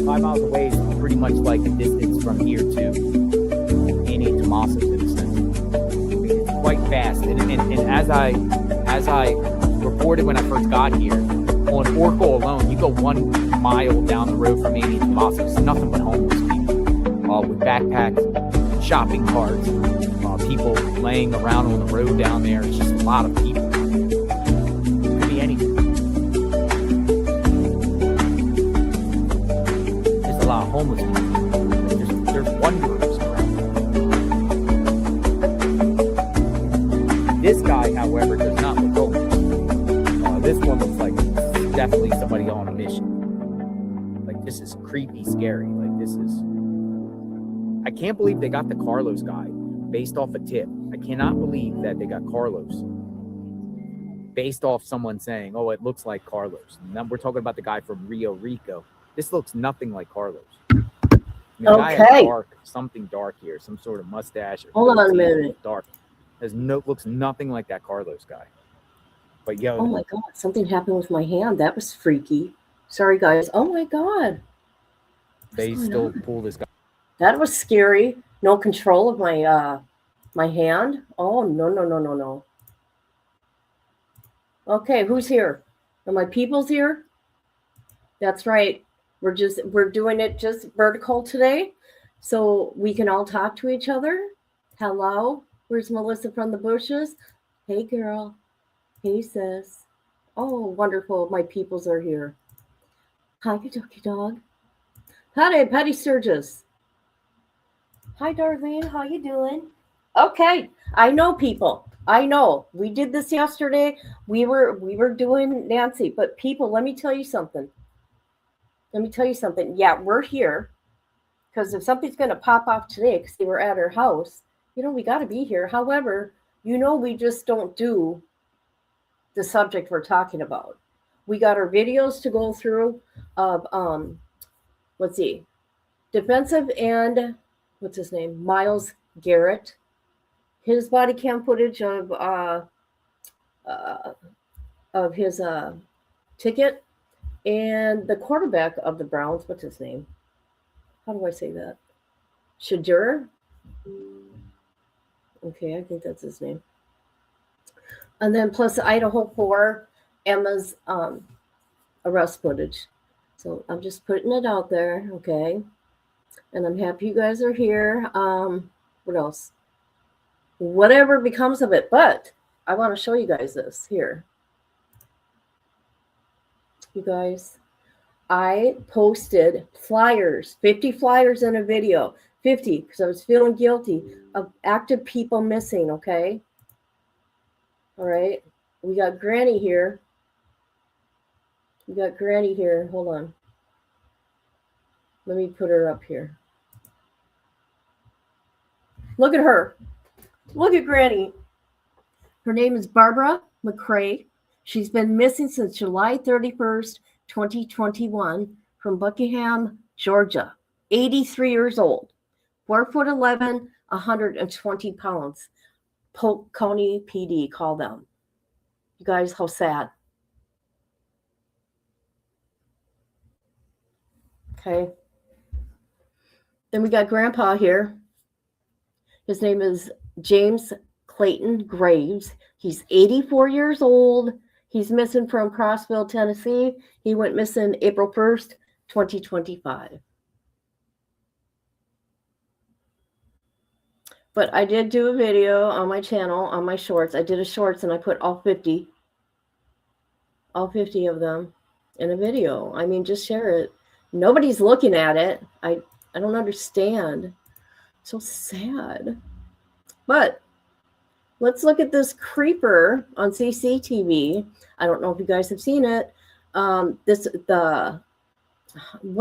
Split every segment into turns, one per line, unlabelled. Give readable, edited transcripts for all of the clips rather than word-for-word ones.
miles away is pretty much like the distance from here to Annie and Tommaso to the sense. I mean, it's quite fast. And as I reported when I first got here, on Oracle alone, you go 1 mile down the road from Annie and Tommaso, it's nothing but homeless people with backpacks, shopping carts, people laying around on the road down there. It's just a lot of people. It could be anything. There's a lot of homeless people. There's wanderers around. This guy, however, does not look homeless. This one looks like definitely somebody on a mission. Like, this is creepy, scary. Like, this is... I can't believe they got the Carlos guy based off a tip. I cannot believe that they got Carlos based off someone saying, oh, it looks like Carlos. And then we're talking about the guy from Rio Rico. This looks nothing like Carlos. I mean, the guy has something dark here, some sort of mustache.
Hold on a minute.
Dark. Looks nothing like that Carlos guy. But yo,
oh my God, something happened with my hand. That was freaky. Sorry, guys. Oh my God.
They still pull this guy.
That was scary. No control of my my hand. Oh, no. Okay, who's here? Are my peoples here? That's right. We're doing it just vertical today, so we can all talk to each other. Hello, where's Melissa from the bushes? Hey, girl. Hey, sis. Oh, wonderful. My peoples are here. Hi, Kentucky dog. Hi, Patty Sturgis. Hi, Darlene. How you doing? Okay, I know people. I know. We did this yesterday. We were doing Nancy, but people, let me tell you something. Yeah, we're here because if something's going to pop off today because they were at her house, we got to be here. However, we just don't do the subject we're talking about. We got our videos to go through of let's see, defensive and what's his name, Miles Garrett, his body cam footage of his ticket, and the quarterback of the Browns, what's his name? How do I say that? Shadur? Okay, I think that's his name. And then plus Idaho 4, Emma's arrest footage. So I'm just putting it out there, okay? And I'm happy you guys are here. What else? Whatever becomes of it. But I want to show you guys this here. You guys, I posted flyers, 50 flyers in a video. 50, because I was feeling guilty of active people missing, okay? All right. We got Granny here. Hold on. Let me put her up here. Look at her. Look at Granny. Her name is Barbara McCrae. She's been missing since July 31st, 2021 from Buckingham, Georgia. 83 years old. 4'11", 120 pounds. Polk County PD, call them. You guys, how sad. Okay. Then we got Grandpa here. His name is James Clayton Graves. He's 84 years old. He's missing from Crossville, Tennessee. He went missing April 1st, 2025. But I did do a video on my channel, on my shorts. I did a shorts and I put all 50 of them in a video. I mean, just share it. Nobody's looking at it. I don't understand. So sad. But let's look at this creeper on CCTV. I don't know if you guys have seen it. What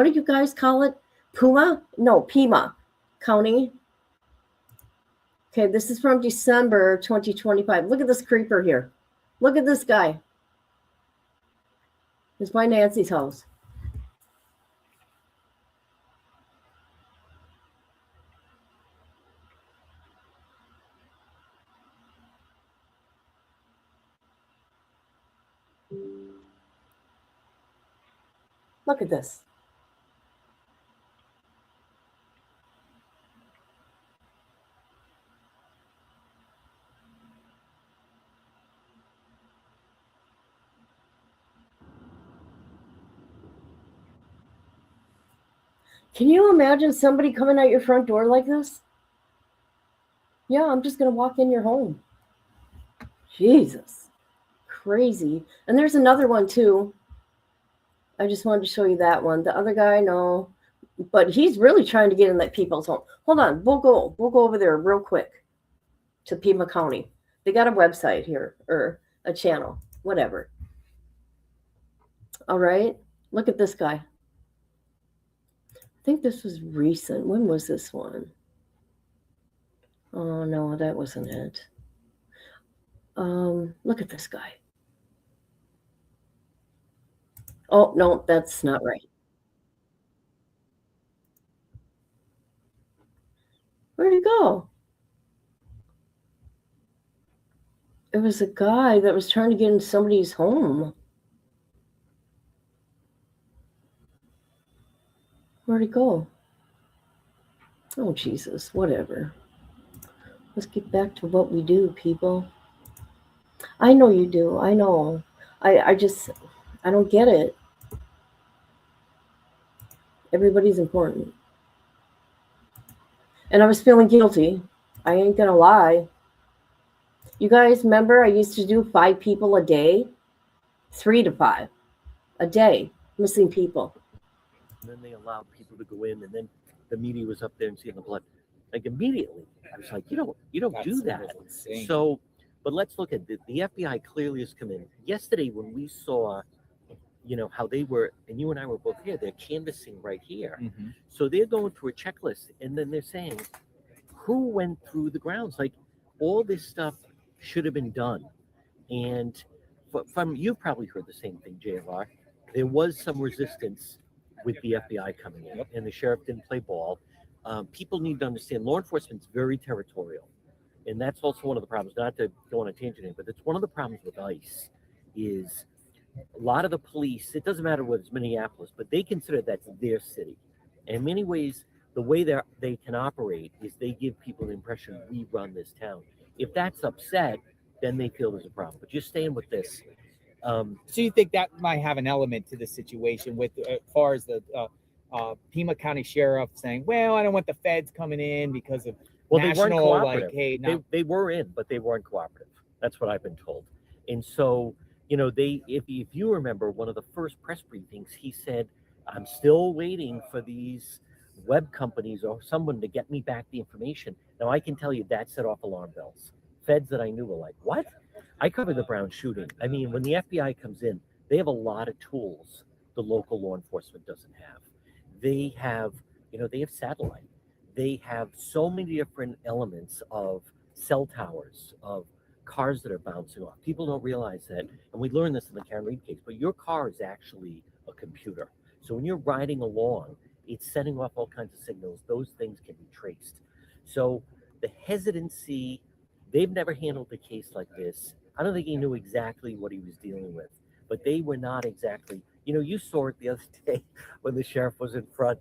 do you guys call it? Pima County. Okay, this is from December 2025. Look at this creeper here. Look at this guy. It's by Nancy's house. Look at this. Can you imagine somebody coming at your front door like this? Yeah, I'm just going to walk in your home. Jesus. Crazy. And there's another one too. I just wanted to show you that one. The other guy, no. But he's really trying to get in that people's home. Hold on. We'll go over there real quick to Pima County. They got a website here or a channel, whatever. All right. Look at this guy. I think this was recent. When was this one? Oh, no, that wasn't it. Look at this guy. Oh, no, that's not right. Where'd he go? It was a guy that was trying to get in somebody's home. Where'd he go? Oh, Jesus, whatever. Let's get back to what we do, people. I know you do. I know. I don't get it. Everybody's important. And I was feeling guilty. I ain't gonna lie. You guys remember I used to do 5 people a day? 3 to 5 a day, missing people.
And then they allowed people to go in, and then the media was up there and seeing the blood. Like immediately, I was like, you don't do that.
Insane.
So, but let's look at the FBI clearly has come in. Yesterday, when we saw, how they were, and you and I were both here, they're canvassing right here.
Mhm.
So they're going through a checklist, and then they're saying, who went through the grounds? Like all this stuff should have been done. And from you've probably heard the same thing, JLR. There was some resistance with the FBI coming in, and the sheriff didn't play ball. People need to understand law enforcement's very territorial, and that's also one of the problems. Not to go on a tangent here, but it's one of the problems with ICE is a lot of the police. It doesn't matter whether it's Minneapolis, but they consider that's their city. And in many ways, the way they can operate is they give people the impression we run this town. If that's upset, then they feel there's a problem. But just staying with this.
So you think that might have an element to the situation with as far as the Pima County Sheriff saying, well, I don't want the feds coming in because of
Well, they weren't
national,
cooperative.
like, hey, no.
They were in, but they weren't cooperative. That's what I've been told. And so, if you remember one of the first press briefings, he said, I'm still waiting for these web companies or someone to get me back the information. Now, I can tell you that set off alarm bells. Feds that I knew were like, what? I covered the Brown shooting. I mean, when the FBI comes in, they have a lot of tools the local law enforcement doesn't have. They have, they have satellite. They have so many different elements of cell towers, of cars that are bouncing off. People don't realize that, and we learned this in the Karen Reed case, but your car is actually a computer. So when you're riding along, it's setting off all kinds of signals. Those things can be traced. So the hesitancy, they've never handled a case like this. I don't think he knew exactly what he was dealing with, but they were not exactly, you saw it the other day when the sheriff was in front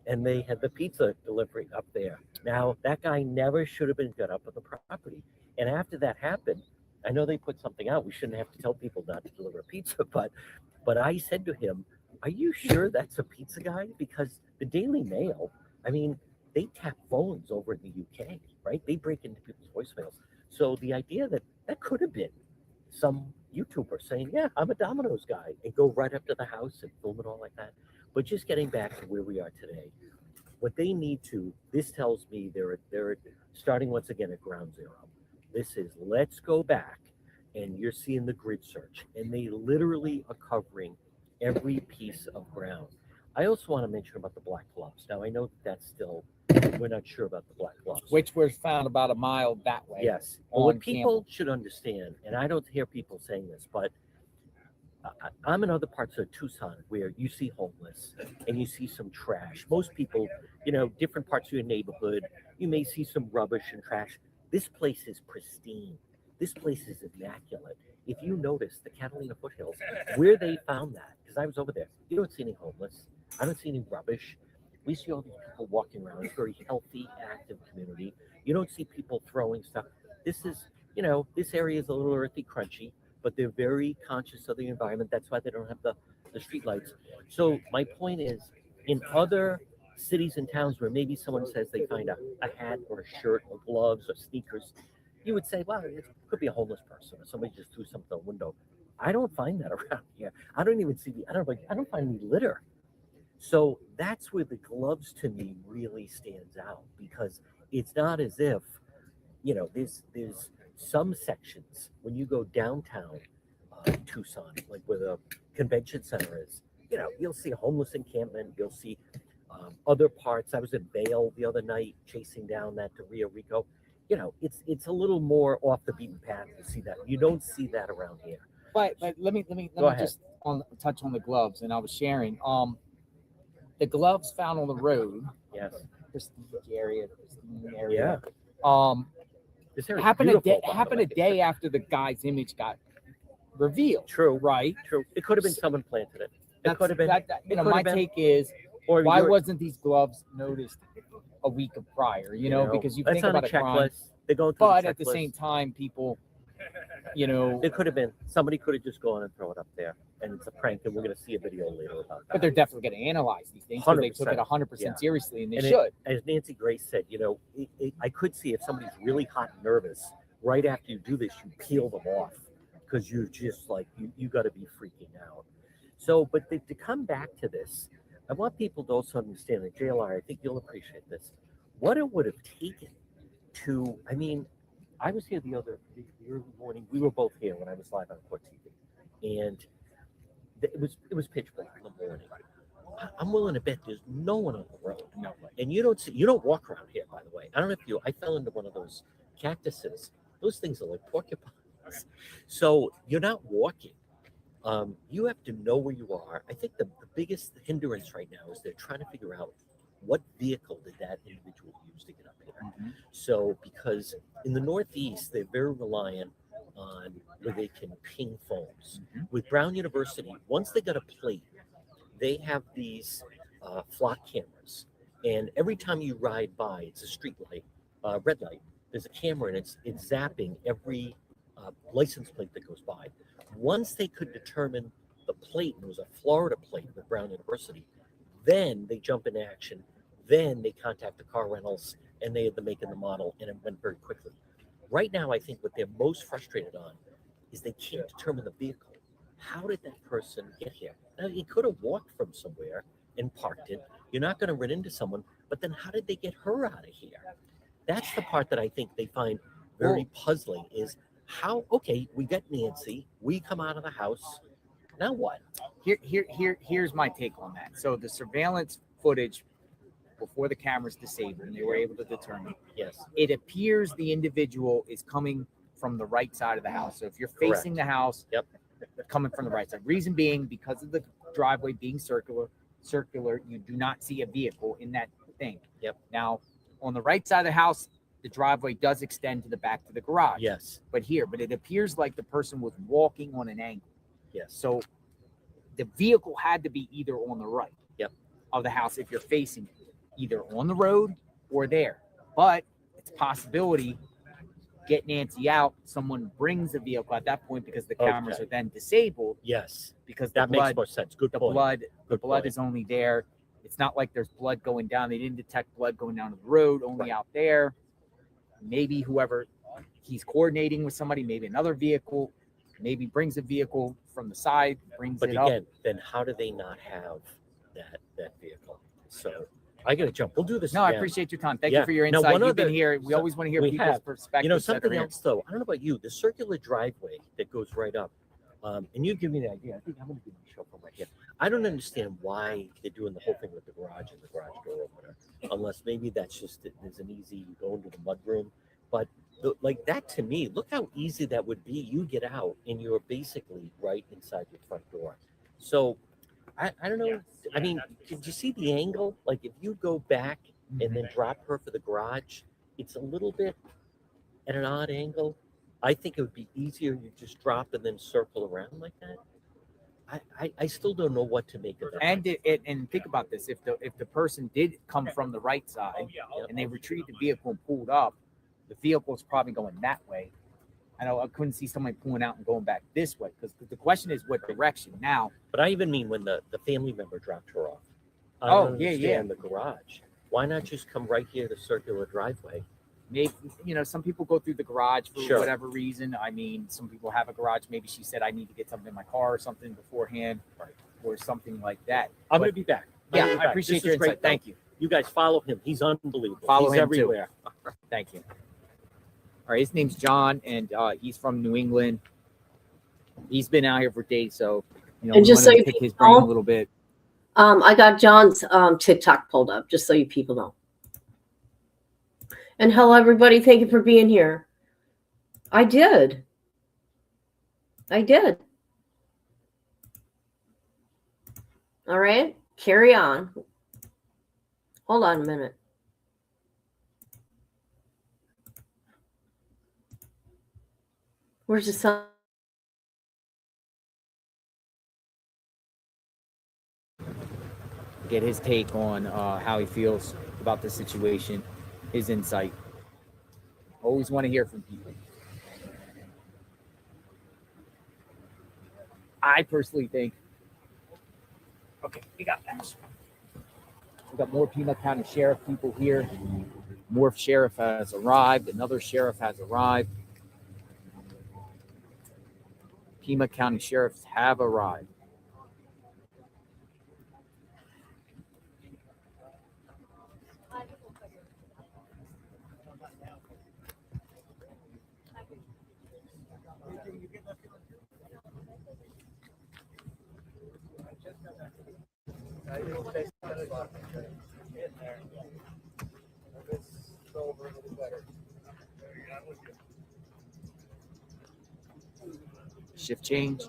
and they had the pizza delivery up there. Now, that guy never should have been got up on the property. And after that happened, I know they put something out. We shouldn't have to tell people not to deliver a pizza, but I said to him, are you sure that's a pizza guy? Because the Daily Mail, I mean, they tap phones over in the UK, right? They break into people's voicemails. So the idea that could have been some YouTuber saying, yeah, I'm a Domino's guy, and go right up to the house and film it all like that. But just getting back to where we are today, what they need to, this tells me they're starting once again at ground zero. This is let's go back, and you're seeing the grid search, and they literally are covering every piece of ground. I also want to mention about the black gloves. Now, I know that's still, we're not sure about the black gloves.
Which were found about a mile that way.
Yes. Well, what
on
people
Campbell.
should understand, and I don't hear people saying this, but I'm in other parts of Tucson where you see homeless and you see some trash. Most people, different parts of your neighborhood, you may see some rubbish and trash. This place is pristine. This place is immaculate. If you notice the Catalina foothills, where they found that, because I was over there, you don't see any homeless. I don't see any rubbish. We see all these people walking around. It's a very healthy, active community. You don't see people throwing stuff. This is, this area is a little earthy, crunchy, but they're very conscious of the environment. That's why they don't have the street lights. So my point is, in other cities and towns where maybe someone says they find a hat or a shirt or gloves or sneakers, you would say, well, it could be a homeless person or somebody just threw something out the window. I don't find that around here. I don't even see I don't find any litter. So that's where the gloves to me really stands out, because it's not as if, there's some sections when you go downtown Tucson, like where the convention center is, you'll see a homeless encampment, you'll see other parts. I was in Vail the other night chasing down that to Rio Rico. It's a little more off the beaten path to see that. You don't see that around here.
But let me just touch on the gloves. And I was sharing the gloves found on the road.
Yes.
Prestige area. Yeah.
This area
happened a day after the guy's image got revealed.
True.
Right.
True. It could have been someone planted it. It could have been.
My take is, why wasn't these gloves noticed a week prior? Because you think about a crime.
They go
but at the same time, people,
it could have been somebody could have just gone and thrown it up there, and it's a prank, and we're going to see a video later about that.
But they're definitely going to analyze these things because they took it 100% seriously, and they should.
As Nancy Grace said, I could see if somebody's really hot and nervous, right after you do this, you peel them off because you're just like you got to be freaking out. So, but to come back to this, I want people to also understand that JLR. I think you'll appreciate this. What it would have taken to, I was here the early morning. We were both here when I was live on Court TV, and it was pitch black in the morning. I'm willing to bet there's no one on the road.
No way.
And you don't walk around here, by the way. I don't know if I fell into one of those cactuses. Those things are like porcupines. So you're not walking. You have to know where you are. I think the biggest hindrance right now is they're trying to figure out what vehicle did that individual use to get up here.
Mm-hmm.
So, because in the Northeast, they're very reliant on where they can ping phones.
Mm-hmm.
With Brown University, once they got a plate, they have these flock cameras. And every time you ride by, it's a street light, red light. There's a camera, and it's zapping every license plate that goes by. Once they could determine the plate, and it was a Florida plate with Brown University, then they jump into action. Then they contact the car rentals, and they had the make and the model, and it went very quickly. Right now, I think what they're most frustrated on is they can't determine the vehicle. How did that person get here? Now, he could have walked from somewhere and parked it. You're not going to run into someone, but then how did they get her out of here? That's the part that I think they find very puzzling is how, okay, we got Nancy, we come out of the house, now what?
Here's my take on that. So the surveillance footage before the camera's disabled, and they were able to determine.
Yes.
It appears the individual is coming from the right side of the house. So if you're facing the house, coming from the right side. Reason being, because of the driveway being circular, you do not see a vehicle in that thing.
Yep.
Now, on the right side of the house, the driveway does extend to the back to the garage.
Yes.
But it appears like the person was walking on an angle.
Yes.
So the vehicle had to be either on the right of the house if you're facing it, either on the road or there. But it's a possibility, get Nancy out, someone brings the vehicle at that point because the cameras are then disabled.
Yes.
Because
that makes more sense. Good point.
The blood is only there. It's not like there's blood going down. They didn't detect blood going down to the road, only out there. Maybe whoever he's coordinating with somebody, maybe another vehicle, maybe brings a vehicle from the side, brings it up. But again,
then how do they not have that vevehicle? So I got to jump. We'll do this.
No,
again.
I appreciate your time. Thank you for your insight. You've been here. We always want to hear people's perspectives.
Something else though. I don't know about you. The circular driveway that goes right up, and you give me the idea. I think I'm going to do the show from right here. I don't understand why they're doing the whole thing with the garage and the garage door opener, unless maybe that's just there's an easy go into the mudroom. But like that to me, look how easy that would be. You get out and you're basically right inside your front door. So I don't know. I mean, did you see the angle? Like if you go back and then drop her for the garage, it's a little bit at an odd angle. I think it would be easier you just drop and then circle around like that. I still don't know what to make of that.
And think about this: if the person did come from the right side and they retrieved the vehicle and pulled up, the vehicle is probably going that way. I know I couldn't see somebody pulling out and going back this way because the question is what direction now.
But I even mean when the family member dropped her off. I don't
Oh, yeah,
understand the garage. Why not just come right here to circular driveway?
Maybe, some people go through the garage for
Sure.
whatever reason. I mean, some people have a garage. Maybe she said, I need to get something in my car or something beforehand, or something like that.
I'm
But
going to be back.
yeah,
I'm gonna be
I
back.
appreciate
This
your
is great,
insight.
though.
Thank you.
You guys follow him. He's unbelievable.
Follow
He's
him, too.
everywhere.
Thank you. All right, his name's John, and he's from New England. He's been out here for days, so
And
we
just
wanted
so
to
you
pick his
people
brain a
know,
little bit.
I got John's TikTok pulled up, just so you people know. And hello, everybody. Thank you for being here. I did. All right. Carry on. Hold on a minute. Where's the sun?
Get his take on how he feels about the situation, his insight. Always want to hear from people. I personally think, okay, we got that. We got more Pima County Sheriff people here. More sheriff has arrived. Another sheriff has arrived. Pima County sheriffs have arrived. Shift change.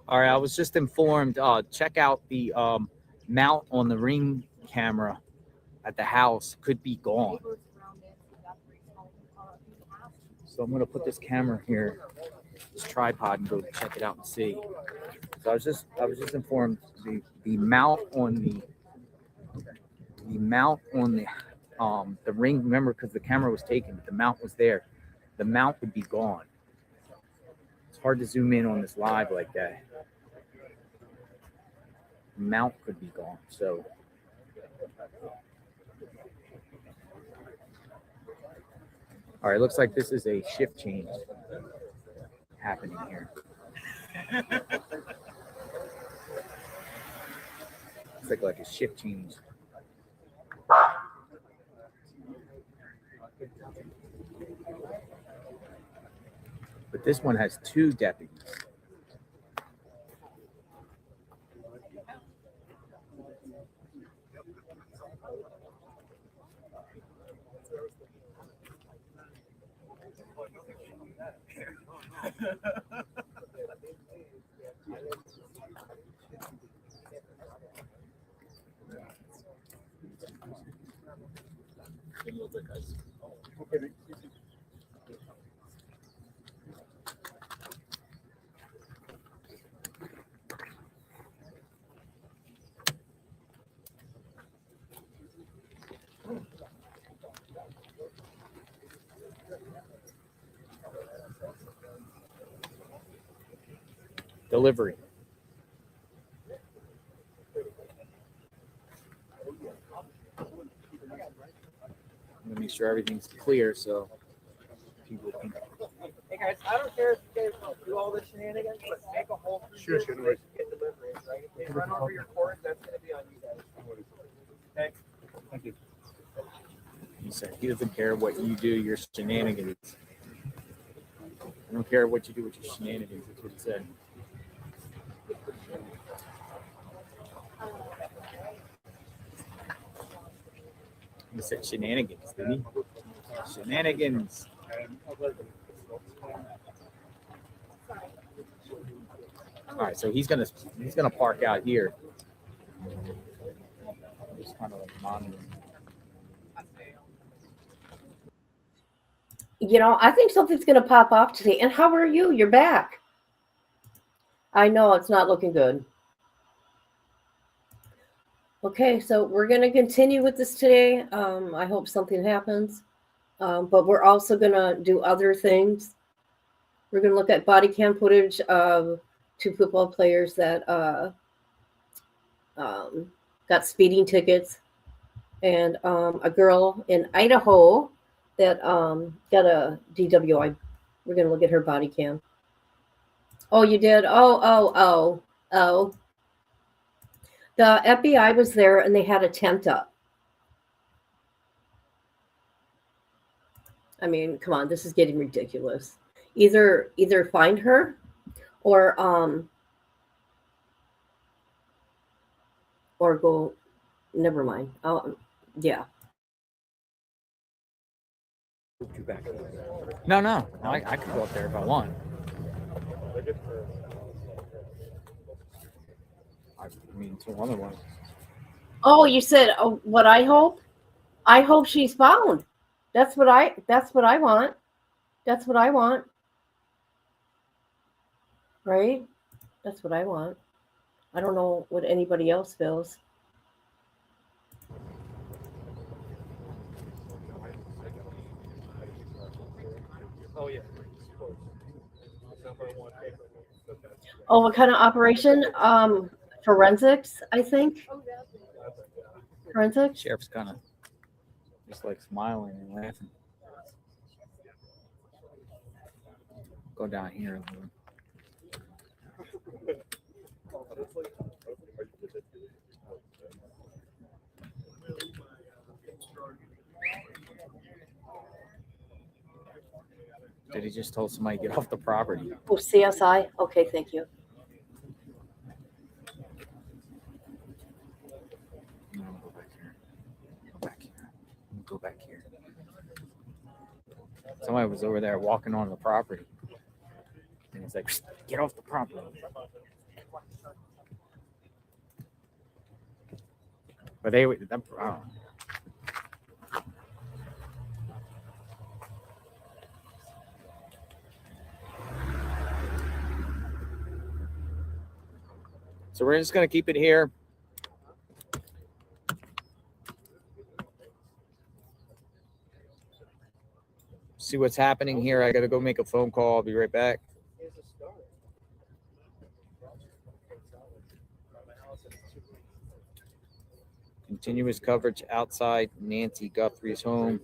All right, I was just informed. Check out the mount on the Ring camera at the house could be gone. So I'm going to put this camera here, this tripod, and go check it out and see. So I was just informed the mount on the Ring. Remember, because the camera was taken, but the mount was there. The mount would be gone. It's hard to zoom in on this live like that. The mount could be gone. So all right, looks like this is a shift change happening here. It's like a shift change. But this one has 2 deputies. Delivery. I'm gonna make sure everything's clear so people can.
Hey guys, I don't care if you guys do all this shenanigans, but make a hole through here so they can get deliveries, right? If they run over your cord, that's going to be on you guys. Okay?
Thank you. He said he doesn't care what you do, your shenanigans. I don't care what you do with your shenanigans. That's what he said. He said shenanigans, didn't he? Shenanigans. All right, so he's gonna park out here. Just kind of like monitoring.
I think something's going to pop off today. And how are you? You're back. I know it's not looking good. Okay, so we're going to continue with this today. I hope something happens. But we're also going to do other things. We're going to look at body cam footage of 2 football players that got speeding tickets, and a girl in Idaho that got a DWI. We're going to look at her body cam. Oh, you did? Oh. The FBI was there, and they had a tent up. I mean, come on, this is getting ridiculous. Either find her or go. Never mind. Yeah.
You back. No. I could go up there if I want. I mean, to one other one.
Oh, you said what I hope? I hope she's found. That's what I want. That's what I want. Right? That's what I want. I don't know what anybody else feels.
Oh yeah.
Oh, what kind of operation? Forensics, I think. Forensics?
Sheriff's kind of just like smiling and laughing. Go down here a little. Did he just told somebody to get off the property?
Oh, CSI? Okay, thank you.
No, go back here. Go back here. Somebody was over there walking on the property. And he's like, get off the property. But they, I don't know. So we're just going to keep it here. See what's happening here. I got to go make a phone call. I'll be right back. Continuous coverage outside Nancy Guthries' home.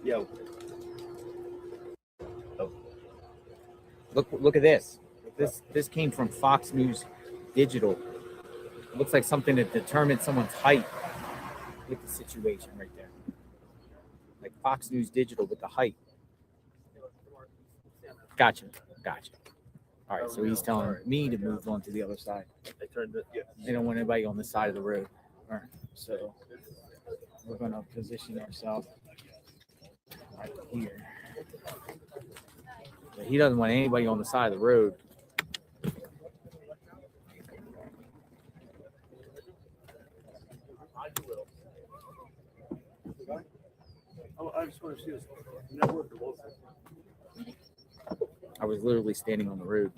Yo. Oh.
Look at this. This came from Fox News Digital. It looks like something that determined someone's height with the situation right there. Like Fox News Digital with the height. Gotcha. All right, so he's telling me to move on to the other side.
I turned it. Yeah.
They don't want anybody on the side of the road. All right, so we're going to position ourselves right here. But he doesn't want anybody on the side of the road.
I just want to see this network or local.
I was literally standing on the road.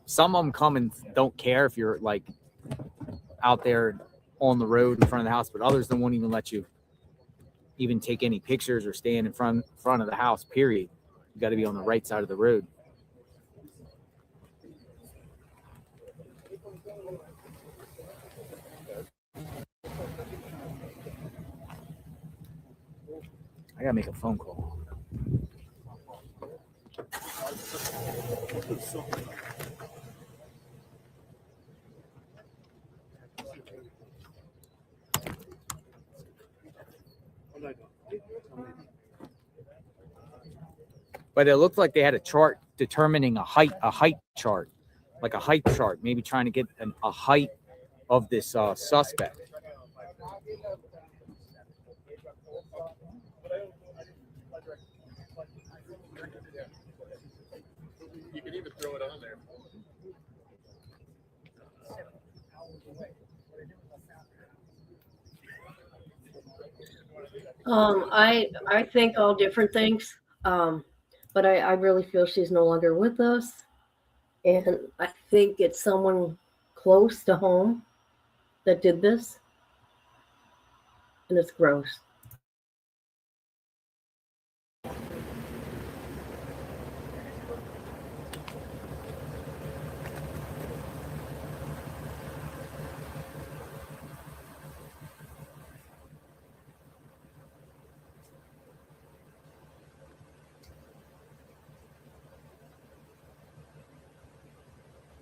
Some of them come and don't care if you're like out there on the road in front of the house, but others don't won't even let you even take any pictures or stand in front of the house, period. You got to be on the right side of the road. I gotta make a phone call. But it looked like they had a chart determining a height chart, like a height chart, maybe trying to get a height of this suspect.
You can even throw it on there.
I think all different things. But I really feel she's no longer with us. And I think it's someone close to home that did this. And it's gross.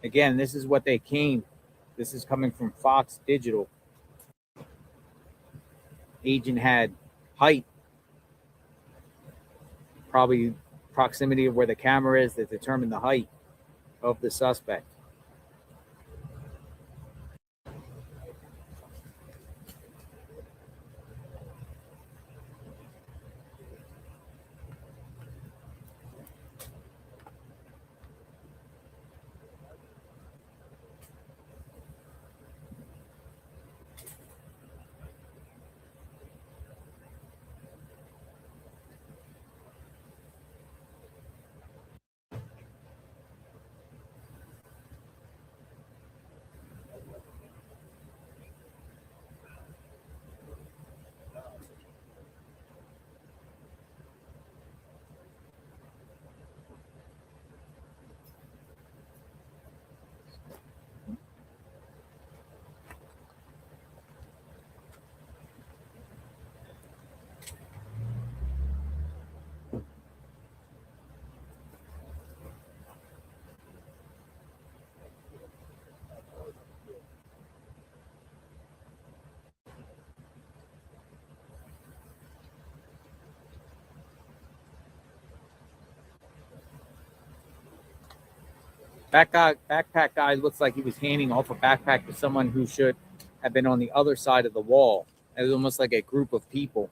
Again, this is what they came. This is coming from Fox Digital. Agent had height, probably proximity of where the camera is that determined the height of the suspect. Backpack guy looks like he was handing off a backpack to someone who should have been on the other side of the wall. It was almost like a group of people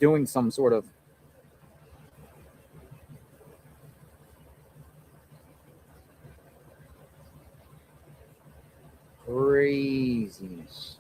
doing some sort of craziness.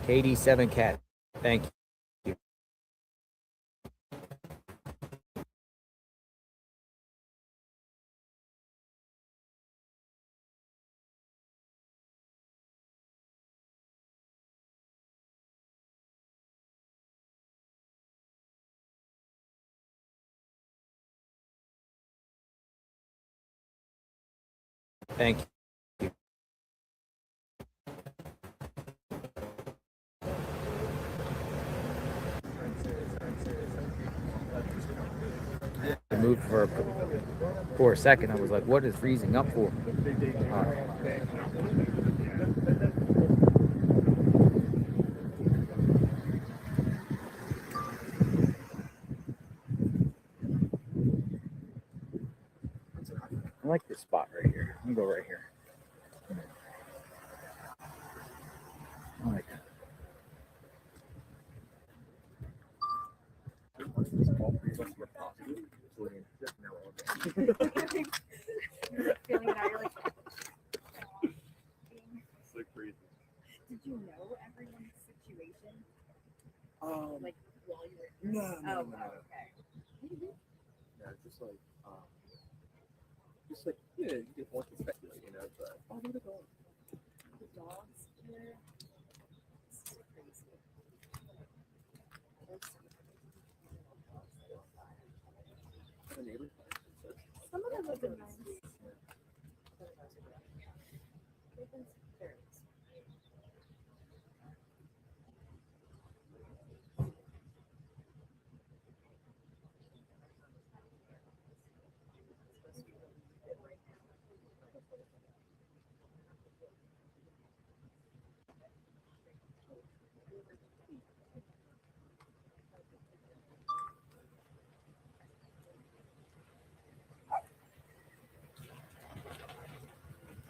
KD7 Cat, thank you. Thank you. I moved for a second. I was like, what is freezing up for? All right. like this spot right here. I'm gonna go right here. I like that.
Feeling it out, you're like,
So crazy.
did you know everyone's situation?
Like
While you were
no,
oh,
okay.
okay.
Yeah, just like yeah, you just want to speculate, but where they going?
The dogs here. It's so crazy.
The neighbors.
Some of them have been nice. They've been very nice.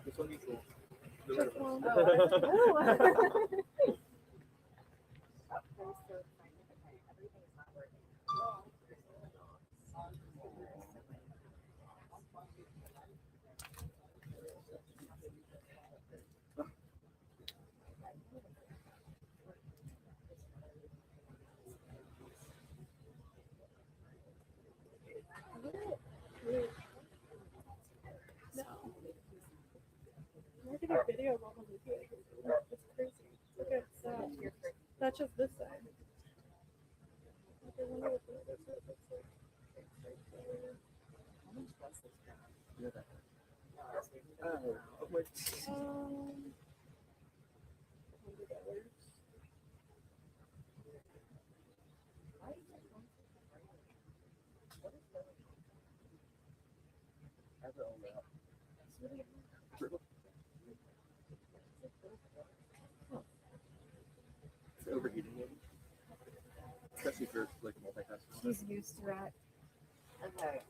It's unusual.
Look at a video of all the videos. It's crazy. Look at that. That's just this side. I wonder what the other side looks like. $100.
It's overheating, maybe. Especially for like multitasking.
She's used to that. Okay.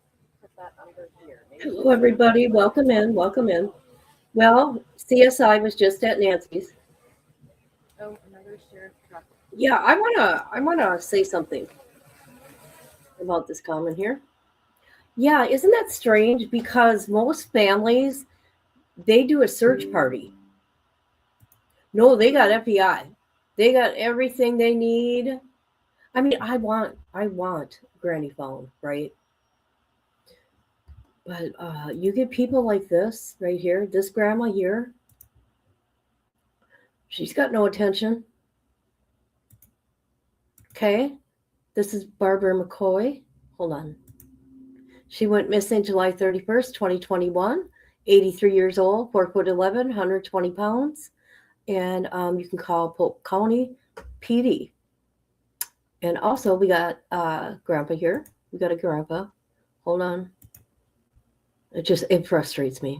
Put that under here.
Hello, everybody. Welcome in. Welcome in. Well, CSI was just at Nancy's.
Oh, another sheriff truck.
Yeah, I wanna say something about this comment here. Yeah, isn't that strange? Because most families, they do a search party. No, they got FBI. They got everything they need. I mean, I want Granny phone, right? But you get people like this right here, this grandma here. She's got no attention. Okay, this is Barbara McCoy. Hold on. She went missing July 31st, 2021. 83 years old, 4'11", 120 pounds. And you can call Polk County PD. And also, we got Grandpa here. We got a Grandpa. Hold on. It frustrates me.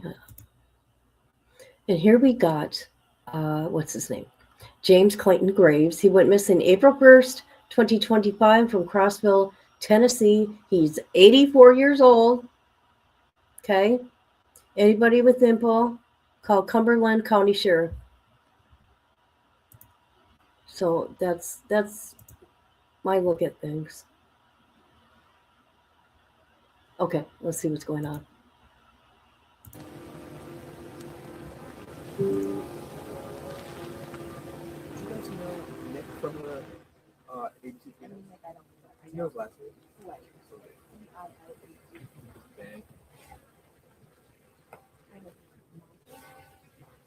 And here we got, what's his name? James Clayton Graves. He went missing April 1st, 2025 from Crossville, Tennessee. He's 84 years old. Okay. Anybody with info, call Cumberland County Sheriff. So that's my look at things. Okay, let's see what's going on.
Do you guys know Nick from the agency? He knows last week. Dang.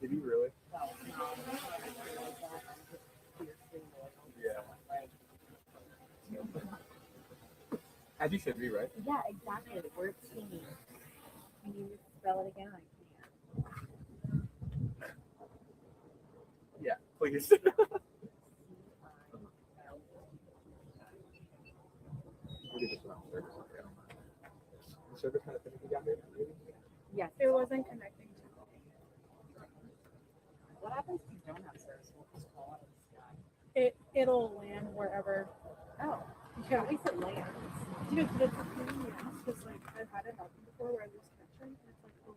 Did he really? Yeah. As you should be, right?
Yeah, exactly. We're a team. Can you spell it again? I can't.
Yeah, please. The service kind of thing we got maybe?
Yes.
It wasn't connecting to me.
What happens if you don't have service? We'll just call it in the sky.
It'll land wherever.
Oh,
Yeah.
at least it lands.
Dude, but it's a pain in the ass because like I've had it happen before where I lose connection and it's like, oh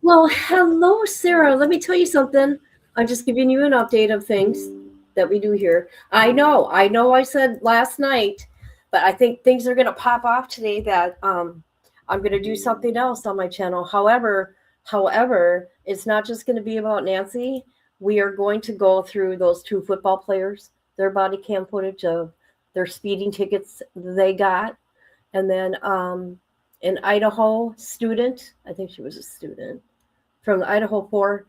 Well, hello, Sarah. Let me tell you something. I'm just giving you an update of things that we do here. I know I said last night, but I think things are gonna pop off today that I'm gonna do something else on my channel. However, it's not just gonna be about Nancy. We are going to go through those two football players, their body cam footage of their speeding tickets they got, and then an Idaho student, I think she was a student from the Idaho 4.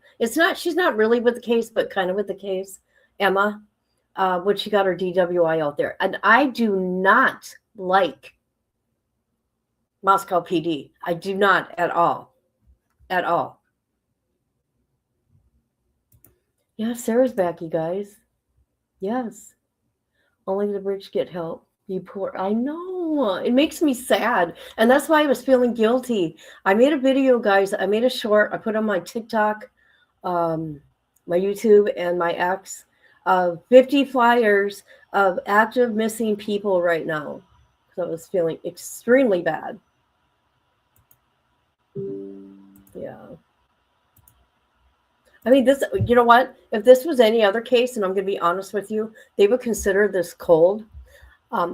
She's not really with the case, but kind of with the case, Emma, when she got her DWI out there. And I do not like Moscow PD. I do not at all. At all. Yeah, Sarah's back, you guys. Yes. Only the rich get help. You poor. I know. It makes me sad. And that's why I was feeling guilty. I made a video, guys. I made a short. I put on my TikTok, my YouTube, and my X of 50 flyers of active missing people right now. So I was feeling extremely bad. Yeah. I mean, this, you know what? If this was any other case, and I'm going to be honest with you, they would consider this cold.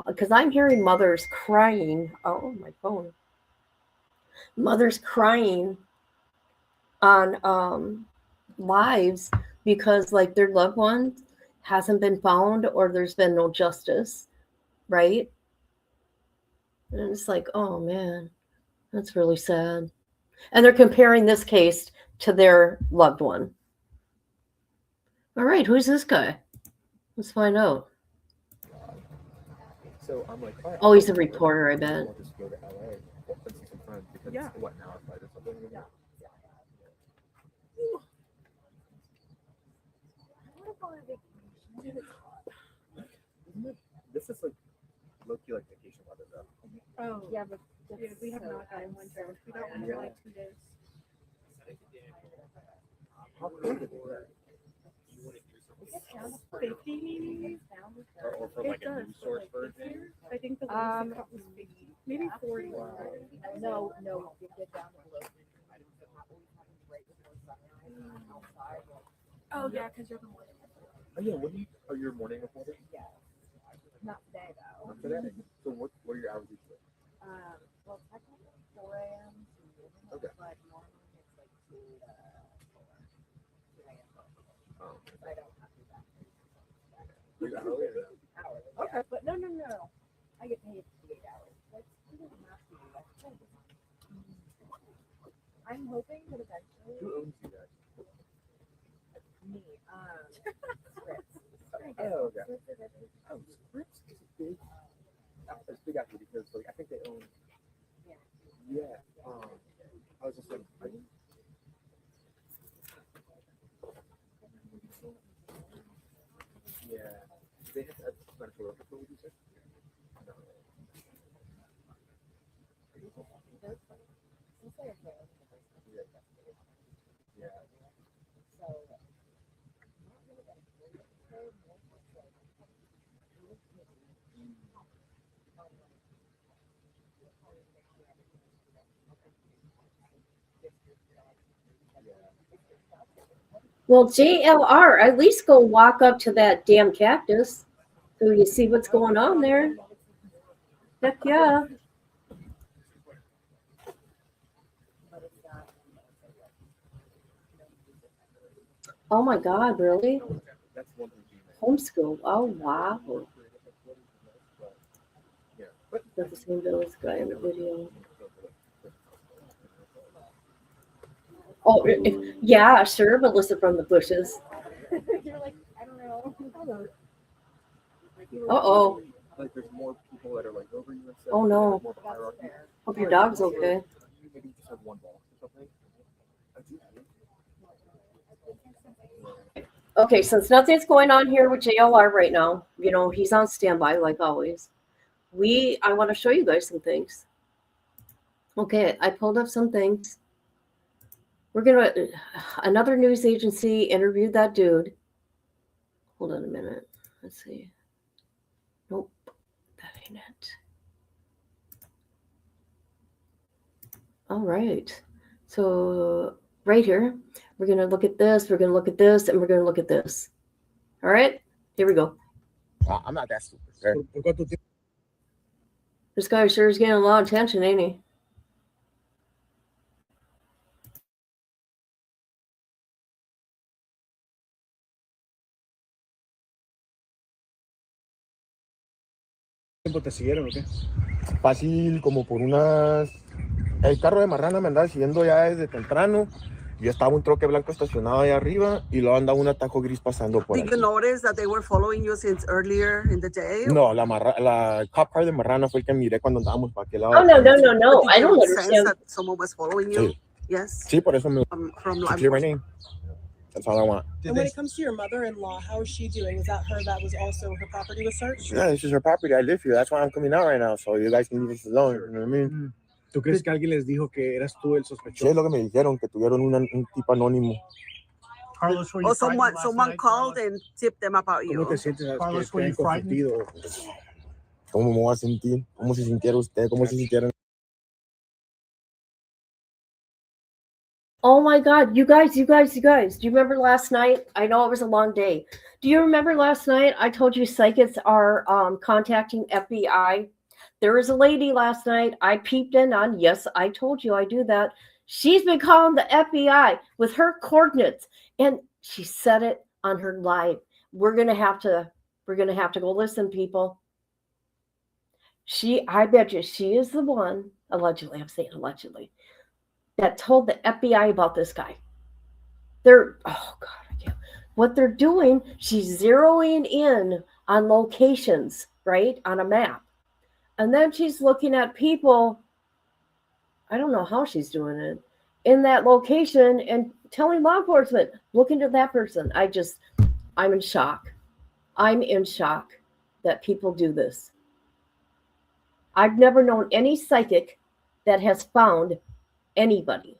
Because I'm hearing mothers crying. Oh, my phone. Mothers crying on lives because like their loved one hasn't been found or there's been no justice, right? And it's like, oh man, that's really sad. And they're comparing this case to their loved one. All right, who's this guy? Let's find out.
So I'm like, all right,
Oh, he's a reporter, I bet.
I'll just go to LA. Well, let's see some friends because
Yeah.
what now? If I do something, yeah. This is like low-key like vacation weather though.
Oh,
Yeah, but
yeah, we have not gotten winter. We got one for like 2 days.
How cool is it?
Safety maybe?
Or for
It
like a
does,
news
but,
source
like,
for
this year, I think the lowest it got was 50. Maybe 40.
No, you get down below.
Oh yeah, because you're the morning.
Oh yeah, what do you? Are your morning reporter?
Not today though.
Not today. So what are your hours usually?
Well, technically 4 a.m. to midnight,
Okay.
but normally it's like 2 to 2 a.m.
Oh,
I don't have to do that.
you got earlier now.
Hours. Okay. But no. I get paid 8 hours. That's you don't have to do that. I'm hoping that eventually
Who owns you guys?
me, Scripts.
Oh, okay. Oh, Scripts is big. It's big out here because like I think they own. Yeah. I was just like, yeah. They have a medical record, what would you say? No. Yeah.
Well, JLR, at least go walk up to that damn cactus so you see what's going on there. Heck yeah. Oh my God, really?
That's one thing.
Homeschool. Oh, wow.
Yeah. But
That's the same Bill's guy in the video. Oh, yeah, sure, Melissa from the bushes.
You're like, I don't know.
Uh-oh.
like there's more people that are like over you and stuff.
Oh, no.
More of a hierarchy.
Hope your dog's okay.
Maybe you just have one boss or something.
Okay, since nothing's going on here with JLR right now, you know, he's on standby like always. I want to show you guys some things. Okay, I pulled up some things. Another news agency interviewed that dude. Hold on a minute. Let's see. Nope, that ain't it. All right. So right here. We're going to look at this. We're going to look at this. And we're going to look at this. All right. Here we go.
I'm not that stupid. Right?
¿Por cuánto tiempo?
This guy sure is getting a lot of attention, ain't he?
¿Tiempo te siguieron o qué?
Fácil, como por unas. El carro de Marrana me andaba siguiendo ya desde temprano. Yo estaba un troque blanco estacionado ahí arriba y luego andaba un atajo gris pasando por
Did
aquí.
you notice that they were following you since earlier in the day?
No, la cop car de Marrana fue el que miré cuando andábamos para aquel lado.
Oh, no.
But
I
did
don't
you sense
understand.
that someone was following you?
Sí.
Yes.
Sí, por eso me
From
to clear my name. That's all I want.
And when it comes to your mother-in-law, how is she doing? Is that her that was also her property was searched?
Yeah, this is her property. I live here. That's why I'm coming out right now. So you guys can leave us alone. You know what I mean?
¿Tú crees que alguien les dijo que eras tú el
Sí,
sospechoso?
es lo que me dijeron, que tuvieron un tipo anónimo.
Carlos, were you
Or
frightened last
someone
night,
called
Carlos?
and tipped them about
¿Cómo
you.
te sientes?
Carlos,
¿Que
were
te
you
han
frightened?
confundido?
¿Cómo me voy a sentir? ¿Cómo se sintiera usted? ¿Cómo se sintieron?
Oh my God, you guys. Do you remember last night? I know it was a long day. Do you remember last night? I told you psychics are contacting FBI. There was a lady last night I peeped in on. Yes, I told you I do that. She's been calling the FBI with her coordinates, and she said it on her live. We're gonna have to go listen, people. I bet you she is the one, allegedly, I'm saying allegedly, that told the FBI about this guy. What they're doing, she's zeroing in on locations, right, on a map. And then she's looking at people, I don't know how she's doing it, in that location and telling law enforcement, look into that person. I'm in shock. I'm in shock that people do this. I've never known any psychic that has found anybody.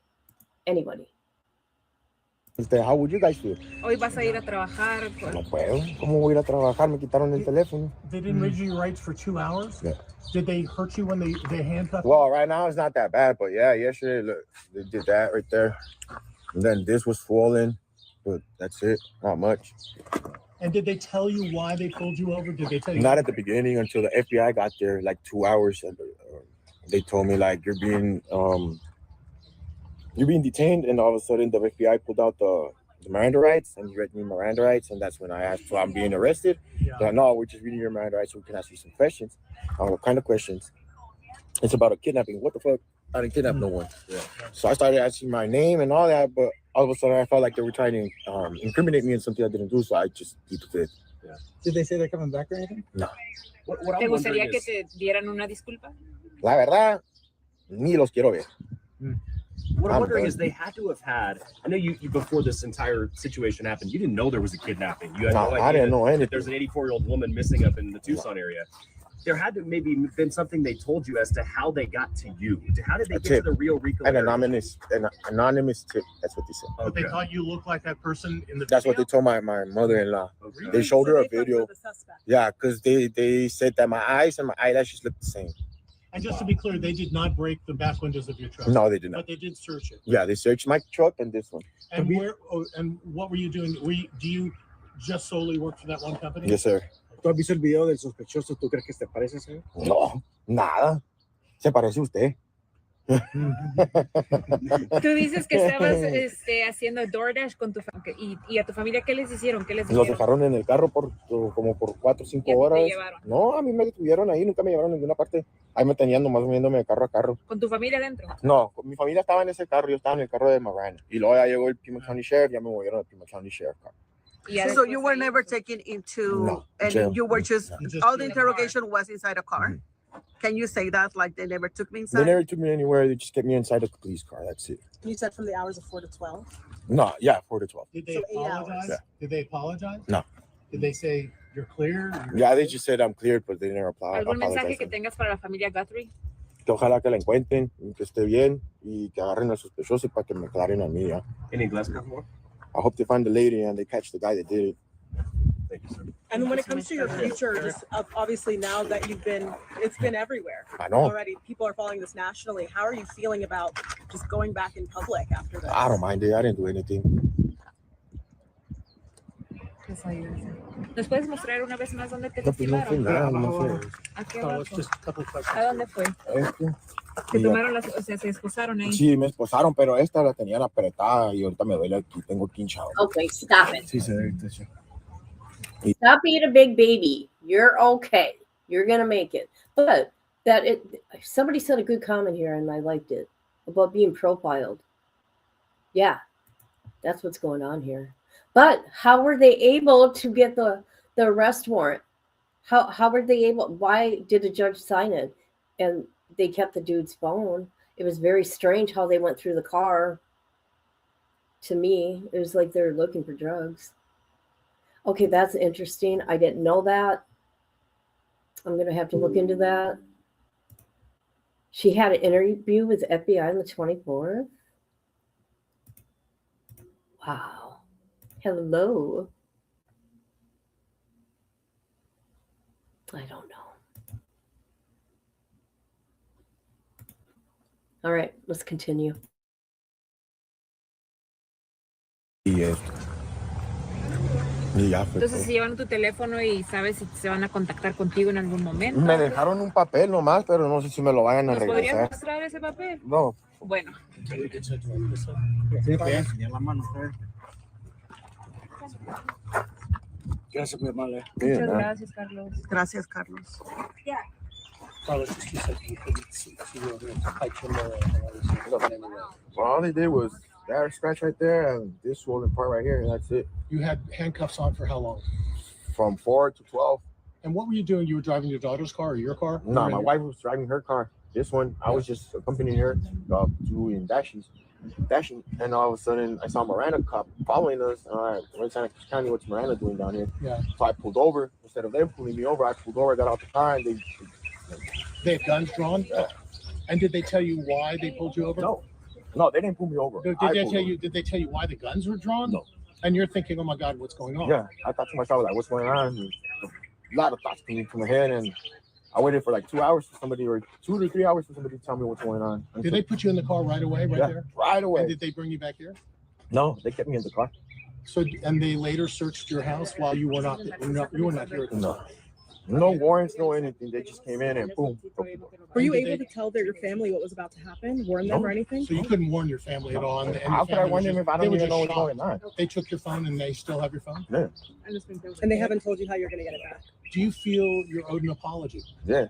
How would you guys feel?
Hoy vas a ir a trabajar.
No puedo. ¿Cómo voy a ir a trabajar? Me quitaron el teléfono.
They didn't read you your rights for 2 hours?
Yeah.
Did they hurt you when they handcuffed you?
Well, right now it's not that bad, but yeah, yesterday, look, they did that right there. And then this was swollen, but that's it. Not much.
And did they tell you why they pulled you over? Did they tell you?
Not at the beginning until the FBI got there, like 2 hours. And, they told me, like, you're being detained, and all of a sudden the FBI pulled out the Miranda rights, and he read me Miranda rights, and that's when I asked, so I'm being arrested.
Yeah.
They're like, no, we're just reading your Miranda rights, so we can ask you some questions. What kind of questions? It's about a kidnapping. What the fuck? I didn't kidnap no one. Yeah. So I started asking my name and all that, but all of a sudden I felt like they were trying to incriminate me in something I didn't do, so I just pleaded it.
Yeah. Did they say they're coming back or anything?
No.
What
¿Te
I'm
gustaría
wondering
que
is,
te dieran una disculpa?
La verdad, ni los quiero ver.
What I'm
I'm
wondering
done.
is they had to have had. I know you before this entire situation happened, you didn't know there was a kidnapping. You had no idea
I didn't know
that
anything.
there's an 84-year-old woman missing up in the Tucson area. There had to maybe been something they told you as to how they got to you. How did they
A
get to
tip.
the real Rico?
An
area?
anonymous tip. That's what they said.
But they
Okay.
thought you looked like that person in the
That's what they
video?
told my mother-in-law.
Okay.
They showed her a
So they thought you
video.
were the suspect.
Yeah, because they said that my eyes and my eyelashes look the same.
And just to be clear, they did not break the back windows of your truck.
No, they did not.
But they did search it.
Yeah, they searched my truck and this one.
And what were you doing? Do you just solely work for that one company?
Yes, sir.
¿tú has visto el video del sospechoso? ¿Tú crees que te parece, señor?
No, nada. Se parece a usted.
Tú dices que estabas haciendo DoorDash con tu y a tu familia, ¿qué les hicieron? ¿Qué les
Los
dijeron?
dejaron en el carro como por 4 o 5
¿Y a ti te
horas.
llevaron?
No, a mí me detuvieron ahí, nunca me llevaron a ninguna parte. Ahí me tenían nomás moviéndome de carro a carro.
¿Con tu familia adentro?
No, mi familia estaba en ese carro, yo estaba en el carro de Marrana. Y luego ya llegó el Pima County Sheriff, ya me movieron al Pima County Sheriff car.
Y ya
So
después
you were
ahí-
never taken into,
No,
and
jail.
you were just,
Just
all the
in
the car.
interrogation was inside a car. Can you say that, like they never took me
They
inside?
never took me anywhere, they just kept me inside the police car, that's it.
You said from the hours of 4 to 12.
No, yeah, 4 to 12.
Did they
So 8 hours.
apologize?
Yeah.
Did they apologize?
No.
Did they say you're clear?
Yeah, they just said I'm cleared, but they never applied.
¿Algún mensaje que tengas para la familia Guthrie?
Que ojalá que la encuentren, y que esté bien y que agarren al sospechoso para que me aclaren a mí. ¿Ya?
In inglés, por favor.
I hope they find the lady and they catch the guy that did it.
Thank you, sir.
And when it comes to your future, just obviously now that it's been everywhere
I know.
already. People are following this nationally. How are you feeling about just going back in public after this?
I don't mind it. I didn't do anything.
¿Nos puedes mostrar una vez más dónde te
No, pues no fue
lastimaron?
nada, no fue.
Aquí
No,
abajo.
it's just a couple of questions.
¿A dónde fue?
Este.
Se
Y
tomaron las, o sea, se esposaron ahí.
sí, me esposaron, pero esta la tenían apretada y ahorita me duele aquí, tengo aquí hinchado.
Okay, stop it.
Sí, se ve, de hecho.
Stop being a big baby. You're okay. You're gonna make it. But somebody said a good comment here and I liked it about being profiled. Yeah, that's what's going on here. But how were they able to get the arrest warrant? How were they able? Why did a judge sign it? And they kept the dude's phone. It was very strange how they went through the car. To me, it was like they're looking for drugs. Okay, that's interesting. I didn't know that. I'm going to have to look into that. She had an interview with the FBI on the 24th. Wow. Hello. I don't know. All right, let's continue.
Y esto. Y ya fue
Entonces
todo.
se llevan tu teléfono y sabes si se van a contactar contigo en algún momento.
Me dejaron un papel nomás, pero no sé si me lo vayan a
¿Nos podrías
regresar.
mostrar ese papel?
No.
Bueno.
Sí, voy a enseñar la mano.
Gracias, mi hermana.
Muchas gracias, Carlos.
Gracias, Carlos.
Carlos, just you said you couldn't see your height from the
Well, all they did was that scratch right there and this swollen part right here, and that's it.
You had handcuffs on for how long?
From 4 to 12.
And what were you doing? You were driving your daughter's car or your car?
No, my wife was driving her car. This one, I was just accompanying her doing dashing, and all of a sudden I saw Miranda cop following us. All right, we're in Santa Cruz County. What's Miranda doing down here?
Yeah.
So I pulled over. Instead of them pulling me over, I pulled over, got out the car, and
They had guns drawn?
Yeah.
And did they tell you why they pulled you over?
No, they didn't pull me over.
Did they tell you why the guns were drawn?
No.
And you're thinking, oh my God, what's going on?
Yeah, I thought to myself, like, what's going on? And a lot of thoughts came into my head, and I waited for like 2 hours for somebody, or 2 to 3 hours for somebody to tell me what's going on.
Did they put you in the car right away,
Yeah,
there?
right away.
And did they bring you back here?
No, they kept me in the car.
So, and they later searched your house while you were not here at the time?
No. No warrants, no anything. They just came in and boom.
Were you able to tell your family what was about to happen? Warn them
No.
or anything?
So you couldn't warn your family at all? And
How could I warn them if I don't even know what's going on?
They took your phone and they still have your phone?
Yeah.
And they haven't told you how you're going to get it back?
Do you feel you're owed an apology?
Yeah.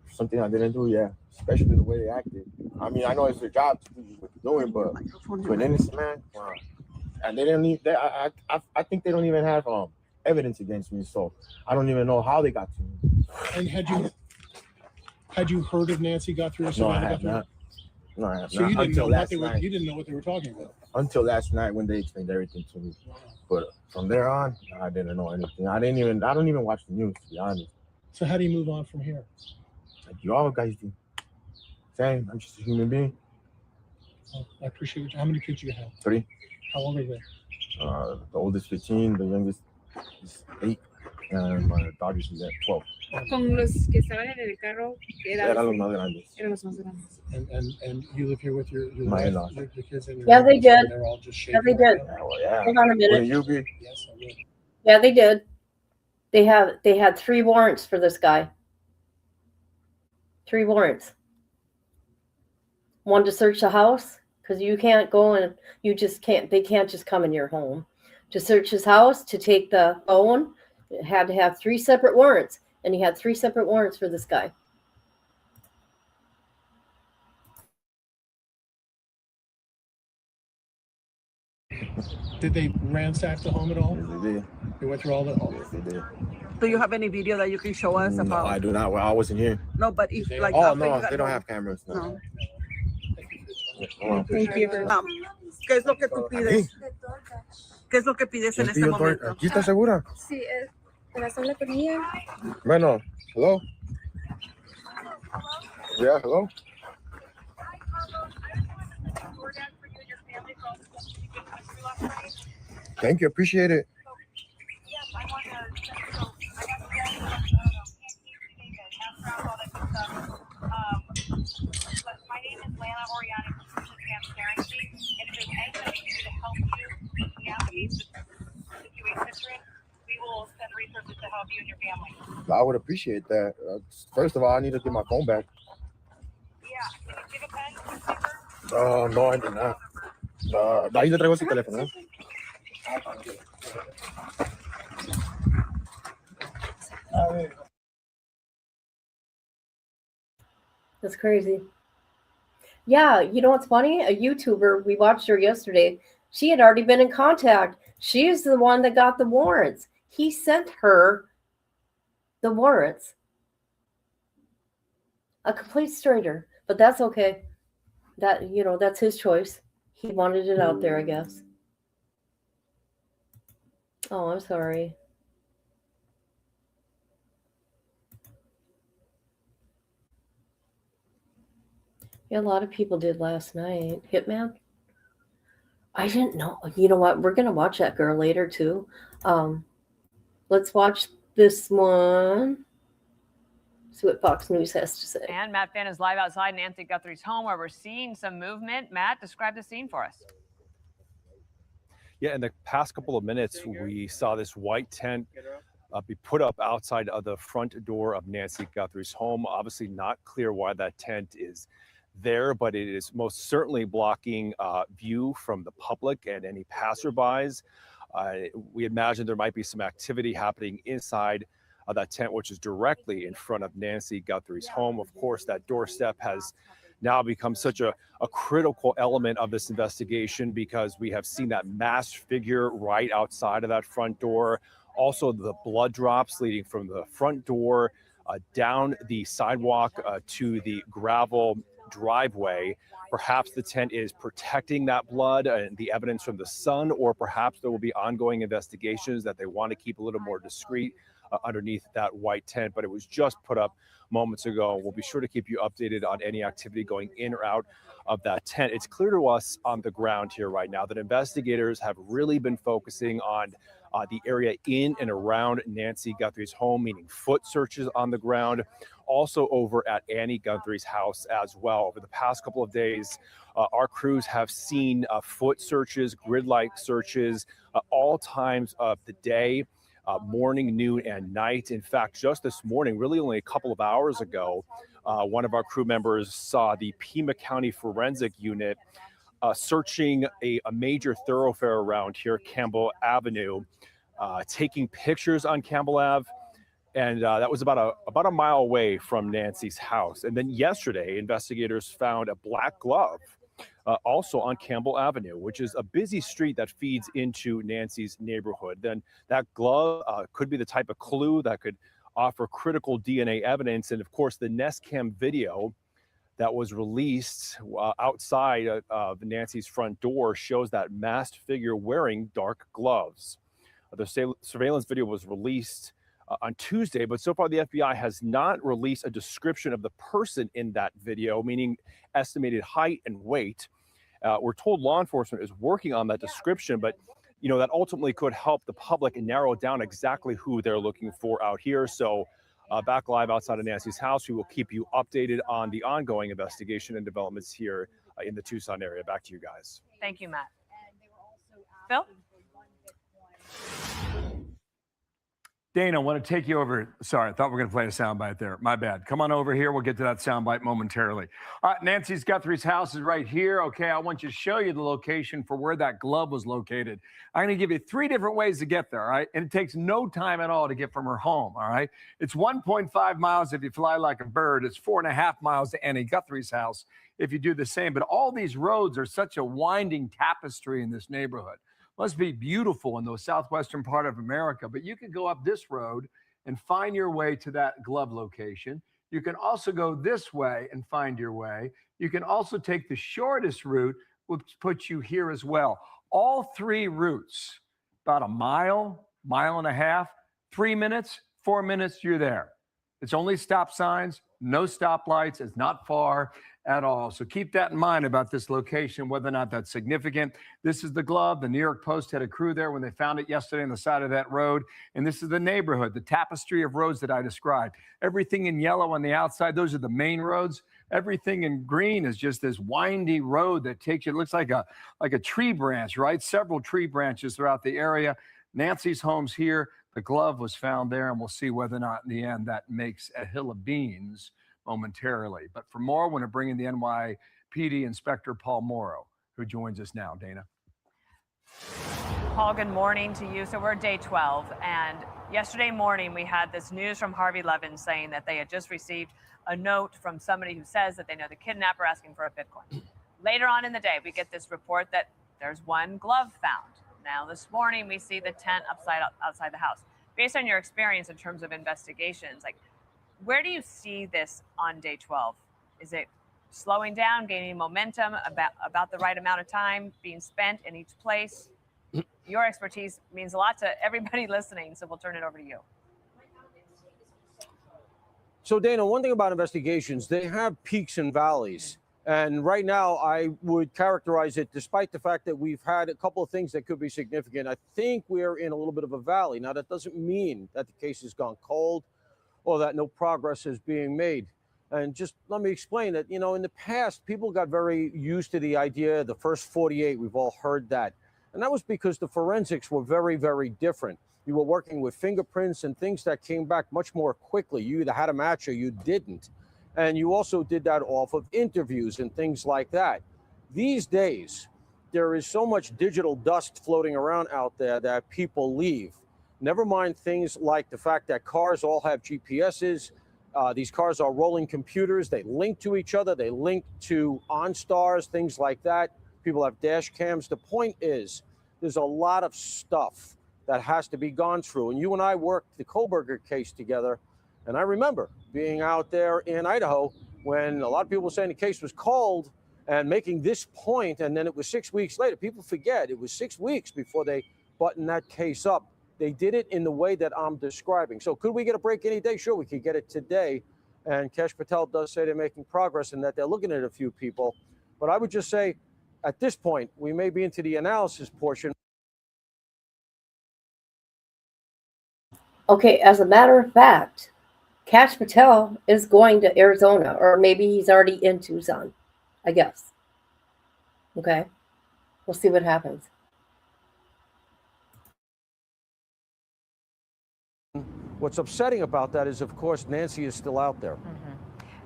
Something I didn't do, yeah. Especially the way they acted. I mean, I know it's their job to do what they're doing, but to an innocent man, wow. And they didn't need. I think they don't even have evidence against me, so I don't even know how they got to me.
And had you heard of Nancy Guthries?
No, I have not. No, I have
So
not.
you didn't know
Until
what
last
they were.
night.
You didn't know what they were talking about.
Until last night when they explained everything to me. But from there on, I didn't know anything. I don't even watch the news, to be honest.
So how do you move on from here?
Like you all guys do. Same. I'm just a human being.
Oh, I appreciate it. How many kids you have?
3.
How old are they?
The oldest 15, the youngest is 8, and my daughter's is at 12.
Con los que estaban en el carro, ¿qué edad?
Eran los más grandes.
Eran los más grandes.
And you live here with your
My
wife,
in-laws.
your kids and your
Yeah, they
in-laws,
did.
and they're all just
Yeah, they
shaking.
did.
Yeah, well, yeah.
Hold on a minute.
Wouldn't you be?
Yes, I will.
Yeah, they did. They had 3 warrants for this guy. 3 warrants. One to search the house, because you can't go and they can't just come in your home. To search his house, to take the phone, it had to have 3 separate warrants. And he had 3 separate warrants for this guy.
Did they ransack the home at all?
Yes, they did.
They went through all the.
Yes, they did.
Do you have any video that you can show us
No,
about?
I do not. Well, I wasn't here.
No, but if like.
Oh,
after you
no,
got
they don't
home.
have cameras. No.
No.
Oh,
Thank you.
¿Qué es lo que tú pides? ¿Qué es lo que pides en este momento?
¿Aquí está segura?
Sí, corazón le ponía.
Bueno, hello? Yeah, hello? Thank you, appreciate it. I would appreciate that. First of all, I need to get my phone back.
Yeah. Can you give a pen?
No, I do not. Ahí le traigo su teléfono.
That's crazy. Yeah, you know what's funny? A YouTuber, we watched her yesterday. She had already been in contact. She's the one that got the warrants. He sent her the warrants. A complete stranger, but that's okay. That, you know, that's his choice. He wanted it out there, I guess. Oh, I'm sorry. Yeah, a lot of people did last night. Hitman? I didn't know. You know what? We're going to watch that girl later, too. Let's watch this one. See what Fox News has to say.
And Matt Finn is live outside Nancy Guthrie's home where we're seeing some movement. Matt, describe the scene for us.
Yeah, in the past couple of minutes, we saw this white tent be put up outside of the front door of Nancy Guthrie's home. Obviously not clear why that tent is there, but it is most certainly blocking view from the public and any passerbys. We imagine there might be some activity happening inside of that tent, which is directly in front of Nancy Guthrie's home. Of course, that doorstep has now become such a critical element of this investigation because we have seen that masked figure right outside of that front door. Also, the blood drops leading from the front door down the sidewalk to the gravel driveway. Perhaps the tent is protecting that blood and the evidence from the sun, or perhaps there will be ongoing investigations that they want to keep a little more discreet underneath that white tent. But it was just put up moments ago. We'll be sure to keep you updated on any activity going in or out of that tent. It's clear to us on the ground here right now that investigators have really been focusing on the area in and around Nancy Guthrie's home, meaning foot searches on the ground, also over at Annie Guthrie's house as well. Over the past couple of days, our crews have seen foot searches, grid-like searches, all times of the day, morning, noon, and night. In fact, just this morning, really only a couple of hours ago, one of our crew members saw the Pima County Forensic Unit searching a major thoroughfare around here, Campbell Avenue, taking pictures on Campbell Ave. And that was about a mile away from Nancy's house. And then yesterday, investigators found a black glove also on Campbell Avenue, which is a busy street that feeds into Nancy's neighborhood. Then that glove could be the type of clue that could offer critical DNA evidence. And of course, the Nest Cam video that was released outside of Nancy's front door shows that masked figure wearing dark gloves. The surveillance video was released on Tuesday, but so far the FBI has not released a description of the person in that video, meaning estimated height and weight. We're told law enforcement is working on that description, but you know that ultimately could help the public narrow down exactly who they're looking for out here. So back live outside of Nancy's house, we will keep you updated on the ongoing investigation and developments here in the Tucson area. Back to you guys.
Thank you, Matt. Phil?
Dana, I want to take you over. Sorry, I thought we were going to play a soundbite there. My bad. Come on over here. We'll get to that soundbite momentarily. All right, Nancy's Guthrie's house is right here. Okay, I want you to show you the location for where that glove was located. I'm going to give you 3 different ways to get there, all right? And it takes no time at all to get from her home, all right? It's 1.5 miles if you fly like a bird. It's 4.5 miles to Annie Guthrie's house if you do the same. But all these roads are such a winding tapestry in this neighborhood. Must be beautiful in the southwestern part of America, but you can go up this road and find your way to that glove location. You can also go this way and find your way. You can also take the shortest route, which puts you here as well. All 3 routes, about a mile, mile and a half, 3 minutes, 4 minutes, you're there. It's only stop signs, no stoplights. It's not far at all. So keep that in mind about this location, whether or not that's significant. This is the glove. The New York Post had a crew there when they found it yesterday on the side of that road. And this is the neighborhood, the tapestry of roads that I described. Everything in yellow on the outside, those are the main roads. Everything in green is just this windy road that takes you, it looks like a tree branch, right? Several tree branches throughout the area. Nancy's home's here, The glove was found there, and we'll see whether or not in the end that makes a hill of beans momentarily. But for more, I want to bring in the NYPD Inspector Paul Morrow, who joins us now. Dana.
Paul, good morning to you. So we're day 12, and yesterday morning we had this news from Harvey Levin saying that they had just received a note from somebody who says that they know the kidnapper asking for a Bitcoin. Later on in the day, we get this report that there's one glove found. Now this morning we see the tent outside the house. Based on your experience in terms of investigations, like, where do you see this on day 12? Is it slowing down, gaining momentum, about the right amount of time being spent in each place? Your expertise means a lot to everybody listening, so we'll turn it over to you.
So, Dana, one thing about investigations, they have peaks and valleys. And right now, I would characterize it, despite the fact that we've had a couple of things that could be significant, I think we're in a little bit of a valley. Now, that doesn't mean that the case has gone cold or that no progress is being made. And just let me explain that, you know, in the past, people got very used to the idea, the first 48, we've all heard that. And that was because the forensics were very, very different. You were working with fingerprints and things that came back much more quickly. You either had a match or you didn't. And you also did that off of interviews and things like that. These days, there is so much digital dust floating around out there that people leave. Never mind things like the fact that cars all have GPSs. These cars are rolling computers. They link to each other. They link to OnStars, things like that. People have dash cams. The point is, there's a lot of stuff that has to be gone through. And you and I worked the Koberger case together. And I remember being out there in Idaho when a lot of people were saying the case was cold and making this point, and then it was 6 weeks later. People forget it was 6 weeks before they buttoned that case up. They did it in the way that I'm describing. So could we get a break any day? Sure, we could get it today. And Kesh Patel does say they're making progress and that they're looking at a few people. But I would just say, at this point, we may be into the analysis portion.
Okay, as a matter of fact, Kash Patel is going to Arizona, or maybe he's already in Tucson, I guess. Okay, we'll see what happens.
What's upsetting about that is, of course, Nancy is still out there.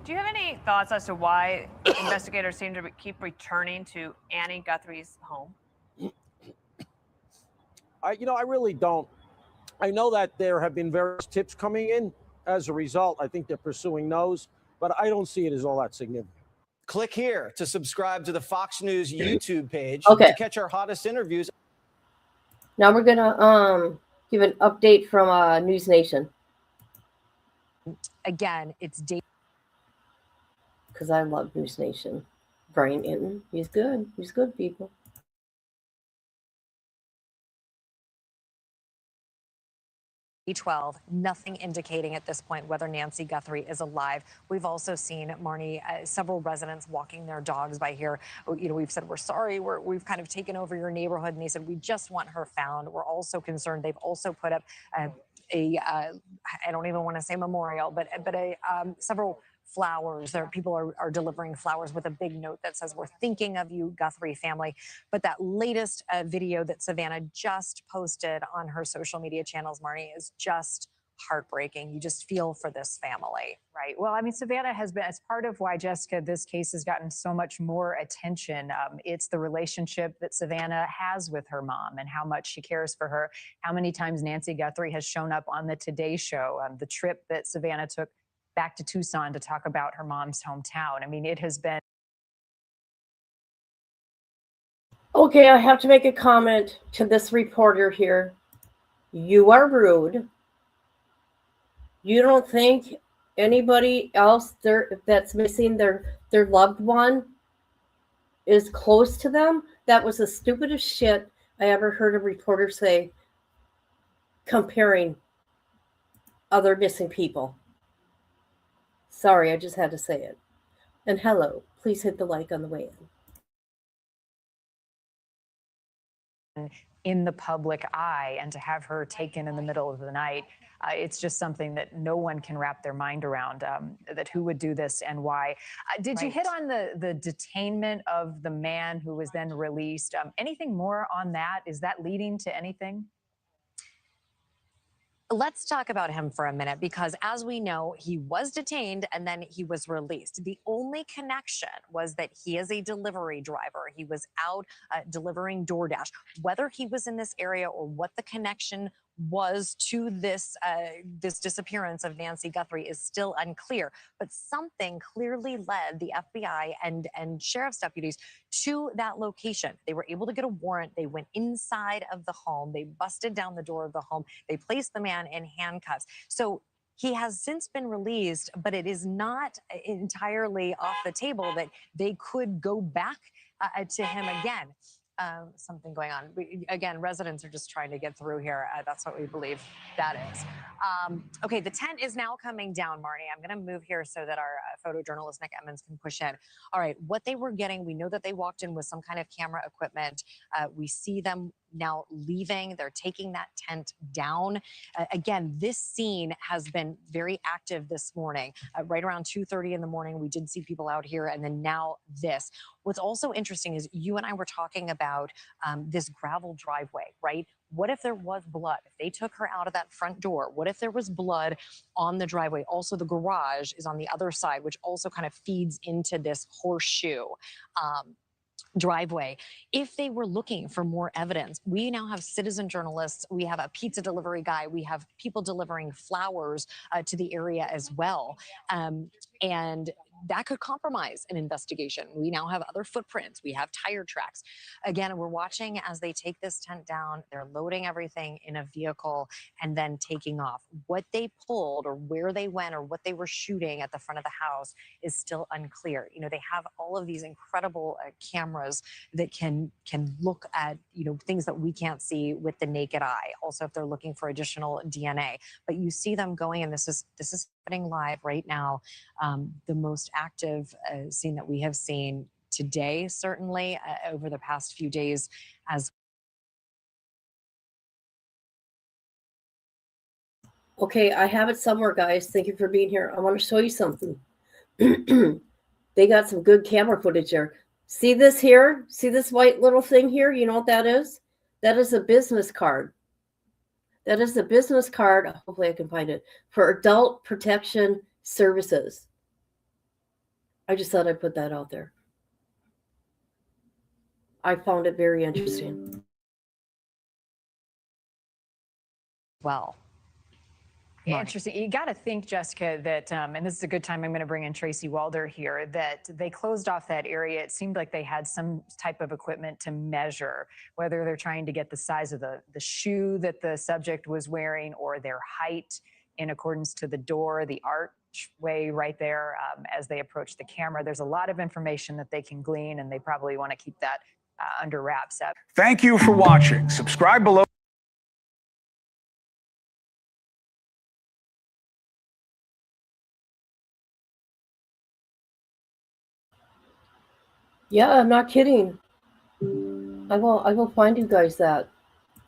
Do you have any thoughts as to why investigators seem to keep returning to Annie Guthries' home?
I really don't. I know that there have been various tips coming in. As a result, I think they're pursuing those, but I don't see it as all that significant.
Click here to subscribe to the Fox News YouTube page
Okay.
to catch our hottest interviews.
Now we're gonna give an update from News Nation.
Again, it's date.
Because I love News Nation. Brian Inton, he's good. He's good, people.
B12, nothing indicating at this point whether Nancy Guthrie is alive. We've also seen, Marnie, several residents walking their dogs by here. You know, we've said, we're sorry, we've kind of taken over your neighborhood. And they said, we just want her found. We're also concerned. They've also put up I don't even want to say memorial, but several flowers. People are delivering flowers with a big note that says, we're thinking of you, Guthrie family. But that latest video that Savannah just posted on her social media channels, Marnie, is just heartbreaking. You just feel for this family.
Right. Well, I mean, Savannah has been, as part of why, Jessica, this case has gotten so much more attention. It's the relationship that Savannah has with her mom and how much she cares for her. How many times Nancy Guthrie has shown up on the Today Show, the trip that Savannah took back to Tucson to talk about her mom's hometown. I mean, it has been.
Okay, I have to make a comment to this reporter here. You are rude. You don't think anybody else there that's missing their loved one is close to them? That was the stupidest shit I ever heard a reporter say, comparing other missing people. Sorry, I just had to say it. And hello, please hit the like on the way
in the public eye, and to have her taken in the middle of the night, it's just something that no one can wrap their mind around, that who would do this and why. Did you hit on the detainment of the man who was then released? Anything more on that? Is that leading to anything?
Let's talk about him for a minute because, as we know, he was detained and then he was released. The only connection was that he is a delivery driver. He was out delivering DoorDash. Whether he was in this area or what the connection was to this disappearance of Nancy Guthrie is still unclear. But something clearly led the FBI and sheriff's deputies to that location. They were able to get a warrant. They went inside of the home. They busted down the door of the home. They placed the man in handcuffs. So he has since been released, but it is not entirely off the table that they could go back to him again. Something going on. Again, residents are just trying to get through here. That's what we believe that is. Okay, the tent is now coming down, Marnie. I'm going to move here so that our photojournalist Nick Emmons can push in. All right, what they were getting, we know that they walked in with some kind of camera equipment. We see them now leaving. They're taking that tent down. Again, this scene has been very active this morning. Right around 2:30 in the morning, we did see people out here, and then now this. What's also interesting is you and I were talking about this gravel driveway, right? What if there was blood? If they took her out of that front door, what if there was blood on the driveway? Also, the garage is on the other side, which also kind of feeds into this horseshoe driveway. If they were looking for more evidence, we now have citizen journalists, we have a pizza delivery guy, we have people delivering flowers to the area as well. And that could compromise an investigation. We now have other footprints. We have tire tracks. Again, we're watching as they take this tent down. They're loading everything in a vehicle and then taking off. What they pulled or where they went or what they were shooting at the front of the house is still unclear. You know, they have all of these incredible cameras that can look at, you know, things that we can't see with the naked eye. Also, if they're looking for additional DNA, but you see them going, and this is happening live right now. The most active scene that we have seen today, certainly over the past few days, as
Okay, I have it somewhere, guys. Thank you for being here. I want to show you something. They got some good camera footage there. See this here? See this white little thing here? You know what that is? That is a business card. That is a business card. Hopefully I can find it. For Adult Protection Services. I just thought I'd put that out there. I found it very interesting.
well.
Interesting. You got to think, Jessica, that, and this is a good time, I'm going to bring in Tracy Walder here, that they closed off that area. It seemed like they had some type of equipment to measure whether they're trying to get the size of the shoe that the subject was wearing or their height in accordance to the door, the archway right there as they approach the camera. There's a lot of information that they can glean, and they probably want to keep that under wraps up.
Thank you for watching. Subscribe below.
Yeah, I'm not kidding. I will find you guys that.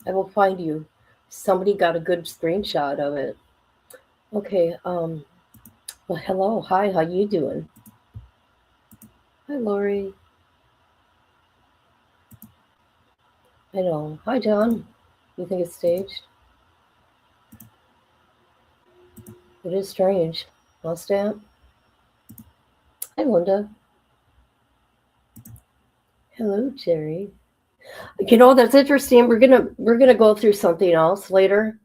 I will find you. Somebody got a good screenshot of it. Okay, well, hello. Hi, how you doing? Hi, Lori. I know. Hi, John. You think it's staged? It is strange. I'll stamp. Hi, Linda. Hello, Jerry. You know, that's interesting. We're gonna go through something else later.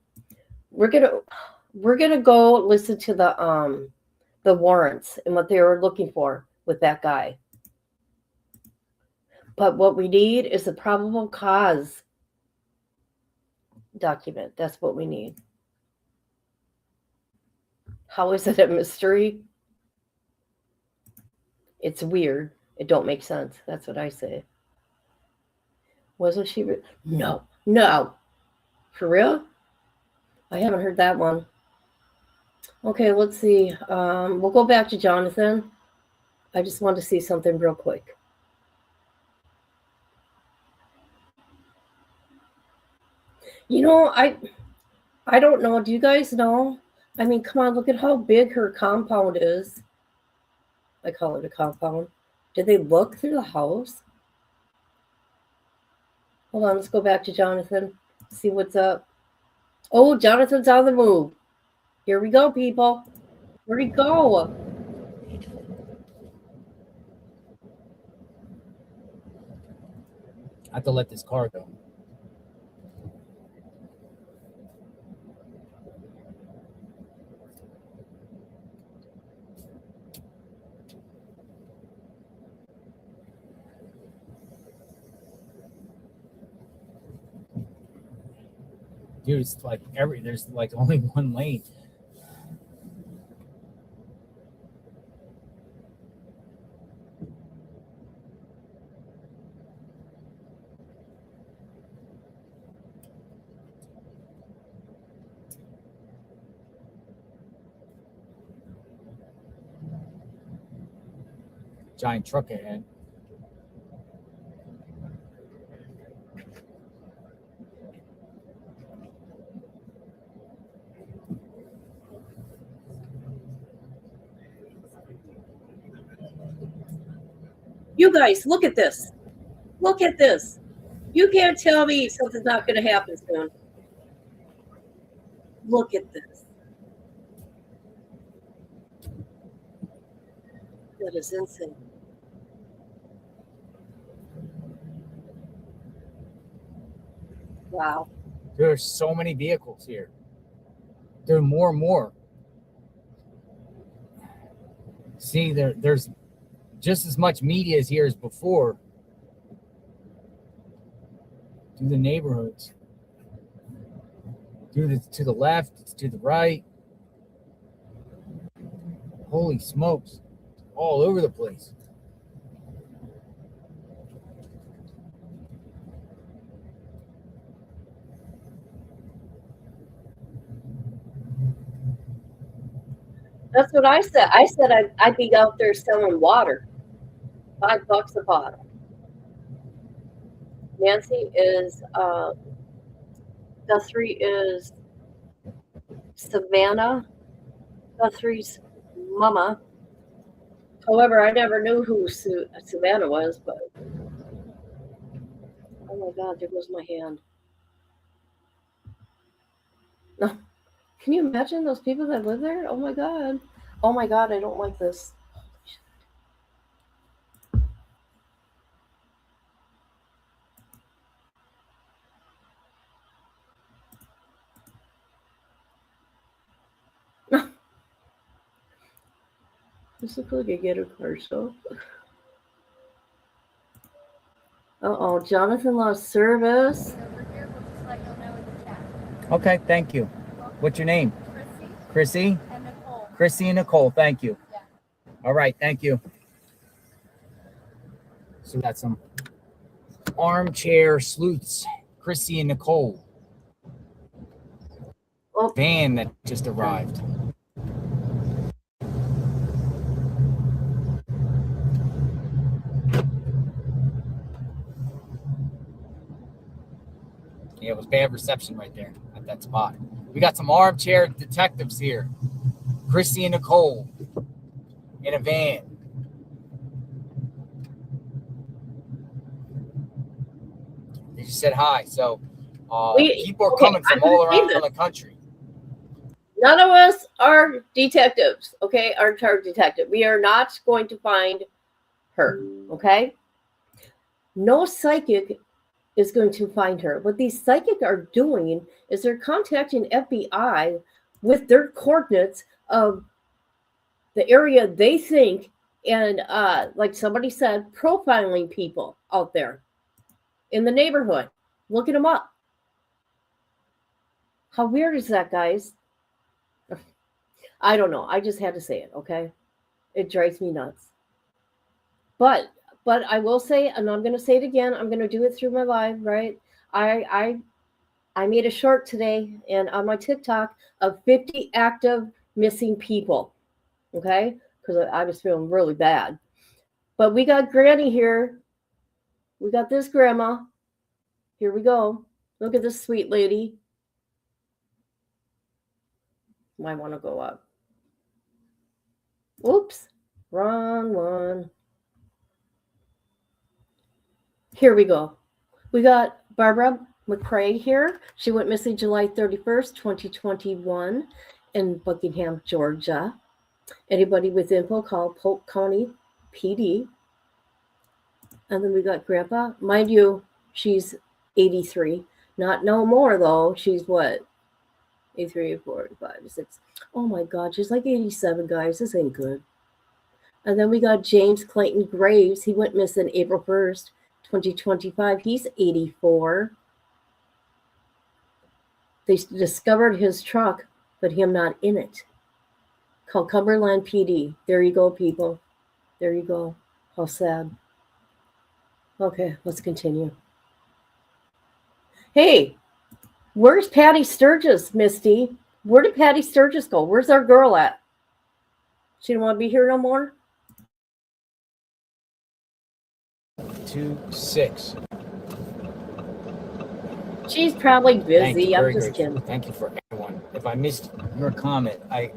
We're gonna go listen to the warrants and what they were looking for with that guy. But what we need is the probable cause document. That's what we need. How is it a mystery? It's weird. It don't make sense. That's what I say. Wasn't she? No. For real? I haven't heard that one. Okay, let's see. We'll go back to Jonathan. I just want to see something real quick. You know, I don't know. Do you guys know? I mean, come on, look at how big her compound is. I call it a compound. Did they look through the house? Hold on, let's go back to Jonathan. See what's up. Oh, Jonathan's on the move. Here we go, people. Where'd he go?
I have to let this car go. Dude, it's like there's like only one lane. Giant truck ahead.
You guys, look at this. Look at this. You can't tell me something's not going to happen soon. Look at this. That is insane. Wow.
There's so many vehicles here. There are more and more. See, there's just as much media as here as before. Through the neighborhoods. To the left, to the right. Holy smokes. All over the place.
That's what I said. I said I'd be out there selling water. $5 a bottle. Nancy is, Guthrie is Savannah, Guthrie's mama. However, I never knew who Savannah was, but oh my God, there goes my hand. No, can you imagine those people that live there? Oh my God, I don't like this. This looks like a ghetto car show. Uh-oh, Jonathan lost service.
Okay, thank you. What's your name? Chrissy?
And Nicole.
Chrissy and Nicole, thank you.
Yeah.
All right, thank you. So we got some armchair sleuths, Chrissy and Nicole.
Oh.
Van that just arrived. Yeah, it was bad reception right there at that spot. We got some armchair detectives here. Chrissy and Nicole in a van. They just said hi. So people are coming from all around the country.
None of us are detectives, okay? Aren't our detective. We are not going to find her, okay? No psychic is going to find her. What these psychic are doing is they're contacting FBI with their coordinates of the area they think, and like somebody said, profiling people out there in the neighborhood, looking them up. How weird is that, guys? I don't know. I just had to say it, okay? It drives me nuts. But I will say, and I'm going to say it again, I'm going to do it through my live, right? I made a short today and on my TikTok of 50 active missing people, okay? Because I was feeling really bad. But we got Granny here. We got this grandma. Here we go. Look at this sweet lady. Might want to go up. Oops, wrong one. Here we go. We got Barbara McCrae here. She went missing July 31st, 2021 in Buckingham, Georgia. Anybody with info, call Polk County PD. And then we got Grandpa. Mind you, she's 83. Not no more, though. She's what? 83, 4, 5, 6. Oh, my God. She's like 87, guys. This ain't good. And then we got James Clayton Graves. He went missing April 1st, 2025. He's 84. They discovered his truck, but him not in it. Called Cumberland PD. There you go, people. There you go. How sad. Okay, let's continue. Hey, where's Patty Sturgis, Misty? Where did Patty Sturgis go? Where's our girl at? She don't want to be here no more?
2-6.
She's probably
Thank
busy.
you,
I'm
very
just
grateful.
kidding.
Thank you for everyone. If I missed your comment, I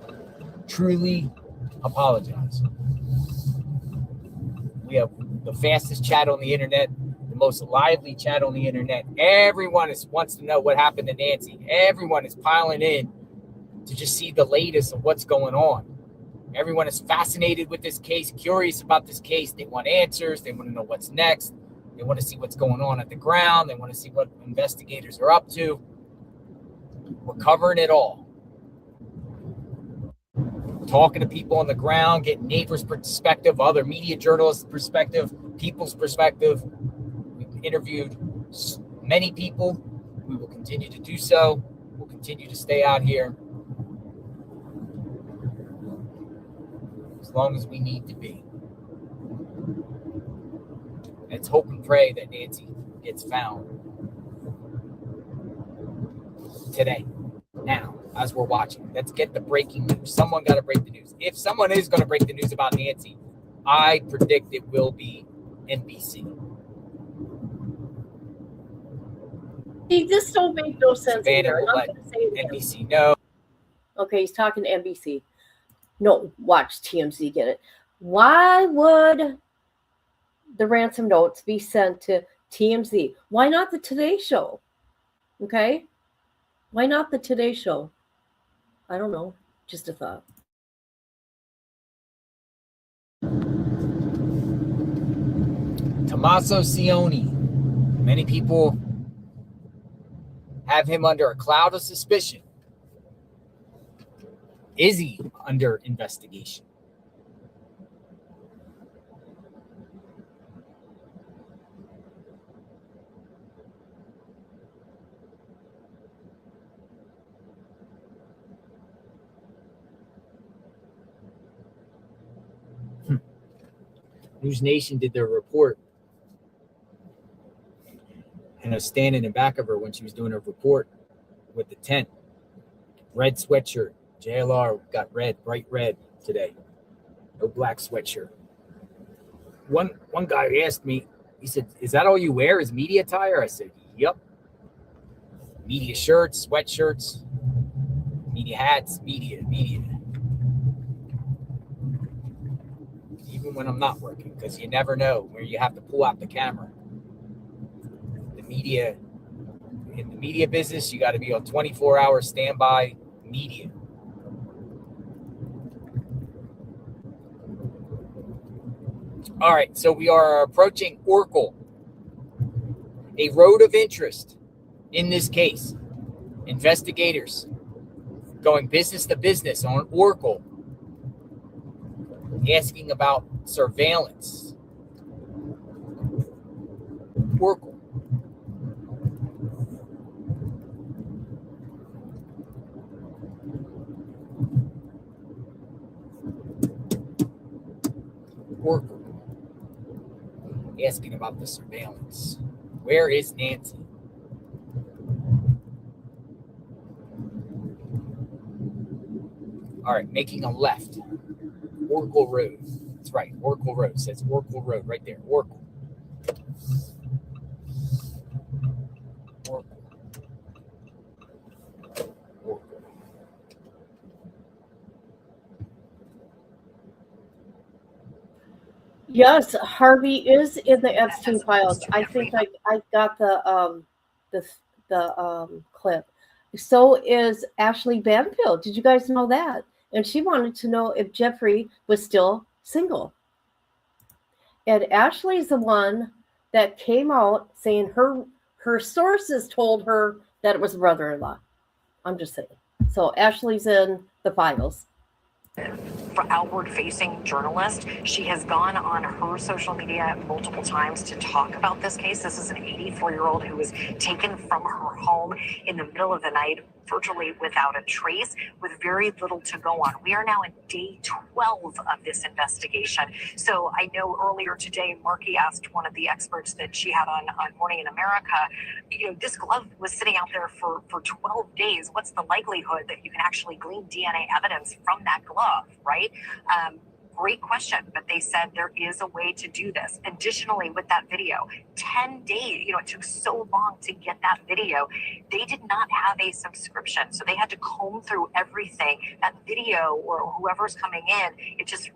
truly apologize. We have the fastest chat on the internet, the most lively chat on the internet. Everyone wants to know what happened to Nancy. Everyone is piling in to just see the latest of what's going on. Everyone is fascinated with this case, curious about this case. They want answers. They want to know what's next. They want to see what's going on at the ground. They want to see what investigators are up to. We're covering it all. Talking to people on the ground, getting neighbors' perspective, other media journalists' perspective, people's perspective. We've interviewed many people. We will continue to do so. We'll continue to stay out here as long as we need to be. Let's hope and pray that Nancy gets found today, now, as we're watching. Let's get the breaking news. Someone got to break the news. If someone is going to break the news about Nancy, I predict it will be NBC.
See, this don't make no sense
Savannah
either.
will
I'm
let
gonna say it again.
NBC know.
Okay, he's talking to NBC. No, watch TMZ get it. Why would the ransom notes be sent to TMZ? Why not the Today Show? Okay? Why not the Today Show? I don't know. Just a thought.
Tommaso Cioni. Many people have him under a cloud of suspicion. Is he under investigation? News Nation did their report, and I was standing in back of her when she was doing her report with the tent. Red sweatshirt. JLR got red, bright red today. No black sweatshirt. One guy asked me, he said, "Is that all you wear is media attire?" I said, "Yep. Media shirts, sweatshirts, media hats, media. Even when I'm not working, because you never know where you have to pull out the camera. In the media business, you got to be on 24-hour standby media. All right, so we are approaching Oracle, a road of interest in this case. Investigators going business to business on Oracle, asking about surveillance. Oracle. Oracle. Asking about the surveillance. Where is Nancy? All right, making a left. Oracle Road. That's right, Oracle Road. It says Oracle Road right there. Oracle. Oracle. Oracle.
Yes, Harvey is in the Epstein files. I think I got the the clip. So is Ashley Banfield. Did you guys know that? And she wanted to know if Jeffrey was still single. And Ashley's the one that came out saying her sources told her that it was brother-in-law. I'm just saying. So Ashley's in the files.
For outward-facing journalist, she has gone on her social media multiple times to talk about this case. This is an 84-year-old who was taken from her home in the middle of the night, virtually without a trace, with very little to go on. We are now in day 12 of this investigation. So I know earlier today, Marky asked one of the experts that she had on Morning in America, this glove was sitting out there for 12 days. What's the likelihood that you can actually glean DNA evidence from that glove, right? Great question, but they said there is a way to do this. Additionally, with that video, 10 days, it took so long to get that video. They did not have a subscription, so they had to comb through everything. That video or whoever's coming in, it just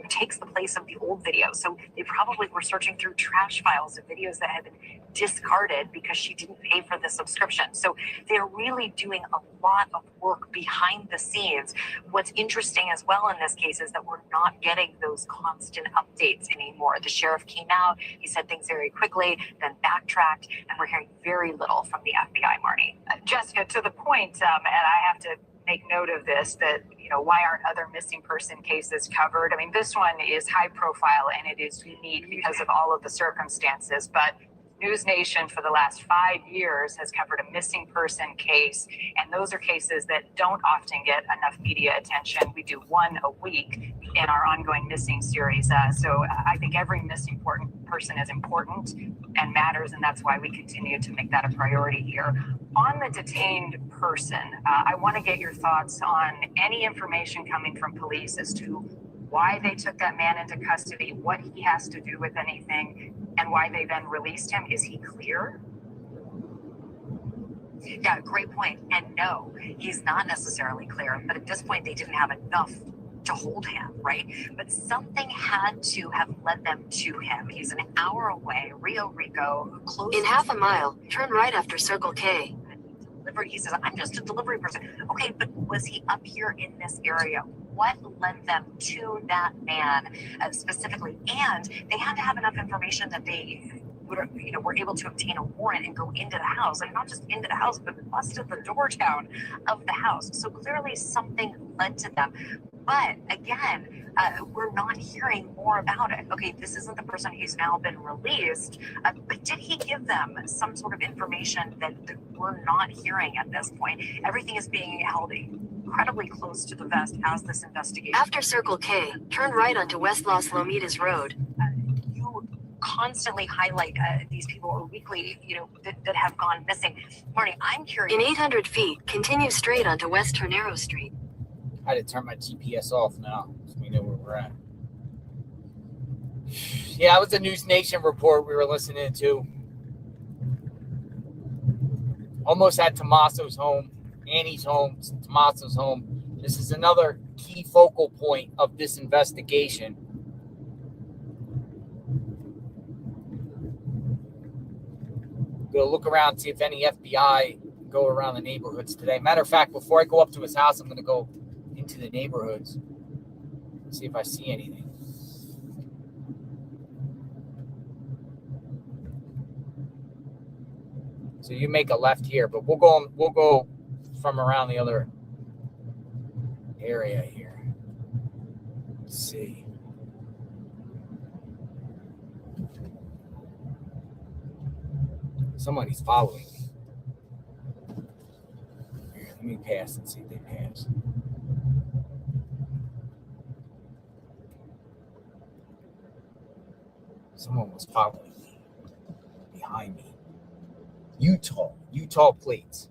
takes the place of the old video. So they probably were searching through trash files of videos that had been discarded because she didn't pay for the subscription. So they're really doing a lot of work behind the scenes. What's interesting as well in this case is that we're not getting those constant updates anymore. The sheriff came out, he said things very quickly, then backtracked, and we're hearing very little from the FBI, Marnie.
Jessica, to the point, and I have to make note of this, that why aren't other missing person cases covered? I mean, this one is high profile and it is unique because of all of the circumstances, but News Nation for the last 5 years has covered a missing person case, and those are cases that don't often get enough media attention. We do one a week in our ongoing missing series. So I think every missing person is important and matters, and that's why we continue to make that a priority here. On the detained person, I want to get your thoughts on any information coming from police as to why they took that man into custody, what he has to do with anything, and why they then released him. Is he clear?
Yeah, great point. And no, he's not necessarily clear, but at this point they didn't have enough to hold him, right? But something had to have led them to him. He's an hour away, Rio Rico, close.
In half a mile, turn right after Circle K.
He says, I'm just a delivery person. Okay, but was he up here in this area? What led them to that man specifically? And they had to have enough information that they were able to obtain a warrant and go into the house, and not just into the house, but busted the door down of the house. So clearly something led to them. But again, we're not hearing more about it. Okay, this isn't the person who's now been released, but did he give them some sort of information that we're not hearing at this point? Everything is being held incredibly close to the vest as this investigation.
After Circle K, turn right onto West Los Lomitas Road.
You constantly highlight these people or weekly, that have gone missing. Marnie, I'm curious.
In 800 feet, continue straight onto West Ternero Street.
I had to turn my GPS off now, so we know where we're at. Yeah, it was a News Nation report we were listening to. Almost at Tommaso's home, Annie's home, Tommaso's home. This is another key focal point of this investigation. Go look around, see if any FBI go around the neighborhoods today. Matter of fact, before I go up to his house, I'm going to go into the neighborhoods, see if I see anything. So you make a left here, but we'll go from around the other area here. Let's see. Somebody's following me. Here, let me pass and see if they pass. Someone was following me behind me. Utah plates.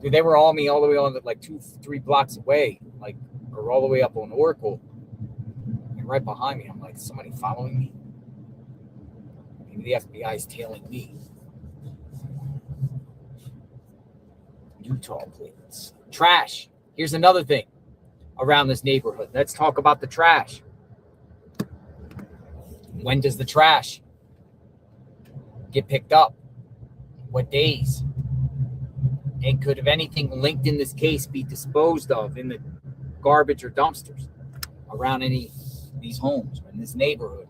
Dude, they were on me all the way on like 2-3 blocks away, or all the way up on Oracle. And right behind me, I'm like, somebody following me? Maybe the FBI is tailing me. Utah plates. Trash. Here's another thing around this neighborhood. Let's talk about the trash. When does the trash get picked up? What days? And could, if anything linked in this case, be disposed of in the garbage or dumpsters around any of these homes or in this neighborhood?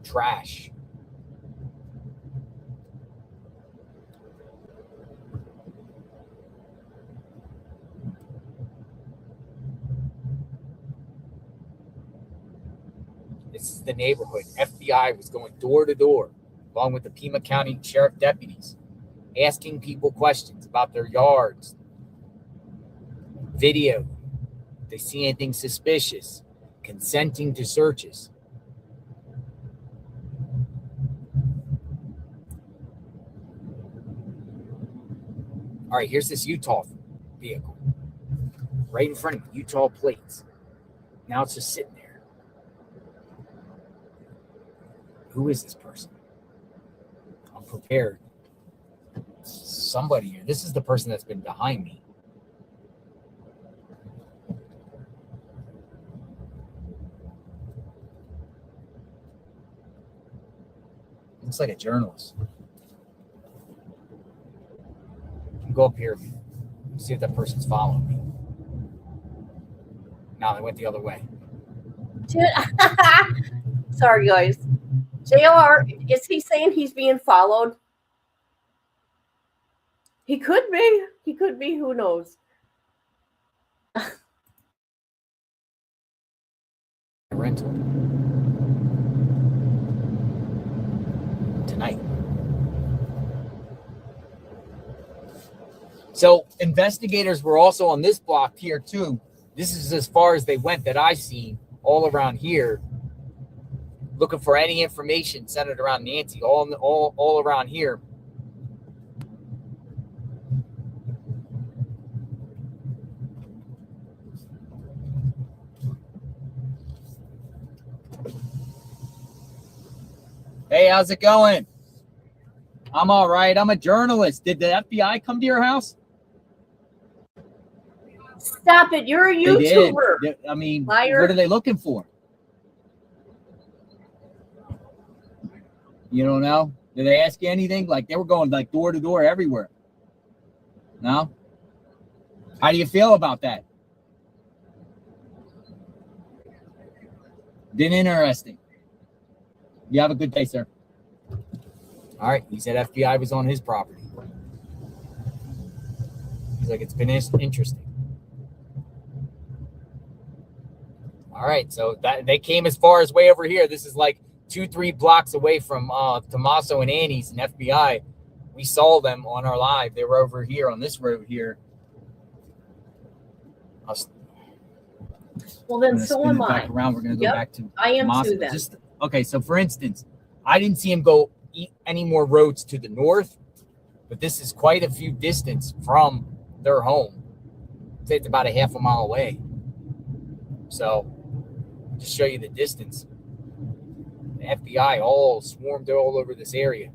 Trash. This is the neighborhood. FBI was going door to door, along with the Pima County Sheriff deputies, asking people questions about their yards, video, if they see anything suspicious, consenting to searches. All right, here's this Utah vehicle right in front of me, Utah plates. Now it's just sitting there. Who is this person? I'm prepared. Somebody here. This is the person that's been behind me. Looks like a journalist. Go up here, see if that person's following me. No, they went the other way.
Sorry, guys. JR, is he saying he's being followed? He could be. He could be. Who knows?
Rental tonight. So investigators were also on this block here too. This is as far as they went that I've seen, all around here, looking for any information centered around Nancy, all around here. Hey, how's it going? I'm all right. I'm a journalist. Did the FBI come to your house?
Stop it. You're a YouTuber.
They did. I mean,
liar.
What are they looking for? You don't know? Did they ask you anything? Like, they were going like door to door everywhere. No? How do you feel about that? Been interesting. You have a good day, sir. All right. He said FBI was on his property. He's like, it's been interesting. All right. So that they came as far as way over here. This is like 2-3 blocks away from Tommaso and Annie's and FBI. We saw them on our live. They were over here on this road here.
Well, then so am I.
Back around. We're going to go back to
I am
Tommaso.
too then.
Okay, so for instance, I didn't see him go any more roads to the north, but this is quite a few distance from their home. I'd say it's about a half a mile away. So, just show you the distance. The FBI all swarmed all over this area.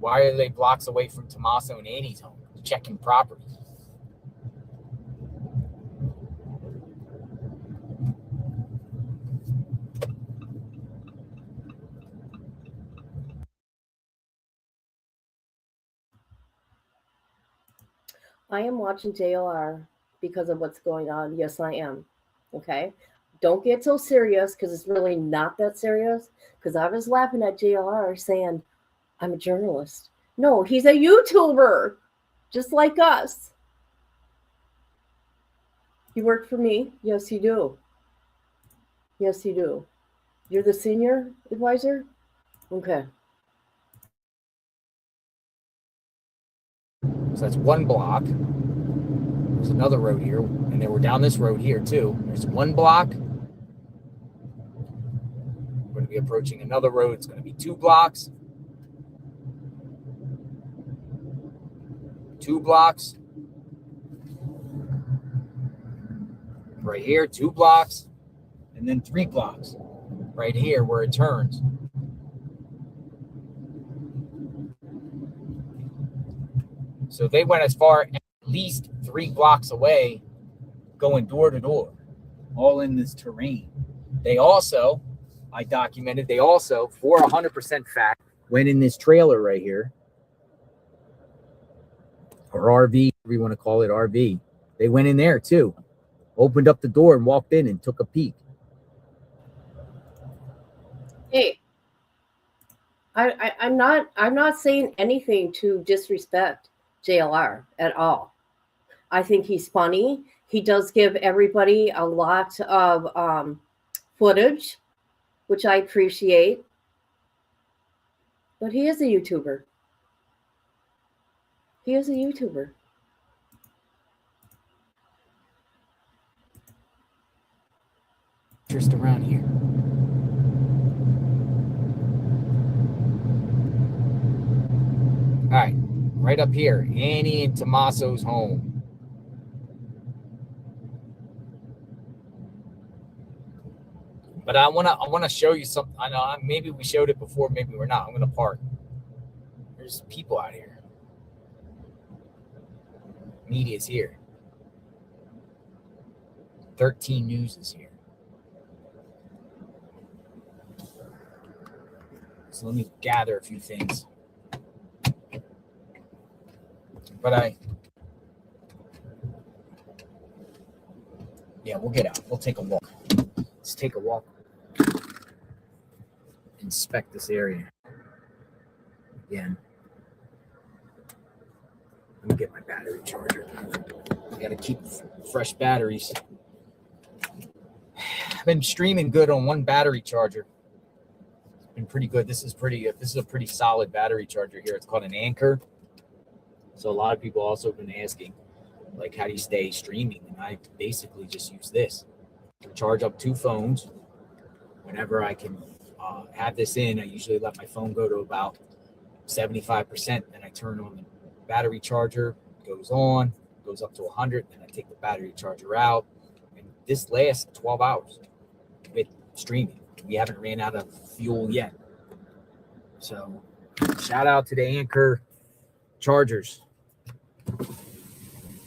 Why are they blocks away from Tommaso and Annie's home? Checking property.
I am watching JLR because of what's going on. Yes, I am. Okay. Don't get so serious because it's really not that serious. Because I was laughing at JLR saying, I'm a journalist. No, he's a YouTuber, just like us. You work for me? Yes, you do. Yes, you do. You're the senior advisor? Okay.
So that's one block. There's another road here, and they were down this road here too. There's one block. We're going to be approaching another road. It's going to be 2 blocks. 2 blocks. Right here, 2 blocks. And then 3 blocks. Right here where it turns. So they went as far at least 3 blocks away going door to door, all in this terrain. They also, I documented, they also, for 100% fact, went in this trailer right here, or RV, whatever you want to call it, RV. They went in there too, opened up the door and walked in and took a peek.
Hey, I'm not saying anything to disrespect JLR at all. I think he's funny. He does give everybody a lot of footage, which I appreciate. But he is a YouTuber. He is a YouTuber.
Just around here. All right, right up here, Annie and Tommaso's home. But I wanna show you something. I know maybe we showed it before, maybe we're not. I'm gonna park. There's people out here. Media's here. 13 News is here. So let me gather a few things. But yeah, we'll get out. We'll take a walk. Let's take a walk. Inspect this area again. Let me get my battery charger. I gotta keep fresh batteries. I've been streaming good on one battery charger. It's been pretty good. This is a pretty solid battery charger here. It's called an Anchor. So a lot of people also have been asking, like, how do you stay streaming? And I basically just use this. Charge up 2 phones. Whenever I can have this in, I usually let my phone go to about 75%. Then I turn on the battery charger, goes on, goes up to 100. Then I take the battery charger out. And this lasts 12 hours with streaming. We haven't ran out of fuel yet. So shout out to the Anchor chargers.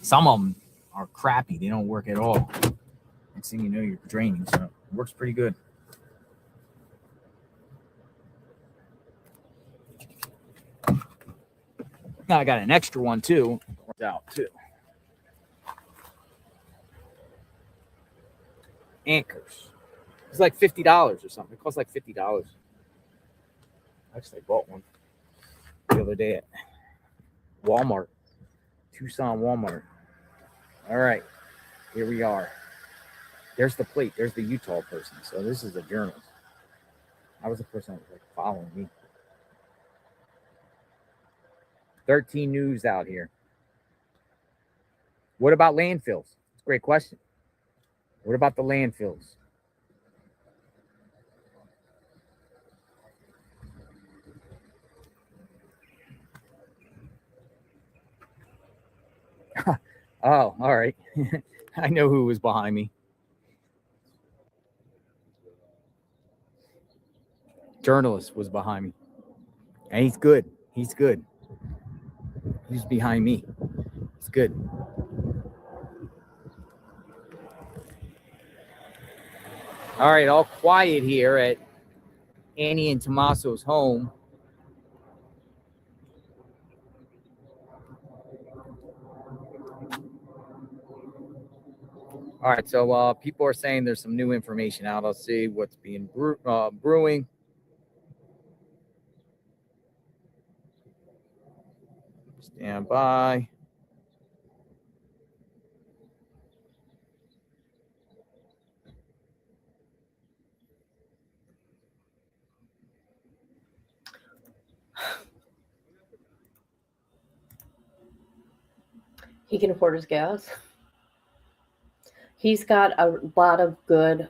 Some of them are crappy. They don't work at all. Next thing you know, you're draining. So it works pretty good. Now I got an extra one too. Worked out too. Anchors. It's like $50 or something. It costs like $50. Actually, I bought one the other day at Walmart. Tucson Walmart. All right. Here we are. There's the plate. There's the Utah person. So this is a journalist. I was the person that was like following me. 13 News out here. What about landfills? It's a great question. What about the landfills? Oh, all right. I know who was behind me. Journalist was behind me. And he's good. He's good. He's behind me. It's good. All right, all quiet here at Annie and Tommaso's home. All right, so people are saying there's some new information out. I'll see what's being brewing. Stand by.
He can afford his gas. He's got a lot of good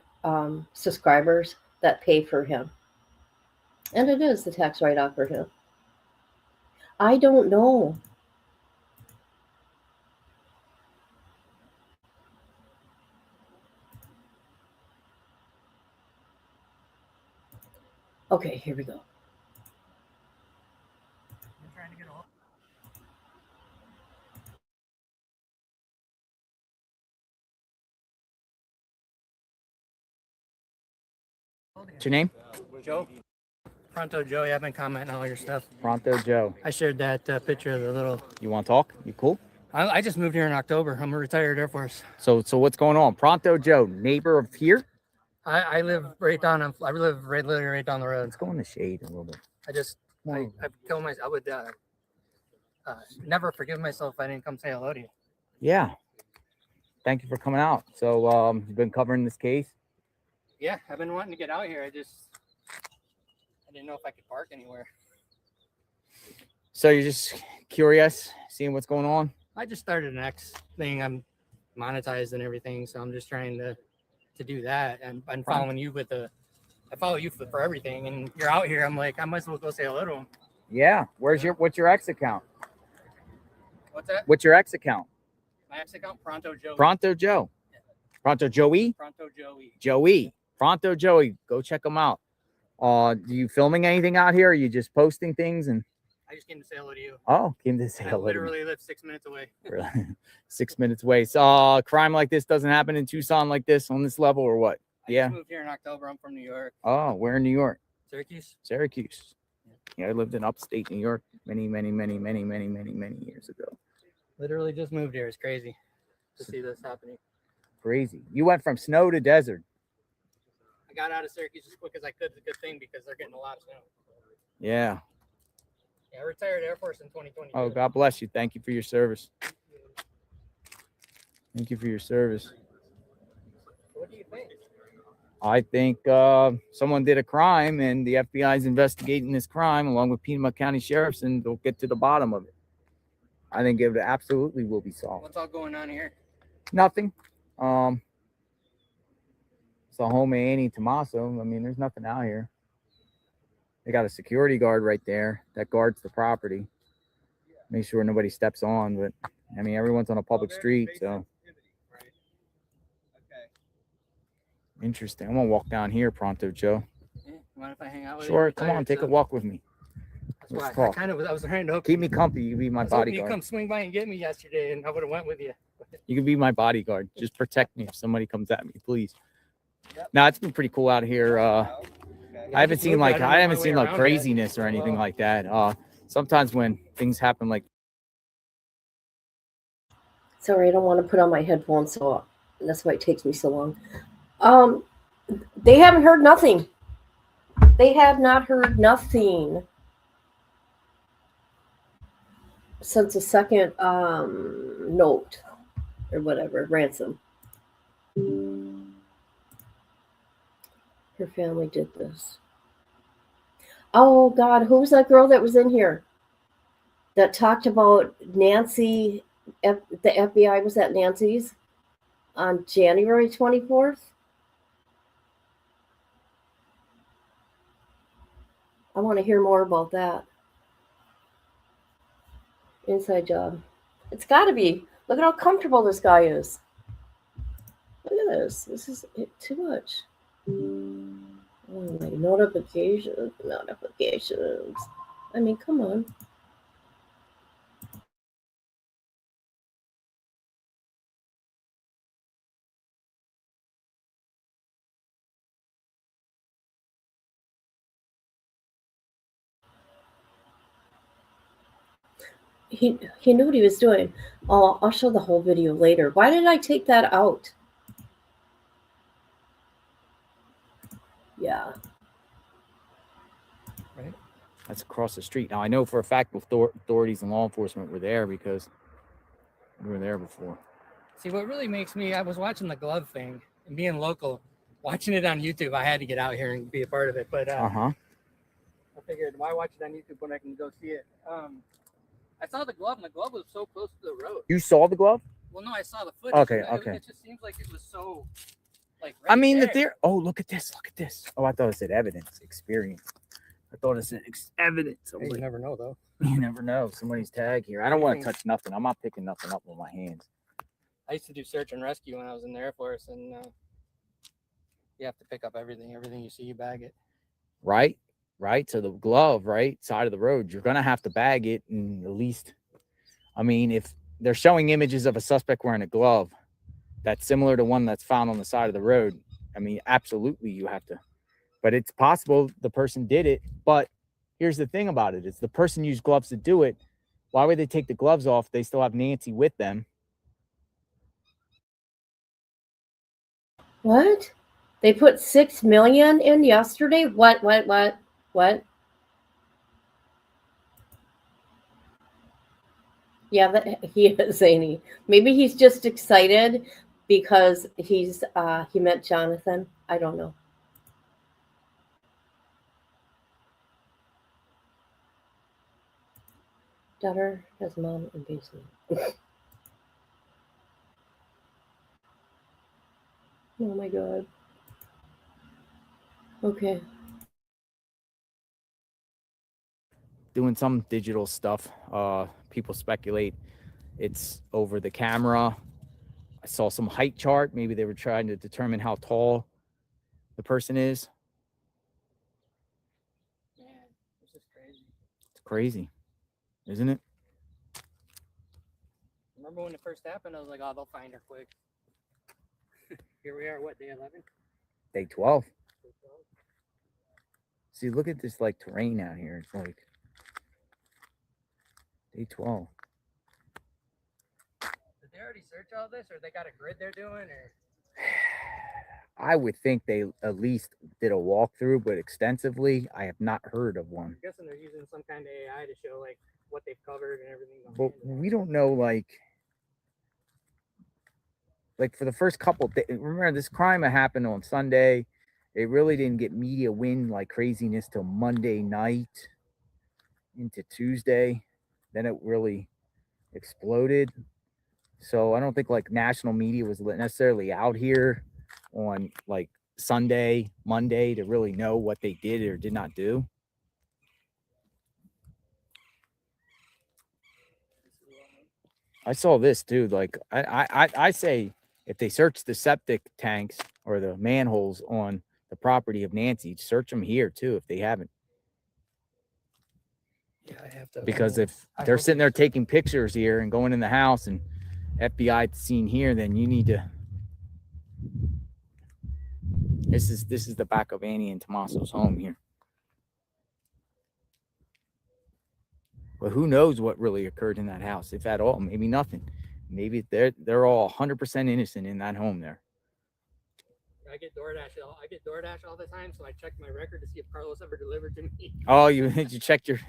subscribers that pay for him. And it is the tax write-off for him. I don't know. Okay, here we go.
What's your name?
Joe. Pronto Joe, yeah, I've been commenting on all your stuff.
Pronto Joe.
I shared that picture of the little.
You want to talk? You cool?
I just moved here in October. I'm a retired Air Force.
So what's going on? Pronto Joe, neighbor of here?
I live right down. I live literally right down the road.
Let's go in the shade a little bit.
I tell myself I would never forgive myself if I didn't come say hello to you.
Yeah. Thank you for coming out. So you've been covering this case?
Yeah, I've been wanting to get out here. I didn't know if I could park anywhere.
So you're just curious, seeing what's going on?
I just started an X thing. I'm monetized and everything, so I'm just trying to do that. And I'm following you with I follow you for everything, and you're out here. I'm like, I might as well go say hello to him.
Yeah. What's your X account?
What's that?
What's your X account?
My X account, Pronto Joe.
Pronto Joe. Pronto Joey?
Pronto Joey.
Joey. Pronto Joey. Go check them out. Do you filming anything out here? Or are you just posting things? And
I just came to say hello to you.
Oh, came to say
I
hello to me.
literally live 6 minutes away.
6 minutes away. So crime like this doesn't happen in Tucson like this on this level, or what?
I just moved here in October. I'm from New York.
Oh, where in New York?
Syracuse.
Syracuse. Yeah, I lived in upstate New York many years ago.
Literally just moved here. It's crazy to see this happening.
Crazy. You went from snow to desert.
I got out of Syracuse as quick as I could. It's a good thing because they're getting a lot of snow.
Yeah.
Yeah, I retired Air Force in 2020.
Oh, God bless you. Thank you for your service. Thank you for your service.
What do you think?
I think someone did a crime, and the FBI is investigating this crime along with Piedmont County Sheriffs, and they'll get to the bottom of it. I think it absolutely will be solved.
What's all going on here?
Nothing. It's a home of Annie Tommaso. I mean, there's nothing out here. They got a security guard right there that guards the property. Make sure nobody steps on, but I mean, everyone's on a public street, so. Interesting. I'm gonna walk down here, Pronto Joe.
Yeah, mind if I hang out with
Sure,
you?
come on, take a walk with me.
That's
Let's
why
talk.
I was trying to hook
Keep me company. You be my
I was hoping you'd
bodyguard.
come swing by and get me yesterday, and I would have went with you.
You can be my bodyguard. Just protect me if somebody comes at me, please. Now it's been pretty cool out here. I haven't seen like craziness or anything like that. Sometimes when things happen like
Sorry, I don't want to put on my headphones, so that's why it takes me so long. They haven't heard nothing. They have not heard nothing since the second note or whatever, ransom. Her family did this. Oh God, who was that girl that was in here that talked about Nancy? The FBI was at Nancy's on January 24th. I want to hear more about that. Inside job. It's got to be. Look at how comfortable this guy is. Look at this. This is too much. Oh my, notifications. I mean, come on. He knew what he was doing. Oh, I'll show the whole video later. Why did I take that out? Yeah.
right? That's across the street. Now I know for a fact authorities and law enforcement were there because we were there before.
See, what really makes me, I was watching the glove thing and being local, watching it on YouTube. I had to get out here and be a part of it. But I figured, why watch it on YouTube when I can go see it? I saw the glove, and the glove was so close to the road.
You saw the glove?
Well, no, I saw the footage.
Okay,
It
okay.
just seems like it was so, like,
I mean,
there.
the theory. Oh, look at this. Look at this. Oh, I thought it said evidence, experience. I thought it said evidence.
Hey, you never know, though.
You never know. Somebody's tag here. I don't want to touch nothing. I'm not picking nothing up with my hands.
I used to do search and rescue when I was in the Air Force, and you have to pick up everything. Everything you see, you bag it.
Right? Right? So the glove, right? Side of the road, you're going to have to bag it. And at least, I mean, if they're showing images of a suspect wearing a glove that's similar to one that's found on the side of the road, I mean, absolutely you have to But it's possible the person did it. But here's the thing about it: is the person used gloves to do it. Why would they take the gloves off? They still have Nancy with them.
What? They put $6 million in yesterday? What? Yeah, he is, ain't he? Maybe he's just excited because he met Jonathan. I don't know. Daughter has mom in basement. Oh my god. Okay.
Doing some digital stuff. People speculate it's over the camera. I saw some height chart. Maybe they were trying to determine how tall the person is.
Man, this is crazy.
It's crazy, isn't it?
Remember when it first happened? I was like, oh, they'll find her quick. Here we are, what, day 11?
Day 12. See, look at this like terrain out here. It's like day 12.
Did they already search all this, or they got a grid they're doing, or?
I would think they at least did a walkthrough, but extensively, I have not heard of one.
I'm guessing they're using some kind of AI to show like what they've covered and everything.
But we don't know, like for the first couple days. Remember, this crime happened on Sunday. It really didn't get media wind like craziness till Monday night into Tuesday. Then it really exploded. So I don't think like national media was necessarily out here on like Sunday, Monday to really know what they did or did not do. I saw this too. Like I say, if they search the septic tanks or the manholes on the property of Nancy, search them here too if they haven't.
Yeah, I have to.
Because if they're sitting there taking pictures here and going in the house and FBI seen here, then you need to. This is the back of Annie and Tommaso's home here. But who knows what really occurred in that house, if at all? Maybe nothing. Maybe they're all 100% innocent in that home there.
I get DoorDash all the time, so I check my record to see if Carlos ever delivered to me.
Oh, you checked your?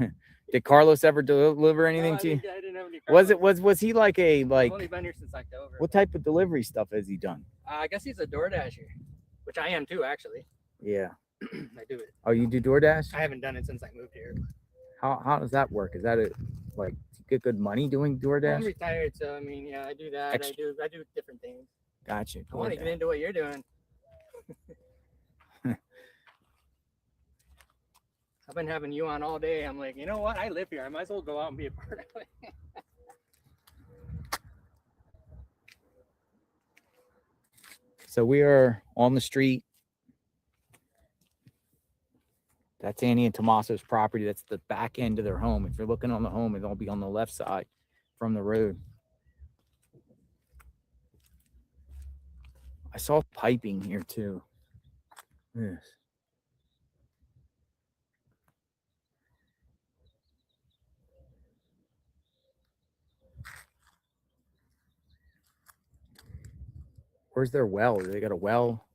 Did Carlos ever deliver anything to you?
I didn't have any Carlos.
Was he like a
I've only been here since October.
What type of delivery stuff has he done?
I guess he's a DoorDasher, which I am too, actually.
Yeah.
I do it.
Oh, you do DoorDash?
I haven't done it since I moved here.
How does that work? Is that like get good money doing DoorDash?
Well, I'm retired, so I mean, yeah, I do that. I do different things.
Gotcha.
I want to get into what you're doing. I've been having you on all day. I'm like, you know what? I live here. I might as well go out and be a part of it.
So we are on the street. That's Annie and Tommaso's property. That's the back end of their home. If you're looking on the home, it'll be on the left side from the road. I saw piping here too. Yes. Where's their well? They got a well,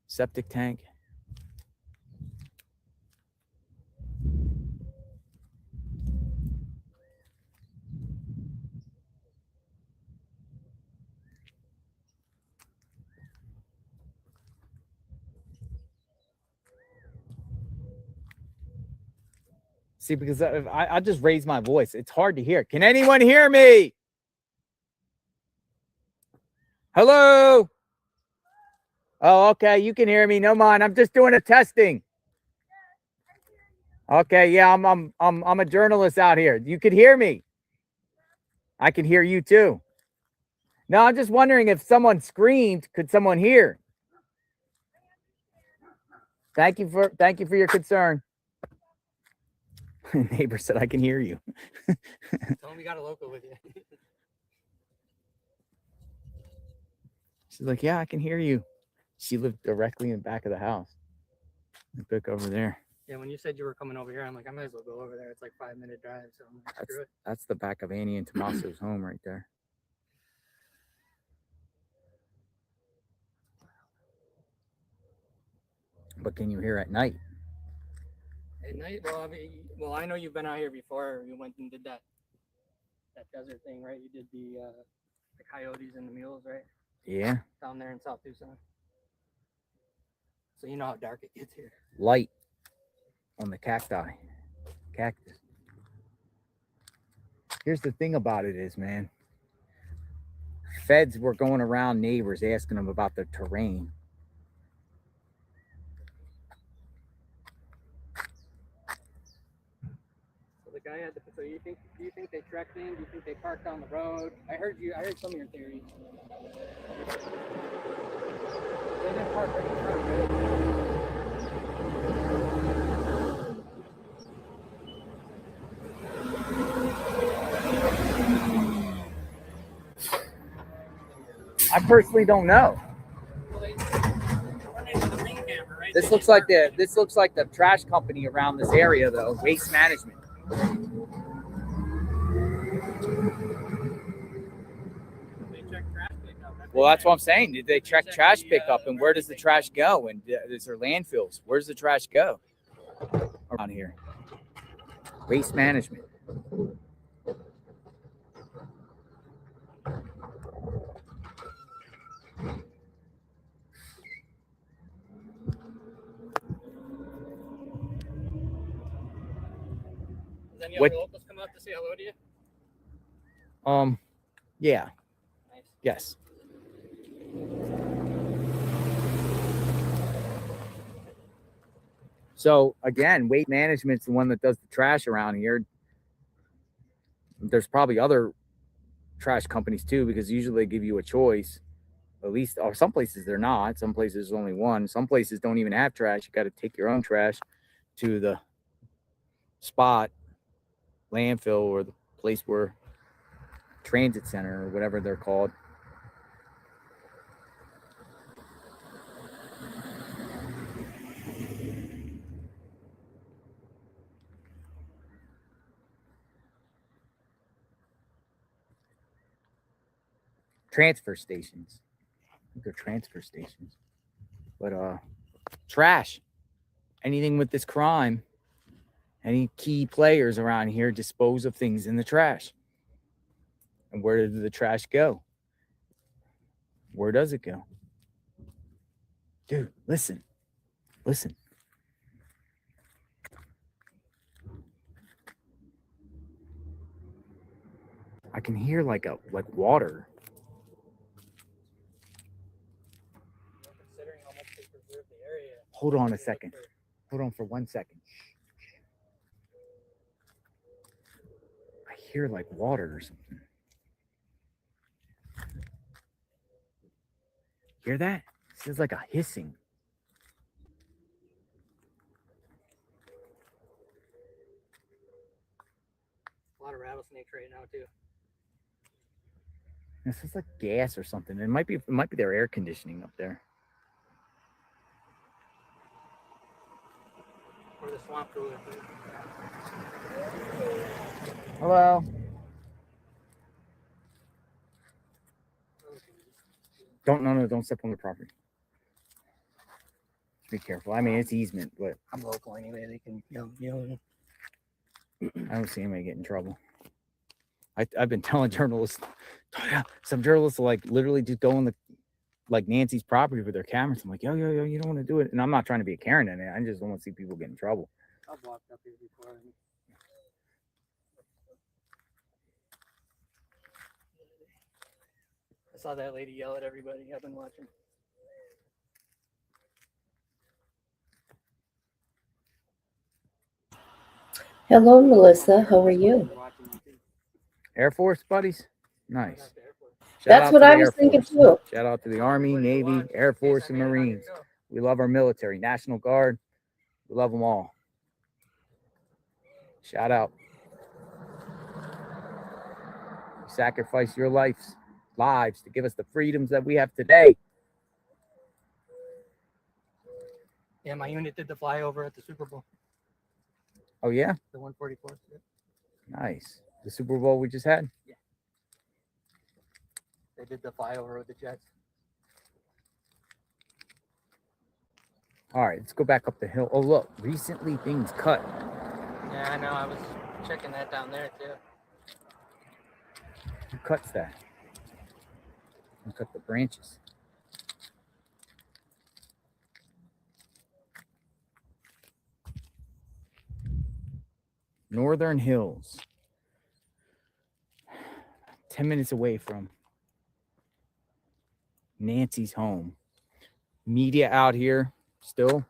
septic tank. See, because I just raised my voice. It's hard to hear. Can anyone hear me? Hello? Oh, okay. You can hear me. No mind. I'm just doing a testing. Okay, yeah, I'm a journalist out here. You could hear me. I can hear you too. No, I'm just wondering if someone screamed, could someone hear? Thank you for your concern. Neighbor said I can hear you.
Tell him we got a local with you.
She's like, yeah, I can hear you. She lived directly in the back of the house. Pick over there.
Yeah, when you said you were coming over here, I'm like, I might as well go over there. It's like 5-minute drive, so I'm like, screw it.
That's the back of Annie and Tommaso's home right there. But can you hear at night?
At night, well, I know you've been out here before. You went and did that desert thing, right? You did the coyotes and the mules, right?
Yeah.
Down there in South Tucson. So you know how dark it gets here.
Light on the cactus. Here's the thing about it is, man, feds were going around neighbors asking them about the terrain.
So the guy had to. So do you think they trekked in? Do you think they parked down the road? I heard some of your theories. They didn't park right in front, right?
I personally don't know. This looks like the trash company around this area, though. Waste Management. Well, that's what I'm saying. Did they check trash pickup, and where does the trash go? And is there landfills? Where's the trash go around here? Waste Management.
Does any other locals come out to say hello to you?
Yeah.
Nice.
Yes. So again, Waste Management's the one that does the trash around here. There's probably other trash companies too, because usually they give you a choice. At least, or some places they're not. Some places there's only one. Some places don't even have trash. You got to take your own trash to the spot, landfill, or the place where transit center or whatever they're called. Transfer stations. They're transfer stations. But trash. Anything with this crime, any key players around here dispose of things in the trash. And where does the trash go? Where does it go? Dude, listen. Listen. I can hear like water.
Considering how much they preserve the area.
Hold on a second. Hold on for 1 second. I hear like water or something. Hear that? It sounds like a hissing.
A lot of rattlesnakes right now too.
This is like gas or something. It might be their air conditioning up there.
Or the swamp cooler.
Hello. Don't step on the property. Be careful. I mean, it's easement, but
I'm local anyway. They can,
I don't see anybody get in trouble. I've been telling journalists, some journalists will like literally just go on the like Nancy's property with their cameras. I'm like, yo, you don't want to do it. And I'm not trying to be a Karen in it. I just don't want to see people get in trouble.
I've walked up here before. I saw that lady yell at everybody. I've been watching.
Hello, Melissa. How are you?
Air Force buddies? Nice.
That's what I was thinking too.
Shout out to the Army, Navy, Air Force, and Marines. We love our military, National Guard. We love them all. Shout out. You sacrifice your lives to give us the freedoms that we have today.
Yeah, my unit did the flyover at the Super Bowl.
Oh yeah,
The 144th. Yeah.
nice. The Super Bowl we just had.
They did the flyover with the Jets.
All right, let's go back up the hill. Oh look, recently things cut.
Yeah, I know. I was checking that down there too.
Who cuts that? Who cut the branches? Northern Hills. 10 minutes away from Nancy's home. Media out here still.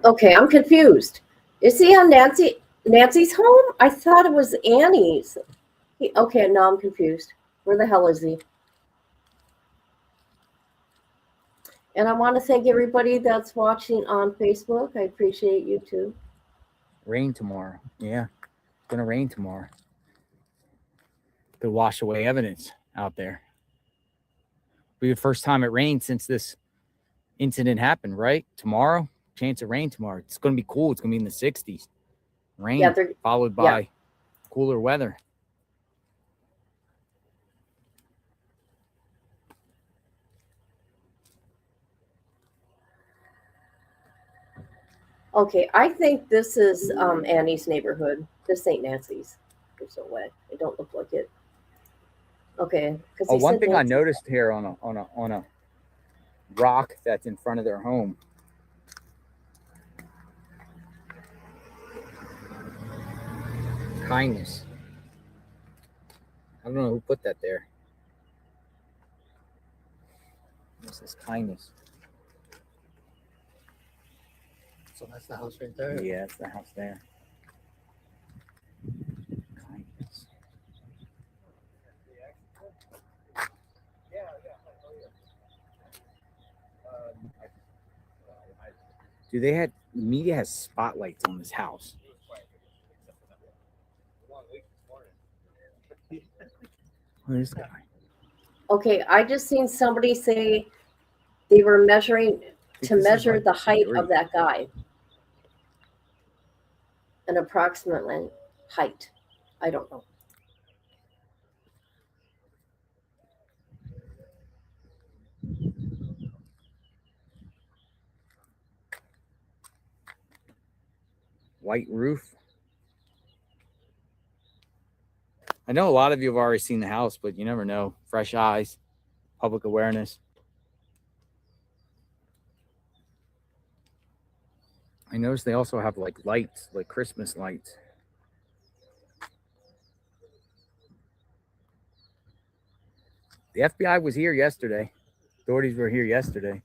Okay, I'm confused. Is he on Nancy's home? I thought it was Annie's. Okay, now I'm confused. Where the hell is he? And I want to thank everybody that's watching on Facebook. I appreciate you too.
Rain tomorrow. Yeah, it's gonna rain tomorrow. Could wash away evidence out there. Be the first time it rained since this incident happened, right? Tomorrow, chance of rain tomorrow. It's gonna be cool. It's gonna be in the 60s. Rain followed by cooler weather.
Okay, I think this is Annie's neighborhood. This ain't Nancy's. There's no way. It don't look like it. Okay.
Oh, one thing I noticed here on a rock that's in front of their home. Kindness. I don't know who put that there. This is kindness.
So that's the house right there.
Yeah, it's the house there. Kindness. Do they had the media has spotlights on this house? This guy.
Okay, I just seen somebody say they were measuring to measure the height of that guy. An approximate height. I don't know.
White roof. I know a lot of you have already seen the house, but you never know. Fresh eyes, public awareness. I noticed they also have like lights, like Christmas lights. The FBI was here yesterday. Authorities were here yesterday.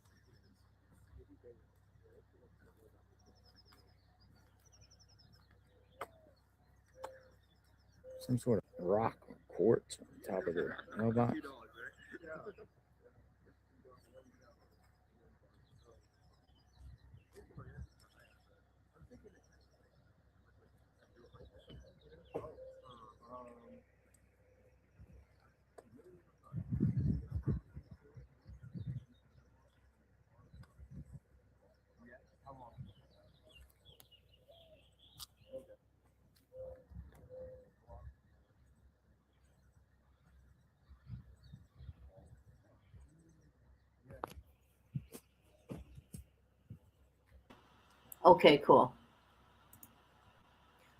Some sort of rock or quartz on top of their mailbox.
Okay, cool.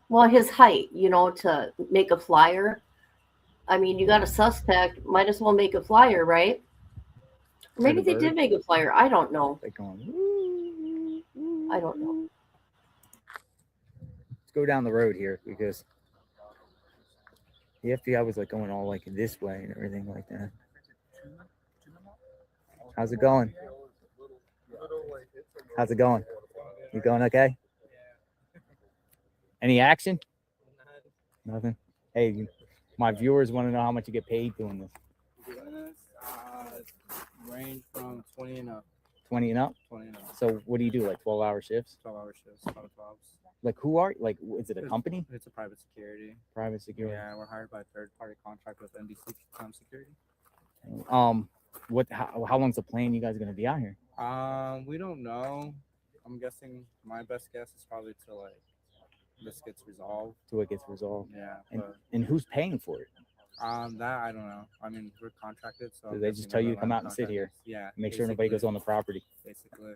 Well, his height, to make a flyer. I mean, you got a suspect, might as well make a flyer, right? Maybe they did make a flyer. I don't know.
They're going,
I don't know.
let's go down the road here because the FBI was like going all like this way and everything like that. How's it going? How's it going? You going okay? Any action? Nothing. Hey, my viewers want to know how much you get paid doing this.
Range from 20 and up.
20 and up?
20 and up.
So what do you do? Like 12-hour shifts?
12-hour shifts, 12 12s.
Like who are like? Is it a company?
It's a private security.
Private security.
Yeah, we're hired by a third-party contract with NBC Security.
How long's the plan? You guys are gonna be out here?
We don't know. I'm guessing my best guess is probably till like this gets resolved.
Till it gets resolved.
Yeah.
And who's paying for it?
That I don't know. I mean, we're contracted, so
Do they just tell you to come out and sit here?
Yeah.
Make sure nobody goes on the property.
Basically.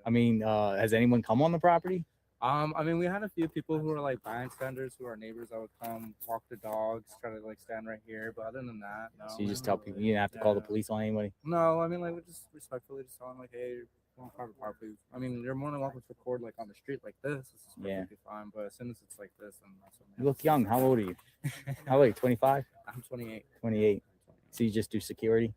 I mean, has anyone come on the property?
I mean, we had a few people who were like bystanders, who are neighbors that would come walk the dogs, try to like stand right here. But other than that, no.
So you just tell people you didn't have to call the police on anybody.
No, I mean, like we just respectfully just tell them like, hey, we're on private property. I mean, you're more than welcome to record like on the street like this. This is perfectly fine. But as soon as it's like this, then that's when
You look young. How old are you? How old are you? 25?
I'm 28.
28. So you just do security?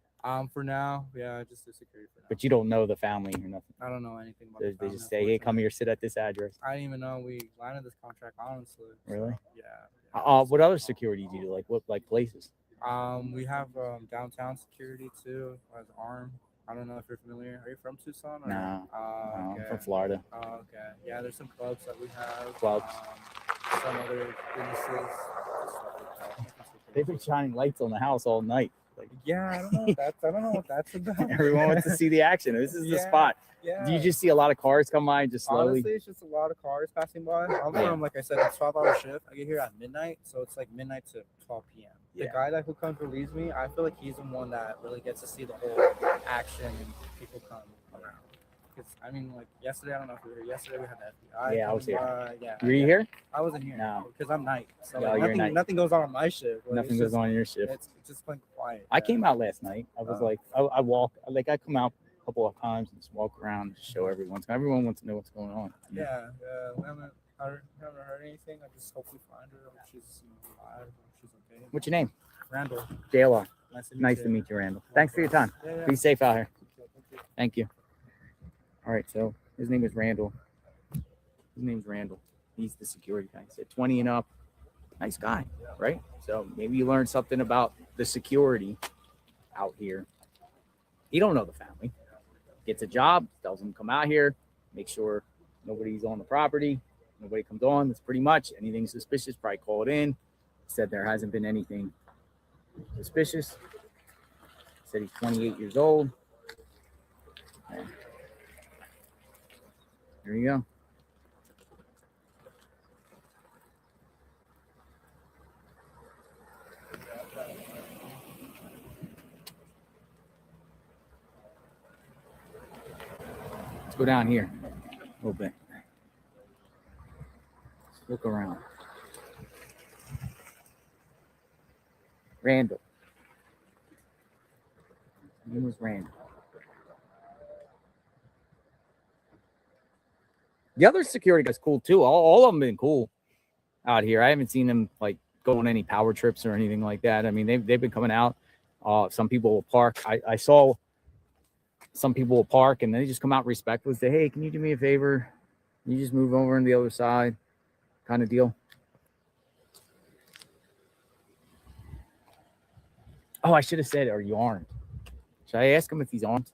For now, yeah, just do security for now.
But you don't know the family or nothing.
I don't know anything about
They,
the
they
family,
just say, "Hey, come here, sit at this address."
I didn't even know we landed this contract, honestly.
Really?
So, yeah.
What other security do you do? Like what places?
We have downtown security too as ARM. I don't know if you're familiar. Are you from Tucson? Or?
No.
Oh, okay.
I'm from Florida.
Oh, okay. Yeah, there's some clubs that we have.
Clubs.
Some other businesses.
They've been shining lights on the house all night. Like,
yeah, I don't know what that's about.
Everyone wants to see the action. This is the spot.
Yeah.
Do you just see a lot of cars come by just slowly?
Honestly, it's just a lot of cars passing by. I'm from, like I said, it's 12-hour shift. I get here at midnight, so it's like midnight to 12 p.m. The guy who comes relieves me, I feel like he's the one that really gets to see the whole action and people come around. Because, I mean, like yesterday, I don't know if you were here. Yesterday, we had the FBI.
Yeah, I was here. Were you
yeah.
here?
I wasn't here.
No.
Because I'm night. So
Yeah,
like,
you're night.
nothing goes on my shift. Like,
Nothing goes on your shift.
It's just been quiet.
I came out last night. I was like, I walk, like I come out a couple of times and just walk around, just show everyone. Everyone wants to know what's going on.
Yeah, we haven't heard anything. I just hope we find her. Hope she's alive. Hope she's okay.
What's your name?
Randall.
JLR.
Nice
to meet you, Randall. Thanks for your time.
Yeah.
Be safe out here. Thank you. All right, so his name is Randall. His name's Randall. He's the security guy. He said 20 and up. Nice guy, right? So maybe you learned something about the security out here. He don't know the family. Gets a job, tells him to come out here, make sure nobody's on the property, nobody comes on. That's pretty much anything suspicious. Probably call it in. Said there hasn't been anything suspicious. Said he's 28 years old. And there you go. Let's go down here a little bit. Let's look around. Randall. His name was Randall. The other security guy's cool too. All of them been cool out here. I haven't seen them like go on any power trips or anything like that. I mean, they've been coming out. Some people will park. I saw some people will park and they just come out respectfully and say, "Hey, can you do me a favor? Can you just move over on the other side?" Kind of deal. Oh, I should have said, "Are you armed?" Should I ask him if he's armed?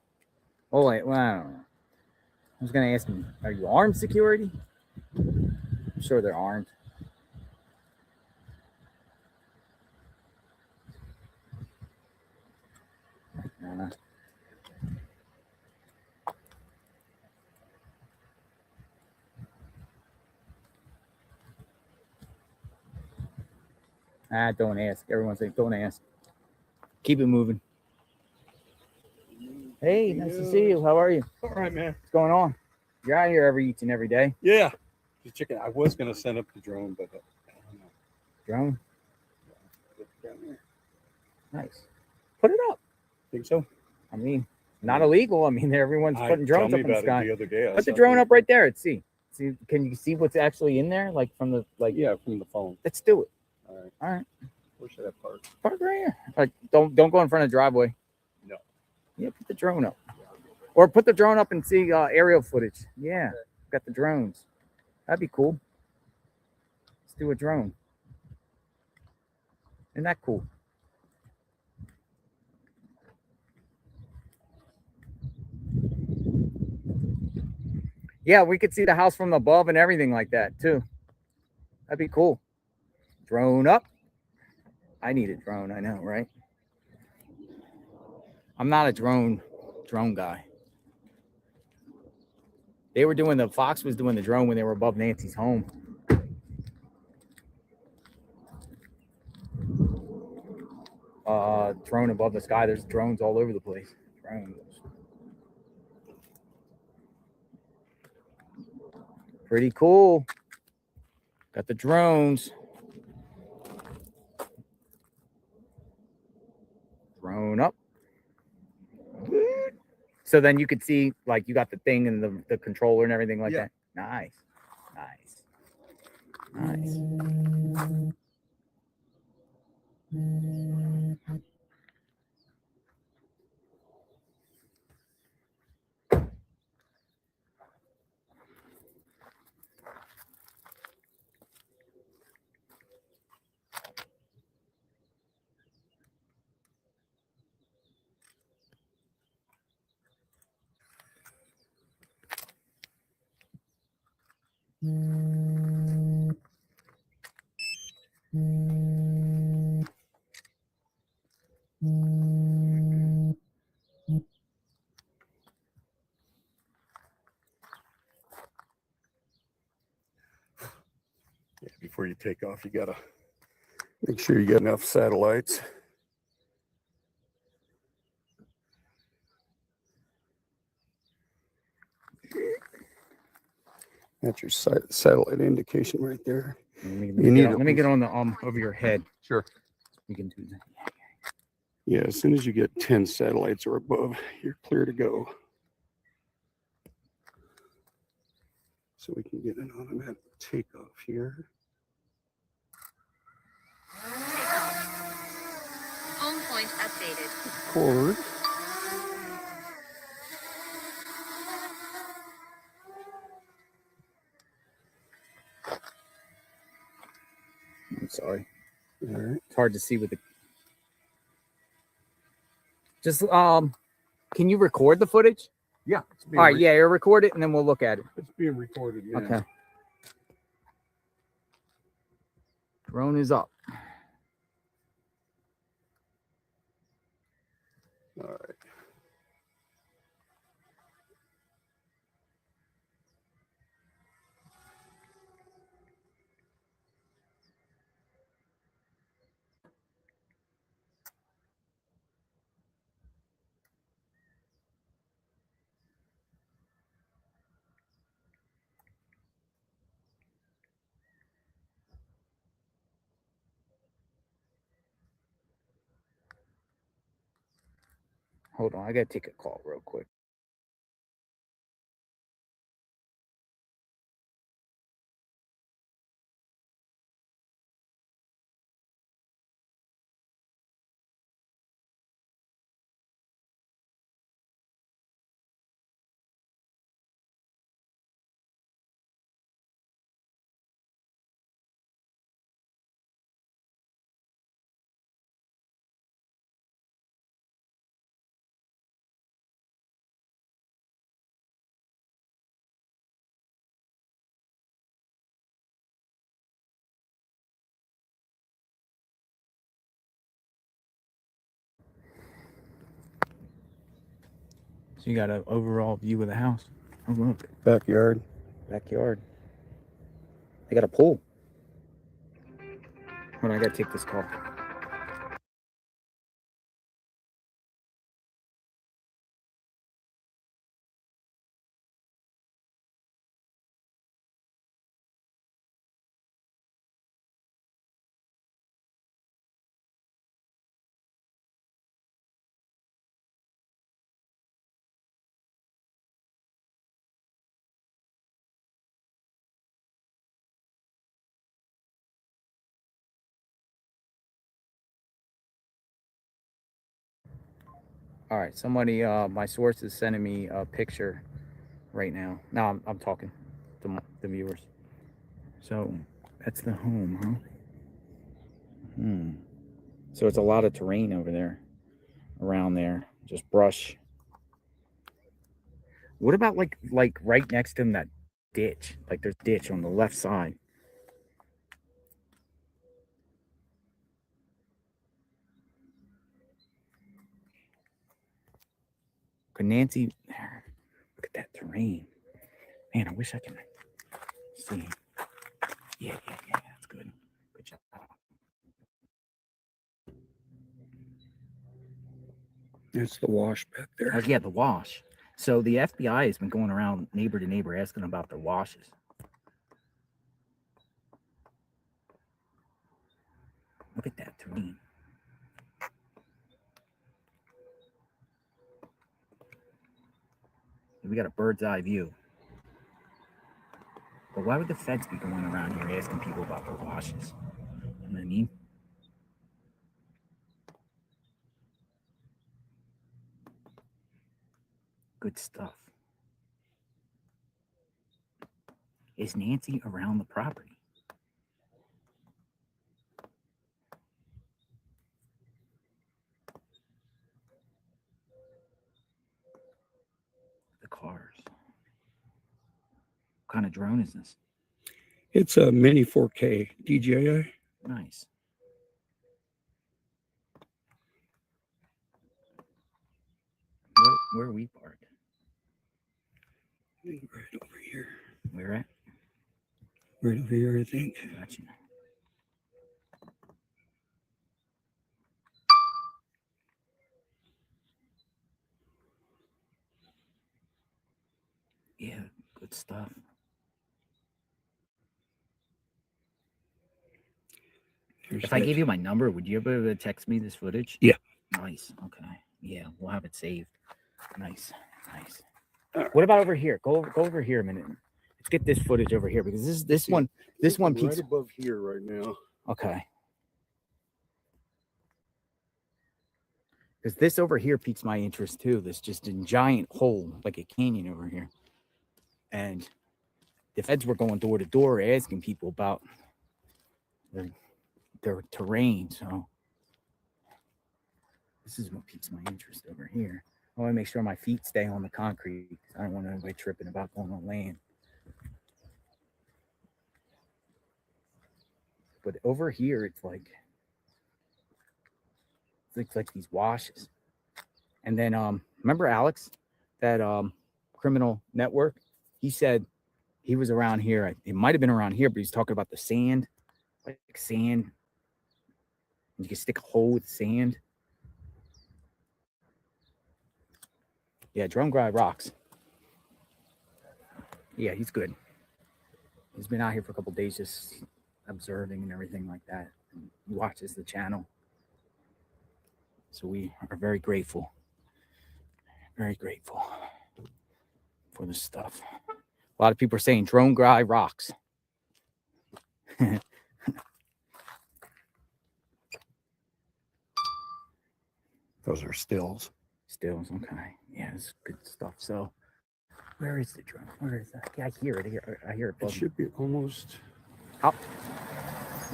Oh, wait, well, I don't know. I was going to ask him, "Are you armed, security?" I'm sure they're armed. Don't ask. Everyone's like, don't ask. Keep it moving. Hey, nice to see you. How are you?
All right, man.
What's going on? You're out here each and every day.
Yeah. Just checking. I was going to send up the drone, but I don't know.
Drone?
Down there.
Nice. Put it up.
Think so?
I mean, not illegal. I mean, everyone's putting drones
told
up
me
in the
about it
sky.
the other day. I
Put the
saw
drone
the-
up right there and see. See, can you see what's actually in there? Like from the
Yeah, from the phone.
Let's do it.
All right.
All right.
Where should I park?
Park right here. Like, don't go in front of the driveway.
No.
Yeah, put the drone up. Or put the drone up and see aerial footage. Yeah, got the drones. That'd be cool. Let's do a drone. Isn't that cool? Yeah, we could see the house from above and everything like that too. That'd be cool. Drone up. I need a drone, I know, right? I'm not a drone guy. They were doing Fox was doing the drone when they were above Nancy's home. Drone above the sky. There's drones all over the place. Drones. Pretty cool. Got the drones. Drone up. So then you could see, like, you got the thing and the controller and everything like that. Nice.
Before you take off, you gotta make sure you got enough satellites. That's your satellite indication right there.
Let me get on the over your head.
Sure.
We can do that.
Yeah, as soon as you get 10 satellites or above, you're clear to go. So we can get an automatic takeoff here.
Home point updated.
Forward.
I'm sorry.
All right.
It's hard to see with the. Just can you record the footage?
Yeah.
All right. Yeah, you record it and then we'll look at it.
It's being recorded. Yeah.
Okay. Drone is up.
All right.
Hold on, I gotta take a call real quick. So you got an overall view of the house. I love it.
Backyard.
Backyard. They got a pool. Hold on, I gotta take this call. All right, somebody, my source is sending me a picture right now. Now I'm talking to the viewers. So that's the home, huh? So it's a lot of terrain over there, around there, just brush. What about like right next to him, that ditch? Like there's ditch on the left side. Can Nancy? There. Look at that terrain. Man, I wish I could see. Yeah. That's good. Good job.
It's the wash back there.
Yeah, the wash. So the FBI has been going around neighbor to neighbor asking about their washes. Look at that terrain. We got a bird's eye view. But why would the feds be going around here asking people about their washes? You know what I mean? Good stuff. Is Nancy around the property? The cars. What kind of drone is this?
It's a mini 4K DJI.
Nice. Where are we parked?
Right over here.
Where at?
Right over here, I think.
Gotcha. Yeah, good stuff. If I gave you my number, would you ever be able to text me this footage?
Yeah.
Nice. Okay. Yeah, we'll have it saved. Nice. What about over here? Go over here a minute. Let's get this footage over here because this one
right
piece
above here right now.
Okay. Because this over here piques my interest too. This just a giant hole, like a canyon over here. And the feds were going door to door asking people about their terrain. So this is what piques my interest over here. I want to make sure my feet stay on the concrete. I don't want anybody tripping about going on land. But over here, it's like these washes. And then remember Alex, that criminal network? He said he was around here. It might have been around here, but he's talking about the sand, like sand. You can stick a hole with sand. Yeah, Drone Guy rocks. Yeah, he's good. He's been out here for a couple of days just observing and everything like that. And he watches the channel. So we are very grateful for this stuff. A lot of people are saying Drone Guy rocks.
Those are stills.
Stills, okay. Yeah, it's good stuff. So where is the drone? Where is that? Yeah, I hear it. I hear it.
It should be almost
up.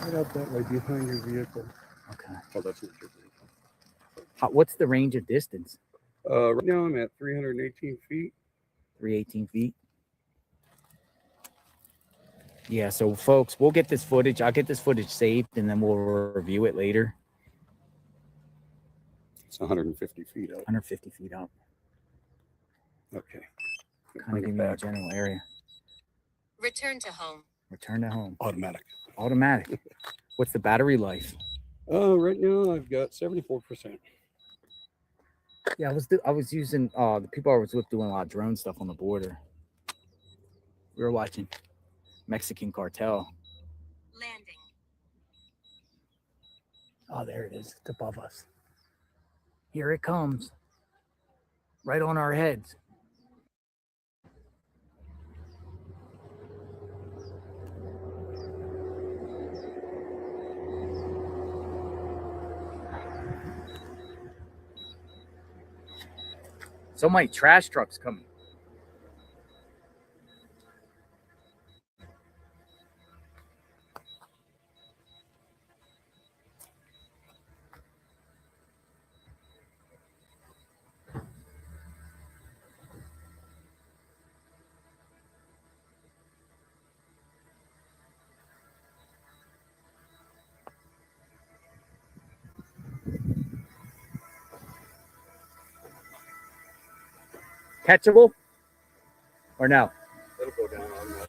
Right out that way behind your vehicle.
Okay.
Oh, that's not your vehicle.
What's the range of distance?
Right now I'm at 318 feet.
318 feet. Yeah, so folks, we'll get this footage. I'll get this footage saved and then we'll review it later.
It's 150 feet up.
150 feet up.
Okay.
Kind of give me a general area.
Return to home.
Return to home.
Automatic.
Automatic. What's the battery life?
Right now I've got 74%.
Yeah, I was using the people I was with doing a lot of drone stuff on the border. We were watching Mexican cartel.
Landing.
Oh, there it is. It's above us. Here it comes. Right on our heads. So many trash trucks coming. catchable or no?
It'll go down on that.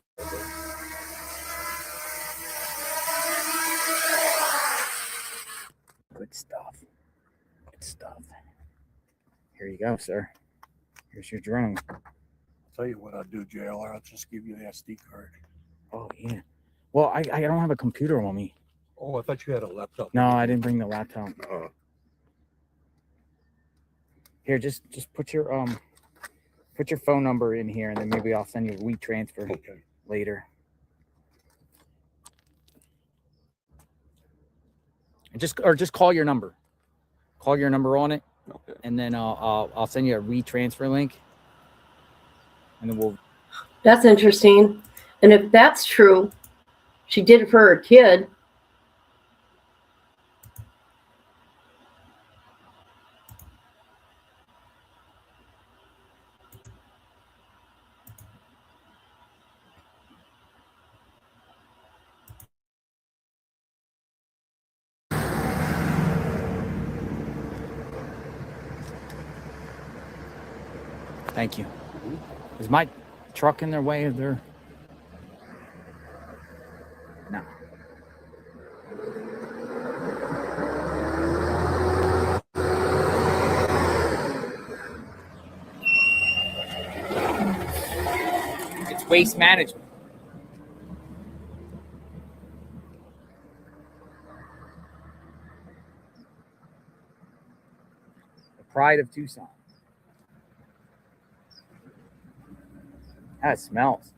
Good stuff. Good stuff. Here you go, sir. Here's your drone.
Tell you what I'll do, JLR. I'll just give you the SD card.
Oh yeah. Well, I don't have a computer on me.
Oh, I thought you had a laptop.
No, I didn't bring the laptop. Here, just put your phone number in here, and then maybe I'll send you a WeTransfer later. And just call your number. Call your number on it, and then I'll send you a WeTransfer link, and then we'll.
That's interesting. And if that's true, she did it for her kid.
Thank you. Is my truck in their way of their? No. It's waste management. The pride of Tucson. That smells.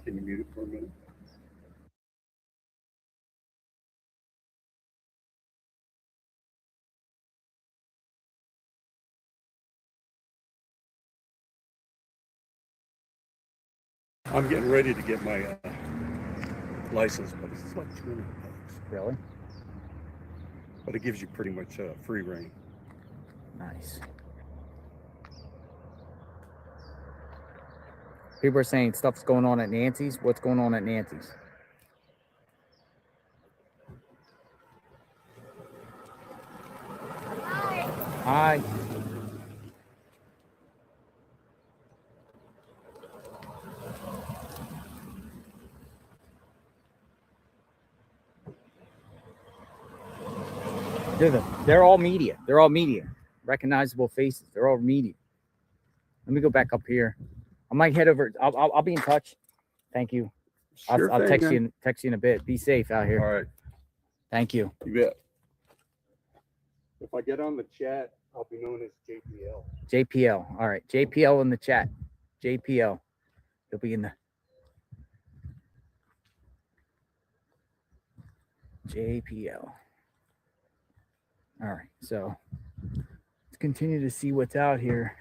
Can you mute it for a minute? I'm getting ready to get my license, but it's like $200.
Really?
But it gives you pretty much free reign.
Nice. People are saying stuff's going on at Nancy's. What's going on at Nancy's? Hi. They're all media. They're all media. Recognizable faces. They're all media. Let me go back up here. I might head over. I'll be in touch. Thank you.
Sure
I'll
thing,
text
man.
you in a bit. Be safe out here.
All right.
Thank you.
You bet. If I get on the chat, I'll be known as JPL.
JPL. All right. JPL in the chat. JPL. He'll be in the JPL. All right. So let's continue to see what's out here.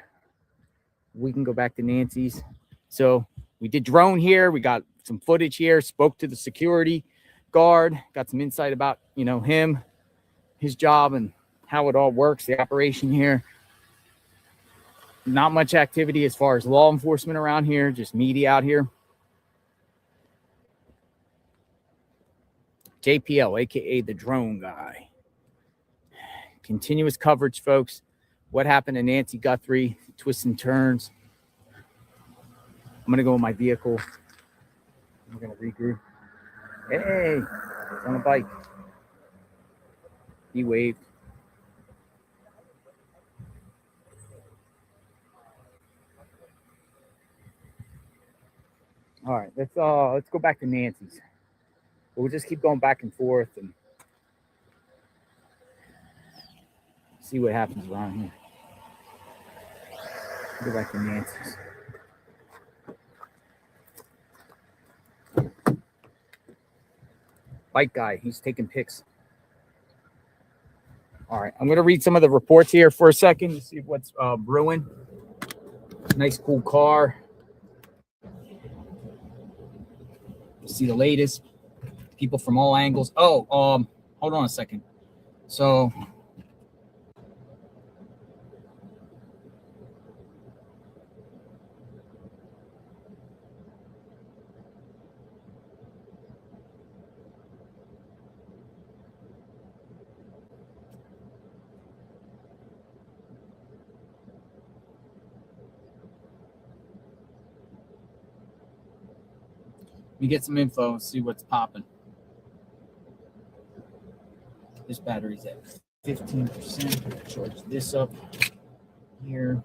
We can go back to Nancy's. So we did drone here. We got some footage here. Spoke to the security guard. Got some insight about, him, his job, and how it all works, the operation here. Not much activity as far as law enforcement around here, just media out here. JPL, aka the drone guy. Continuous coverage, folks. What happened to Nancy Guthrie? Twists and turns. I'm gonna go in my vehicle. I'm gonna regroup. Hey, it's on a bike. He waved. All right, let's go back to Nancy's. We'll just keep going back and forth and see what happens around here. Go back to Nancy's. Bike guy, he's taking pics. All right, I'm going to read some of the reports here for a second to see what's brewing. Nice, cool car. See the latest. People from all angles. Oh, hold on a second. So Let me get some info and see what's popping. This battery's at 15%. Charge this up here.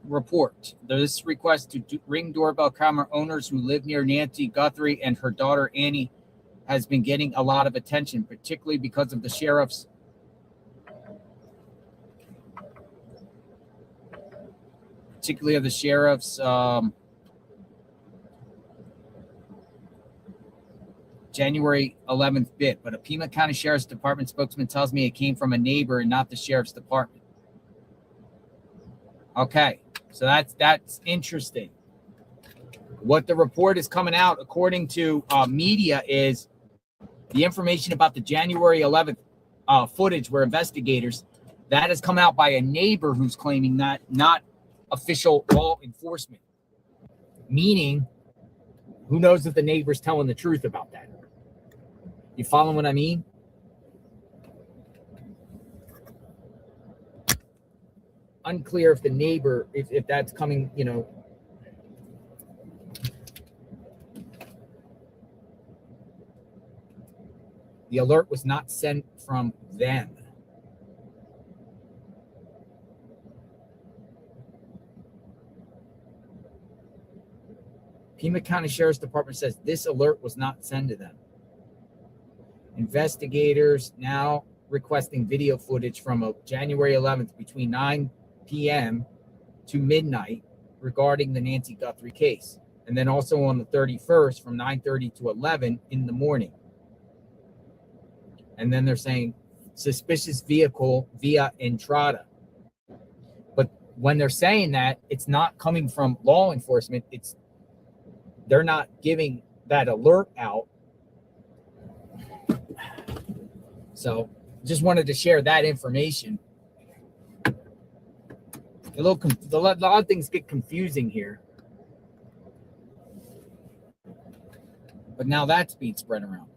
Report. This request to ring doorbell camera owners who live near Nancy Guthrie and her daughter Annie has been getting a lot of attention, particularly because of the sheriff's January 11th bit. But a Pima County Sheriff's Department spokesman tells me it came from a neighbor and not the sheriff's department. Okay, so that's interesting. What the report is coming out, according to media, is the information about the January 11th footage where investigators, that has come out by a neighbor who's claiming that, not official law enforcement. Meaning, who knows if the neighbor's telling the truth about that? You follow what I mean? Unclear if the neighbor, if that's coming, you know. The alert was not sent from them. Pima County Sheriff's Department says this alert was not sent to them. Investigators now requesting video footage from a January 11th between 9 p.m. to midnight regarding the Nancy Guthrie case. And then also on the 31st from 9:30 to 11 in the morning. And then they're saying suspicious vehicle via Entrada. But when they're saying that, it's not coming from law enforcement. They're not giving that alert out. So just wanted to share that information. A lot of things get confusing here. But now that's being spread around.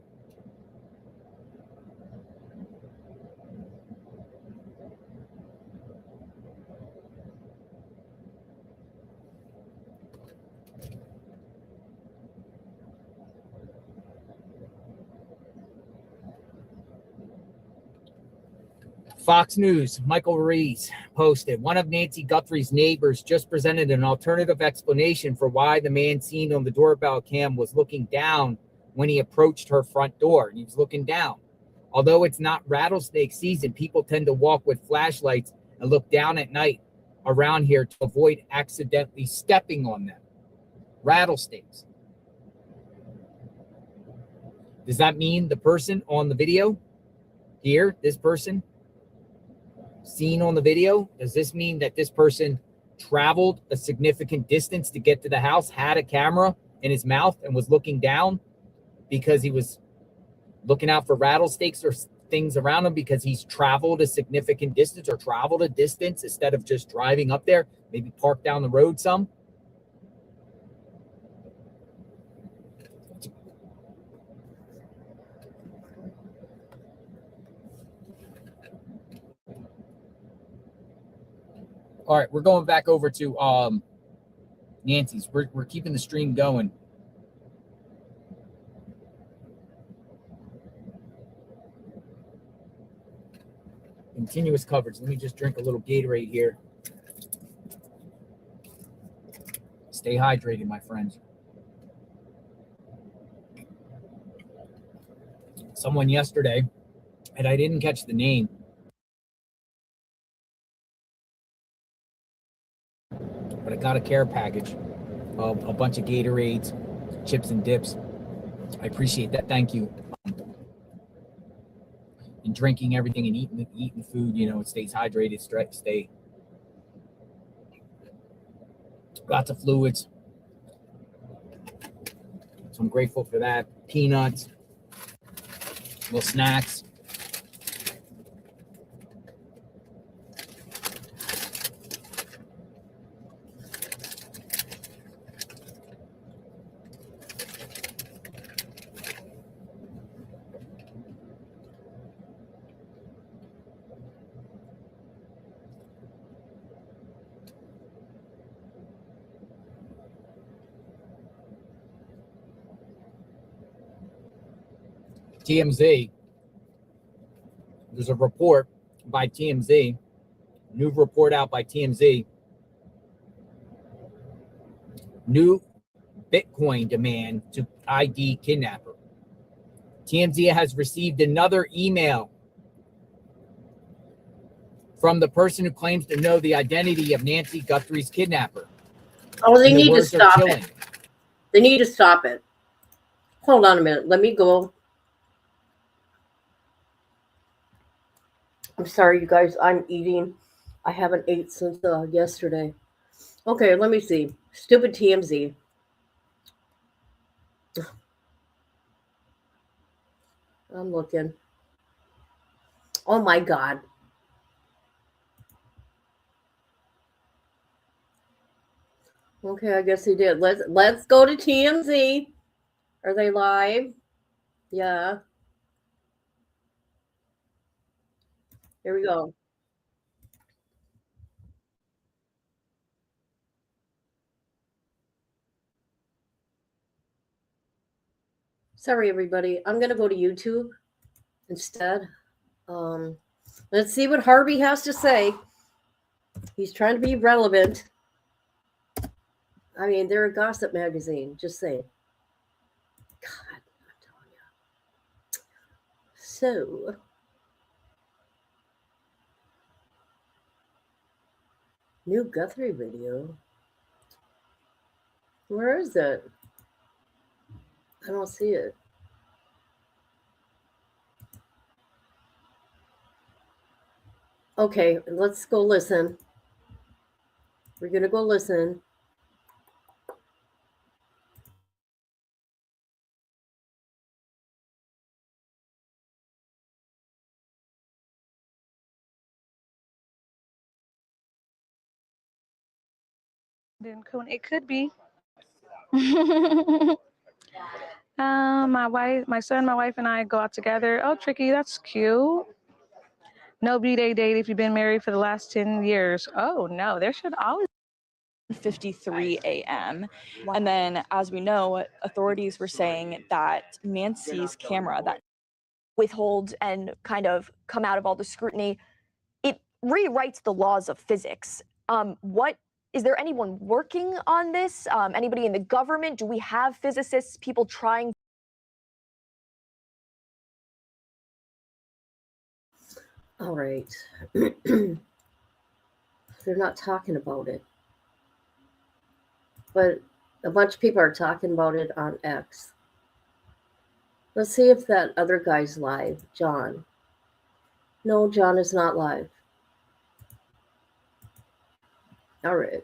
Fox News, Michael Reese posted, one of Nancy Guthrie's neighbors just presented an alternative explanation for why the man seen on the doorbell cam was looking down when he approached her front door. He was looking down. Although it's not rattlesnake season, people tend to walk with flashlights and look down at night around here to avoid accidentally stepping on them. Rattlesnakes. Does that mean the person on the video here, this person, seen on the video, does this mean that this person traveled a significant distance to get to the house, had a camera in his mouth and was looking down because he was looking out for rattlesnakes or things around him because he's traveled a significant distance or traveled a distance instead of just driving up there, maybe park down the road some? All right, we're going back over to Nancy's. We're keeping the stream going. Continuous coverage. Let me just drink a little Gatorade here. Stay hydrated, my friends. Someone yesterday, and I didn't catch the name, but I got a care package of a bunch of Gatorades, chips and dips. I appreciate that. Thank you. And drinking everything and eating food, you know, it stays hydrated, stay lots of fluids. So I'm grateful for that. Peanuts, little snacks. TMZ. There's a report by TMZ, new report out by TMZ. New Bitcoin demand to ID kidnapper. TMZ has received another email from the person who claims to know the identity of Nancy Guthrie's kidnapper.
Oh, they
And the
need to
words are
stop
chilling.
it. They need to stop it. Hold on a minute. Let me go. I'm sorry, you guys. I'm eating. I haven't ate since yesterday. Okay, let me see. Stupid TMZ. I'm looking. Oh my God. Okay, I guess he did. Let's go to TMZ. Are they live? Yeah. Here we go. Sorry, everybody. I'm gonna go to YouTube instead. Let's see what Harvey has to say. He's trying to be relevant. I mean, they're a gossip magazine. Just saying. God, I'm telling you. So, new Guthrie video. Where is it? I don't see it. Okay, let's go listen. We're gonna go listen.
It could be. My son, my wife, and I go out together. Oh, Tricky, that's cute. No B-day date if you've been married for the last 10 years. Oh, no, there should always
53 a.m. And then, as we know, authorities were saying that Nancy's camera that withholds and kind of come out of all the scrutiny, it rewrites the laws of physics. What is there anyone working on this? Anybody in the government? Do we have physicists, people trying?
All right. They're not talking about it. But a bunch of people are talking about it on X. Let's see if that other guy's live. John. No, John is not live. All right.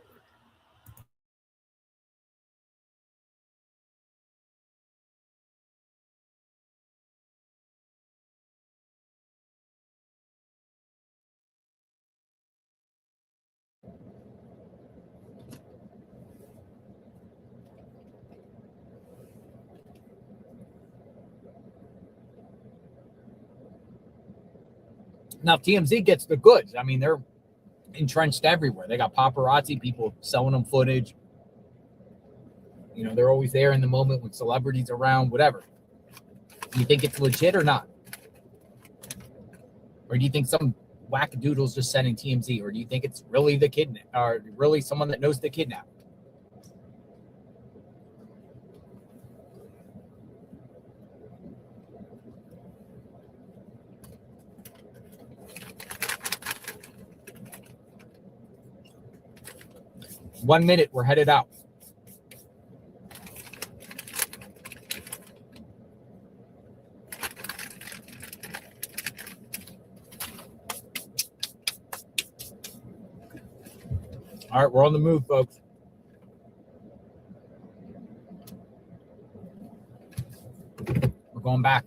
Now, TMZ gets the goods. I mean, they're entrenched everywhere. They got paparazzi, people selling them footage. You know, they're always there in the moment when celebrities around, whatever. Do you think it's legit or not? Or do you think some wackadoodle's just sending TMZ? Or do you think it's really the kidnap, or really someone that knows the kidnap? One minute, we're headed out. All right, we're on the move, folks. We're going back.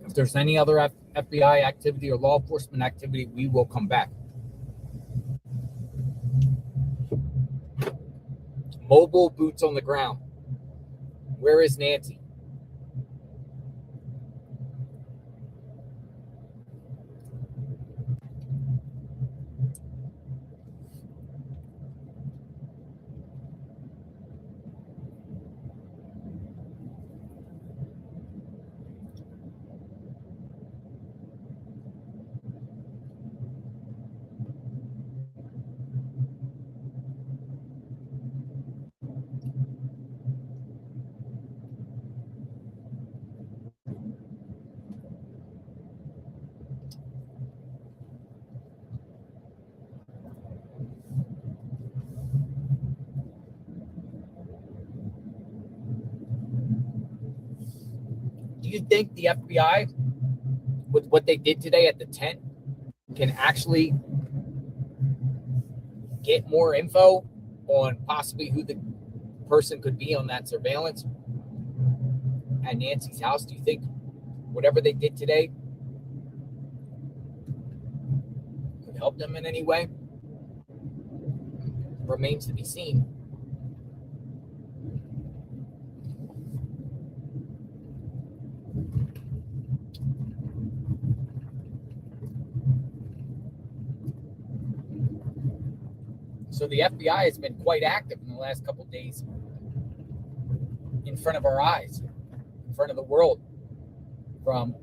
If there's any other FBI activity or law enforcement activity, we will come back. Mobile boots on the ground. Where is Nancy? you think the FBI, with what they did today at the tent, can actually get more info on possibly who the person could be on that surveillance at Nancy's house? Do you think whatever they did today could help them in any way? Remains to be seen. So the FBI has been quite active in the last couple of days in front of our eyes, in front of the world, from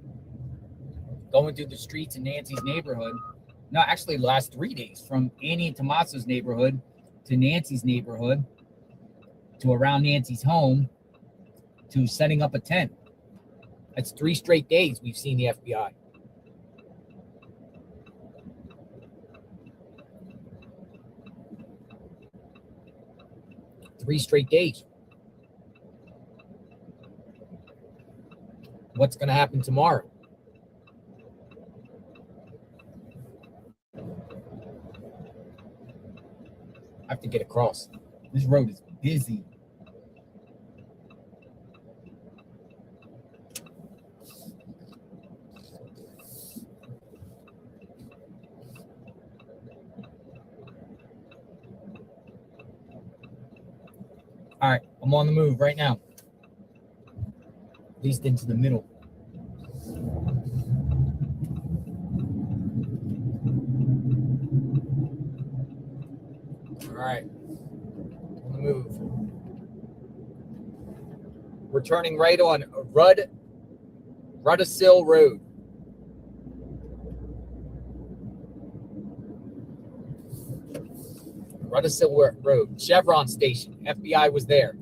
going through the streets in Nancy's neighborhood. No, actually the last 3 days, from Annie and Tommaso's neighborhood to Nancy's neighborhood to around Nancy's home to setting up a tent. That's 3 straight days we've seen the FBI. Three straight days. What's going to happen tomorrow? I have to get across. This road is busy. All right, I'm on the move right now. At least into the middle. All right, on the move. We're turning right on Rudisil Road. Rudisil Road, Chevron station. FBI was there.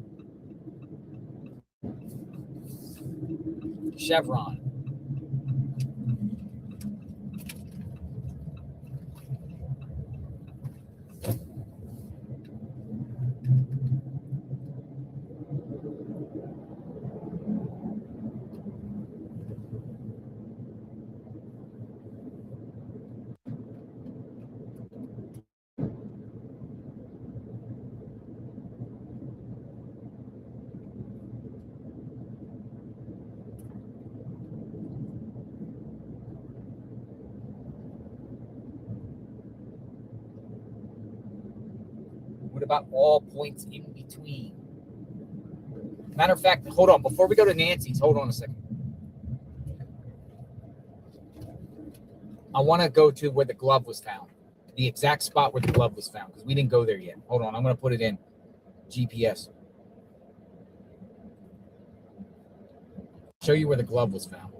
Chevron. What about all points in between? Matter of fact, hold on. Before we go to Nancy's, hold on a second. I want to go to where the glove was found. The exact spot where the glove was found, because we didn't go there yet. Hold on. I'm going to put it in GPS. Show you where the glove was found.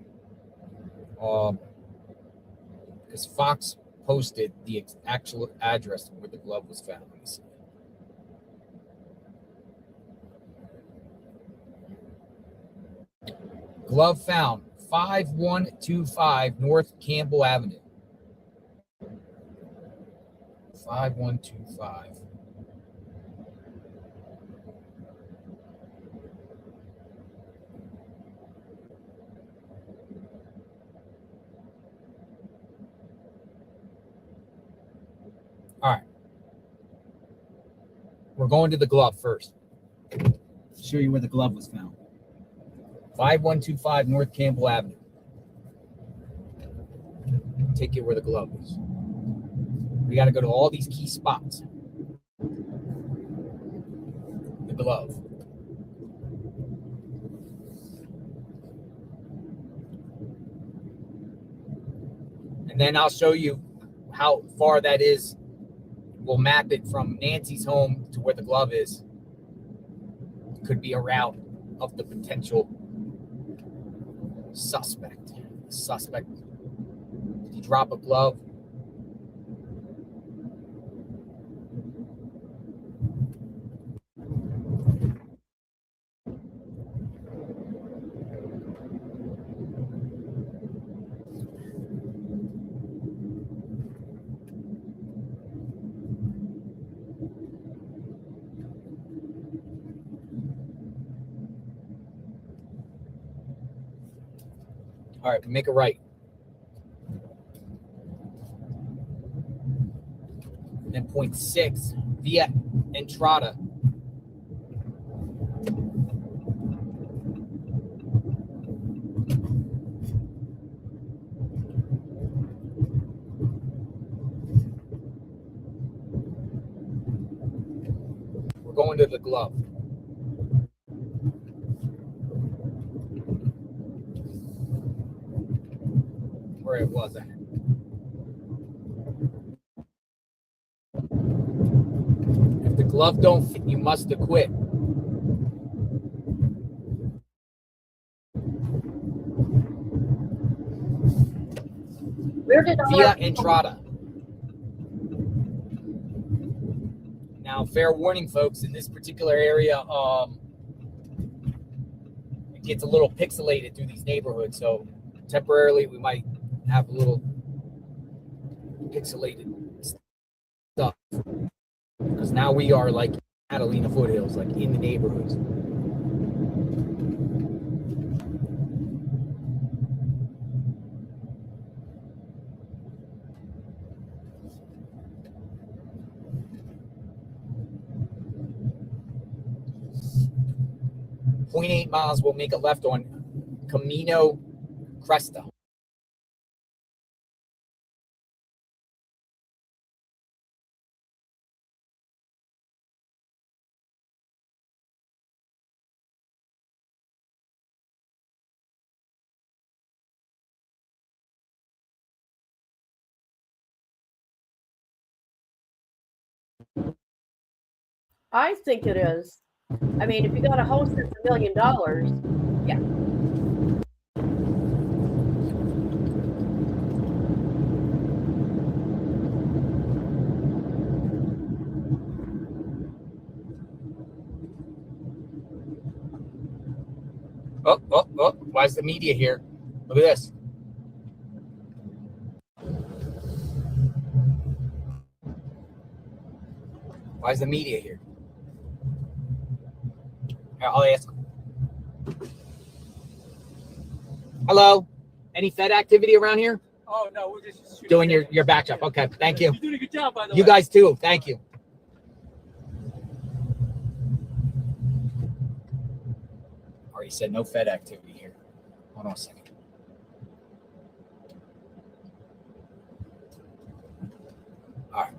Because Fox posted the actual address where the glove was found. Let me see. Glove found 5125 North Campbell Avenue. 5125. All right. We're going to the glove first. Show you where the glove was found. 5125 North Campbell Avenue. Take you where the glove is. We got to go to all these key spots. The glove. And then I'll show you how far that is. We'll map it from Nancy's home to where the glove is. Could be a route of the potential suspect. Suspect. Did he drop a glove? All right, make it right. And then 0.6 via Entrada. We're going to the glove. Where it was at. If the glove don't fit, you must acquit.
Where did
Via Entrada. Now, fair warning, folks, in this particular area, it gets a little pixelated through these neighborhoods. So temporarily, we might have a little pixelated stuff. Because now we are like Catalina foothills, like in the neighborhoods. .8 miles, we'll make a left on Camino Cresta.
I think it is. I mean, if you got a house that's $1 million, yeah.
Oh, why is the media here? Look at this. Why is the media here? I'll ask. Hello? Any Fed activity around here?
Oh, no, we're just
Doing your back up. Okay, thank you.
You're doing a good job, by the way.
You guys too. Thank you. Already said no Fed activity here. Hold on a second. All right.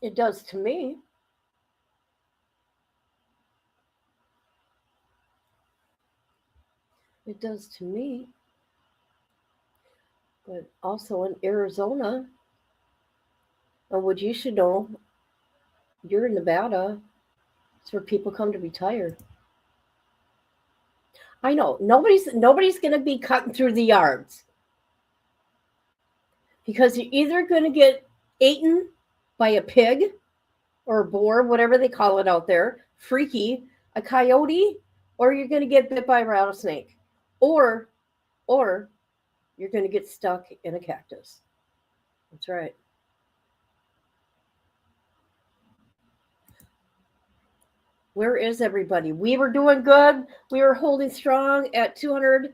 It does to me. It does to me. But also in Arizona, and what you should know, you're in Nevada. It's where people come to retire. I know nobody's going to be cutting through the yards because you're either going to get eaten by a pig or a boar, whatever they call it out there, freaky, a coyote, or you're going to get bit by a rattlesnake, or you're going to get stuck in a cactus. That's right. Where is everybody? We were doing good. We were holding strong at 200,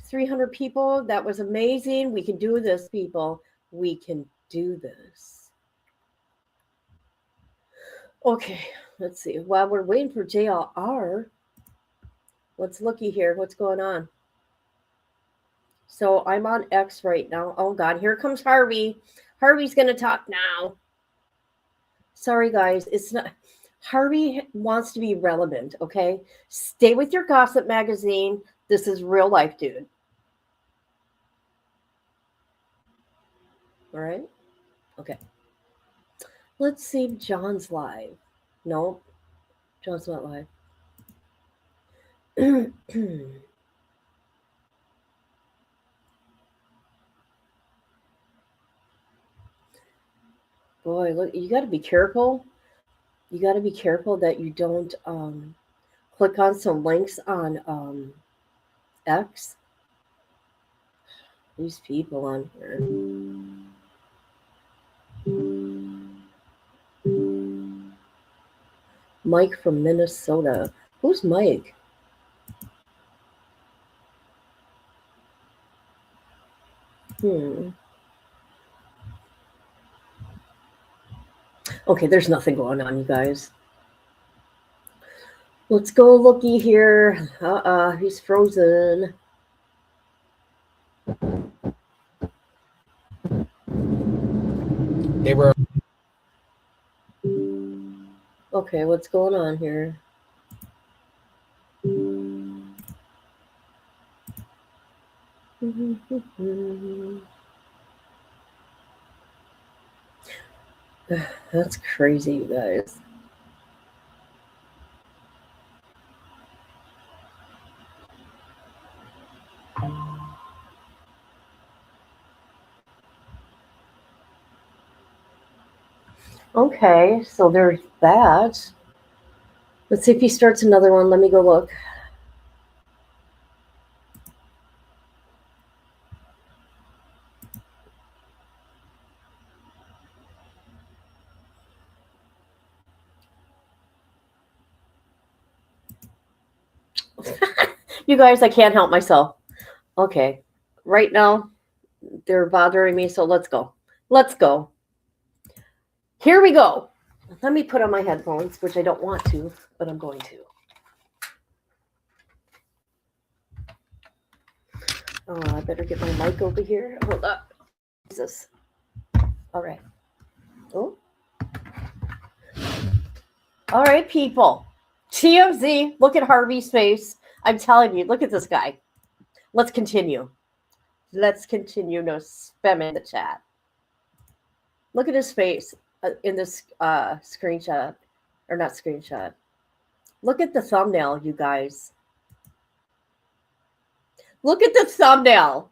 300 people. That was amazing. We can do this, people. We can do this. Okay, let's see. While we're waiting for JLR, let's looky here. What's going on? So I'm on X right now. Oh, God, here comes Harvey. Harvey's going to talk now. Sorry, guys. It's not... Harvey wants to be relevant, okay? Stay with your gossip magazine. This is real life, dude. All right. Okay. Let's see if John's live. Nope. John's not live. Boy, look, you got to be careful. You got to be careful that you don't click on some links on X. These people on here. Mike from Minnesota. Who's Mike? Okay, there's nothing going on, you guys. Let's go looky here. He's frozen.
They were.
Okay, what's going on here? That's crazy, you guys. Okay, so there's that. Let's see if he starts another one. Let me go look. You guys, I can't help myself. Okay, right now they're bothering me, so let's go. Let's go. Here we go. Let me put on my headphones, which I don't want to, but I'm going to. Oh, I better get my mic over here. Hold up. Jesus. All right. Oh. All right, people. TMZ, look at Harvey's face. I'm telling you, look at this guy. Let's continue. Let's continue. No spam in the chat. Look at his face in this screenshot. Or not screenshot. Look at the thumbnail, you guys. Look at the thumbnail.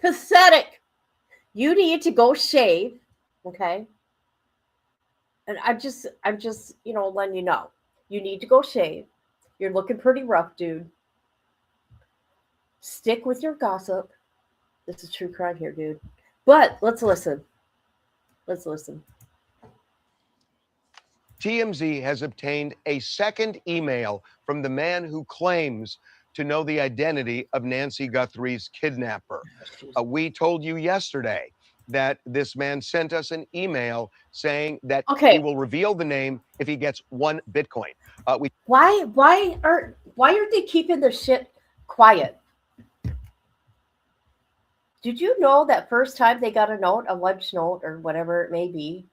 Pathetic. You need to go shave, okay? And I'm just, letting you know. You need to go shave. You're looking pretty rough, dude. Stick with your gossip. This is true crime here, dude. But let's listen. Let's listen.
TMZ has obtained a second email from the man who claims to know the identity of Nancy Guthries' kidnapper. We told you yesterday that this man sent us an email saying that he will reveal the name if he gets 1 Bitcoin.
Why aren't they keeping their shit quiet? Did you know that first time they got a note, alleged note, or whatever it may be,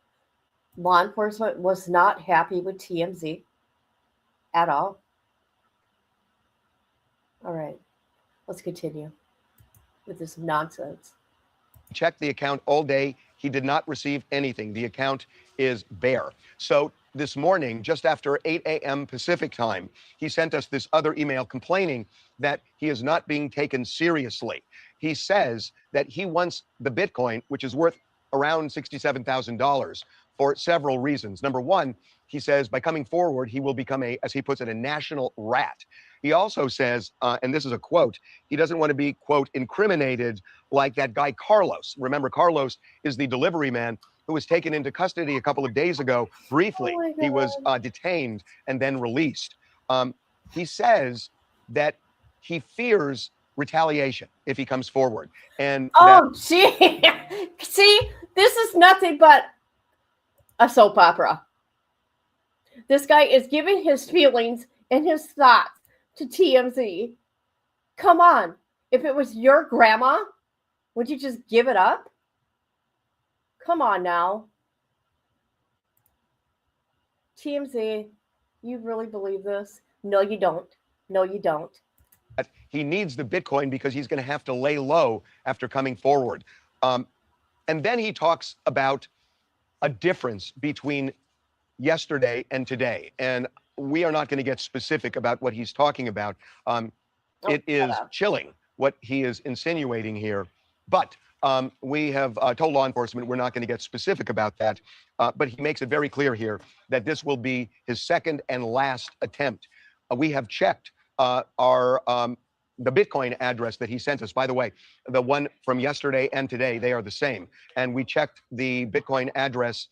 law enforcement was not happy with TMZ at all? All right, let's continue with this nonsense.
Checked the account all day. He did not receive anything. The account is bare. So this morning, just after 8 a.m. Pacific time, he sent us this other email complaining that he is not being taken seriously. He says that he wants the Bitcoin, which is worth around $67,000, for several reasons. Number one, he says by coming forward, he will become as he puts it, a national rat. He also says, and this is a quote, he doesn't want to be, quote, incriminated like that guy Carlos. Remember, Carlos is the delivery man who was taken into custody a couple of days ago. Briefly, he was detained and then released. He says that he fears retaliation if he comes forward. And
gee, see, this is nothing but a soap opera. This guy is giving his feelings and his thoughts to TMZ. Come on. If it was your grandma, would you just give it up? Come on now. TMZ, you really believe this? No, you don't. No, you don't.
he needs the Bitcoin because he's going to have to lay low after coming forward. And then he talks about a difference between yesterday and today. And we are not going to get specific about what he's talking about. It is chilling what he is insinuating here. But we have told law enforcement we're not going to get specific about that. But he makes it very clear here that this will be his second and last attempt. We have checked the Bitcoin address that he sent us. By the way, the one from yesterday and today, they are the same. And we checked the Bitcoin address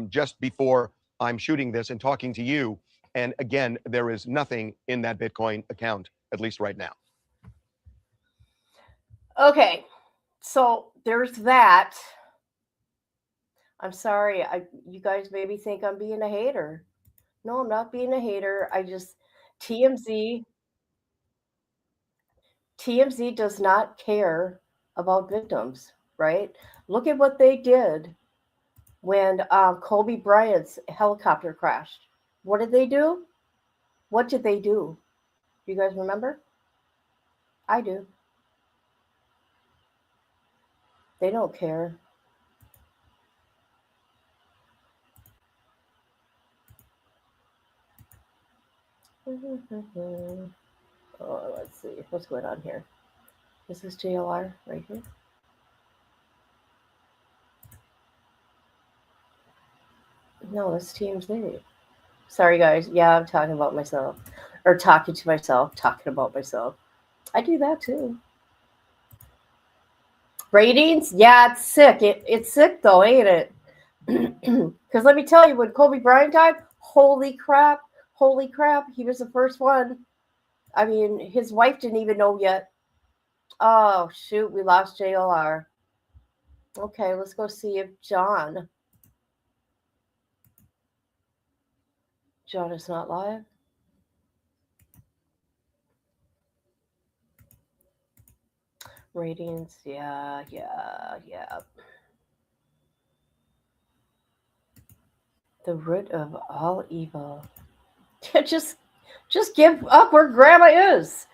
just before I'm shooting this and talking to you. And again, there is nothing in that Bitcoin account, at least right now.
Okay, so there's that. I'm sorry, you guys maybe think I'm being a hater. No, I'm not being a hater. I just TMZ does not care about victims, right? Look at what they did when Kobe Bryant's helicopter crashed. What did they do? What did they do? You guys remember? I do. They don't care. Oh, let's see. What's going on here? Is this JLR right here? No, it's TMZ. Sorry, guys. Yeah, I'm talking about myself. Or talking to myself, talking about myself. I do that too. Ratings? Yeah, it's sick. It's sick though, ain't it? Because let me tell you, when Kobe Bryant died, holy crap, he was the first one. I mean, his wife didn't even know yet. Oh, shoot, we lost JLR. Okay, let's go see if John is not live. Ratings, yeah. The root of all evil. just give up where grandma is.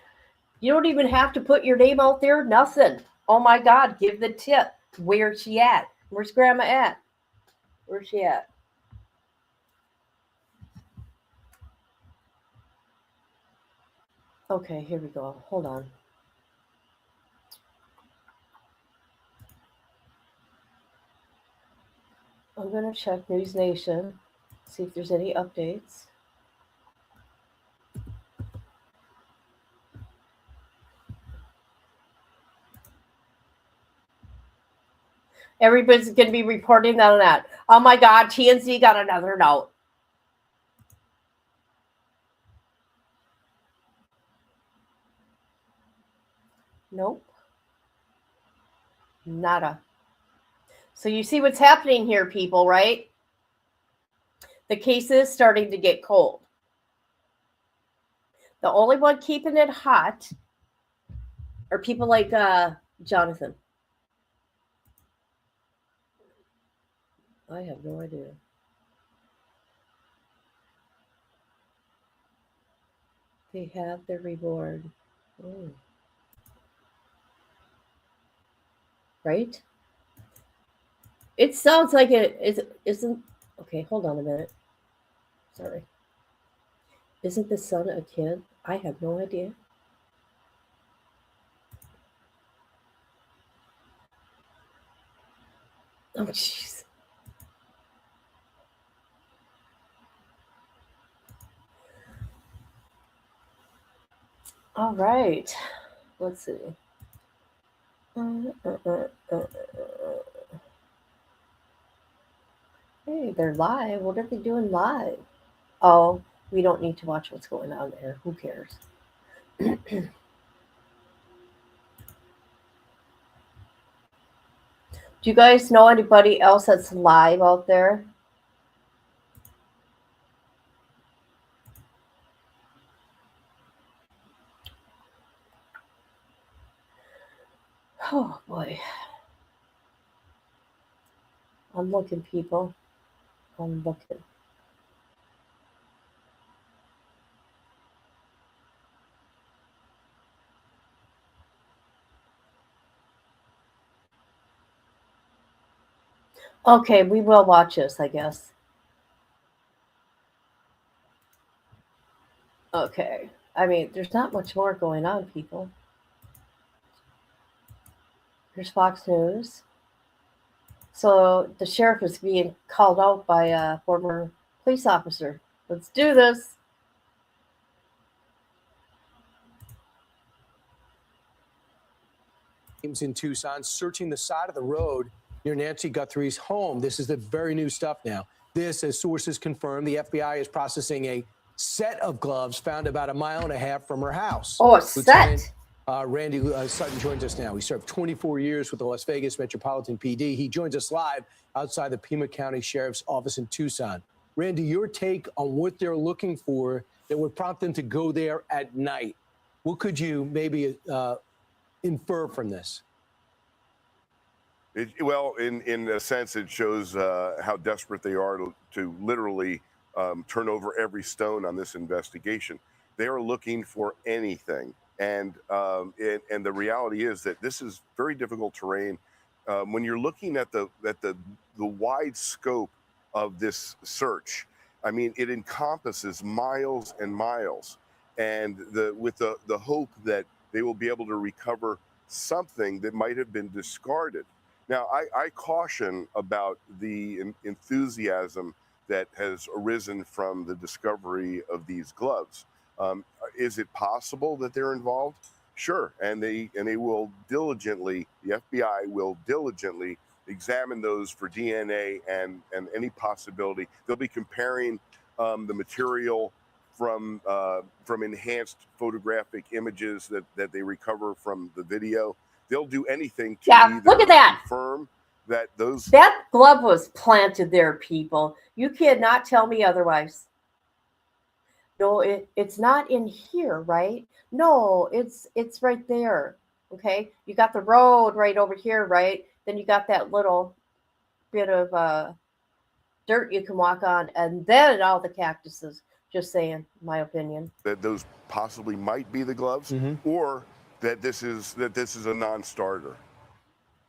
You don't even have to put your name out there, nothing. Oh my God, give the tip. Where's she at? Where's grandma at? Where's she at? Okay, here we go. Hold on. I'm going to check News Nation, see if there's any updates. Everybody's going to be reporting on that. Oh my God, TNC got another note. Nope. Nada. So you see what's happening here, people, right? The case is starting to get cold. The only one keeping it hot are people like Jonathan. I have no idea. They have their reward. Right? It sounds like it isn't. Okay, hold on a minute. Sorry. Isn't the son a kid? I have no idea. Oh, jeez. All right. Let's see. Hey, they're live. What are they doing live? Oh, we don't need to watch what's going on there. Who cares? Do you guys know anybody else that's live out there? Oh boy. I'm looking, people. I'm looking. Okay, we will watch this, I guess. Okay. I mean, there's not much more going on, people. Here's Fox News. So the sheriff is being called out by a former police officer. Let's do this.
In Tucson, searching the side of the road near Nancy Guthrie's home. This is the very new stuff now. This, as sources confirm, the FBI is processing a set of gloves found about 1.5 miles from her house.
Oh, a
Lieutenant,
set.
Randy Sutton joins us now. He served 24 years with the Las Vegas Metropolitan PD. He joins us live outside the Pima County Sheriff's Office in Tucson. Randy, your take on what they're looking for that would prompt them to go there at night. What could you maybe infer from this?
Well, in a sense, it shows how desperate they are to literally turn over every stone on this investigation. They are looking for anything, and the reality is that this is very difficult terrain. When you're looking at the wide scope of this search, I mean, it encompasses miles and miles, and with the hope that they will be able to recover something that might have been discarded. Now, I caution about the enthusiasm that has arisen from the discovery of these gloves. Is it possible that they're involved? Sure, and they will diligently, the FBI will diligently examine those for DNA and any possibility. They'll be comparing the material from enhanced photographic images that they recover from the video. They'll do anything to either
Look at that.
confirm that those.
That glove was planted there, people. You cannot tell me otherwise. No, it's not in here, right? No, it's right there. Okay, you got the road right over here, right? Then you got that little bit of dirt you can walk on, and then all the cactuses. Just saying, my opinion.
That those possibly might be the gloves, or that this is a non-starter.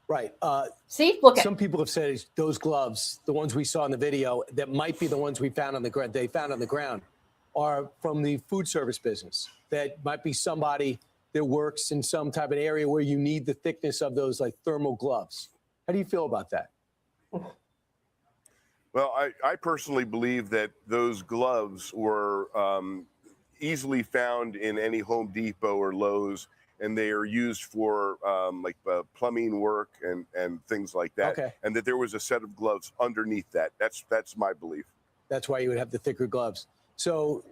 Right.
See, look at
some people have said those gloves, the ones we saw in the video, that might be the ones we found on the ground. They found on the ground, are from the food service business. That might be somebody that works in some type of area where you need the thickness of those like thermal gloves. How do you feel about that?
Well, I personally believe that those gloves were easily found in any Home Depot or Lowe's, and they are used for plumbing work and things like that.
Okay.
And that there was a set of gloves underneath that. That's my belief.
That's why you would have the thicker gloves. So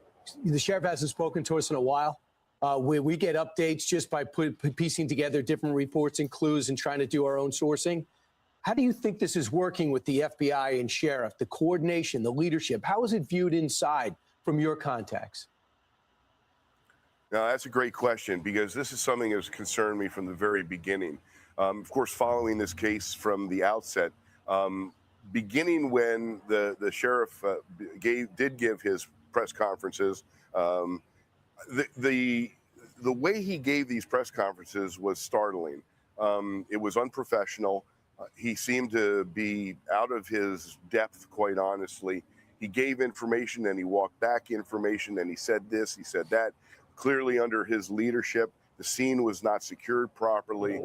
the sheriff hasn't spoken to us in a while. We get updates just by piecing together different reports and clues and trying to do our own sourcing. How do you think this is working with the FBI and sheriff, the coordination, the leadership? How is it viewed inside from your contacts?
Now, that's a great question, because this is something that's concerned me from the very beginning. Of course, following this case from the outset, beginning when the sheriff did give his press conferences, the way he gave these press conferences was startling. It was unprofessional. He seemed to be out of his depth, quite honestly. He gave information and he walked back information, and he said this, he said that. Clearly under his leadership, the scene was not secured properly.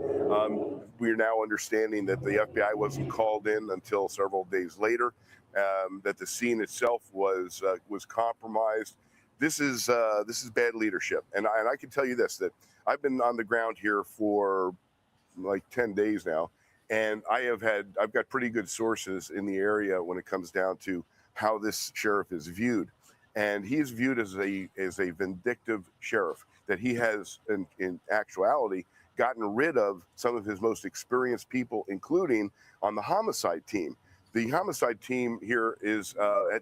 We are now understanding that the FBI wasn't called in until several days later, that the scene itself was compromised. This is bad leadership. And I can tell you this, that I've been on the ground here for like 10 days now. And I've got pretty good sources in the area when it comes down to how this sheriff is viewed. And he is viewed as a vindictive sheriff, that he has in actuality gotten rid of some of his most experienced people, including on the homicide team. The homicide team here is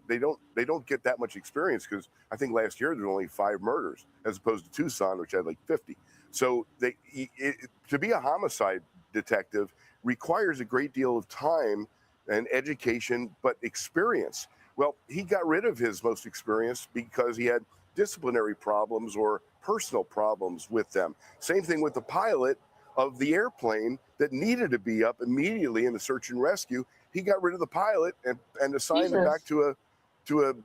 they don't get that much experience, because I think last year there were only 5 murders as opposed to Tucson, which had like 50. So to be a homicide detective requires a great deal of time and education, but experience. Well, he got rid of his most experienced because he had disciplinary problems or personal problems with them. Same thing with the pilot of the airplane that needed to be up immediately in the search and rescue. he got rid of the pilot and assigned him back to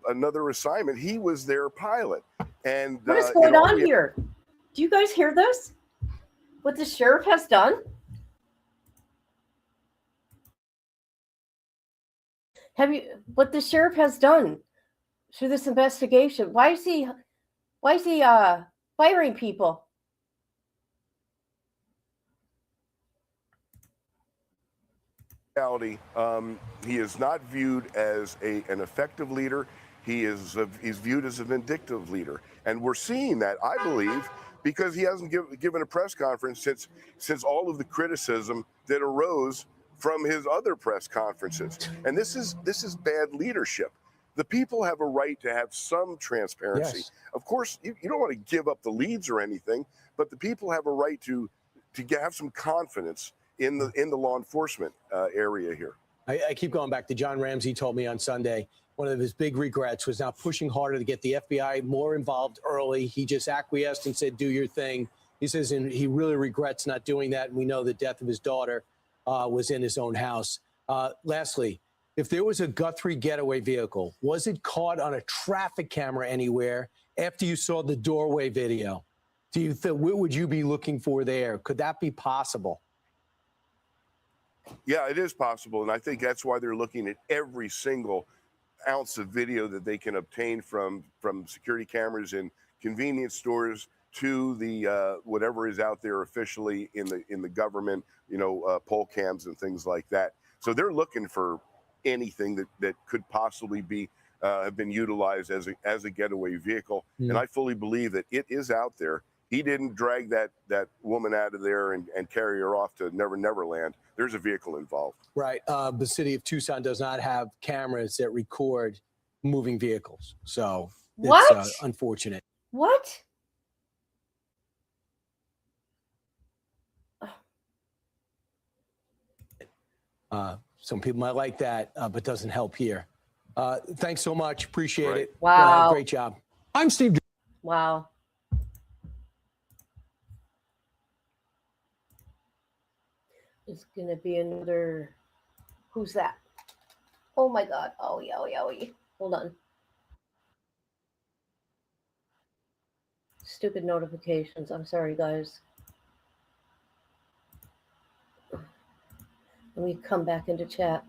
another assignment. He was their pilot. And
what is going on here? Do you guys hear this? What the sheriff has done? What the sheriff has done through this investigation? Why is he firing people?
Reality, he is not viewed as an effective leader. He's viewed as a vindictive leader, and we're seeing that, I believe, because he hasn't given a press conference since all of the criticism that arose from his other press conferences. And this is bad leadership. The people have a right to have some transparency.
Yes.
Of course, you don't want to give up the leads or anything, but the people have a right to have some confidence in the law enforcement area here.
I keep going back to John Ramsey told me on Sunday, one of his big regrets was now pushing harder to get the FBI more involved early. He just acquiesced and said, do your thing. He says, and he really regrets not doing that. And we know the death of his daughter was in his own house. Lastly, if there was a Guthrie getaway vehicle, was it caught on a traffic camera anywhere after you saw the doorway video? Do you think, what would you be looking for there? Could that be possible?
Yeah, it is possible, and I think that's why they're looking at every single ounce of video that they can obtain from security cameras in convenience stores to the whatever is out there officially in the government, poll cams and things like that. So they're looking for anything that could possibly be have been utilized as a getaway vehicle, and I fully believe that it is out there. He didn't drag that woman out of there and carry her off to Never Land. There's a vehicle involved.
Right. The city of Tucson does not have cameras that record moving vehicles. So it's unfortunate.
What?
Some people might like that, but doesn't help here. Thanks so much. Appreciate it.
Wow.
Great job. I'm Steve.
Wow. It's going to be another. Who's that? Oh my God. Oh, yeah. Hold on. Stupid notifications. I'm sorry, guys. Let me come back into chat.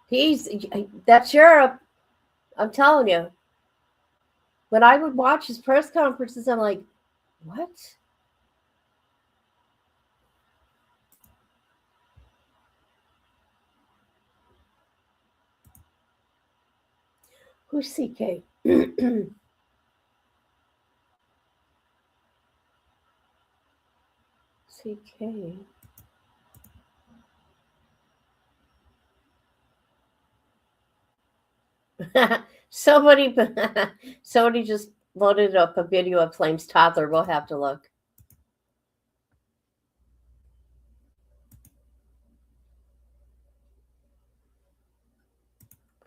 That sheriff, I'm telling you, when I would watch his press conferences, I'm like, what? Who's CK? CK. somebody just loaded up a video of Flame's toddler. We'll have to look.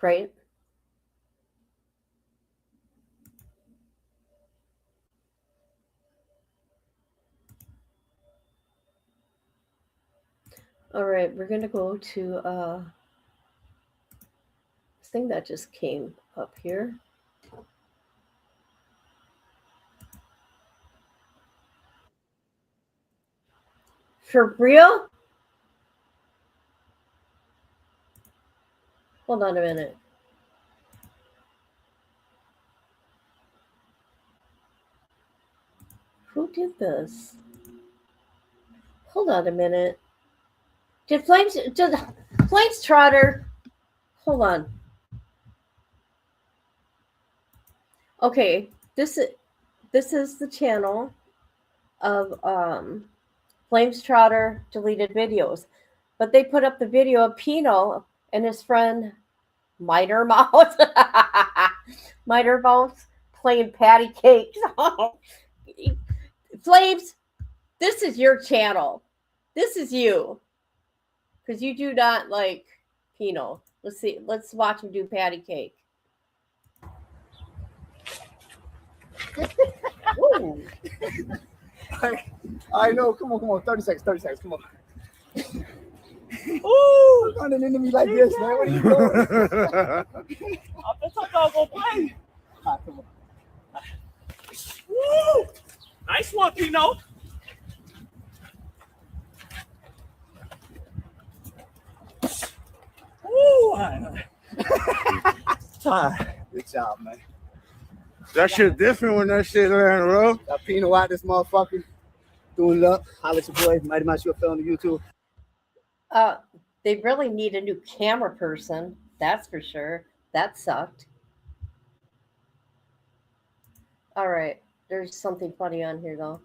Right? All right, we're going to go to this thing that just came up here. For real? Hold on a minute. Who did this? Hold on a minute. Did Flames Trotter? Hold on. Okay, this is the channel of Flames Trotter deleted videos, but they put up the video of Pino and his friend Miter Mouse playing patty cakes. Flames, this is your channel. This is you. Because you do not like Pino. Let's see. Let's watch him do patty cake.
Ooh. I know. Come on. 30 seconds. Come on. Ooh! Running into me like this, man. What are you doing?
I thought I was gonna play.
Ah, come on.
Woo! Nice one, Pino. Woo!
Good job, man.
That shit different when that shit ran, bro.
Got Pino out this motherfucker. Doing it up. Holla at your boy. Mighty Mouse Show on the YouTube.
They really need a new camera person. That's for sure. That sucked. All right. There's something funny on here, though.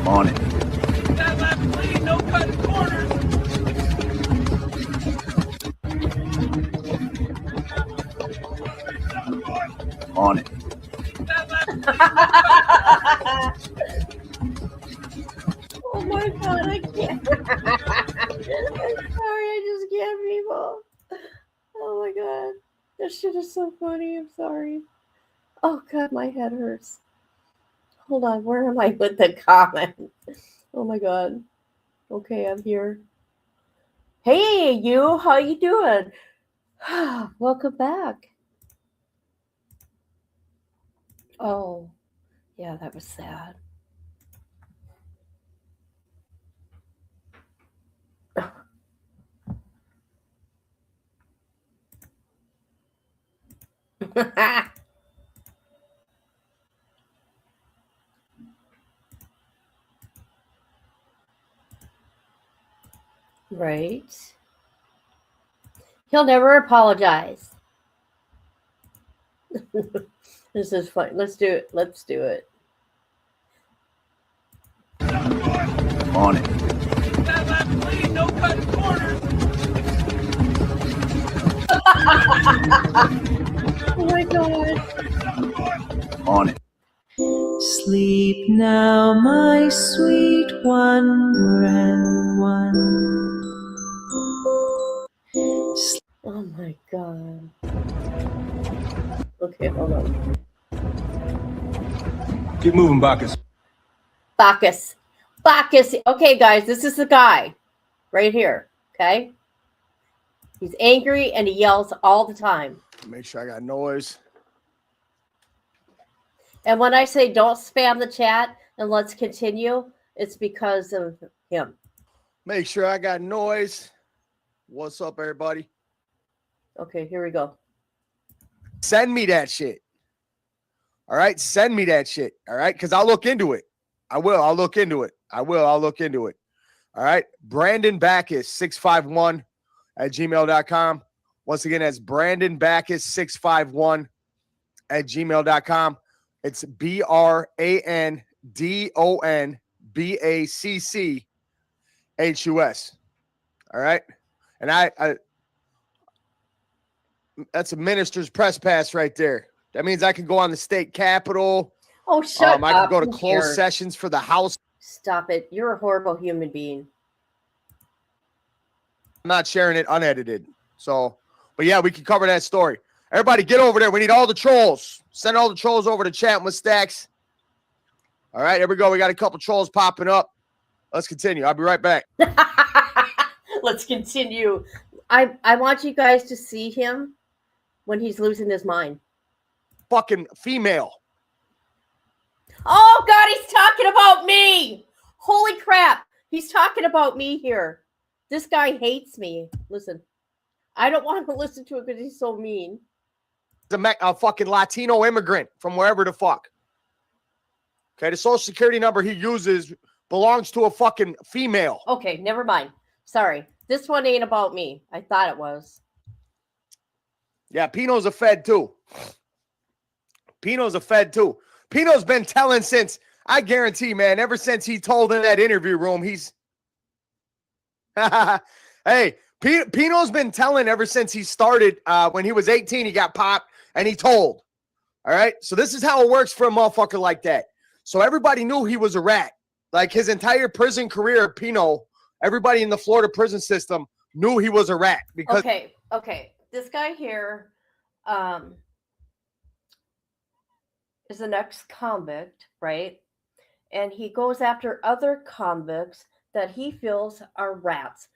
On it.
That left clean, no cutting corners.
On it.
Oh my god, I can't. I'm sorry, I just can't, people. Oh my god. This shit is so funny. I'm sorry. Oh god, my head hurts. Hold on, where am I with the comment? Oh my god. Okay, I'm here. Hey, you, how you doing? Welcome back. Oh, yeah, that was sad. Right. He'll never apologize. This is fun. Let's do it. Let's do it.
On it.
That left clean, no cutting corners.
Oh my god.
On it.
Sleep now, my sweet one, and one.
Oh my god. Okay, hold on.
Keep moving, Bacchus.
Bacchus. Bacchus. Okay, guys, this is the guy right here. Okay. He's angry and he yells all the time.
Make sure I got noise.
And when I say don't spam the chat and let's continue, it's because of him.
Make sure I got noise. What's up, everybody?
Okay, here we go.
Send me that shit. All right, send me that shit. All right, because I'll look into it. I will. I'll look into it. I'll look into it. All right. Brandon Bacchus 651 at gmail.com. Once again, that's Brandon Bacchus 651 at gmail.com. It's BRANDONBACCHUS. All right. And I that's a minister's press pass right there. That means I can go on the state capitol.
Oh, shut up.
I can go to
Who
closed
cares?
sessions for the House.
Stop it. You're a horrible human being.
I'm not sharing it unedited. So, but yeah, we can cover that story. Everybody get over there. We need all the trolls. Send all the trolls over to chat with Stacks. All right, here we go. We got a couple trolls popping up. Let's continue. I'll be right back.
Let's continue. I want you guys to see him when he's losing his mind.
Fucking female.
Oh, God, he's talking about me. Holy crap. He's talking about me here. This guy hates me. Listen, I don't want to listen to it because he's so mean.
A fucking Latino immigrant from wherever the fuck. Okay, the social security number he uses belongs to a fucking female.
Okay, never mind. Sorry. This one ain't about me. I thought it was.
Yeah, Pino's a Fed too. Pino's a Fed too. Pino's been telling since, I guarantee, man, ever since he told in that interview room, he's... Hey, Pino's been telling ever since he started, when he was 18, he got popped, and he told. All right? So this is how it works for a motherfucker like that. So everybody knew he was a rat. Like his entire prison career, Pino, everybody in the Florida prison system knew he was a rat. Because
Okay. this guy here is an ex-convict, right? And he goes after other convicts that he feels are rats.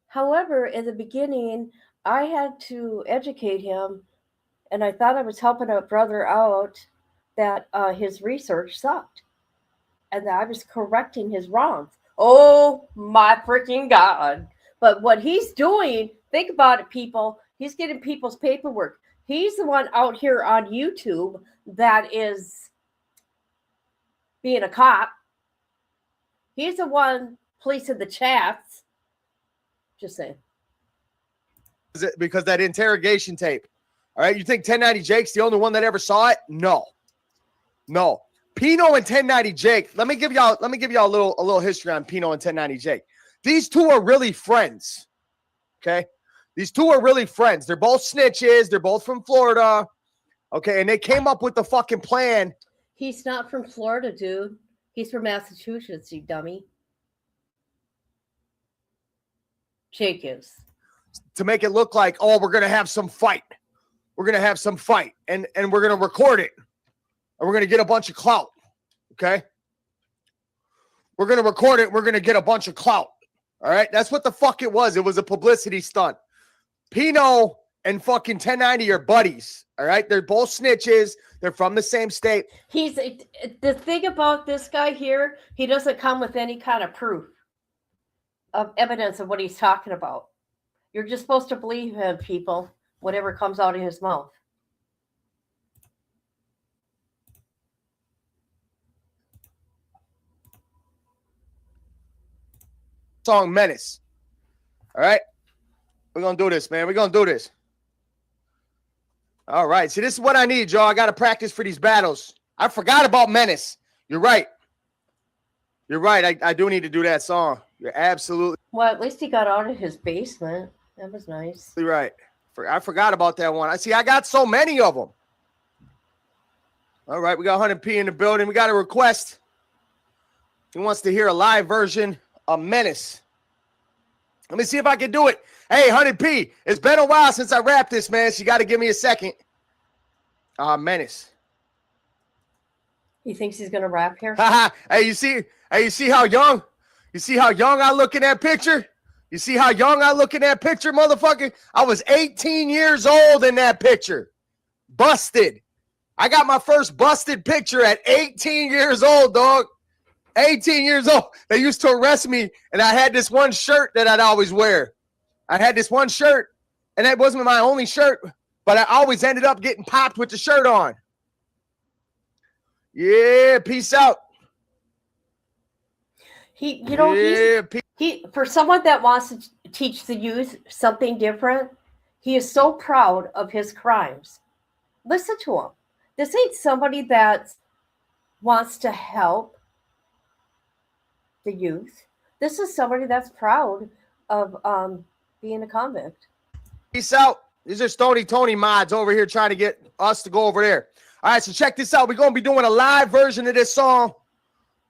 However, in the beginning, I had to educate him, and I thought I was helping a brother out that his research sucked, and that I was correcting his wrongs. Oh my freaking God. But what he's doing, think about it, people. He's getting people's paperwork. He's the one out here on YouTube that is being a cop. He's the one policing the chats. Just saying.
Because that interrogation tape. All right. You think 1090 Jake's the only one that ever saw it? No. No. Pino and 1090 Jake. Let me give y'all a little history on Pino and 1090 Jake. These two are really friends. Okay. These two are really friends. They're both snitches. They're both from Florida. Okay. And they came up with the fucking plan.
He's not from Florida, dude. He's from Massachusetts, you dummy. Jake is.
To make it look like, oh, we're going to have some fight. We're going to have some fight. And we're going to record it. And we're going to get a bunch of clout. Okay? We're going to record it. We're going to get a bunch of clout. All right? That's what the fuck it was. It was a publicity stunt. Pino and fucking 1090 are buddies. All right? They're both snitches. They're from the same state.
He's the thing about this guy here, he doesn't come with any kind of proof of evidence of what he's talking about. You're just supposed to believe him, people, whatever comes out of his mouth.
Song Menace. All right? We're going to do this, man. We're going to do this. All right. See, this is what I need, y'all. I got to practice for these battles. I forgot about Menace. You're right. You're right. I do need to do that song. You're absolutely
Well, at least he got out of his basement. That was nice.
right. I forgot about that one. I got so many of them. All right. We got 100P in the building. We got a request. He wants to hear a live version of Menace. Let me see if I can do it. Hey, 100P, it's been a while since I rapped this, man. So you got to give me a second. Menace.
He thinks he's gonna rap here.
Hey, you see how young? You see how young I look in that picture? You see how young I look in that picture, motherfucker? I was 18 years old in that picture. Busted. I got my first busted picture at 18 years old, dog. 18 years old. They used to arrest me, and I had this one shirt that I'd always wear. I had this one shirt, and that wasn't my only shirt, but I always ended up getting popped with the shirt on. Yeah, peace out.
He for someone that wants to teach the youth something different, he is so proud of his crimes. Listen to him. This ain't somebody that wants to help the youth. This is somebody that's proud of being a convict.
Peace out. These are Stony Tony mods over here trying to get us to go over there. All right, so check this out. We're going to be doing a live version of this song,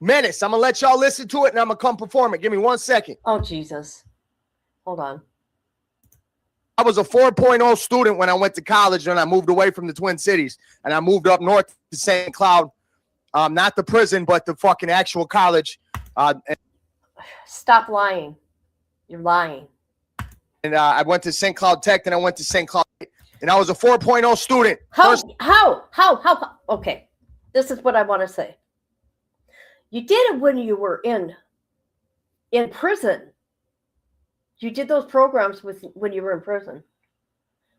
Menace. I'm going to let y'all listen to it, and I'm going to come perform it. Give me 1 second.
Oh, Jesus. Hold on.
I was a 4.0 student when I went to college, and I moved away from the Twin Cities, and I moved up north to St. Cloud. Not the prison, but the fucking actual college.
Stop lying. You're lying.
And I went to St. Cloud Tech, and I went to St. Cloud, and I was a 4.0 student.
How? Okay, this is what I want to say. You did it when you were in prison. You did those programs when you were in prison.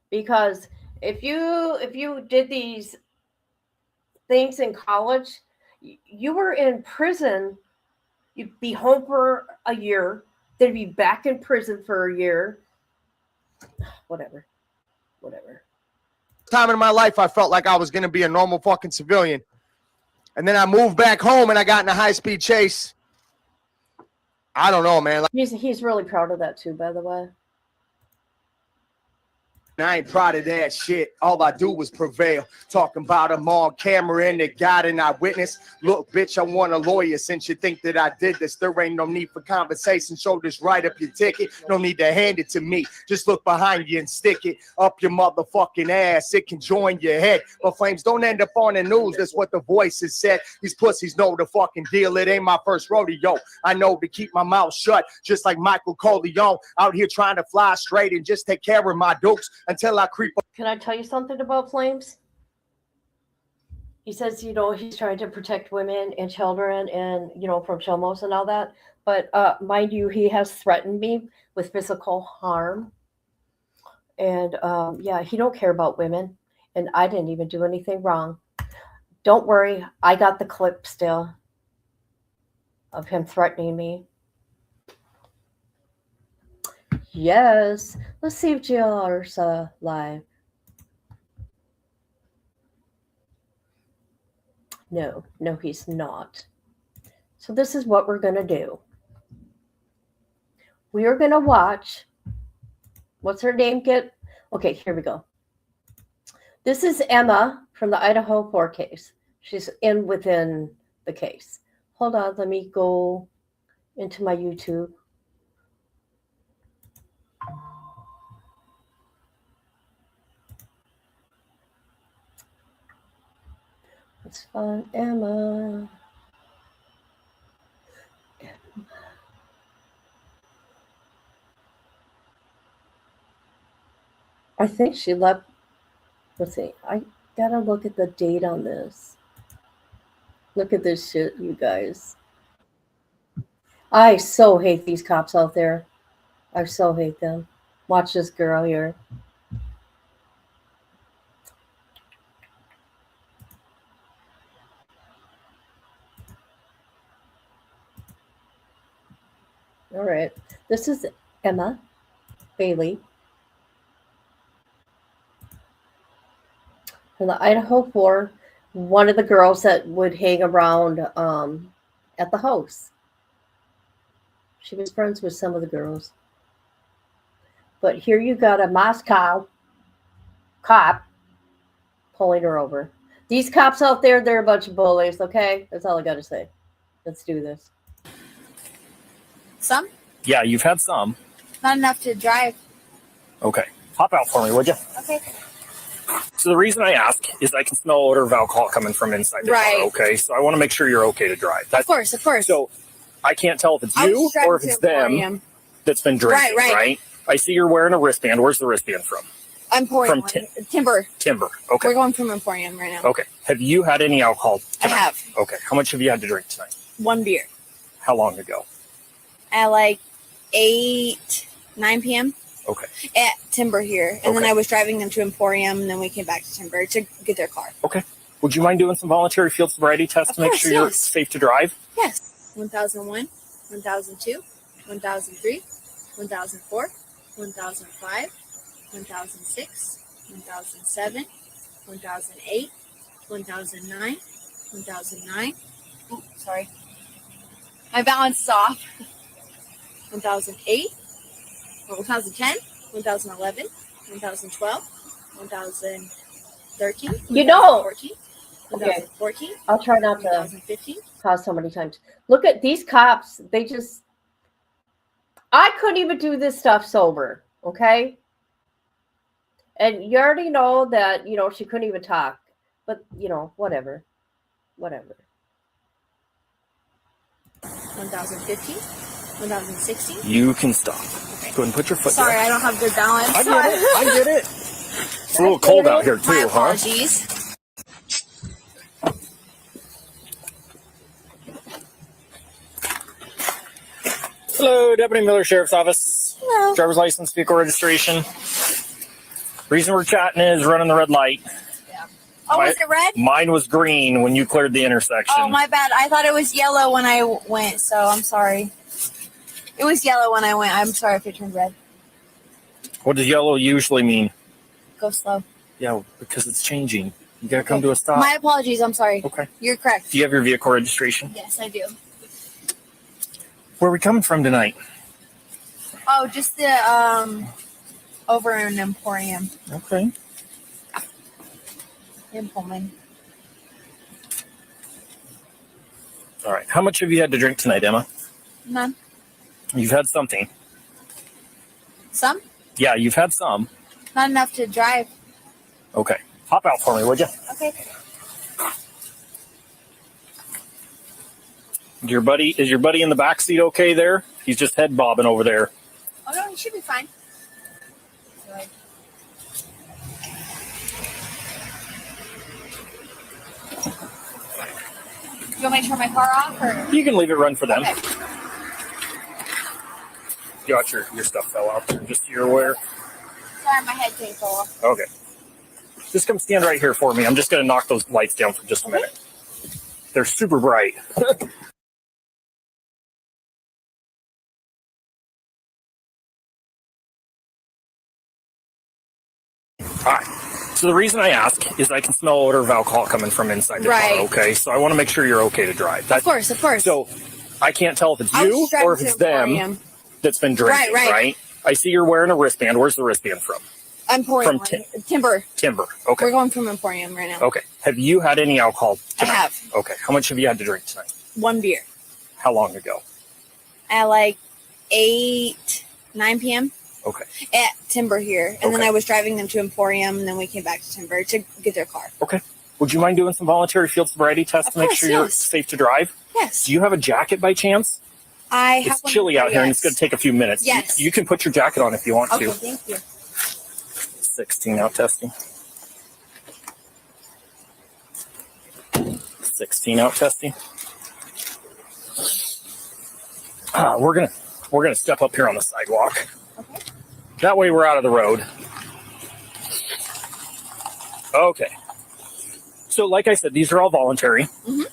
Because if you did these things in college, you were in prison. You'd be home for a year, then you'd be back in prison for a year. Whatever.
Time in my life, I felt like I was going to be a normal fucking civilian. And then I moved back home and I got in a high-speed chase. I don't know, man.
He's really proud of that too, by the way.
I ain't proud of that shit. All I do is prevail. Talking about them on camera and they got an eyewitness. Look, bitch, I want a lawyer. Since you think that I did this, there ain't no need for conversation. So just write up your ticket. No need to hand it to me. Just look behind you and stick it up your motherfucking ass. It can join your head. But flames don't end up on the news. That's what the voices said. These pussies know the fucking deal. It ain't my first rodeo. I know to keep my mouth shut, just like Michael Corleone. Out here trying to fly straight and just take care of my dukes until I creep up.
Can I tell you something about Flames? He says, he's trying to protect women and children and, from Chomos and all that. But mind you, he has threatened me with physical harm. And he don't care about women. And I didn't even do anything wrong. Don't worry. I got the clip still of him threatening me. Yes. Let's see if JR's live. No, he's not. So this is what we're going to do. We are going to watch. What's her name? Okay, here we go. This is Emma from the Idaho 4 case. She's within the case. Hold on, let me go into my YouTube. Let's find Emma. I think she left. Let's see. I gotta look at the date on this. Look at this shit, you guys. I so hate these cops out there. I so hate them. Watch this girl here. All right. This is Emma Bailey from the Idaho 4, one of the girls that would hang around at the house. She was friends with some of the girls. But here you got a Moscow cop pulling her over. These cops out there, they're a bunch of bullies, okay? That's all I got to say. Let's do this.
Some?
Yeah, you've had some.
Not enough to drive.
Okay. Hop out for me, would you?
Okay.
So the reason I ask is I can smell odor of alcohol coming from inside the car, okay? So I want to make sure you're okay to drive.
Of course.
So I can't tell if it's you or if it's them that's been drinking, right? I see you're wearing a wristband. Where's the wristband from?
Emporium. Timber.
Timber, okay.
We're going from Emporium right now.
Okay. Have you had any alcohol tonight?
I have.
Okay. How much have you had to drink tonight?
1 beer.
How long ago?
At like 8, 9 p.m.
Okay.
At Timber here. And then I was driving them to Emporium, and then we came back to Timber to get their car.
Okay. Would you mind doing some voluntary field sobriety tests to make sure you're safe to drive?
Yes. 1001, 1002, 1003, 1004, 1005, 1006, 1007, 1008, 1009, 1009. Oh, sorry. My balance is off. 1008, 1010, 2011, 2012, 2013, 2014, 2014.
I'll try not to
2015.
pause so many times. Look at these cops. I couldn't even do this stuff sober, okay? And you already know that, she couldn't even talk. But, whatever.
2015, 2016.
You can stop. Okay. Go ahead and put your foot
Sorry,
down.
I don't have good balance.
I get it. It's a little cold out here, too,
My
huh?
apologies.
Hello, Deputy Miller Sheriff's Office.
Hello.
Driver's license, vehicle registration. Reason we're chatting is running the red light.
Oh, was it red?
Mine was green when you cleared the intersection.
Oh, my bad. I thought it was yellow when I went, so I'm sorry. It was yellow when I went. I'm sorry if it turned red.
What does yellow usually mean?
Go slow.
Yeah, because it's changing. You gotta come to a stop.
My apologies. I'm sorry.
Okay.
You're correct.
Do you have your vehicle registration?
Yes, I do.
Where are we coming from tonight?
Oh, just the over in Emporium
Okay.
in Pullman.
All right. How much have you had to drink tonight, Emma?
None.
You've had something.
Some?
Yeah, you've had some.
Not enough to drive.
Okay. Hop out for me, would you?
Okay.
Is your buddy in the back seat okay there? He's just head bobbing over there.
Oh no, he should be fine. You want me to turn my car off or?
You can leave it run for them.
Okay.
Got your stuff fell out there, just so you're aware.
Sorry, my head came off.
Okay. Just come stand right here for me. I'm just going to knock those lights down for just a minute. They're super bright. All right. So the reason I ask is I can smell odor of alcohol coming from inside the car, okay? So I want to make sure you're okay to drive.
Of course.
So I can't tell if it's you or if it's them that's been drinking, right? I see you're wearing a wristband. Where's the wristband from?
Emporium. Timber.
Timber. Okay.
We're going from Emporium right now.
Okay. Have you had any alcohol tonight?
I have.
Okay. How much have you had to drink tonight?
1 beer.
How long ago?
At like 9 p.m.
Okay.
At Timber here. And then I was driving them to Emporium, and then we came back to Timber to get their car.
Okay. Would you mind doing some voluntary field sobriety tests to make sure you're safe to drive?
Yes.
Do you have a jacket by chance?
I have
It's chilly out here, and it's going to take a few minutes.
Yes.
You can put your jacket on if you want
Okay,
to.
thank you.
16 out testing. 16 out testing. We're gonna step up here on the sidewalk.
Okay.
That way we're out of the road. Okay. So like I said, these are all voluntary.
Mm-hmm.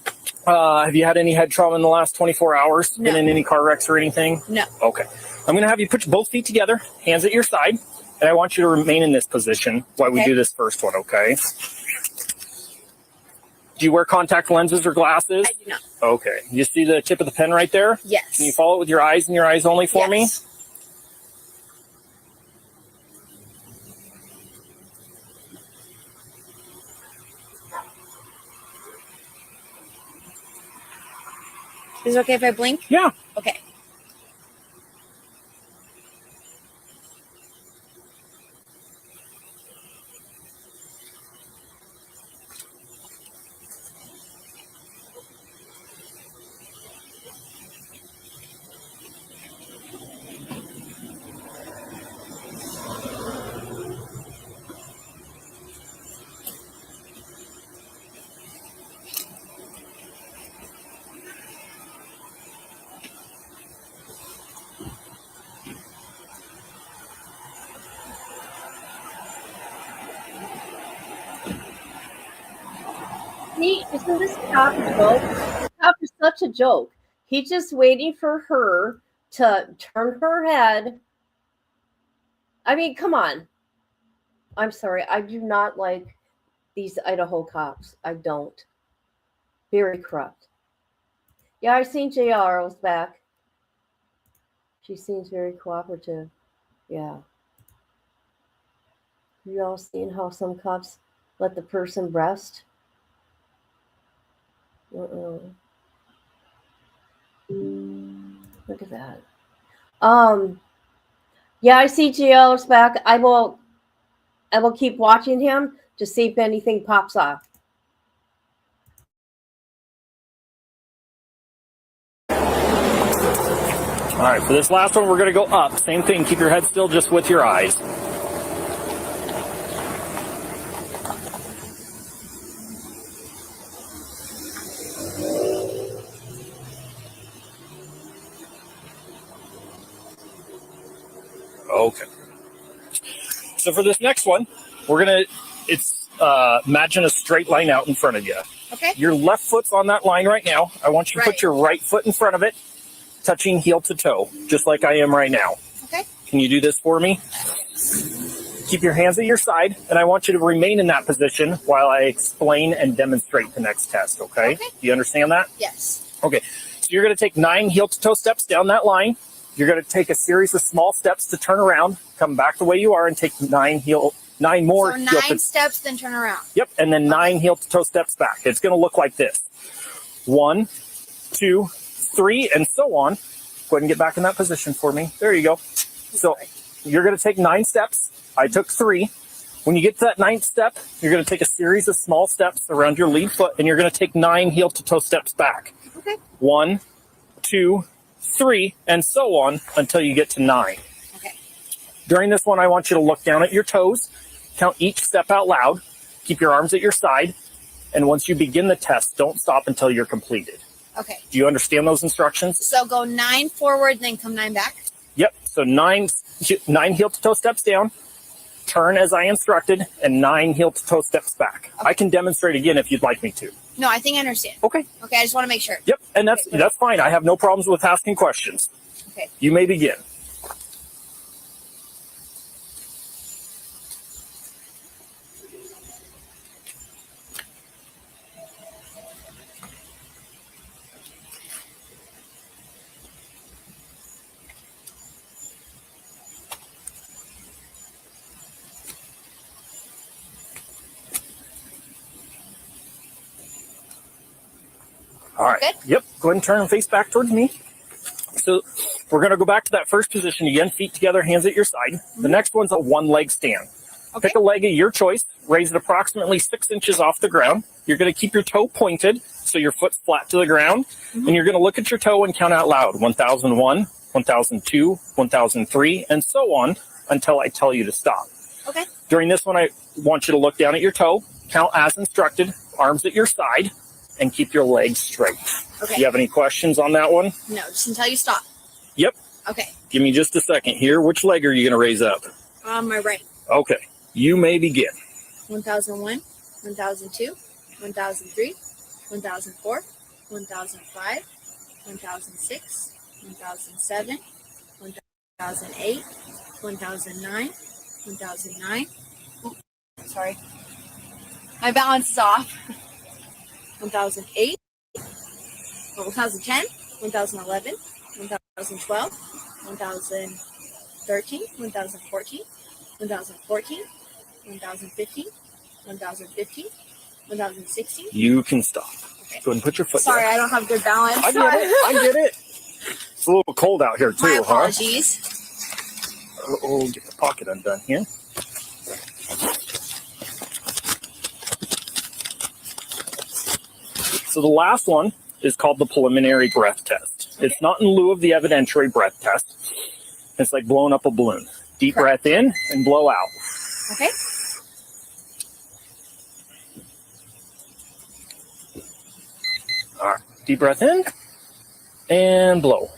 Have you had any head trauma in the last 24 hours?
No.
Been in any car wrecks or anything?
No.
Okay. I'm going to have you put both feet together, hands at your side, and I want you to remain in this position while we do this first one, okay? Do you wear contact lenses or glasses?
I do not.
Okay. You see the tip of the pen right there?
Yes.
Can you follow it with your eyes and your eyes only for me?
Is it okay if I blink?
Yeah.
Okay.
See, isn't this cop a joke? This cop is such a joke. He's just waiting for her to turn her head. I mean, come on. I'm sorry. I do not like these Idaho cops. I don't. Very corrupt. Yeah, I've seen JR's back. She seems very cooperative. Yeah. You all seen how some cops let the person rest? Look at that. Yeah, I see GL's back. I will keep watching him to see if anything pops off.
All right, for this last one, we're going to go up. Same thing. Keep your head still just with your eyes. Okay. So for this next one, we're going to, imagine a straight line out in front of you.
Okay.
Your left foot's on that line right now. I want you to put your right foot in front of it, touching heel to toe, just like I am right now.
Okay.
Can you do this for me? Keep your hands at your side, and I want you to remain in that position while I explain and demonstrate the next test, okay? Do you understand that?
Yes.
Okay. So you're going to take 9 heel to toe steps down that line. You're going to take a series of small steps to turn around, come back the way you are, and take 9 more
So
heel
9
to,
steps, then turn around.
Yep, and then 9 heel to toe steps back. It's going to look like this. 1, 2, 3, and so on. Go ahead and get back in that position for me. There you go. So you're going to take 9 steps. I took 3. When you get to that 9th step, you're going to take a series of small steps around your lead foot, and you're going to take 9 heel to toe steps back.
Okay.
1, 2, 3, and so on until you get to 9.
Okay.
During this one, I want you to look down at your toes, count each step out loud, keep your arms at your side, and once you begin the test, don't stop until you're completed.
Okay.
Do you understand those instructions?
So go 9 forward, then come 9 back.
Yep. So 9 heel to toe steps down, turn as I instructed, and 9 heel to toe steps back. Okay. I can demonstrate again if you'd like me to.
No, I think I understand.
Okay.
Okay, I just want to make sure.
Yep, and that's fine. I have no problems with asking questions.
Okay.
You may begin. All right. Good. Yep. Go ahead and turn and face back towards me. So we're going to go back to that first position again, feet together, hands at your side. Mm-hmm. The next one's a 1-leg stand. Okay. Pick a leg of your choice, raise it approximately 6 inches off the ground. You're going to keep your toe pointed so your foot's flat to the ground. Mm-hmm. And you're going to look at your toe and count out loud. 1001, 1002, 1003, and so on until I tell you to stop.
Okay.
During this one, I want you to look down at your toe, count as instructed, arms at your side, and keep your legs straight.
Okay.
Do you have any questions on that one?
No, just until you stop.
Yep.
Okay.
Give me just a second here. Which leg are you going to raise up?
My right.
Okay. You may begin.
1001, 1002, 1003, 1004, 1005, 1006, 1007, 1008, 1009, 1009. Oh, sorry. My balance is off. 1008, 1010, 1011, 1012, 1013, 1014, 2014, 2015, 2015, 2016.
You can stop. Okay. Go ahead and put your foot
Sorry,
down.
I don't have good balance.
I get it. I get it. It's a little cold out here, too,
My apologies.
Oh, get the pocket undone here. So the last one is called the preliminary breath test. Okay. It's not in lieu of the evidentiary breath test. It's like blowing up a balloon. Deep breath in and blow out.
Okay.
All right. Deep breath in and blow.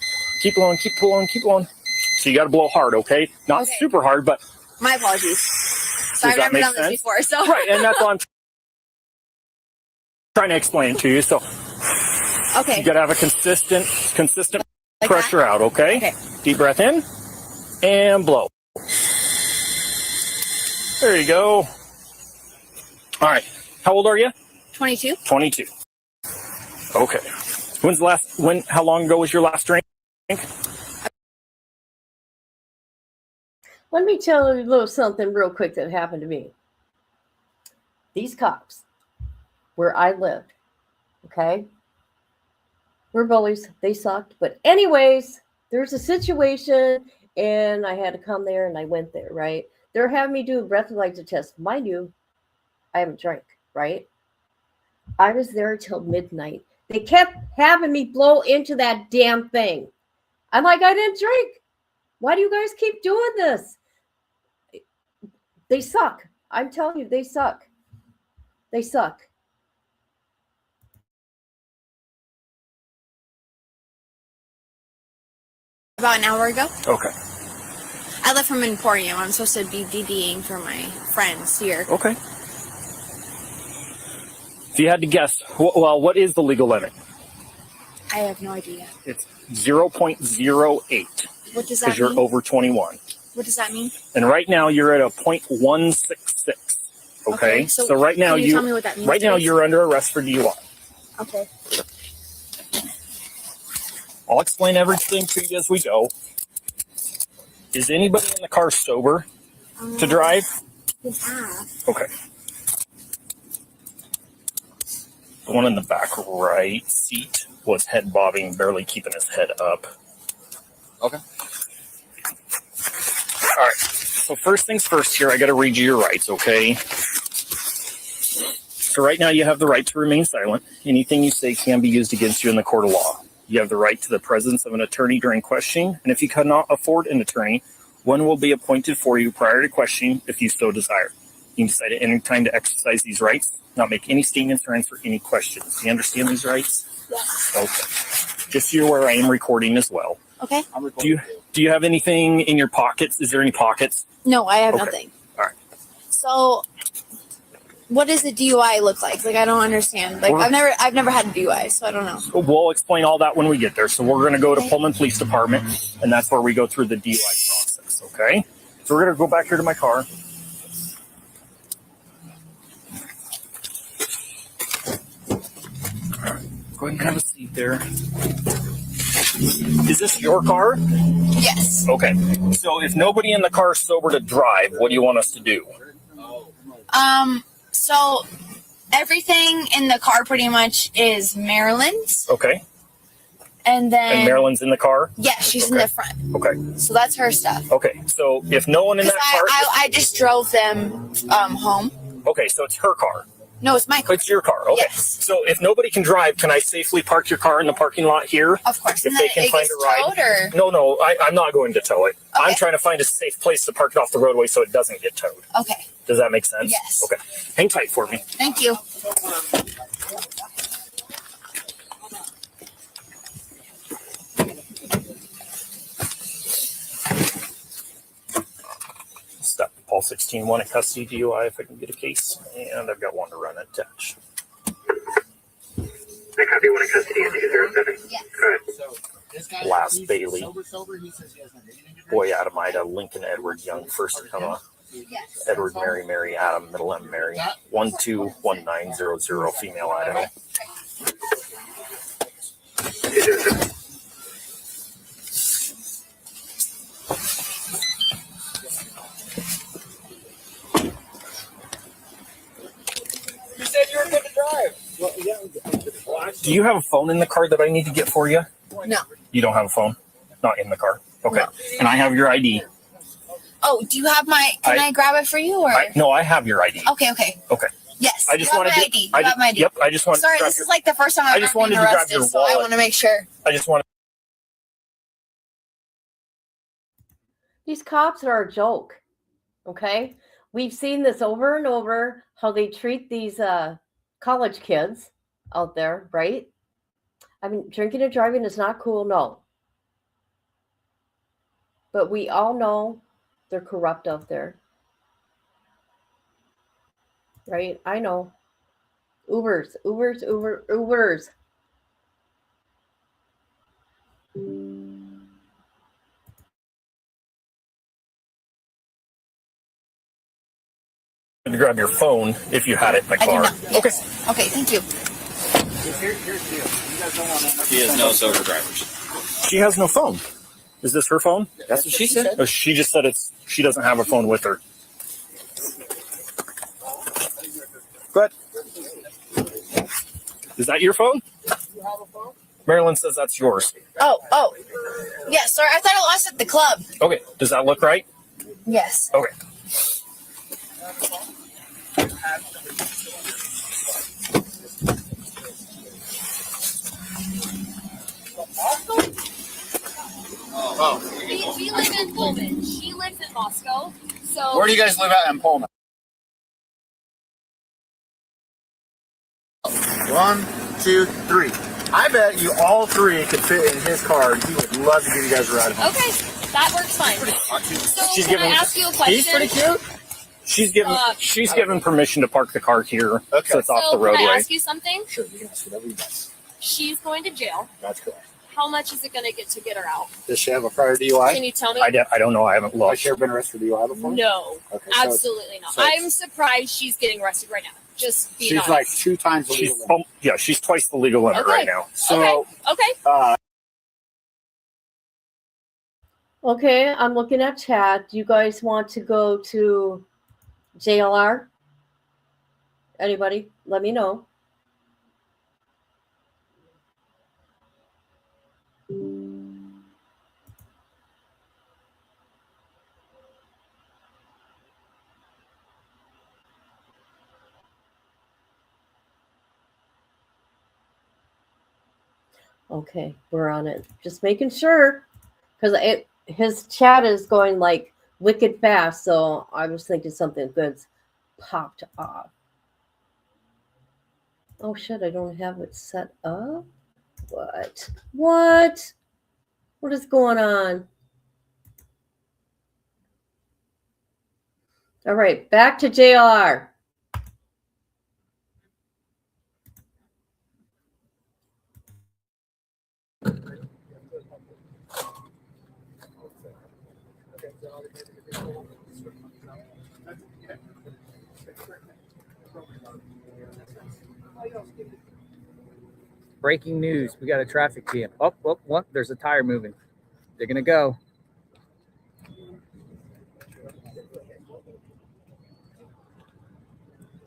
Keep blowing, keep blowing, keep blowing. So you got to blow hard, okay? Not super hard, but...
My apologies. So I've never done this before, so...
Right, and that's what I'm trying to explain to you. So
okay.
You got to have a consistent like pressure that? Out, okay? Okay. Deep breath in and blow. There you go. All right. How old are you?
22.
22. Okay. How long ago was your last drink?
Let me tell you a little something real quick that happened to me. These cops, where I lived, okay, were bullies. They sucked. But anyways, there's a situation, and I had to come there, and I went there, right? They're having me do a breathalyzer test. Mind you, I haven't drank, right? I was there till midnight. They kept having me blow into that damn thing. I'm like, I didn't drink. Why do you guys keep doing this? They suck. I'm telling you, they suck. They suck.
About an hour ago.
Okay.
I left from Emporium. I'm supposed to be DDing for my friends here.
Okay. If you had to guess, well, what is the legal limit?
I have no idea.
It's 0.08.
What does that mean?
Because you're over 21.
What does that mean?
And right now you're at a 0.166. Okay. So right now
can you tell me what that means,
right now
please?
you're under arrest for DUI.
Okay.
I'll explain everything to you as we go. Is anybody in the car sober to drive? Okay. The one in the back right seat was head bobbing, barely keeping his head up.
Okay.
All right. So first things first here, I got to read you your rights, okay? So right now you have the right to remain silent. Anything you say can be used against you in the court of law. You have the right to the presence of an attorney during questioning, and if you cannot afford an attorney, one will be appointed for you prior to questioning if you so desire. You can decide at any time to exercise these rights, not make any statements or answer any questions. Do you understand these rights?
Yes.
Okay. Just so you're aware, I am recording as well.
Okay.
Do you have anything in your pockets? Is there any pockets?
No, I have
Okay.
nothing.
All right.
So, what does a DUI look like? Like, I don't understand. Like, I've never had a DUI, so I don't know.
We'll explain all that when we get there. So we're going to go to Pullman Police Department, and that's where we go through the DUI process, okay? So we're going to go back here to my car. Go ahead and have a seat there. Is this your car?
Yes.
Okay. So if nobody in the car is sober to drive, what do you want us to do?
So everything in the car pretty much is Marilyn's.
Okay.
And then
And Marilyn's in the car?
Yeah, she's in the front.
Okay.
So that's her stuff.
Okay. So if no one in that car...
I just drove them home.
Okay, so it's her car.
No, it's my car.
It's your car. Okay.
Yes.
So if nobody can drive, can I safely park your car in the parking lot here?
Of course.
If
And
they
then
can
it
find
gets
a ride.
towed, or?
No, I'm not going to tow it. Okay. I'm trying to find a safe place to park it off the roadway so it doesn't get towed.
Okay.
Does that make sense?
Yes.
Okay. Hang tight for me.
Thank you.
Step Paul 16-1 at custody DUI if I can get a case. And I've got one to run attached.
I copy one in custody in 207.
Yes.
Good.
Last Bailey. Boy, Adam Ida, Lincoln Edward Young, first Emma. Edward Mary Adam, middle M Mary. 121900, female Idaho.
You said you were good to drive.
Well, yeah. Do you have a phone in the car that I need to get for you?
No.
You don't have a phone? Not in the car. Okay. And I have your ID.
Oh, do you have my? Can I grab it for you, or?
No, I have your ID.
Okay.
Okay.
Yes.
I just
you have
wanted
my
to.
ID. You have my ID.
Yep. I just wanted.
Sorry,
to
this is like the first time I've ever been arrested, so I want to make sure.
I just want.
These cops are a joke. Okay, we've seen this over and over. How they treat these college kids out there, right? I mean, drinking and driving is not cool, no. But we all know they're corrupt out there. Right? I know. Ubers.
To grab your phone if you had it in the car.
Okay. Okay. Thank you.
She has no sober drivers.
She has no phone. Is this her phone?
That's what she said.
Oh, she just said she doesn't have a phone with her. Go ahead. Is that your phone? Marilyn says that's yours.
Oh. Yeah. Sorry, I thought I lost it at the club.
Okay. Does that look right?
Yes.
Okay.
We live in Pullman. She lives in Moscow. So
Where do you guys live at in Pullman?
1, 2, 3. I bet you all three could fit in his car, and he would love to give you guys a ride home.
okay, that works fine. So can I ask you a question?
He's pretty cute. She's given permission to park the car here, so it's off the
Can
roadway.
I ask you something?
Sure, you can ask whatever you want.
She's going to jail.
That's correct.
How much is it going to get her out?
Does she have a prior DUI?
Can you tell me?
I don't know. I haven't looked.
Has she ever been arrested for DUI before?
No,
Okay, so
absolutely not.
so it's-
I'm surprised she's getting arrested right now. Just being
she's
honest.
like 2 times the legal limit.
Yeah, she's twice the legal limit right now.
So,
okay.
Okay, I'm looking at chat. Do you guys want to go to JLR? Anybody? Let me know. Okay, we're on it. Just making sure, because his chat is going like wicked fast. So I was thinking something good's popped off. Oh shit! I don't have it set up. What? What? What is going on? All right, back to JLR.
Breaking news. We got a traffic jam. Oh, there's a tire moving. They're going to go.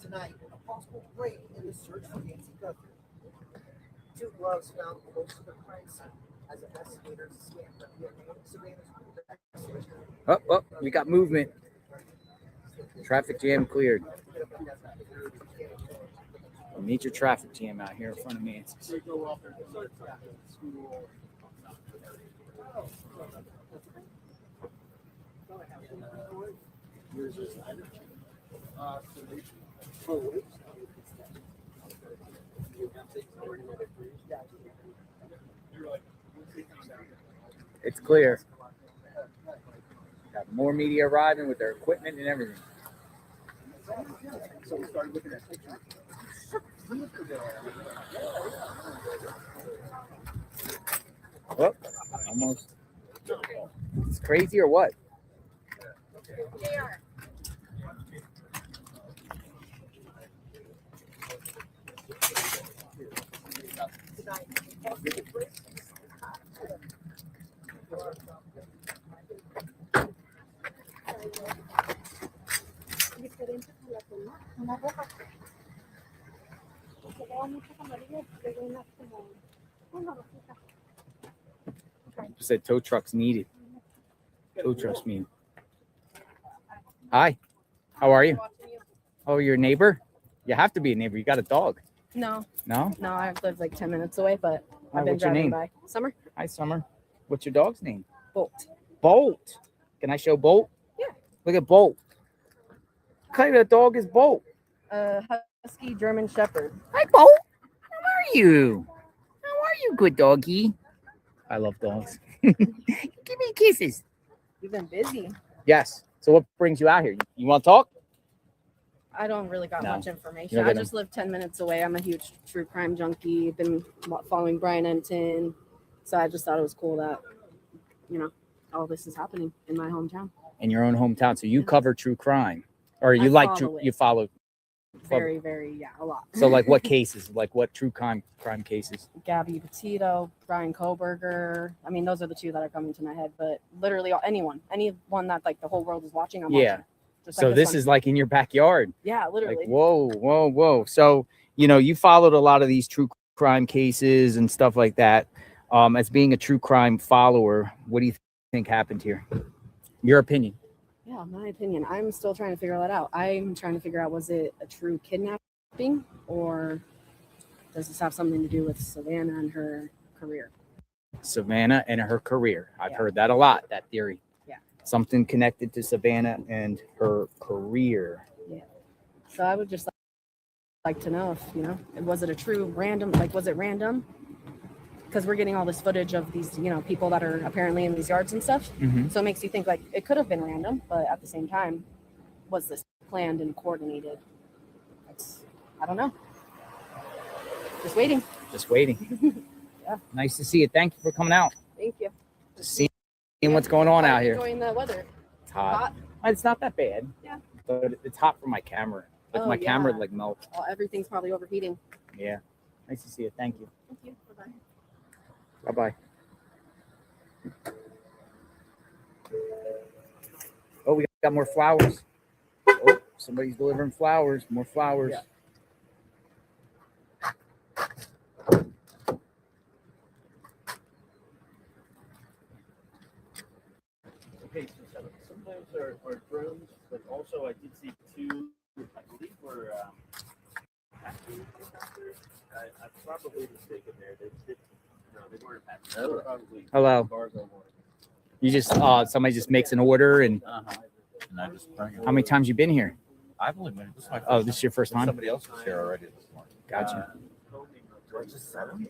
Tonight, a possible break in the search for Nancy Guthrie. 2 gloves found close to the crime scene as investigators scanned the DNA.
Oh, we got movement. Traffic jam cleared. A major traffic jam out here in front of me. It's clear. Got more media arriving with their equipment and everything. So we started looking at pictures. Oh, almost. It's crazy or what? Said tow trucks needed. Tow trucks needed. Hi, how are you? Oh, you're a neighbor? You have to be a neighbor. You got a dog.
No.
No?
No, I live like 10 minutes away, but
Hi,
I've been
what's your
driving
name?
by. Summer?
Hi, Summer. What's your dog's name?
Bolt.
Bolt. Can I show Bolt?
Yeah.
Look at Bolt. What kind of dog is Bolt?
Husky German Shepherd.
Hi, Bolt. How are you? How are you, good doggy? I love dogs. Give me kisses.
You've been busy.
Yes. So what brings you out here? You want to talk?
I don't really got
No.
much information.
You're
I
gonna-
just live 10 minutes away. I'm a huge true crime junkie. Been following Brian Enton. So I just thought it was cool that, all this is happening in my hometown.
In your own hometown. So you cover true crime. Or you
I follow it.
you follow.
Very, a lot.
So like what cases? Like what true crime cases?
Gabby Petito, Brian Koberger. I mean, those are the 2 that are coming to my head, but literally anyone that like the whole world is watching, I'm watching. Just
So
like
this
one.
is like in your backyard.
Yeah, literally.
Like, whoa. So, you followed a lot of these true crime cases and stuff like that. As being a true crime follower, what do you think happened here? Your opinion.
Yeah, my opinion. I'm still trying to figure that out. I'm trying to figure out, was it a true kidnapping or does this have something to do with Savannah and her career?
Savannah and her career. I've heard that a lot, that theory.
Yeah.
Something connected to Savannah and her career.
Yeah. So I would just like to know if, was it a true random, was it random? Because we're getting all this footage of these, people that are apparently in these yards and stuff.
Mhm.
So it makes you think it could have been random, but at the same time, was this planned and coordinated? I don't know. Just waiting.
Just waiting.
Yeah.
Nice to see you. Thank you for coming out.
Thank you.
Just seeing what's going on out here.
Enjoying the weather.
It's hot. It's not that bad.
Yeah.
But it's hot for my camera. Like
Oh,
my camera
yeah.
melts.
Well, everything's probably overheating.
Yeah. Nice to see you. Thank you.
Thank you. Bye-bye.
Bye-bye. Oh, we got more flowers. Oh, somebody's delivering flowers. More flowers.
Okay, so sometimes our drones, but also I did see two, I believe were I'm probably mistaken there. No, they weren't passengers. They were probably
Hello.
cargo ones.
You just somebody just makes an order and
And I just bring it.
how many times you been here?
I've only been. This is my first
Oh, this is your first time?
Somebody else was here already this morning.
Gotcha.
Just 7?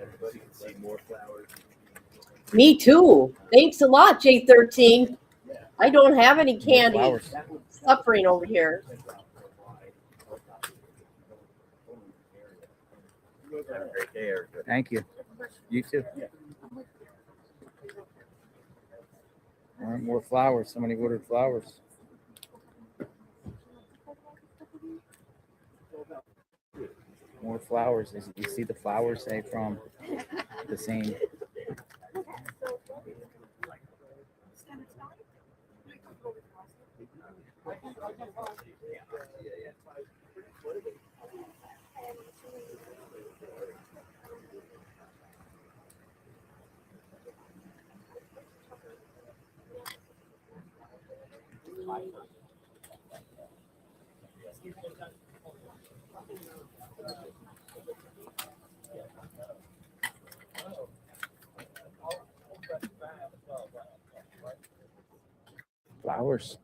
Everybody can see more flowers.
Me too. Thanks a lot, J13. I don't have any candy.
Flowers.
Suffering over here.
Have a great day, Eric.
Thank you. You too. All right, more flowers. Somebody ordered flowers. More flowers. As you see the flowers, say from the same. Flowers.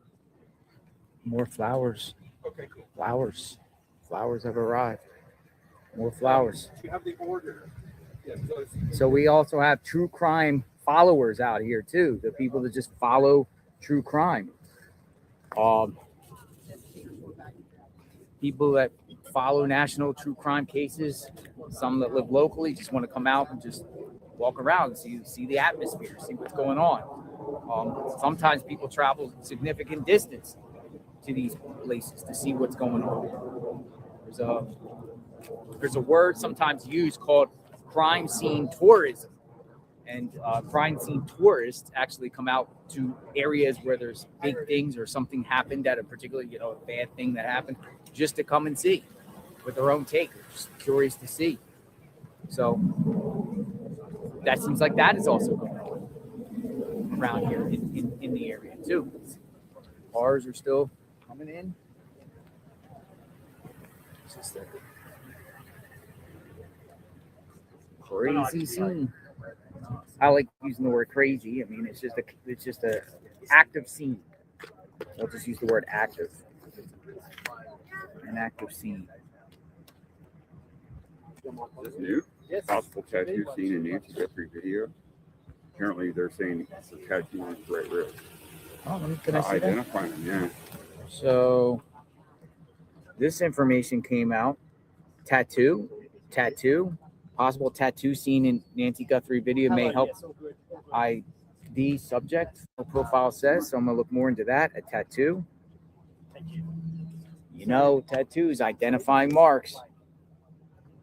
More flowers.
Okay, cool.
Flowers. Flowers have arrived. More flowers.
You have the order. Yeah,
So we also have true crime followers out here too. The people that just follow true crime. People that follow national true crime cases. Some that live locally just want to come out and just walk around and see the atmosphere, see what's going on. Sometimes people travel significant distance to these places to see what's going on. There's a word sometimes used called crime scene tourism, and crime scene tourists actually come out to areas where there's big things or something happened at a particular, a bad thing that happened, just to come and see with their own take. They're just curious to see. So that seems like that is also going on around here in the area too. Cars are still coming in. It's just a crazy scene. I like using the word crazy. I mean, it's just a active scene. I'll just use the word active. An active scene.
This new possible tattoo seen in Nancy Guthrie video. Apparently, they're saying the tattoo on his right wrist.
Oh, can I see that?
Identifying him, yeah.
So this information came out. Tattoo, possible tattoo seen in Nancy Guthrie video may help ID subject. No profile says, so I'm gonna look more into that. A tattoo. Tattoos identifying marks.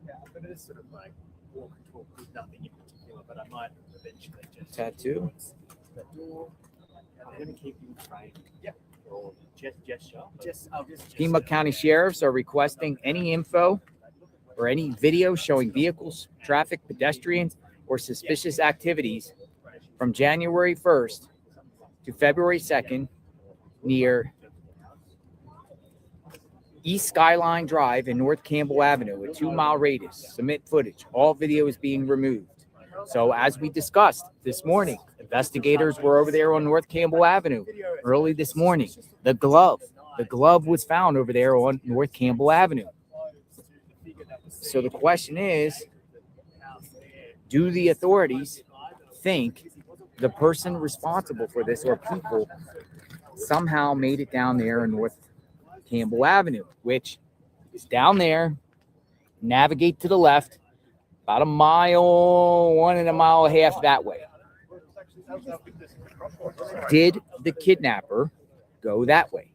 Yeah, but it is sort of like walk and talk with nothing in particular, but I might eventually just
Tattoo.
I'm gonna keep you trained. Yeah. Or gesture. I'll just
Pima County sheriffs are requesting any info or any video showing vehicles, traffic, pedestrians, or suspicious activities from January 1st to February 2nd near East Skyline Drive and North Campbell Avenue, a 2-mile radius. Submit footage. All video is being removed. So as we discussed this morning, investigators were over there on North Campbell Avenue early this morning. The glove was found over there on North Campbell Avenue. So the question is, do the authorities think the person responsible for this or people somehow made it down there on North Campbell Avenue, which is down there, navigate to the left, about 1.5 miles that way. Did the kidnapper go that way?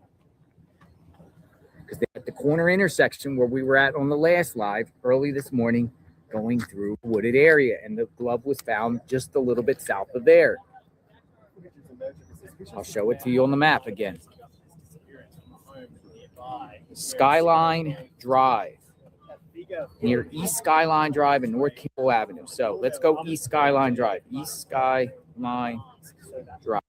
Because at the corner intersection where we were at on the last live early this morning, going through a wooded area, and the glove was found just a little bit south of there. I'll show it to you on the map again. Skyline Drive, near East Skyline Drive and North Campbell Avenue. So let's go East Skyline Drive. East Skyline Drive.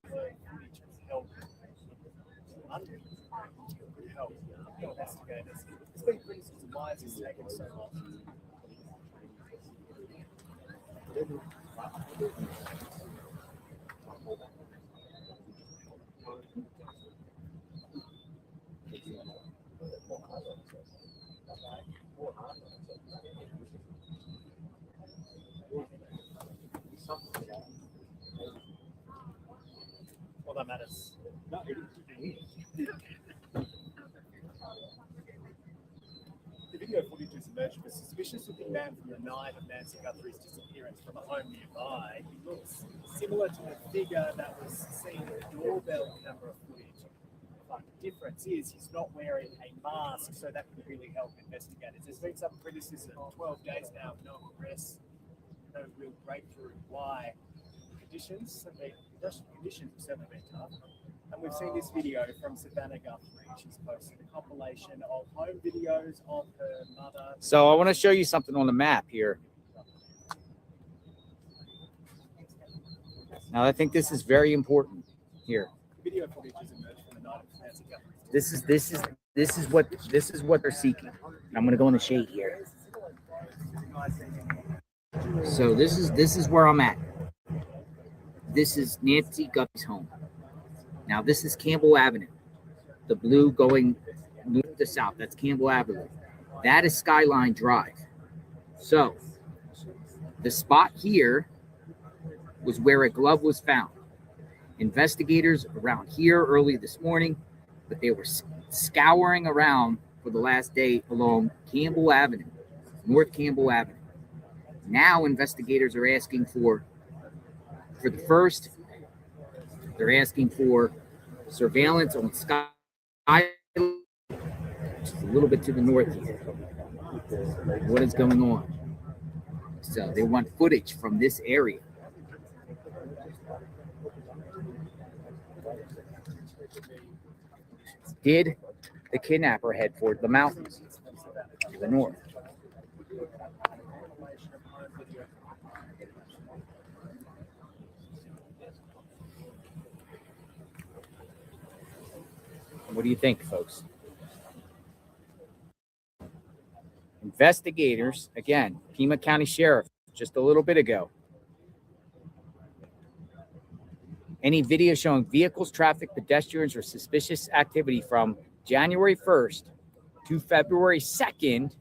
Well, that matters. The video footage was emerged of a suspicious-looking man from the night of Nancy Guthries' disappearance from a home nearby. He looks similar to the figure that was seen in the doorbell camera footage. But the difference is he's not wearing a mask, so that could really help investigators. There's been some criticism. 12 days now, no arrests, no real breakthrough. Why? Conditions have certainly been tough. And we've seen this video from Savannah Guthrie. She's posted a compilation of home videos of her mother.
So I want to show you something on the map here. Now I think this is very important here.
Video footage is emerged from the night of Nancy Guthrie.
This is what they're seeking. I'm going to go in the shade here. So this is where I'm at. This is Nancy Guthries' home. Now this is Campbell Avenue. The blue going north to south. That's Campbell Avenue. That is Skyline Drive. So the spot here was where a glove was found. Investigators around here early this morning, but they were scouring around for the last day along Campbell Avenue, North Campbell Avenue. Now investigators are asking for the first, they're asking for surveillance on Sky, which is a little bit to the north here. What is going on? So they want footage from this area. Did the kidnapper head for the mountains to the north? What do you think, folks? Investigators, again, Pima County Sheriff, just a little bit ago. Any video showing vehicles, traffic, pedestrians, or suspicious activity from January 1st to February 2nd,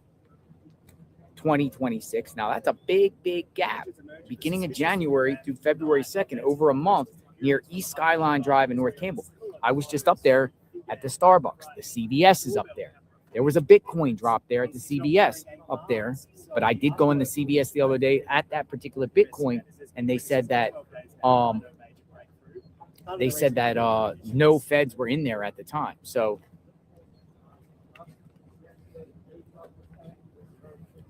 2026. Now, that's a big, big gap. Beginning of January through February 2nd, over a month, near East Skyline Drive in North Campbell. I was just up there at the Starbucks. The CVS is up there. There was a Bitcoin drop there at the CVS up there, but I did go in the CVS the other day at that particular Bitcoin, and they said that no feds were in there at the time. So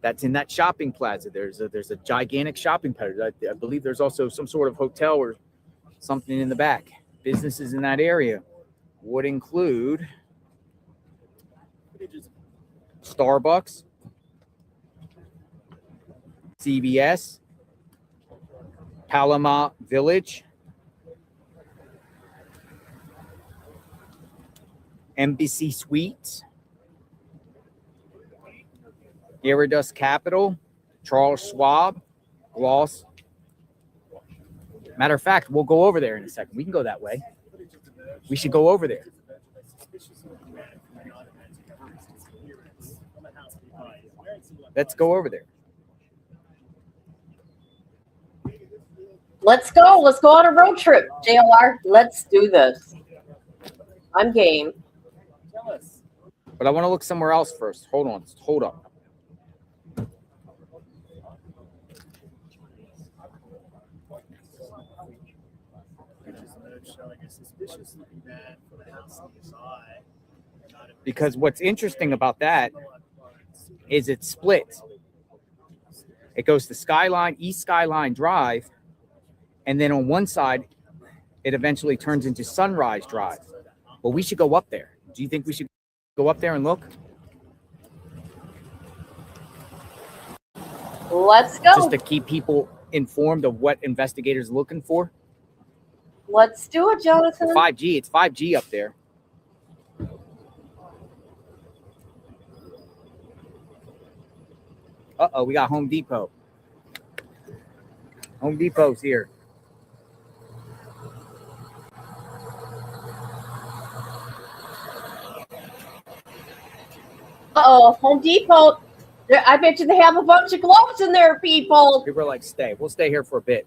that's in that shopping plaza. There's a gigantic shopping plaza. I believe there's also some sort of hotel or something in the back. Businesses in that area would include Starbucks, CVS, Palama Village, Embassy Suites, Iridus Capital, Charles Schwab, Gloss. Matter of fact, we'll go over there in a second. We can go that way. We should go over there. Let's go over there.
Let's go. Let's go on a road trip, JLR. Let's do this. I'm game.
But I want to look somewhere else first. Hold on. Hold up. Because what's interesting about that is it's split. It goes to Skyline, East Skyline Drive, and then on one side, it eventually turns into Sunrise Drive. But we should go up there. Do you think we should go up there and look?
Let's go.
Just to keep people informed of what investigators are looking for.
Let's do it, Jonathan.
5G. It's 5G up there. Uh-oh, we got Home Depot. Home Depot's here.
Uh-oh, Home Depot. I bet you they have a bunch of gloves in there, people.
People are like, stay. We'll stay here for a bit.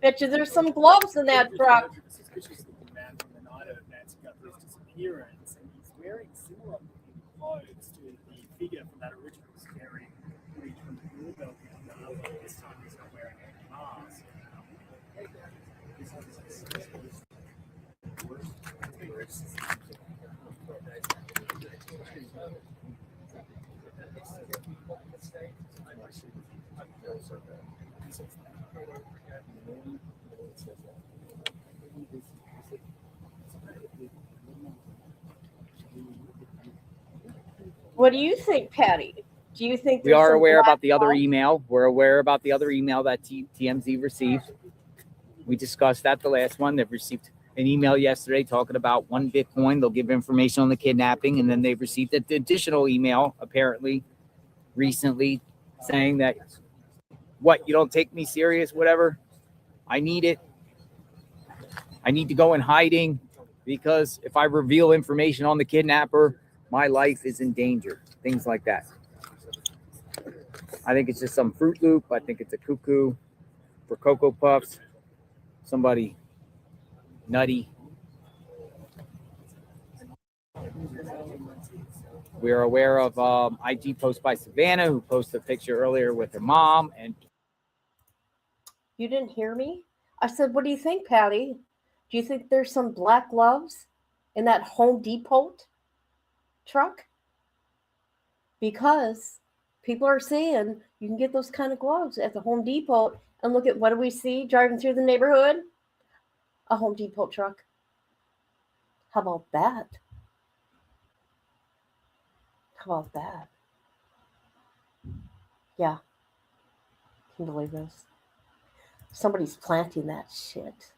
Bet you there's some gloves in that truck.
Suspicious looking man from the night of Nancy Guthries' disappearance, and he's wearing similar looking clothes to the figure from that original scary footage from the doorbell camera, but this time he's not wearing a mask.
What do you think, Patty? Do you think
We are
some
aware
black
about the other
gloves?
email. We're aware about the other email that TMZ received. We discussed that the last one. They've received an email yesterday talking about 1 Bitcoin. They'll give information on the kidnapping. And then they've received an additional email, apparently, recently, saying that, what, you don't take me serious, whatever. I need it. I need to go in hiding because if I reveal information on the kidnapper, my life is in danger. Things like that. I think it's just some Fruit Loop. I think it's a cuckoo for Cocoa Puffs. Somebody nutty. We are aware of IG post by Savannah, who posted a picture earlier with her mom. And
You didn't hear me? I said, what do you think, Patty? Do you think there's some black gloves in that Home Depot truck? Because people are saying you can get those kind of gloves at the Home Depot. And look at, what do we see driving through the neighborhood? A Home Depot truck. How about that? How about that? Yeah. Can you believe this? Somebody's planting that shit.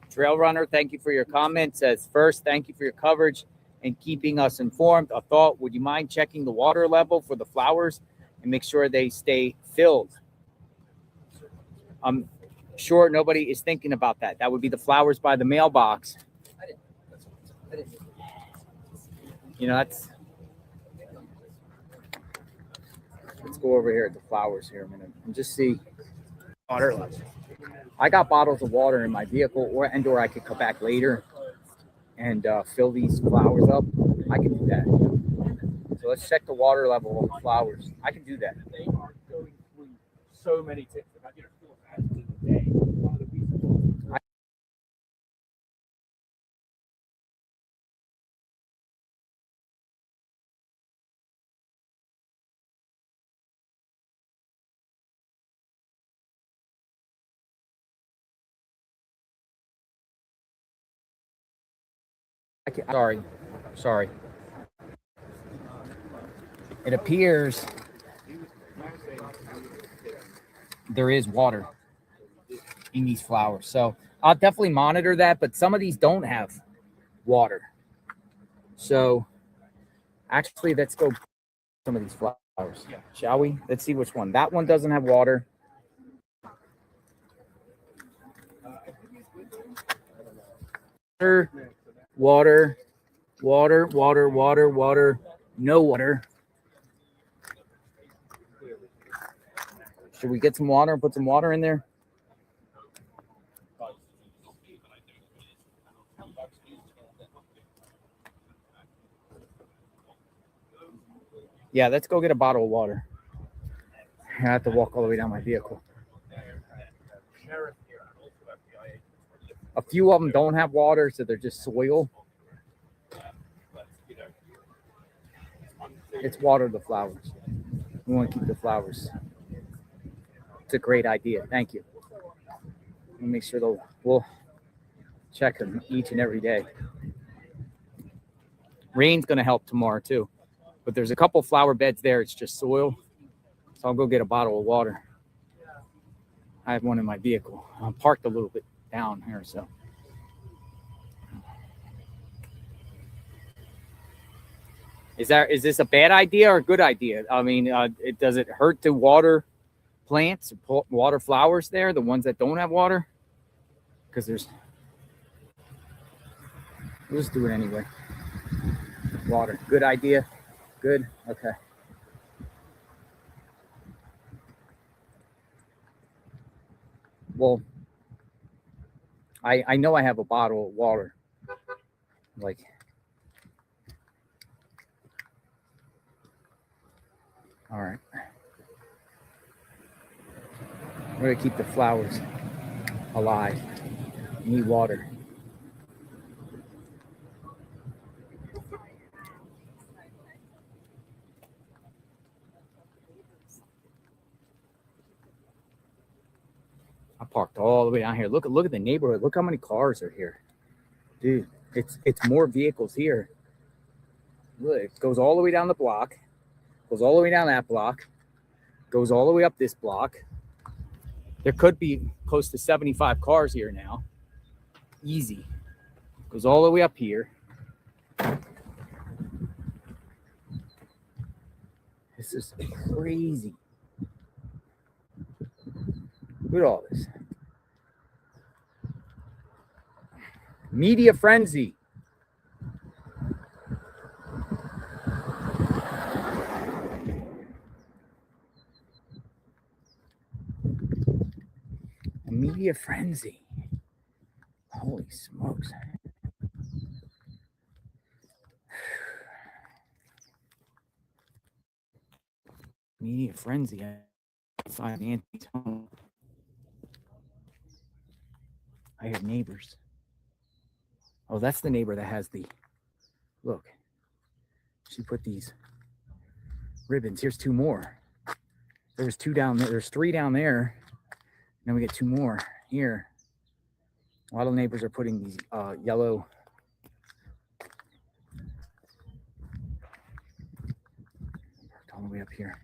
Trail Runner, thank you for your comment. Says, first, thank you for your coverage and keeping us informed. A thought, would you mind checking the water level for the flowers and make sure they stay filled? I'm sure nobody is thinking about that. That would be the flowers by the mailbox. You know, that's... Let's go over here at the flowers here a minute and just see water level. I got bottles of water in my vehicle, or I could come back later and fill these flowers up. I can do that. So let's check the water level of the flowers. I can do that.
They are going through so many tips. About 4,000 a day. One of the reasons.
Sorry. It appears there is water in these flowers. So I'll definitely monitor that, but some of these don't have water. So actually, let's go some of these flowers, shall we? Let's see which one. That one doesn't have water. Water. No water. Should we get some water and put some water in there? Yeah, let's go get a bottle of water. I have to walk all the way down my vehicle. A few of them don't have water, so they're just soil. It's water the flowers. We want to keep the flowers. It's a great idea. Thank you. We'll make sure we'll check them each and every day. Rain's going to help tomorrow too. But there's a couple flower beds there. It's just soil. So I'll go get a bottle of water. I have one in my vehicle. I'm parked a little bit down here, so. Is this a bad idea or a good idea? I mean, does it hurt to water plants, water flowers there, the ones that don't have water? Because we'll just do it anyway. Water, good idea. Good, okay. Well, I know I have a bottle of water. Like, all right. We're gonna keep the flowers alive. Need water. I parked all the way down here. Look at the neighborhood. Look how many cars are here. Dude, it's more vehicles here. Look, it goes all the way down the block, goes all the way down that block, goes all the way up this block. There could be close to 75 cars here now. Easy. Goes all the way up here. This is crazy. Look at all this. Media frenzy. A media frenzy. Holy smokes. Media frenzy outside Nancy's home. I hear neighbors. Oh, that's the neighbor that has the, look, she put these ribbons. Here's two more. There's two down there. There's three down there. And then we get two more here. A lot of neighbors are putting these yellow all the way up here.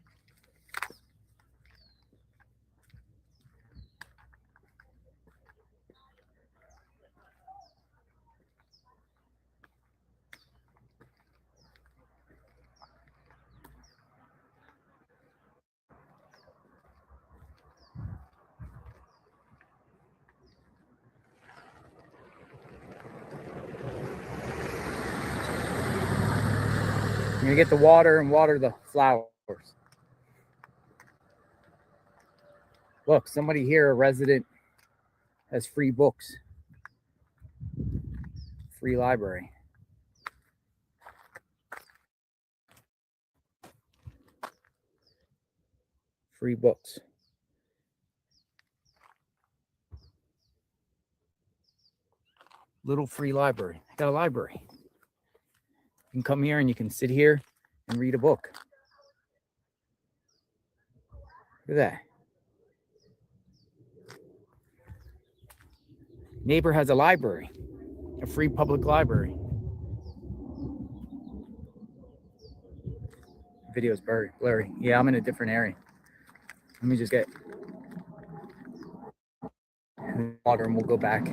I'm gonna get the water and water the flowers. Look, somebody here, a resident, has free books. Free library. Free books. Little free library. I got a library. You can come here and you can sit here and read a book. Look at that. Neighbor has a library, a free public library. Video's blurry. Yeah, I'm in a different area. Let me just get water and we'll go back.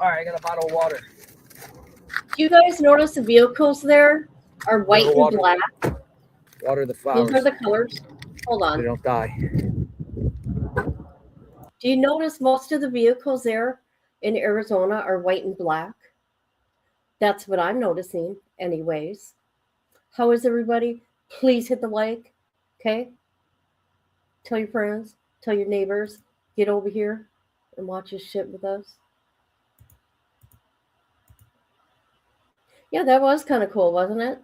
All right, I got a bottle of water.
Do you guys notice the vehicles there are white and black?
Water the flowers.
Those are the colors. Hold on.
They don't die.
Do you notice most of the vehicles there in Arizona are white and black? That's what I'm noticing, anyways. How is everybody? Please hit the like, okay? Tell your friends, tell your neighbors, get over here and watch this shit with us. Yeah, that was kind of cool, wasn't it?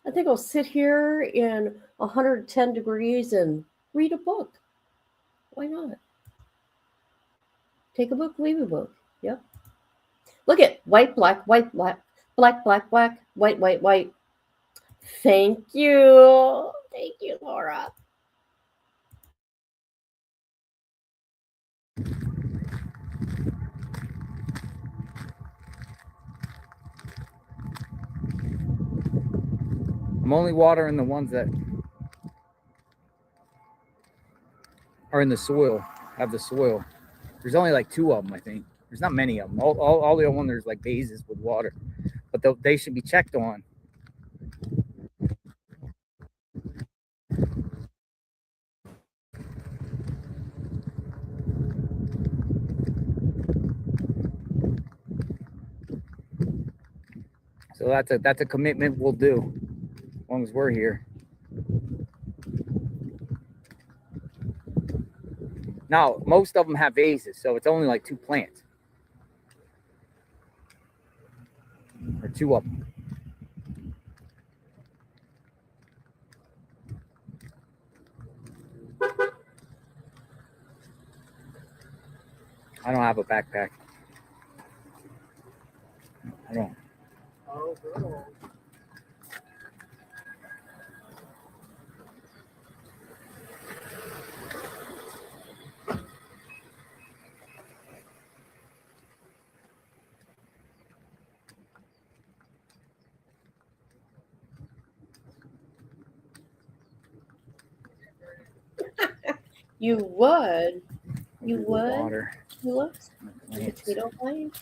I think I'll sit here in 110 degrees and read a book. Why not? Take a book, leave a book. Yep. Look at white, black, white, black, black, black, black, white, white, white. Thank you. Thank you, Laura.
I'm only watering the ones that are in the soil, have the soil. There's only like 2 of them, I think. There's not many of them. All the other ones, there's like vases with water. But they should be checked on. So that's a commitment we'll do as long as we're here. Now, most of them have vases, so it's only like 2 plants. Or 2 of them. I don't have a backpack. I don't.
Oh, girl.
You would. You would.
Water.
Tulips. Potato plants.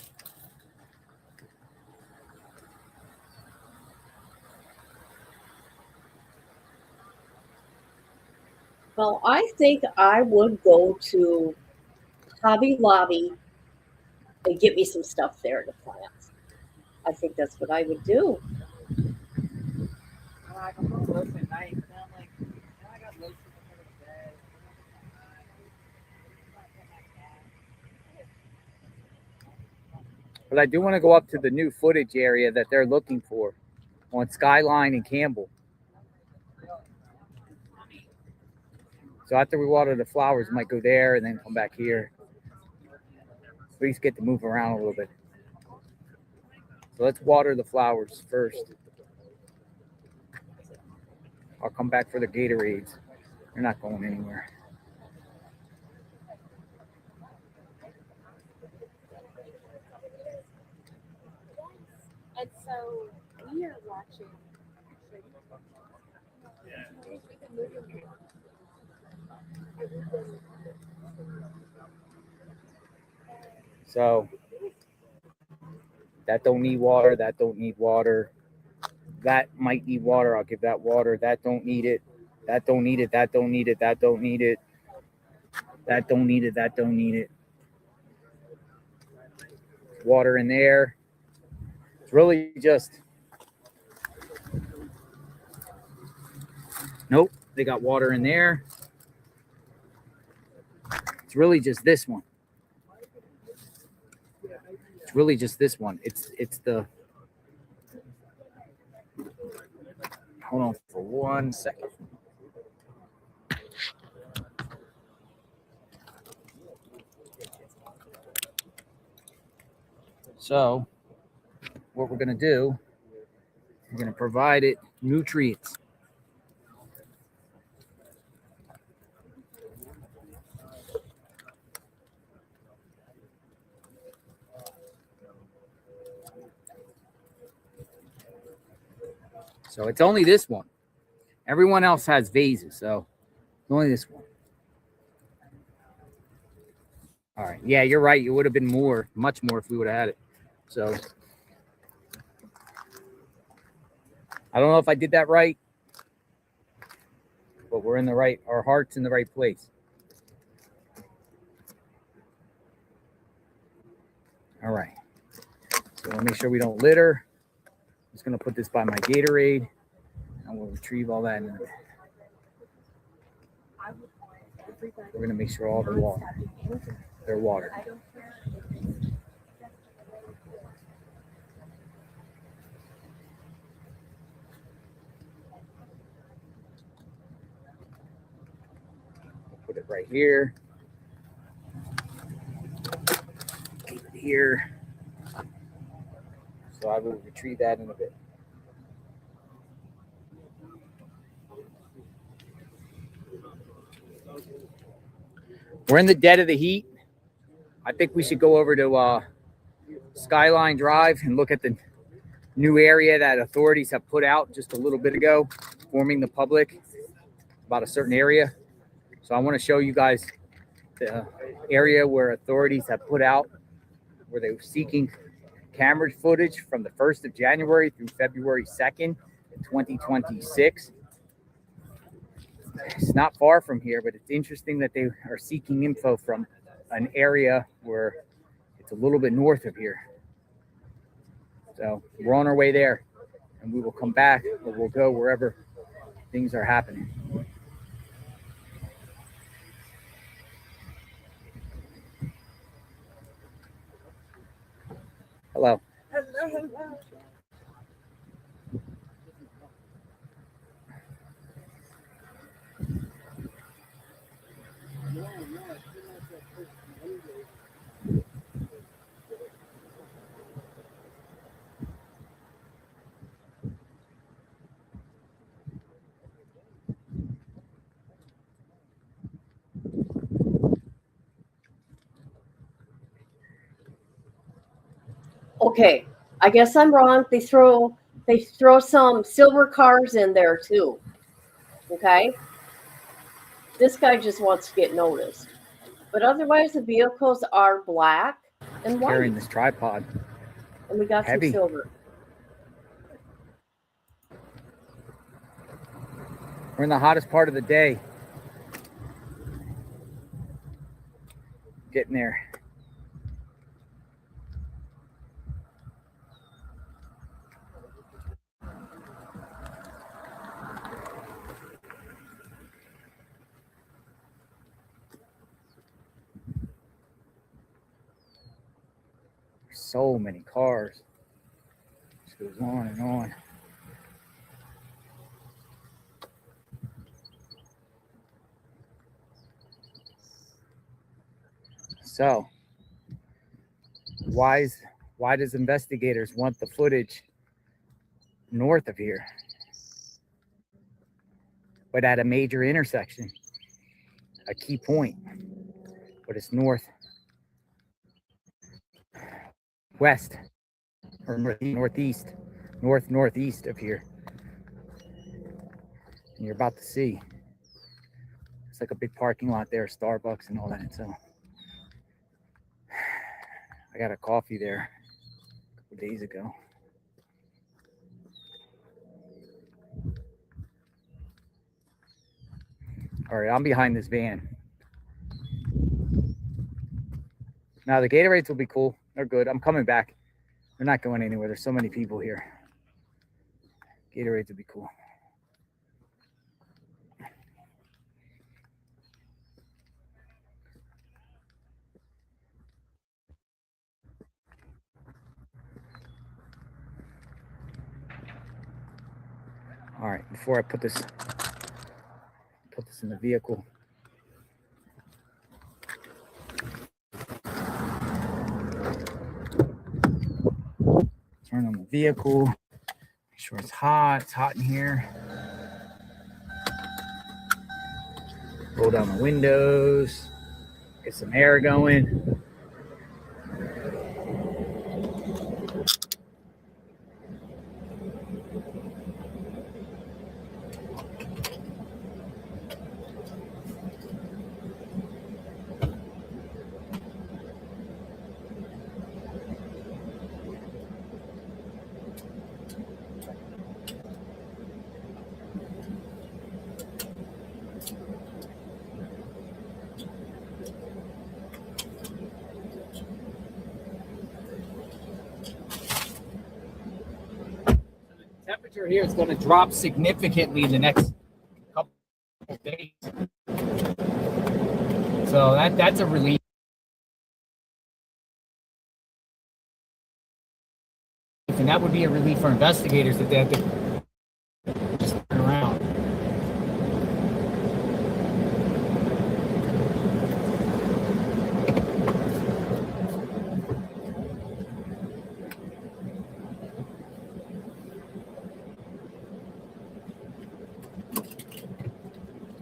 Well, I think I would go to Hobby Lobby and get me some stuff there to plant. I think that's what I would do.
I can put lotion at night, but then I'm like, I got lotion before the bed. But I do want to go up to the new footage area that they're looking for on Skyline and Campbell. So after we water the flowers, we might go there and then come back here. At least get to move around a little bit. So let's water the flowers first. I'll come back for the Gatorades. They're not going anywhere.
And so we are watching.
So that don't need water. That don't need water. That might need water. I'll give that water. That don't need it. That don't need it. That don't need it. That don't need it. That don't need it. That don't need it. Water in there. It's really just. Nope. They got water in there. It's really just this one. It's really just this one. It's the. Hold on for 1 second. So, what we're going to do, we're going to provide it nutrients. So, it's only this one. Everyone else has vases, so it's only this one. All right. Yeah, you're right. It would have been more, much more if we would have had it. So, I don't know if I did that right, but we're in the right, our heart's in the right place. All right. So we'll make sure we don't litter. I'm just going to put this by my Gatorade, and we'll retrieve all that. We're going to make sure all the water, they're watered. Put it right here. Keep it here. So I will retrieve that in a bit. We're in the dead of the heat. I think we should go over to Skyline Drive and look at the new area that authorities have put out just a little bit ago, informing the public about a certain area. So I want to show you guys the area where authorities have put out where they were seeking camera footage from the 1st of January through February 2nd, 2026. It's not far from here, but it's interesting that they are seeking info from an area where it's a little bit north of here. So we're on our way there, and we will come back, or we'll go wherever things are happening. Hello.
Hello.
Okay, I guess I'm wrong. They throw some silver cars in there too. Okay, this guy just wants to get noticed, but otherwise the vehicles are black and white.
Carrying this tripod.
And we got
Heavy.
some silver.
We're in the hottest part of the day. Getting there. So many cars. Just goes on and on. So, why does investigators want the footage north of here, but at a major intersection, a key point, but it's north, west, or northeast of here, and you're about to see. It's like a big parking lot there, Starbucks and all that. So I got a coffee there a couple days ago. All right, I'm behind this van. Now the Gatorades will be cool. They're good. I'm coming back. They're not going anywhere. There's so many people here. Gatorades will be cool. All right, before I put this in the vehicle. Turn on the vehicle. Make sure it's hot. It's hot in here. Roll down the windows. Get some air going. Temperature here is going to drop significantly in the next couple of days. So that's a relief. And that would be a relief for investigators that they have to just turn around.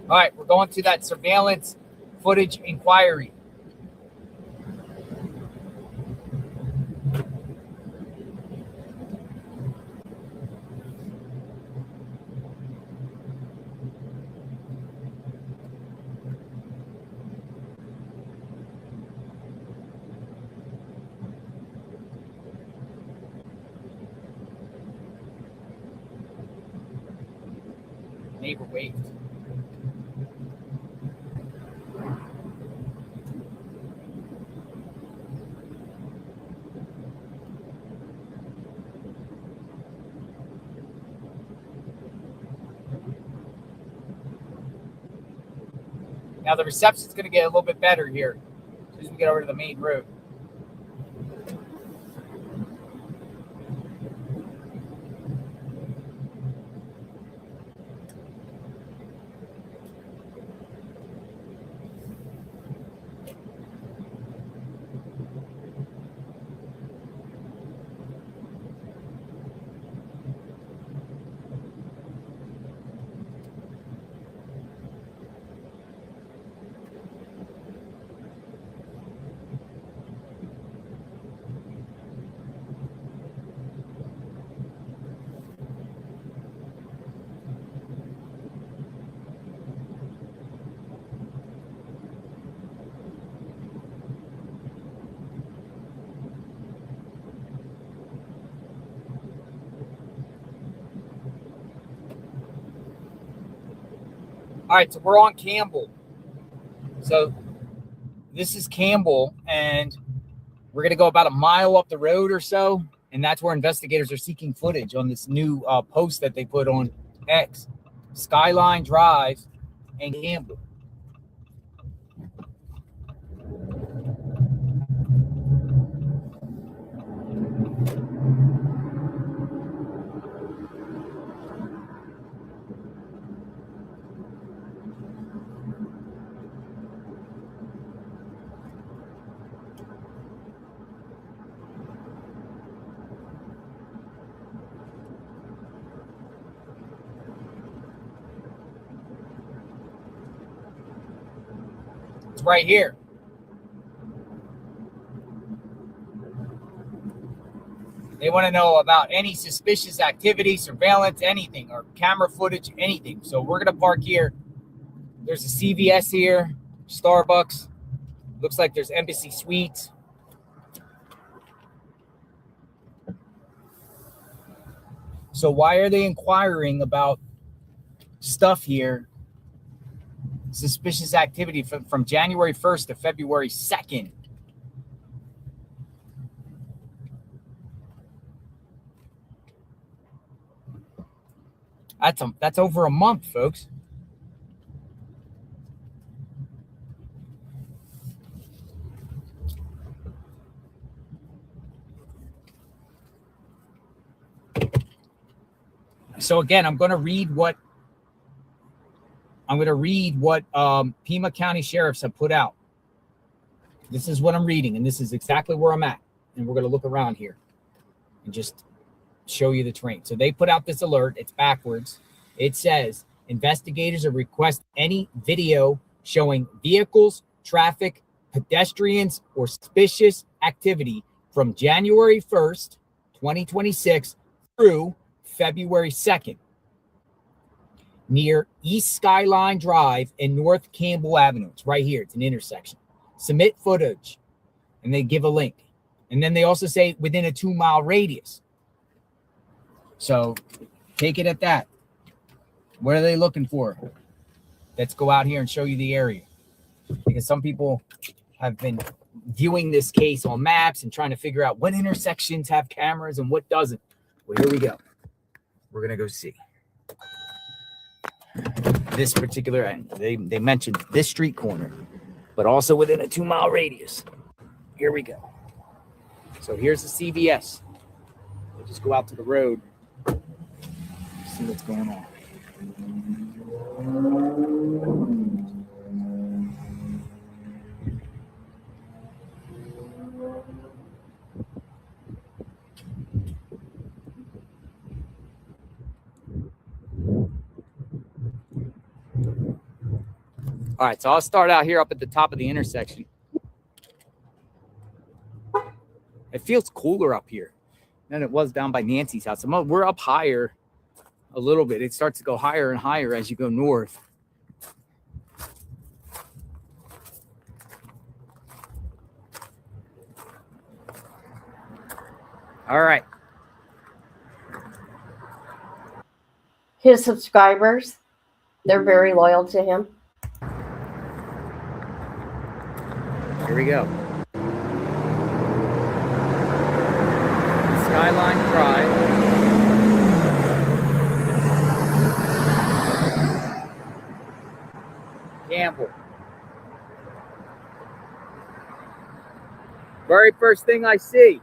All right, we're going to that surveillance footage inquiry. Neighbor waved. Now the reception's going to get a little bit better here as soon as we get over to the main road. All right, so we're on Campbell. So this is Campbell, and we're going to go about a mile up the road or so, and that's where investigators are seeking footage on this new post that they put on X. Skyline Drive and Campbell. It's right here. They want to know about any suspicious activity, surveillance, anything, or camera footage, anything. So we're going to park here. There's a CVS here, Starbucks. Looks like there's Embassy Suites. So why are they inquiring about stuff here? Suspicious activity from January 1st to February 2nd. That's over a month, folks. So again, I'm going to read what Pima County sheriffs have put out. This is what I'm reading, and this is exactly where I'm at. And we're going to look around here and just show you the terrain. So they put out this alert. It's backwards. It says investigators are requesting any video showing vehicles, traffic, pedestrians, or suspicious activity from January 1st, 2026 through February 2nd near East Skyline Drive and North Campbell Avenue. It's right here. It's an intersection. Submit footage. And they give a link. And then they also say within a 2-mile radius. So take it at that. What are they looking for? Let's go out here and show you the area. Because some people have been viewing this case on maps and trying to figure out what intersections have cameras and what doesn't. Well, here we go. we're going to go see. This particular end, they mentioned this street corner, but also within a 2-mile radius. Here we go. So here's the CVS. We'll just go out to the road, see what's going on. All right, so I'll start out here up at the top of the intersection. It feels cooler up here than it was down by Nancy's house. We're up higher a little bit. It starts to go higher and higher as you go north. All right.
His subscribers, they're very loyal to him.
Here we go. Skyline Drive. Campbell. Very first thing I see.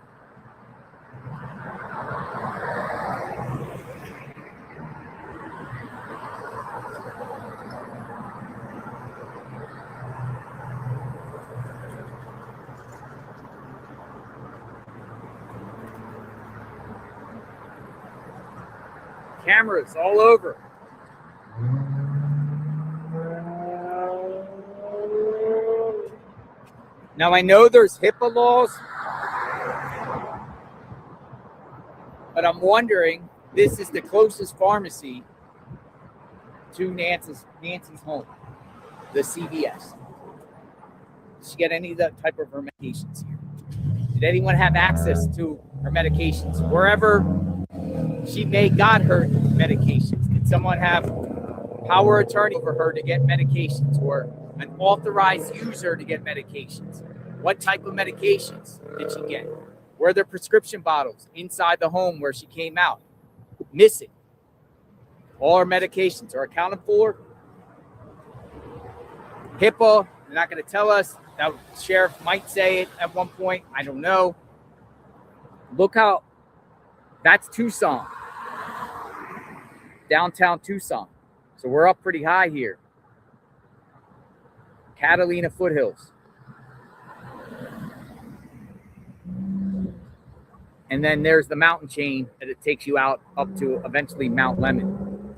Cameras all over. Now I know there's HIPAA laws, but I'm wondering, this is the closest pharmacy to Nancy's home, the CVS. Did she get any of that type of her medications here? Did anyone have access to her medications? Wherever she got her medications, did someone have power of attorney over her to get medications, or an authorized user to get medications? What type of medications did she get? Were there prescription bottles inside the home where she came out? Missing. All her medications are accounted for. HIPAA, they're not going to tell us. That sheriff might say it at one point. I don't know. Look how, that's Tucson. Downtown Tucson. So we're up pretty high here. Catalina Foothills. And then there's the mountain chain that it takes you out up to eventually Mount Lemmon.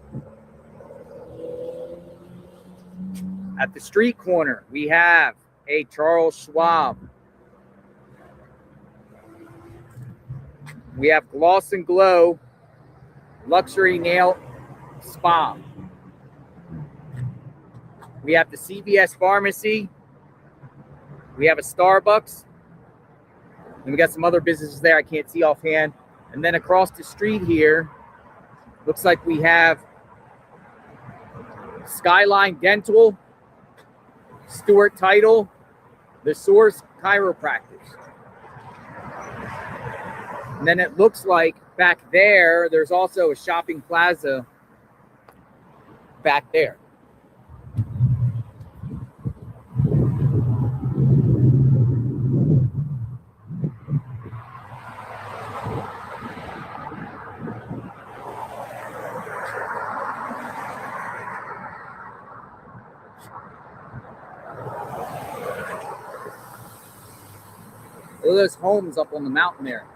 At the street corner, we have a Charles Schwab. We have Gloss and Glow Luxury Nail Spa. We have the CVS Pharmacy. We have a Starbucks. And we got some other businesses there I can't see offhand. And then across the street here, looks like we have Skyline Dental, Stewart Title, The Source Chiropractors. And then it looks like back there, there's also a shopping plaza back there. Look at those homes up on the mountain there.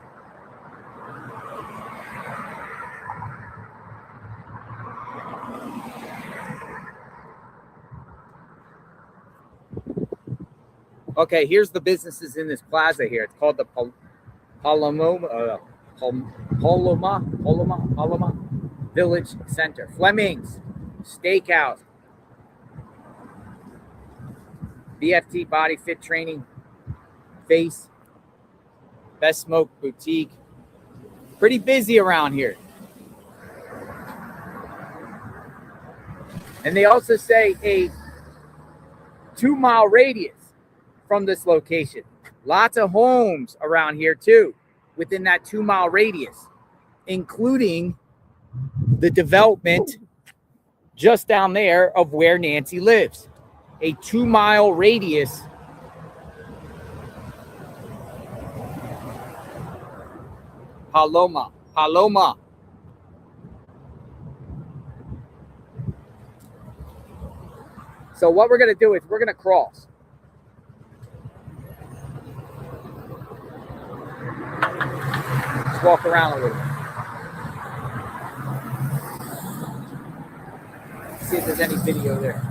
Okay, here's the businesses in this plaza here. It's called the Paloma Village Center. Fleming's Steakhouse. BFT Body Fit Training. Face. Best Smoke Boutique. Pretty busy around here. And they also say a 2-mile radius from this location. Lots of homes around here too, within that 2-mile radius, including the development just down there of where Nancy lives. A 2-mile radius. Paloma. So what we're going to do is we're going to cross. Let's walk around a little. See if there's any video there.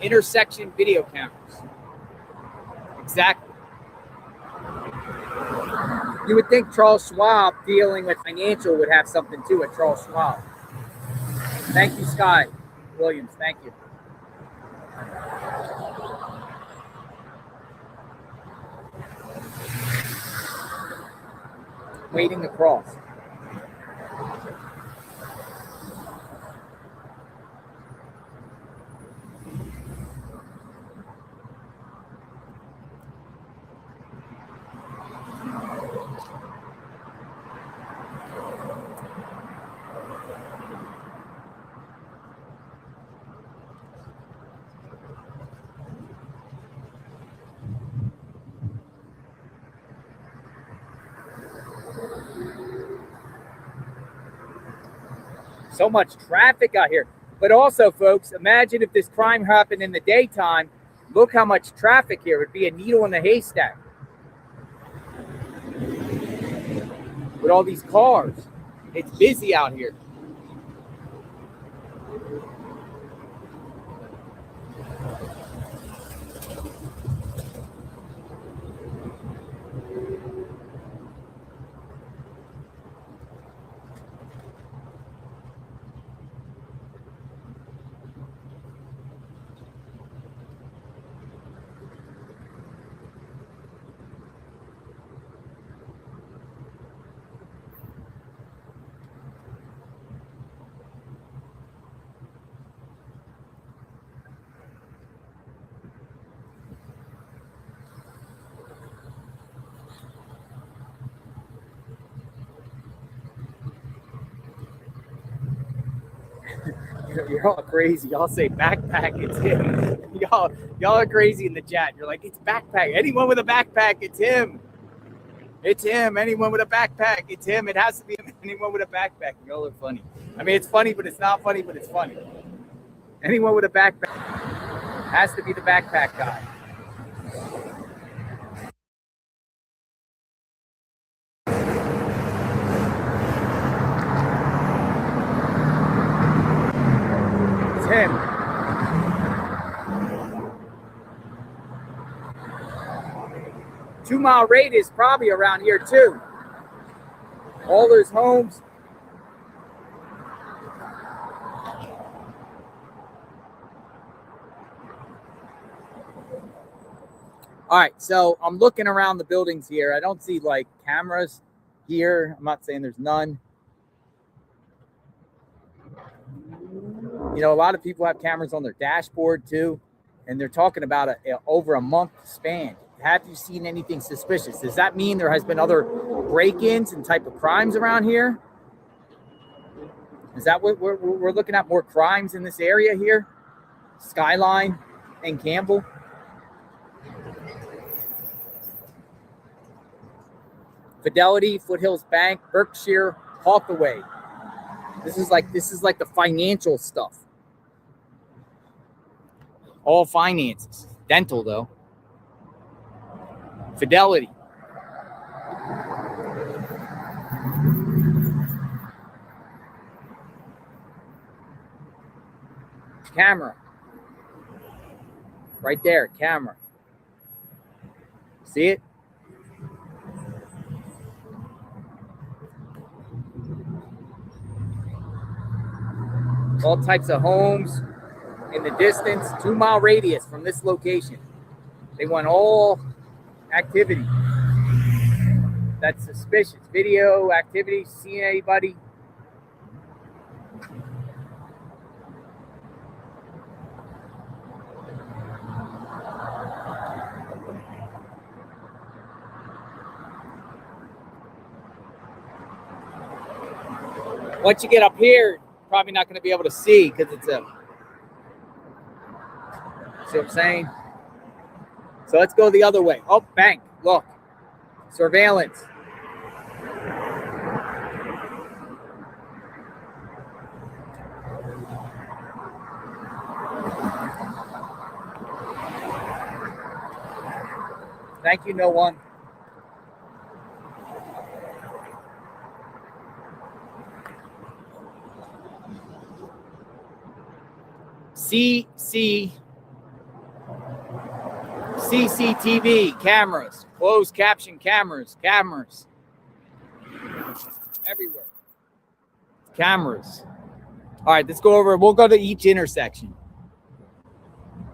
Intersection video cameras. Exactly. You would think Charles Schwab dealing with financial would have something to it, Charles Schwab. Thank you, Sky Williams. Thank you. Waiting to cross. So much traffic out here. But also, folks, imagine if this crime happened in the daytime. Look how much traffic here. It would be a needle in the haystack. With all these cars. It's busy out here. You're all crazy. Y'all say backpack, it's him. Y'all are crazy in the chat. You're like, it's backpack. Anyone with a backpack, it's him. It's him. Anyone with a backpack, it's him. It has to be him. Anyone with a backpack. Y'all are funny. I mean, it's funny, but it's not funny, but it's funny. Anyone with a backpack has to be the backpack guy. It's him. Two-mile radius probably around here too. All those homes. All right, so I'm looking around the buildings here. I don't see like cameras here. I'm not saying there's none. You know, a lot of people have cameras on their dashboard too, and they're talking about over a month span. Have you seen anything suspicious? Does that mean there has been other break-ins and type of crimes around here? Is that what we're looking at? More crimes in this area here? Skyline and Campbell? Fidelity, Foothills Bank, Berkshire, Hathaway. This is like the financial stuff. All finances. Dental though. Fidelity. Camera. Right there, camera. See it? All types of homes in the distance, 2-mile radius from this location. They want all activity that's suspicious. Video activity, seeing anybody. Once you get up here, probably not going to be able to see because it's a. See what I'm saying? So let's go the other way. Oh, bank. Look. Surveillance. Thank you, no one. CCTV cameras, closed caption cameras everywhere. Cameras. All right, let's go over. We'll go to each intersection.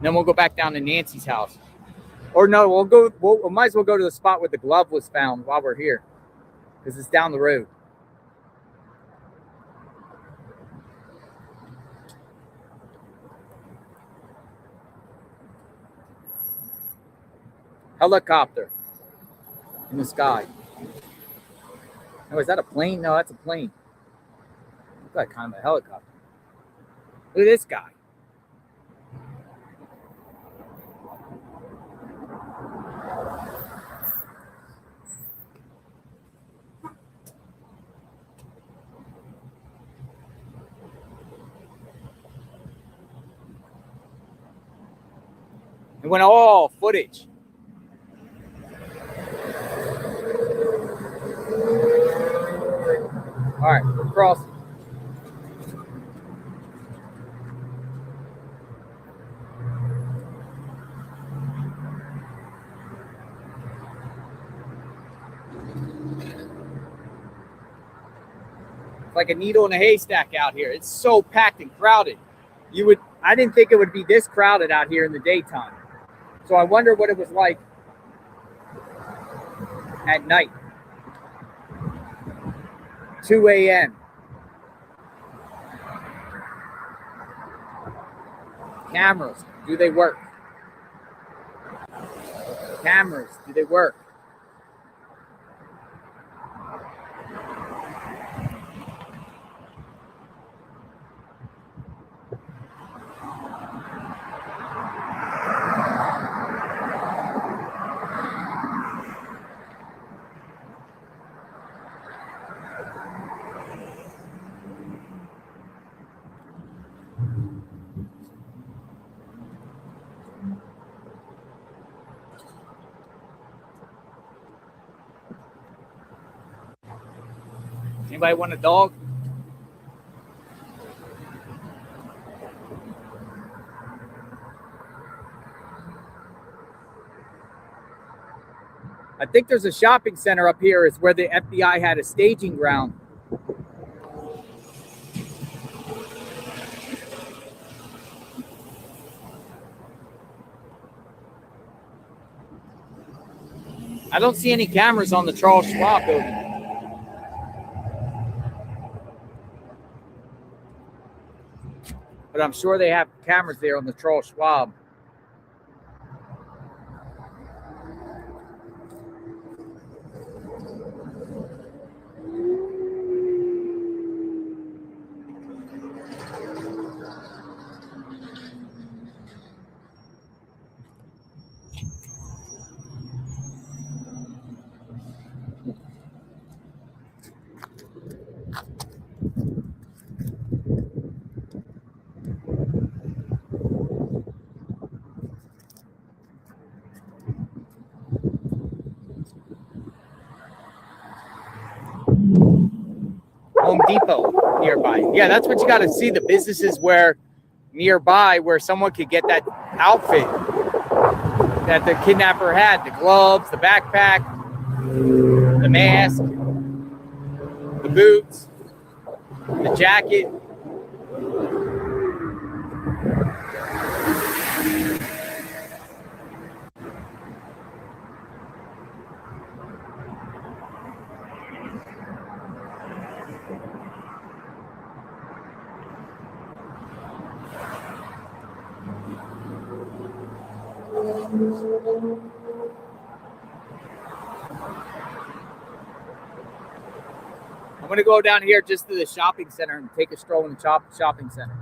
Then we'll go back down to Nancy's house. Or no, we might as well go to the spot where the glove was found while we're here, because it's down the road. Helicopter in the sky. Oh, is that a plane? No, that's a plane. Looks like kind of a helicopter. Look at this guy. It went all footage. All right, we're crossing. It's like a needle in a haystack out here. It's so packed and crowded. I didn't think it would be this crowded out here in the daytime. So I wonder what it was like at night. 2 a.m. Cameras, do they work? Cameras, do they work? Anybody want a dog? I think there's a shopping center up here. Is where the FBI had a staging ground. I don't see any cameras on the Charles Schwab building. But I'm sure they have cameras there on the Charles Schwab. Home Depot nearby. Yeah, that's what you got to see. The businesses where nearby where someone could get that outfit that the kidnapper had, the gloves, the backpack, the mask, the boots, the jacket. I'm going to go down here just to the shopping center and take a stroll in the shopping center.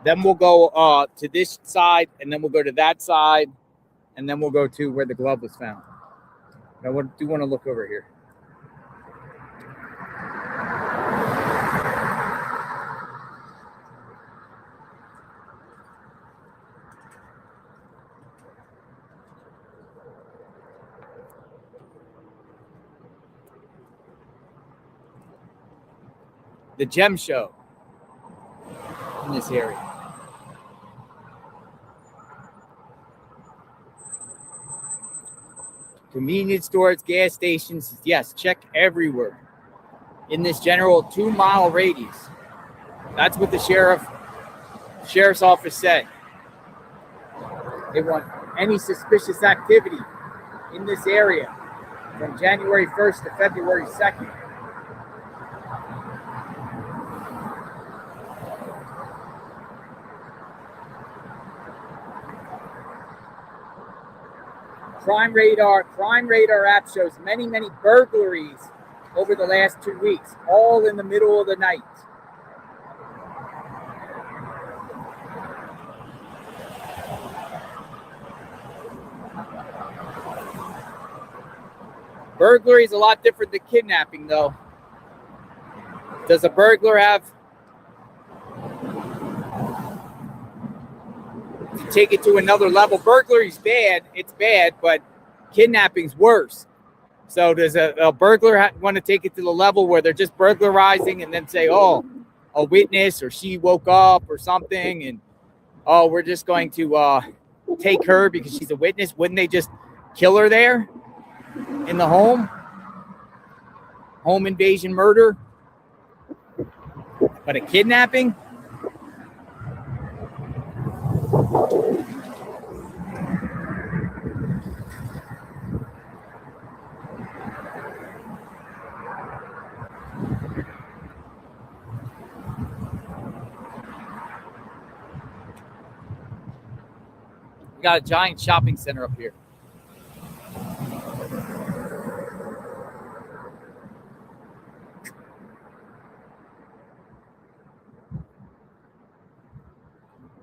Then we'll go to this side, and then we'll go to that side, and then we'll go to where the glove was found. I do want to look over here. The gem show in this area. Convenience stores, gas stations, yes, check everywhere in this general 2-mile radius. That's what the sheriff's office said. They want any suspicious activity in this area from January 1st to February 2nd. Crime Radar app shows many burglaries over the last 2 weeks, all in the middle of the night. Burglary is a lot different than kidnapping, though. Does a burglar have to take it to another level? Burglary's bad, it's bad, but kidnapping's worse. So does a burglar want to take it to the level where they're just burglarizing and then say, oh, a witness or she woke up or something, and oh, we're just going to take her because she's a witness? Wouldn't they just kill her there in the home? Home invasion murder? But a kidnapping? We got a giant shopping center up here.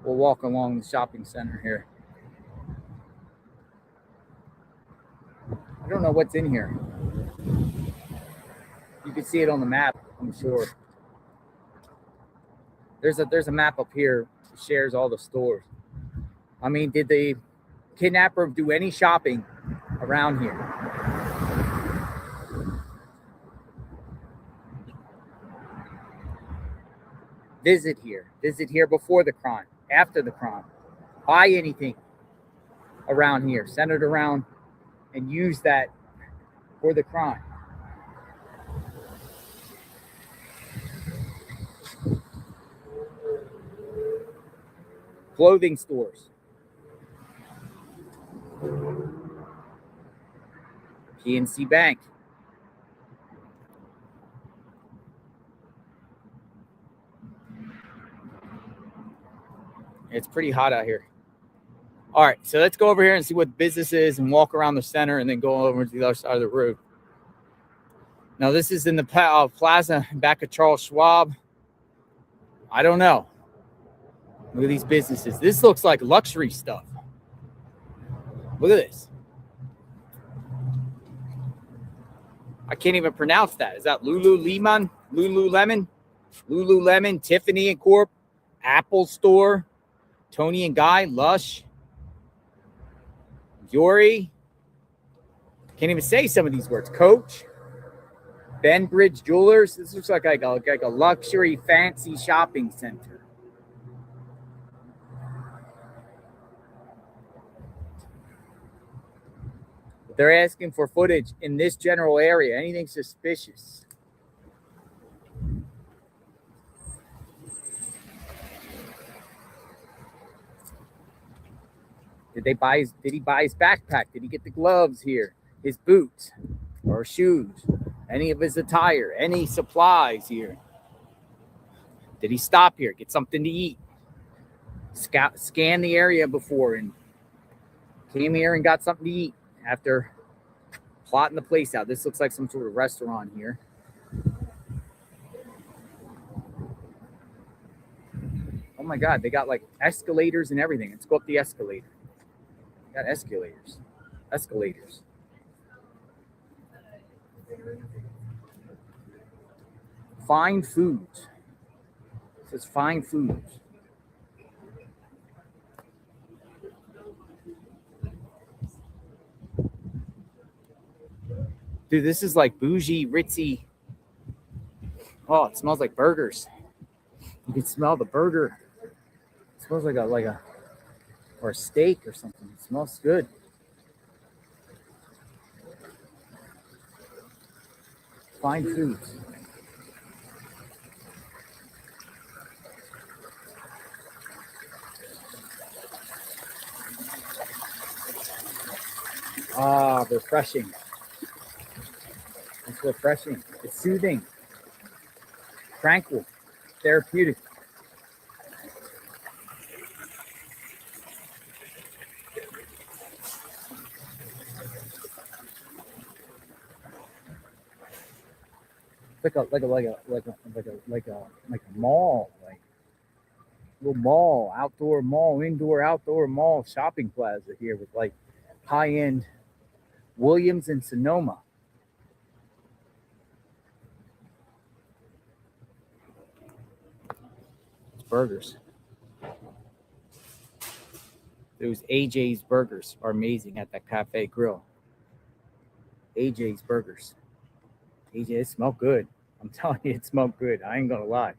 We'll walk along the shopping center here. I don't know what's in here. You can see it on the map, I'm sure. There's a map up here that shares all the stores. I mean, did the kidnapper do any shopping around here? Visit here before the crime, after the crime. Buy anything around here, send it around, and use that for the crime. Clothing stores. PNC Bank. It's pretty hot out here. All right, so let's go over here and see what business is and walk around the center and then go over to the other side of the road. Now, this is in the plaza back of Charles Schwab. I don't know. Look at these businesses. This looks like luxury stuff. Look at this. I can't even pronounce that. Is that Lululemon? Lululemon, Tiffany and Corp, Apple Store, Tony and Guy, Lush, Yuri. Can't even say some of these words. Coach, Benbridge Jewelers. This looks like a luxury, fancy shopping center. They're asking for footage in this general area. Anything suspicious? Did he buy his backpack? Did he get the gloves here? His boots or shoes? Any of his attire? Any supplies here? Did he stop here? Get something to eat? Scan the area before and came here and got something to eat after plotting the place out. This looks like some sort of restaurant here. Oh my God, they got like escalators and everything. Let's go up the escalator. Got escalators. Escalators. Fine foods. It says fine foods. Dude, this is like bougie, ritzy. Oh, it smells like burgers. You can smell the burger. It smells like a or a steak or something. It smells good. Fine foods. Ah, refreshing. It's refreshing. It's soothing. Tranquil. Therapeutic. Like a mall, like little mall, outdoor mall, indoor, outdoor mall shopping plaza here with like high-end Williams and Sonoma. Burgers. Those AJ's burgers are amazing at that Cafe Grill. AJ's burgers. AJ, it smelled good. I'm telling you, it smelled good. I ain't gonna lie.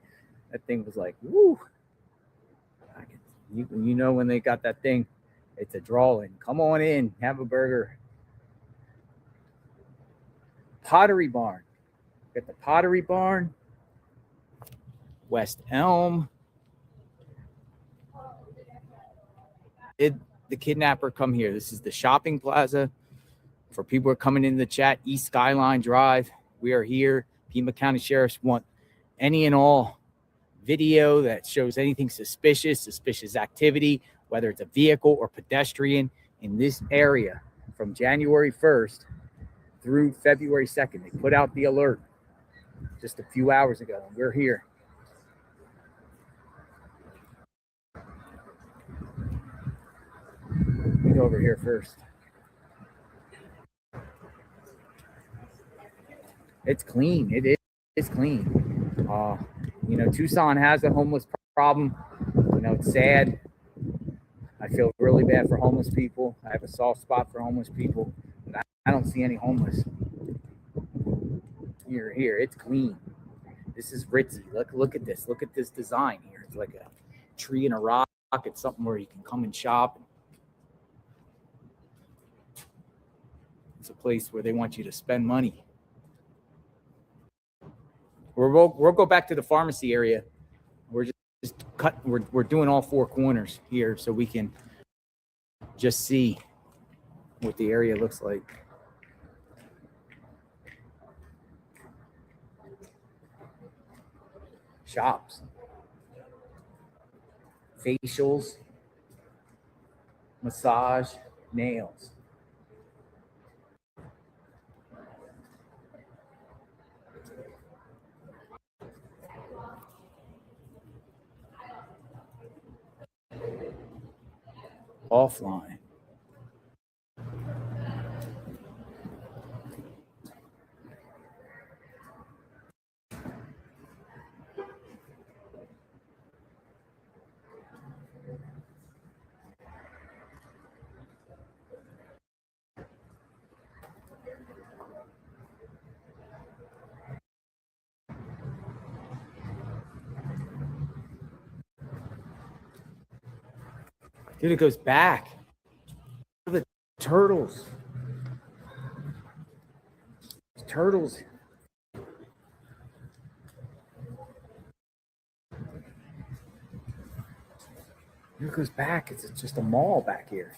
That thing was like, woo. You know when they got that thing, it's a draw-in. Come on in, have a burger. Pottery Barn. Got the Pottery Barn. West Elm. Did the kidnapper come here? This is the shopping plaza. For people who are coming in the chat, East Skyline Drive. We are here. Pima County Sheriffs want any and all video that shows anything suspicious activity, whether it's a vehicle or pedestrian in this area from January 1st through February 2nd. They put out the alert just a few hours ago, and we're here. Let me go over here first. It's clean. It is clean. Tucson has a homeless problem. It's sad. I feel really bad for homeless people. I have a soft spot for homeless people. But I don't see any homeless. Here. It's clean. This is ritzy. Look at this. Look at this design here. It's like a tree and a rock. It's something where you can come and shop. It's a place where they want you to spend money. We'll go back to the pharmacy area. We're we're doing all four corners here so we can just see what the area looks like. Shops, facials, massage, nails. Offline. Dude, it goes back. The turtles. Turtles. Here it goes back. It's just a mall back here.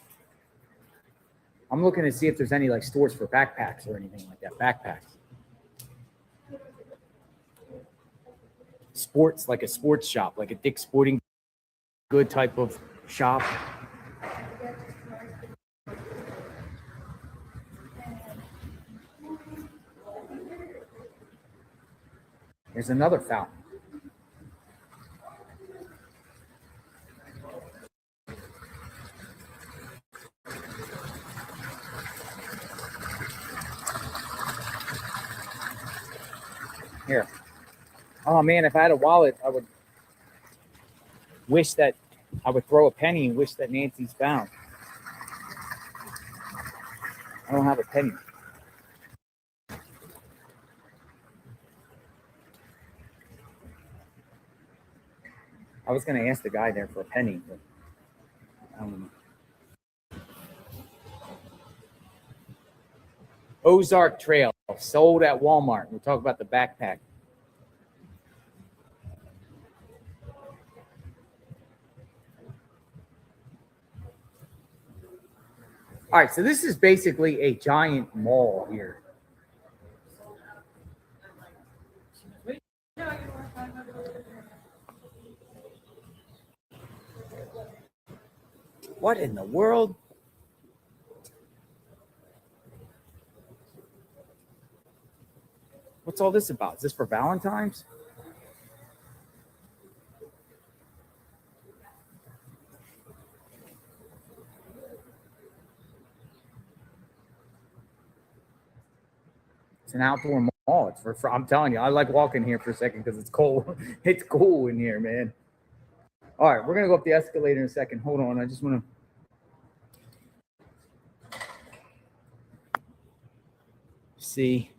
I'm looking to see if there's any like stores for backpacks or anything like that. Backpacks. Sports, like a sports shop, like a Dick's Sporting Good type of shop. There's another fountain. Here. Oh man, if I had a wallet, I would wish that I would throw a penny and wish that Nancy's found. I don't have a penny. I was going to ask the guy there for a penny, but I don't know. Ozark Trail, sold at Walmart. We'll talk about the backpack. All right, so this is basically a giant mall here. What in the world? What's all this about? Is this for Valentine's? It's an outdoor mall. It's for I'm telling you, I like walking here for a second because it's cold. It's cool in here, man. All right, we're gonna go up the escalator in a second. Hold on, I just want to see.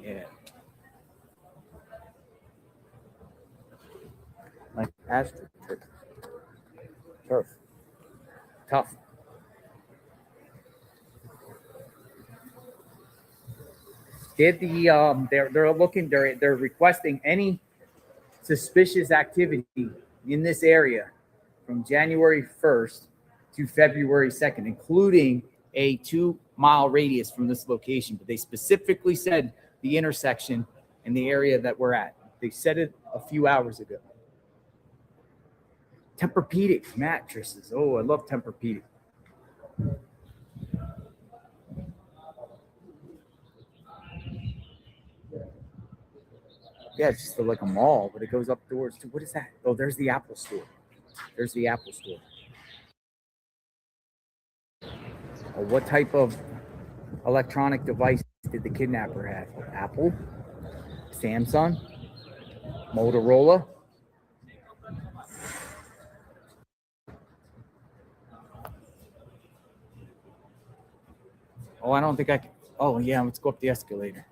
Yeah. Like astroturf. Turf. Tough. Did the they're requesting any suspicious activity in this area from January 1st to February 2nd, including a 2-mile radius from this location. But they specifically said the intersection and the area that we're at. They said it a few hours ago. Tempur-Pedic mattresses. Oh, I love Tempur-Pedic. Yeah, it's just like a mall, but it goes up doors to, what is that? Oh, there's the Apple store. There's the Apple store. Oh, what type of electronic device did the kidnapper have? Apple? Samsung? Motorola? Oh, I don't think I can. Oh, yeah, let's go up the escalator.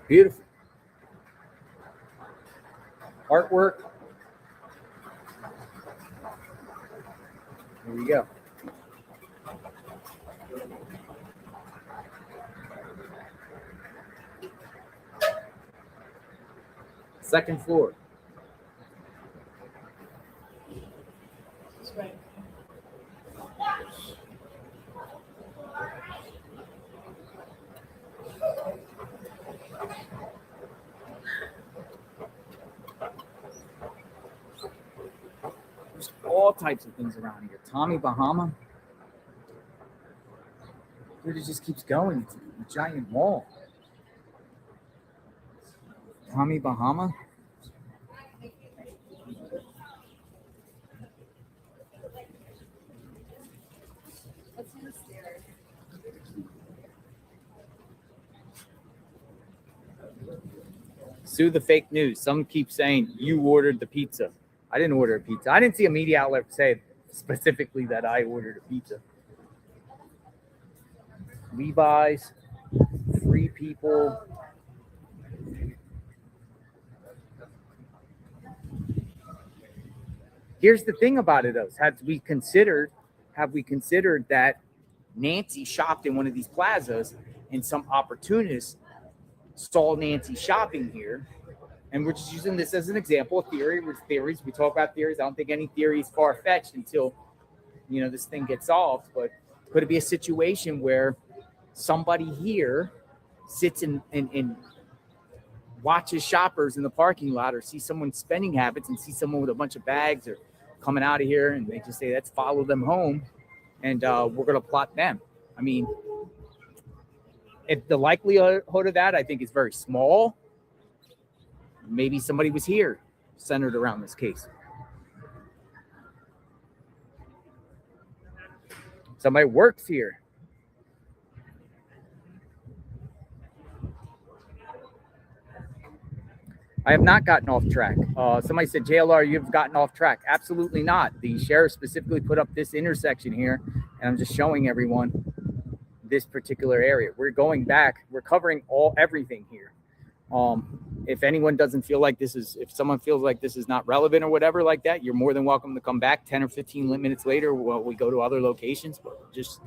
Beautiful. Artwork. Here we go. Second floor. There's all types of things around here. Tommy Bahama. Dude, it just keeps going. It's a giant mall. Tommy Bahama. Sue the fake news. Some keep saying you ordered the pizza. I didn't order a pizza. I didn't see a media outlet say specifically that I ordered a pizza. Levi's, Free People. Here's the thing about it, though. Have we considered that Nancy shopped in one of these plazas and some opportunists saw Nancy shopping here, and we're just using this as an example of theory. With theories, we talk about theories. I don't think any theory is far-fetched until, you know, this thing gets solved. But could it be a situation where somebody here sits and watches shoppers in the parking lot, or see someone's spending habits and see someone with a bunch of bags or coming out of here, and they just say, let's follow them home, and we're going to plot them? I mean, if the likelihood of that, I think, is very small. Maybe somebody was here centered around this case. Somebody works here. I have not gotten off track. Somebody said, JLR, you've gotten off track. Absolutely not. The sheriff specifically put up this intersection here, and I'm just showing everyone this particular area. We're going back. We're covering everything here. If anyone doesn't feel like if someone feels like this is not relevant or whatever like that, you're more than welcome to come back 10 or 15 minutes later while we go to other locations. But we're just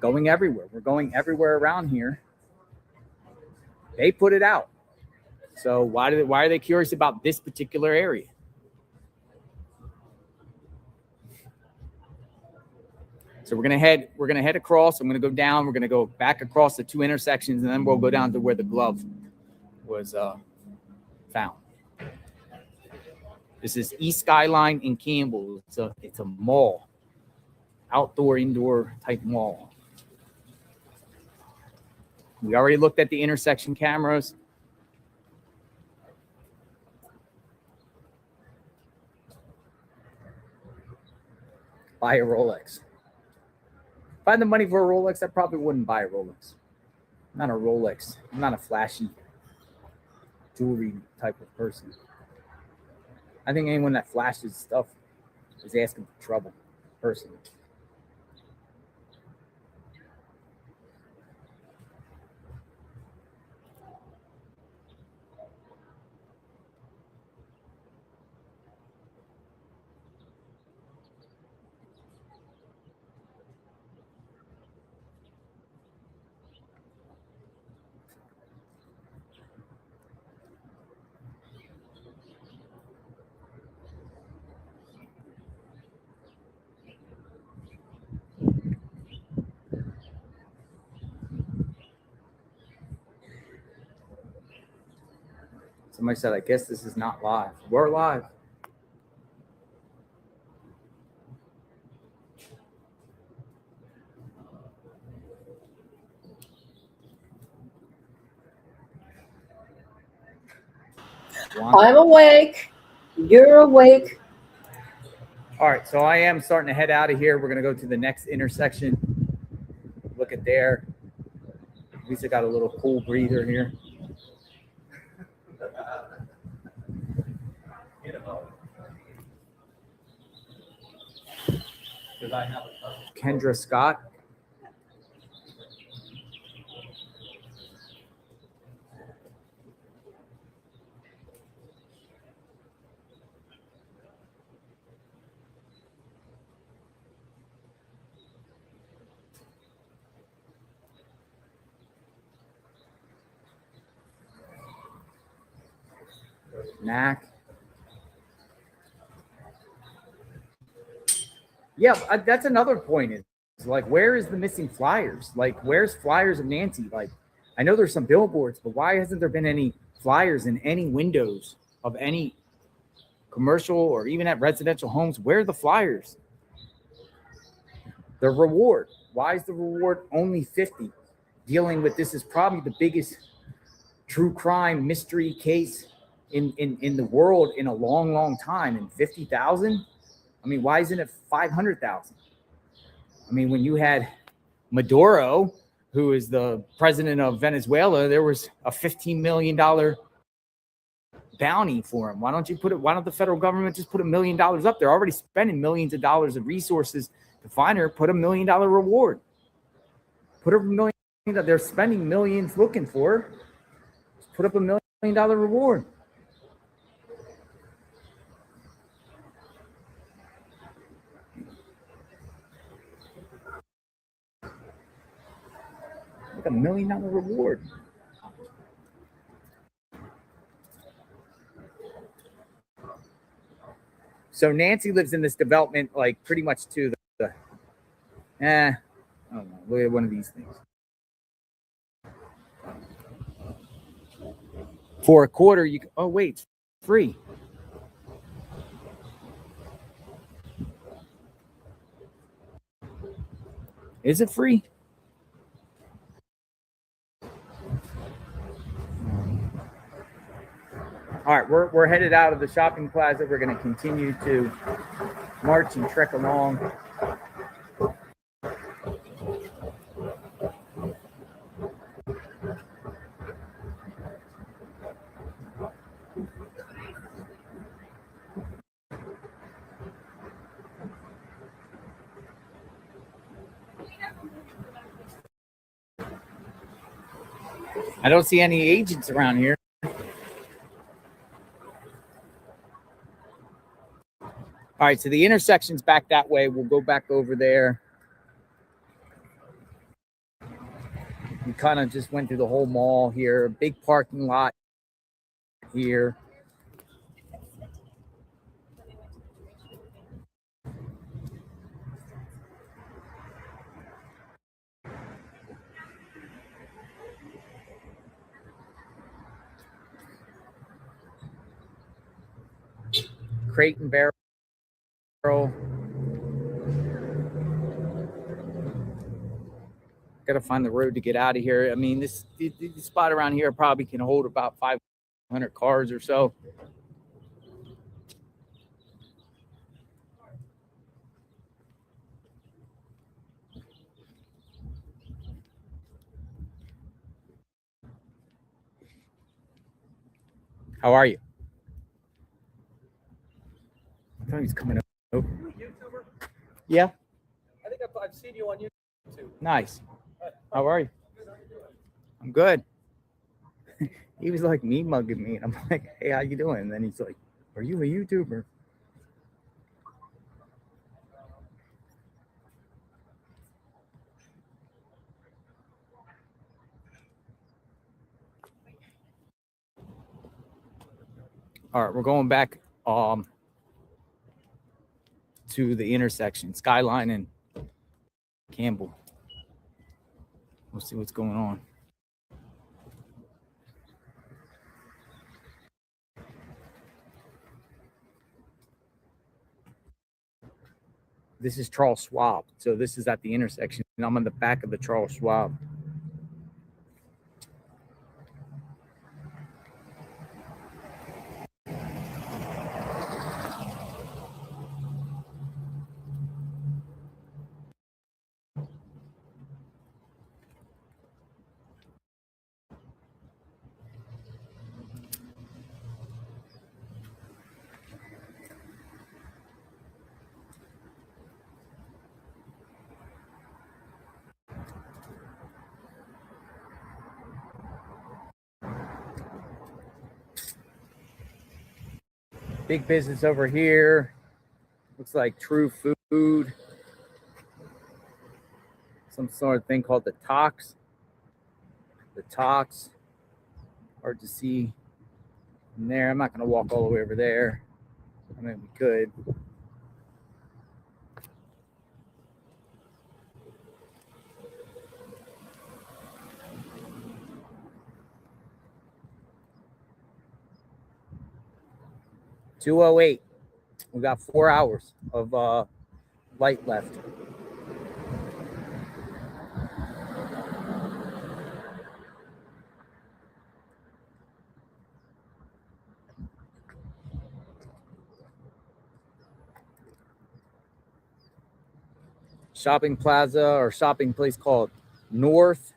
going everywhere. We're going everywhere around here. They put it out. So why are they curious about this particular area? So we're gonna head across. I'm gonna go down. We're gonna go back across the two intersections, and then we'll go down to where the glove was found. This is East Skyline in Campbell. It's a mall, outdoor, indoor type mall. We already looked at the intersection cameras. Buy a Rolex. If I had the money for a Rolex, I probably wouldn't buy a Rolex. I'm not a Rolex. I'm not a flashy jewelry type of person. I think anyone that flashes stuff is asking for trouble, personally. Somebody said, I guess this is not live. We're live.
I'm awake. You're awake.
All right, so I am starting to head out of here. We're going to go to the next intersection. Look at there. At least I got a little cool breather here. Kendra Scott. Knack. Yeah, that's another point. Is like, where is the missing flyers? Like, where's flyers of Nancy? Like, I know there's some billboards, but why hasn't there been any flyers in any windows of any commercial or even at residential homes? Where are the flyers? The reward. Why is the reward only 50? Dealing with this is probably the biggest true crime mystery case in the world in a long, long time. And 50,000? I mean, why isn't it 500,000? I mean, when you had Maduro, who is the president of Venezuela, there was a $15 million bounty for him. Why don't the federal government just put $1 million up? They're already spending millions of dollars of resources to find her. Put $1 million reward. Put $1 million. They're spending millions looking for her. Just put up $1 million reward. Like $1 million reward. So Nancy lives in this development, like pretty much to I don't know. Look at one of these things. For a quarter, you can, oh wait, it's free. Is it free? All right, we're headed out of the shopping plaza. We're going to continue to march and trek along. I don't see any agents around here. All right, so the intersection's back that way. We'll go back over there. We kind of just went through the whole mall here. Big parking lot here. Crate and Barrel. Got to find the road to get out of here. I mean, this spot around here probably can hold about 500 cars or so. How are you? I thought he was coming over.
YouTuber?
Yeah,
I think I've seen you on YouTube.
nice. How are you? I'm good. He was like me mugging me, and I'm like, "Hey, how you doing?" And then he's like, "Are you a YouTuber?" All right, we're going back to the intersection, Skyline and Campbell. We'll see what's going on. This is Charles Schwab. So this is at the intersection, and I'm on the back of the Charles Schwab. Big business over here. Looks like True Food. Some sort of thing called the Tox. The Tox. Hard to see in there. I'm not going to walk all the way over there. I mean, we could. $2:08. We got 4 hours of light left. Shopping plaza or shopping place called North.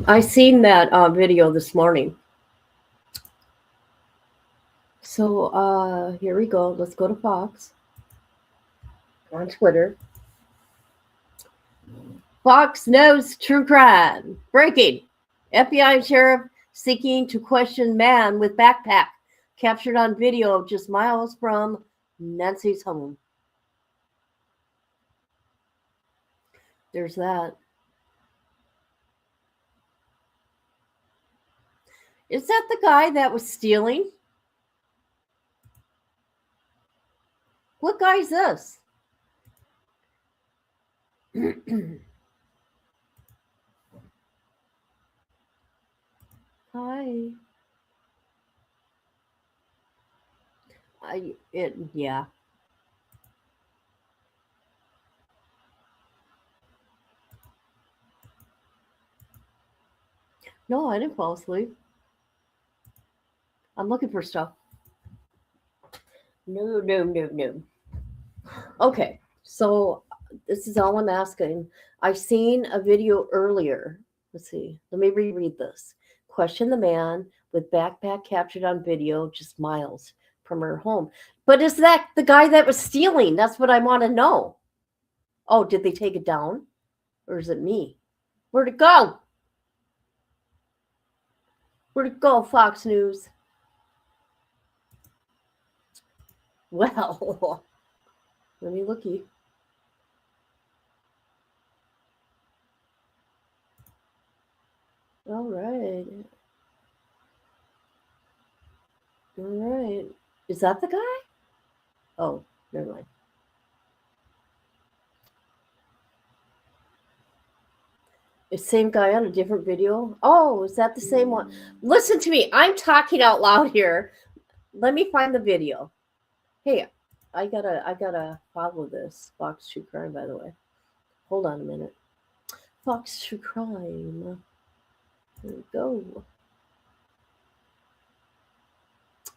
I seen that video this morning. So here we go. Let's go to Fox on Twitter. Fox knows true crime. Breaking. FBI sheriff seeking to question man with backpack captured on video just miles from Nancy's home. There's that. Is that the guy that was stealing? What guy is this? Hi. Yeah. No, I didn't fall asleep. I'm looking for stuff. No. Okay, so this is all I'm asking. I've seen a video earlier. Let's see. Let me reread this. Question the man with backpack captured on video just miles from her home. But is that the guy that was stealing? That's what I want to know. Oh, did they take it down? Or is it me? Where'd it go? Where'd it go, Fox News? Well, let me looky. All right. All right. Is that the guy? Oh, never mind. The same guy on a different video? Oh, is that the same one? Listen to me. I'm talking out loud here. Let me find the video. Hey, I gotta follow this. Fox True Crime, by the way. Hold on a minute. Fox True Crime. There we go.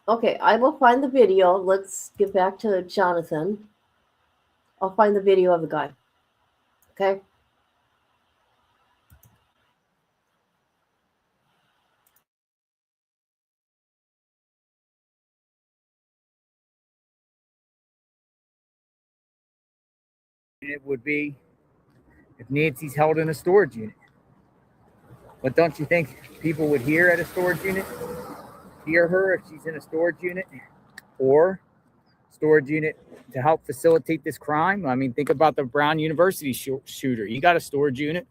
Okay, I will find the video. Let's get back to Jonathan. I'll find the video of the guy. Okay?
It would be if Nancy's held in a storage unit. But don't you think people would hear at a storage unit? Hear her if she's in a storage unit? Or storage unit to help facilitate this crime? I mean, think about the Brown University shooter. You got a storage unit.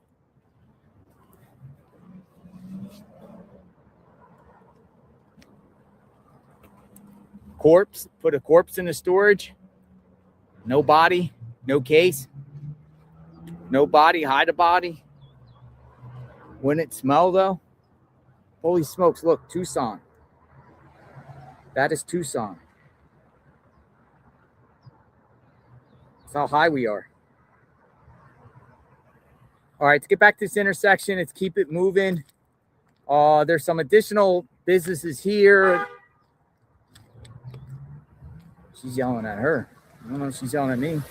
Corpse, put a corpse in the storage. No body, no case. No body, hide a body. Wouldn't it smell though? Holy smokes, look, Tucson. That is Tucson. That's how high we are. All right, let's get back to this intersection. Let's keep it moving. There's some additional businesses here. She's yelling at her. I don't know if she's yelling at me.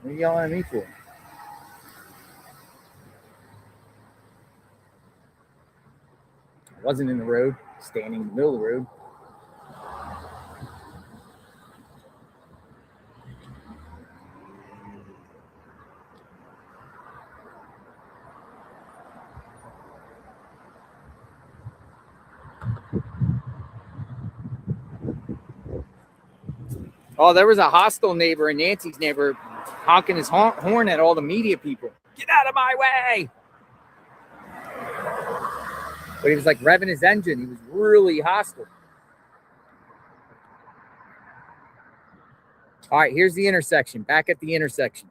What are you yelling at me for? I wasn't in the road, standing in the middle of the road. Oh, there was a hostile neighbor, and Nancy's neighbor, honking his horn at all the media people. Get out of my way! But he was like revving his engine. He was really hostile. All right, here's the intersection. Back at the intersection.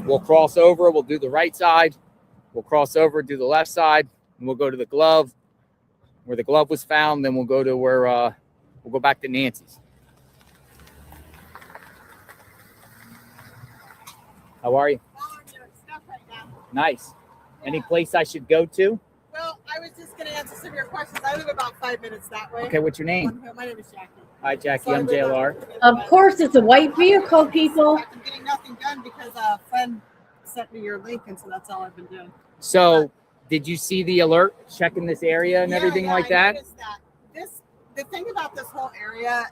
We'll cross over. We'll do the right side. We'll cross over, do the left side, and we'll go to the glove, where the glove was found. Then we'll go to where we'll go back to Nancy's. How are you? Nice. Any place I should go to?
Well, I was just going to answer some of your questions. I live about 5 minutes that way.
Okay, what's your name?
My name is Jackie.
Hi, Jackie. I'm JLR.
Of course, it's a white vehicle, people.
I'm getting nothing done because a friend sent me your link, and so that's all I've been doing.
So, did you see the alert checking this area and everything like that?
The thing about this whole area,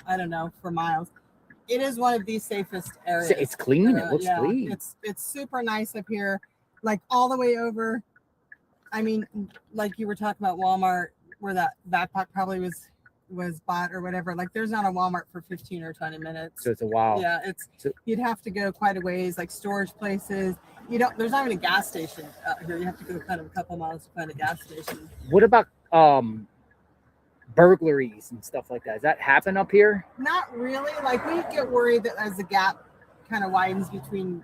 I don't know, for miles, it is one of the safest areas.
It's clean. It looks clean.
It's super nice up here, like all the way over. I mean, like you were talking about Walmart, where that backpack probably was was bought or whatever. Like there's not a Walmart for 15 or 20 minutes.
So it's a while.
Yeah,
So-
you'd have to go quite a ways, like storage places. There's not even a gas station out here. You have to go kind of a couple miles to find a gas station.
What about burglaries and stuff like that? Does that happen up here?
Not really. Like we get worried that as the gap kind of widens between,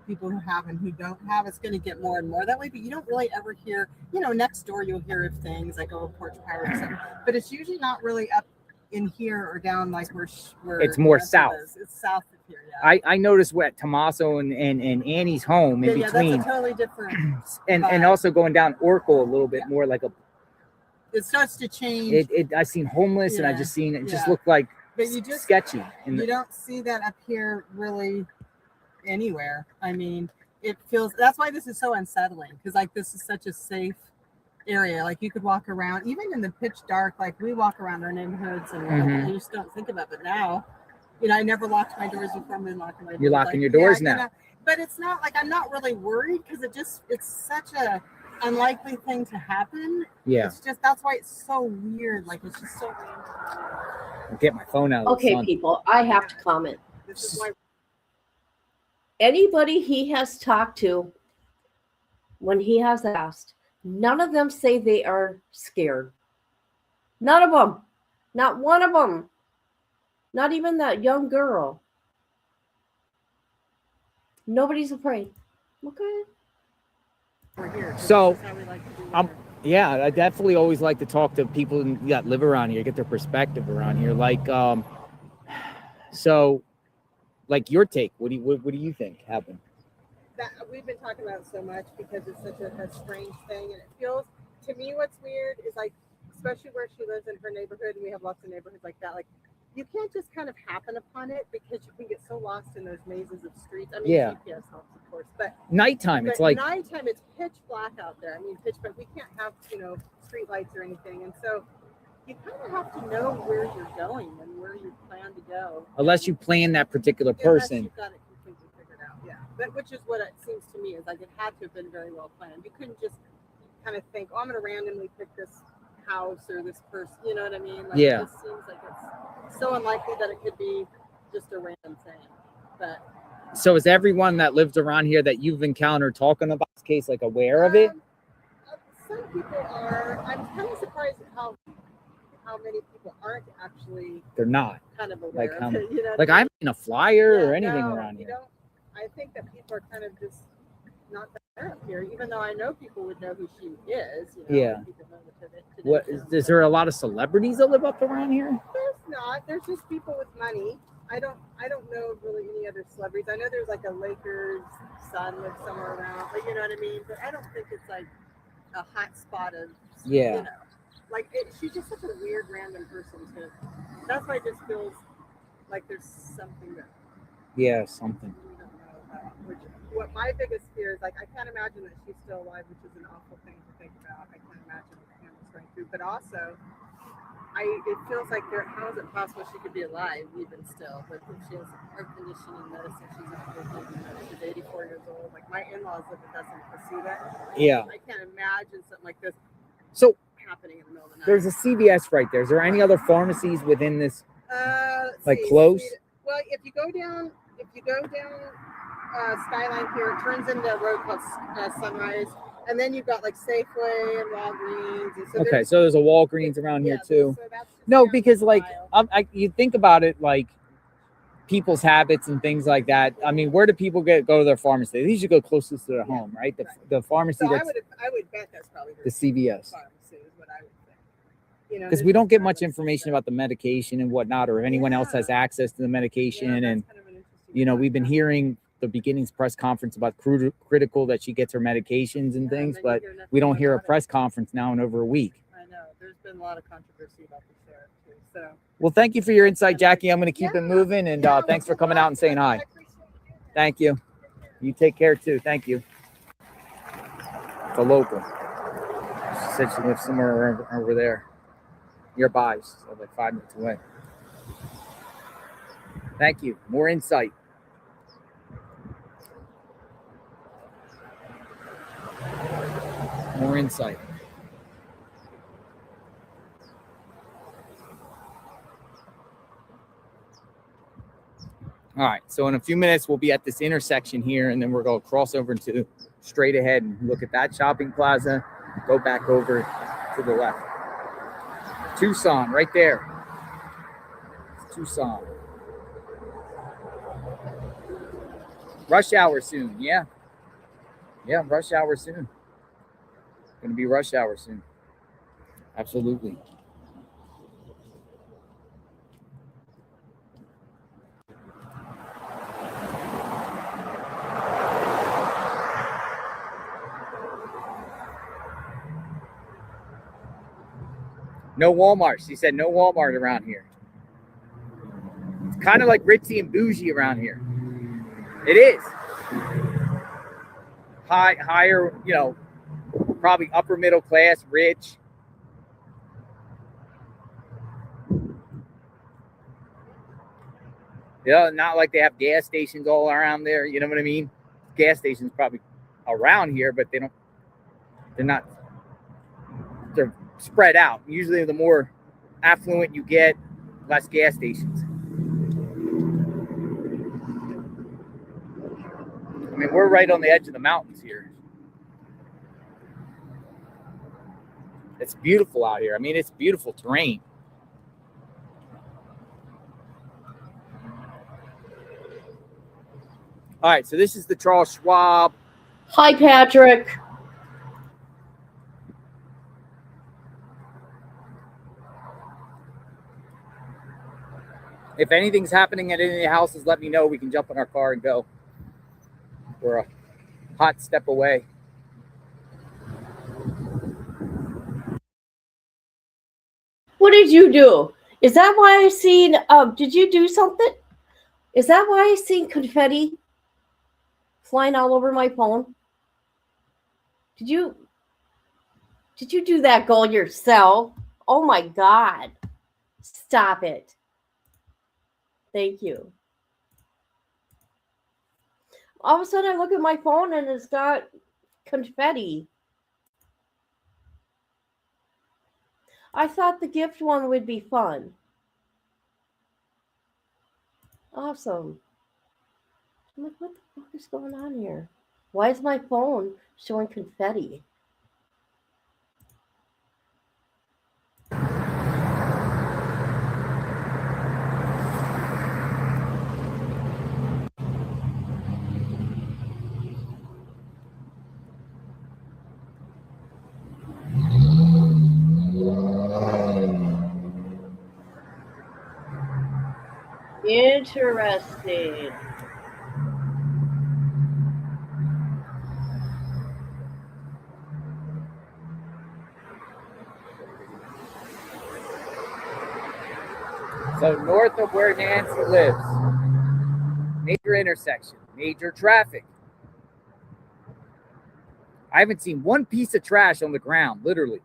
people who have and who don't have, it's going to get more and more that way. But you don't really ever hear, next door you'll hear of things like porch pirates, but it's usually not really up in here or down like where
It's more south.
It's south of here. Yeah.
I noticed what Tommaso and Annie's home in between.
That's a totally different.
and also going down Oracle a little bit more like a.
It starts to change.
I seen homeless and I just seen it just
yeah.
looked like
But you just
sketchy.
You don't see that up here really anywhere. I mean, it feels, that's why this is so unsettling, because like this is such a safe area. Like you could walk around even in the pitch dark, like we walk around our neighborhoods and you just don't think about it. But now, I never locked my doors before. I'm locking my doors.
You're locking your doors now.
But it's not like I'm not really worried because it's such a unlikely thing to happen.
Yeah.
It's just, that's why it's so weird. Like it's just so weird.
I'll get my phone out.
Okay, people, I have to comment.
This is why
anybody he has talked to, when he has asked, none of them say they are scared. None of them. Not one of them. Not even that young girl. Nobody's afraid. Okay.
we're here.
So,
This is how we like to do it.
yeah, I definitely always like to talk to people that live around here, get their perspective around here. Like, so, like your take. What do you think happened?
That we've been talking about it so much because it's such a strange thing, and it feels to me what's weird is like, especially where she lives in her neighborhood, and we have lots of neighborhoods like that. Like, you can't just kind of happen upon it because you can get so lost in those mazes of streets. I mean,
Yeah.
GPS helps, of course, but
Nighttime, it's like
nighttime. It's pitch black out there. I mean, pitch black. We can't have street lights or anything, and so you kind of have to know where you're going and where you plan to go.
unless you plan that particular person.
Unless you've got it completely figured out, yeah. But which is what it seems to me is like it had to have been very well planned. You couldn't just kind of think, oh, I'm going to randomly pick this house or this person. You know what I mean? Like,
Yeah.
It just seems like it's so unlikely that it could be just a random thing. But
So is everyone that lives around here that you've encountered talking about this case like aware of it?
some people are. I'm kind of surprised at how many people aren't actually
They're not.
kind of aware
Like
of
how,
it. You know what
like
I mean?
I'm in a flyer or
Yeah,
anything
no,
around
you
here.
don't. I think that people are kind of just not there up here, even though I know people would know who she is.
Yeah.
People know today
What is there a lot of celebrities that live up around here?
There's not. There's just people with money. I don't know really any other celebrities. I know there's like a Lakers son lives somewhere around, but you know what I mean. But I don't think it's like a hot spot of
Yeah.
like she's just such a weird random person too. That's why it just feels like there's something that
Yeah, something.
we don't know about. Which what my biggest fear is, like, I can't imagine that she's still alive, which is an awful thing to think about. I can't imagine what Hannah's going through, but also it feels like how is it possible she could be alive even still? But if she has air conditioning medicine, she's on she's 84 years old. Like my in-laws live with us in Casita.
Yeah.
I can't imagine something like this
So
happening in the middle of the night.
there's a CVS right there. Is there any other pharmacies within this?
Let's
like
see.
close?
Well, if you go down Skyline here, it turns into a road called Sunrise, and then you've got like Safeway and Walgreens. And so
Okay, so there's a Walgreens around here too. No, because like you think about it, like people's habits and things like that. I mean, where do people go to their pharmacy? They usually go closest to their home, right? The pharmacy
So I
that's
would bet that's probably
the CVS.
pharmacy is what I would think.
Because we don't get much information about the medication and whatnot, or if anyone else has access to the medication. And we've been hearing the beginnings press conference about critical that she gets her medications and things, but we don't hear a press conference now in over a week.
I know there's been a lot of controversy about the sheriff too. So
Well, thank you for your insight, Jackie. I'm going to keep it moving, and thanks for coming out and saying hi. Thank you. You take care too. Thank you. The local. She said she lives somewhere over there, nearby, so like 5 minutes away. Thank you. More insight. More insight. All right, so in a few minutes, we'll be at this intersection here, and then we're going to cross over into straight ahead and look at that shopping plaza, go back over to the left. Tucson, right there. Tucson. Rush hour soon, yeah. Yeah, rush hour soon. Going to be rush hour soon. Absolutely. No Walmart. She said no Walmart around here. It's kind of like ritzy and bougie around here. It is. Higher, you know, probably upper middle class, rich. Yeah, not like they have gas stations all around there. You know what I mean? Gas stations probably around here, but they're spread out. Usually the more affluent you get, less gas stations. I mean, we're right on the edge of the mountains here. It's beautiful out here. I mean, it's beautiful terrain. All right, so this is the Charles Schwab.
Hi, Patrick.
If anything's happening at any of the houses, let me know. We can jump in our car and go. We're a hot step away.
What did you do? Is that why I seen? Did you do something? Is that why I seen confetti flying all over my phone? Did you do that goal yourself? Oh my God! Stop it! Thank you. All of a sudden, I look at my phone and it's got confetti. I thought the gift one would be fun. Awesome. I'm like, what the fuck is going on here? Why is my phone showing confetti? Interesting.
So north of where Nancy lives, major intersection, major traffic. I haven't seen one piece of trash on the ground, literally.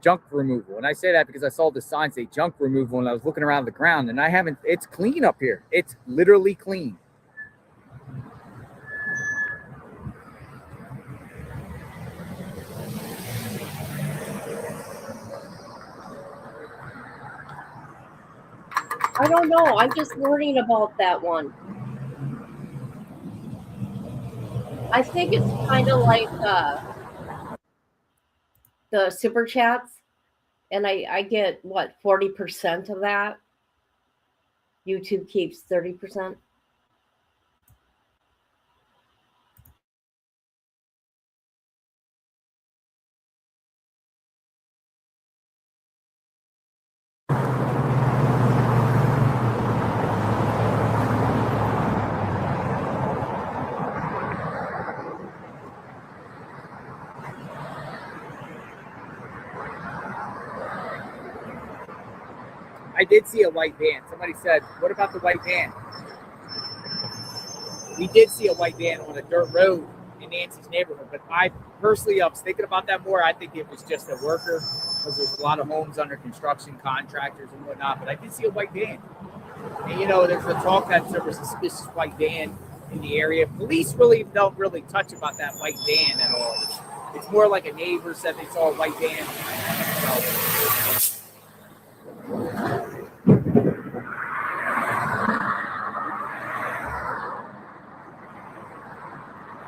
Junk removal. And I say that because I saw the sign say junk removal and I was looking around the ground and it's clean up here. It's literally clean.
I don't know. I'm just learning about that one. I think it's kind of like the super chats, and I get what 40% of that. YouTube keeps 30%.
I did see a white van. Somebody said, what about the white van? We did see a white van on a dirt road in Nancy's neighborhood, but I personally, I was thinking about that more. I think it was just a worker because there's a lot of homes under construction, contractors and whatnot, but I did see a white van. And, you know, there's the talk that there was a suspicious white van in the area. Police really don't really touch about that white van at all. It's more like a neighbor said they saw a white van. So,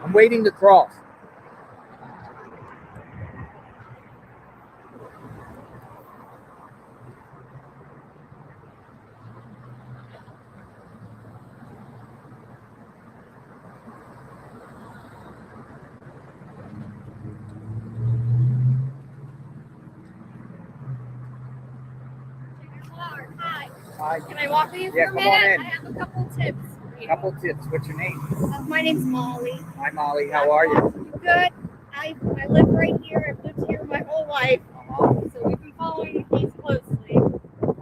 I'm waiting to cross.
Hi. Can I walk with you for
Yeah,
a
come
minute?
on in.
I have a couple tips. For you.
Couple tips. What's your name?
My name's Molly.
Hi, Molly. How are you?
Good. I live right here. I've lived here my whole life. So we've been following the case closely.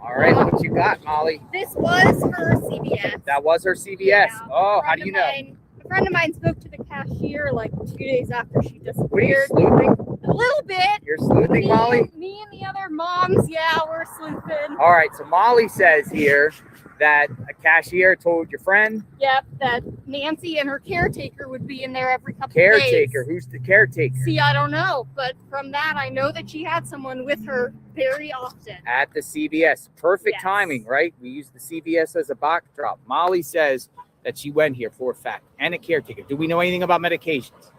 All right. What you got, Molly?
This was her CVS.
That was her CVS.
Yeah,
Oh, how do you know?
A friend of mine spoke to the cashier like 2 days after she disappeared.
What are you sleuthing?
A little bit.
You're sleuthing, Molly?
Me and the other moms, yeah, we're sleuthing.
All right. So Molly says here that a cashier told your friend.
Yep, that Nancy and her caretaker would be in there every couple
Caretaker.
of days.
Who's the caretaker?
See, I don't know, but from that, I know that she had someone with her very often.
At the CVS. Perfect
Yes.
timing, right? We use the CVS as a backdrop. Molly says that she went here for a fact and a caretaker. Do we know anything about medications?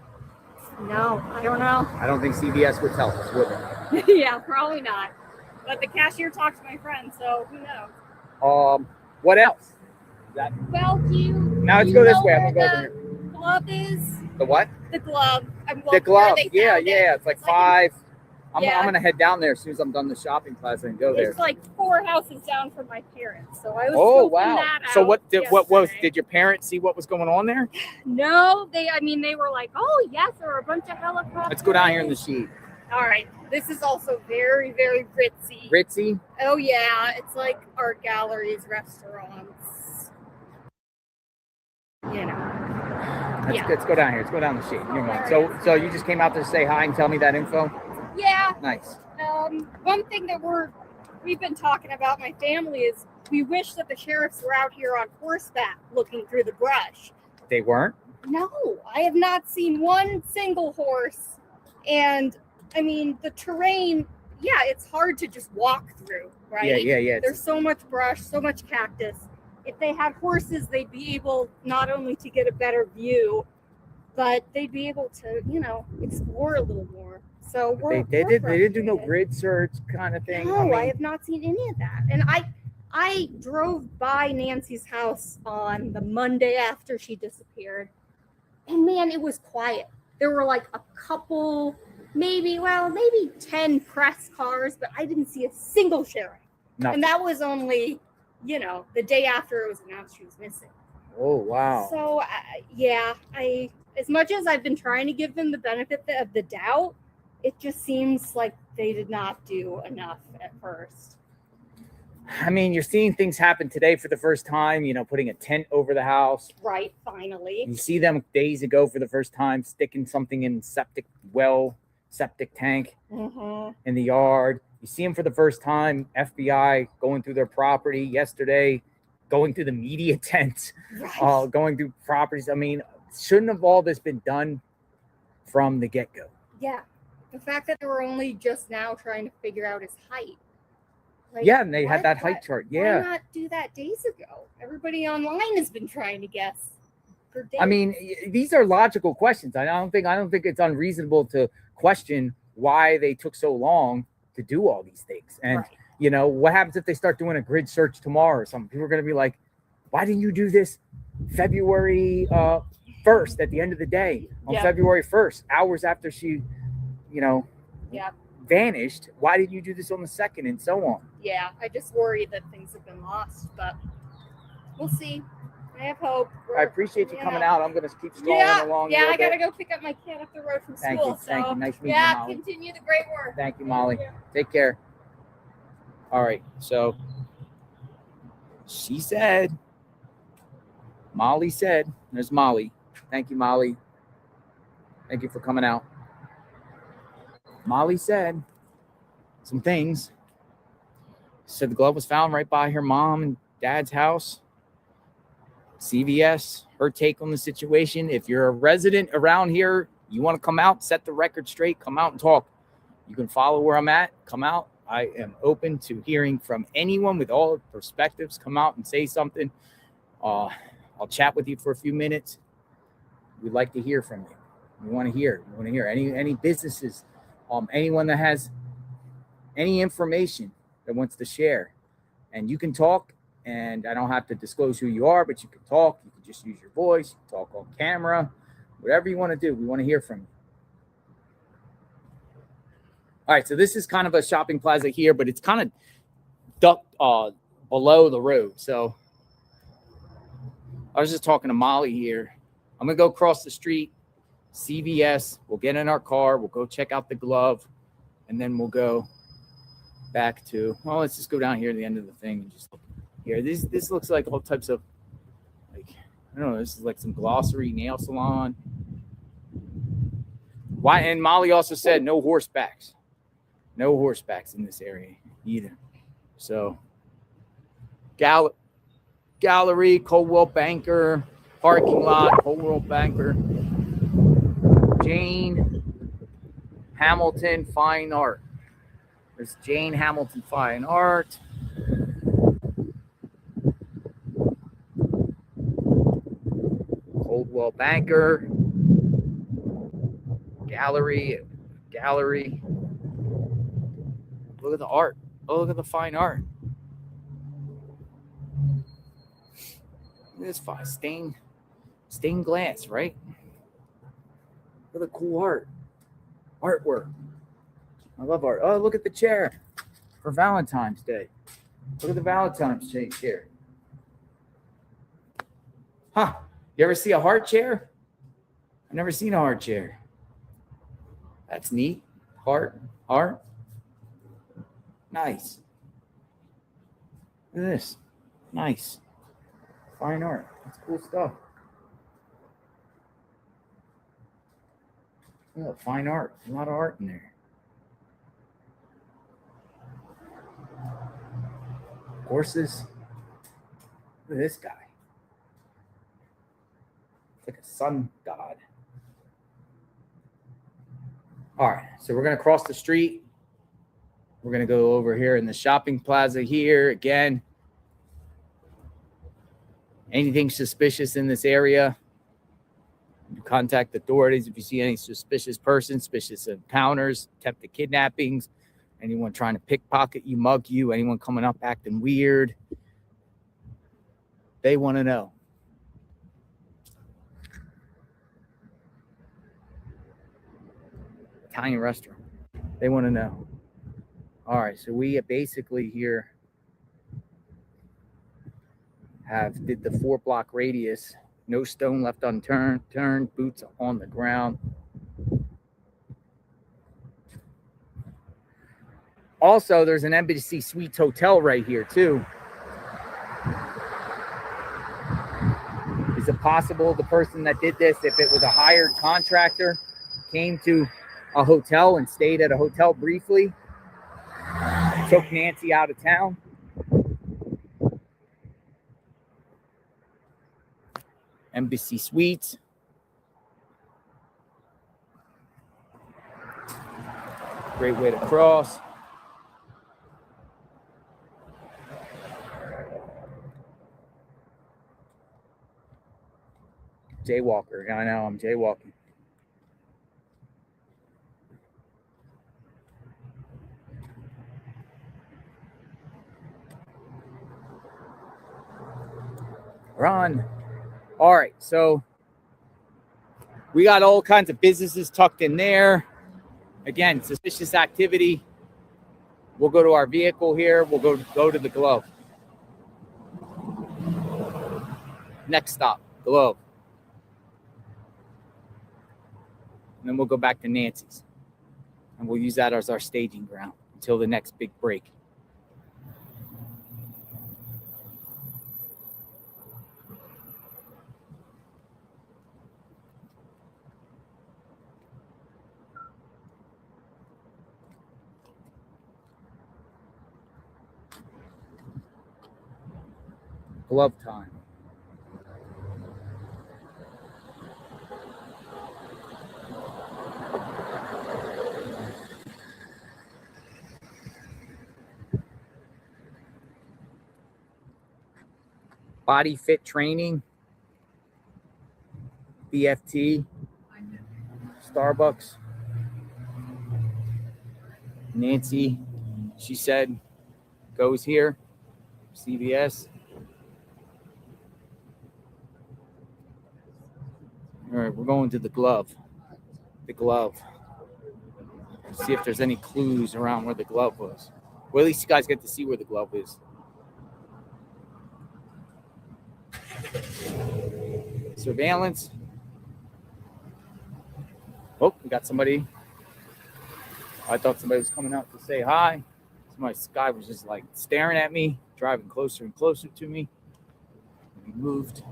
No, I don't know.
I don't think CVS would tell us, would they?
Yeah, probably not. But the cashier talked to my friend, so who knows?
What else?
Well,
Now let's go this way. I'm gonna go over here.
Glove is
The what?
the glove.
The
Where
glove.
they
Yeah,
found it.
yeah. It's like 5. I'm
Yeah.
gonna head down there as soon as I'm done the shopping plaza and go there.
It's like 4 houses down from my parents, so I was.
Oh
scoping
wow!
That
So
out
what did your parents see what was going on there?
No, they were like, oh yes, there were a bunch of helicopters.
Let's go down here in the sheet.
All right, this is also very, very ritzy.
Ritzy.
Oh yeah, it's like art galleries, restaurants. You know.
Let's go down here. Let's go down the sheet. Never mind. So you just came out to say hi and tell me that info?
Yeah.
Nice.
One thing that we've been talking about, my family, is we wish that the sheriffs were out here on horseback looking through the brush.
They weren't.
No, I have not seen one single horse. And I mean, the terrain, yeah, it's hard to just walk through, right?
Yeah.
There's so much brush, so much cactus. If they had horses, they'd be able not only to get a better view, but they'd be able to, explore a little more. So
They didn't do no grid search kind of thing.
No, I have not seen any of that. And I drove by Nancy's house on the Monday after she disappeared. And man, it was quiet. There were like a couple, maybe 10 press cars, but I didn't see a single sheriff.
Nothing.
And that was only, the day after it was announced she was missing.
Oh wow.
So I as much as I've been trying to give them the benefit of the doubt, it just seems like they did not do enough at first.
I mean, you're seeing things happen today for the first time, putting a tent over the house.
Right, finally.
You see them days ago for the first time, sticking something in septic tank in the yard. You see them for the first time, FBI going through their property yesterday, going through the media tent, going through properties. I mean, shouldn't have all this been done from the get-go?
Yeah. The fact that they were only just now trying to figure out his height. Like,
yeah, and they had that height chart. Yeah.
Why not do that days ago? Everybody online has been trying to guess for days.
I mean, these are logical questions. I don't think it's unreasonable to question why they took so long to do all these things. And what happens if they start doing a grid search tomorrow or something? People are going to be like, why didn't you do this February 1st at the end of the day on February 1st, hours after she, vanished? Why didn't you do this on the 2nd and so on?
Yeah, I just worry that things have been lost, but we'll see. I have hope.
I appreciate you coming out. I'm going to keep strolling along.
Yeah, I got to go pick up my kid up the road from
Thank
school.
you. Thank you. Nice meeting you,
yeah,
Molly.
continue the great work.
Thank you, Molly. Take care. All right. So she said, Molly said, there's Molly. Thank you, Molly. Thank you for coming out. Molly said some things. Said the glove was found right by her mom and dad's house. CVS, her take on the situation. If you're a resident around here, you want to come out, set the record straight, come out and talk. You can follow where I'm at. Come out. I am open to hearing from anyone with all perspectives. Come out and say something. I'll chat with you for a few minutes. We'd like to hear from you. We want to hear. We want to hear any businesses, anyone that has any information that wants to share. And you can talk, and I don't have to disclose who you are, but you can talk. You can just use your voice, you can talk on camera, whatever you want to do. We want to hear from you. All right, so this is kind of a shopping plaza here, but it's kind of ducked below the road. So I was just talking to Molly here. I'm going to go across the street, CVS. We'll get in our car. We'll go check out the glove, and then we'll go back to, well, let's just go down here to the end of the thing and just look here. This looks like all types of, like, I don't know, this is like some glossary nail salon. Why? And Molly also said no horsebacks. No horsebacks in this area either. So, gallery, Coldwell Banker, parking lot, Coldwell Banker, Jane Hamilton Fine Art. There's Jane Hamilton Fine Art. Coldwell Banker. Gallery. Look at the art. Oh, look at the fine art. Look at this fine stained glass, right? Look at the cool artwork. I love art. Oh, look at the chair for Valentine's Day. Look at the Valentine's Day chair. Huh? You ever see a heart chair? I've never seen a heart chair. That's neat. Heart. Nice. Look at this. Nice. Fine art. That's cool stuff. Oh, fine art. A lot of art in there. Horses. Look at this guy. It's like a sun god. All right, so we're going to cross the street. We're going to go over here in the shopping plaza here again. Anything suspicious in this area, you contact authorities if you see any suspicious persons, suspicious encounters, attempted kidnappings, anyone trying to pickpocket you, mug you, anyone coming up acting weird. They want to know. Italian restaurant. They want to know. All right, so we basically here did the 4-block radius. No stone left unturned. Turned, boots on the ground. Also, there's an Embassy Suites hotel right here too. Is it possible the person that did this, if it was a hired contractor, came to a hotel and stayed at a hotel briefly, took Nancy out of town? Embassy Suites. Great way to cross. Jaywalker. I know, I'm jaywalking. Run. All right, so we got all kinds of businesses tucked in there. Again, suspicious activity. We'll go to our vehicle here. We'll go to the glove. Next stop, glove. And then we'll go back to Nancy's. And we'll use that as our staging ground until the next big break. Glove time. Body fit training. BFT, Starbucks. Nancy, she said, goes here. CVS. All right, we're going to the glove. The glove. See if there's any clues around where the glove was. Well, at least you guys get to see where the glove is. Surveillance. Oh, we got somebody. I thought somebody was coming out to say hi. My guy was just like staring at me, driving closer and closer to me. He moved.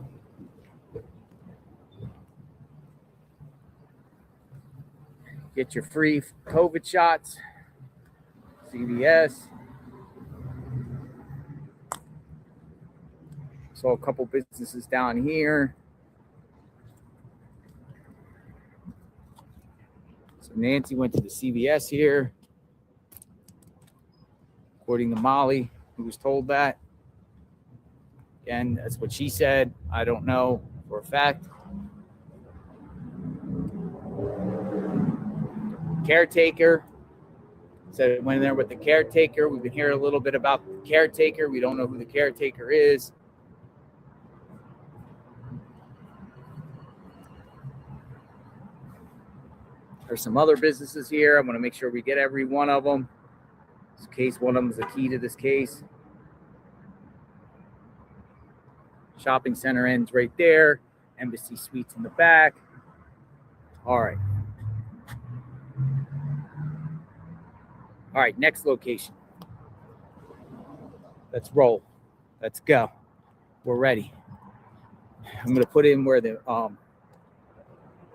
Get your free COVID shots. CVS. Saw a couple businesses down here. So Nancy went to the CVS here. According to Molly, who was told that. Again, that's what she said. I don't know for a fact. Caretaker said went in there with the caretaker. We've been hearing a little bit about the caretaker. We don't know who the caretaker is. There's some other businesses here. I'm going to make sure we get every one of them. In case one of them is a key to this case. Shopping center ends right there. Embassy Suites in the back. All right. All right, next location. Let's roll. Let's go. We're ready. I'm going to put in where the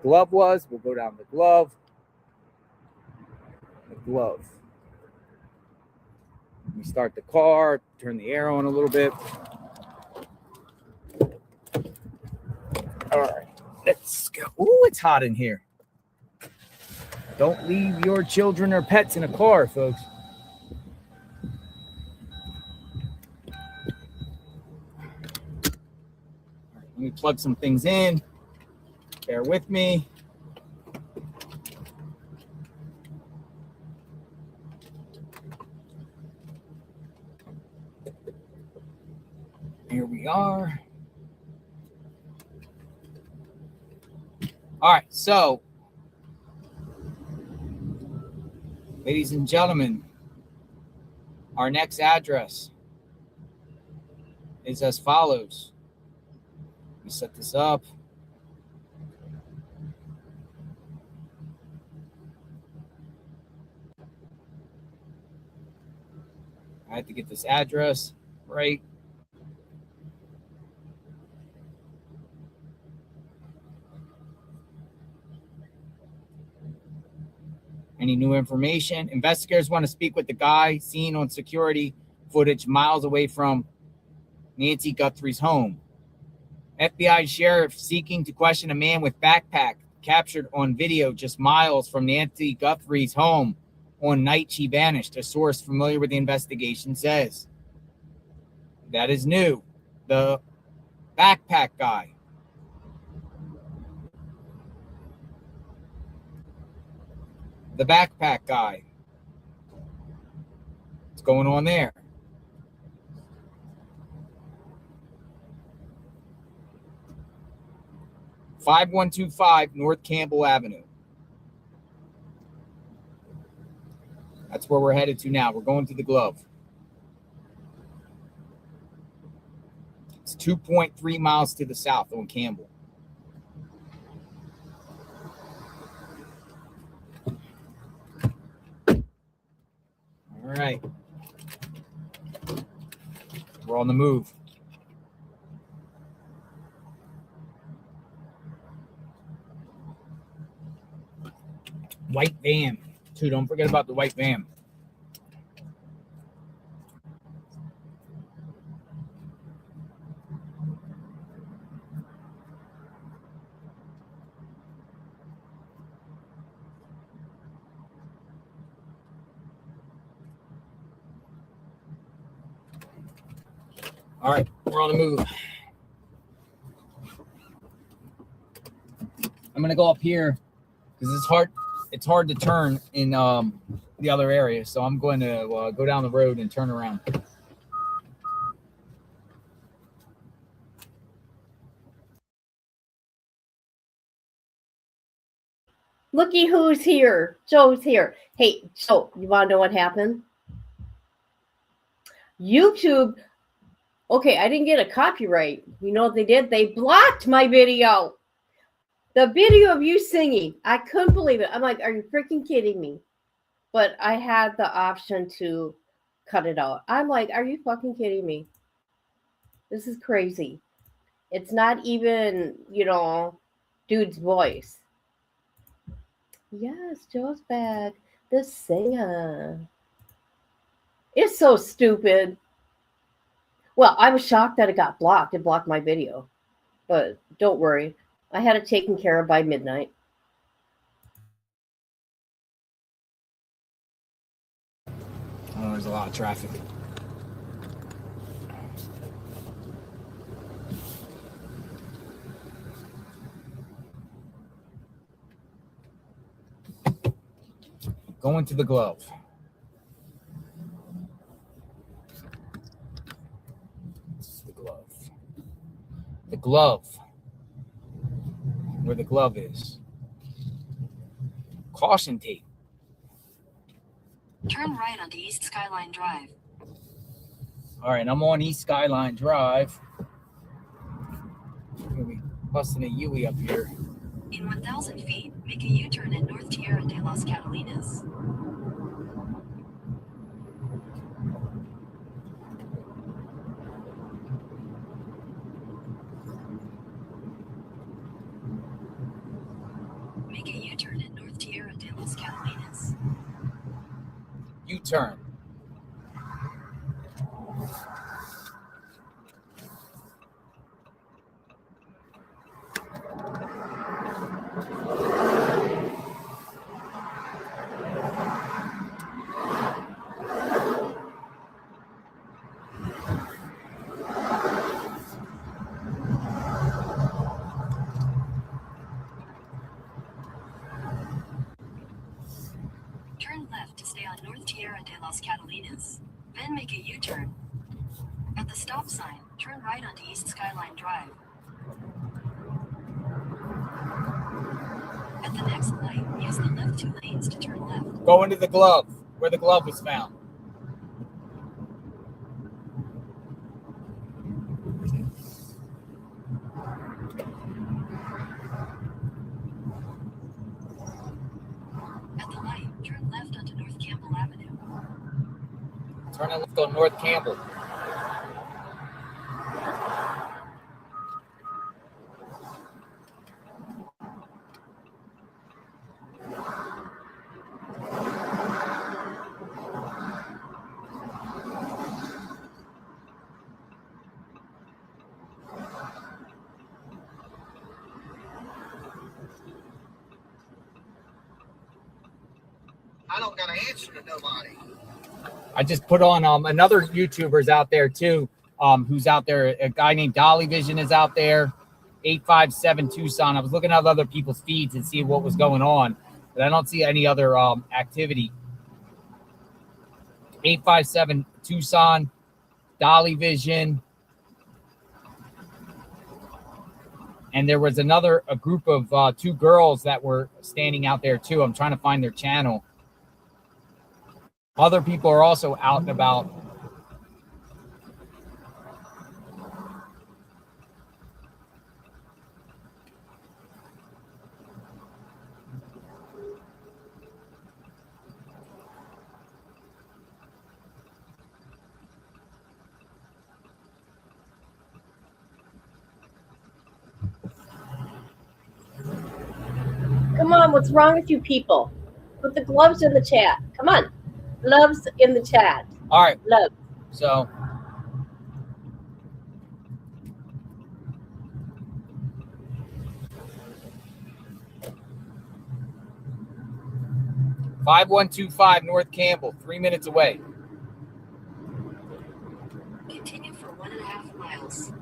glove was. We'll go down the glove. The glove. We start the car, turn the air on a little bit. All right, let's go. Ooh, it's hot in here. Don't leave your children or pets in a car, folks. Let me plug some things in. Bear with me. Here we are. All right, so, ladies and gentlemen, our next address is as follows. Let me set this up. I had to get this address right. Any new information? Investigators want to speak with the guy seen on security footage miles away from Nancy Guthrie's home. FBI sheriff seeking to question a man with backpack captured on video just miles from Nancy Guthrie's home on night she vanished. A source familiar with the investigation says. That is new. The backpack guy. The backpack guy. What's going on there? $5125 North Campbell Avenue. That's where we're headed to now. We're going to the glove. It's 2.3 miles to the south on Campbell. All right. We're on the move. White van. Too, don't forget about the white van. All right, we're on the move. I'm gonna go up here because it's hard. It's hard to turn in the other area, so I'm going to go down the road and turn around.
Looky who's here. Joe's here. Hey, Joe, you want to know what happened? YouTube. Okay, I didn't get a copyright. You know what they did? They blocked my video. The video of you singing. I couldn't believe it. I'm like, are you freaking kidding me? But I had the option to cut it out. I'm like, are you fucking kidding me? This is crazy. It's not even, dude's voice. Yes, Joe's back. The singer. It's so stupid. Well, I was shocked that it got blocked. It blocked my video. But don't worry. I had it taken care of by midnight.
Oh, there's a lot of traffic. Going to the glove. This is the glove. The glove. Where the glove is. Caution tape.
Turn right onto East Skyline Drive.
All right, I'm on East Skyline Drive. I'm gonna be busting a Yui up here.
In 1,000 feet, make a U-turn at North Tierra de las Catalinas. Make a U-turn at North Tierra de las Catalinas.
U-turn.
Turn left to stay on North Tierra de las Catalinas. Then make a U-turn. At the stop sign, turn right onto East Skyline Drive. At the next light, use the left 2 lanes to turn left.
Go into the glove, where the glove was found.
At the light, turn left onto North Campbell Avenue.
Turn left on North Campbell.
I don't got to answer to nobody.
I just put on another YouTuber's out there too, who's out there. A guy named Dolly Vision is out there. 857 Tucson. I was looking at other people's feeds and see what was going on, but I don't see any other activity. 857 Tucson, Dolly Vision. And there was a group of 2 girls that were standing out there too. I'm trying to find their channel. Other people are also out and about.
Come on, what's wrong with you people? Put the gloves in the chat. Come on. Gloves in the chat.
All right.
Love.
So (5125) North Campbell, 3 minutes away.
Continue for 1.5 miles.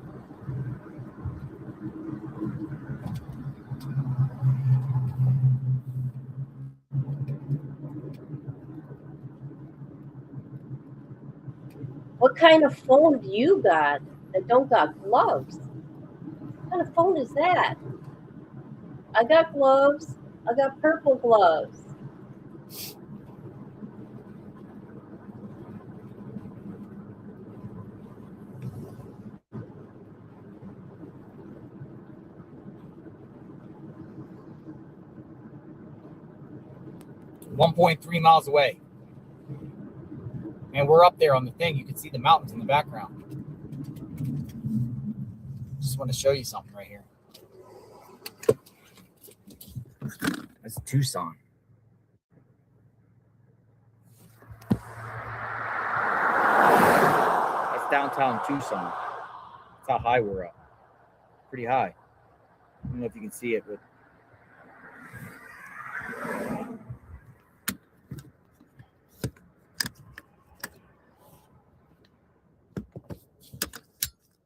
What kind of phone do you got that don't got gloves? What kind of phone is that? I got gloves. I got purple gloves.
.3 miles away. And we're up there on the thing. You can see the mountains in the background. Just want to show you something right here. That's Tucson. That's downtown Tucson. That's how high we're up. Pretty high. I don't know if you can see it, but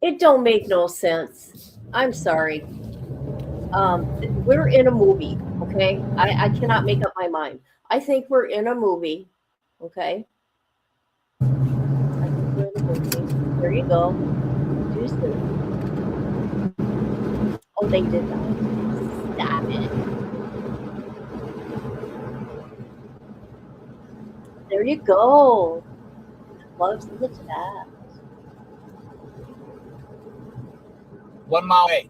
It don't make no sense. I'm sorry. We're in a movie, okay? I cannot make up my mind. I think we're in a movie, okay? I think we're in a movie. There you go. Oh, they did that. Stop it. There you go. Loves in the chat.
1 mile away.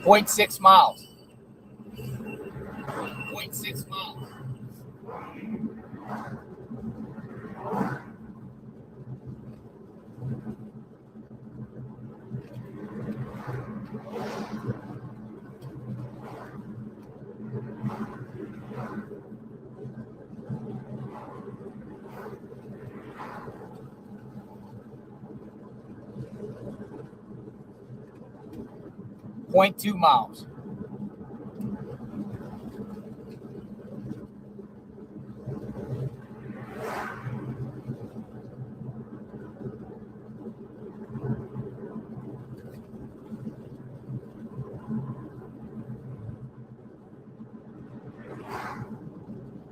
.6 miles. 0.6 miles. .2 miles.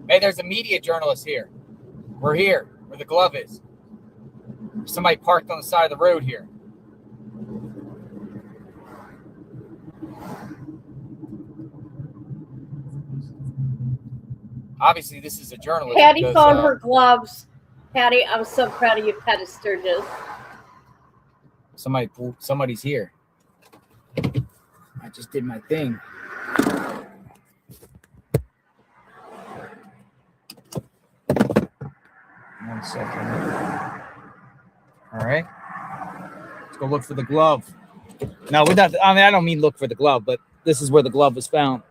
Hey, there's a media journalist here. We're here where the glove is. Somebody parked on the side of the road here. Obviously, this is a journalist.
Patty
because,
found her gloves. Patty, I'm so proud of you, Patty Sturgis.
Somebody's here. I just did my thing. One second. All right. Let's go look for the glove. No, we're not. I mean, I don't mean look for the glove, but this is where the glove was found.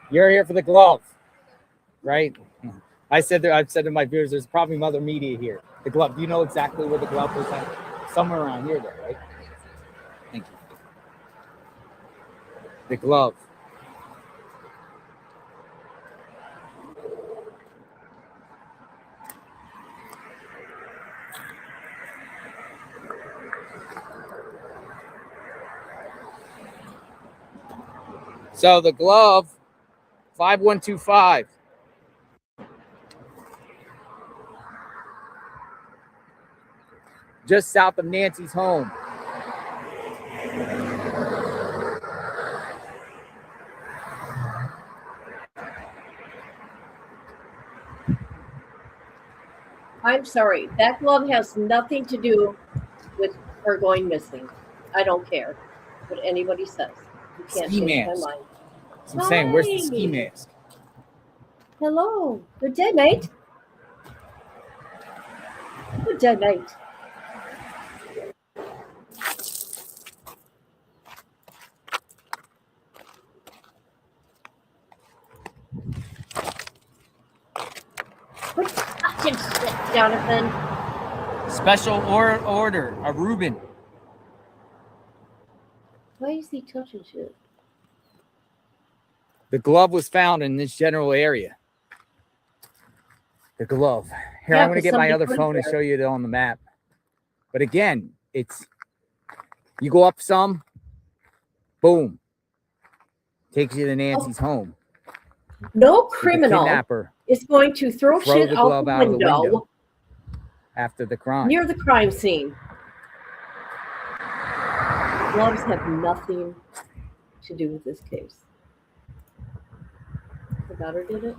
You're here for the glove, right? I've said to my viewers, there's probably other media here. The glove. Do you know exactly where the glove was at? Somewhere around here, though, right? Thank you. The glove. So the glove, 5125. Just south of Nancy's home.
I'm sorry. That glove has nothing to do with her going missing. I don't care what anybody says. You can't
Ski
change my
mask.
mind.
That's what I'm saying. Where's the ski
Hi.
mask?
Hello. Good day, mate. Good day, mate. Quit touching shit, Jonathan.
Special order. A Reuben.
Why is he touching shit?
The glove was found in this general area. The glove. Here,
Yeah,
I'm going to
'cause
get my
somebody
other
put it
phone and
there.
show you it on the map. But again, it's you go up some, boom, takes you to Nancy's home.
No
With the
criminal
kidnapper
is going to throw shit
the
out
glove
the
out of the
window
window after the crime.
near the crime scene. Gloves have nothing to do with this case. The daughter did it.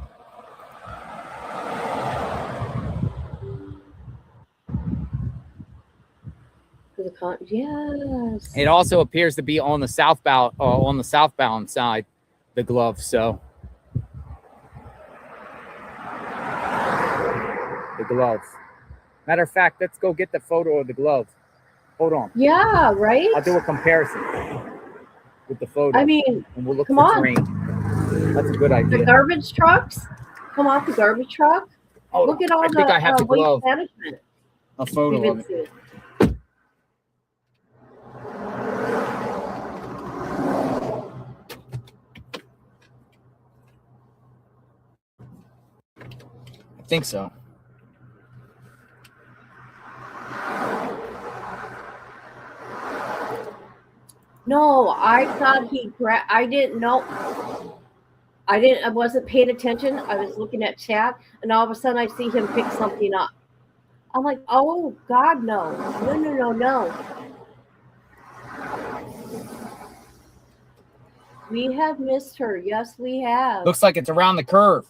Yes.
It also appears to be on the southbound side, the glove. So the glove. Matter of fact, let's go get the photo of the glove. Hold on.
Yeah, right?
I'll do a comparison with the photo.
I mean,
and we'll look
come
for
on.
terrain. That's a good idea.
The garbage trucks come off the garbage truck. Look at all
I think I have the
waste
glove.
management.
A photo
we've been
of it.
seeing.
I think so.
No, I thought he I didn't know. I wasn't paying attention. I was looking at chat, and all of a sudden I see him pick something up. I'm like, oh God, no. No. We have missed her. Yes, we have.
Looks like it's around the curve.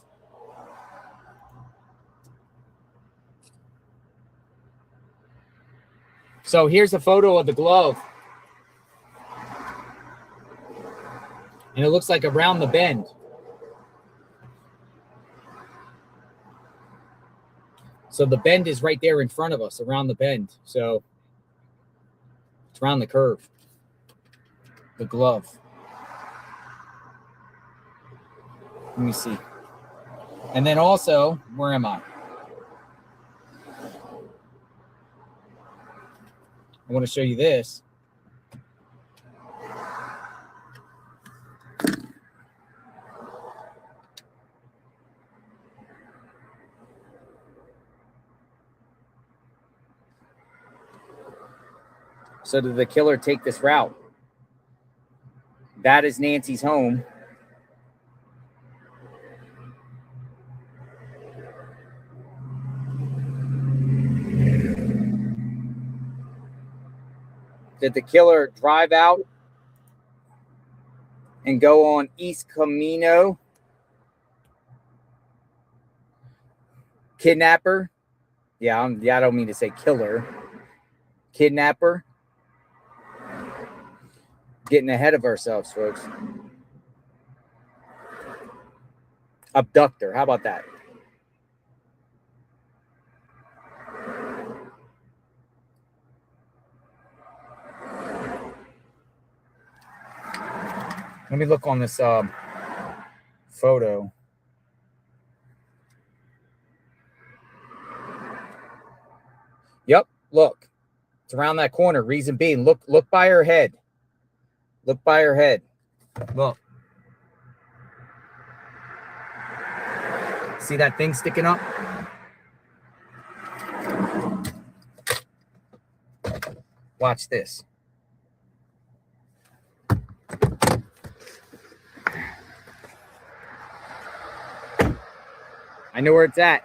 So here's a photo of the glove. And it looks like around the bend. So the bend is right there in front of us, around the bend. So it's around the curve. The glove. Let me see. And then also, where am I? I want to show you this. So did the killer take this route? That is Nancy's home. Did the killer drive out and go on East Camino? Kidnapper? Yeah, I don't mean to say killer. Kidnapper? Getting ahead of ourselves, folks. Abductor. How about that? Let me look on this photo. Yep, look. It's around that corner. Reason being, look by her head. Look by her head. Look. See that thing sticking up? Watch this. I know where it's at.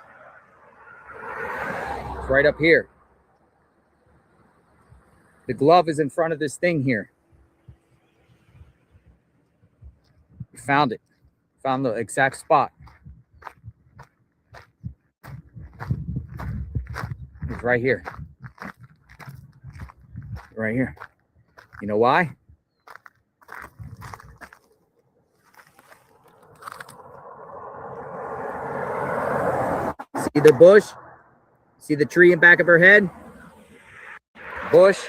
It's right up here. The glove is in front of this thing here. We found it. Found the exact spot. It's right here. Right here. You know why? See the bush? See the tree in back of her head? Bush.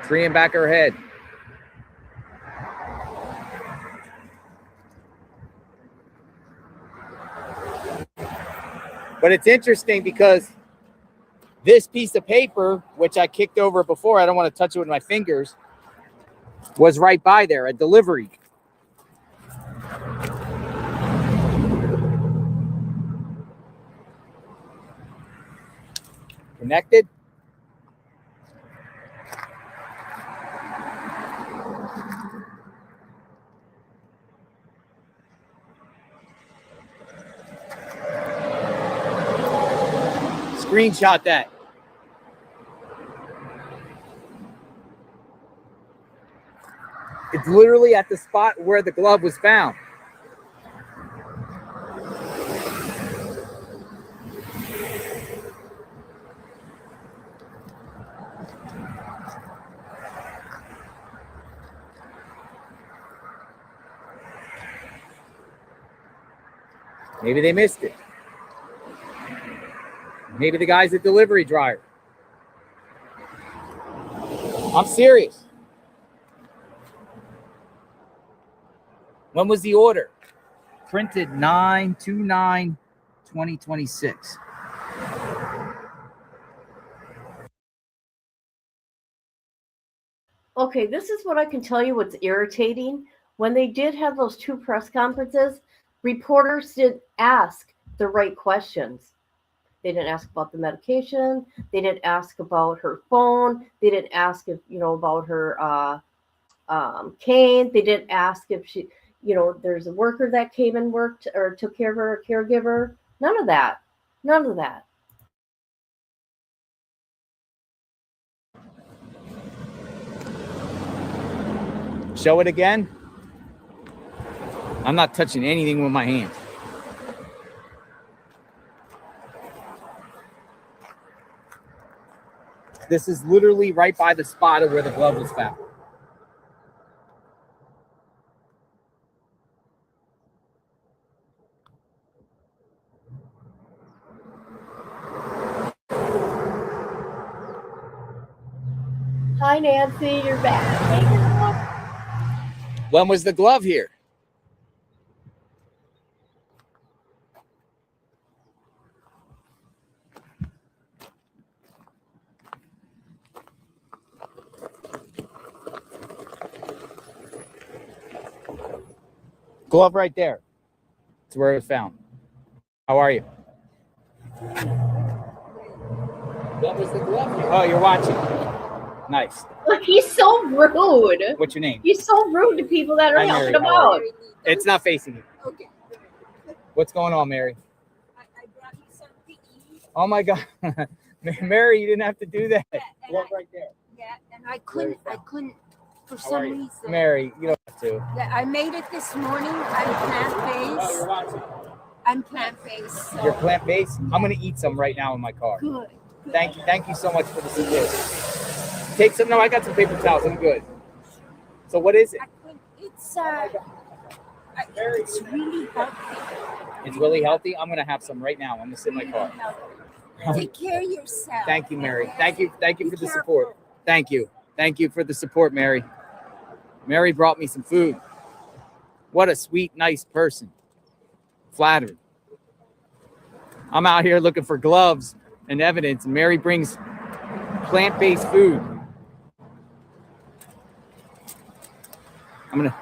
Tree in back of her head. But it's interesting because this piece of paper, which I kicked over before, I don't want to touch it with my fingers, was right by there, a delivery. Connected? Screenshot that. It's literally at the spot where the glove was found. Maybe they missed it. Maybe the guy's a delivery driver. I'm serious. When was the order? Printed 9/29/2026.
Okay, this is what I can tell you what's irritating. When they did have those 2 press conferences, reporters didn't ask the right questions. They didn't ask about the medication. They didn't ask about her phone. They didn't ask if, about her cane. They didn't ask if she, there's a worker that came and worked or took care of her, a caregiver. None of that. None of that.
Show it again. I'm not touching anything with my hands. This is literally right by the spot of where the glove was found.
Hi, Nancy. You're back. Hey, girl.
When was the glove here? Glove right there. It's where it was found. How are you? What was the glove here? Oh, you're watching. Nice.
Look, he's so rude.
What's your name?
He's so rude to people that are
Hi,
helping
Mary.
him
How are
out.
you? It's not facing you.
Okay.
What's going on, Mary?
I brought you something to eat.
Oh my God. Mary, you didn't have to do that.
Glove right there. Yeah, and I couldn't, for some reason.
Mary, you don't have to.
Yeah, I made it this morning. I'm plant-based.
Oh, you're watching.
I'm plant-based. So.
You're plant-based? I'm going to eat some right now in my car.
Good.
Thank you. Thank you so much for the support. Take some. No, I got some paper towels. I'm good. So what is it?
It's really healthy.
It's really healthy. I'm going to have some right now. I'm going to sit in my car.
Take care of yourself.
Thank you, Mary. Thank you for the support. Thank you. Thank you for the support, Mary. Mary brought me some food. What a sweet, nice person. Flattered. I'm out here looking for gloves and evidence, and Mary brings plant-based food. I'm gonna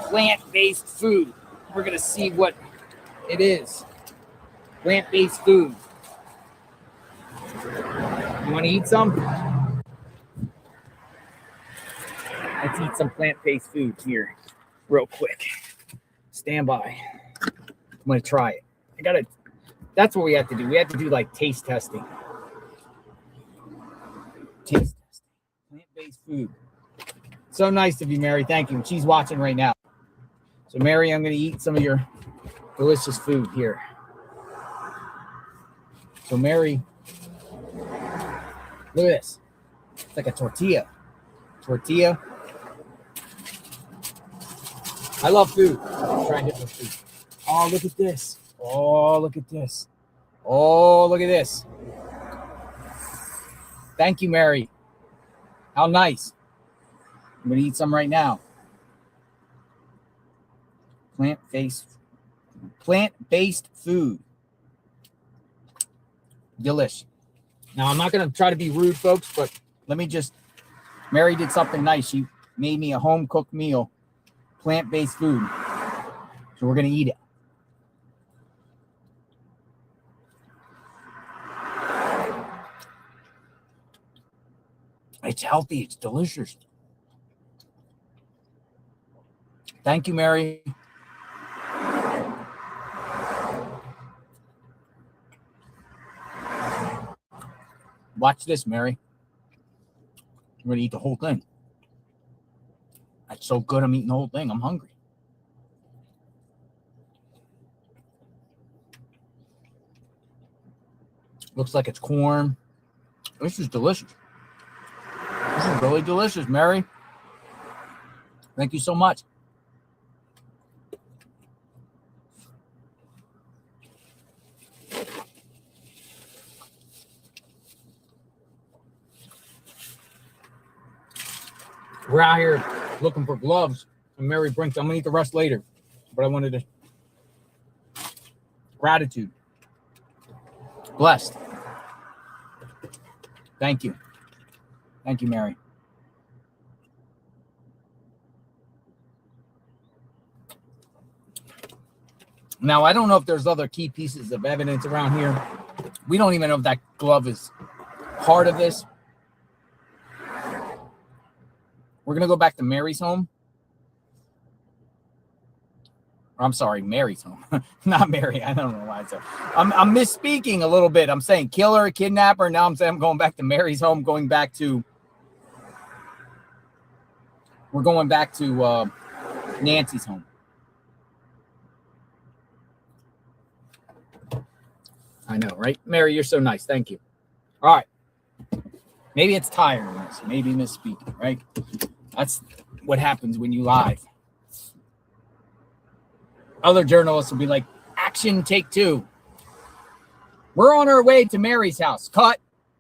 plant-based food. We're gonna see what it is. Plant-based food. You want to eat some? Let's eat some plant-based food here real quick. Stand by. I'm going to try it. That's what we have to do. We have to do like taste testing. Taste testing. Plant-based food. So nice of you, Mary. Thank you. She's watching right now. So, Mary, I'm going to eat some of your delicious food here. So Mary, look at this. It's like a tortilla. Tortilla. I love food. I'm trying different food. Oh, look at this. Oh, look at this. Oh, look at this. Thank you, Mary. How nice. I'm going to eat some right now. Plant-based food. Delish. Now, I'm not going to try to be rude, folks, but let me just... Mary did something nice. She made me a home-cooked meal. Plant-based food. So we're going to eat it. It's healthy. It's delicious. Thank you, Mary. Watch this, Mary. I'm going to eat the whole thing. That's so good. I'm eating the whole thing. I'm hungry. Looks like it's corn. This is delicious. This is really delicious, Mary. Thank you so much. We're out here looking for gloves. And Mary brings. I'm going to eat the rest later. But I wanted to. Gratitude. Blessed. Thank you. Thank you, Mary. Now, I don't know if there's other key pieces of evidence around here. We don't even know if that glove is part of this. We're going to go back to Mary's home. I'm sorry, Mary's home. Not Mary. I don't know why I said. I'm misspeaking a little bit. I'm saying killer, kidnapper. Now I'm saying I'm going back to Mary's home, going back to... We're going back to Nancy's home. I know, right? Mary, you're so nice. Thank you. All right. Maybe it's tiredness. Maybe misspeaking, right? That's what happens when you live. Other journalists will be like, action, take two. We're on our way to Mary's house. Cut.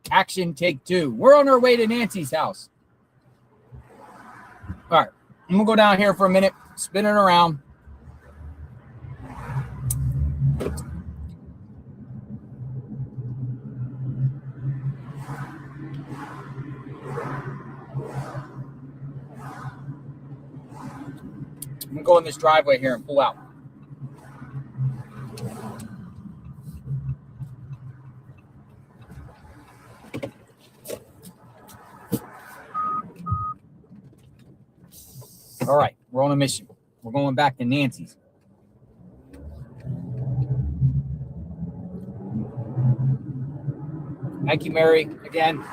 Action, take two. We're on our way to Nancy's house. All right. I'm going to go down here for a minute, spin it around. I'm going to go in this driveway here and pull out. All right, we're on a mission. We're going back to Nancy's. Thank you, Mary, again.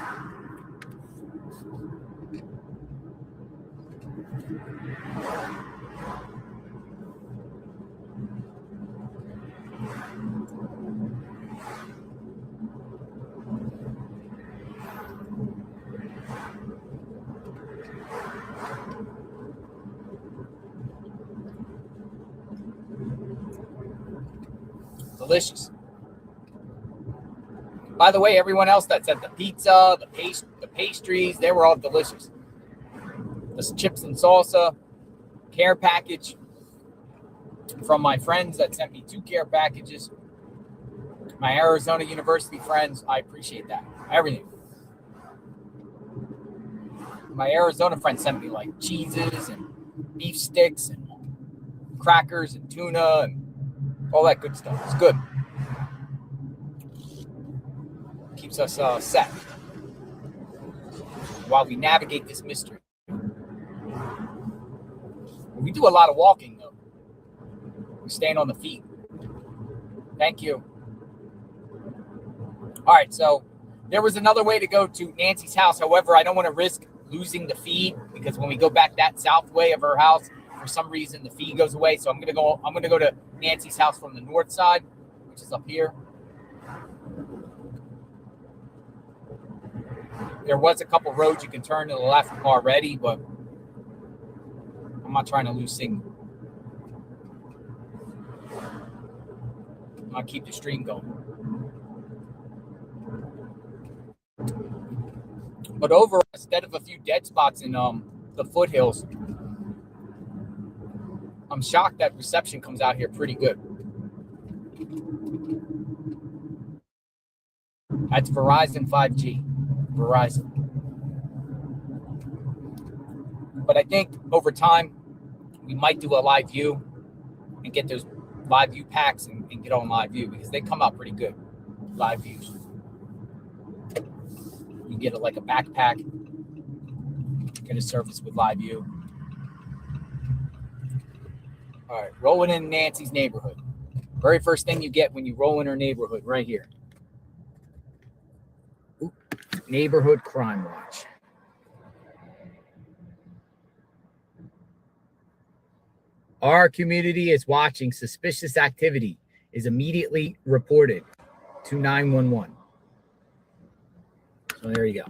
Delicious. By the way, everyone else that said the pizza, the pastries, they were all delicious. The chips and salsa, care package from my friends that sent me 2 care packages. My Arizona University friends, I appreciate that. Everything. My Arizona friends sent me like cheeses and beef sticks and crackers and tuna and all that good stuff. It's good. Keeps us set while we navigate this mystery. We do a lot of walking, though. We stand on the feet. Thank you. All right, so there was another way to go to Nancy's house. However, I don't want to risk losing the feed because when we go back that south way of her house, for some reason the feed goes away. So I'm gonna go to Nancy's house from the north side, which is up here. There was a couple roads you can turn to the left already, but I'm not trying to lose signal. I'll keep the stream going. But overall, instead of a few dead spots in the foothills, I'm shocked that reception comes out here pretty good. That's Verizon 5G. Verizon. But I think over time, we might do a live view and get those live view packs and get on live view because they come out pretty good. Live views. You get it like a backpack, get a surface with live view. All right, rolling in Nancy's neighborhood. Very first thing you get when you roll in her neighborhood, right here. Ooh, Neighborhood Crime Watch. Our community is watching suspicious activity. Is immediately reported to 911. So there you go.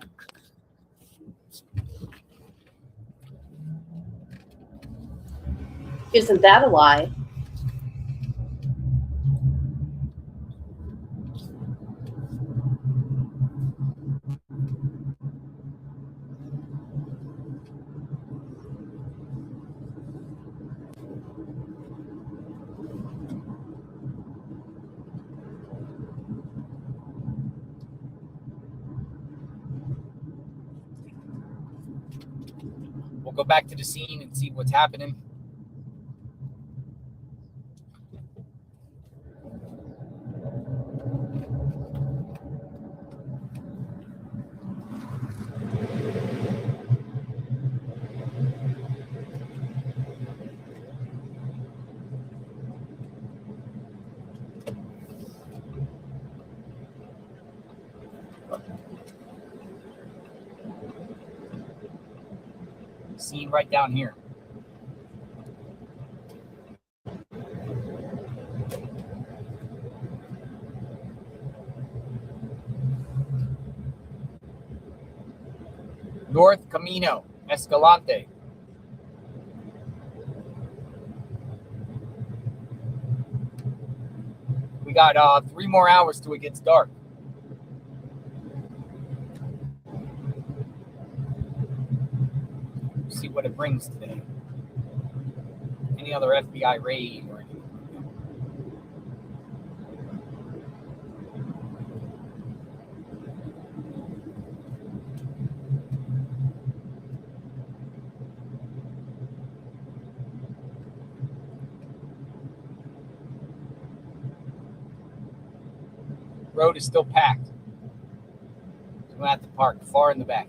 Isn't that a lie?
We'll go back to the scene and see what's happening. Scene right down here. North Camino, Escalante. We got 3 more hours till it gets dark. See what it brings today. Any other FBI raid or anything. Road is still packed. So we're gonna have to park far in the back.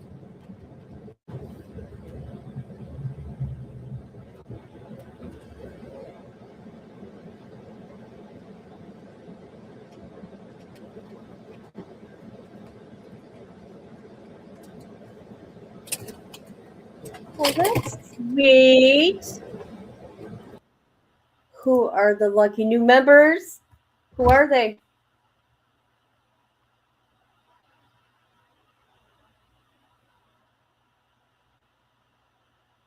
Oh, that's sweet. Who are the lucky new members? Who are they?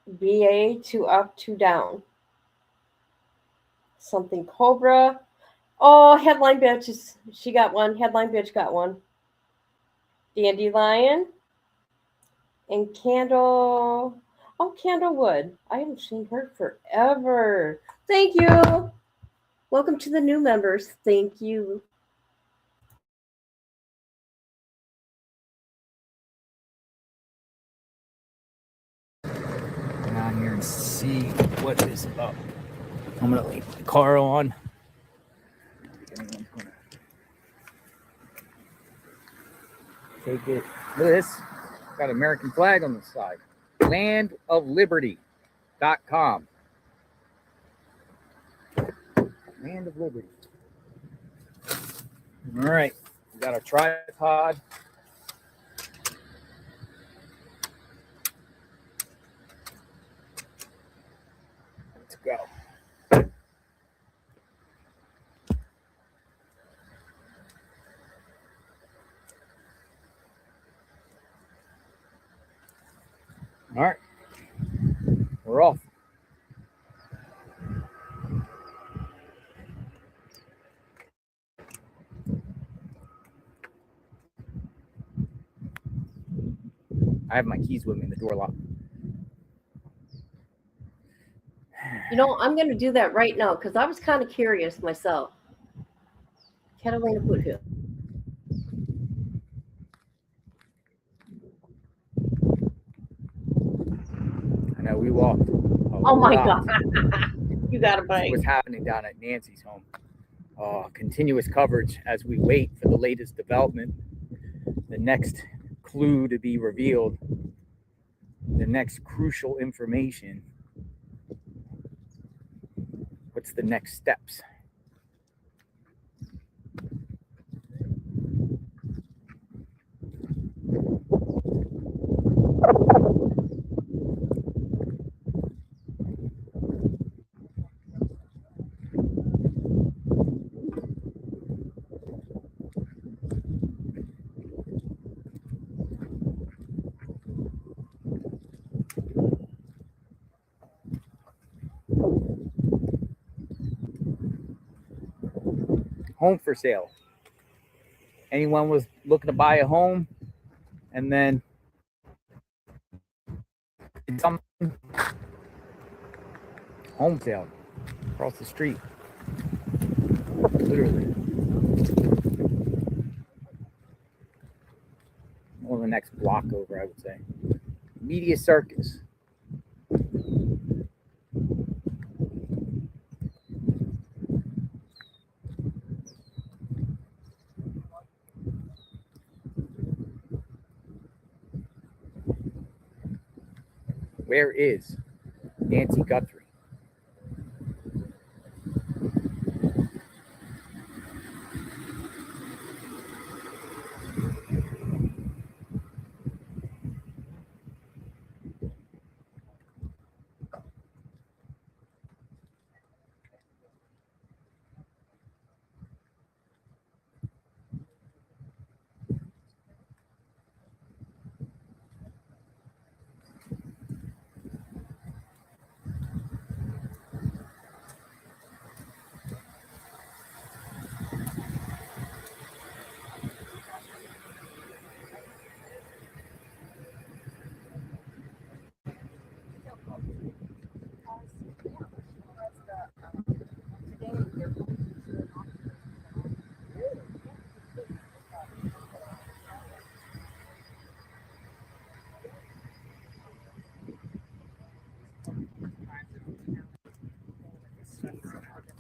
BA, 2 up, 2 down. Something Cobra. Oh, Headline Bitch. She got one. Headline Bitch got one. Dandelion. And Candle. Oh, Candlewood. I haven't seen her forever. Thank you. Welcome to the new members. Thank you.
Get out here and see what is up. I'm gonna leave the car on. Take it. Look at this. Got an American flag on the side. Landofliberty.com. Land of Liberty. All right. We got our tripod. Let's go. We're off. I have my keys with me in the door lock.
You know, I'm going to do that right now because I was kind of curious myself. Catalina Foothill.
I know we walked.
Oh my God. You got a
See
bite.
what's happening down at Nancy's home. Continuous coverage as we wait for the latest development, the next clue to be revealed, the next crucial information. What's the next steps? Home for sale. Anyone was looking to buy a home and then some home sale across the street. Literally. Or the next block over, I would say. Media Circus. Where is Nancy Guthrie?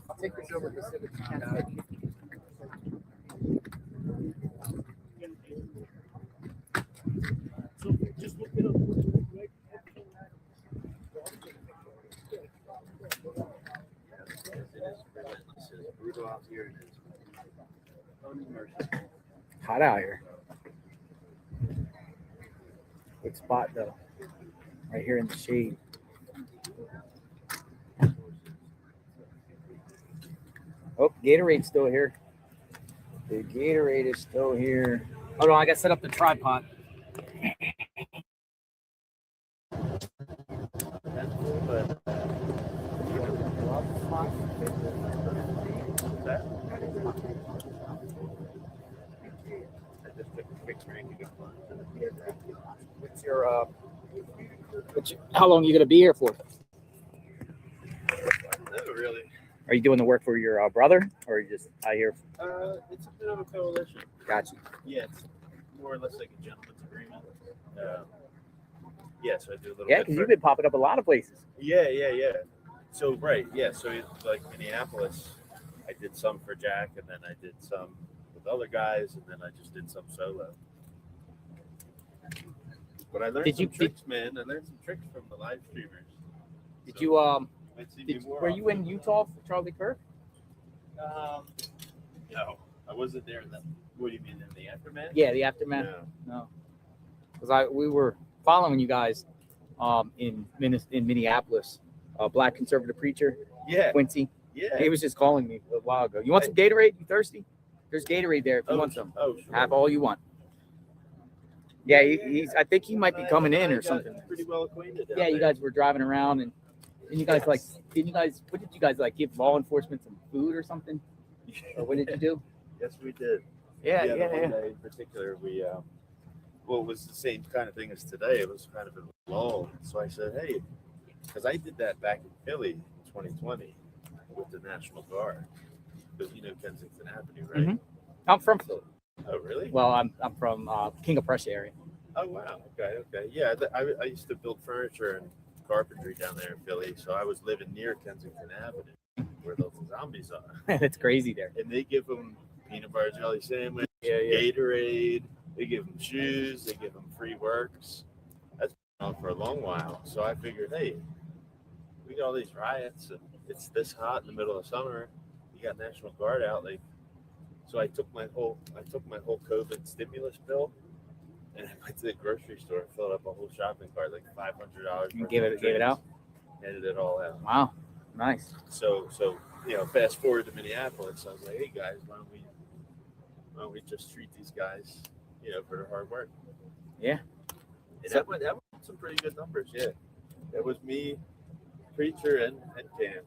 I'll take this over to Civic.
Just look it up.
Hot out here. Good spot though. Right here in the shade. Oh, Gatorade's still here. The Gatorade is still here. Hold on, I gotta set up the tripod. What's your how long are you gonna be here for?
No, really.
Are you doing the work for your brother, or are you just out here?
It's a bit of a coalition.
Gotcha.
Yeah, it's more or less like a gentleman's agreement. Yeah, so I do a little
Yeah,
bit.
because you've been popping up a lot of places.
Yeah. So, right, yeah. So, like Minneapolis, I did some for Jack, and then I did some with other guys, and then I just did some solo. But I learned some tricks, man. I learned some tricks from the live streamers.
Did you were you in Utah for Charlie Kirk?
No, I wasn't there in the. What do you mean in the aftermath?
Yeah, the aftermath. No, because we were following you guys in Minneapolis. Black conservative preacher.
Yeah.
Quincy.
Yeah.
He was just calling me a while ago. You want some Gatorade? You thirsty? There's Gatorade there if you want some.
Oh, sure.
Have all you want. Yeah, he's. I think he might be coming in or something.
Pretty well acquainted.
Yeah, you guys were driving around and you guys what did you guys like give law enforcement some food or something? Or what did you do?
Yes, we did.
Yeah.
The one day in particular, we well, it was the same kind of thing as today. It was kind of a lull. So I said, hey, because I did that back in Philly in 2020 with the National Guard. Because you know Kensington Avenue, right?
Mm-hmm. I'm from Philly.
Oh, really?
Well, I'm from King of Prussia area.
Oh, wow. Okay. Yeah, I used to build furniture and carpentry down there in Philly, so I was living near Kensington Avenue, where those zombies are.
It's crazy there.
And they give them peanut butter jelly sandwich,
Yeah.
Gatorade. They give them shoes. They give them free works. That's been on for a long while. So I figured, hey, we got all these riots, and it's this hot in the middle of summer. You got National Guard out, like. So I took my whole COVID stimulus bill, and I went to the grocery store and filled up a whole shopping cart, like $500.
You gave it out.
Handed it all out.
Wow, nice.
So fast forward to Minneapolis, I was like, hey guys, why don't we just treat these guys, for their hard work?
Yeah.
And that went some pretty good numbers. Yeah, that was me, Preacher, and Cam.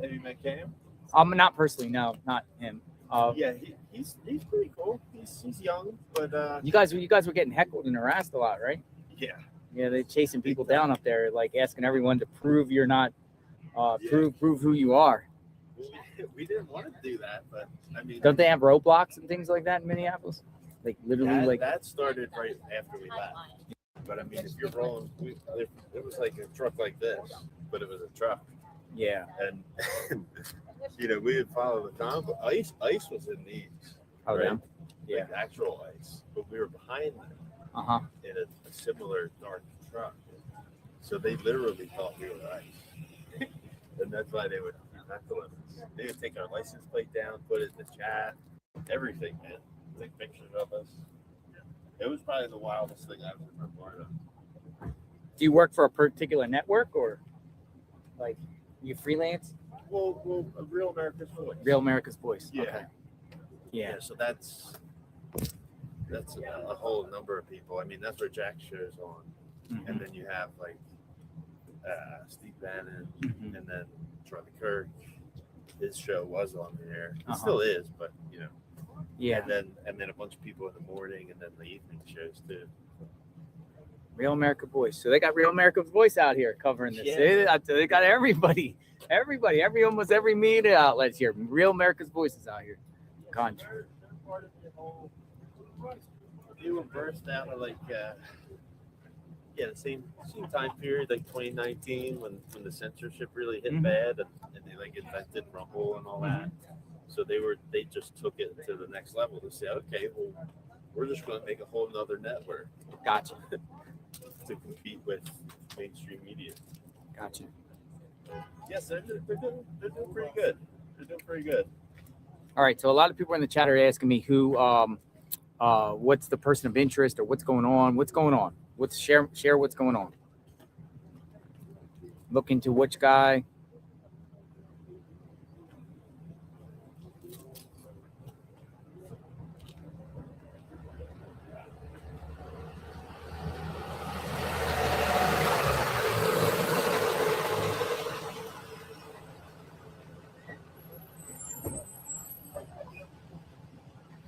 Have you met Cam?
Not personally, no, not him.
Yeah, he's pretty cool. He's young, but
you guys were getting heckled and harassed a lot, right?
Yeah.
Yeah, they're chasing people down up there, like asking everyone to prove you're not, prove who you are.
We didn't want to do that, but I mean,
Don't they have roadblocks and things like that in Minneapolis? Like literally,
that started right after we left. But I mean, if you're rolling, it was like a truck like this, but it was a truck.
Yeah.
And we would follow the convoy. Ice was in these.
Oh,
right?
Yeah.
Like actual ice, but we were behind them. In a similar dark truck. So they literally thought we were ice. And that's why they would tackle us. They would take our license plate down, put it in the chat, everything, man. Take pictures of us. It was probably the wildest thing I've ever been part of.
Do you work for a particular network or like you freelance?
Well, Real America's Voice.
Real America's Voice.
Yeah.
Okay. Yeah.
So that's a whole number of people. I mean, that's where Jack shows on.
Mm-hmm.
And then you have like Steve Bannon,
Mm-hmm.
and then Charlie Kirk. His show was on there. It still is, but
Yeah.
And then a bunch of people in the morning, and then the evening shows too.
Real America Voice. So they got Real America's Voice out here covering this.
Yeah.
They got everybody, almost every media outlets here. Real America's Voice is out here. Country.
They were burst out of like the same time period, like 2019, when the censorship really hit bad, and they like invented Rumble and all that. So they just took it to the next level to say, okay, well, we're just going to make a whole nother network.
Gotcha.
To compete with mainstream media.
Gotcha.
Yes, they're doing pretty good. They're doing pretty good.
All right. So a lot of people in the chat are asking me who, what's the person of interest or what's going on? What's going on? Share what's going on. Look into which guy.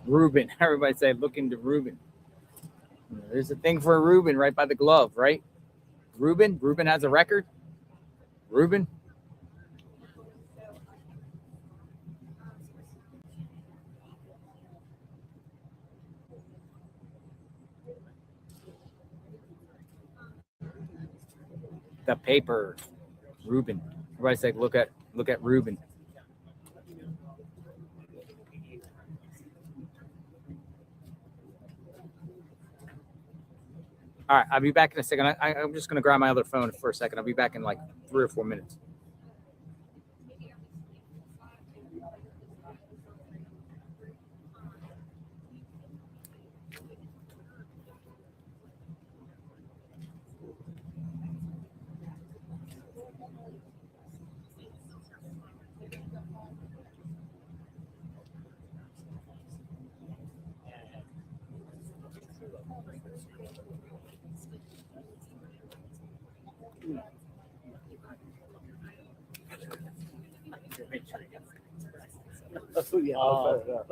Ruben. Everybody say, look into Ruben. There's a thing for a Ruben right by the glove, right? Ruben has a record. Ruben. The paper. Ruben. Everybody say, look at Ruben. All right, I'll be back in a second. I'm just going to grab my other phone for a second. I'll be back in like 3 or 4 minutes. Oh, yeah.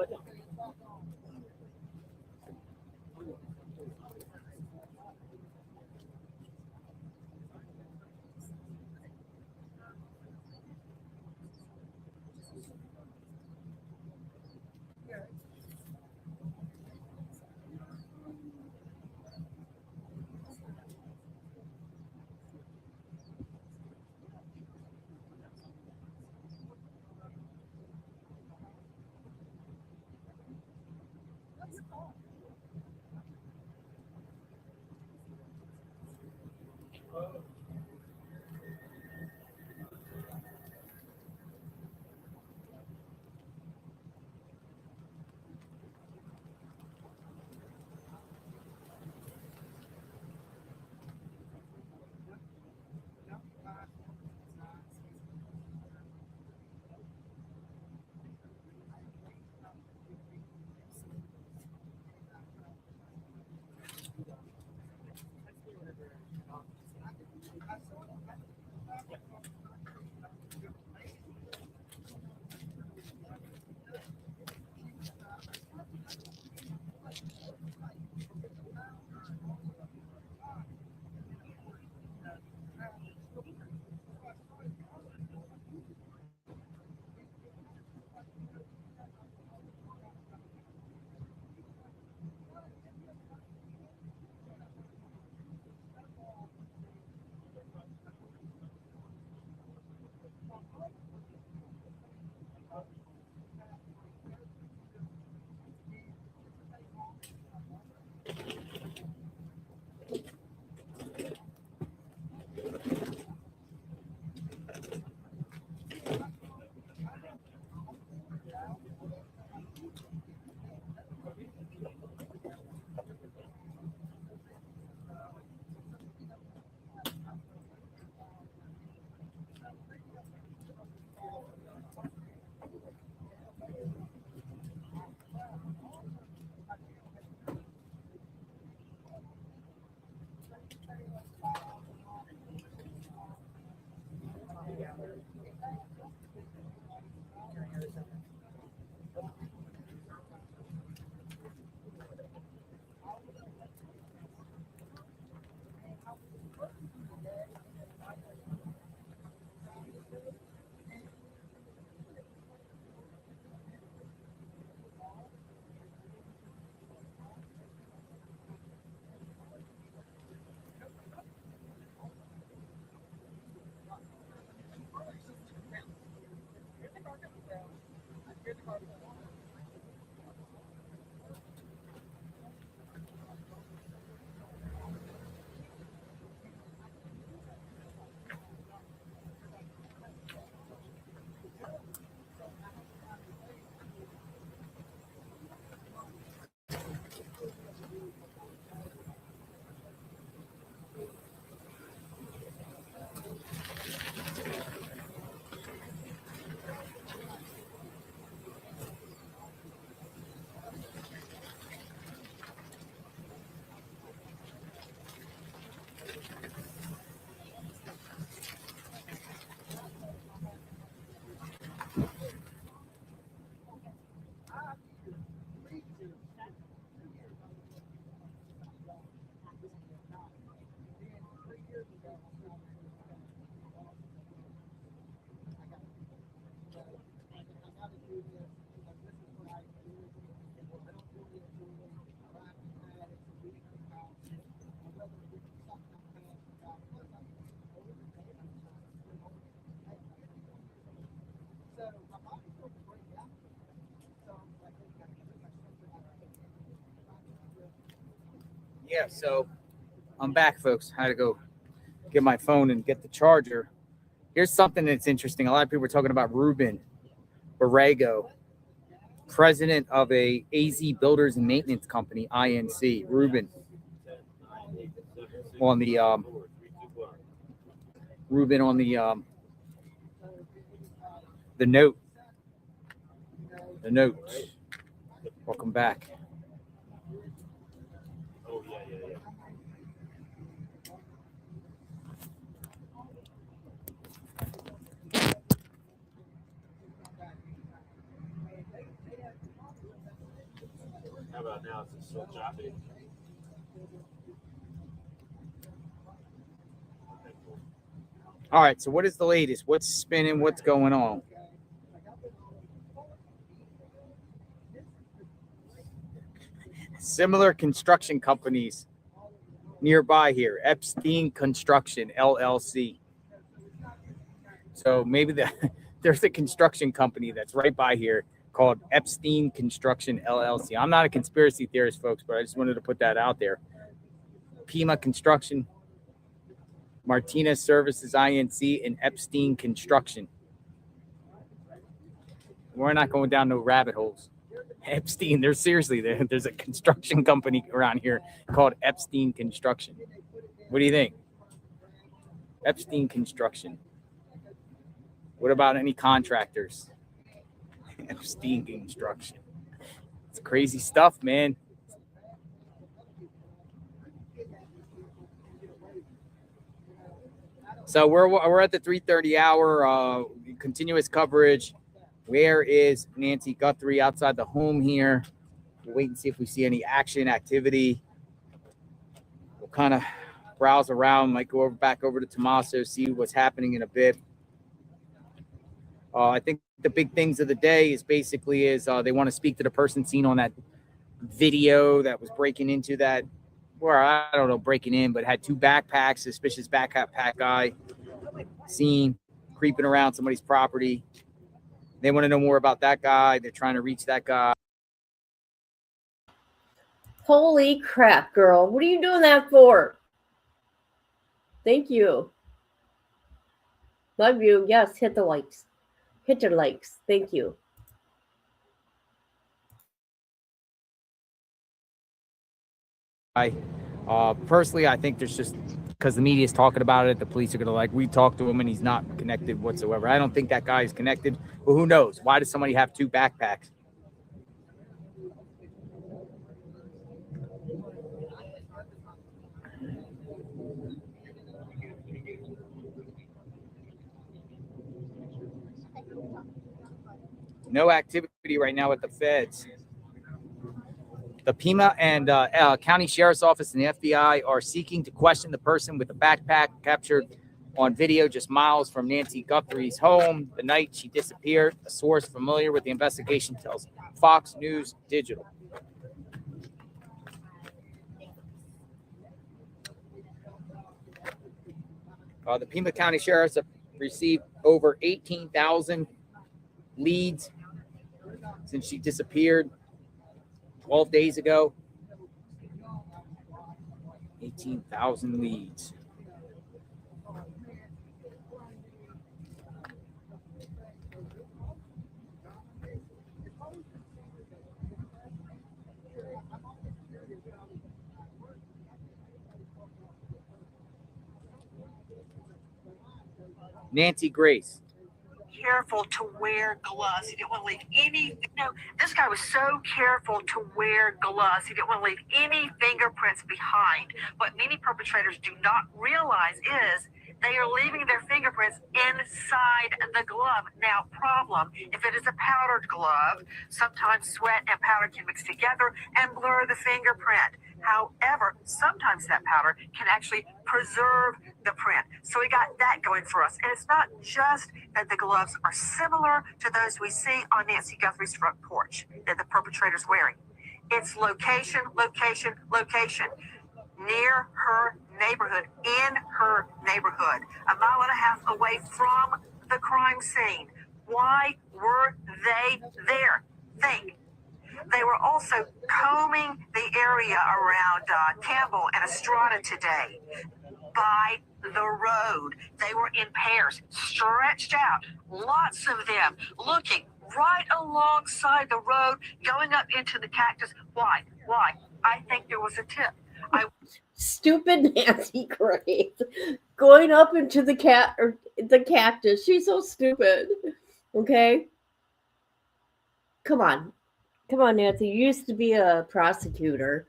Yeah, so I'm back, folks. I had to go get my phone and get the charger. Here's something that's interesting. A lot of people are talking about Ruben Borrego, president of a AZ Builders and Maintenance Company, INC. Ruben on the the note. The note. Welcome back.
How about now? It's still choppy.
All right, so what is the latest? What's spinning? What's going on? Similar construction companies nearby here, Epstein Construction LLC. So maybe there's a construction company that's right by here called Epstein Construction LLC. I'm not a conspiracy theorist, folks, but I just wanted to put that out there. Pima Construction, Martinez Services Inc., and Epstein Construction. We're not going down no rabbit holes. Epstein, there's a construction company around here called Epstein Construction. What do you think? Epstein Construction. What about any contractors? Epstein Construction. It's crazy stuff, man. So we're at the 3:30 hour, continuous coverage. Where is Nancy Guthrie? Outside the home here. We'll wait and see if we see any activity. We'll kind of browse around, might go back over to Tommaso, see what's happening in a bit. I think the big things of the day is basically they want to speak to the person seen on that video that was breaking into that, or I don't know, breaking in, but had two backpacks, suspicious backpack guy seen creeping around somebody's property. They want to know more about that guy. They're trying to reach that guy.
Holy crap, girl. What are you doing that for? Thank you. Love you. Yes, hit the likes. Hit your likes. Thank you.
Personally, I think there's just, because the media is talking about it, the police are going to we talked to him and he's not connected whatsoever. I don't think that guy is connected, but who knows? Why does somebody have two backpacks? No activity right now at the feds. The Pima and County Sheriff's Office and the FBI are seeking to question the person with the backpack captured on video just miles from Nancy Guthrie's home the night she disappeared. A source familiar with the investigation tells Fox News Digital. The Pima County Sheriffs have received over 18,000 leads since she disappeared 12 days ago. 18,000 leads. Nancy Grace.
Careful to wear gloves. He didn't want to leave any. This guy was so careful to wear gloves. He didn't want to leave any fingerprints behind. What many perpetrators do not realize is they are leaving their fingerprints inside the glove. Now, problem, if it is a powdered glove, sometimes sweat and powder can mix together and blur the fingerprint. However, sometimes that powder can actually preserve the print. So we got that going for us. And it's not just that the gloves are similar to those we see on Nancy Guthrie's front porch that the perpetrator's wearing. It's location, location, location. Near her neighborhood, in her neighborhood, 1.5 miles away from the crime scene. Why were they there? Think. They were also combing the area around Campbell and Estrada today by the road. They were in pairs, stretched out, lots of them looking right alongside the road, going up into the cactus. Why? Why? I think there was a tip.
Stupid Nancy Grace going up into the cactus. She's so stupid. Okay. Come on, Nancy. You used to be a prosecutor.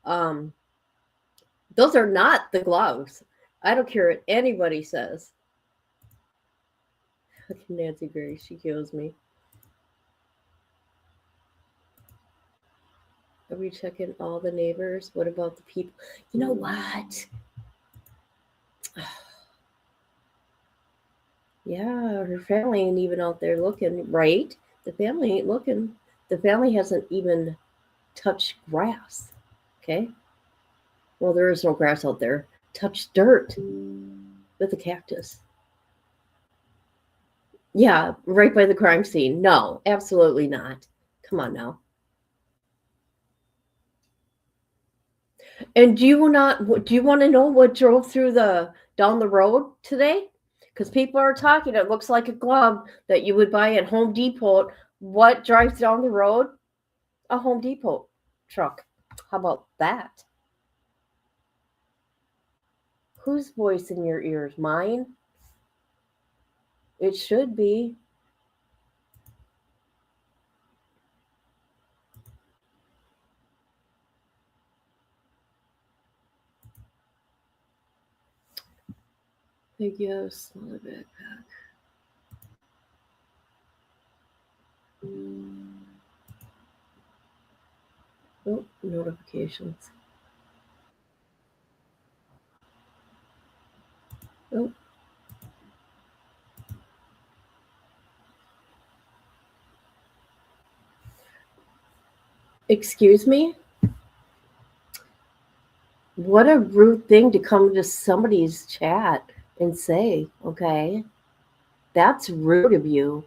Those are not the gloves. I don't care what anybody says. Nancy Grace, she kills me. Are we checking all the neighbors? What about the people? You know what? Yeah, her family ain't even out there looking, right? The family ain't looking. The family hasn't even touched grass. Okay? Well, there is no grass out there. Touch dirt with a cactus. Yeah, right by the crime scene. No, absolutely not. Come on now. And do you want to know what drove through down the road today? Because people are talking. It looks like a glove that you would buy at Home Depot. What drives down the road? A Home Depot truck. How about that? Whose voice in your ears? Mine? It should be. Big yes, smaller backpack. Oh, notifications. Oh. Excuse me? What a rude thing to come to somebody's chat and say, okay? That's rude of you.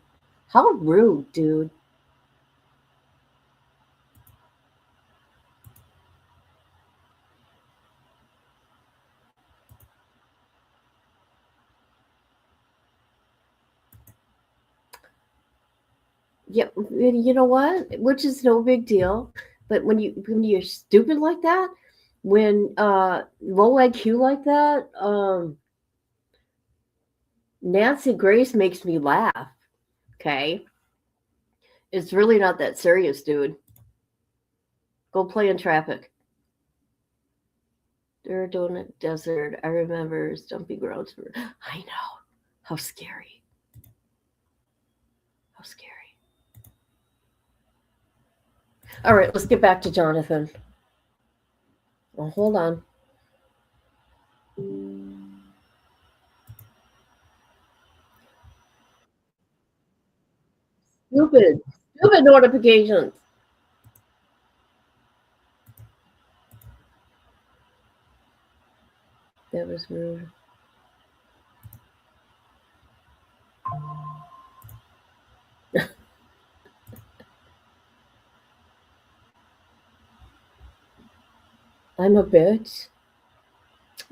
How rude, dude. Yeah, you know what? Which is no big deal. But when you're stupid like that, when low IQ like that, Nancy Grace makes me laugh. Okay? It's really not that serious, dude. Go play in traffic. They're doing it desert. I remember dumping grounds for. I know. How scary. How scary. All right, let's get back to Jonathan. Well, hold on. Stupid notifications. That was rude. I'm a bitch.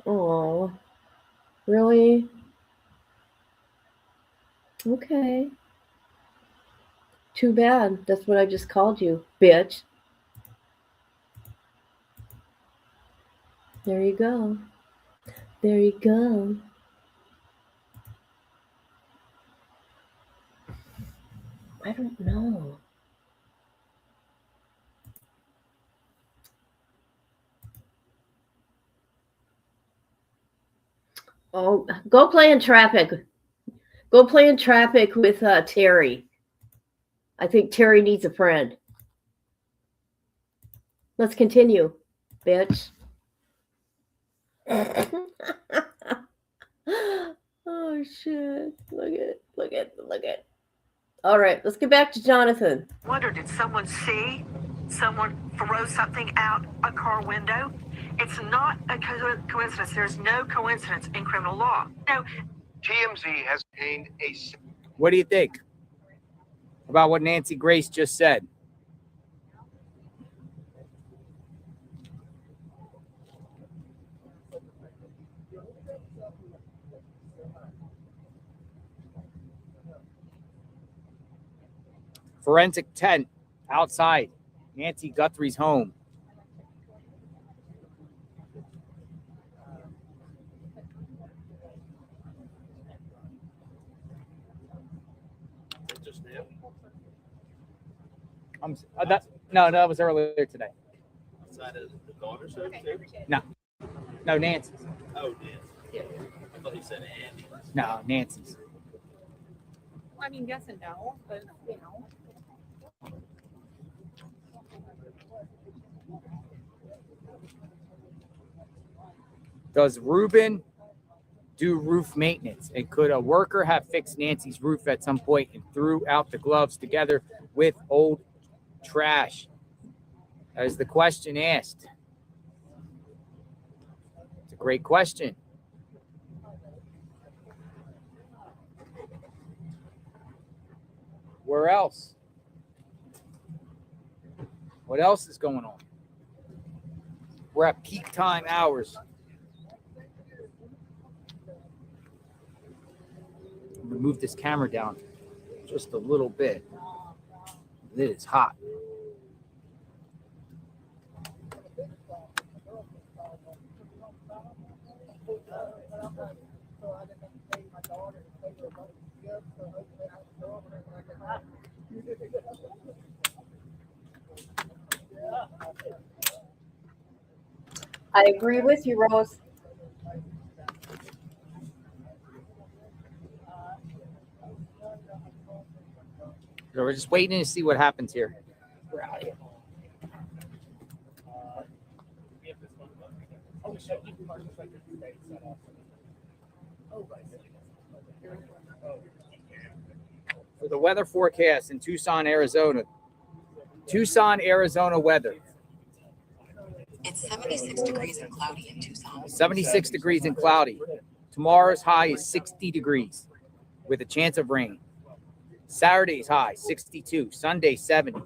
Oh, really? Okay. Too bad. That's what I just called you, bitch. There you go. There you go. I don't know. Oh, go play in traffic. Go play in traffic with Terry. I think Terry needs a friend. Let's continue, bitch. Oh shit. Look at. All right, let's get back to Jonathan.
Wonder, did someone see someone throw something out a car window? It's not a coincidence. There's no coincidence in criminal law. No.
TMZ has gained a. What do you think about what Nancy Grace just said? Forensic tent outside Nancy Guthrie's home. That was earlier today.
Outside of the daughter's home,
No, Nancy's.
Oh, Nancy. Yeah. I thought you said Andy.
No, Nancy's.
I mean, yes and no, but you know.
Does Ruben do roof maintenance? And could a worker have fixed Nancy's roof at some point and threw out the gloves together with old trash? That is the question asked. It's a great question. Where else? What else is going on? We're at peak time hours. I'm gonna move this camera down just a little bit. It is hot.
I agree with you, Rose.
So we're just waiting to see what happens here. For the weather forecast in Tucson, Arizona. Tucson, Arizona weather.
It's 76 degrees and cloudy in Tucson.
76 degrees and cloudy. Tomorrow's high is 60 degrees with a chance of rain. Saturday's high, 62. Sunday, 70.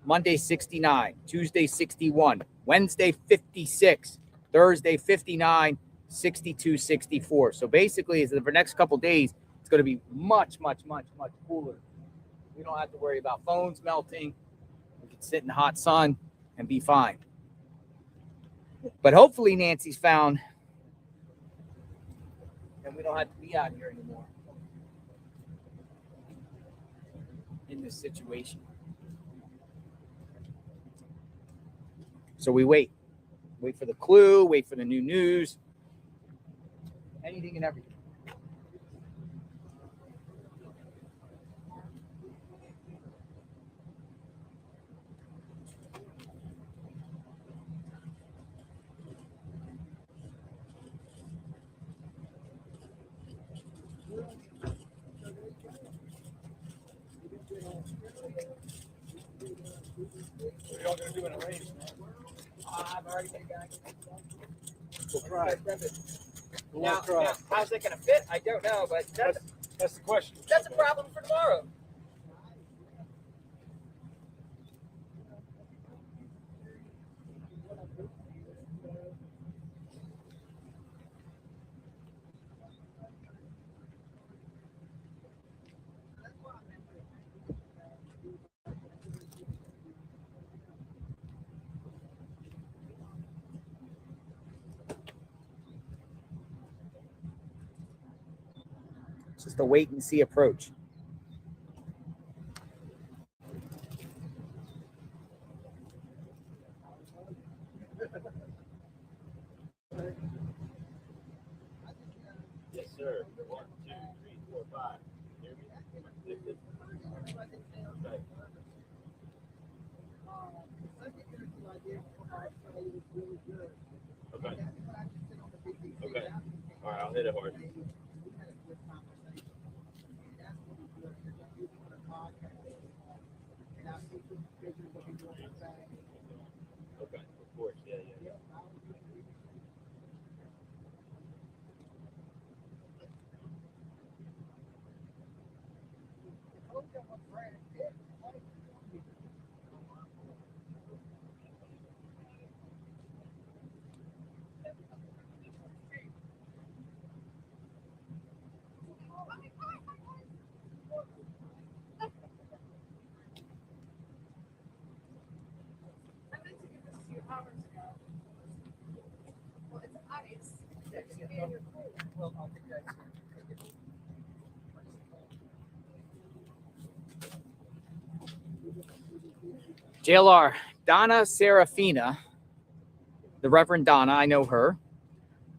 Monday, 69. Tuesday, 61. Wednesday, 56. Thursday, 59. 62, 64. So basically, for the next couple days, it's going to be much, much, much, much cooler. We don't have to worry about phones melting. We can sit in the hot sun and be fine. But hopefully Nancy's found and we don't have to be out here anymore in this situation. So we wait. Wait for the clue, wait for the new news, anything and everything.
What are y'all gonna do in a race, man?
I've already been back.
We'll try.
Now, how's it going to fit? I don't know, but
That's the question.
that's a problem for tomorrow. It's just a wait and see approach.
Yes, sir. 1, 2, 3, 4, 5. Hear me? Okay. Okay. All right, I'll hit it hard. Okay, of course, yeah.
JLR, Donna Serafina, the Reverend Donna, I know her,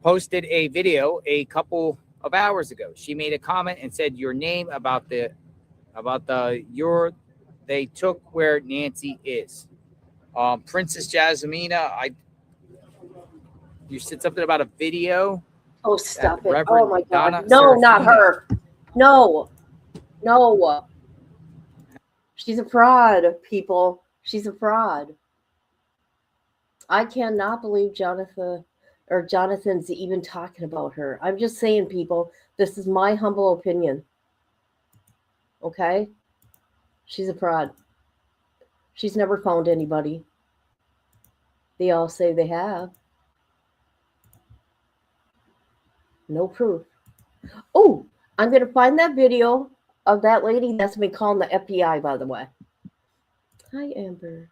posted a video a couple of hours ago. She made a comment and said your name about they took where Nancy is. Princess Jasmina, You said something about a video.
Oh, stop it.
Reverend
Oh, my God.
Donna
No, not
Serafina.
her. No. No. She's a fraud, people. She's a fraud. I cannot believe Jonathan's even talking about her. I'm just saying, people, this is my humble opinion. Okay? She's a fraud. She's never found anybody. They all say they have. No proof. Oh, I'm going to find that video of that lady that's been calling the FBI, by the way. Hi, Amber.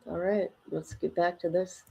All right, let's get back to this.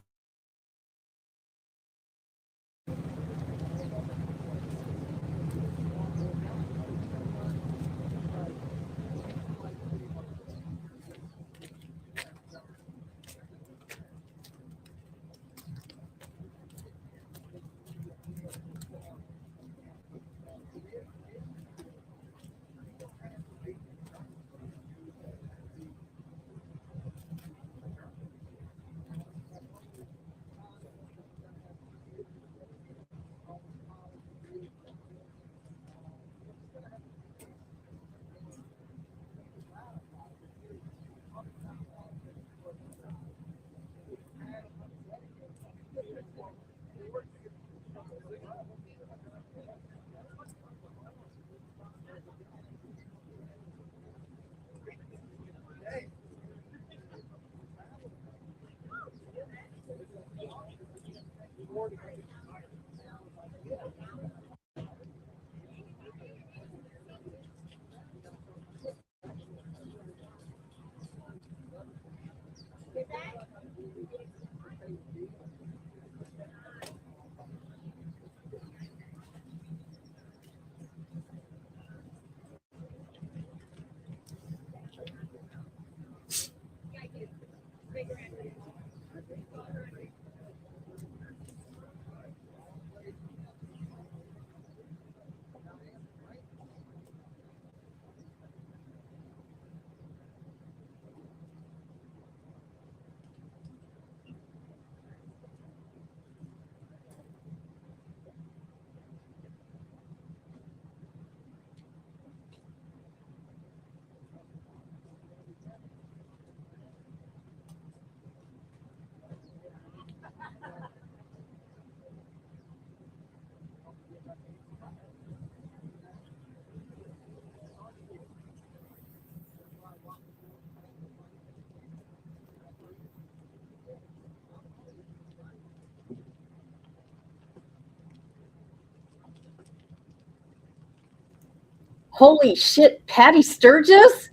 Holy shit, Patty Sturgis?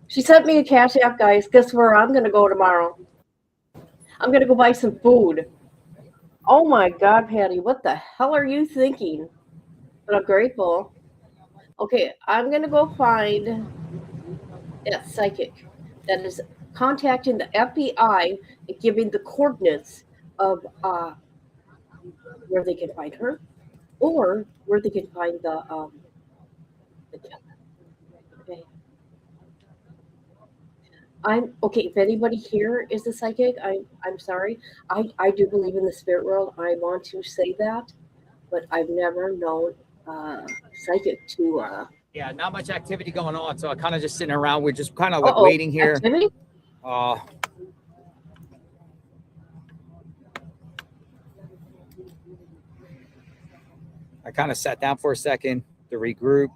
She sent me a Cash App, guys. Guess where I'm going to go tomorrow? I'm going to go buy some food. Oh my God, Patty, what the hell are you thinking? But I'm grateful. Okay, I'm going to go find that psychic that is contacting the FBI and giving the coordinates of where they can find her or where they can find the okay. I'm okay. If anybody here is a psychic, I'm sorry. I do believe in the spirit world. I want to say that, but I've never known psychic to.
Yeah, not much activity going on, so I kind of just sitting around. We're just kind of like
Uh-oh,
waiting here.
activity?
I kind of sat down for a second to regroup,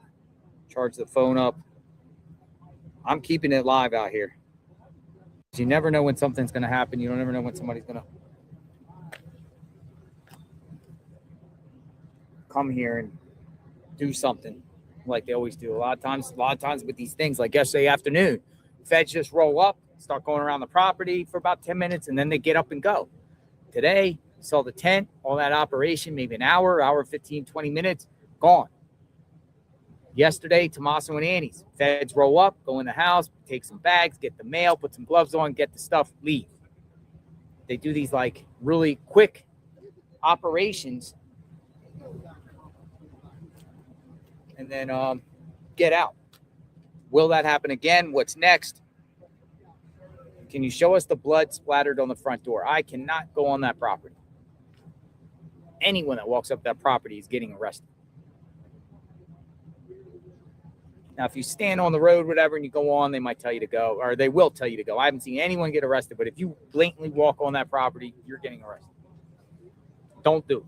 charge the phone up. I'm keeping it live out here. You never know when something's going to happen. You don't ever know when somebody's going to come here and do something like they always do. A lot of times with these things, like yesterday afternoon, feds just roll up, start going around the property for about 10 minutes, and then they get up and go. Today, saw the tent, all that operation, maybe an hour, 15, 20 minutes, gone. Yesterday, Tommaso and Annie's. Feds roll up, go in the house, take some bags, get the mail, put some gloves on, get the stuff, leave. They do these like really quick operations and then get out. Will that happen again? What's next? Can you show us the blood splattered on the front door? I cannot go on that property. Anyone that walks up that property is getting arrested. Now, if you stand on the road, whatever, and you go on, they might tell you to go, or they will tell you to go. I haven't seen anyone get arrested, but if you blatantly walk on that property, you're getting arrested. Don't do it.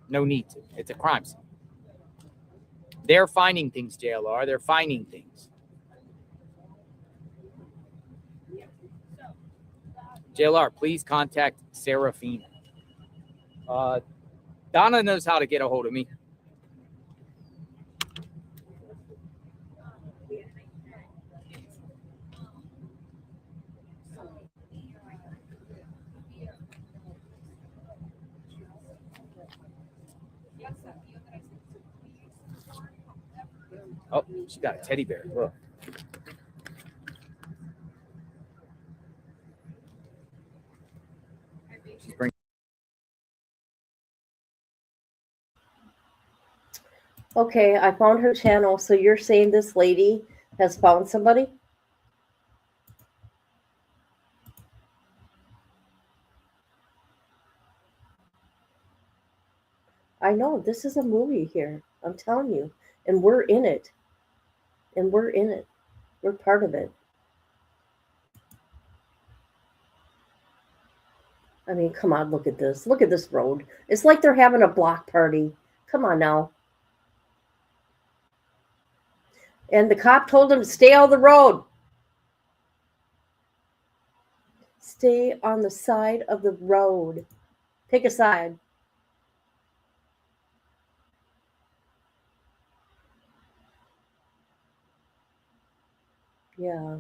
No need to. It's a crime scene. They're finding things, JLR. They're finding things. JLR, please contact Serafina. Donna knows how to get a hold of me. Oh, she got a teddy bear. Look. She's bringing.
Okay, I found her channel. So you're saying this lady has found somebody? I know this is a movie here. I'm telling you. And we're in it. And we're in it. We're part of it. I mean, come on, look at this. Look at this road. It's like they're having a block party. Come on now. And the cop told him to stay on the road. Stay on the side of the road. Pick a side. Yeah.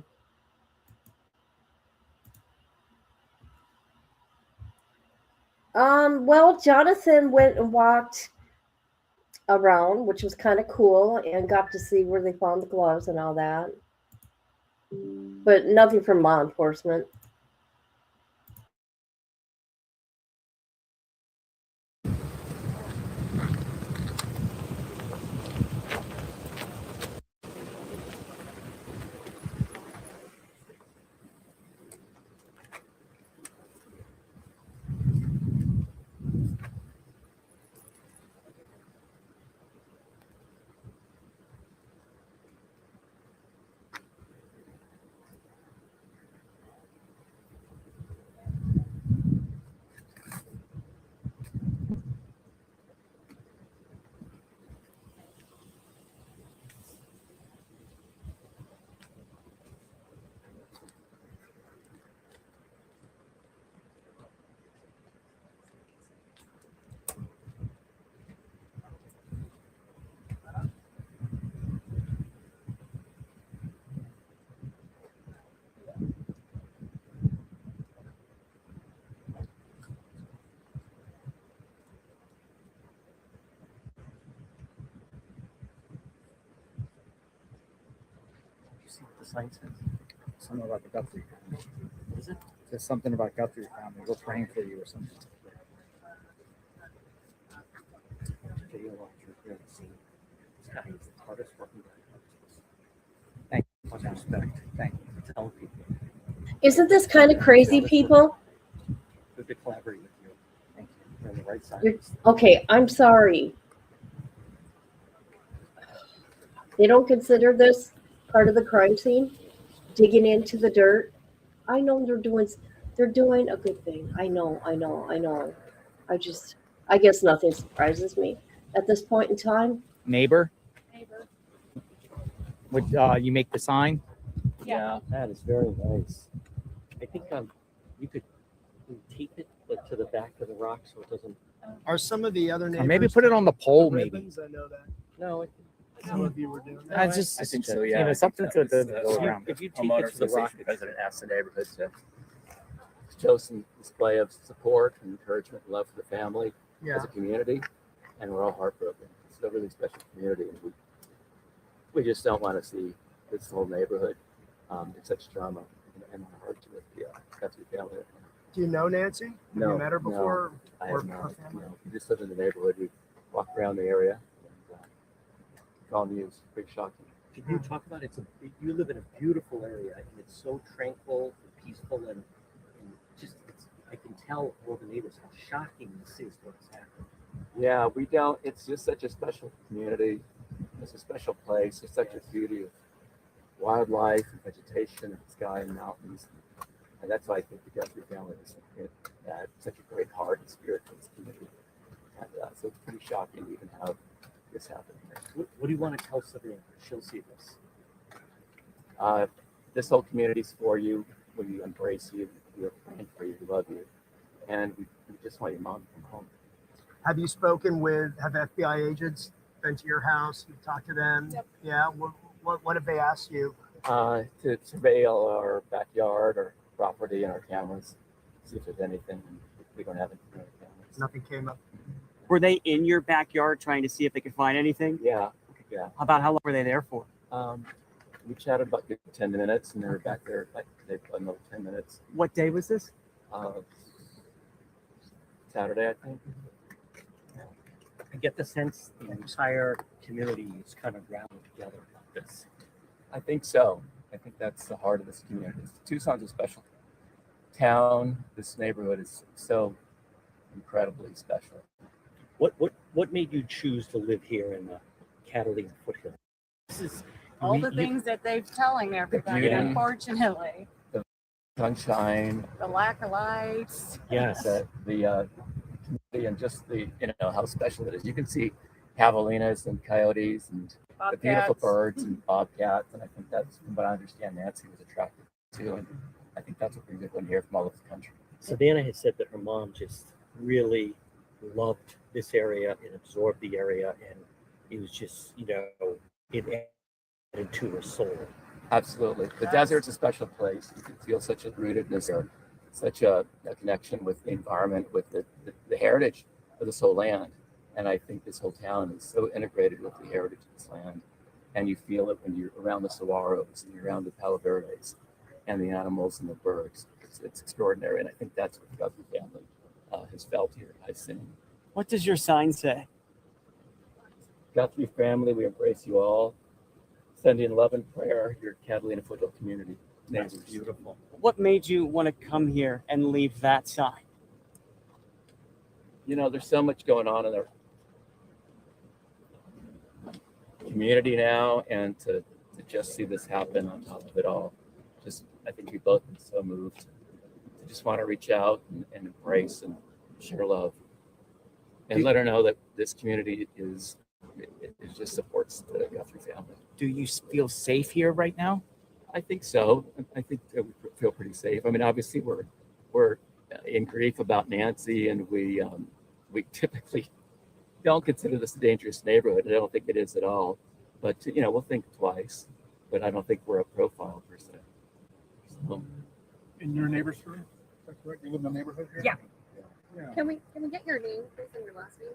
Well, Jonathan went and walked around, which was kind of cool, and got to see where they found the gloves and all that. But nothing from law enforcement.
You see what the sign says? Something about the Guthrie family. What is it? There's something about Guthrie family. We're praying for you or something. This guy is the hardest working guy. Thank you. Much respect. Thank you for telling people.
Isn't this kind of crazy, people?
Good to collaborate with you. Thank you. You're on the right side.
Okay, I'm sorry. They don't consider this part of the crime scene, digging into the dirt. I know they're doing a good thing. I know. I guess nothing surprises me at this point in time.
Neighbor? Would you make the sign?
Yeah, that is very nice. I think you could tape it like to the back of the rock so it doesn't.
Are some of the other
Or
neighbors?
maybe put it on the pole,
the
maybe.
ribbons? I know that.
No,
Some of you were doing that.
I think so, yeah. You know, something to go around.
If you tape it to the rock, president asked the neighborhood to show some display of support and encouragement and love for the family as a community, and we're all heartbroken. It's a really special community, and we just don't want to see this whole neighborhood in such drama and our hearts with the Guthrie family.
Do you know Nancy? Have you met her before?
No, I
or
have
her
not.
family?
No, we just live in the neighborhood. We walk around the area. And, all news, pretty shocking. Can you talk about it? You live in a beautiful area, and it's so tranquil and
peaceful and just I can tell all the neighbors how shocking this is what's happening.
Yeah, we don't. It's just such a special community. It's a special place. There's such a beauty of wildlife and vegetation and sky and mountains. And that's why I think the Guthrie family is such a great heart and spirit for this community. And so it's pretty shocking to even have this happen here.
What do you want to tell Sabrina? She'll see this.
This whole community's for you. We embrace you. We're praying for you. We love you. And we just want your mom to come home.
Have you spoken with, have FBI agents been to your house? You've talked to them? Yep. Yeah. What have they asked you?
To surveil our backyard, our property, and our cameras, see if there's anything. We don't have any cameras.
Nothing came up.
Were they in your backyard trying to see if they could find anything?
Yeah.
About how long were they there for?
We chatted about 10 minutes, and they were back there like another 10 minutes.
What day was this?
Saturday, I think.
I get the sense the entire community is kind of rallied together about this.
I think so. I think that's the heart of this community. Tucson's a special town. This neighborhood is so incredibly special.
What made you choose to live here in the Catalina foothill? This is
all the things that they're telling everybody,
beauty,
unfortunately.
The sunshine.
The lack of lights.
Yes.
The community and just the how special it is. You can see javelinas and coyotes and the beautiful birds and bobcats, and I think that's from what I understand Nancy was attracted to, and I think that's what brings everyone here from all over the country.
Savannah has said that her mom just really loved this area and absorbed the area, and it was just it added to her soul.
Absolutely. The desert's a special place. You can feel such a rootedness or such a connection with the environment, with the heritage of this whole land. And I think this whole town is so integrated with the heritage of this land. And you feel it when you're around the saguaros and you're around the palo verdes and the animals and the birds. It's extraordinary. And I think that's what the Guthrie family has felt here, I've seen.
What does your sign say?
Guthrie family, we embrace you all. Sending love and prayer, your Catalina foothill community.
That's beautiful. What made you want to come here and leave that sign?
There's so much going on in our community now, and to just see this happen on top of it all, I think we've both been so moved. I just want to reach out and embrace and share love and let her know that this community it just supports the Guthrie family.
Do you feel safe here right now?
I think so. I think that we feel pretty safe. I mean, obviously we're in grief about Nancy, and we typically don't consider this a dangerous neighborhood. I don't think it is at all. But we'll think twice. But I don't think we're a profile per se. So,
In your neighbor's room? Is that correct? You live in the neighborhood here?
Yeah.
Yeah.
Can we get your name, please, and your last name?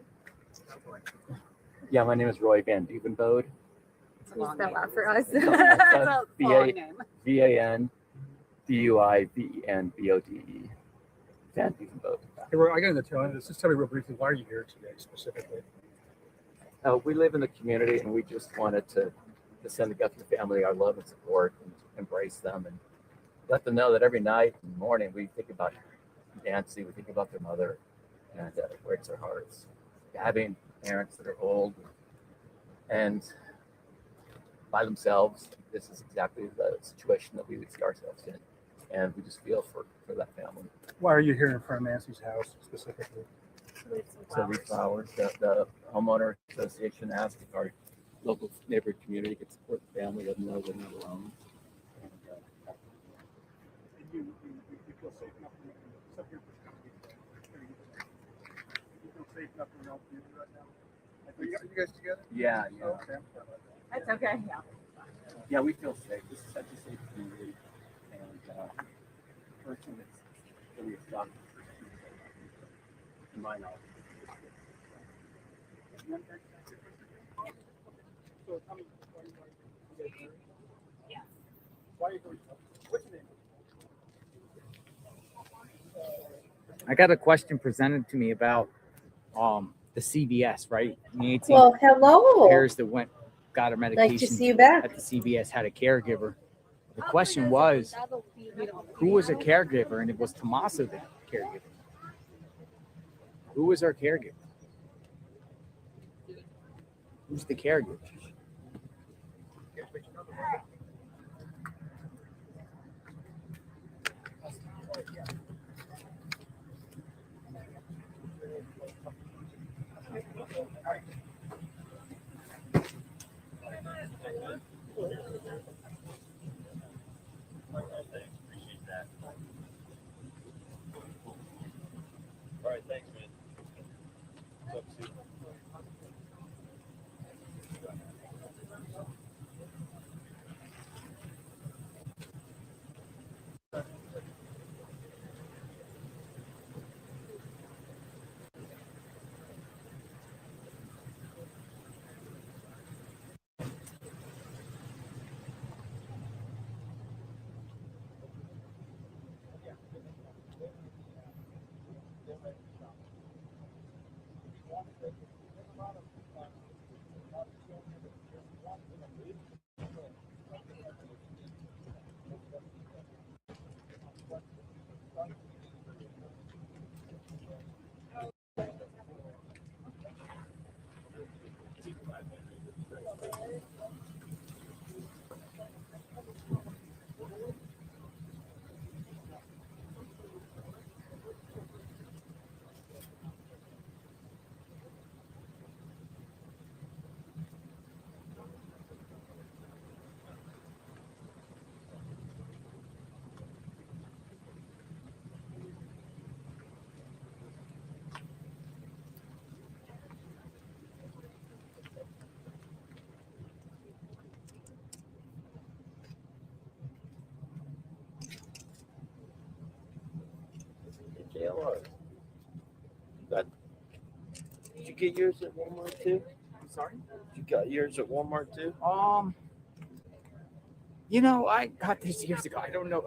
yeah, my name is Roy Van Duvenbode.
Can you spell out for us?
That's
a long name.
VanDuvenbode. Van Duvenbode.
Hey, Roy, I got in the tail end of this. Just tell me real briefly, why are you here today specifically?
We live in the community, and we just wanted to send the Guthrie family our love and support and embrace them and let them know that every night and morning we think about Nancy, we think about their mother, and it breaks our hearts. Having parents that are old and by themselves, this is exactly the situation that we would see ourselves in. And we just feel for that family.
Why are you here in front of Nancy's house specifically?
So these flowers, the homeowner association asked if our local neighborhood community could support the family, let them know they're not alone.
You feel safe enough to accept your perspective? You feel safe enough to help you right now? Are you guys together?
Yeah.
Okay.
That's okay. Yeah.
Yeah, we feel safe. This is such a safe community. And person that's really a shock in my knowledge.
So tell me, why are you here? What's your name?
I got a question presented to me about the CVS, right? Nancy,
Well, hello.
Pairs that got her medication
Nice to see you back.
at the CVS had a caregiver, The question was, who was a caregiver? And it was Tommaso the caregiver. Who was our caregiver? Who's the caregiver?
All right, thanks, man. Talk soon. JLR. Did you get yours at Walmart too?
I'm sorry?
You got yours at Walmart too?
You know, I got this years ago. I don't know.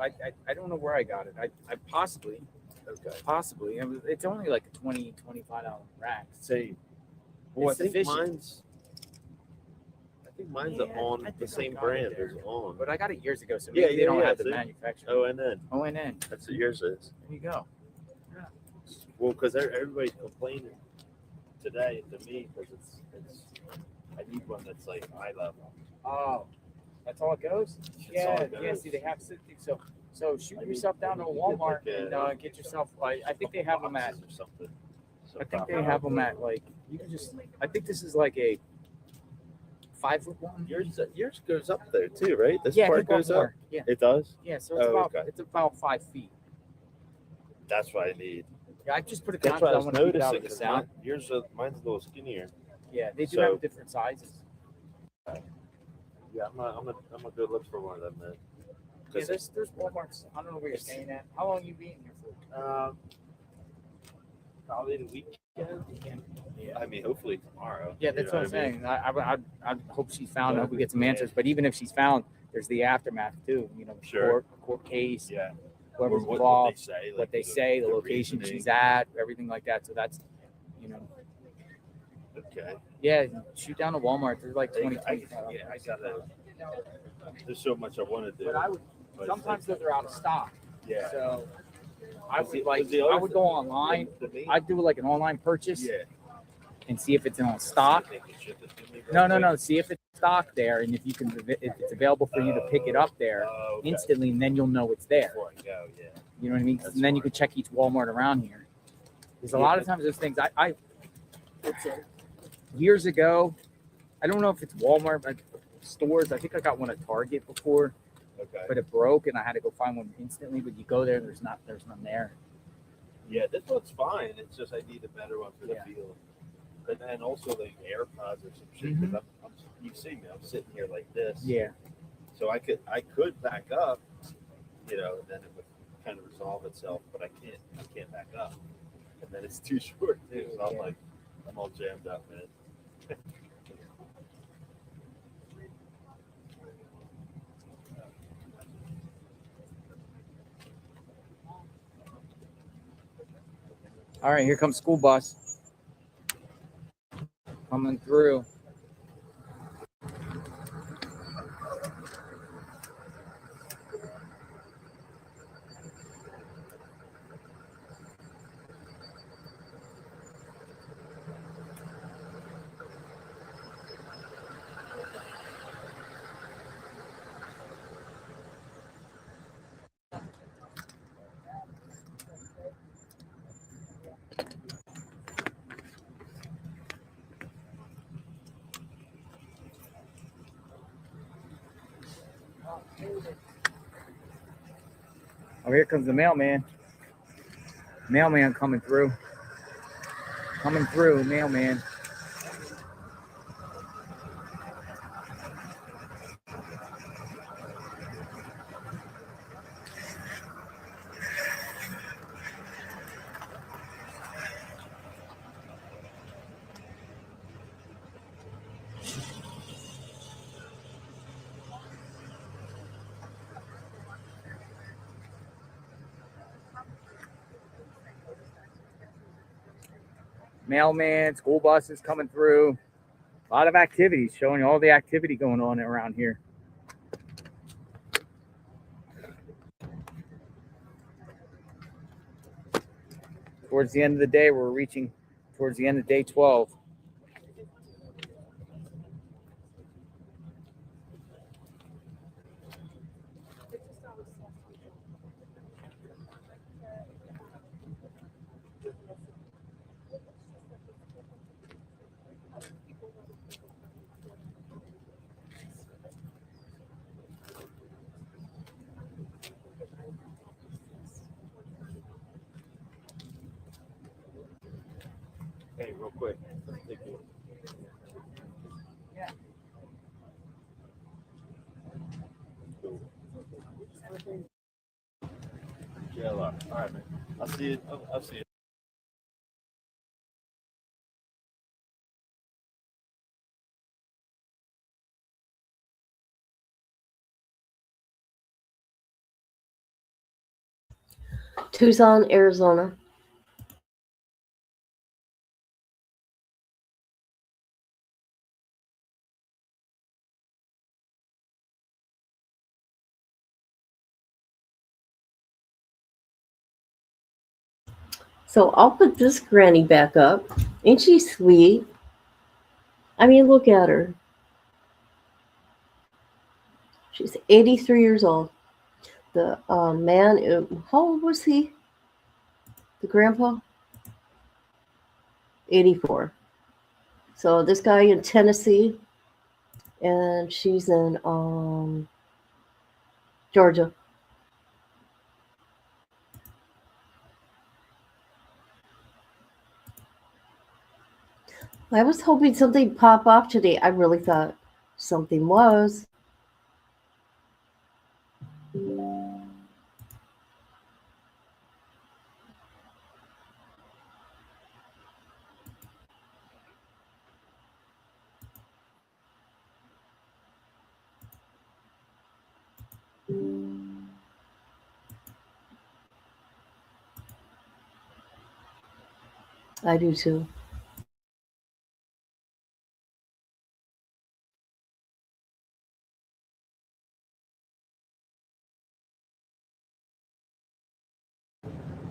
I don't know where I got it. I possibly.
Okay.
Possibly. It's only like a $20, $25 rack.
Say, well, I think mine's on the same brand as On.
But I got it years ago, so maybe they don't have the manufacturer.
ONN.
ONN.
That's what yours is.
There you go.
Well, because everybody's complaining today to me because it's I need one that's like eye level.
Oh, that's all it goes?
That's all it
Yeah.
goes.
See, they have something. So shoot yourself down to Walmart and get yourself. I think they have them at.
Or something. So
I think they have them at like you can just. I think this is like a 5-foot one.
Yours goes up there too, right? This
Yeah,
part
it goes
goes up.
more. Yeah.
It does.
Yeah, so it's about 5 feet.
That's what I need.
Yeah, I just put a
That's what I
contract.
was
I want to keep it out
noticing.
of the
'Cause
sound.
mine's a little skinnier.
Yeah, they do
So-
have different sizes.
Yeah, I'm gonna go look for one of them then.
Yeah, there's Walmarts. I don't know where you're staying at. How long you been here for?
Probably the weekend.
Yeah.
I mean, hopefully tomorrow.
Yeah,
you
that's
know
what I'm
I mean?
saying. I hope she's found. I hope we get some answers. But even if she's found, there's the aftermath too. You know,
Sure.
court case.
Yeah.
Whoever's
Or what
involved,
they say,
what
like
they
the-
say, the
the
location
reasoning.
she's at, everything like that. So that's, you know,
Okay.
yeah. Shoot down to Walmart. They're like 20.
I gotta. There's so much I want to do.
But I would.
but
Sometimes those are out of stock.
Yeah.
So I
Was
would
the-
like.
was the
I
other
would go online.
the-
I'd do like an online purchase.
Yeah.
And see if it's on stock.
They can ship it to me
No,
real
no,
quick.
no. See if it's stock there, and if you can, if it's available for you to pick it up there
okay.
instantly, and then you'll know it's there.
Before I go, yeah.
You know what I mean?
That's
And then you can check each Walmart around here. There's a lot of times those things. Years ago, I don't know if it's Walmart, but stores. I think I got one at Target before,
Okay.
but it broke, and I had to go find one instantly. But you go there, and there's none there.
Yeah, this one's fine. It's just I need a better one for the
Yeah.
field. And then also the AirPods or some shit. Because you see me, I'm sitting here like this.
Yeah.
So I could back up, you know, and then it would kind of resolve itself. But I can't back up, and then it's too short too. So I'm like, I'm all jammed up, man.
All right, here comes school bus coming through. Oh, here comes the mailman. Mailman coming through. Coming through, mailman. Mailman, school buses coming through. A lot of activities, showing all the activity going on around here. Towards the end of the day, we're reaching towards the end of day 12.
Hey, real quick. Thank you.
JLR. All right, man. I'll see you. I'll see you.
Tucson, Arizona. So I'll put this granny back up. Ain't she sweet? I mean, look at her. She's 83 years old. The man, how old was he? The grandpa? 84. So this guy in Tennessee, and she's in Georgia. I was hoping something pop off today. I really thought something was. I do too.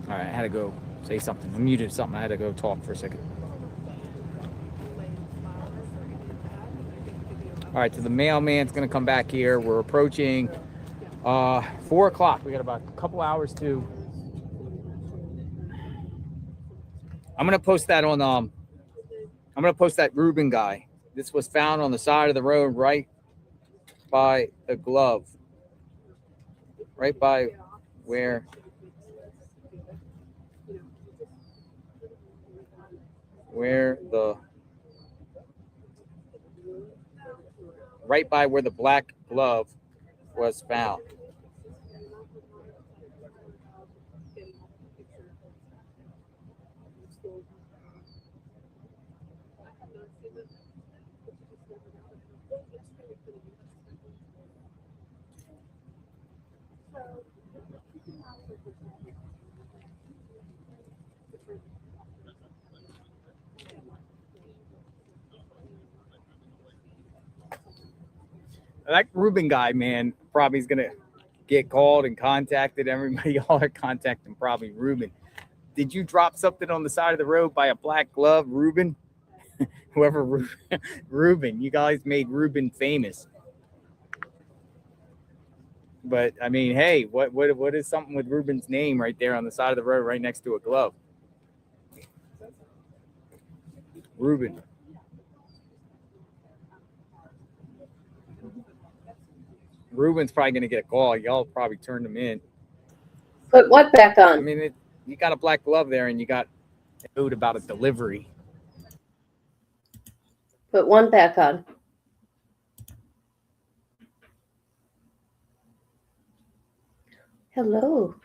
All right, I had to go say something. I muted something. I had to go talk for a second. All right, so the mailman's going to come back here. We're approaching 4 o'clock. We got about a couple hours to. I'm going to post that on. I'm going to post that Reuben guy. This was found on the side of the road, right by the glove, right by where the right by where the black glove was found. That Reuben guy, man, probably is gonna get called and contacted. Everybody, all are contacting probably Reuben. Did you drop something on the side of the road by a black glove, Reuben? Whoever Reuben, you guys made Reuben famous. But I mean, hey, what is something with Reuben's name right there on the side of the road, right next to a glove? Reuben. Reuben's probably gonna get a call. Y'all probably turned him in.
Put what back
I
on?
mean, you got a black glove there, and you got a note about a delivery.
Put one back on. Hello.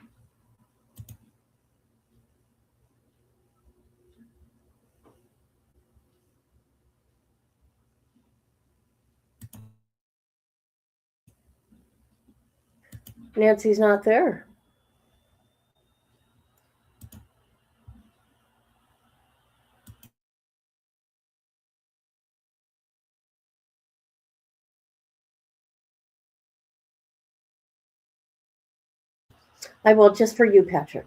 Nancy's not there. I will, just for you, Patrick.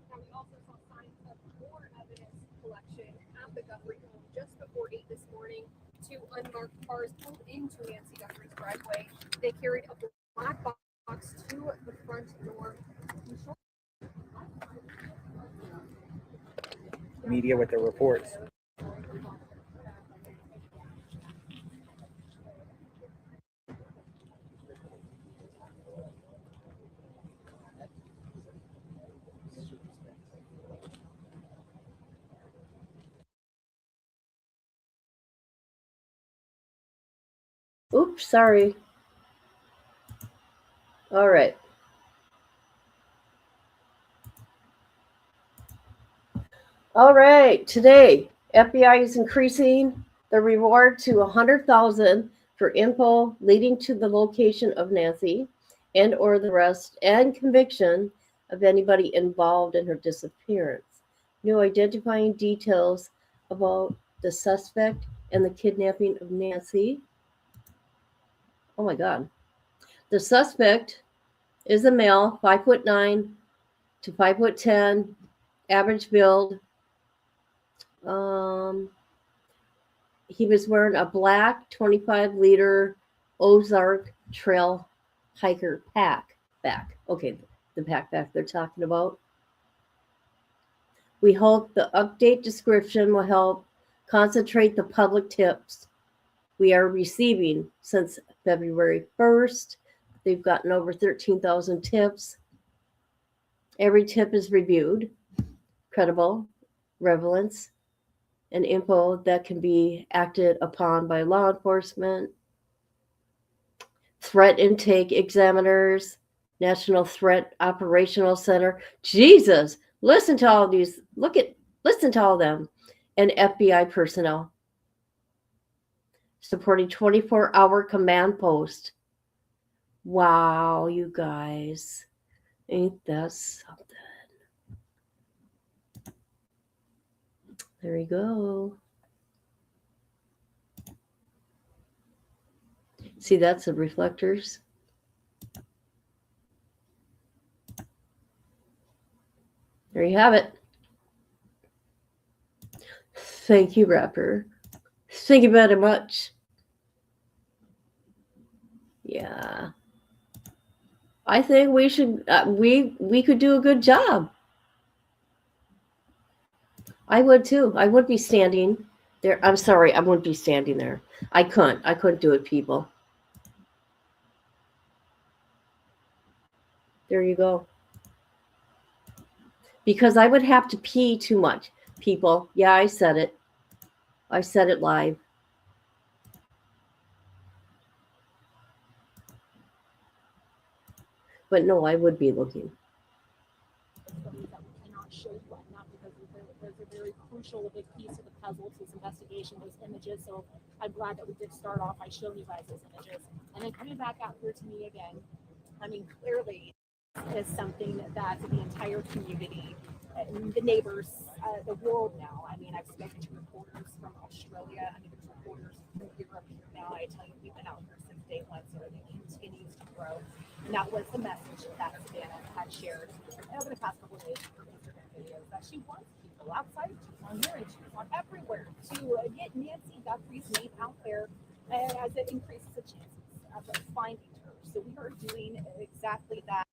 Now, we also saw signs of more evidence collection at the Guthrie home just before 8 this morning. Two unmarked cars pulled into Nancy Guthrie's driveway. They carried a black box to the front door.
Media with the reports.
Oops, sorry. All right. All right. Today, FBI is increasing the reward to $100,000 for info leading to the location of Nancy and/or the arrest and conviction of anybody involved in her disappearance. New identifying details about the suspect and the kidnapping of Nancy. Oh my God. The suspect is a male, 5'9" to 5'10", average build. He was wearing a black 25-liter Ozark Trail hiker pack back. Okay, the backpack they're talking about. We hope the update description will help concentrate the public tips we are receiving since February 1st. They've gotten over 13,000 tips. Every tip is reviewed, credible, relevance, and info that can be acted upon by law enforcement, threat intake examiners, National Threat Operational Center. Jesus, listen to all these. Listen to all them, and FBI personnel supporting 24-hour command post. Wow, you guys, ain't that something? There you go. See, that's the reflectors. There you have it. Thank you, Rapper. Think about it much. Yeah. I think we should. We could do a good job. I would too. I would be standing there. I'm sorry, I wouldn't be standing there. I couldn't. I couldn't do it, people. There you go. Because I would have to pee too much, people. Yeah, I said it. I said it live. But no, I would be looking.
Cannot show you right now because there's a very crucial big piece of the puzzle to this investigation, those images. So I'm glad that we did start off by showing you guys those images. And then coming back out here to me again, I mean, clearly is something that the entire community, the neighbors, the world now. I mean, I've spoken to reporters from Australia, I mean, there's reporters from Europe now. I tell you, we've been out here since day one, so it continues to grow. And that was the message that Savannah had shared over the past couple of days from Instagram videos, that she wants people outside of Tucson, here in Tucson, everywhere, to get Nancy Guthries' name out there as it increases the chances of finding her. So we are doing exactly that.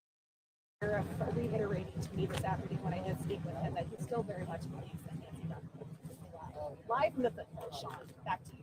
Reiterating to me this afternoon when I did speak with him that he still very much believes that Nancy Guthries is alive. Live from the football, Sean. Back to you.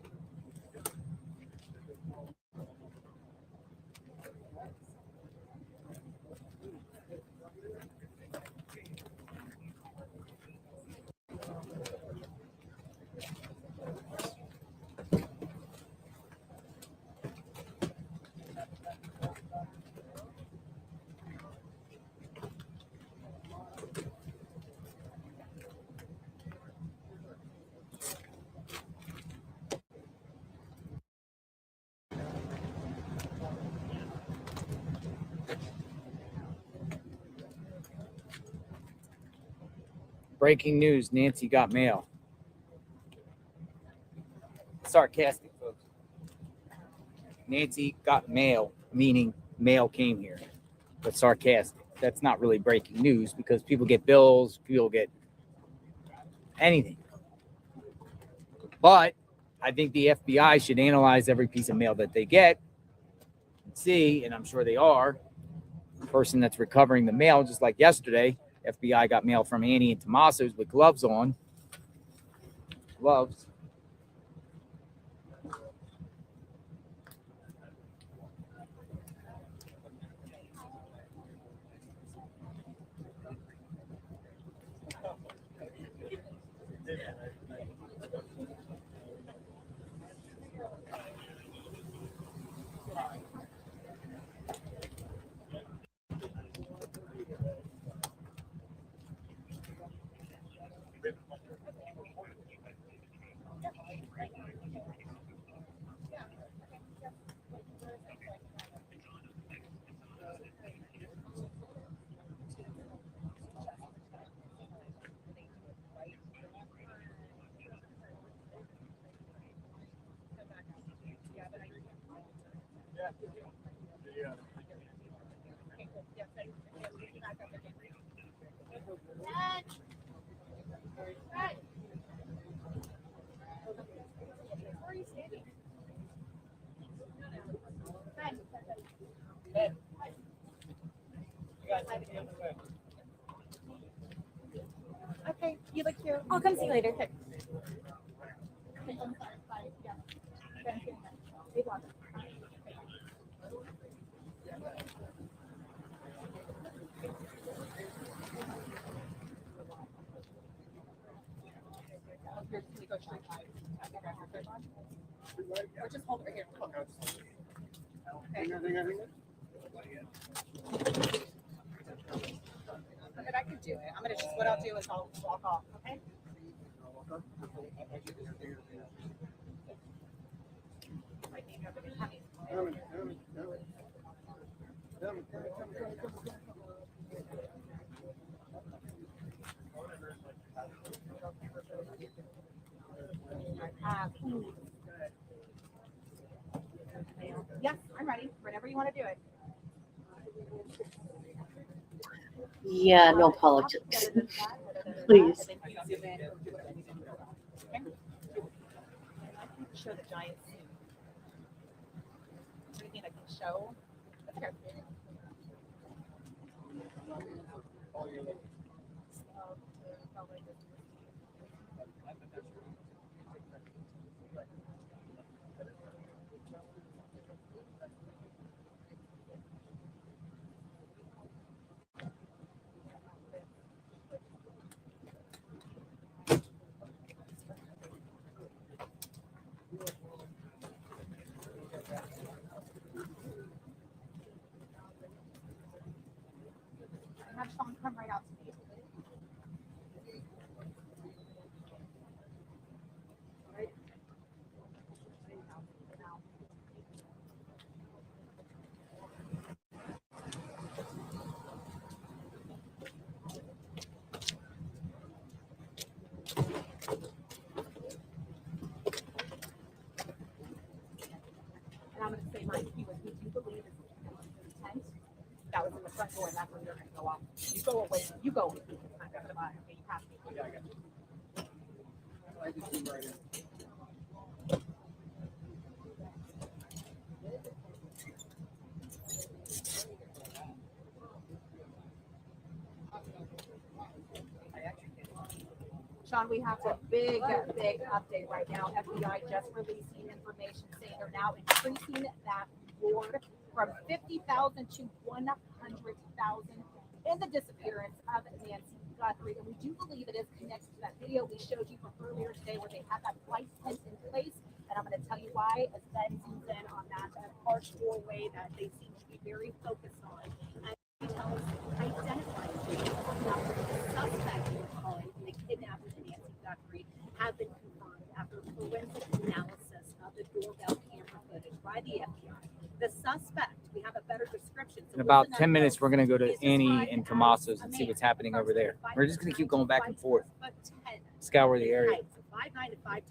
Breaking news, Nancy got mail. Sarcastic, folks. Nancy got mail, meaning mail came here. But sarcastic. That's not really breaking news because people get bills, people get anything. But I think the FBI should analyze every piece of mail that they get and see, and I'm sure they are, the person that's recovering the mail, just like yesterday, FBI got mail from Annie and Tommaso's with gloves on. Gloves.
Okay, you look cute. I'll come see you later. Okay. Or just hold it right here. Okay. But I could do it. I'm gonna just, what I'll do is I'll walk off, okay? Yes, I'm ready. Whenever you want to do it.
Yeah, no politics. Please.
show. That's okay. Have Sean come right out to me. And I'm going to say my key was, we do believe it's the tent that was in the front door, and that's when you're going to go off. You go away, you go with me. I'm going to buy it. You have to. Yeah, I got you. Sean, we have a big update right now. FBI just releasing information saying they're now increasing that reward from 50,000 to 100,000 in the disappearance of Nancy Guthrie. And we do believe it is connected to that video we showed you from earlier today where they had that flight tent in place. And I'm going to tell you why as Ben zooms in on that arched doorway that they seem to be very focused on. And he tells us identifying the suspect in the kidnapping of Nancy Guthrie have been confirmed after forensic analysis of the doorbell camera footage by the FBI. The suspect, we have a better description. So
in about 10 minutes, we're going to go to Annie and Tomaso's and see what's happening over there. We're just going to keep going back and forth, scour the area.
5'9" to 5'10",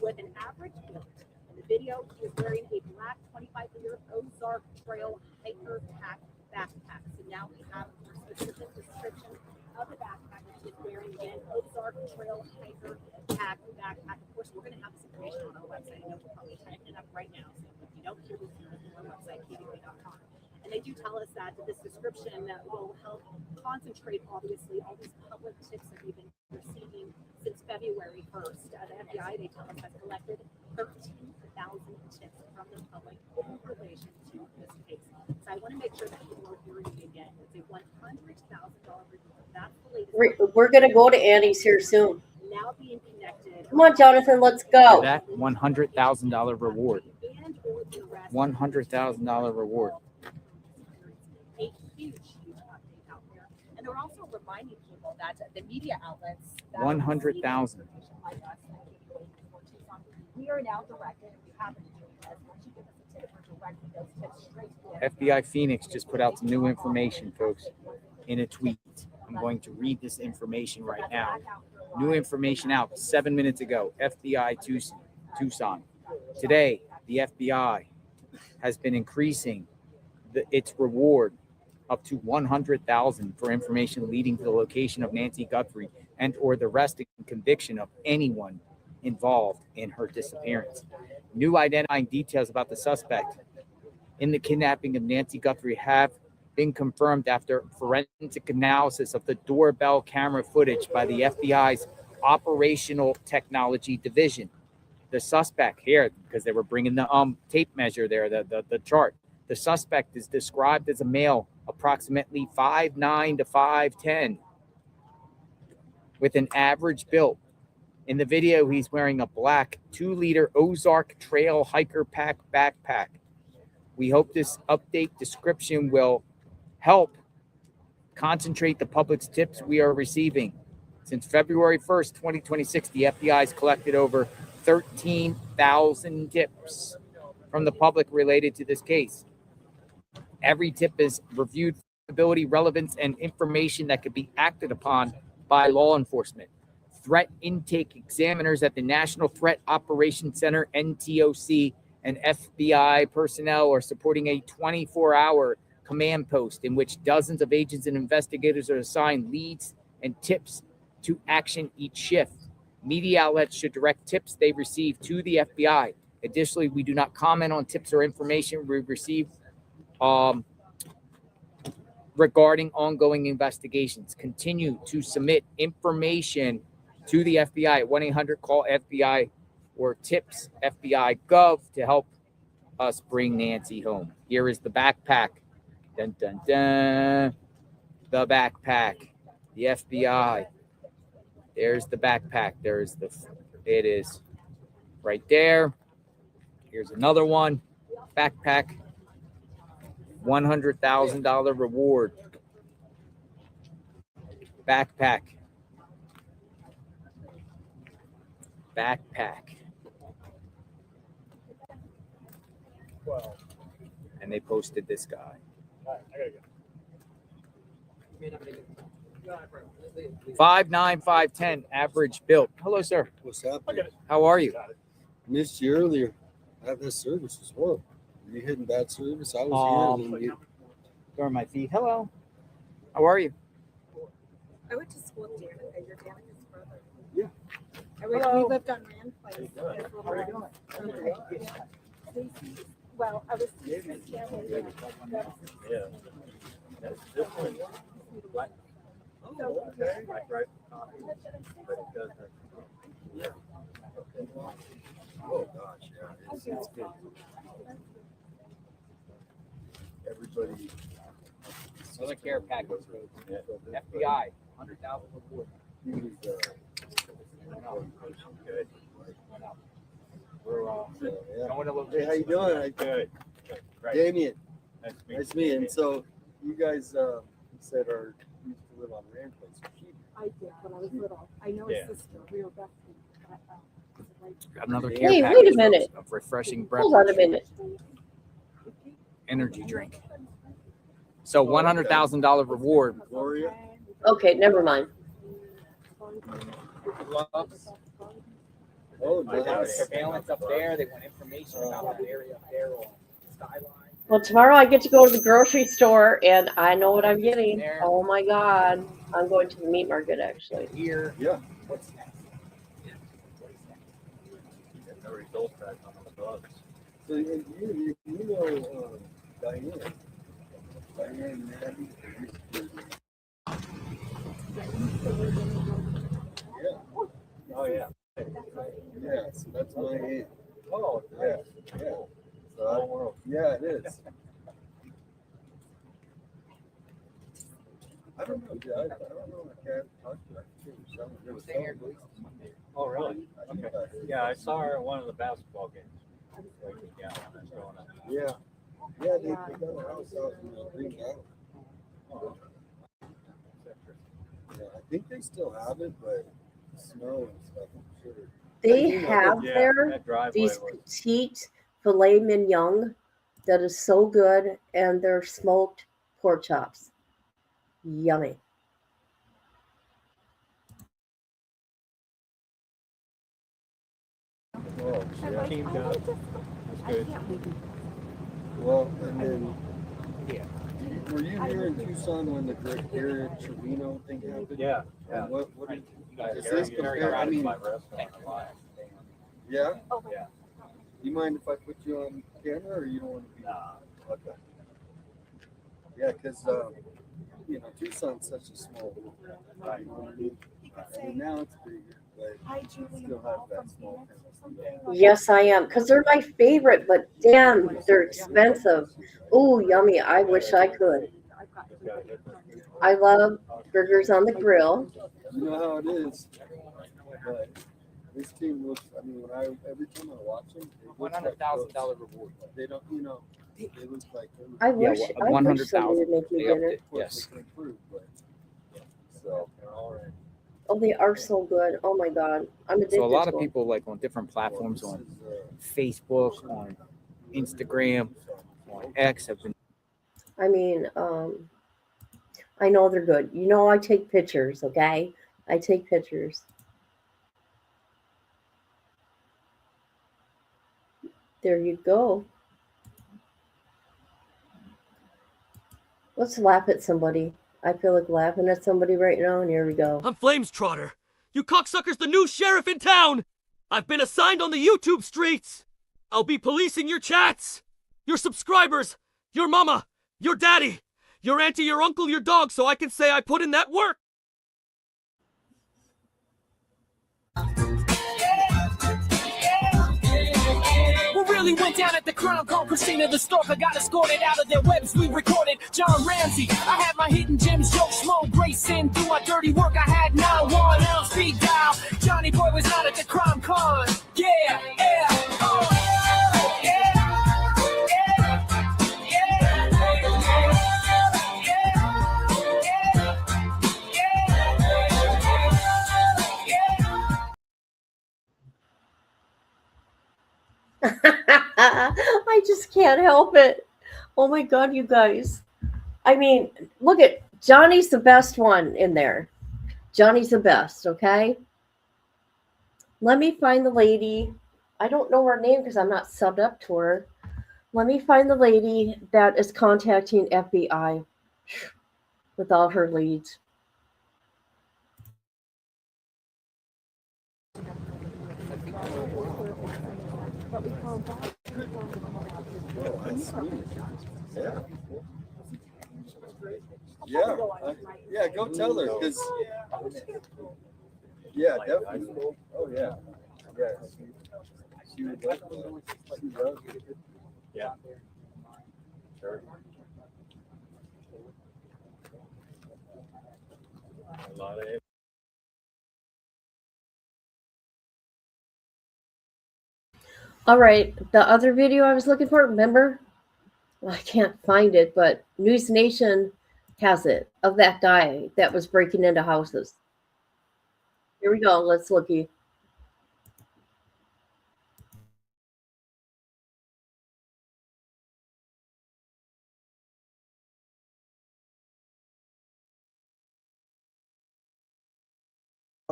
with an average build. In the video, he is wearing a black 25-liter Ozark Trail hiker pack backpack. So now we have a specific description of the backpack that he's wearing. Again, Ozark Trail hiker pack backpack. Of course, we're going to have this information on our website. I know we're probably typing it up right now. So if you don't hear this, you can on our website, KDWay.com. And they do tell us that this description will help concentrate, obviously, all these public tips that we've been receiving since February 1st. The FBI, they tell us, has collected 13,000 tips from the public in relation to this case. So I want to make sure that people are hearing me again. It's a $100,000 reward. That's the latest.
We're going to go to Annie's here soon.
Now being connected.
Come on, Jonathan, let's go.
That $100,000 reward. $100,000 reward.
A huge update out there. And they're also reminding people that the media outlets
100,000.
like us, we are now directed, and we have been doing this. Once you give us a tip, we're directing those tips straight to the
FBI Phoenix just put out some new information, folks, in a tweet. I'm going to read this information right now. New information out 7 minutes ago. FBI Tucson. Today, the FBI has been increasing its reward up to $100,000 for information leading to the location of Nancy Guthrie and or the arrest and conviction of anyone involved in her disappearance. New identifying details about the suspect in the kidnapping of Nancy Guthrie have been confirmed after forensic analysis of the doorbell camera footage by the FBI's Operational Technology Division. The suspect here, because they were bringing the tape measure there, the chart. The suspect is described as a male, approximately 5'9" to 5'10", with an average build. In the video, he's wearing a black 2-liter Ozark Trail hiker pack backpack. We hope this update description will help concentrate the public's tips we are receiving. Since February 1st, 2026, the FBI has collected over 13,000 tips from the public related to this case. Every tip is reviewed for ability, relevance, and information that could be acted upon by law enforcement. Threat intake examiners at the National Threat Operations Center, NTOC, and FBI personnel are supporting a 24-hour command post in which dozens of agents and investigators are assigned leads and tips to action each shift. Media outlets should direct tips they receive to the FBI. Additionally, we do not comment on tips or information we receive regarding ongoing investigations. Continue to submit information to the FBI at 1-800-CALL-FBI or tips FBI.gov to help us bring Nancy home. Here is the backpack. Dun, dun, dun. The backpack. The FBI. There's the backpack. It is right there. Here's another one. Backpack. $100,000 reward. Backpack. Backpack. And they posted this guy.
I gotta go.
5'9", 5'10", average built. Hello, sir.
What's up?
How are you?
Missed you earlier. That service was horrible. Were you hitting bad service? I was here. And you...
During my feet. Hello. How are you?
I went to school with Danica. You're Danica's brother.
Yeah.
We lived on Rand Place. How are you doing? Well, I was Stacy's family.
Yeah. That's different. Oh, okay. Right. But it doesn't.
Yeah. Okay. Oh gosh, yeah. It's good. Everybody.
Another care package. FBI. 100,000 reward.
Good.
We're going a little
Hey, how you doing?
Good.
Damien.
Nice
to meet you. And so you guys said used to live on Rand Place.
I did when I was little. I know his sister. We were best friends.
Got another care
Hey,
package
wait a minute.
of refreshing
Hold on a
beverage.
minute.
Energy drink. So $100,000 reward.
Gloria.
Okay, never mind.
Oh,
They want
nice.
surveillance up there. They want information about that area up there or skyline.
Well, tomorrow I get to go to the grocery store and I know what I'm getting. Oh my God. I'm going to the meat market actually.
Here.
Yeah.
What's next?
No results back on the bugs.
So you know Diane. Diane Natty. Yeah.
Oh, yeah.
Yeah, so that's my aunt.
Oh,
Yeah. Yeah. So yeah, it is. I don't know. I don't know. I can't talk to her. It was
Oh, really? Okay. Yeah, I saw her at one of the basketball games. Yeah, when I was growing up.
Yeah. Yeah, they got a house out in Green Valley.
Oh,
Yeah, I think they still have it, but snow and stuff, I'm sure.
They have
Yeah,
there
that driveway
these
was-
petite filet mignon that is so good, and they're smoked pork chops. Yummy.
Oh, yeah.
Teamed up. That's good.
Well, and then, were you here in Tucson when the Garrett Trevino thing happened?
Yeah.
And what did
Very,
does this
very
compare? I
proud of
mean,
my restaurant a lot.
yeah?
Yeah.
You mind if I put you on camera or you don't want to be?
Nah.
Okay. Yeah, because, Tucson's such a small little town.
Right.
You know what I mean? I mean, now it's bigger, but it still has that small town.
Yes, I am, because they're my favorite, but damn, they're expensive. Ooh, yummy. I wish I could. I love burgers on the grill.
You know how it is. But this team looks, I mean, every time I watch them,
$100,000 reward.
They don't, they look like.
I wish somebody would make me dinner.
Yes.
So,
Oh, they are so good. Oh my God. I'm addicted
So a lot
to
of
them.
people like on different platforms, on Facebook, on Instagram, on X have been.
I mean, I know they're good. You know, I take pictures, okay? I take pictures. There you go. Let's laugh at somebody. I feel like laughing at somebody right now, and here we go.
I'm Flames Trotter. You cocksucker's the new sheriff in town! I've been assigned on the YouTube streets! I'll be policing your chats! Your subscribers! Your mama! Your daddy, your auntie, your uncle, your dog, so I can say I put in that work.
What really went down at the Crown called Christina the Stalker got escorted out of their webs. We recorded John Ramsey. I had my hidden gems, Joe Schmo, Grayson. Through my dirty work, I had 9-1 L speed dial. Johnny Boy was out at the crime con. Yeah, yeah, oh.
I just can't help it. Oh my God, you guys. I mean, look at Johnny's the best one in there. Johnny's the best, okay? Let me find the lady. I don't know her name because I'm not subbed up to her. Let me find the lady that is contacting FBI with all her leads.
Yeah. Yeah, yeah, go tell her, because, yeah, definitely. Oh, yeah. Yeah. She would definitely. She does.
Yeah. Sure. A lot of it.
All right, the other video I was looking for, remember? Well, I can't find it, but News Nation has it of that guy that was breaking into houses. Here we go. Let's look.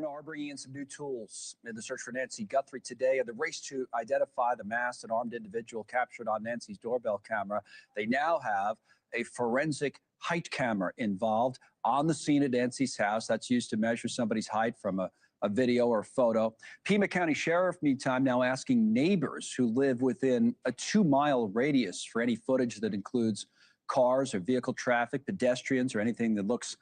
Are bringing in some new tools in the search for Nancy Guthrie today. In the race to identify the masked and armed individual captured on Nancy's doorbell camera, they now have a forensic height camera involved on the scene at Nancy's house. That's used to measure somebody's height from a video or photo. Pima County Sheriff, meantime, now asking neighbors who live within a 2-mile radius for any footage that includes cars or vehicle traffic, pedestrians, or anything that looks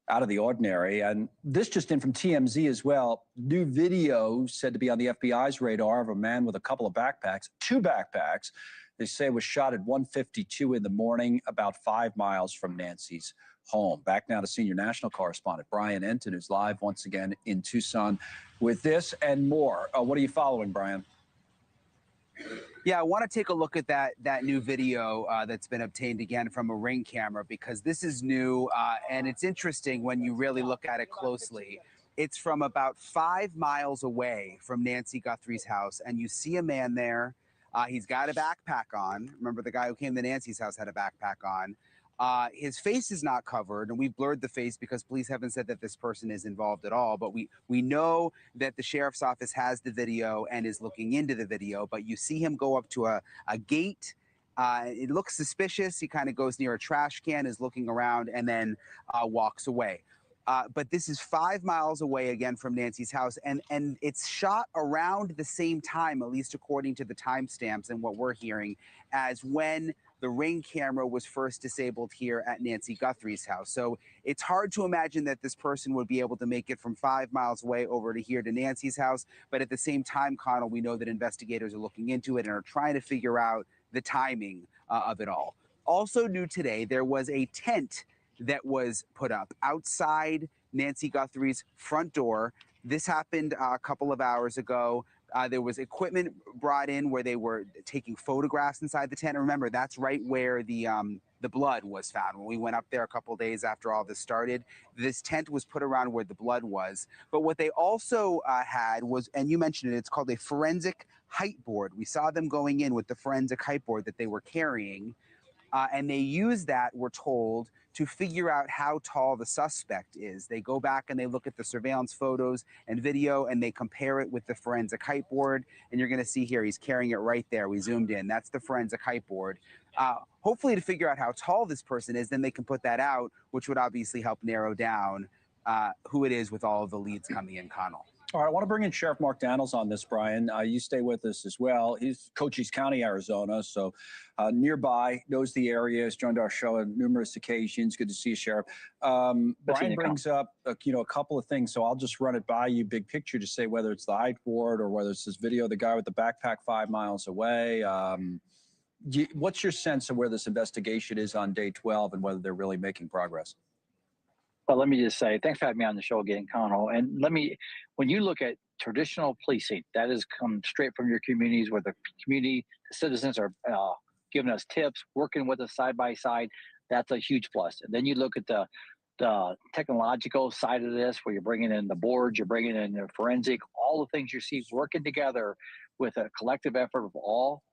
out of the ordinary. And this just in from TMZ as well. New video said to be on the FBI's radar of a man with a couple of backpacks, 2 backpacks. They say was shot at 1:52 in the morning, about 5 miles from Nancy's home. Back now to senior national correspondent Brian Enton, who's live once again in Tucson with this and more. What are you following, Brian?
Yeah, I want to take a look at that new video that's been obtained again from a Ring camera, because this is new and it's interesting when you really look at it closely. It's from about 5 miles away from Nancy Guthrie's house, and you see a man there. He's got a backpack on. Remember, the guy who came to Nancy's house had a backpack on. His face is not covered, and we've blurred the face because police haven't said that this person is involved at all. But we know that the sheriff's office has the video and is looking into the video. But you see him go up to a gate. It looks suspicious. He kind of goes near a trash can, is looking around, and then walks away. But this is 5 miles away again from Nancy's house, and it's shot around the same time, at least according to the timestamps and what we're hearing, as when the Ring camera was first disabled here at Nancy Guthrie's house. So it's hard to imagine that this person would be able to make it from 5 miles away over to here to Nancy's house. But at the same time, Connell, we know that investigators are looking into it and are trying to figure out the timing of it all. Also new today, there was a tent that was put up outside Nancy Guthrie's front door. This happened a couple of hours ago. There was equipment brought in where they were taking photographs inside the tent. And remember, that's right where the blood was found. When we went up there a couple of days after all this started, this tent was put around where the blood was. But what they also had was, and you mentioned it, it's called a forensic height board. We saw them going in with the forensic height board that they were carrying. And they use that, we're told, to figure out how tall the suspect is. They go back and they look at the surveillance photos and video, and they compare it with the forensic height board. And you're going to see here, he's carrying it right there. We zoomed in. That's the forensic height board. Hopefully to figure out how tall this person is, then they can put that out, which would obviously help narrow down who it is with all of the leads coming in, Connell.
All right, I want to bring in Sheriff Mark Daniels on this, Brian. You stay with us as well. He's Cochise County, Arizona, so nearby, knows the area, has joined our show on numerous occasions. Good to see you, Sheriff. Brian brings up a couple of things, so I'll just run it by you, big picture, to say whether it's the height board or whether it's this video of the guy with the backpack 5 miles away. What's your sense of where this investigation is on day 12 and whether they're really making progress?
Well, let me just say, thanks for having me on the show again, Connell. And when you look at traditional policing, that has come straight from your communities where the citizens are giving us tips, working with us side by side. That's a huge plus. And then you look at the technological side of this, where you're bringing in the boards, you're bringing in the forensic, all the things you see working together with a collective effort of all.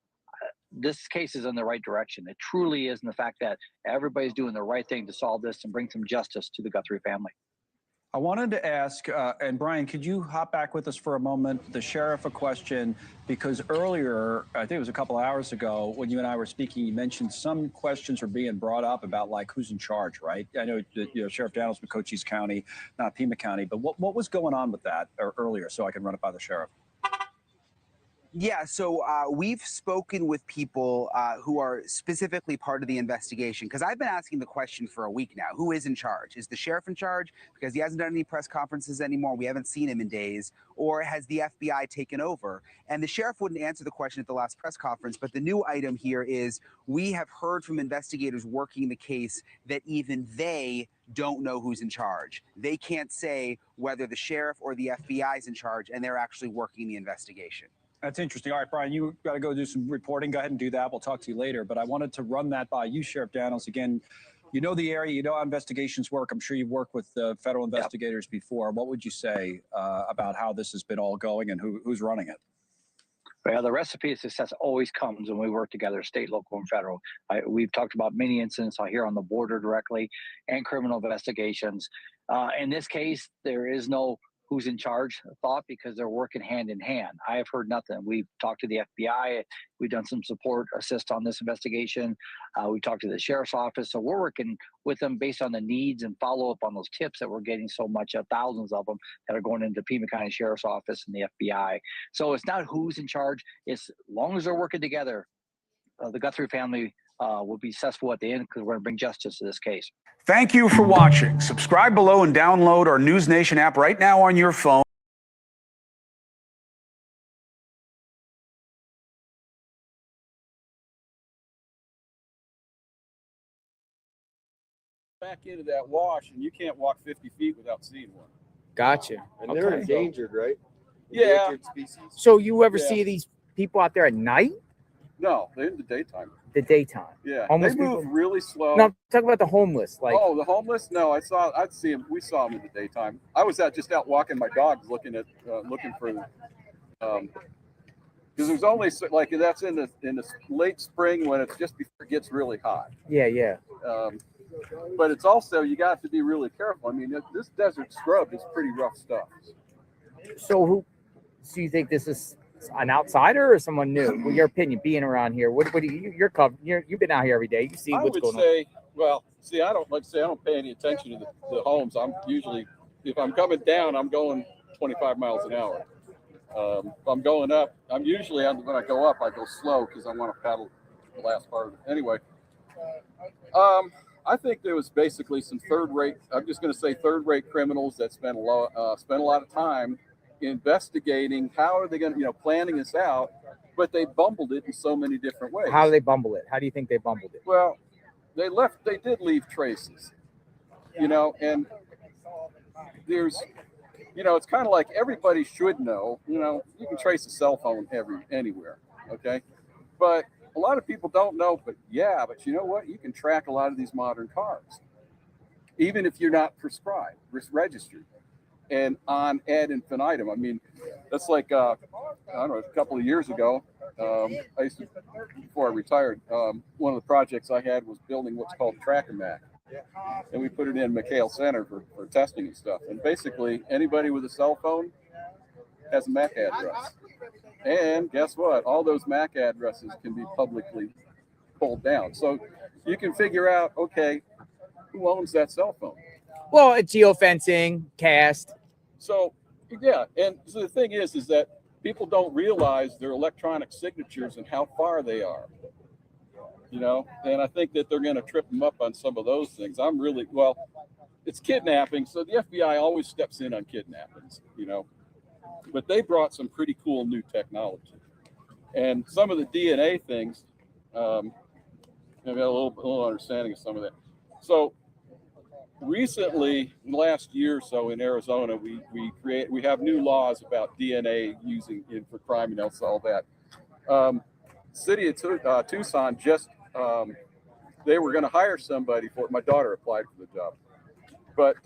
This case is in the right direction. It truly is in the fact that everybody's doing the right thing to solve this and bring some justice to the Guthrie family.
I wanted to ask, and Brian, could you hop back with us for a moment, the sheriff a question, because earlier, I think it was a couple hours ago, when you and I were speaking, you mentioned some questions were being brought up about like who's in charge, right? I know that, Sheriff Daniels with Cochise County, not Pima County, but what was going on with that earlier, so I can run it by the sheriff?
Yeah, so we've spoken with people who are specifically part of the investigation, because I've been asking the question for a week now. Who is in charge? Is the sheriff in charge? Because he hasn't done any press conferences anymore. We haven't seen him in days. Or has the FBI taken over? And the sheriff wouldn't answer the question at the last press conference. But the new item here is we have heard from investigators working the case that even they don't know who's in charge. They can't say whether the sheriff or the FBI is in charge, and they're actually working the investigation.
That's interesting. All right, Brian, you got to go do some reporting. Go ahead and do that. We'll talk to you later. But I wanted to run that by you, Sheriff Daniels. Again, you know the area, you know how investigations work. I'm sure you've worked with federal investigators before. What would you say about how this has been all going and who's running it?
Well, the recipe of success always comes when we work together, state, local, and federal. We've talked about many incidents here on the border directly and criminal investigations. In this case, there is no who's in charge thought because they're working hand in hand. I have heard nothing. We've talked to the FBI. We've done some support assist on this investigation. We talked to the sheriff's office. So we're working with them based on the needs and follow up on those tips that we're getting so much of, thousands of them that are going into Pima County Sheriff's Office and the FBI. So it's not who's in charge. It's as long as they're working together, the Guthrie family will be successful at the end because we're going to bring justice to this case.
Thank you for watching. Subscribe below and download our News Nation app right now on your phone.
Back into that wash, and you can't walk 50 feet without seeing one.
Gotcha.
And they're endangered, right?
Yeah.
Endangered species.
So you ever see these people out there at night?
No, they're in the daytime.
The daytime.
Yeah.
Homeless
they move
people?
really slow.
No, talk about the homeless. Like,
oh, the homeless? No, I'd see them. We saw them in the daytime. I was just out walking my dogs, looking for because there's only like that's in the late spring when it's just before it gets really hot.
yeah.
But it's also you got to be really careful. I mean, this desert scrub is pretty rough stuff.
So do you think this is an outsider or someone new? Well, your opinion, being around here, what do you're covered? You've been out here every day. You see what's going on.
Well, see, I don't pay any attention to the homes. I'm usually, if I'm coming down, I'm going 25 miles an hour. If I'm going up, when I go up, I go slow because I want to paddle the last part of it. Anyway, I think there was basically some third-rate criminals that spent a lot of time investigating how are they going to, planning this out, but they bumbled it in so many different ways.
How do they bumble it? How do you think they bumbled it?
Well, they did leave traces, and there's, it's kind of like everybody should know, you can trace a cell phone anywhere, okay? But a lot of people don't know, but you know what? You can track a lot of these modern cars, even if you're not registered. And on ad infinitum. I mean, that's like, I don't know, a couple of years ago, before I retired, one of the projects I had was building what's called Track and Mac. And we put it in McHale Center for testing and stuff. And basically, anybody with a cell phone has a MAC address. And guess what? All those MAC addresses can be publicly pulled down. So you can figure out, okay, who owns that cell phone?
Well, it's geofencing, cast.
So Yeah, and so the thing is that people don't realize their electronic signatures and how far they are. You know, and I think that they're going to trip them up on some of those things. It's kidnapping, so the FBI always steps in on kidnappings, you know, but they brought some pretty cool new technology. And some of the DNA things, I've got a little understanding of some of that. So recently, in the last year or so in Arizona, we have new laws about DNA using for crime and all that. City of Tucson just they were going to hire somebody for it. My daughter applied for the job, but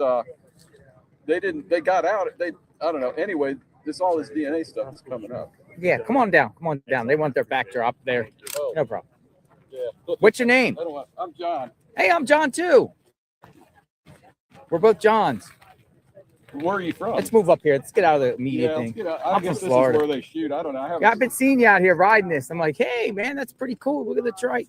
they didn't. They got out. I don't know. Anyway, all this DNA stuff is coming up.
Yeah, come on down. Come on down. They want their backdrop there.
Oh.
No problem.
Yeah.
What's your name?
I'm John.
Hey, I'm John too. We're both Johns.
Where are you from?
Let's move up here. Let's get out of the media
Yeah,
thing.
I
I'm
guess
from
this
Florida.
is where they shoot. I don't know.
Yeah, I've been seeing you out here riding this. I'm like, hey, man, that's pretty cool. Look at the trike.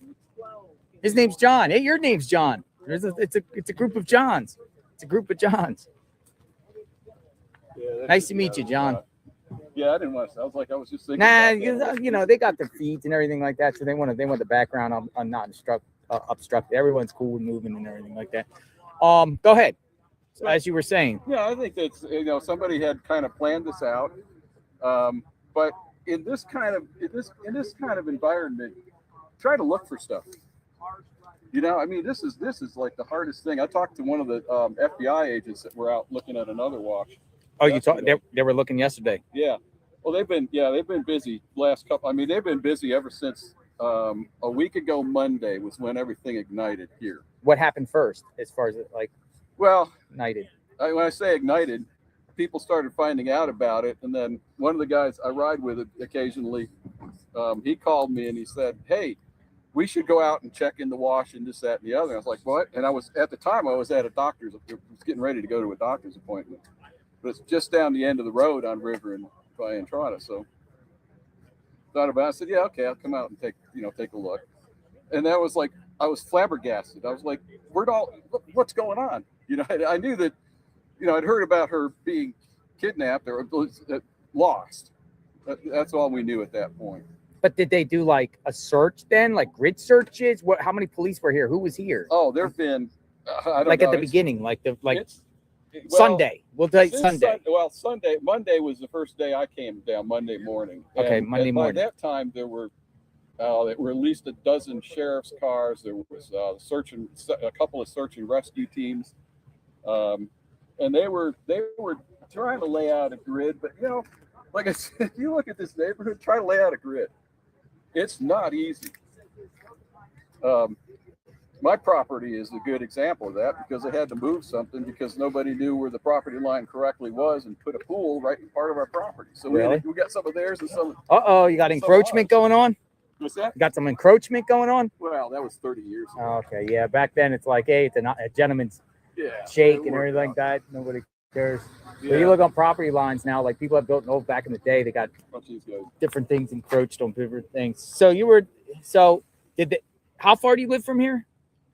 His name's John. Hey, your name's John. It's a group of Johns. It's a group of Johns.
Yeah,
Nice to meet you, John.
Yeah, I didn't want to. I was just thinking.
Nah,
about that.
you know, they got their feet and everything like that, so they want the background on not obstructed. Everyone's cool with moving and everything like that. Go ahead. So, as you were saying.
Yeah, I think that's somebody had kind of planned this out, but in this kind of environment, try to look for stuff. You know, I mean, this is like the hardest thing. I talked to one of the FBI agents that were out looking at another watch.
Oh, you talked? They were looking yesterday.
Yeah. Well, they've been busy last couple. I mean, they've been busy ever since a week ago. Monday was when everything ignited here.
What happened first, as far as ignited?
When I say ignited, people started finding out about it, and then one of the guys I ride with occasionally, he called me and he said, "Hey, we should go out and check in the wash and this, that, and the other." I was like, "What?" And I was at a doctor's. I was getting ready to go to a doctor's appointment, but it's just down the end of the road on River and by Entrada. So thought about it. I said, "Yeah, okay, I'll come out and take a look." And that was like, I was flabbergasted. I was like, what's going on? You know, I knew that, I'd heard about her being kidnapped or lost. That's all we knew at that point.
But did they do like a search then, like grid searches? How many police were here? Who was here?
Oh, there've been, I don't
know. At the beginning, Sunday. We'll tell you Sunday.
Monday was the first day I came down. Monday morning.
Okay, Monday morning.
By that time, there were at least a dozen sheriff's cars. There was a couple of search and rescue teams, and they were trying to lay out a grid. But like I said, if you look at this neighborhood, try to lay out a grid. It's not easy. My property is a good example of that because I had to move something because nobody knew where the property line correctly was and put a pool right in part of our property. So we got some of theirs and some.
You got encroachment going on?
What's that?
You got some encroachment going on?
Well, that was 30 years ago.
Oh, okay, yeah. Back then, it's like, hey, it's a gentleman's shake and everything like that. Nobody cares. Yeah. So you look on property lines now, like people have built back in the day, they got different things encroached on different things. So how far do you live from here?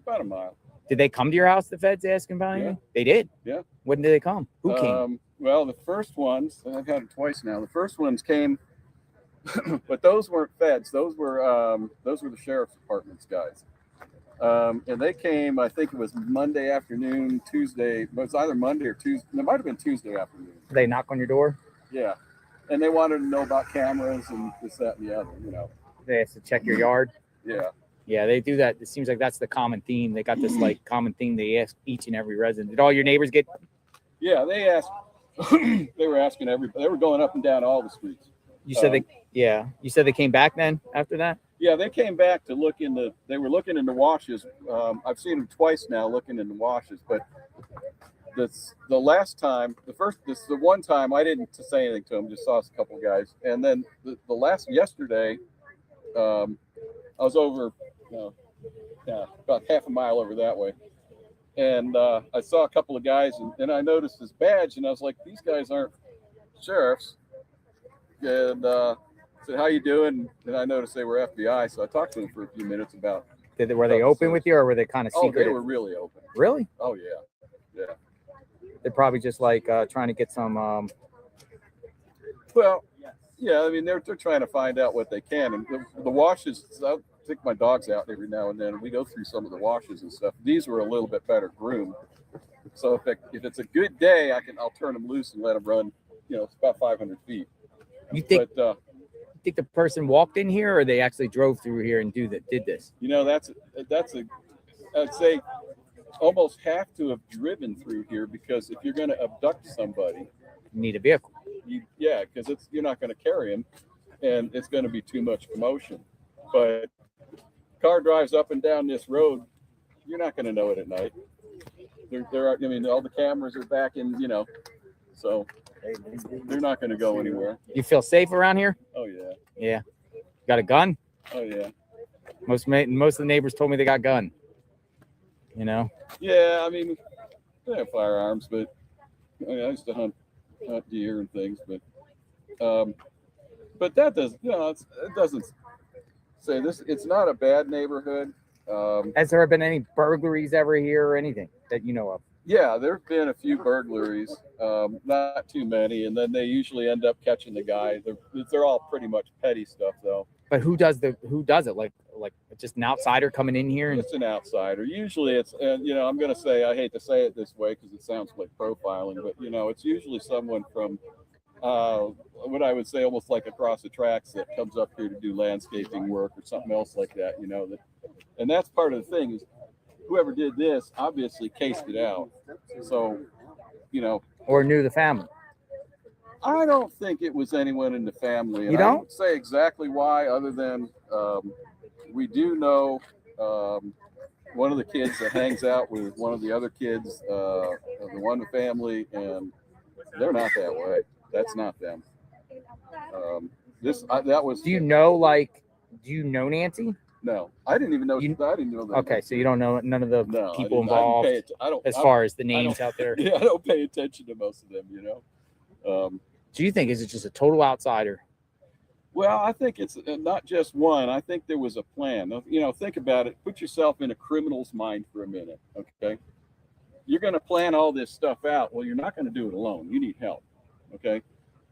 About a mile.
Did they come to your house, the feds, asking about anything? They did?
Yeah.
When did they come? Who came?
Well, the first ones, and I've had it twice now. The first ones came, but those weren't feds. Those were the sheriff's department's guys. And they came, I think it was Monday afternoon, Tuesday. It was either Monday or Tuesday. It might have been Tuesday afternoon.
They knock on your door?
Yeah. And they wanted to know about cameras and this, that, and the other,
They asked to check your yard?
Yeah.
Yeah, they do that. It seems like that's the common theme. They got this common theme they ask each and every resident. Did all your neighbors get?
Yeah, they asked. They were asking everybody. They were going up and down all the streets.
You said You said they came back then after that?
Yeah, they came back to look in the. They were looking in the washes. I've seen them twice now looking in the washes, but the last time, the one time I didn't say anything to them, just saw a couple of guys, and then the last yesterday, I was over. About half a mile over that way. And I saw a couple of guys and I noticed his badge and I was like, these guys aren't sheriffs. And said, how you doing? And I noticed they were FBI. So I talked to them for a few minutes about.
Were they open with you or were they kind of secretive?
Oh, they were really open.
Really?
Oh, yeah. Yeah.
They're probably just like trying to get some
Well, yeah, I mean, they're trying to find out what they can. And the washes, I take my dogs out every now and then, and we go through some of the washes and stuff. These were a little bit better groomed. So if it's a good day, I'll turn them loose and let them run, it's about 500 feet.
You think,
But,
you think the person walked in here, or they actually drove through here and did this?
I'd say almost have to have driven through here, because if you're going to abduct somebody,
You need a vehicle.
because you're not going to carry them, and it's going to be too much commotion. But car drives up and down this road, you're not going to know it at night. All the cameras are back in, so they're not going to go anywhere.
You feel safe around here?
Oh yeah.
Yeah. Got a gun?
Oh yeah.
Most of the neighbors told me they got gun.
Yeah, I mean, they have firearms, but I used to hunt deer and things, but that does, it doesn't say this. It's not a bad neighborhood.
Has there been any burglaries ever here or anything that you know of?
Yeah, there've been a few burglaries, not too many, and then they usually end up catching the guy. They're all pretty much petty stuff, though.
But who does it? Like just an outsider coming in here?
It's an outsider. Usually it's, I'm going to say, I hate to say it this way because it sounds like profiling, but, it's usually someone from what I would say almost like across the tracks that comes up here to do landscaping work or something else like that, and that's part of the thing is whoever did this obviously cased it out. So,
or knew the family.
I don't think it was anyone in the family.
You don't?
I won't say exactly why, other than we do know one of the kids that hangs out with one of the other kids of the one family, and they're not that way. That's not them. That was.
Do you know Nancy?
No, I didn't even know. I didn't know that.
Okay, so you don't know none of the people involved as far as the names out there.
Yeah, I don't pay attention to most of them.
Do you think is it just a total outsider?
Well, I think it's not just one. I think there was a plan. Think about it. Put yourself in a criminal's mind for a minute. Okay, you're going to plan all this stuff out. Well, you're not going to do it alone. You need help. Okay.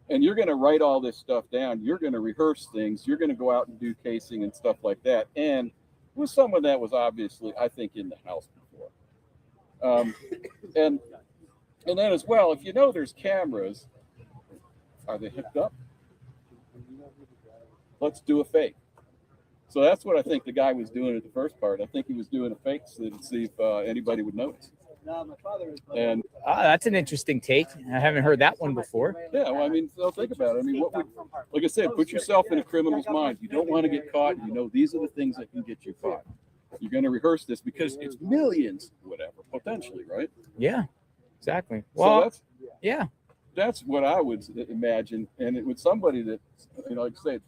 And you're going to write all this stuff down. You're going to rehearse things. You're going to go out and do casing and stuff like that. And with someone that was obviously, I think, in the house before. And then as well, if there's cameras, are they hooked up? Let's do a fake. So that's what I think the guy was doing at the first part. I think he was doing a fake to see if anybody would notice. And
that's an interesting take. I haven't heard that one before.
Yeah, well, so think about it. Like I said, put yourself in a criminal's mind. You don't want to get caught. These are the things that can get you caught. You're going to rehearse this because it's millions, whatever, potentially, right?
Yeah, exactly. Well,
so that's what I would imagine. And it was somebody that, like I said,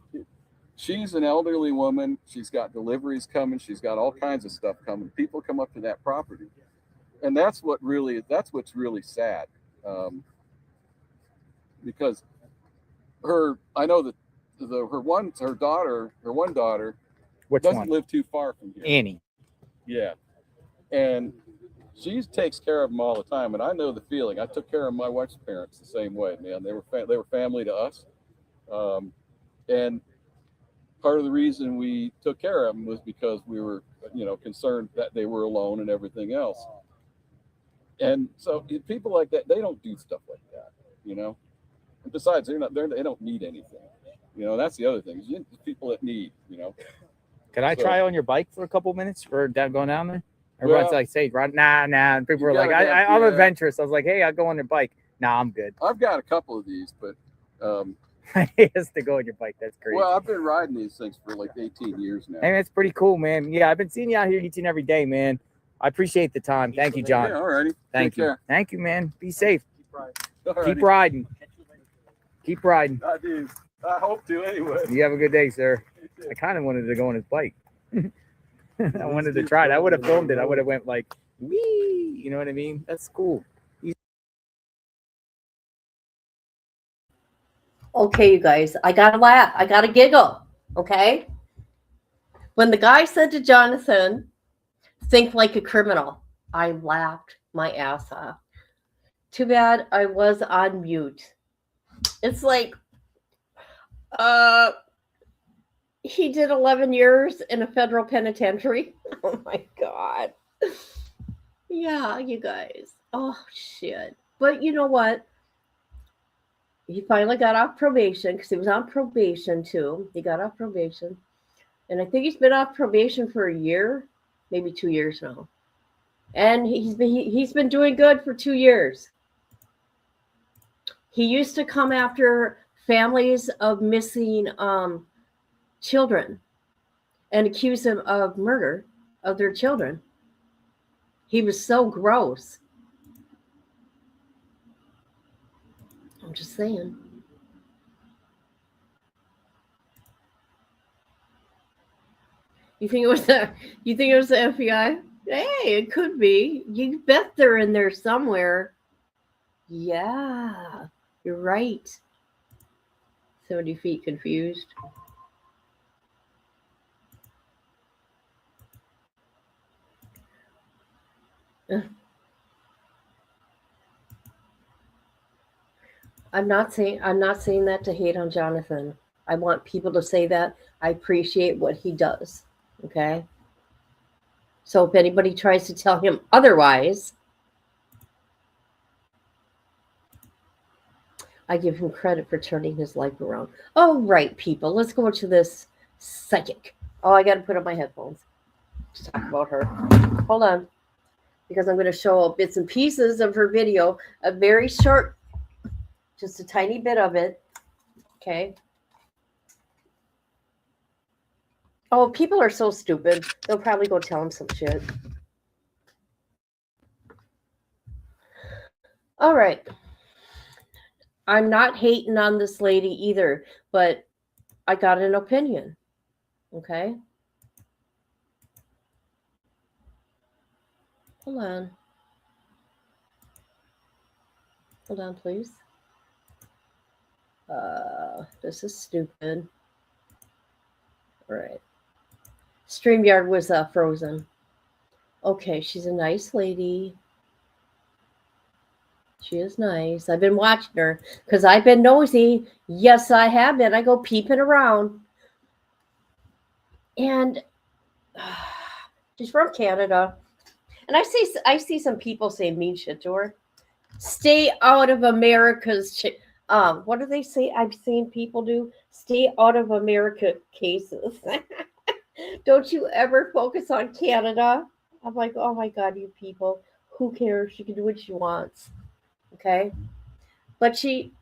she's an elderly woman. She's got deliveries coming. She's got all kinds of stuff coming. People come up to that property. And that's what's really sad, because I know that her one daughter doesn't live too far from here.
Annie.
Yeah, and she takes care of them all the time, and I know the feeling. I took care of my wife's parents the same way, man. They were family to us, and part of the reason we took care of them was because we were, concerned that they were alone and everything else. And so people like that, they don't do stuff like that, And besides, they don't need anything. That's the other thing. People that need,
Could I try on your bike for a couple minutes for going down there? Everyone's like, say, nah. And people were like, I'm adventurous. I was like, hey, I'll go on your bike. Nah, I'm good.
I've got a couple of these, but
he has to go on your bike. That's crazy.
Well, I've been riding these things for like 18 years now.
Hey, it's pretty cool, man. Yeah, I've been seeing you out here each and every day, man. I appreciate the time. Thank you, John.
Yeah, all righty.
Thank you.
Care.
Thank you, man. Be safe.
Keep riding.
Keep riding.
I do. I hope to anyway.
You have a good day, sir. I kind of wanted to go on his bike. I wanted to try it. I would have filmed it. I would have went like, wee. You know what I mean? That's cool.
Okay, you guys. I got to laugh. I got to giggle. Okay? When the guy said to Jonathan, think like a criminal, I laughed my ass off. Too bad I was on mute. It's like, He did 11 years in a federal penitentiary. Oh my God. Yeah, you guys. Oh, shit. But you know what? He finally got off probation because he was on probation too. He got off probation. And I think he's been off probation for a year, maybe 2 years now. And he's been doing good for 2 years. He used to come after families of missing children and accuse them of murder of their children. He was so gross. I'm just saying. You think it was the FBI? Hey, it could be. You bet they're in there somewhere. Yeah, you're right. 70 feet confused. I'm not saying that to hate on Jonathan. I want people to say that I appreciate what he does. Okay? So if anybody tries to tell him otherwise, I give him credit for turning his life around. Oh, right, people. Let's go to this psychic. Oh, I got to put on my headphones to talk about her. Hold on. Because I'm going to show bits and pieces of her video, a very short, just a tiny bit of it. Okay. Oh, people are so stupid. They'll probably go tell him some shit. All right. I'm not hating on this lady either, but I got an opinion. Okay. Hold on. Hold on, please. This is stupid. All right. StreamYard was frozen. Okay, she's a nice lady. She is nice. I've been watching her because I've been nosy. Yes, I have been. I go peeping around. And she's from Canada. And I see some people say mean shit to her. Stay out of America's what do they say? I've seen people do. Stay out of America cases. Don't you ever focus on Canada. I'm like, oh my God, you people. Who cares? She can do what she wants. Okay. But she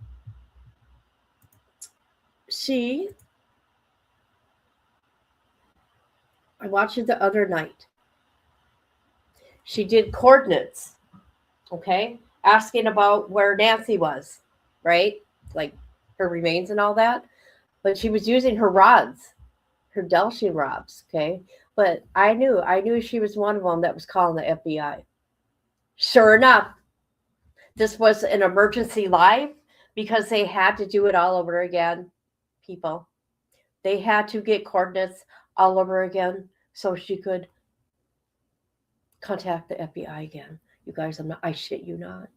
I watched it the other night. She did coordinates. Okay. Asking about where Nancy was, right? Like her remains and all that. But she was using her rods, her Delshing rods. Okay. But I knew she was one of them that was calling the FBI. Sure enough, this was an emergency live because they had to do it all over again, people. They had to get coordinates all over again so she could contact the FBI again. You guys, I shit you not.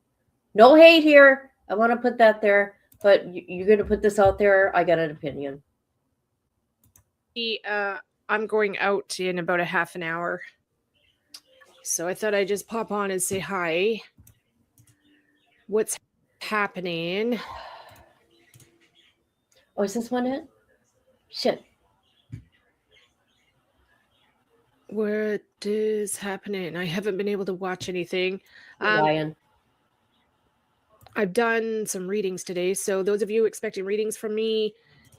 No hate here. I want to put that there, but you're going to put this out there. I got an opinion.
I'm going out in about a half an hour. So I thought I'd just pop on and say hi. What's happening?
Oh, is this one it? Shit.
What is happening? I haven't been able to watch anything.
Lion.
I've done some readings today. So those of you expecting readings from me,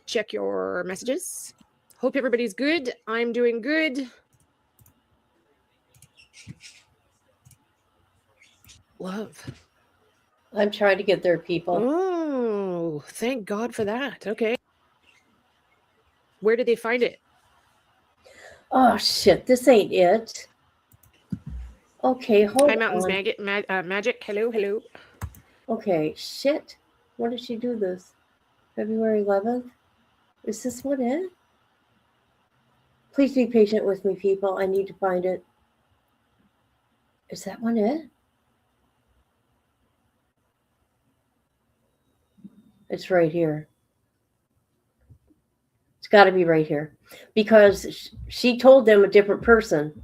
check your messages. Hope everybody's good. I'm doing good. Love.
I'm trying to get there, people.
Oh, thank God for that. Okay. Where did they find it?
Oh, shit. This ain't it. Okay, hold
Hi, Mountains
on.
Magic. Hello.
Okay, shit. When did she do this? February 11th? Is this one it? Please be patient with me, people. I need to find it. Is that one it? It's right here. got to be right here because she told them a different person.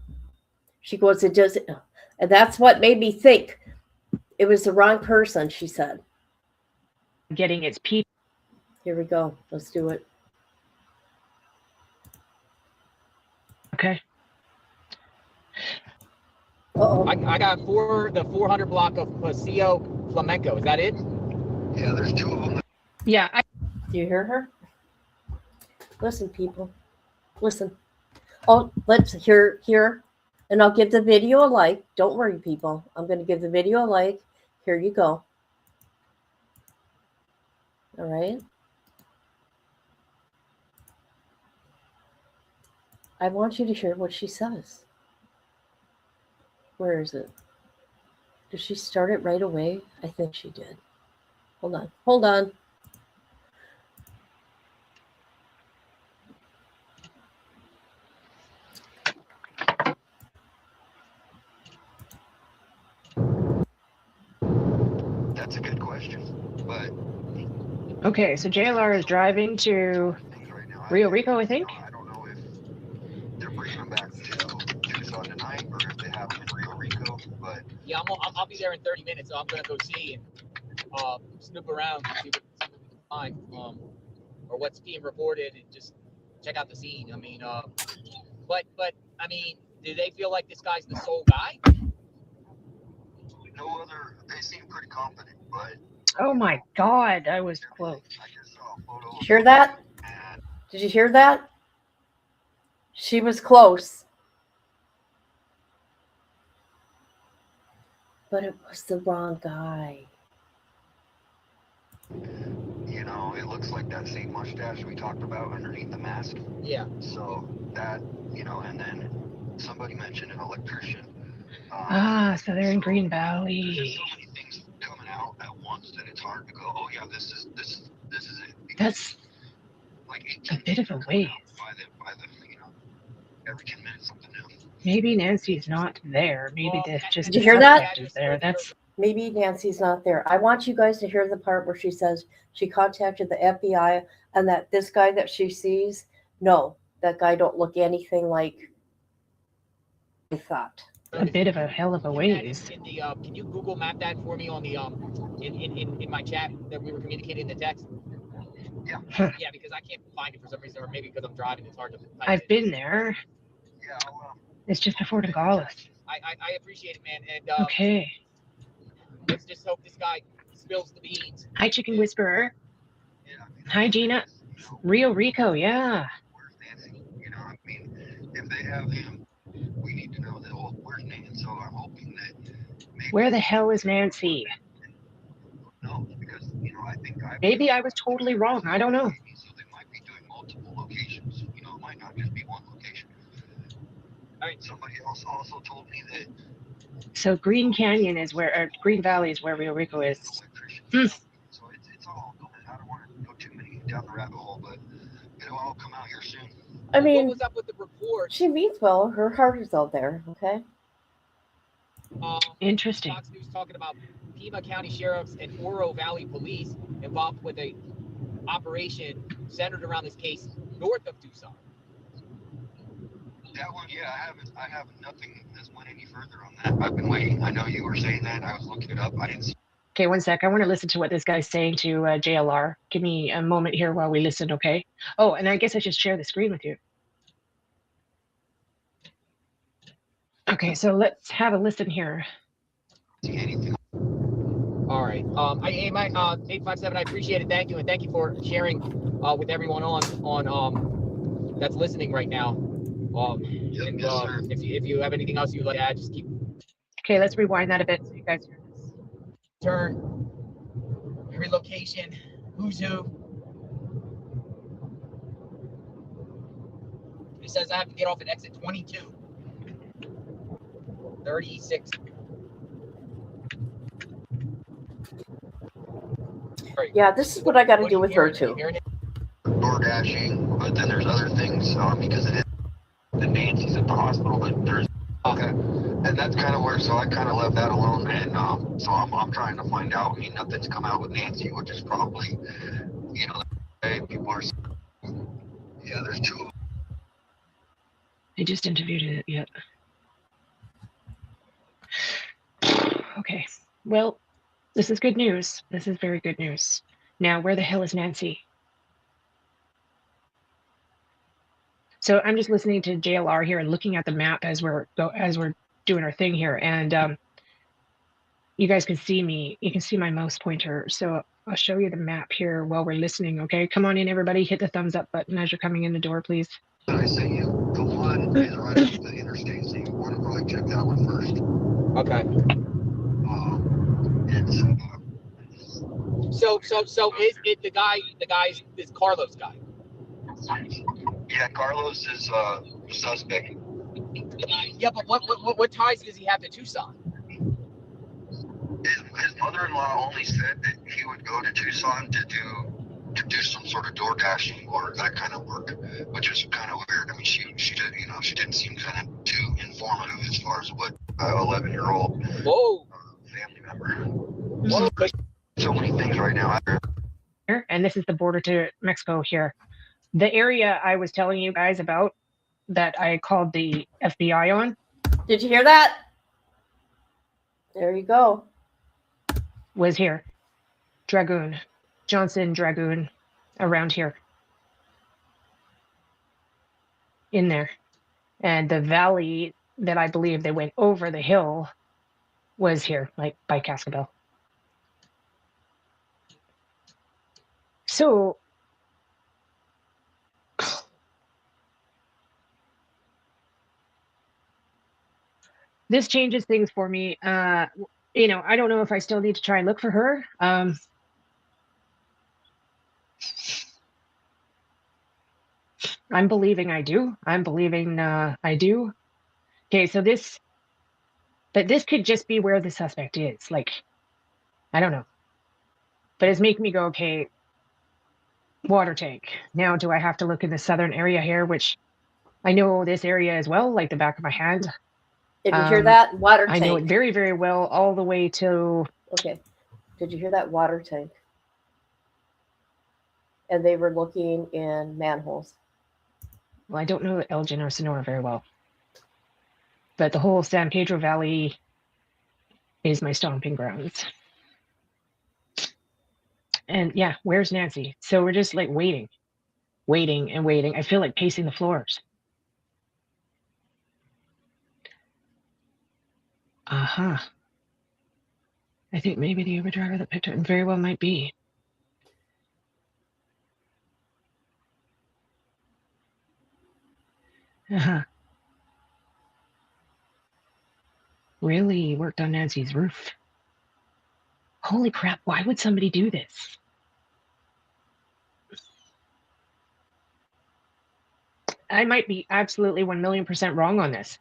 She goes, it does, and that's what made me think it was the wrong person. She said,
Getting its people.
Here we go. Let's do it.
Okay.
I got the 400 block of Paseo Flamenco. Is that it?
Yeah, there's 2 of them.
Yeah.
Do you hear her? Listen, people. Listen. Oh, let's hear, and I'll give the video a like. Don't worry, people. I'm going to give the video a like. Here you go. All right. I want you to hear what she says. Where is it? Did she start it right away? I think she did. Hold on. Hold on.
That's a good question, but
Okay, so JLR is driving to Rio Rico, I think.
I don't know if they're bringing them back to Tucson tonight or if they have them in Rio Rico. But
yeah, I'll be there in 30 minutes, so I'm gonna go see and snoop around and see what we can find, or what's being reported, and just check out the scene. I mean, but I mean, do they feel like this guy's the sole guy?
no other. They seem pretty confident, but
Oh my God, I was close.
Did you hear that? Did you hear that? She was close. But it was the wrong guy.
you know, it looks like that same mustache we talked about underneath the mask.
Yeah.
So that, you know, and then somebody mentioned an electrician.
So they're in Green Valley.
So many things coming out at once that it's hard to go, oh yeah, this is it.
That's
like
a bit of a waste.
By the, you know, every 10 minutes something new.
Maybe Nancy's not there. Maybe just
Did you hear that?
is there. That's
Maybe Nancy's not there. I want you guys to hear the part where she says she contacted the FBI and that this guy that she sees, no, that guy don't look anything like I thought.
a bit of a hell of a ways.
In the, can you Google map that for me on the in my chat that we were communicating in the text?
Yeah.
Yeah, because I can't find it for some reason, or maybe because I'm driving. It's hard to.
I've been there.
Yeah.
It's just before Nogales.
I appreciate it, man. And
Okay.
Let's just hope this guy spills the beans.
Hi, Chicken Whisperer. Hi, Gina. Rio Rico, yeah.
Where's Nancy? You know, I mean, if they have him, we need to know that, oh, where's Nancy? So I'm hoping that maybe.
Where the hell is Nancy?
No, because, you know, I think
Maybe I was totally wrong. I don't know.
So they might be doing multiple locations. You know, it might not just be one location.
All right.
Somebody else also told me that.
So Green Canyon is where, or Green Valley is where Rio Rico is.
So it's all. I don't want to go too many down the rabbit hole, but it'll all come out here soon.
I mean,
what was up with the report?
She means well. Her heart is out there, okay?
Interesting.
Fox News talking about Pima County Sheriffs and Oro Valley Police involved with a operation centered around this case north of Tucson.
That one, yeah, I have nothing that's went any further on that. I've been waiting. I know you were saying that. I was looking it up. I didn't see.
Okay, one sec. I want to listen to what this guy's saying to JLR. Give me a moment here while we listen, okay? Oh, and I guess I should share the screen with you. Okay, so let's have a listen here.
All right. I 857. I appreciate it. Thank you, and thank you for sharing with everyone on that's listening right now. If you have anything else you'd like to add, just keep.
Okay, let's rewind that a bit so you guys hear this.
Turn. Every location. Who's who. It says I have to get off at exit 22. 36.
Yeah, this is what I got to do with her too.
Door dashing, but then there's other things because it is the Nancy's at the hospital, but there's okay, and that's kind of where. So I kind of left that alone, and so I'm trying to find out. I mean, nothing's come out with Nancy, which is probably, you know, people are, Yeah, there's two.
I just interviewed it yet. Okay. Well, this is good news. This is very good news. Now, where the hell is Nancy? So I'm just listening to JLR here and looking at the map as we're doing our thing here, and you guys can see me. You can see my mouse pointer. So I'll show you the map here while we're listening. Okay, come on in, everybody. Hit the thumbs up button as you're coming in the door, please.
I sent you. The one is right off the interstate, so you want to probably check that one first.
Okay. So is it the guy's is Carlos guy?
Yeah, Carlos is suspect.
Yeah, but what ties does he have to Tucson?
His mother-in-law only said that he would go to Tucson to do some sort of door dashing or that kind of work, which is kind of weird. I mean, she did, you know, she didn't seem kind of too informative as far as what 11-year-old family member. Whoa. So many things right now.
And this is the border to Mexico here. The area I was telling you guys about that I called the FBI on.
Did you hear that? There you go.
Was here. Dragoon. Johnson Dragoon. Around here. In there. And the valley that I believe they went over the hill was here, like by Cascabel. So this changes things for me. You know, I don't know if I still need to try and look for her. I'm believing I do. I'm believing I do. Okay, so this could just be where the suspect is. Like, I don't know. But it's making me go, okay, water tank. Now, do I have to look in the southern area here, which I know this area as well, like the back of my hand.
Did you hear that? Water tank.
I know it very, very well, all the way to...
Okay. Did you hear that? Water tank. And they were looking in manholes.
Well, I don't know Elgin or Sonora very well. But the whole San Pedro Valley is my stomping grounds. And yeah, where's Nancy? So we're just like waiting and waiting. I feel like pacing the floors. Uh-huh. I think maybe the Uber driver that picked her very well might be. Uh-huh. Really worked on Nancy's roof. Holy crap, why would somebody do this? I might be absolutely 1,000,000% wrong on this.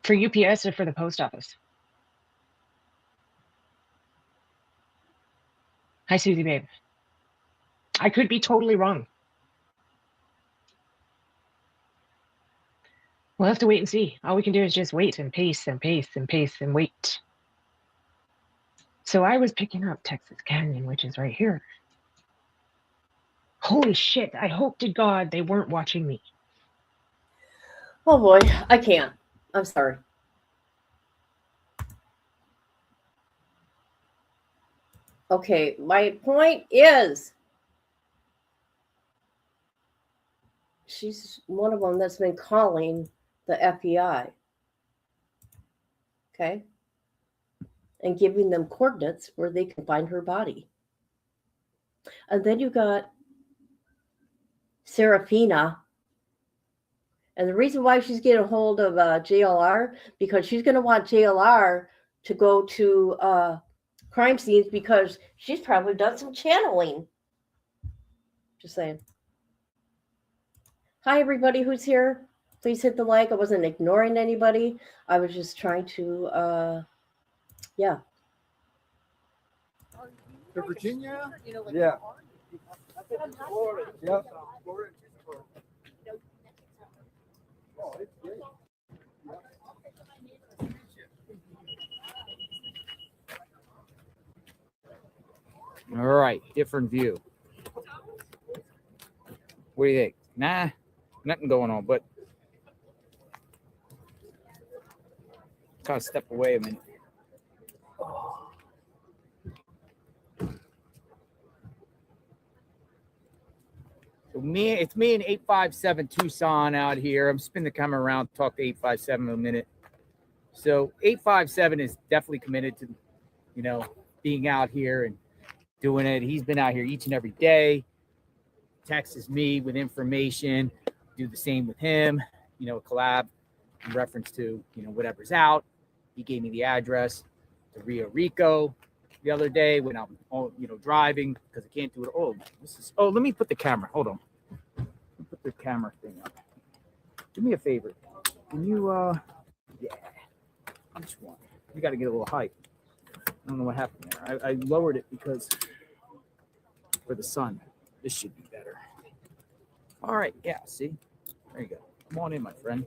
For UPS or for the post office? Hi, Susie, babe. I could be totally wrong. We'll have to wait and see. All we can do is just wait and pace and pace and pace and wait. So I was picking up Texas Canyon, which is right here. Holy shit, I hope to God they weren't watching me.
Oh boy, I can't. I'm sorry. Okay, my point is she's one of them that's been calling the FBI. Okay? And giving them coordinates where they can find her body. And then you got Serafina. And the reason why she's getting a hold of JLR, because she's going to want JLR to go to crime scenes because she's probably done some channeling. Just saying. Hi, everybody who's here. Please hit the like. I wasn't ignoring anybody. I was just trying to, yeah.
To Virginia?
Yeah.
Yep.
All right, different view. What do you think? Nah, nothing going on, but kind of step away a minute. So it's me and 857 Tucson out here. I'm spinning the camera around, talk to 857 in a minute. So 857 is definitely committed to, being out here and doing it. He's been out here each and every day. Texts me with information. Do the same with him. A collab in reference to whatever's out. He gave me the address to Rio Rico the other day when I'm driving because I can't do it. Let me put the camera. Hold on. Put the camera thing up. Do me a favor. Can you yeah. Which one? You got to get a little height. I don't know what happened there. I lowered it because for the sun. This should be better. All right. Yeah. See. There you go. Come on in, my friend.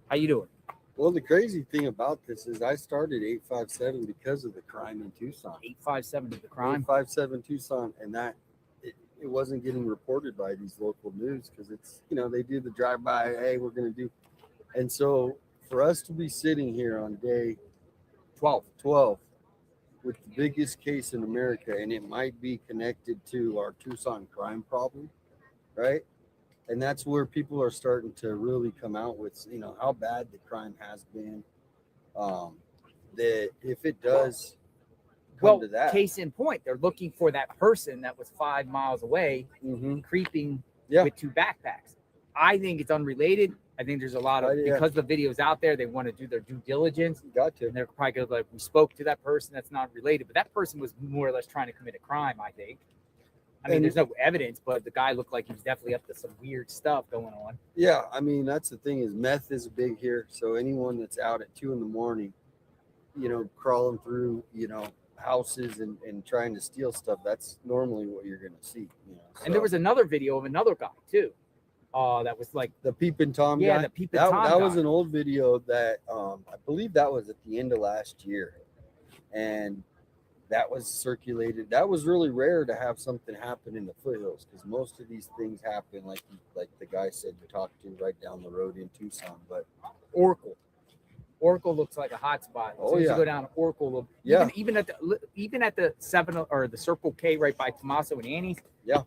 How you doing?
Well, the crazy thing about this is I started 857 because of the crime in Tucson.
857 to the crime?
857 Tucson, and that it wasn't getting reported by these local news because it's, they do the drive-by, hey, we're going to do. And so for us to be sitting here on day 12 with the biggest case in America, and it might be connected to our Tucson crime problem, right? And that's where people are starting to really come out with, how bad the crime has been. That if it does come to that.
Case in point, they're looking for that person that was 5 miles away, creeping with 2 backpacks. I think it's unrelated. I think there's a lot of, because the video's out there, they want to do their due diligence.
Got to.
And they're probably going to be like, we spoke to that person that's not related. But that person was more or less trying to commit a crime, I think. I mean, there's no evidence, but the guy looked like he was definitely up to some weird stuff going on.
Yeah, I mean, that's the thing is meth is big here. So anyone that's out at 2 a.m, crawling through, houses and trying to steal stuff, that's normally what you're going to see. So.
And there was another video of another guy too. That was like
the Peepin' Tom guy.
Yeah, the Peepin' Tom guy.
That was an old video that I believe that was at the end of last year. And that was circulated. That was really rare to have something happen in the foothills because most of these things happen, like the guy said you talked to right down the road in Tucson. But
Oracle looks like a hot spot. As soon as you go down to Oracle, even at the 7 or the Circle K right by Tommaso and Annie's.
Yeah.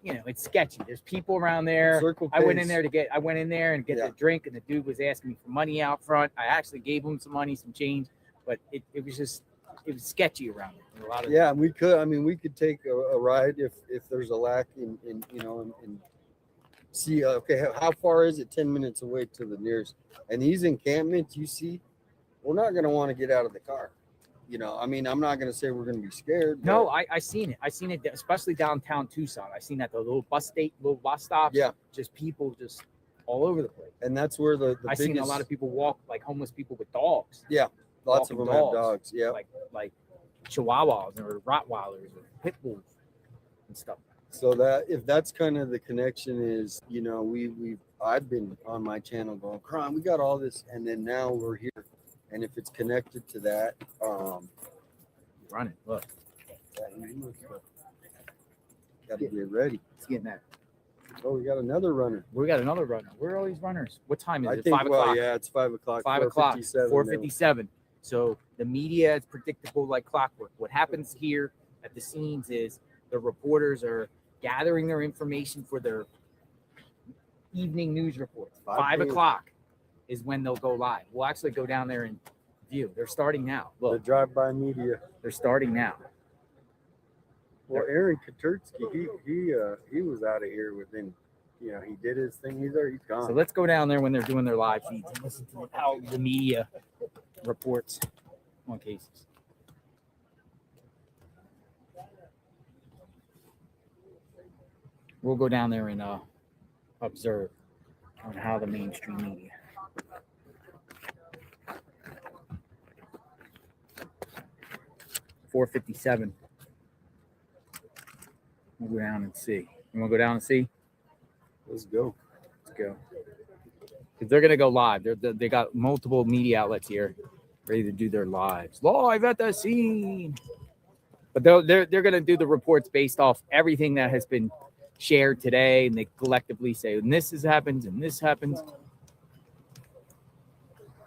It's sketchy. There's people around there. I went in there and get the drink, and the dude was asking me for money out front. I actually gave him some money, some change, but it was sketchy around there.
We could take a ride if there's a lack in and see how far is it? 10 minutes away to the nearest. And these encampments you see, we're not going to want to get out of the car. I'm not going to say we're going to be scared.
No, I seen it. I seen it, especially downtown Tucson. I seen that the little bus stops.
Yeah,
just people just all over the place.
And that's where I
seen a lot of people walk, like homeless people with dogs.
Yeah, lots of them have dogs. Yeah,
like Chihuahuas or Rottweilers or pit bulls and stuff.
So that if that's kind of the connection is, I've been on my channel going, crime, we got all this, and then now we're here. And if it's connected to that,
run it. Look,
got to get ready.
It's getting that.
Oh, we got another runner.
Where are all these runners? What time is it?
Think,
5 o'clock.
Yeah, it's 5 o'clock.
5 o'clock. 4:57. So the media is predictable like clockwork. What happens here at the scenes is the reporters are gathering their information for their evening news reports. 5 o'clock is when they'll go live. We'll actually go down there and view. They're starting now. Look,
the drive-by media.
They're starting now.
Well, Aaron Katurtsky, he was out of here within, he did his thing. He's gone.
So let's go down there when they're doing their live feeds and listen to how the media reports on cases. We'll go down there and observe on how the mainstream media. $4.57. We'll go down and see. You want to go down and see?
Let's go.
Let's go. Because they're going to go live. They got multiple media outlets here ready to do their lives. Live at the scene. But they're going to do the reports based off everything that has been shared today, and they collectively say, and this has happened, and this happens.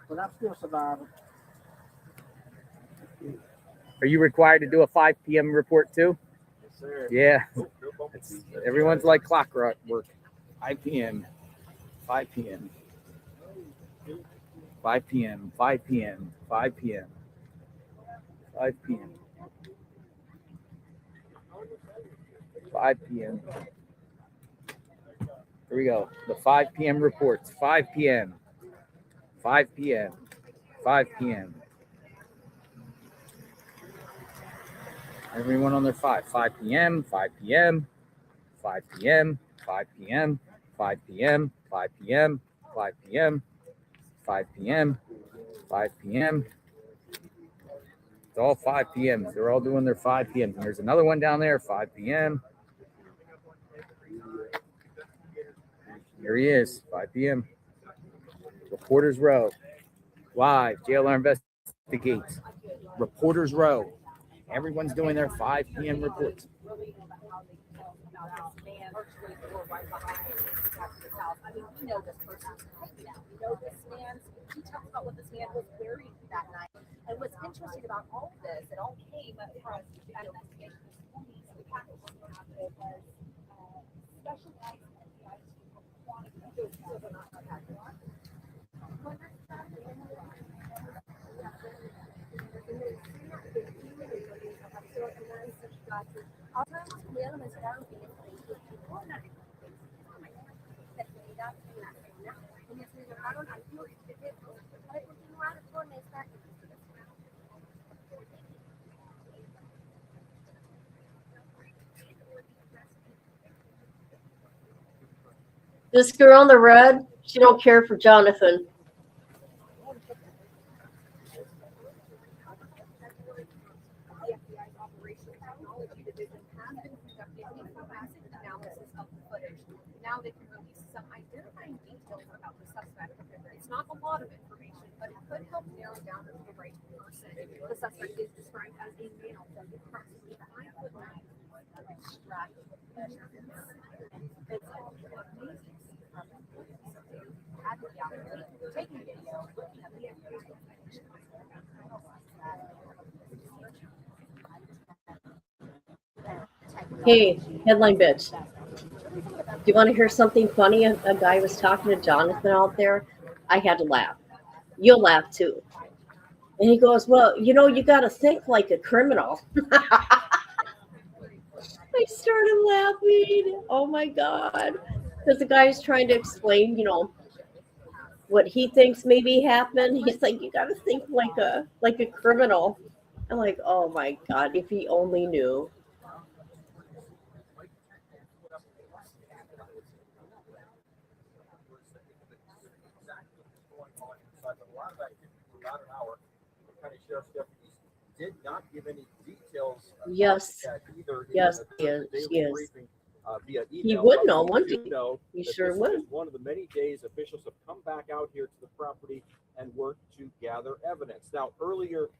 But I'm still surviving.
Are you required to do a 5 p.m. report too?
Yes, sir.
Yeah. Everyone's like clockwork. 5 p.m. 5 p.m. 5 p.m. 5 p.m. 5 p.m. 5 p.m. 5 p.m. Here we go. The 5 p.m. reports. 5 p.m. 5 p.m. 5 p.m. Everyone on their 5. 5 p.m. 5 p.m. 5 p.m. 5 p.m. 5 p.m. 5 p.m. 5 p.m. 5 p.m. 5 p.m. It's all 5 p.m. They're all doing their 5 p.m. And there's another one down there, 5 p.m. Here he is, 5 p.m. Reporters Row. Live, JLR investigates. Reporters Row. Everyone's doing their 5 p.m. reports.
I mean, we know this person right now. We know this man. He talks about what this man was wearing that night. And what's interesting about all of this, it all came from an investigation of police. The package was specialized FBI to quantify those whether or not that had one.
This girl in the red, she don't care for Jonathan.
The FBI's Operations Technology Division has been conducting a forensic analysis of the footage. Now they can release some identifying details about the suspect. It's not a lot of information, but it could help narrow down to the right person. The suspect is described as a male, approximately 5'9", strapped. It's amazing. Taking video, looking at the information.
Hey, headline bitch. Do you want to hear something funny? A guy was talking to Jonathan out there. I had to laugh. You'll laugh too. And he goes, well, you know, you got to think like a criminal. I started laughing. Oh my God. Because the guy is trying to explain, you know, what he thinks maybe happened. He's like, you got to think like a criminal. I'm like, oh my God, if he only knew.
Did not give any details.
Yes.
Either
yes,
he is.
Briefing,
via email.
He would know,
We
wouldn't
do
he?
know
He
that
sure
this is
would.
just one of the many days officials have come back out here to the property and worked to gather evidence. Now, earlier,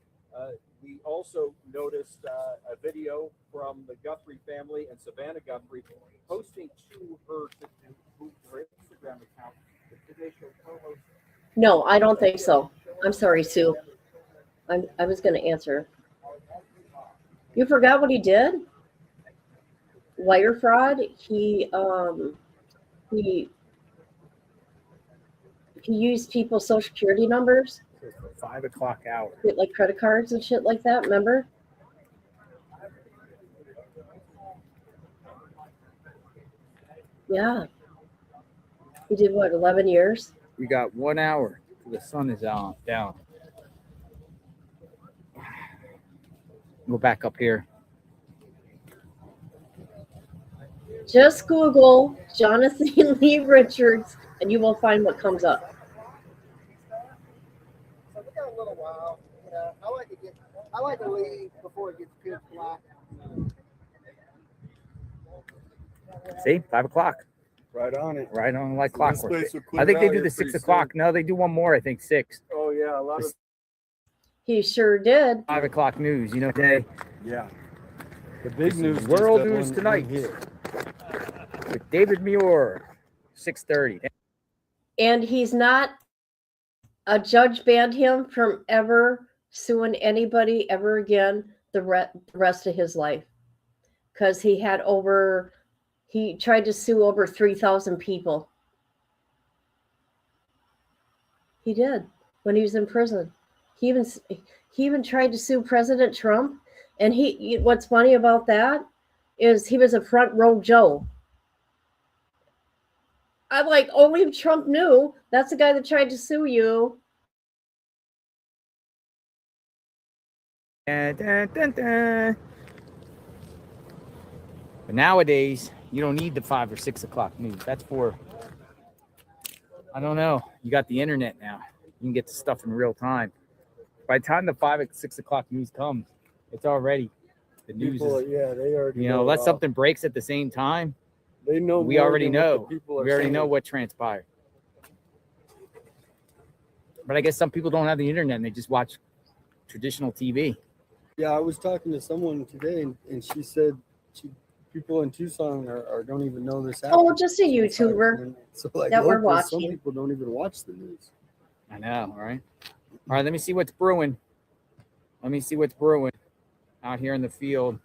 we also noticed a video from the Guthrie family and Savannah Guthrie posting to her Instagram account. Did they show co-host?
No, I don't think so. I'm sorry, Sue. I was going to answer. You forgot what he did? Wire fraud. He used people's social security numbers,
5 o'clock hour.
get like credit cards and shit like that. Remember? Yeah. He did what? 11 years.
We got 1 hour. The sun is down. Go back up here.
Just Google Jonathan Lee Richards, and you will find what comes up.
So we got a little while. You know, I like to leave before it gets pitch black.
See, 5 o'clock.
Right on it.
Right on like
So
clockwork.
this place will clear
I think
out
they do
here
the 6
pretty
o'clock. No, they do one more. I think 6.
Oh yeah, a lot of
He sure did.
5 o'clock news. You know, day.
yeah. The big
This
news
is
is
World
that
News
one
Tonight
hit.
with David Muir, 6:30.
And he's not, a judge banned him from ever suing anybody ever again the rest of his life. Because he tried to sue over 3,000 people. He did when he was in prison. He even tried to sue President Trump. And what's funny about that is he was a front row Joe. I'm like, only Trump knew. That's the guy that tried to sue you.
Dun, dun, dun, dun. But nowadays, you don't need the 5 or 6 o'clock news. That's for, I don't know. You got the internet now. You can get the stuff in real time. By the time the 5 or 6 o'clock news comes, it's already the news.
People,
Is,
they already
know, unless something breaks at the same time.
They know.
We
more
already
than what
know.
the people are
We already
saying.
know what transpired. But I guess some people don't have the internet and they just watch traditional TV.
Yeah, I was talking to someone today, and she said people in Tucson don't even know this happened.
Oh, just a YouTuber
So like
that we're
local, some
watching.
people don't even watch the news.
I know, right? All right, let me see what's brewing. Let me see what's brewing out here in the field.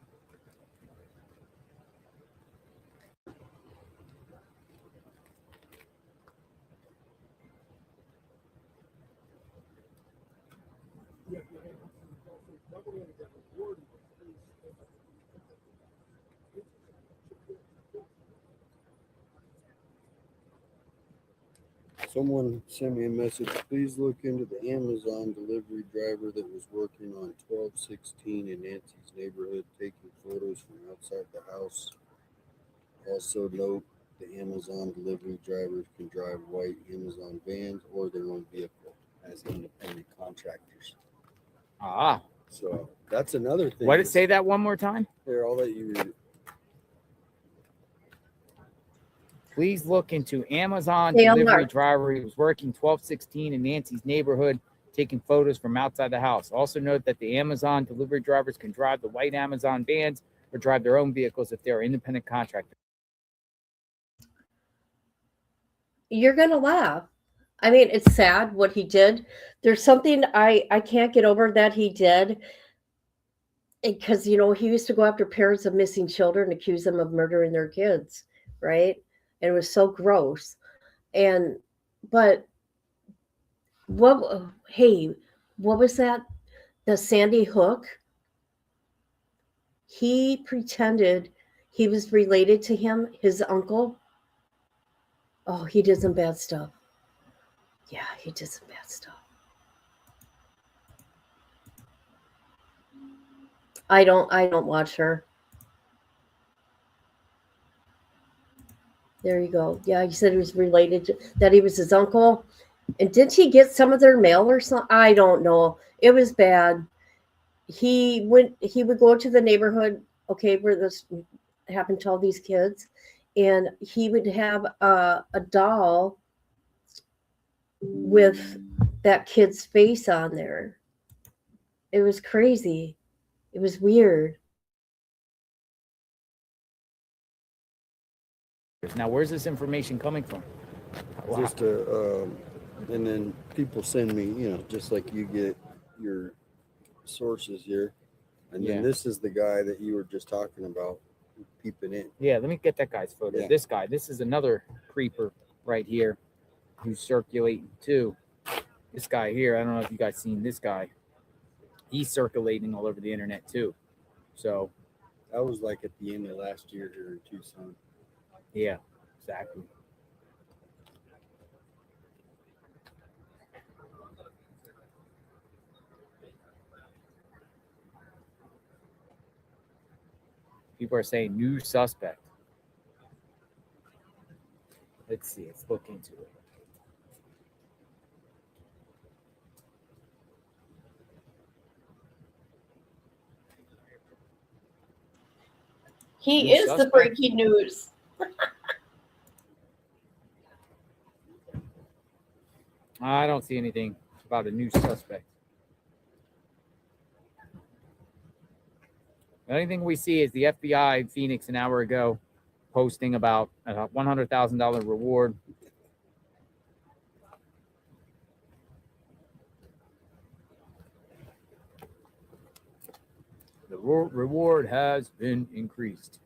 Someone sent me a message. Please look into the Amazon delivery driver that was working on 1216 in Nancy's neighborhood, taking photos from outside the house. Also note the Amazon delivery drivers can drive white Amazon vans or their own vehicle as independent contractors.
Ah.
So that's another thing.
What did it say that one more time?
Here, I'll let you read it.
Please look into Amazon
They
delivery
are.
driver who was working 1216 in Nancy's neighborhood, taking photos from outside the house. Also note that the Amazon delivery drivers can drive the white Amazon vans or drive their own vehicles if they are independent contractors.
You're going to laugh. I mean, it's sad what he did. There's something I can't get over that he did. Because, he used to go after parents of missing children, accuse them of murdering their kids, right? And it was so gross. But what was that? The Sandy Hook? He pretended he was related to him, his uncle. Oh, he did some bad stuff. Yeah, he did some bad stuff. I don't watch her. There you go. Yeah, he said he was related that he was his uncle. And didn't he get some of their mail or something? I don't know. It was bad. He would go to the neighborhood, where this happened to all these kids, and he would have a doll with that kid's face on there. It was crazy. It was weird.
Now, where's this information coming from? Wow.
Just and then people send me, just like you get your sources here, and then this is the guy that you were just talking about peeping in.
Yeah, let me get that guy's photo.
Yeah.
This guy, this is another creeper right here who's circulating too. This guy here, I don't know if you guys seen this guy. He's circulating all over the internet too. So
that was like at the end of last year here in Tucson.
Yeah, exactly. People are saying new suspect. Let's see. Let's look into it.
He
New
is the
suspect?
breaking news.
I don't see anything about a new suspect. The only thing we see is the FBI in Phoenix an hour ago posting about a $100,000 reward. The reward has been increased.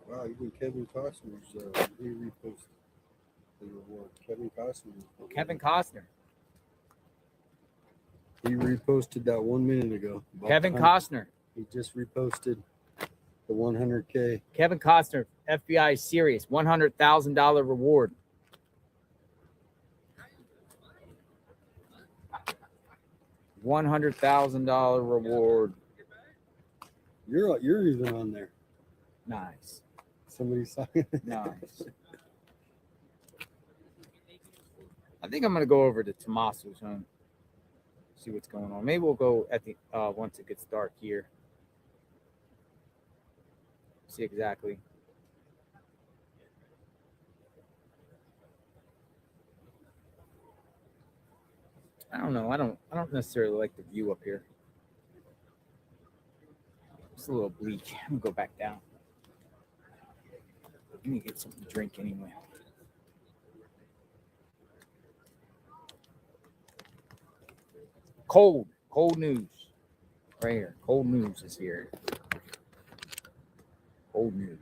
Wow, even Kevin Costner's he reposted the reward. Kevin Costner.
Kevin Costner.
He reposted that 1 minute ago.
Kevin Costner.
He just reposted the 100K.
Kevin Costner, FBI is serious. $100,000 reward. $100,000 reward.
You're even on there.
Nice.
Somebody saw
Nice. I think I'm gonna go over to Tommaso's home. See what's going on. Maybe we'll go at the once it gets dark here. See exactly. I don't know. I don't necessarily like the view up here. It's a little bleak. I'm gonna go back down. I need to get something to drink anyway. Cold news. Right here. Cold news is here. Cold news.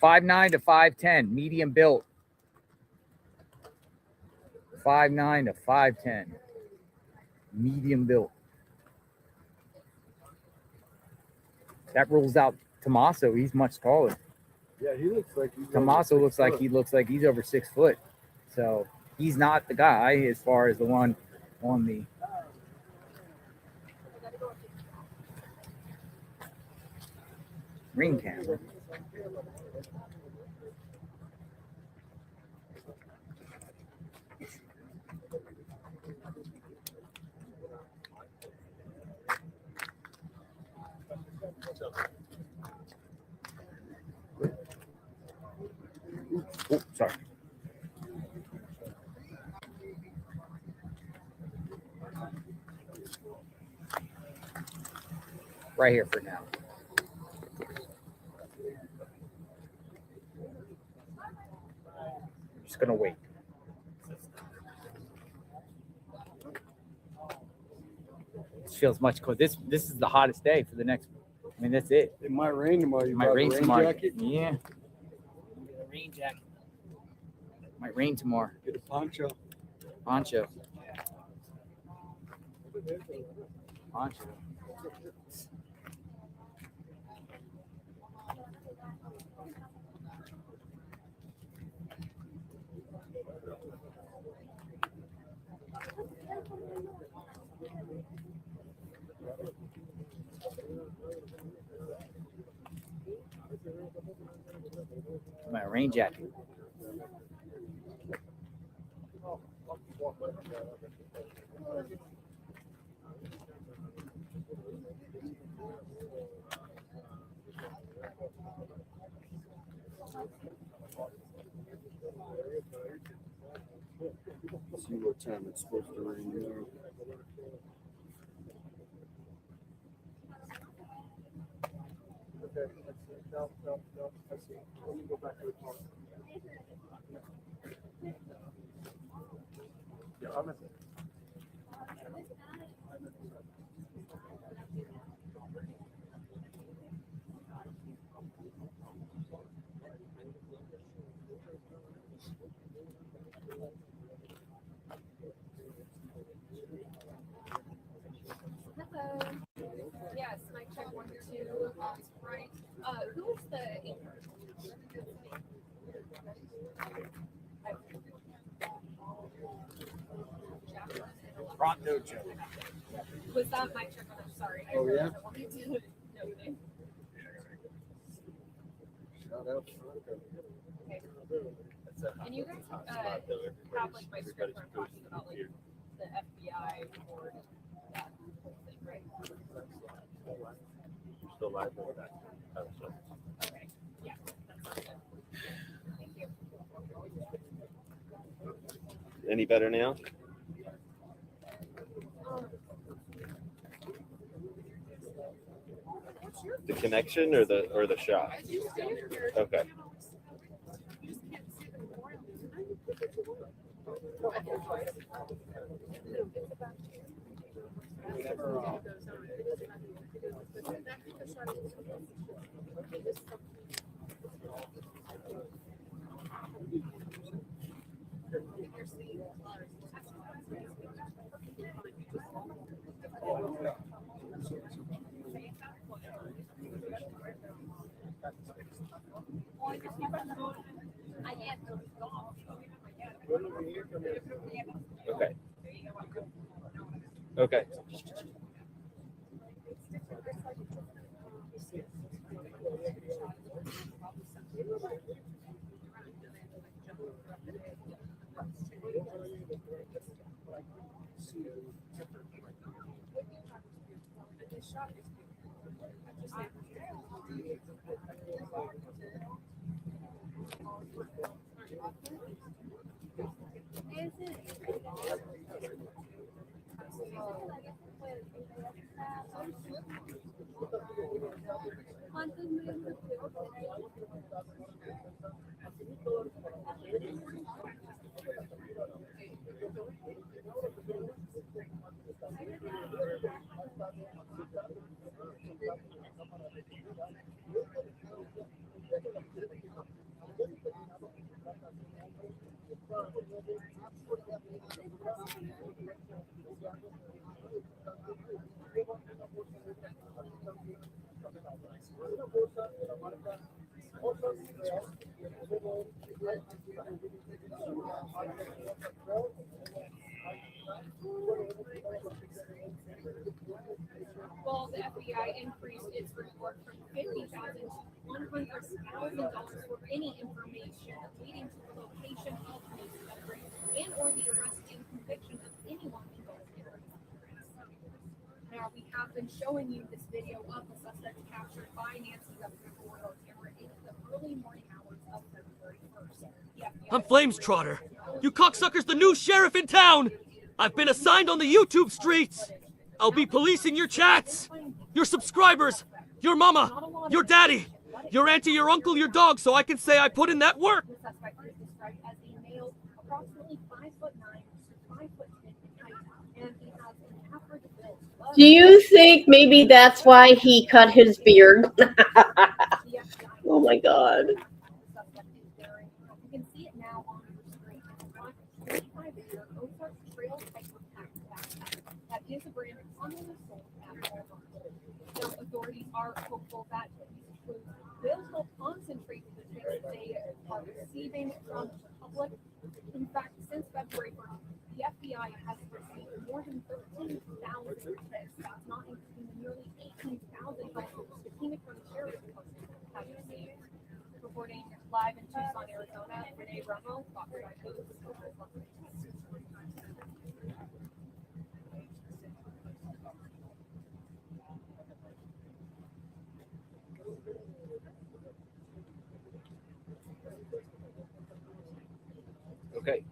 5'9" to 5'10", medium built. 5'9" to 5'10", medium built. That rules out Tommaso. He's much taller.
Yeah, he looks like he's
Tommaso
over
looks
6
like
foot.
he looks like he's over 6 foot. So he's not the guy as far as the one on the ring camera. Oh, sorry. Right here for now. Just gonna wait. This feels much cold. This is the hottest day for the next. I mean, that's it.
It might rain tomorrow. You
It might
brought a
rain
rain
tomorrow.
jacket?
Yeah. Rain jacket. Might rain tomorrow.
Get a poncho.
Poncho. Poncho. My rain jacket.
See what time it's supposed to rain tomorrow.
Okay, no, I see. Let me go back to the car. Yeah, I'm in.
Hello. Yes, mic check 1, 2. Right. Who is the anchor?
Pronto Joe.
Was that mic check on us? Sorry.
Oh, yeah?
I wanted to note it.
Shout out.
And you guys have like my script where I'm talking about like the FBI or that whole thing, right?
Still live with that kind of stuff.
Okay. Yeah, that sounds good. Thank you.
Any better now? The connection or the shot? Okay. Okay. Okay.
Well, the FBI increased its reward from $50,000 to $100,000 for any information leading to the location of the discovery and or the arrest and conviction of anyone involved in it. Now, we have been showing you this video of the suspect captured by Nancy Guthrie on camera in the early morning hours of February 1st.
I'm Flames Trotter. You cocksucker's the new sheriff in town! I've been assigned on the YouTube streets! I'll be policing your chats! Your subscribers! Your mama! Your daddy! Your auntie, your uncle, your dog, so I can say I put in that work!
The suspect is described as a male, approximately 5'9" to 5'10" in height, and he has an average build.
Do you think maybe that's why he cut his beard? Oh my God.
You can see it now on your screen. It's a 25-year Ozark Trail Hiker backpack that is a brand commonly sold at Walmart. Now, authorities are hopeful that these clues will help concentrate the tips they are receiving from the public. In fact, since February 1st, the FBI has received more than 13,000 tips. That's not including the nearly 18,000 calls the Phoenix County Sheriff's Department has received. Reporting live in Tucson, Arizona, Renee Ramo, Fox 5 News.
Okay.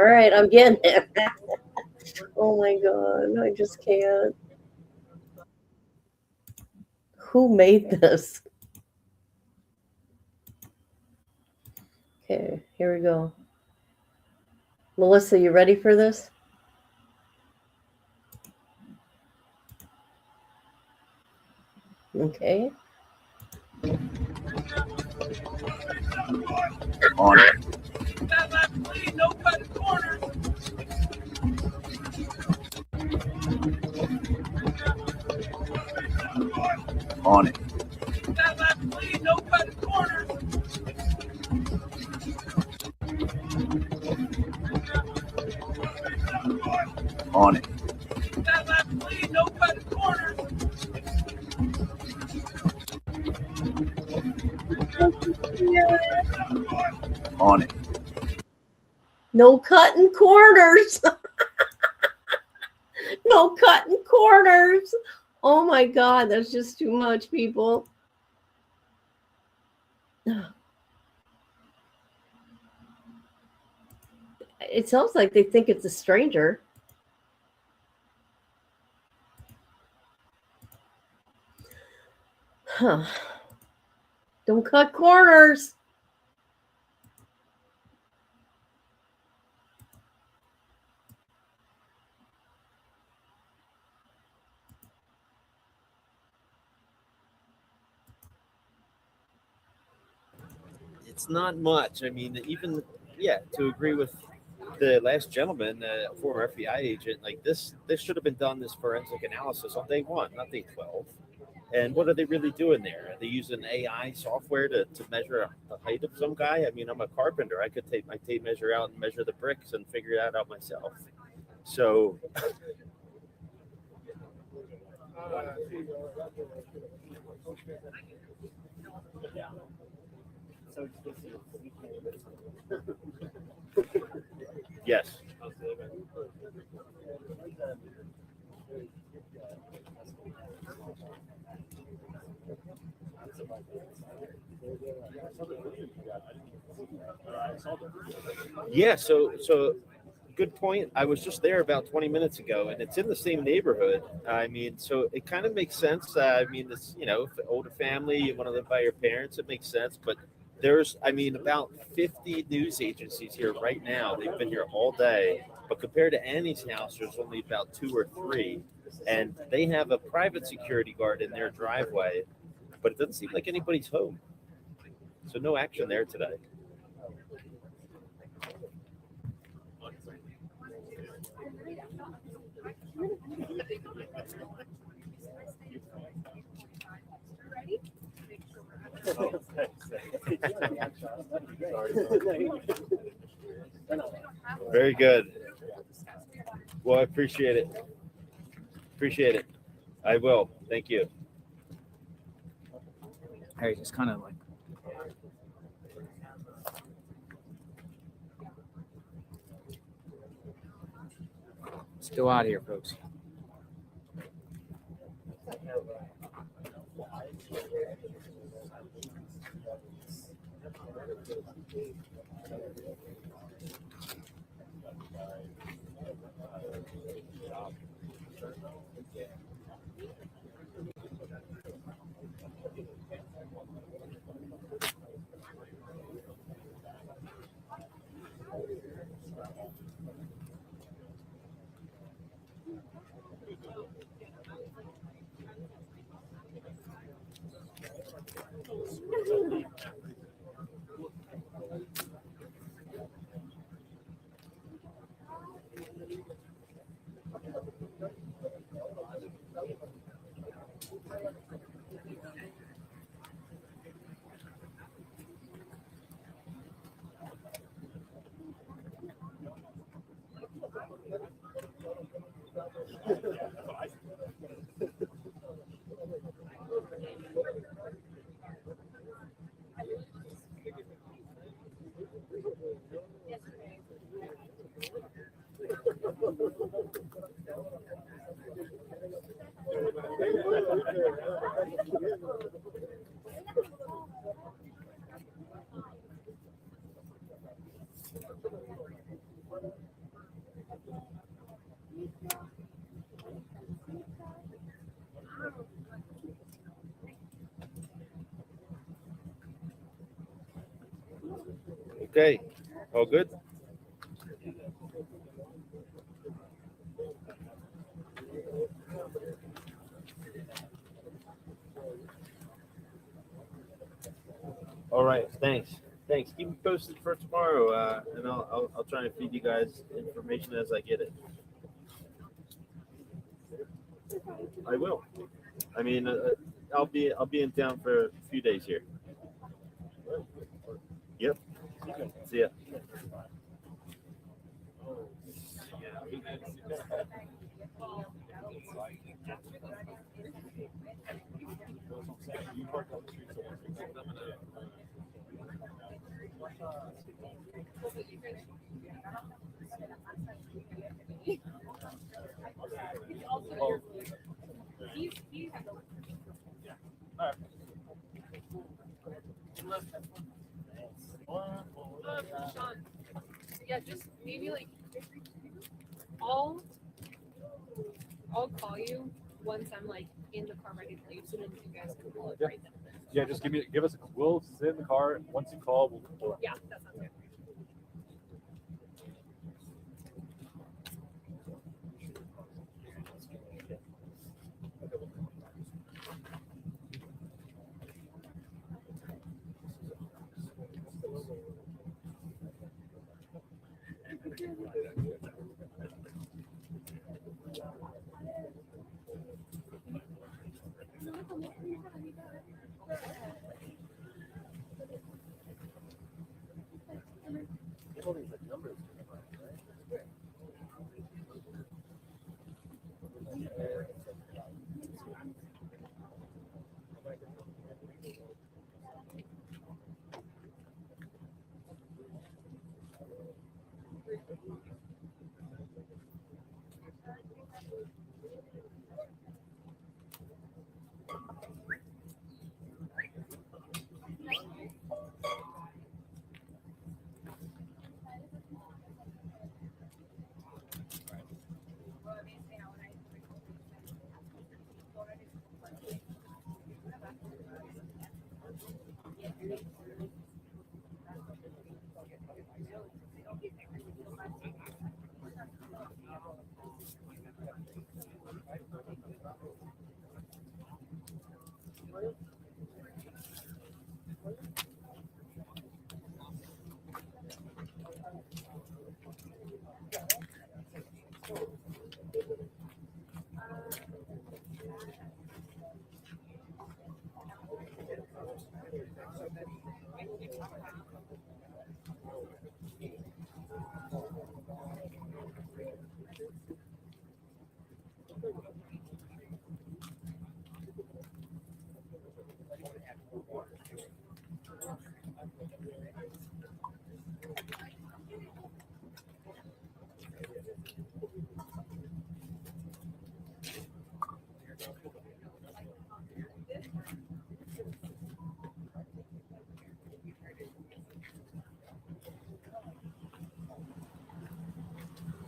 All right, I'm getting it. Oh my God, I just can't. Who made this? Okay, here we go. Melissa, you ready for this? Okay.
On it. On it. On it. On it.
No cutting corners. No cutting corners. Oh my God, that's just too much, people. It sounds like they think it's a stranger. Huh. Don't cut corners.
It's not much. I mean, even to agree with the last gentleman, former FBI agent, like this should have been done, this forensic analysis, on day 1, not day 12. And what are they really doing there? Are they using AI software to measure the height of some guy? I mean, I'm a carpenter. I could take my tape measure out and measure the bricks and figure that out myself. So yes. Yeah, so good point. I was just there about 20 minutes ago, and it's in the same neighborhood. I mean, so it kind of makes sense. I mean, it's, older family, you want to live by your parents, it makes sense. But there's, I mean, about 50 news agencies here right now. They've been here all day. But compared to Annie's house, there's only about 2 or 3. And they have a private security guard in their driveway, but it doesn't seem like anybody's home. So no action there today. Very good. Well, I appreciate it. Appreciate it. I will. Thank you.
Harry just kind of like. Let's go out here, folks.
Okay. All good? All right. Thanks. Thanks. Keep me posted for tomorrow, and I'll try and feed you guys information as I get it. I will. I mean, I'll be in town for a few days here. Yep. See ya.
Sean, yeah, just maybe like I'll call you once I'm like in the car ready to leave, so then you guys can pull it right then.
Yeah, just give us a. We'll sit in the car. Once you call, we'll pull it.
Yeah, that sounds good.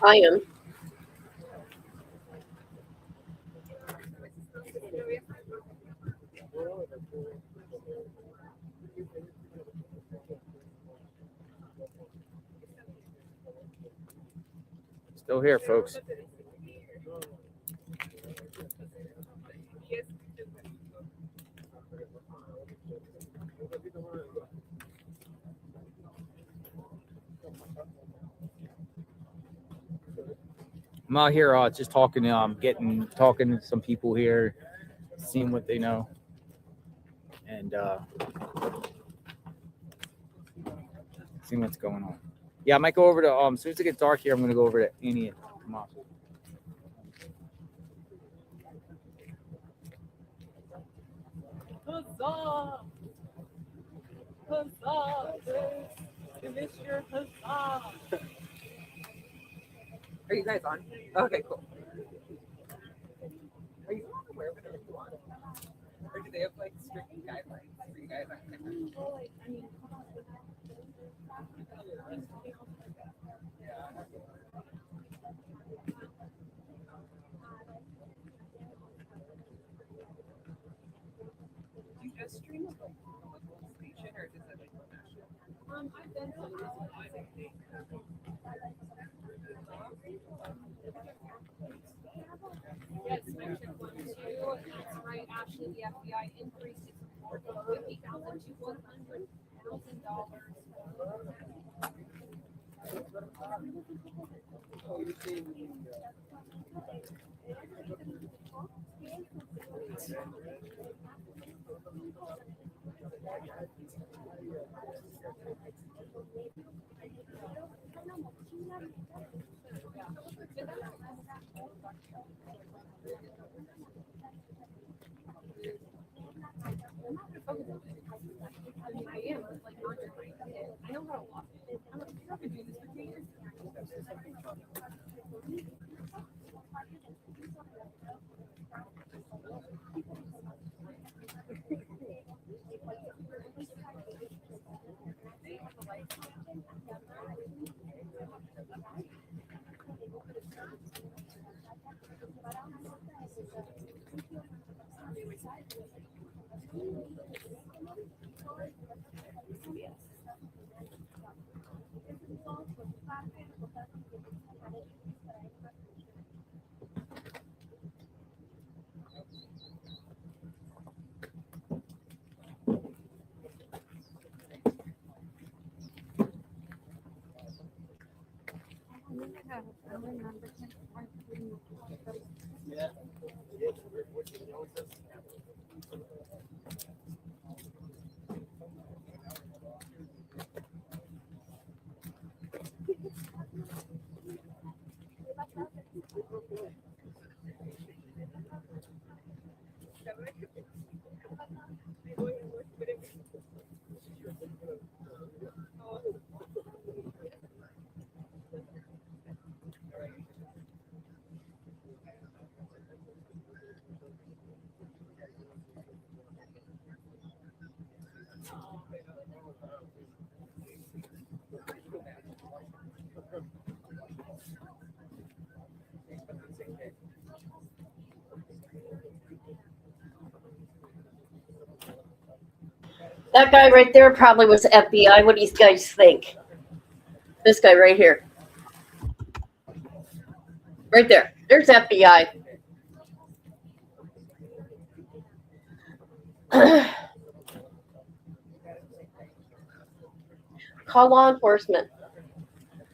I am.
Still here, folks. I'm out here just talking talking to some people here, seeing what they know, and seeing what's going on. Yeah, I might go over to as soon as it gets dark here, I'm gonna go over to Annie and Tomas.
Huzzah! Huzzah! Commissioner, huzzah! Are you guys on? Okay, cool. Are you on aware whatever you want? Or do they have like strict guidelines for you guys on camera? Do you just stream like a local station or does it like go national?
I've been so yes, section 1, 2. That's right. Actually, the FBI increased its report from $50,000 to $100,000. I mean, I am like not just like I know how to walk. I've been doing this for 2 years.
Yeah.
That guy right there probably was FBI. What do you guys think? This guy right here. Right there. There's FBI. Call law enforcement.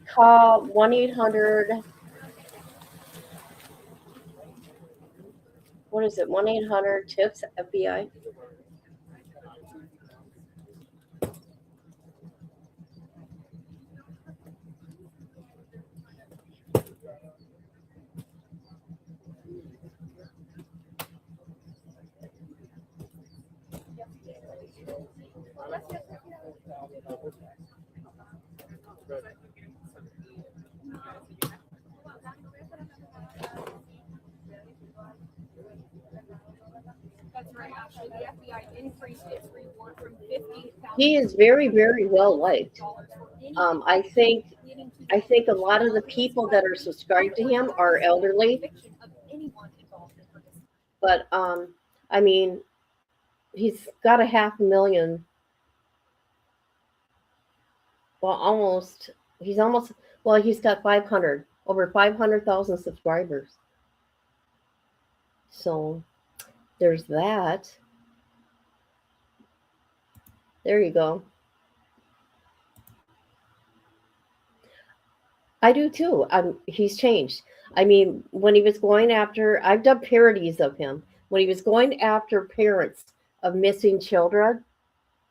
Call 1-800. What is it? 1-800-TIPS FBI.
That's right. Actually, the FBI increased its reward from $50,000.
He is very, very well liked. I think a lot of the people that are subscribed to him are elderly. But I mean, he's got 500,000. Well, he's got over 500,000 subscribers. So there's that. There you go. I do too. He's changed. I mean, when he was going after, I've done parodies of him. When he was going after parents of missing children,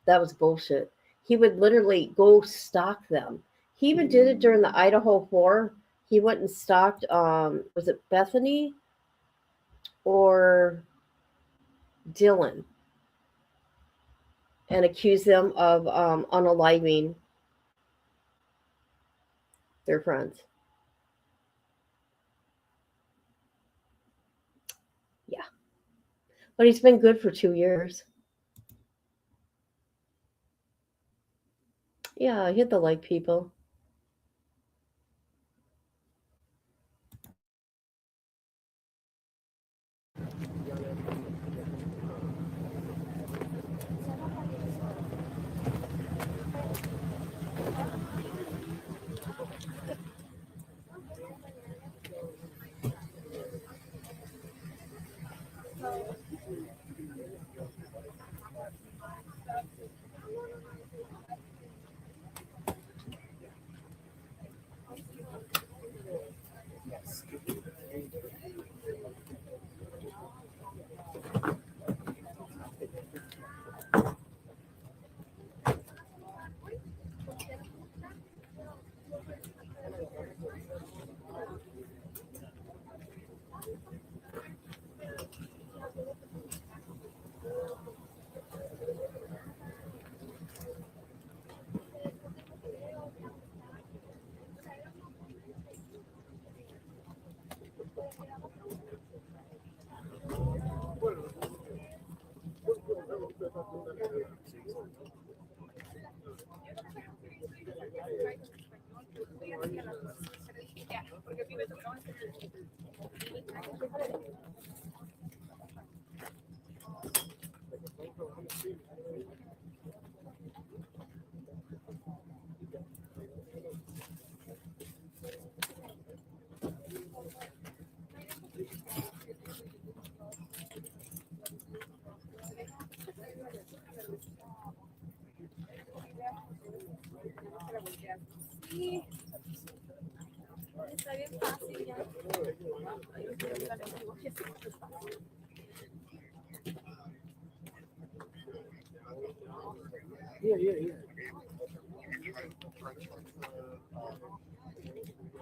that was bullshit. He would literally go stalk them. He even did it during the Idaho War. He went and stalked, was it Bethany or Dylan, and accused them of unaliving their friends. Yeah. But he's been good for 2 years. Yeah, hit the like, people.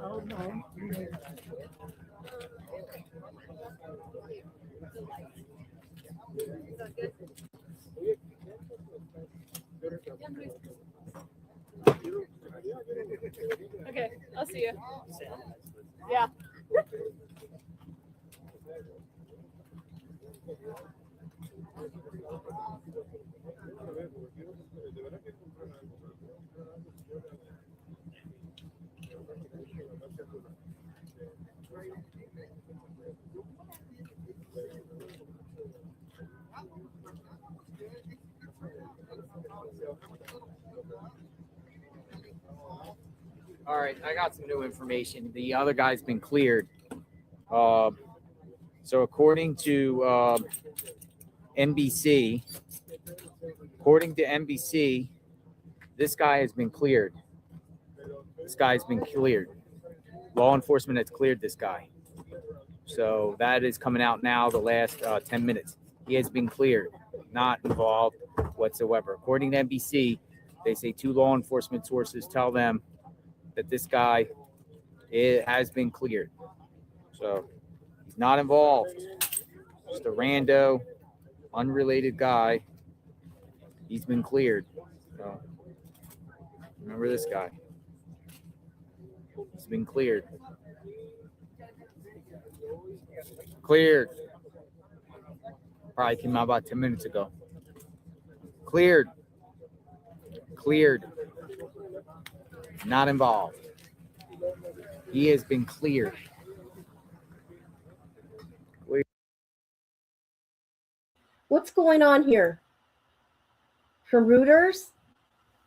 Oh no.
Okay, I'll see you. Yeah.
All right, I got some new information. The other guy's been cleared. So according to NBC, this guy has been cleared. This guy's been cleared. Law enforcement has cleared this guy. So that is coming out now the last 10 minutes. He has been cleared, not involved whatsoever. According to NBC, they say 2 law enforcement sources tell them that this guy has been cleared. So he's not involved. Just a rando, unrelated guy. He's been cleared. So remember this guy. He's been cleared. Cleared. Probably came out about 10 minutes ago. Cleared. Cleared. Not involved. He has been cleared.
What's going on here? From Reuters?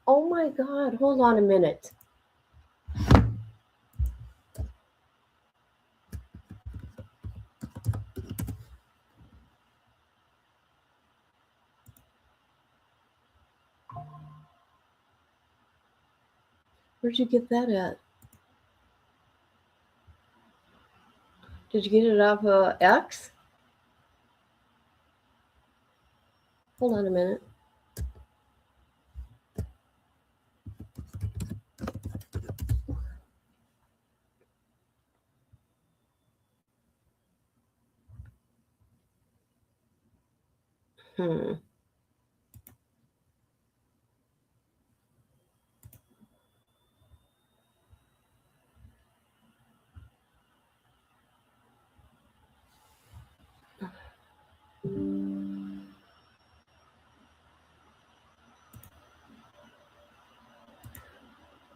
Oh my God, hold on a minute. Where'd you get that at? Did you get it off X? Hold on a minute.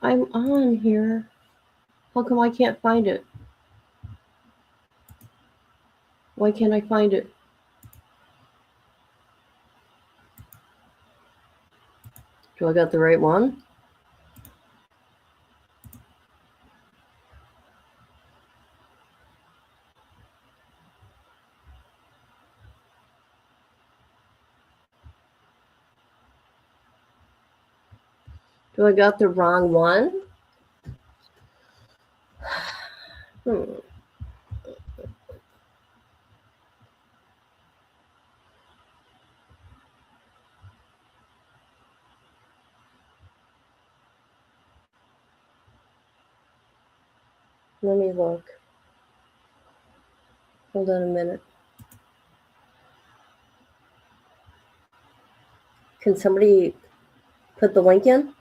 I'm on here. How come I can't find it? Why can't I find it? Do I got the right one? Do I got the wrong one? Let me look. Hold on a minute. Can somebody put the link in?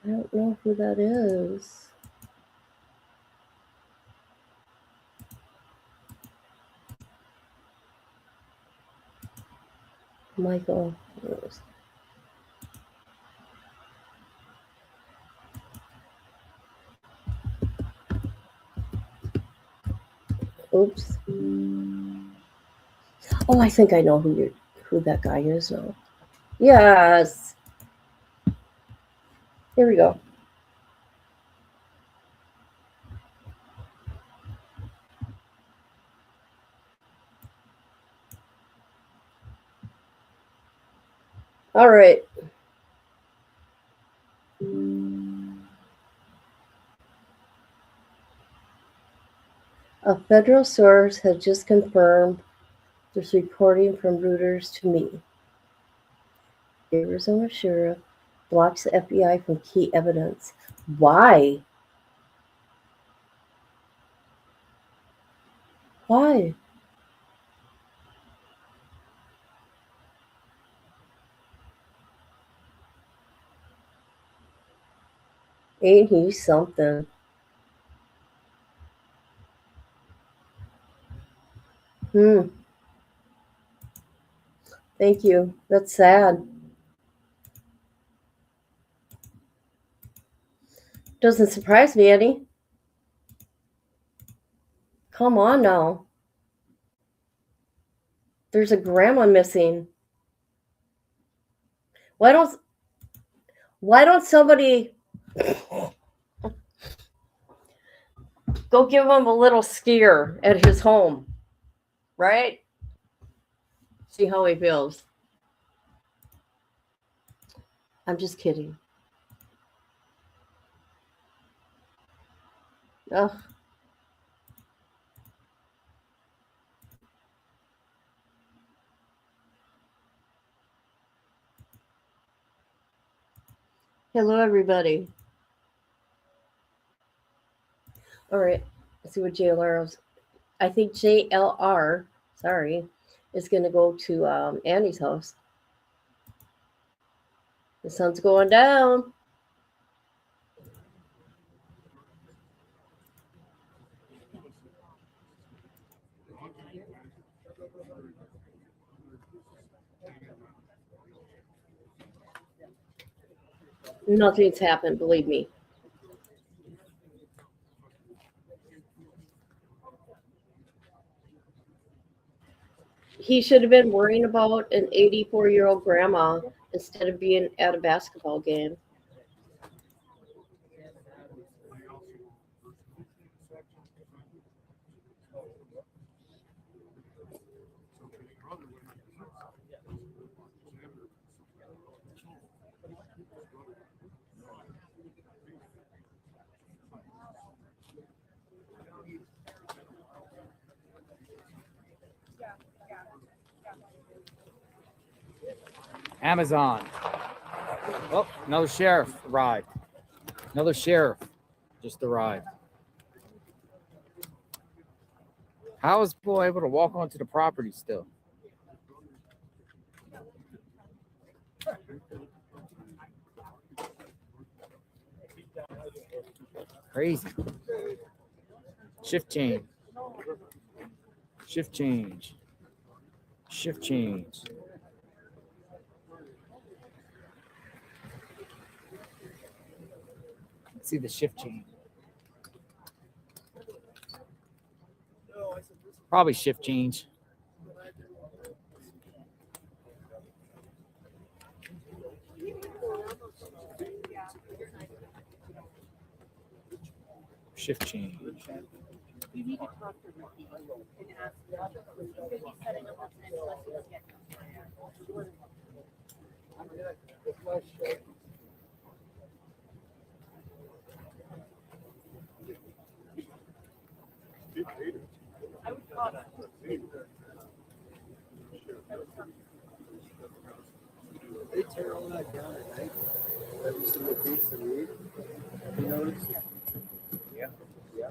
I don't know who that is. Michael. Oops. Oh, I think I know who that guy is now. Yes. Here we go. All right. A federal source has just confirmed this reporting from Reuters to me. Arizona sheriff blocks the FBI from key evidence. Why? Why? Ain't he something? Thank you. That's sad. Doesn't surprise me any. Come on now. There's a grandma missing. Why don't somebody go give him a little skier at his home, right? See how he feels. I'm just kidding. Ugh. Hello, everybody. All right. Let's see what JLR. I think JLR. Sorry, is going to go to Annie's house. The sun's going down. Nothing's happened, believe me. He should have been worrying about an 84-year-old grandma instead of being at a basketball game.
Amazon. Oh, another sheriff arrived. Another sheriff just arrived. How is people able to walk onto the property still? Crazy. Shift change. Shift change. Shift change. Let's see the shift change. Probably shift change. Shift change.
You need to talk to Ricky and ask him. He's going to be setting up an unless he doesn't get I would call
They tear all that down at night. Every single piece of meat. You notice?
Yeah.
Yeah.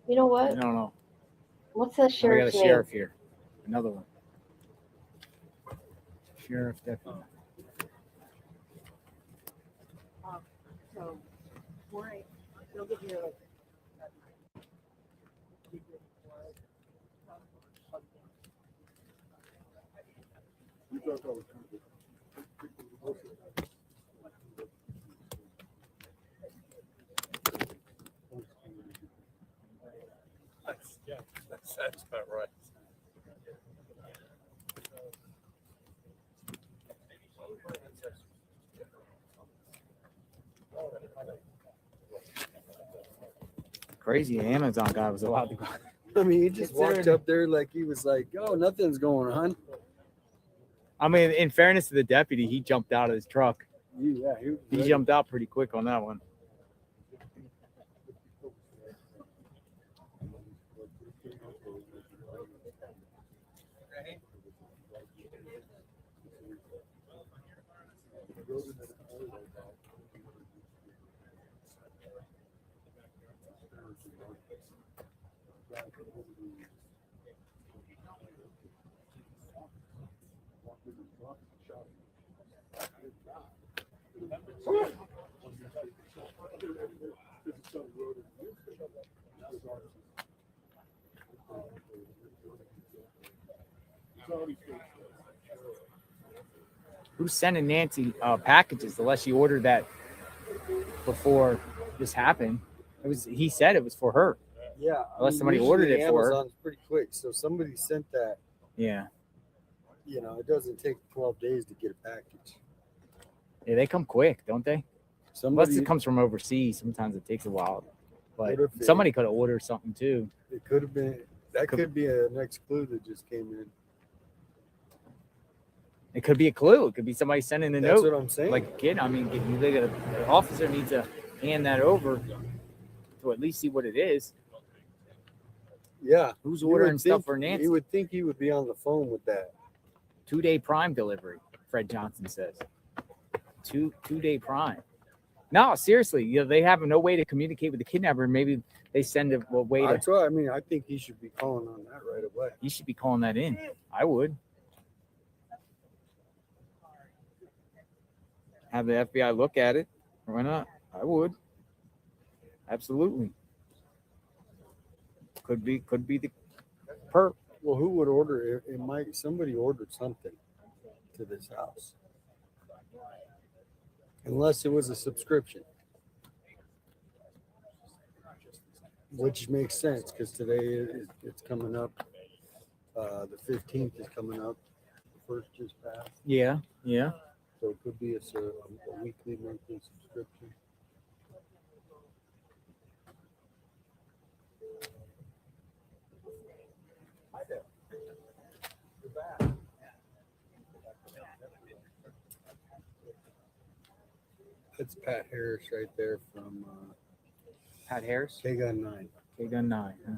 You know
I
what?
don't know.
What's that
I got a
sheriff's name?
sheriff here. Another one. Sheriff deputy.
So, right, they'll give you like.
That's about right.
Crazy Amazon guy was allowed to go.
I mean, he just
It's there.
walked up there like he was like, "Oh, nothing's going on."
I mean, in fairness to the deputy, he jumped out of his truck.
Yeah,
He jumped out pretty quick on that one. Who's sending Nancy packages unless she ordered that before this happened? It was. He said it was for her.
Yeah,
Unless somebody ordered it for her.
Amazon's pretty quick, so somebody sent that.
Yeah.
You know, it doesn't take 12 days to get a package.
Yeah, they come quick, don't they?
Somebody-
Unless it comes from overseas, sometimes it takes a while. But
What if it-
somebody could have ordered something too.
It could have been. That could be a next clue that just came in.
It could be a clue. It could be somebody sending a
That's
note.
what I'm saying.
Like a kid. I mean, the officer needs to hand that over to at least see what it is.
Yeah.
Who's
You would
ordering stuff
think-
for Nancy?
You would think he would be on the phone with that.
2-day prime delivery, Fred Johnson says. Two-day prime. No, seriously, they have no way to communicate with the kidnapper. Maybe they send a way to.
That's why I mean, I think he should be calling on that right away.
You should be calling that in. I would. Have the FBI look at it. Why not? I would. Absolutely. Could be the perp.
Well, who would order it? It might somebody ordered something to this house, unless it was a subscription, which makes sense because today it's coming up. The 15th is coming up. The first just passed.
Yeah.
So it could be a weekly, monthly subscription. That's Pat Harris right there from
Pat Harris?
K-Gun 9.
K-Gun 9. Huh?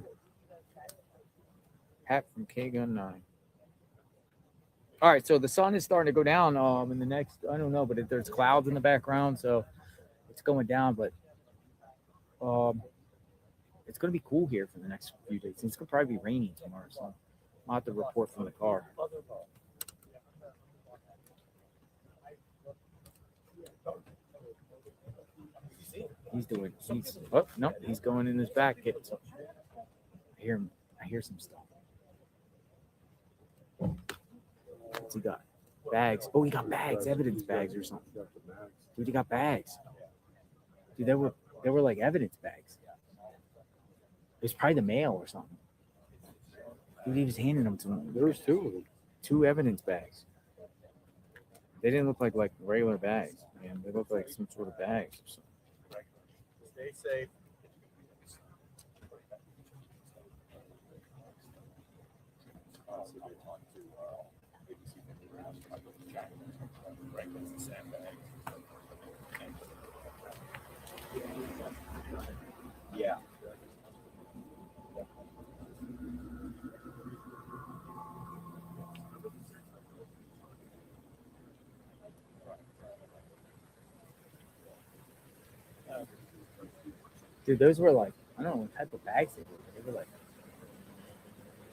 Pat from K-Gun 9. All right, so the sun is starting to go down in the next, I don't know, but there's clouds in the background, so it's going down, but it's going to be cool here for the next few days. It's going to probably be raining tomorrow, so I'll have to report from the car. He's going in his back getting something. I hear some stuff. What's he got? Bags. Oh, he got bags, evidence bags or something. Dude, he got bags. Dude, they were like evidence bags. It was probably the mail or something. Dude, he was handing them to him.
There was 2 of them.
2 evidence bags. They didn't look like regular bags, man. They looked like some sort of bags or something.
Stay safe.
Yeah. Dude, those were like, I don't know what type of bags they were. They feel like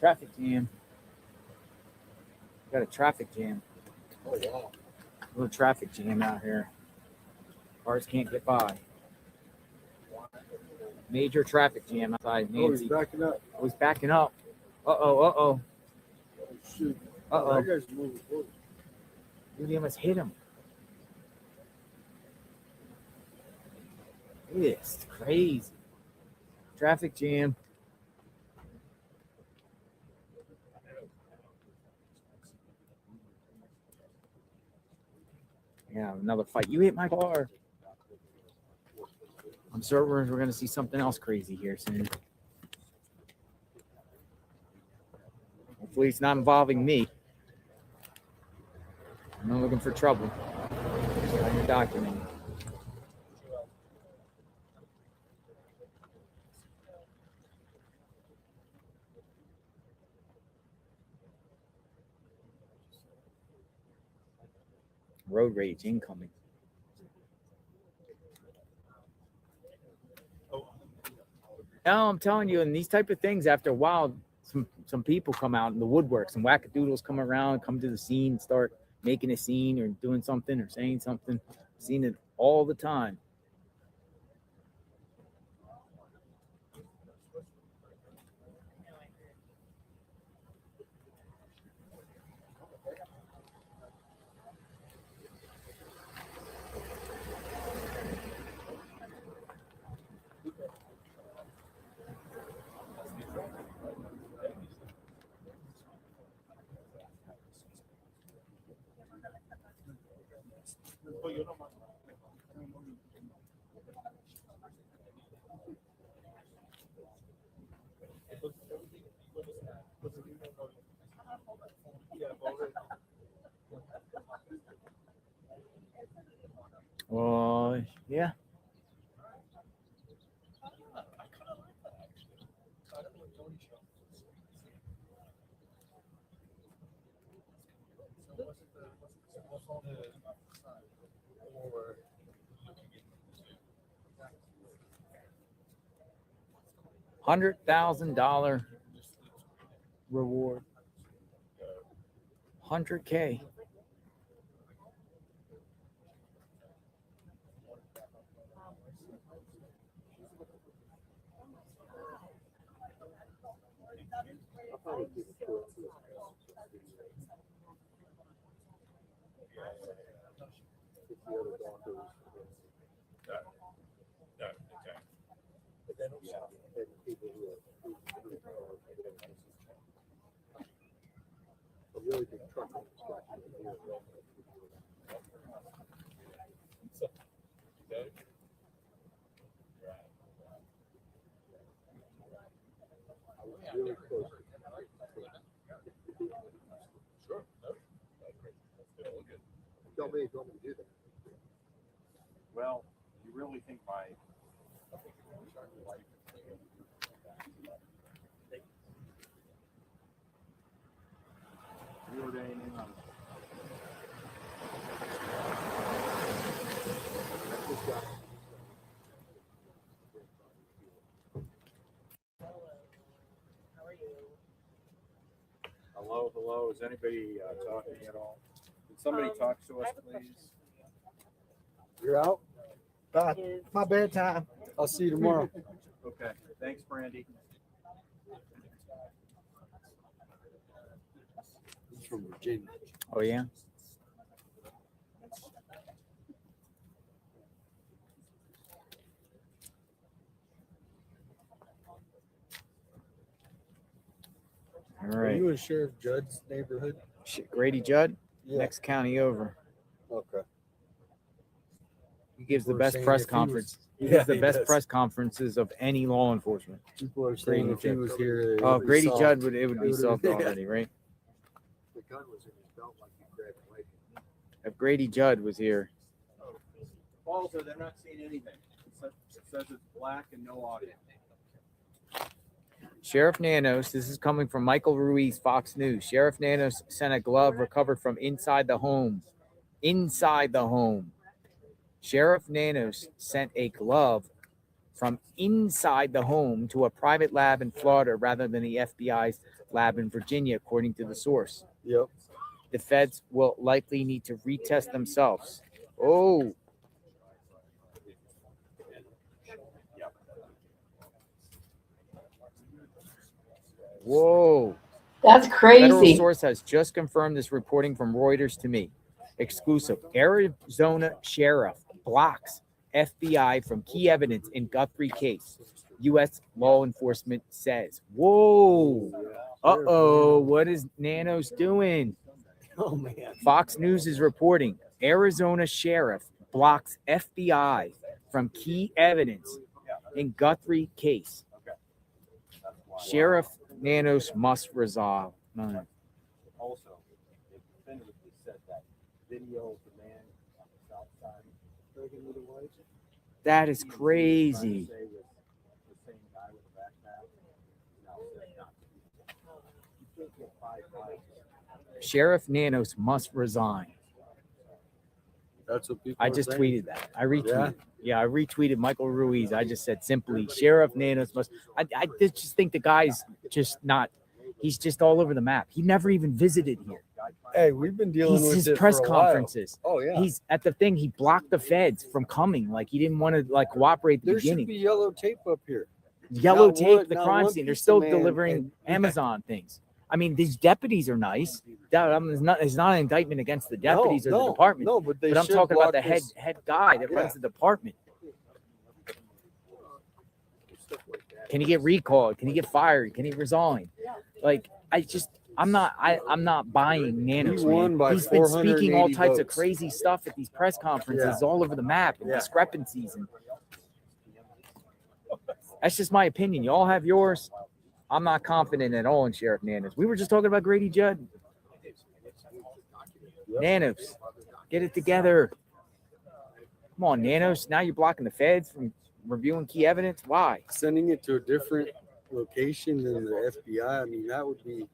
traffic jam. Got a traffic jam.
Oh wow.
A little traffic jam out here. Cars can't get by. Major traffic jam outside
Oh, he's
Nancy.
backing up.
Oh, he's backing up. Uh-oh, uh-oh.
Oh, shoot.
Uh-oh.
That guy's moving forward.
He almost hit him. Look at this. It's crazy. Traffic jam. Yeah, another fight. You hit my car. I'm sure we're going to see something else crazy here soon. Hopefully it's not involving me. I'm not looking for trouble. I'm documenting. Road rage incoming. No, I'm telling you, and these type of things, after a while, some people come out in the woodwork, some wackadoodles come around, come to the scene, start making a scene or doing something or saying something. Seen it all the time. Yeah. $100,000 reward. 100K.
Really big truck. Really close. Sure. Tell me, don't do that.
Well, you really think my Hello, hello. Is anybody talking at all? Can somebody talk to us, please?
You're out?
My bedtime.
I'll see you tomorrow.
Okay. Thanks, Brandy.
He's from Virginia.
Oh, yeah? All
Are
right.
you in Sheriff Judd's neighborhood?
Grady Judd,
Yeah.
next county over.
Okay.
He gives the
People are
best
saying
press
if he was-
conference. He
Yeah,
gives the
he
best
does.
press conferences of any law enforcement.
People are saying
Grady
if he
Judd.
was here,
Oh,
it'd be
Grady
solved.
Judd would be
would've-
solved
yeah.
already, right?
The gun was in his belt like he grabbed away.
If Grady Judd was here,
Walter, they're not seeing anything. It says it's black and no audio.
Sheriff Nanos, this is coming from Michael Ruiz, Fox News. Sheriff Nanos sent a glove recovered from inside the home. Inside the home. Sheriff Nanos sent a glove from inside the home to a private lab in Florida rather than the FBI's lab in Virginia, according to the source.
Yep.
The feds will likely need to retest themselves. Oh. Whoa.
That's
Federal
crazy.
source has just confirmed this reporting from Reuters to me. Exclusive. Arizona sheriff blocks FBI from key evidence in Guthrie case. U.S. law enforcement says. Whoa. Uh-oh. What is Nanos doing?
Oh, man.
Fox News is reporting Arizona sheriff blocks FBI from key evidence in Guthrie case. Sheriff Nanos must resolve.
Also, they definitively said that video of the man on the south side.
That is crazy. Sheriff Nanos must resign.
That's what people
I
are
just
saying.
tweeted that. I retweeted. Yeah, I retweeted Michael Ruiz. I just said simply, Sheriff Nanos must. I just think the guy's just not. He's just all over the map. He never even visited here.
Hey, we've been dealing with
his
this
press
for a while.
conferences.
Oh yeah.
He's at the thing. He blocked the feds from coming. Like he didn't want to like cooperate at the
There
beginning.
should be yellow tape up here.
Yellow
Not
tape,
one-
the
not
crime
one
scene. They're
piece
still
of man
delivering
and-
Amazon things. I mean, these deputies are nice. It's not an indictment against the deputies or the
no,
department.
no, but they
I'm
should
talking about
block
the
this.
head guy that
Yeah.
runs the department. Can he get recalled? Can he get fired? Can he resign? Like, I'm not buying Nanos.
He won
Man.
by
He's been speaking all
480
types of
votes.
crazy stuff at these press conferences
Yeah.
all over the map and
Yeah.
discrepancies. And that's just my opinion. You all have yours. I'm not confident at all in Sheriff Nanos. We were just talking about Grady Judd. Nanos, get it together. Come on, Nanos. Now you're blocking the feds from reviewing key evidence. Why?
Sending it to a different location than the FBI. I mean, that would be.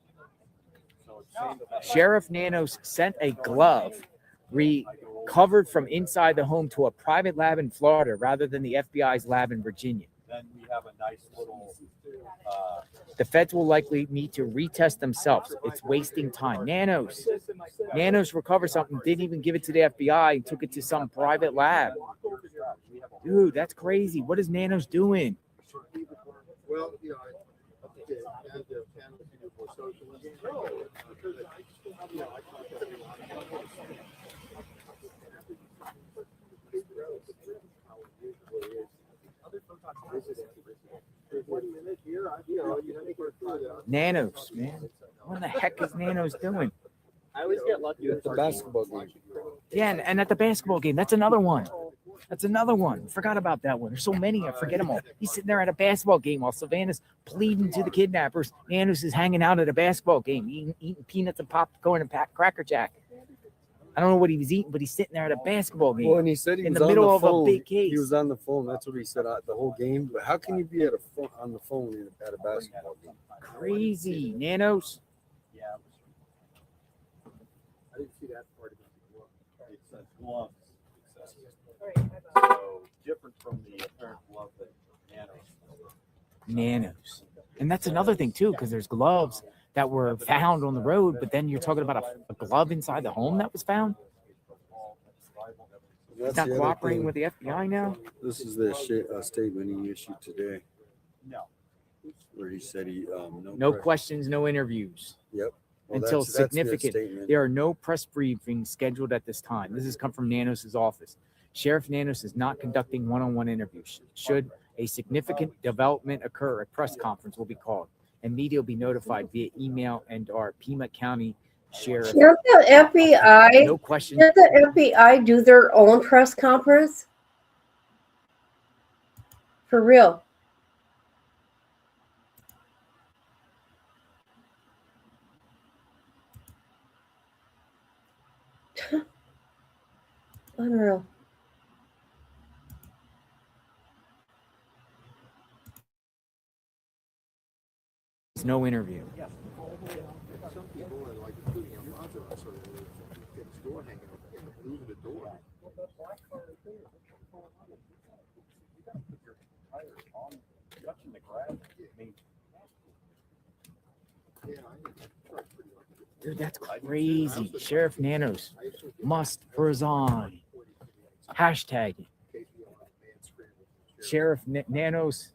Sheriff Nanos sent a glove recovered from inside the home to a private lab in Florida rather than the FBI's lab in Virginia.
Then we have a nice little.
The feds will likely need to retest themselves. It's wasting time. Nanos recovered something, didn't even give it to the FBI, and took it to some private lab. Dude, that's crazy. What is Nanos doing?
Well, you know, I think it had the panel for socialism.
Nanos, man. What the heck is Nanos doing?
I always get lucky with the basketball game.
Yeah, and at the basketball game, that's another one. Forgot about that one. There's so many, I forget them all. He's sitting there at a basketball game while Savannah's pleading to the kidnappers. Nanos is hanging out at a basketball game, eating peanuts and popcorn and Cracker Jack. I don't know what he was eating, but he's sitting there at a basketball game.
Well, and he said he
in
was
the
on
middle
the
of
phone.
a big case.
He was on the phone. That's what he said the whole game. But how can you be at on the phone at a basketball game?
Crazy, Nanos.
Yeah. I didn't see that part about the glove. It says gloves. So different from the apparent glove that
Nanos. And that's another thing, too, because there's gloves that were found on the road, but then you're talking about a glove inside the home that was found? He's not cooperating with the FBI now?
This is the statement he issued today.
No.
Where he said
No questions, no interviews.
Yep. Well,
Until
that's the
significant.
statement.
There are no press briefings scheduled at this time. This has come from Nanos' office. Sheriff Nanos is not conducting one-on-one interviews. Should a significant development occur, a press conference will be called, and media will be notified via email and our Pima County Sheriff.
Can't the FBI,
No question.
can't the FBI do their own press conference? For real. Unreal.
It's no interview.
Some people are like, you know, sort of get his door hanging open, moving the door.
Dude, that's crazy. Sheriff Nanos must resign. Hashtag it. Sheriff Nanos.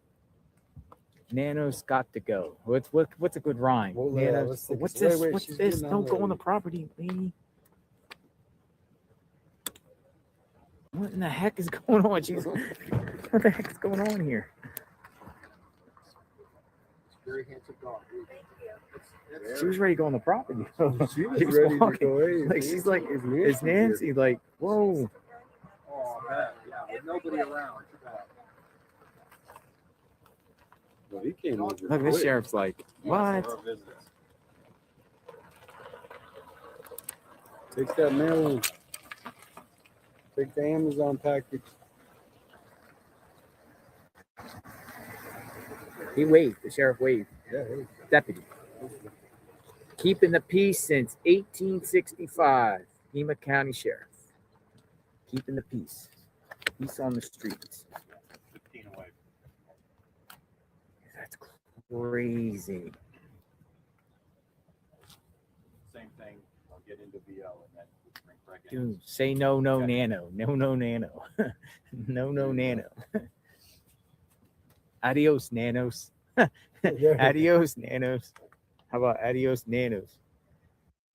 Nanos got to go. What's a good rhyme?
Well,
Nanos.
wait,
What's this?
wait,
What's
she's
this?
getting on
Don't go
there.
on the property, lady. What in the heck is going on? What the heck is going on here?
Very handsome dog.
She was ready to go on the property.
She was ready to go. Hey,
Like she's like,
is
is Nancy like, whoa?
Oh, man. Yeah, with nobody around.
Well, he came over.
Look, this
quick.
sheriff's like, what?
Take that mail in. Take the Amazon package.
He waved. The sheriff waved.
Yeah, hey.
Deputy. Keeping the peace since 1865. Pima County Sheriff. Keeping the peace. Peace on the streets.
15 away.
That's crazy.
Same thing. I'll get into VO and then bring back in.
Dude, say no, no, nano. No, no, nano. No, no, nano. Adios, nanos. Adios, nanos. How about adios, nanos?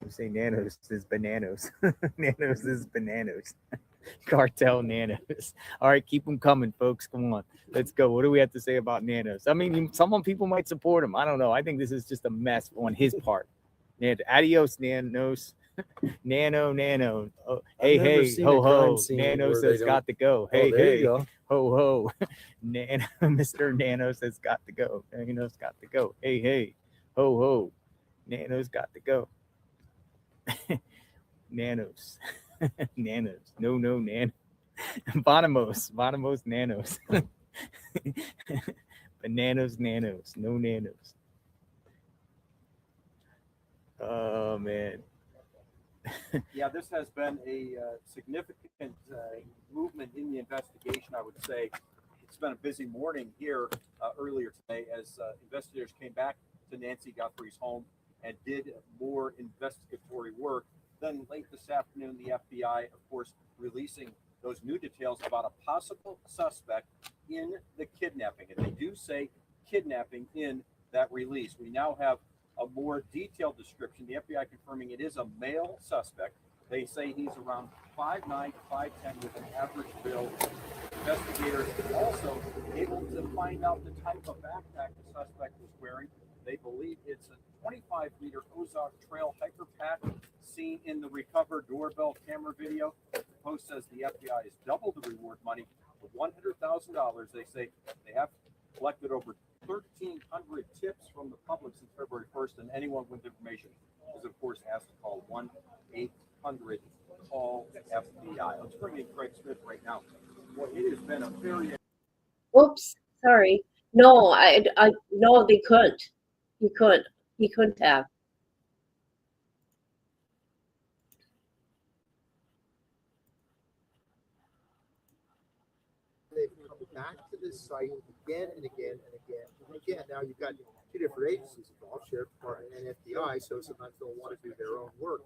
You say nanos is bananas. Nanos is bananas. Cartel nanos. All right, keep them coming, folks. Come on, let's go. What do we have to say about nanos? I mean, some people might support him. I don't know. I think this is just a mess on his part. Adios, nanos. Nano. Oh, hey,
I've never
hey,
seen
ho,
a crime
ho.
scene
Nanos
where
has
they
got to go. Hey,
there
hey,
you go.
ho, ho. Mr. Nanos has got to go. Nanos got to go. Hey, hey, ho, ho. Nanos got to go. Nanos. Nanos. No, nan. Bonamos, nanos. Bananas, nanos. No nanos. Oh, man.
Yeah, this has been a significant movement in the investigation, I would say. It's been a busy morning here earlier today as investigators came back to Nancy Guthries' home and did more investigatory work. Then late this afternoon, the FBI, of course, releasing those new details about a possible suspect in the kidnapping. And they do say kidnapping in that release. We now have a more detailed description. The FBI confirming it is a male suspect. They say he's around 5'9" to 5'10" with an average build. Investigators also able to find out the type of backpack the suspect was wearing. They believe it's a 25-liter Ozark Trail hiker pack seen in the recovered doorbell camera video. The Post says the FBI has doubled the reward money to $100,000. They say they have collected over 1,300 tips from the public since February 1st, and anyone with information is, of course, asked to call 1-800-CALL-FBI. Let's bring in Craig Smith right now. Well, it has been a very...
Oops, sorry. No, no, they couldn't. He couldn't have.
They've come back to this site again and again and again and again. Now you've got two different agencies involved, Sheriff Department and FBI, so sometimes they'll want to do their own work.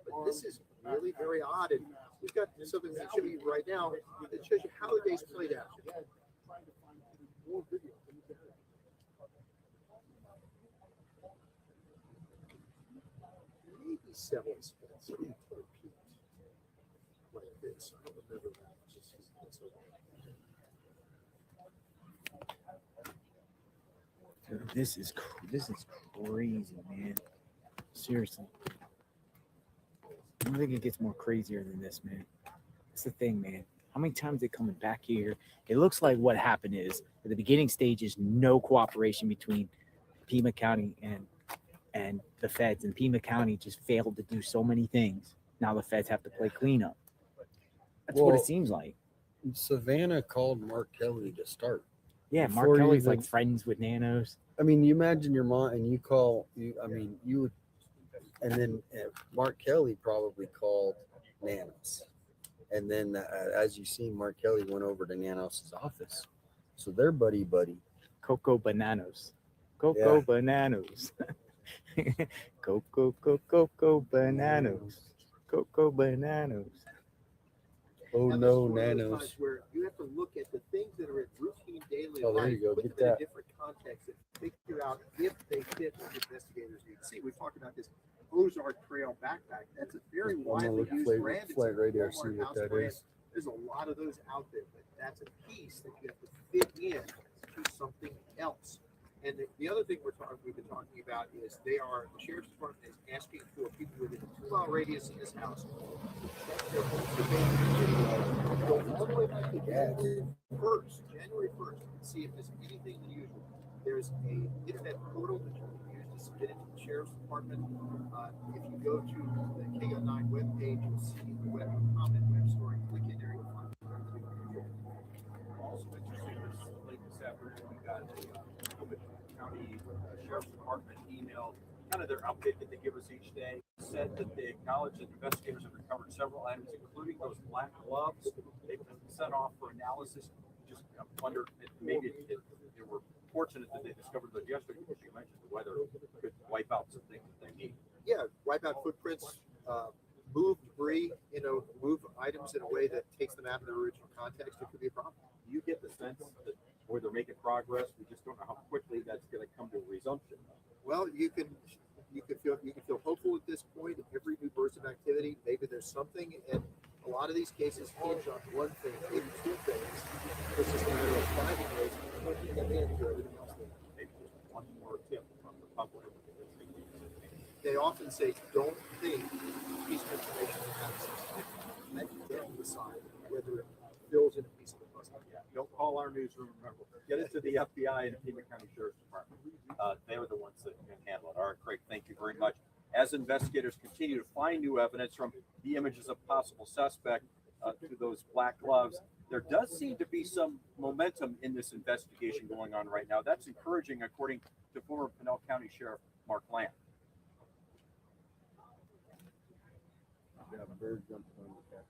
But this is really very odd, and we've got something to show you right now that shows you how the days played out. Maybe several Spencer like this. I don't remember that. That's okay.
Dude, this is crazy, man. Seriously. I don't think it gets more crazier than this, man. That's the thing, man. How many times they coming back here? It looks like what happened is at the beginning stages, no cooperation between Pima County and the feds, and Pima County just failed to do so many things. Now the feds have to play cleanup. That's what it seems like.
Savannah called Mark Kelly to start.
Yeah, Mark Kelly's like friends with Nanos.
I mean, you imagine your mom and you call you. I mean, you would, and then Mark Kelly probably called Nanos, and then as you see, Mark Kelly went over to Nanos' office, so they're buddy.
Coco Bananos. Coco Bananos. Go bananas. Go bananas.
Oh
Now,
no,
this is one of those
nanos.
times where you have to look at the things that are in routine daily
Oh, there
life,
you go.
put
Get
them in
that.
a different context, and figure out if they fit what investigators need to see. We've talked about this Ozark Trail backpack. That's a very
I'm gonna
widely
look
used
flight,
brand. It's
flight
a
radar,
Walmart
see what
house
that
brand.
is.
There's a lot of those out there, but that's a piece that you have to fit in to something else. And the other thing we've been talking about is the sheriff's department is asking for people within a 2-mile radius of this house to check their home surveillance. Go all the way back to January 1st, and see if there's anything unusual. There's a internet portal that you can use to submit it to the sheriff's department. If you go to the KO9 webpage, you'll see the web comment web story. Click in there, you'll find it.
Also interesting, late this afternoon, we got a County Sheriff's Department email, kind of their update that they give us each day. Said that they acknowledge that investigators have recovered several items, including those black gloves. They've been sent off for analysis. Just wondered if maybe they were fortunate that they discovered those yesterday, because you mentioned the weather could wipe out some things that they need.
Yeah, wipe out footprints, move debris, move items in a way that takes them out of their original context. It could be a problem.
You get the sense that where they're making progress, we just don't know how quickly that's going to come to a resumption.
Well, you can feel hopeful at this point. Every new burst of activity, maybe there's something, and a lot of these cases hinge on one thing, maybe two things. It's just a matter of finding those and putting them into everything else.
Maybe just one more tip from the public.
They often say, don't think a piece of information has something. Let them decide whether it fills in a piece of the puzzle.
Yeah, don't call our newsroom. Remember, get it to the FBI and Pima County Sheriff's Department. They were the ones that can handle it. All right, Craig, thank you very much. As investigators continue to find new evidence from the images of possible suspect to those black gloves, there does seem to be some momentum in this investigation going on right now. That's encouraging, according to former Pinell County Sheriff Mark Lamb.
Got a bird jumping on the cat.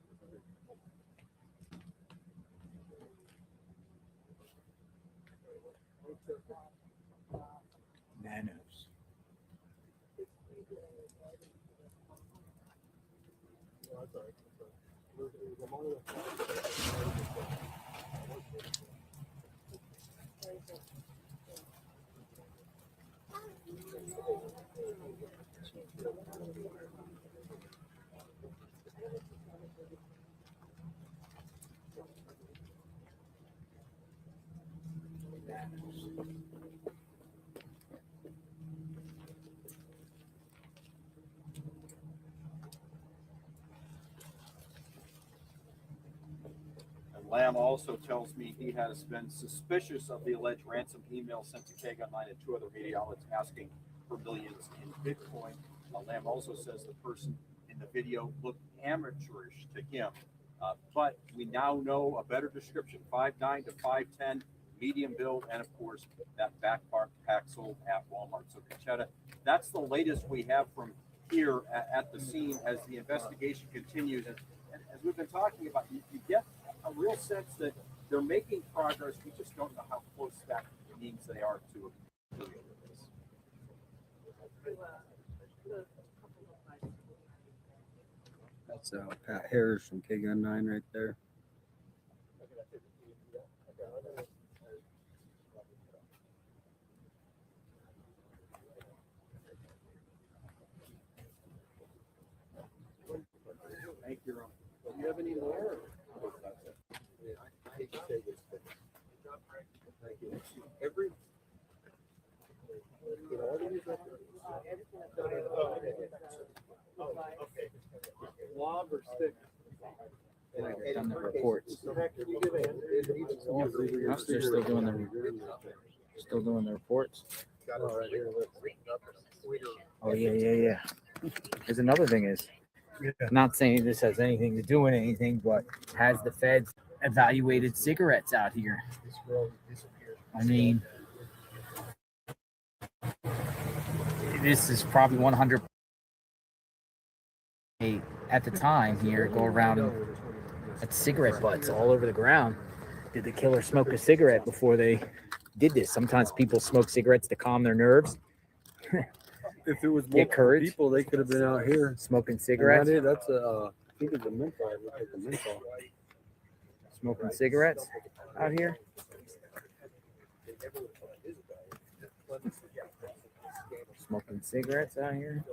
Nanos.
Lamb also tells me he has been suspicious of the alleged ransom email sent to KGUN 9 and 2 other media outlets asking for millions in Bitcoin. Lamb also says the person in the video looked amateurish to him. But we now know a better description, 5'9" to 5'10", medium build, and of course, that backpack sold at Walmart. So, Conchetta, that's the latest we have from here at the scene as the investigation continues. And as we've been talking about, you get a real sense that they're making progress. We just don't know how close that means they are to a million of this.
That's Pat Harris from KGUN 9 right there.
Thank you, Ron. Do you have any more?
I hate to say this, but thank you. Every in all of these records, lob or stick.
Done the reports.
They're
Still doing the reports. Oh yeah. There's another thing is, I'm not saying this has anything to do with anything, but has the feds evaluated cigarettes out here? I mean, this is probably 100. At the time here, go around and had cigarette butts all over the ground. Did the killer smoke a cigarette before they did this? Sometimes people smoke cigarettes to calm their nerves.
if it was
Get
multiple
courage.
people, they could have been out here
Smoking
And
cigarettes.
that's a, I think it's a menthol. It looks like a menthol.
Smoking cigarettes out here. Smoking cigarettes out here.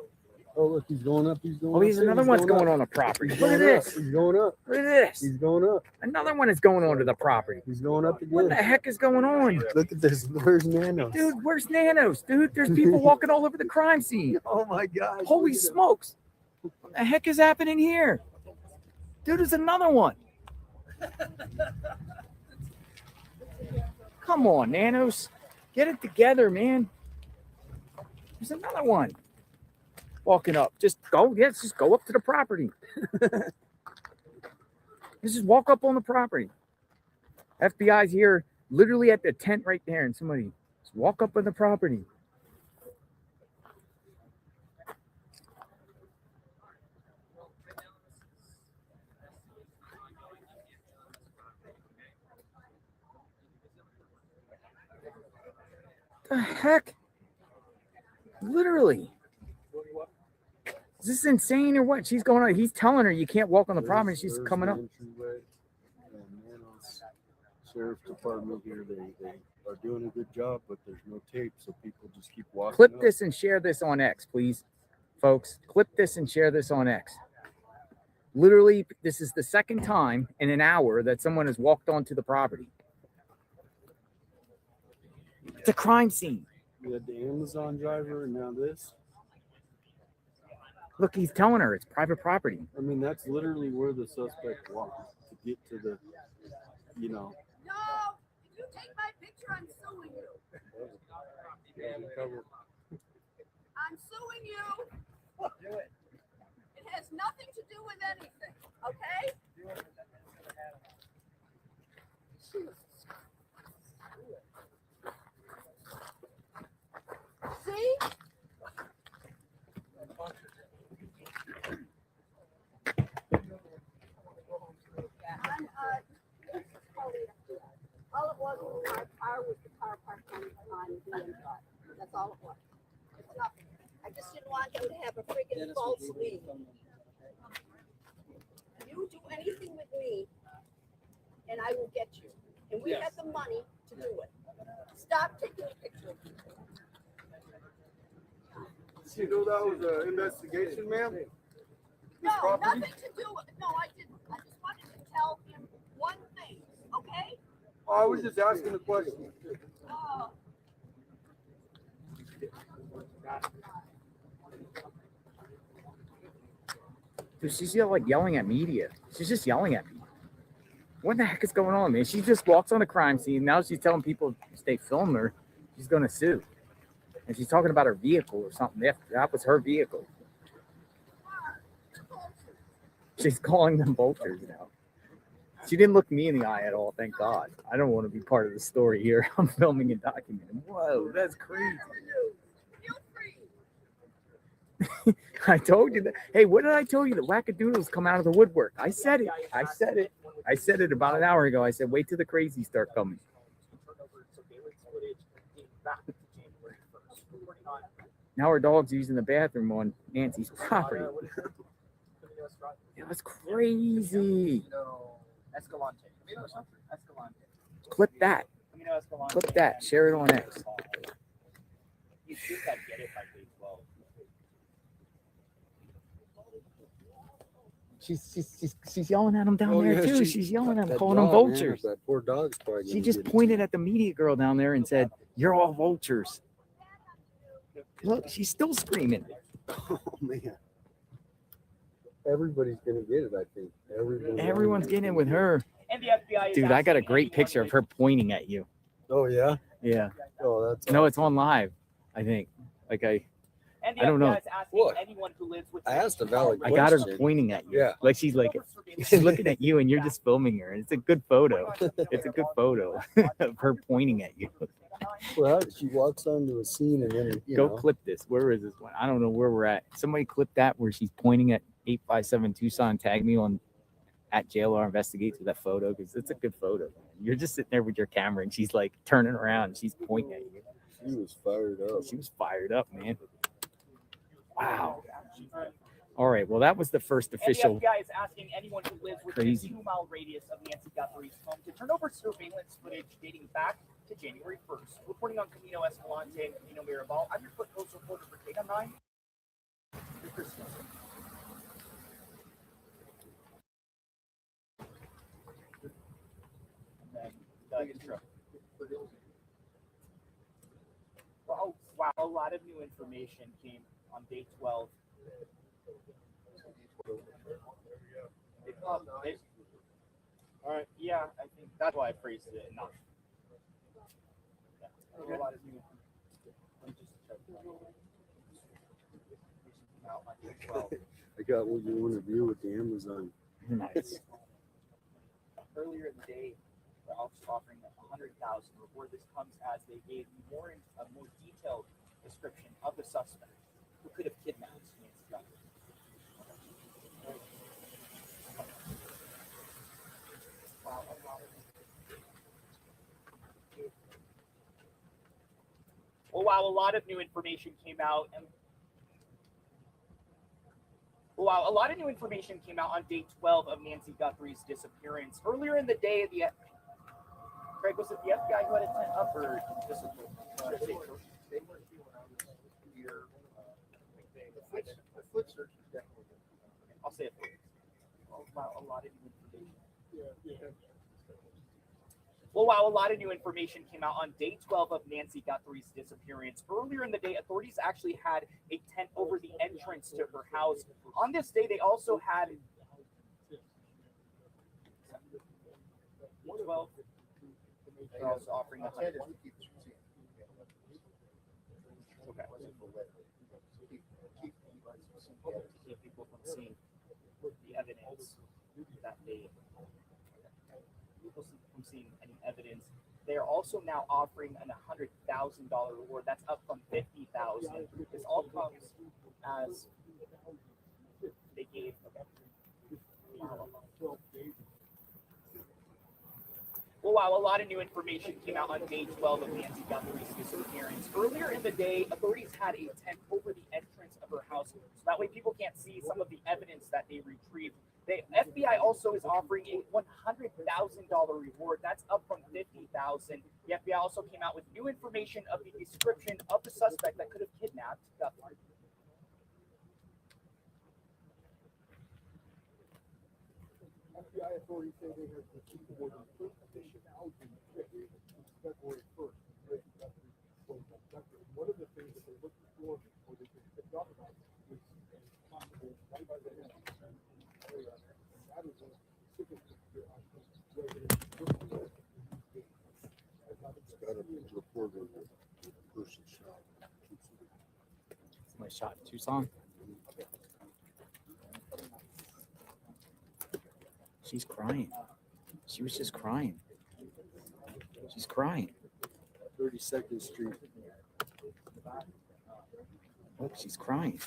Oh, look, he's going up. He's going
Oh,
up.
he's another one's going on the property. Look at this.
He's going up.
Look at this.
He's going up.
Another one is going onto the property.
He's going up
What the
again.
heck is going on?
Look at this. Where's Nanos?
Dude, where's Nanos? Dude, there's people walking all over the crime scene.
Oh my God.
Holy smokes. What the heck is happening here? Dude, there's another one. Come on, Nanos. Get it together, man. There's another one. Walking up. Just go. Yes, just go up to the property. Just walk up on the property. FBI's here, literally at the tent right there, and somebody just walk up on the property. The heck? Literally. Is this insane or what? She's going on. He's telling her you can't walk on the property. She's coming up.
Sheriff's Department here, they are doing a good job, but there's no tape, so people just keep walking.
Clip
up.
this and share this on X, please, folks. Clip this and share this on X. Literally, this is the second time in an hour that someone has walked onto the property. It's a crime scene.
You had the Amazon driver and now this.
Look, he's telling her it's private property.
I mean, that's literally where the suspect walked to get to the, you know.
No, if you take my picture, I'm suing you. I'm suing you.
Do it.
It has nothing to do with anything, okay? See? All it was my car was the car parked on the end drive. That's all it was. It's nothing. I just didn't want him to have a friggin' false lead. You do anything with me, and I will get you. And we have the money to do it. Stop taking a picture of me.
You know that was an investigation, ma'am?
No,
property?
nothing to do with, no, I didn't. I just wanted to tell him one thing, okay?
Oh, I was just asking a question.
Oh.
Dude, she's like yelling at media. She's just yelling at me. What the heck is going on, man? She just walks on a crime scene. Now she's telling people if they film her, she's going to sue. And she's talking about her vehicle or something. That was her vehicle. She's calling them vultures now. She didn't look me in the eye at all, thank God. I don't want to be part of the story here. I'm filming and documenting. Whoa, that's crazy. I told you that. Hey, what did I tell you? The wackadoodles come out of the woodwork. I said it. I said it. I said it about an hour ago. I said, wait till the crazies start coming. Now our dog's using the bathroom on Nancy's property. That's crazy.
Escalante. Escalante.
Clip that. Clip that. Share it on X.
You think I'd get it by week 12.
She's yelling at him down there
yeah,
too. She's yelling at him,
that
calling them
dog, man,
vultures.
that poor dog's probably
She
gonna
just
get it.
pointed at the media girl down there and said, "You're all vultures." Look, she's still screaming.
Oh man. Everybody's gonna get it, I think.
Everyone's getting it with her.
And the FBI is
Dude, I got a
asking
great
anyone
picture of her pointing at you.
Oh yeah?
Yeah.
Oh, that's
No, it's on live, I think. Like
And the
I don't know.
FBI is asking anyone who lives with
I asked a valid
I got her
question.
pointing at you.
Yeah.
Like she's looking at you and you're just filming her. It's a good photo. It's a good photo of her pointing at you.
Well, she walks onto a scene and then
Go clip this. Where is this one? I don't know where we're at. Somebody clip that where she's pointing at 857 Tucson. Tag me on at JLR Investigates with that photo because it's a good photo. Man. You're just sitting there with your camera and she's like turning around and she's pointing at you.
She was fired up.
She was fired up, man. Wow. All right. Well, that was the first official.
And the FBI is asking anyone who lives within
Crazy.
a 2-mile radius of Nancy Guthries' home to turn over surveillance footage dating back to January 1st. Reporting on Camino Escalante and Camino Mirabal, I'm your Foot Coast reporter for Data 9. Intro. Oh, wow, a lot of new information came on day 12. All right, yeah, I think that's why I phrased it enough. Yeah, a lot of new information. Let me just check. Now, on day 12.
I got what you want to view with the Amazon.
Nice.
Earlier in the day, they're also offering $100,000 reward. This comes as they gave a more detailed description of the suspect who could have kidnapped Nancy Guthrie. Oh wow, a lot of new information came out on day 12 of Nancy Guthrie's disappearance. Earlier in the day, Craig, was it the FBI who had it sent up or disappeared?
They weren't here. The foot search is definitely good.
I'll say it for you. Oh, wow, a lot of new information. Well, wow, a lot of new information came out on day 12 of Nancy Guthrie's disappearance. Earlier in the day, authorities actually had a tent over the entrance to her house. On this day, they also had 12. They're also offering a tent. Okay. Keep people from seeing the evidence that they from seeing any evidence. They are also now offering an $100,000 reward. That's up from $50,000. This all comes as they gave. Well, wow, a lot of new information came out on day 12 of Nancy Guthrie's disappearance. Earlier in the day, authorities had a tent over the entrance of her house, so that way people can't see some of the evidence that they retrieved. The FBI also is offering a $100,000 reward. That's up from $50,000. The FBI also came out with new information of the description of the suspect that could have kidnapped Guthrie.
FBI authorities say they have received more than 30,000 tips since February 1st. One of the things that they're looking for, or they can pick up about, is possible right by the end. That is a specific
Got a report of the person shot.
Somebody shot in Tucson. She's crying. She was just crying. She's crying.
32nd Street.
Look, she's crying.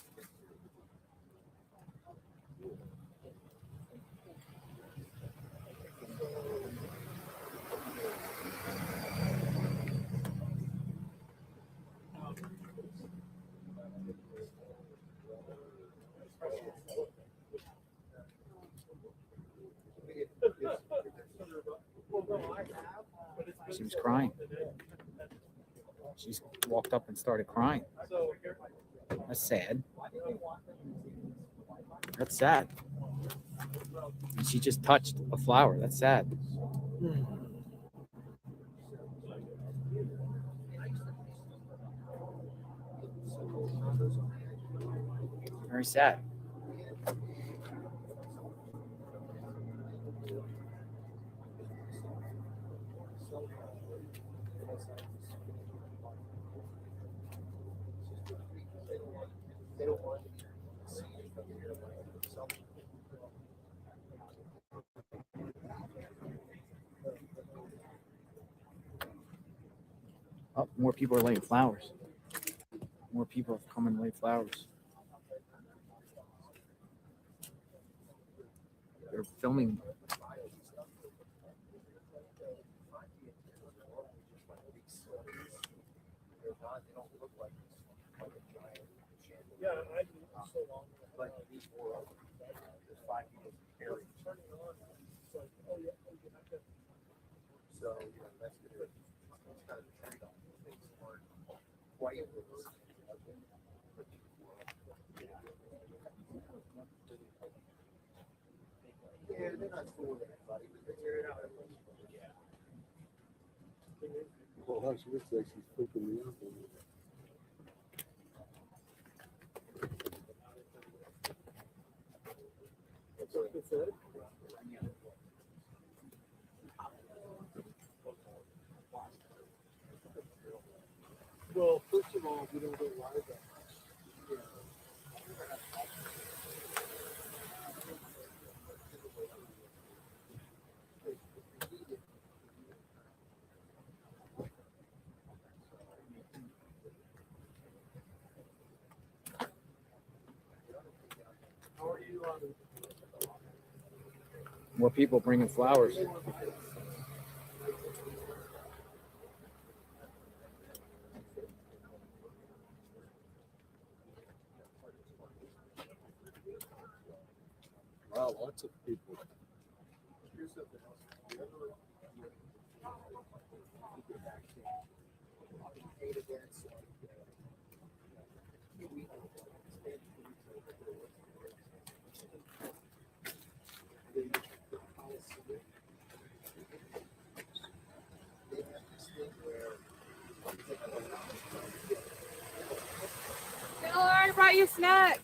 She was crying. She walked up and started crying. That's sad. That's sad. And she just touched a flower. That's sad. Very sad. Oh, more people are laying flowers. More people have come and laid flowers. They're filming.
But these were just 5 people carried. So, that's good. It's kind of a trade-off. Things weren't quite yeah, they're not fooling anybody, but they tear it out.
Well, she looks like she's flipping me off.
That's what it said. Well, first of all, we don't go live that much. Yeah. How are you on?
More people bringing flowers.
Wow, lots of people.
Here's something else. The other paid events like
Miller, I brought you snacks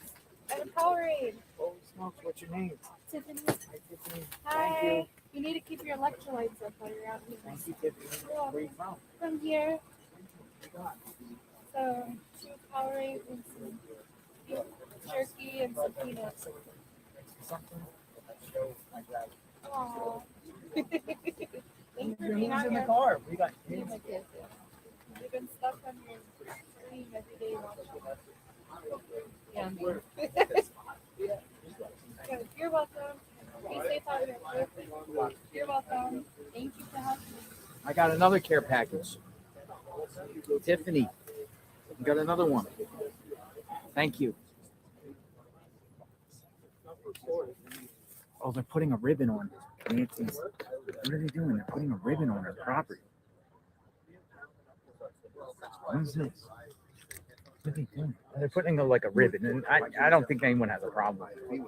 and a Powerade.
Holy smokes, what's your name?
Tiffany.
Hi, Tiffany.
Hi.
Thank you.
You need to keep your electrolytes up while you're out here.
Thank you, Tiffany. Where are you from?
From here.
What you got?
So 2 Powerade and some beef jerky and some peanuts.
Something that shows my gratitude.
Aww. Thank you for
Who's
being out
in the
here.
car? We got
Me
kids.
and my kids, yeah. We've been stuck on your screen every day watching. Yeah, me. Good. You're welcome. Be safe out here. You're welcome. Thank you for helping me.
I got another care package. Tiffany, you got another one. Thank you. Oh, they're putting a ribbon on Nancy's. What are they doing? They're putting a ribbon on her property. What is this? What are they doing? They're putting like a ribbon, and I don't think anyone has a problem with it.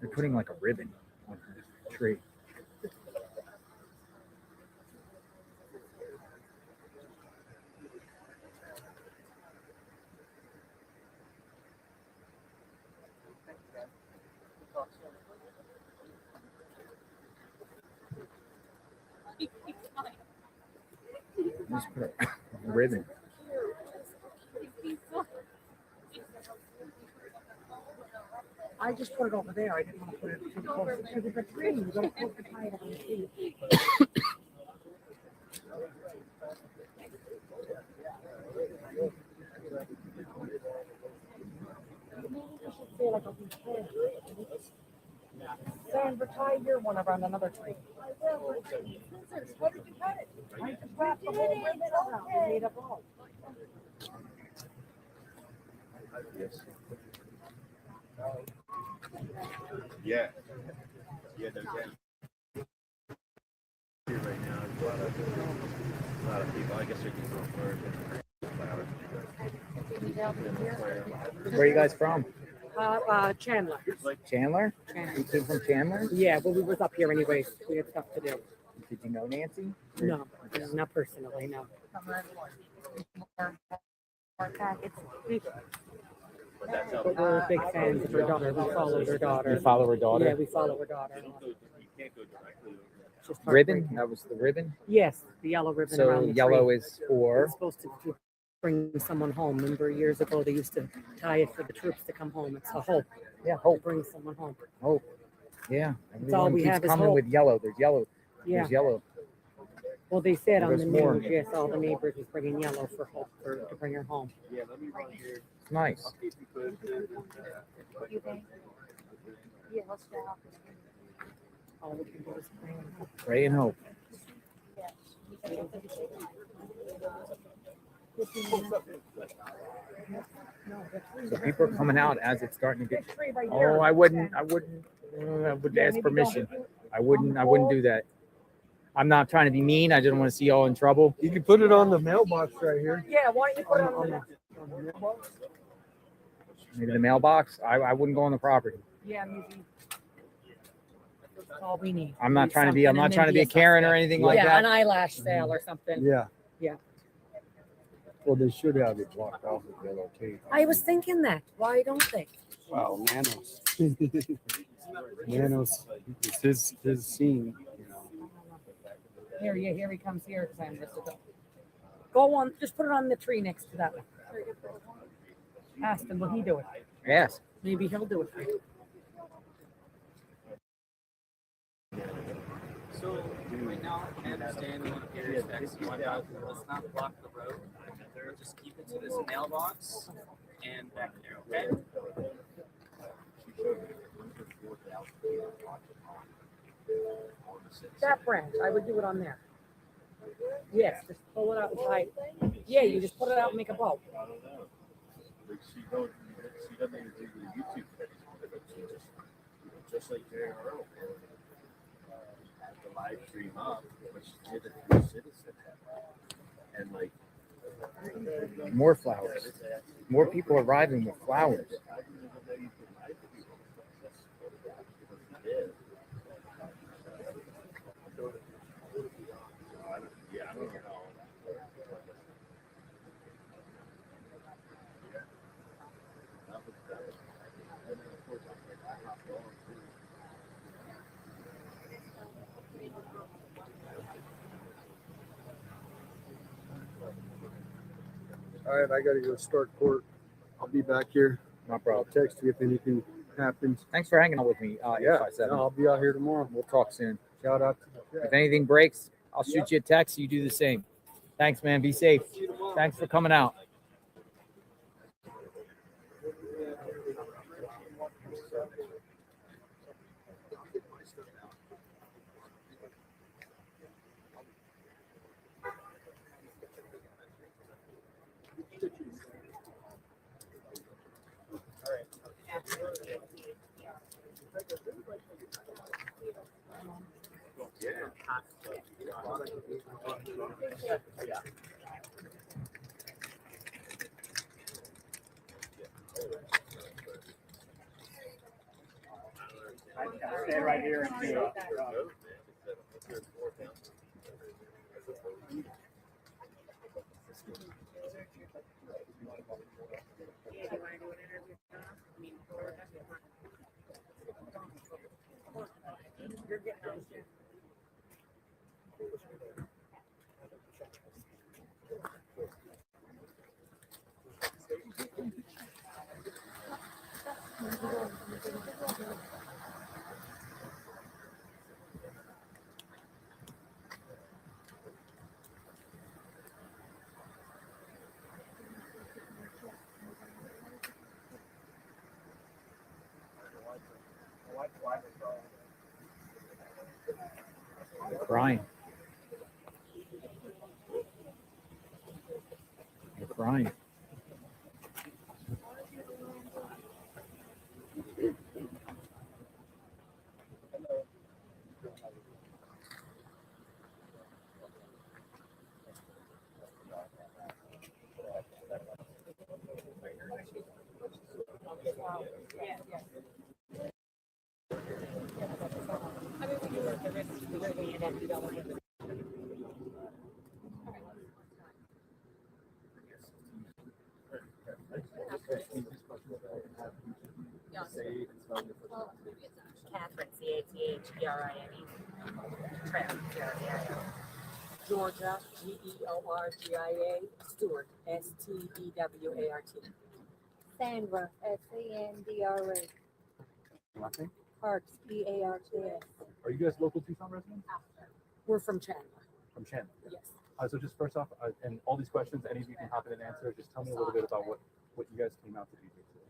They're putting like a ribbon on the tree. Just put a ribbon.
I just put it over there. I didn't want to put it too close because it's a tree. You got to put the tie on the tree. Feel like a repair. Then retire your one around another tree. Scissors, what did you cut it? I just wrapped the whole ribbon around. We made a ball.
Yeah. Yeah, they're down. Here right now, there's a lot of people. I guess they're just going for
Where are you guys from?
Chandler.
Chandler? You came from Chandler?
Yeah, well, we was up here anyways. We had stuff to do.
Did you know Nancy?
No, not personally, no. But we're big fans of her daughter. We followed her daughter.
You follow her daughter?
Yeah, we follow her daughter. Just
Ribbon? That was the ribbon?
Yes, the yellow ribbon
So
around the
yellow
tree.
is for?
It's supposed to bring someone home. Remember years ago they used to tie it for the troops to come home. It's a hope.
Yeah, hope.
To bring someone home.
Hope. Yeah.
That's all
Everyone
we
keeps
have is
coming
hope.
with yellow. There's yellow.
Yeah.
There's yellow.
Well, they said on
There's
the
more.
news, yes, all the neighbors was bringing yellow for hope to bring her home.
Yeah, let me run here.
It's nice.
I'll keep you posted.
You think? Yeah, let's go.
All we can do is pray.
Pray and hope. So people are coming out as it's starting to get. Oh, I would ask permission. I wouldn't do that. I'm not trying to be mean. I just want to see y'all in trouble.
You can put it on the mailbox right here.
Yeah, why don't you put it on the
mailbox?
Maybe the mailbox. I wouldn't go on the property.
Yeah, maybe. That's all we need.
I'm not
Need
trying to be. I'm
something
not
and
trying to
then
be a Karen or
suspect.
anything like
Yeah,
that.
an eyelash sale or something.
Yeah.
Yeah.
Well, they should have it blocked off with yellow tape.
I was thinking that. Why don't they?
Wow, Nanos. Nanos. It's his scene. You know.
Here he comes here because I'm just go on. Just put it on the tree next to that one. Ask him, will he do it?
Yes.
Maybe he'll do it for you.
So right now, I understand we want to pay respects and whatnot. Let's not block the road. We'll just keep it to this mailbox and back there, okay?
That branch, I would do it on there. Yes, just pull it out and tie. Yeah, you just put it out and make a bow.
She doesn't even do the YouTube videos. She just like JRO had the live stream up, but she did it through Citizen. And like
More flowers. More people arriving with flowers.
Yeah, I don't know.
All right, I got to go start court. I'll be back here.
No problem.
I'll text you if anything happens.
Thanks for hanging out with me.
Yeah,
857.
no, I'll be out here tomorrow.
We'll talk soon.
Shout out.
If anything breaks, I'll shoot you a text. You do the same. Thanks, man. Be safe. Thanks for coming out.
Stay right here and do it.
They're crying. They're crying.
Catherine, C-A-T-H-E-R-I-N-E. Tran, Georgia, Georgia, Stewart, S-T-E-W-A-R-T.
Sandra, S-A-N-D-R-A.
Last name?
Parks, P-A-R-K-S.
Are you guys local Tucson residents?
We're from Chandler.
From Chandler?
Yes.
So just first off, and all these questions, any of you can hop in and answer. Just tell me a little bit about what you guys came out to do today.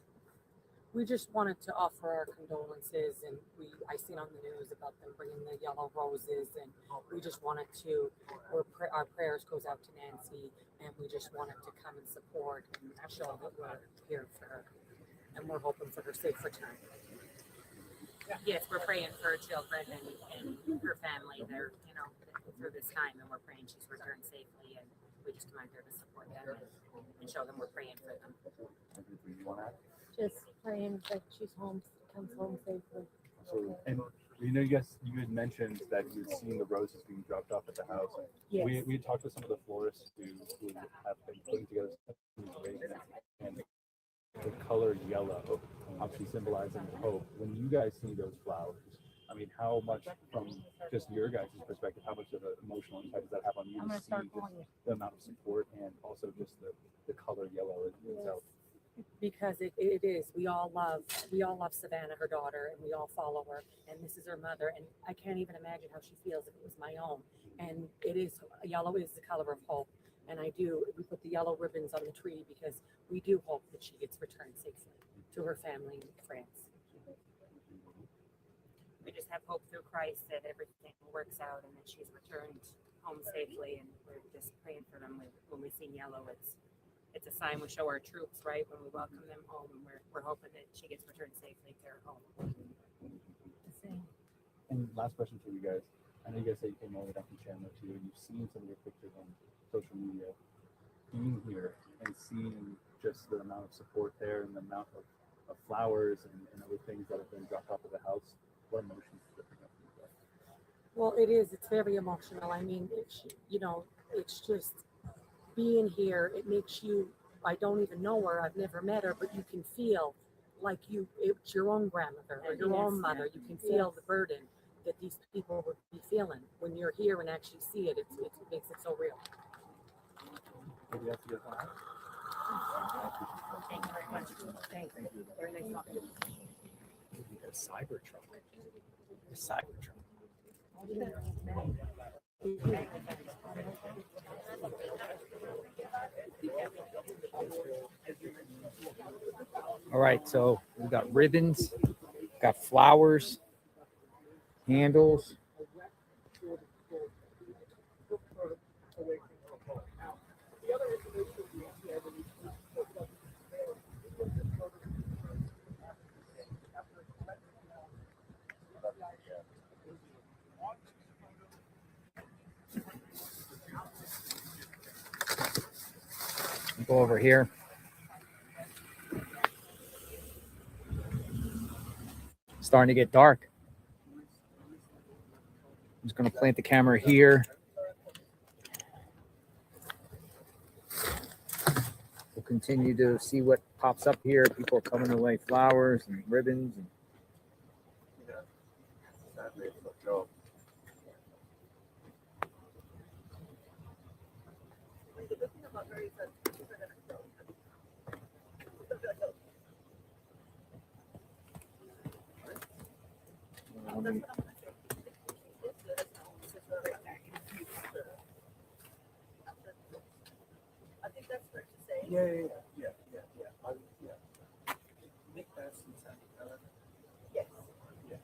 we just wanted to offer our condolences, and I seen on the news about them bringing the yellow roses, and we just wanted to, our prayers goes out to Nancy, and we just wanted to come and support and show that we're here for her, and we're hoping for her safe return.
Yes, we're praying for her children and her family. They're, through this time, and we're praying she's returned safely, and we just come out here to support them and show them we're praying for them.
Just praying that she's comes home safely.
Absolutely. And you had mentioned that you had seen the roses being dropped off at the house.
Yes.
We had talked to some of the florists who have been putting together some arrangements, and the color yellow, obviously symbolizing hope. When you guys see those flowers, I mean, how much, from just your guys' perspective, how much of an emotional impact does that have on you to see just the amount of support and also just the color yellow itself?
Because it is. We all love Savannah, her daughter, and we all follow her. And this is her mother, and I can't even imagine how she feels if it was my own. And yellow is the color of hope. And we put the yellow ribbons on the tree because we do hope that she gets returned safely to her family and friends.
We just have hope through Christ that everything works out and that she's returned home safely, and we're just praying for them. When we see yellow, it's a sign we show our troops, right? When we welcome them home, and we're hoping that she gets returned safely to her home.
And last question for you guys. I know you guys say you came all the way down from Chandler too, and you've seen some of your pictures on social media. Being here and seeing just the amount of support there and the amount of flowers and other things that have been dropped off of the house, what emotions does it bring up for you guys?
Well, it is. It's very emotional. I mean, it's just being here. It makes you, I don't even know her. I've never met her, but you can feel like it's your own grandmother or your own mother. You can feel the burden that these people would be feeling when you're here and actually see it. It makes it so real.
Maybe after your time.
Thank you very much.
Thank you. Very nice talking to you.
A Cybertruck. A Cybertruck. All right, so we got ribbons, got flowers, candles. Go over here. Starting to get dark. I'm just going to plant the camera here. We'll continue to see what pops up here. People are coming away flowers and ribbons. And
I think that's fair to say.
Yeah. Nick Basson said,
Yes.
yeah.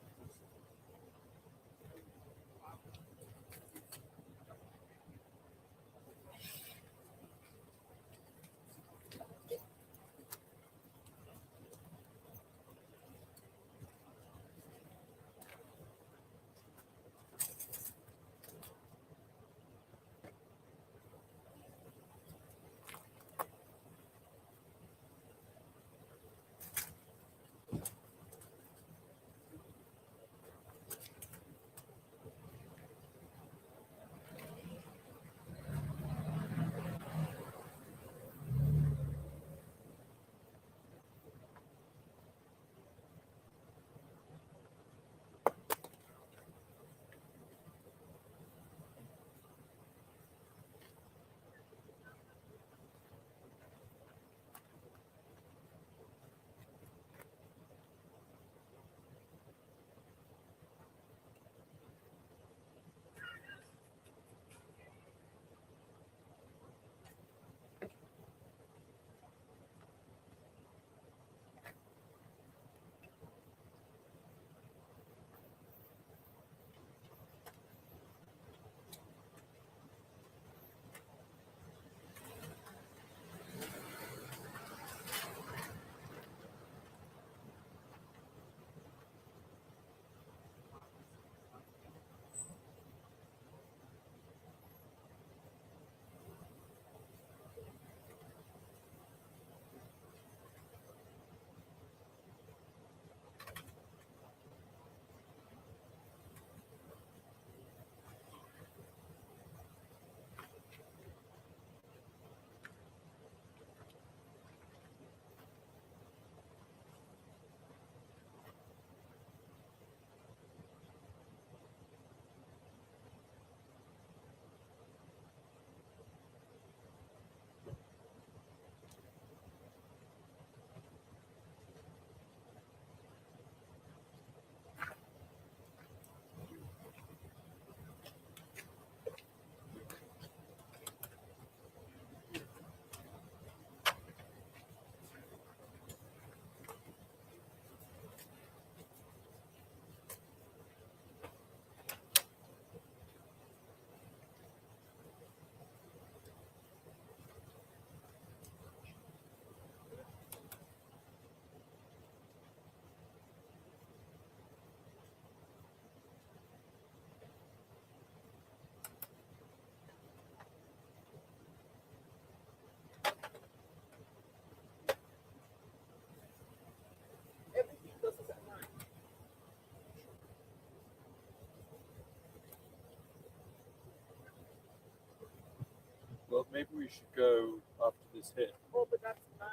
maybe we should go up to this hill.
Oh, but that's 9.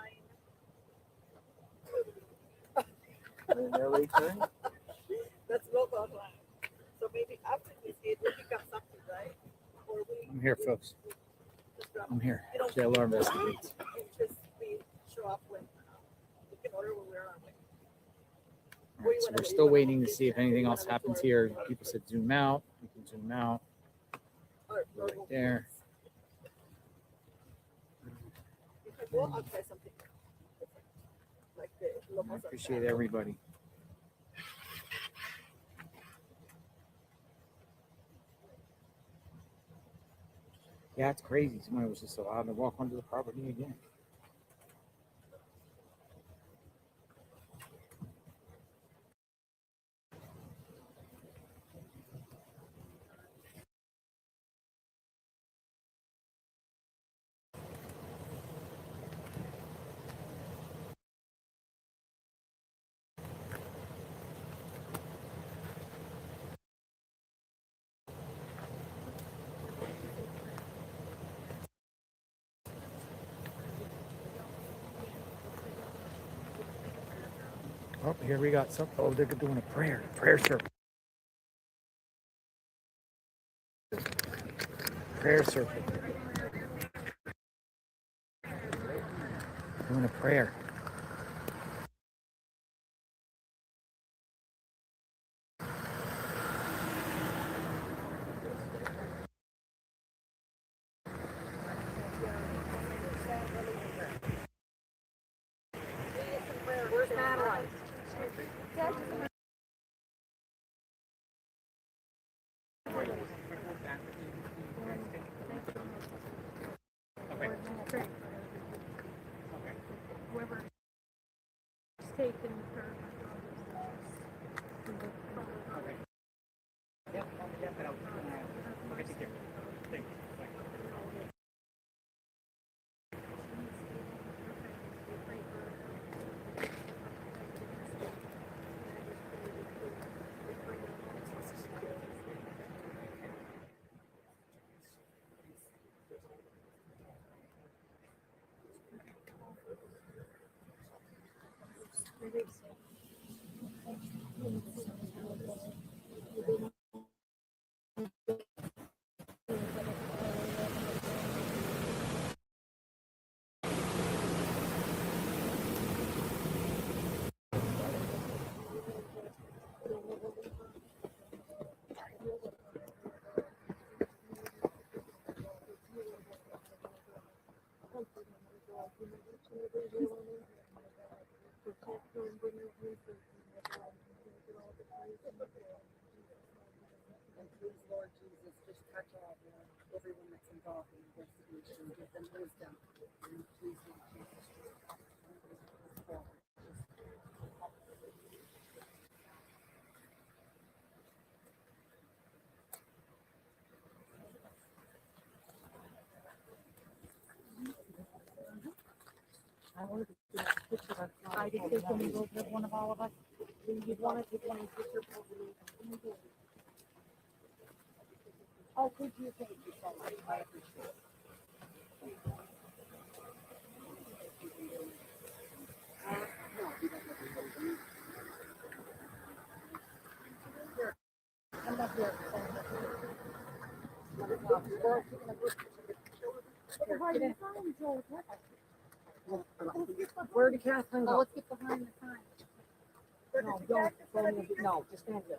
Really?
That's local time. So maybe after this gate, we pick up something, right? Or we
I'm here, folks.
just drop
I'm here.
it. Don't
JLR
we
investigates.
just we show up when we can order when we're on our way.
All right, so we're still waiting to see if anything else happens here. People said zoom out. You can zoom out. Right there.
Because we'll I'll try something. Like the
I
locals.
appreciate everybody. Yeah, it's crazy. Somebody was just allowed to walk onto the property again. Oh, here we got some. Oh, they're doing a prayer circle. Prayer circle. Doing a prayer.
Where's Madeline?
Whoever taken her.
Okay, take care. Thank you.
And please, Lord Jesus, just touch everyone that's involved in the investigation, give them wisdom. And please, Lord Jesus, just forward. I wanted to get a picture of I did take one of those with one of all of us. You'd want to take one of picture of me. Oh, could you? Thank you so much. I appreciate it. Here, I'm not here. Where did Catherine go?
Oh, let's get behind the sign.
No, don't. No, just stand here.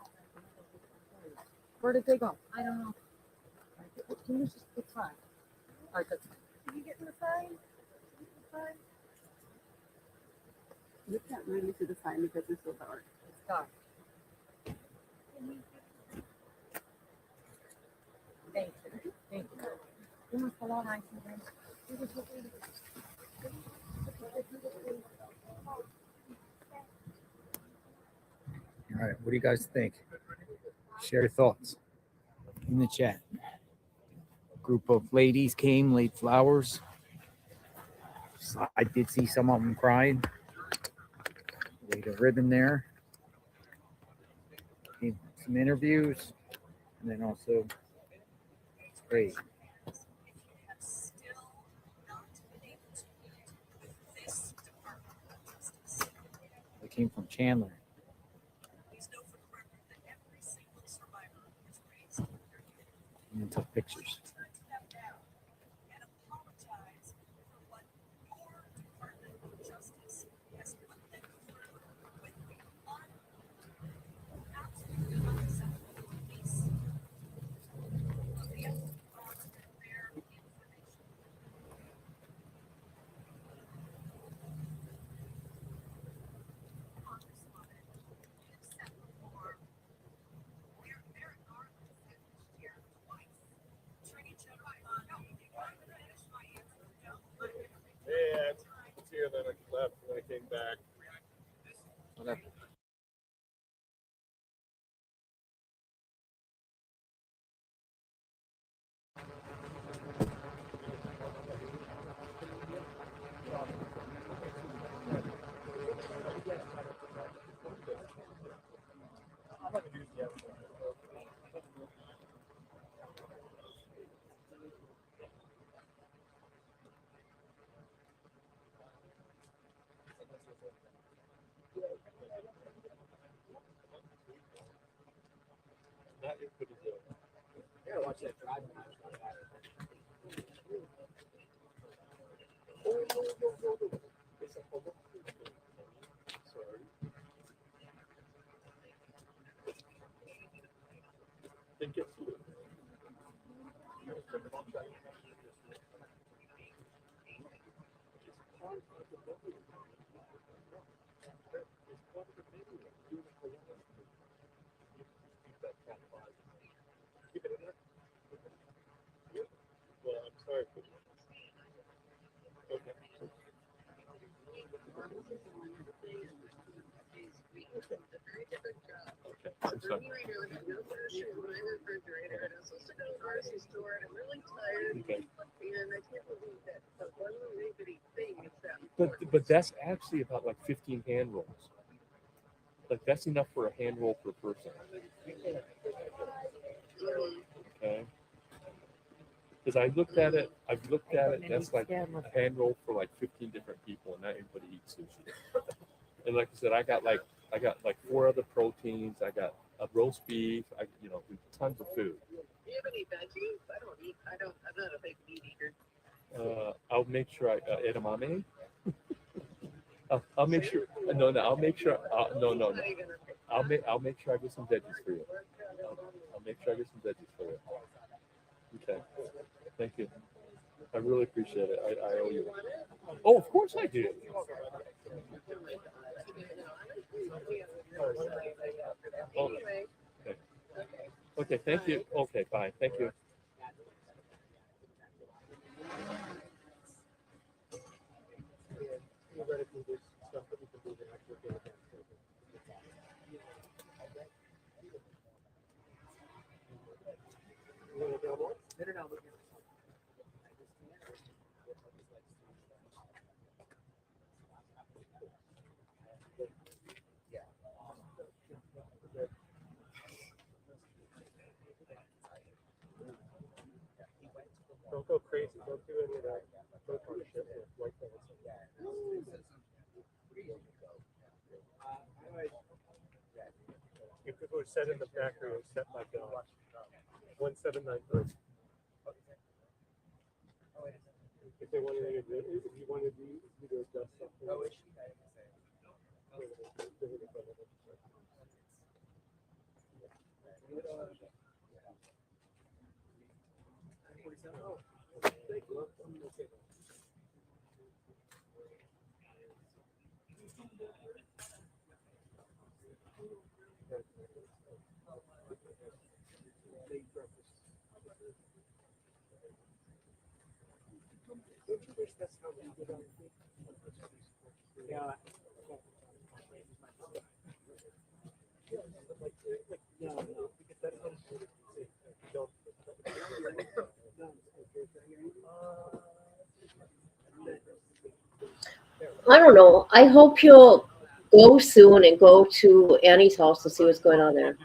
Where did they go?
I don't know.
Can you just, it's fine. All right, that's fine.
Can you get in the sign? Sign?
You can't really see the sign because it's so dark. It's dark. Thank you. Thank you. You must have a lot of
All right, what do you guys think? Share your thoughts in the chat. A group of ladies came, laid flowers. I did see some of them crying. Laid a ribbon there. Did some interviews, and then also sprayed. came from Chandler. And then took pictures.
Yeah, it's here. Then I left when I came back.
Whatever.
Not your good deal.
Yeah, watch that drive.
Sorry. Didn't get to it. Keep it in there. Well, I'm sorry. Okay. Okay. I'm sorry. Okay. But that's actually about like 15 hand rolls. Like that's enough for a hand roll per person. Okay. Because I looked at it, I've looked at it, that's like a hand roll for like 15 different people, and not everybody eats sushi. And like I said, I got like 4 other proteins. I got a roast beef. Tons of food.
Do you have any veggies? I don't eat. I'm not a big meat eater.
I'll make sure edamame. I'll make sure. No. I'll make sure. No. I'll make sure I get some veggies for you. I'll make sure I get some veggies for you. Okay. Thank you. I really appreciate it. I owe you. Oh, of course I do. Okay. Okay. Thank you. Okay. Fine. Thank you. Theoretically, there's stuff that we can do that actually get against Don't go crazy. Don't do any of that. Don't partnership with white fellas. If it was set in the factory, it was set like 1793. If they wanted to, if you wanted to adjust something. Yeah. No, because that's
I don't know. I hope you'll go soon and go to Annie's house to see what's going on there.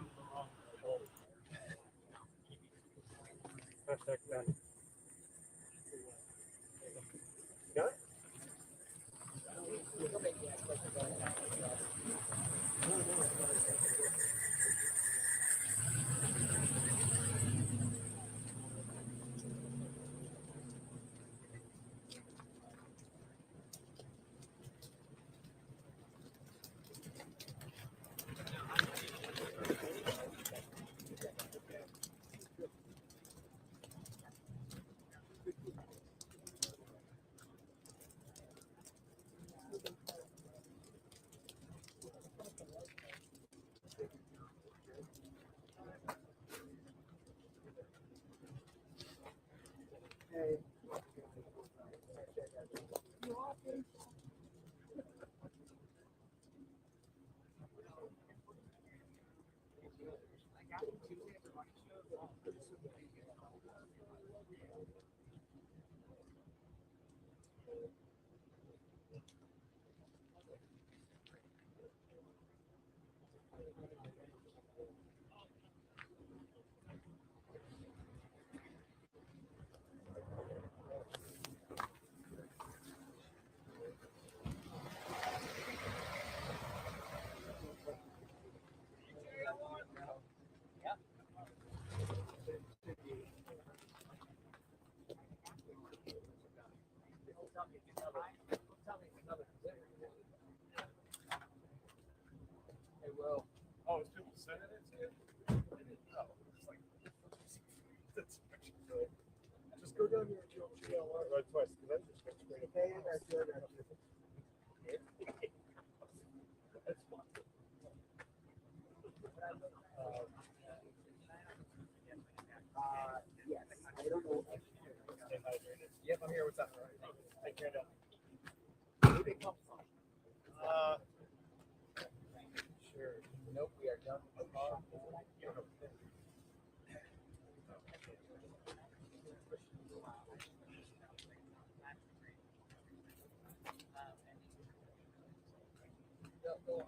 Oh, it's people sending it to you? I didn't know. It's like, that's actually good. Just go down here and you'll right twice, because I just went straight up. Hey, that's good. That's fun.
Yes, I don't know.
Stay hydrated. Yep, I'm here. What's up? Take care now.
Where do they come from?
Sure. Nope, we are done with the car.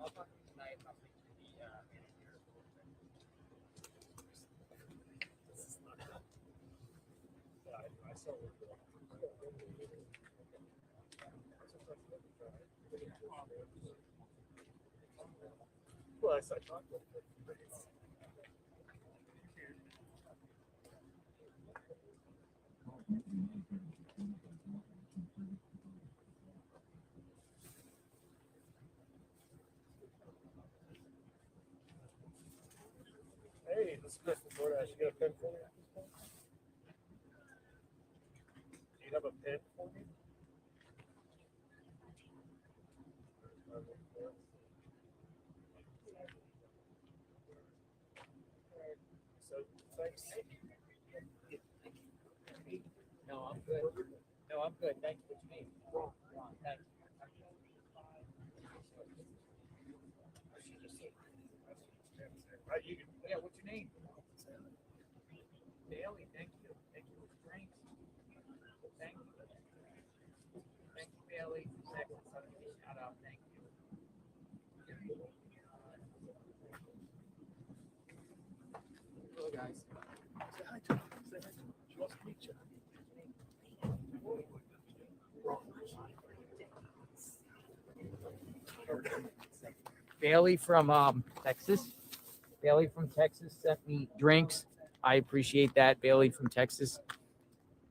I'll talk to you tonight. I'll speak to the manager.
I saw it. Well, I saw chocolate. Hey, this is Chris from DoorDash. You got a pen for me? Do you have a pen for me? So, thanks.
No, I'm good. No, I'm good. Thank you. What you need? Thank you. Yeah, what's your name? Bailey, thank you. Thank you for the drinks. Thank you. Thank you, Bailey. Texas, I'll give you a shout out. Thank you. Hello, guys.
Say hi to her. Say hi to her. She wants to meet you.
Bailey from Texas. Bailey from Texas sent me drinks. I appreciate that. Bailey from Texas.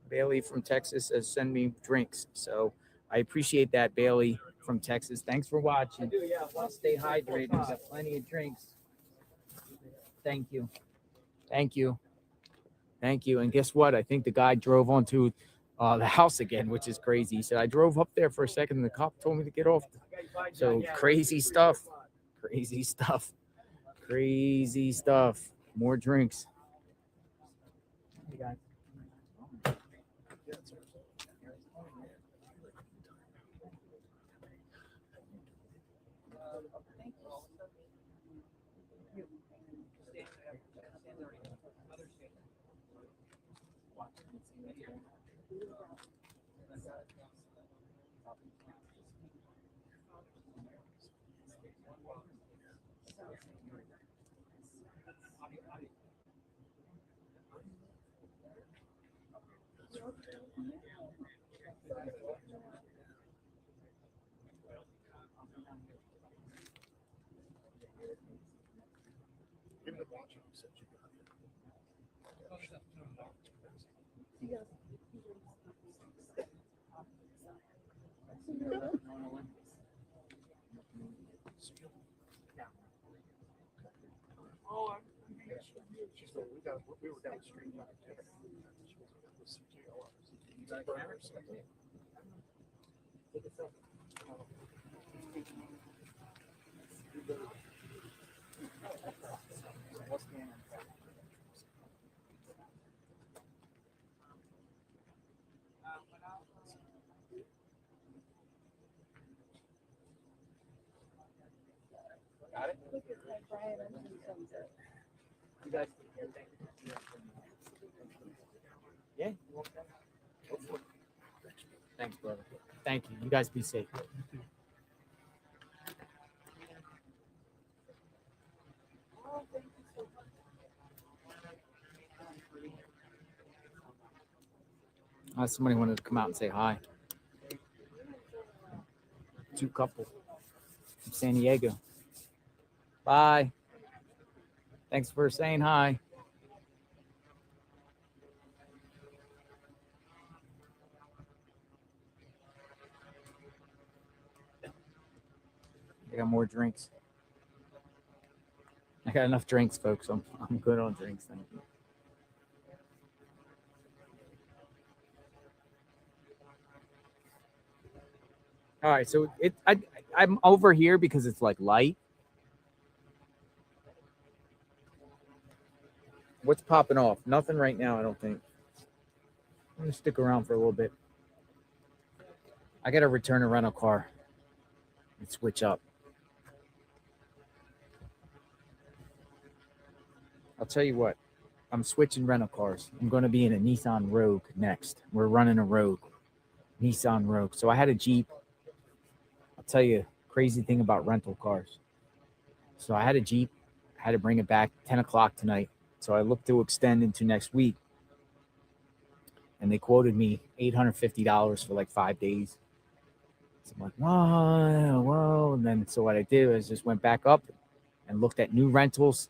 Bailey from Texas has sent me drinks. So I appreciate that, Bailey from Texas. Thanks for watching. I'll stay hydrated. Got plenty of drinks. Thank you. Thank you. Thank you. And guess what? I think the guy drove onto the house again, which is crazy. He said, I drove up there for a second and the cop told me to get off. So crazy stuff. Crazy stuff. Crazy stuff. More drinks. Hey guys.
Give me the watch you said you got it. Oh, we were down the street. She was with the CGO. Take a second.
What's going on?
You guys, yeah. Thanks, brother. Thank you. You guys be safe. Somebody wanted to come out and say hi. Two couple from San Diego. Bye. Thanks for saying hi. I got more drinks. I got enough drinks, folks. I'm good on drinks. Thank you. All right, so I'm over here because it's like light. What's popping off? Nothing right now, I don't think. I'm gonna stick around for a little bit. I gotta return a rental car and switch up. I'll tell you what, I'm switching rental cars. I'm gonna be in a Nissan Rogue next. We're running a Rogue, Nissan Rogue. So I had a Jeep. I'll tell you, crazy thing about rental cars. So I had a Jeep, I had to bring it back 10 o'clock tonight. So I looked to extend into next week. And they quoted me $850 for like 5 days. So I'm like, whoa. And then so what I did was just went back up and looked at new rentals.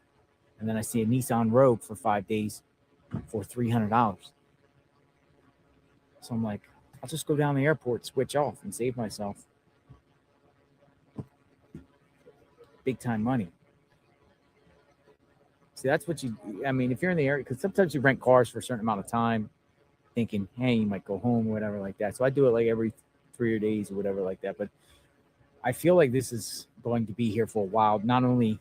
And then I see a Nissan Rogue for 5 days for $300. So I'm like, I'll just go down the airport, switch off, and save myself big time money. See, that's what I mean, if you're in the area, because sometimes you rent cars for a certain amount of time, thinking, hey, you might go home or whatever like that. So I do it like every 3 days or whatever like that. But I feel like this is going to be here for a while. Not only,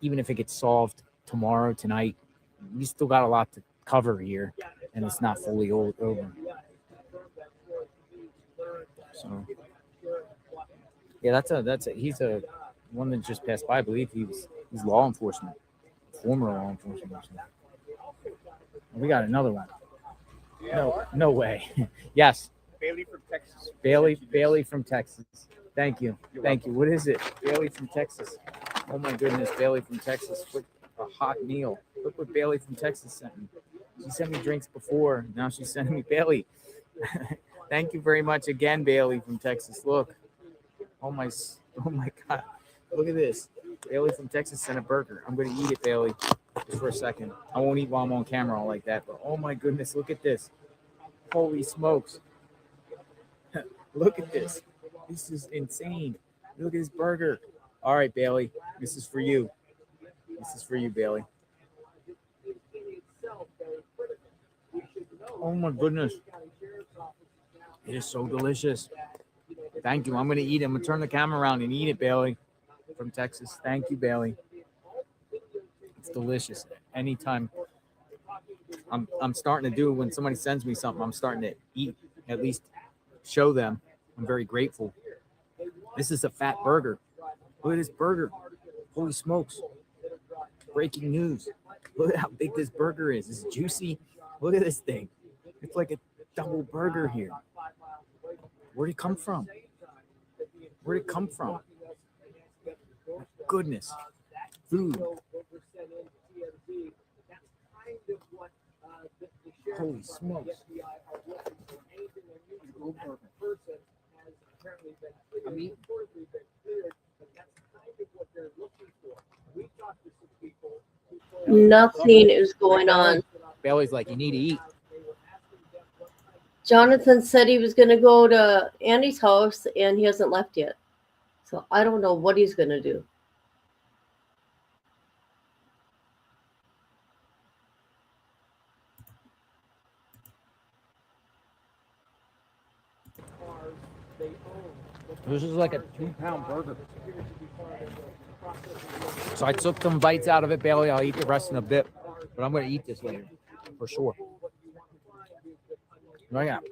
even if it gets solved tomorrow, tonight, we still got a lot to cover here, and it's not fully over. So, yeah, he's a one that just passed by. I believe he's law enforcement, former law enforcement. We got another one. No way. Yes.
Bailey from Texas.
Bailey from Texas. Thank you. Thank you. What is it? Bailey from Texas. Oh my goodness, Bailey from Texas. What a hot meal. Look what Bailey from Texas sent me. She sent me drinks before. Now she's sending me Bailey. Thank you very much again, Bailey from Texas. Look. Oh my God. Look at this. Bailey from Texas sent a burger. I'm going to eat it, Bailey, just for a second. I won't eat while I'm on camera like that, but oh my goodness, look at this. Holy smokes. Look at this. This is insane. Look at this burger. All right, Bailey, this is for you. This is for you, Bailey. Oh my goodness. It is so delicious. Thank you. I'm going to eat it. I'm going to turn the camera around and eat it, Bailey from Texas. Thank you, Bailey. It's delicious. Anytime I'm starting to do, when somebody sends me something, I'm starting to eat, at least show them I'm very grateful. This is a fat burger. Look at this burger. Holy smokes. Breaking news. Look at how big this burger is. It's juicy. Look at this thing. It's like a double burger here. Where'd it come from? Where'd it come from? Goodness. Food. Holy smokes. I mean,
nothing is going on.
Bailey's like, you need to eat.
Jonathan said he was going to go to Andy's house and he hasn't left yet. So I don't know what he's going to do.
This is like a 2-pound burger. So I took some bites out of it, Bailey. I'll eat the rest in a bit, but I'm going to eat this later for sure. I got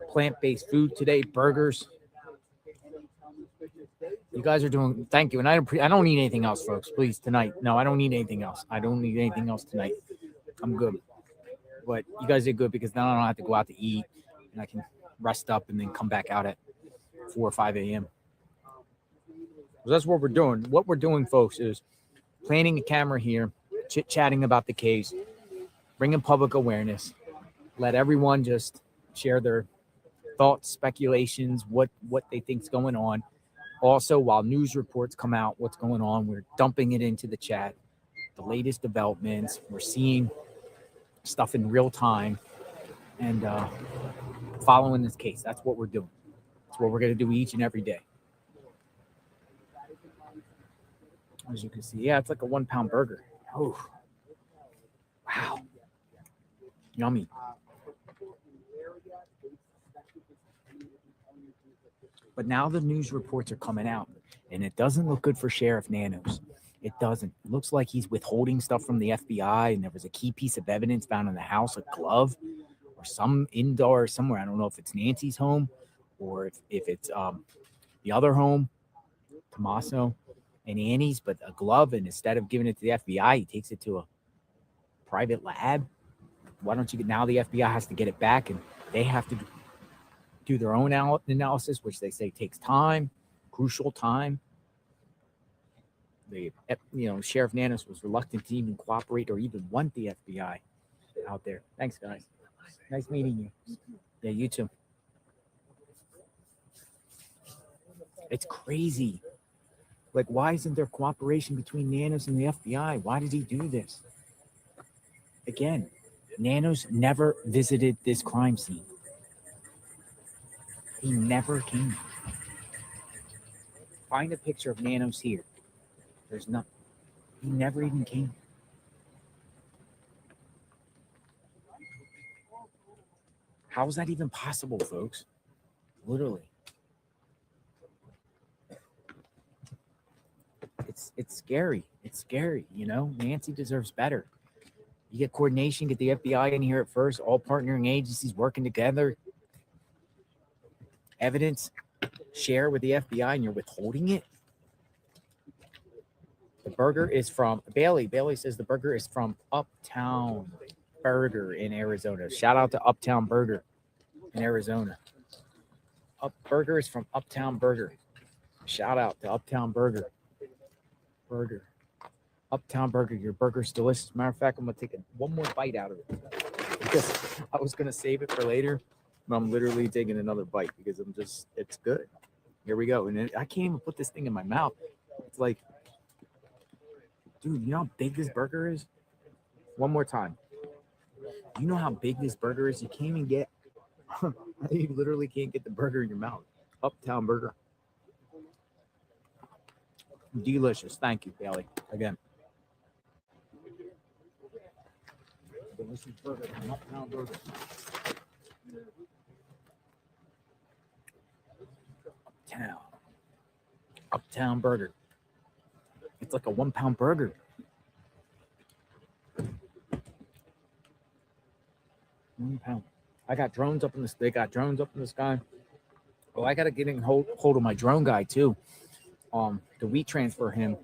plant-based food today, burgers. You guys are doing. Thank you, and I don't need anything else, folks. Please tonight. No, I don't need anything else. I don't need anything else tonight. I'm good. But you guys did good because now I don't have to go out to eat, and I can rest up and then come back out at 4 or 5 a.m. So that's what we're doing. What we're doing, folks, is planting a camera here, chit-chatting about the case, bringing public awareness, let everyone just share their thoughts, speculations, what they think's going on. Also, while news reports come out, what's going on, we're dumping it into the chat, the latest developments. We're seeing stuff in real time and following this case. That's what we're doing. That's what we're going to do each and every day. As you can see, yeah, it's like a 1 pound burger. Oh, wow. Yummy. But now the news reports are coming out, and it doesn't look good for Sheriff Nanos. It doesn't. It looks like he's withholding stuff from the FBI, and there was a key piece of evidence found in the house, a glove, or some indoor somewhere. I don't know if it's Nancy's home or if it's the other home, Tommaso and Annie's, but a glove, and instead of giving it to the FBI, he takes it to a private lab. Why don't you now the FBI has to get it back, and they have to do their own analysis, which they say takes time, crucial time. Sheriff Nanos was reluctant to even cooperate or even want the FBI out there. Thanks, guys. Nice meeting you. Yeah, you too. It's crazy. Like, why isn't there cooperation between Nanos and the FBI? Why did he do this? Again, Nanos never visited this crime scene. He never came. Find a picture of Nanos here. There's nothing. He never even came. How is that even possible, folks? Literally. It's scary. It's scary, you know? Nancy deserves better. You get coordination, get the FBI in here at first, all partnering agencies working together. Evidence, share with the FBI, and you're withholding it. The burger is from Bailey. Bailey says the burger is from Uptown Burger in Arizona. Shout out to Uptown Burger in Arizona. Burger is from Uptown Burger. Shout out to Uptown Burger. Uptown Burger. Your burger's delicious. Matter of fact, I'm going to take one more bite out of it. Because I was going to save it for later, but I'm literally taking another bite because it's good. Here we go. And I can't even put this thing in my mouth. It's like, dude, you know how big this burger is? One more time. You know how big this burger is? You can't even get, you literally can't get the burger in your mouth. Uptown Burger. Delicious. Thank you, Bailey. Again. Delicious burger from Uptown Burger. Uptown Burger. It's like a 1 pound burger. 1 pound. I got drones up in the. They got drones up in the sky. Oh, I gotta get in hold of my drone guy too. To we transfer him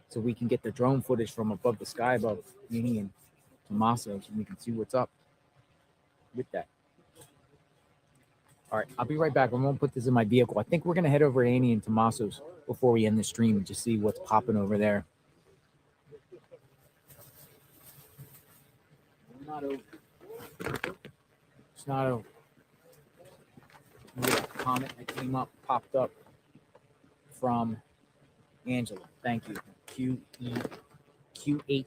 so we can get the drone footage from above the sky above me and Tommaso so we can see what's up with that. All right, I'll be right back. I'm gonna put this in my vehicle. I think we're gonna head over to Annie and Tommaso's before we end the stream and just see what's popping over there. Not over. It's not over. A comment that came up, popped up from Angela. Thank you. Q8E.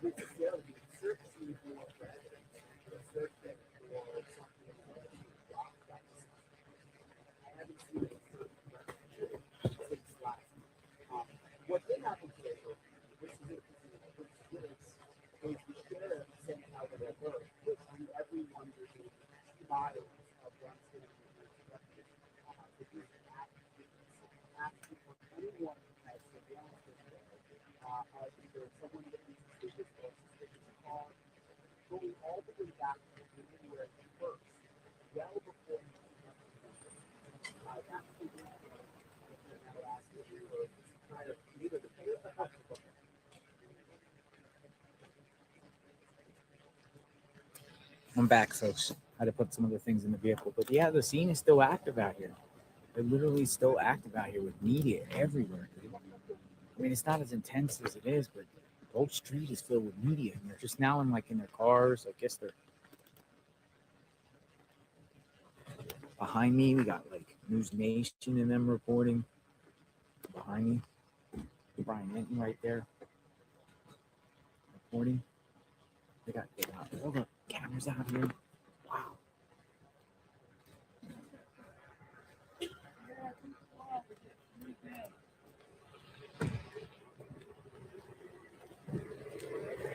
not necessarily searching for evidence, but searching for something that you block that. I haven't seen it since last. What did happen today, though, this is interesting, is the sheriff sent out a alert to everyone within 2 miles of Weston. Asking for anyone who has surveillance of either someone that is suspicious or suspicious car, going all the way back to January 1st, well before that's the reason they're now asking for either the pay or the house.
I'm back, folks. I had to put some other things in the vehicle, but yeah, the scene is still active out here. They're literally still active out here with media everywhere. I mean, it's not as intense as it is, but the whole street is filled with media, and they're just now in their cars. I guess they're behind me. We got News Nation and them reporting behind me. Brian Minton right there reporting. They got all the cameras out here. Wow.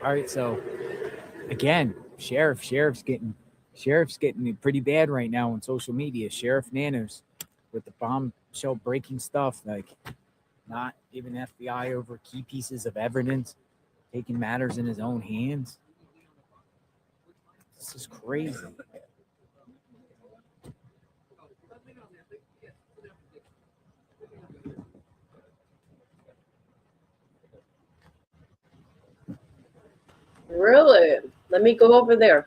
All right, so again, sheriff's getting it pretty bad right now on social media. Sheriff Nanos with the bombshell breaking stuff, not giving FBI over key pieces of evidence, taking matters in his own hands. This is crazy.
Really? Let me go over there.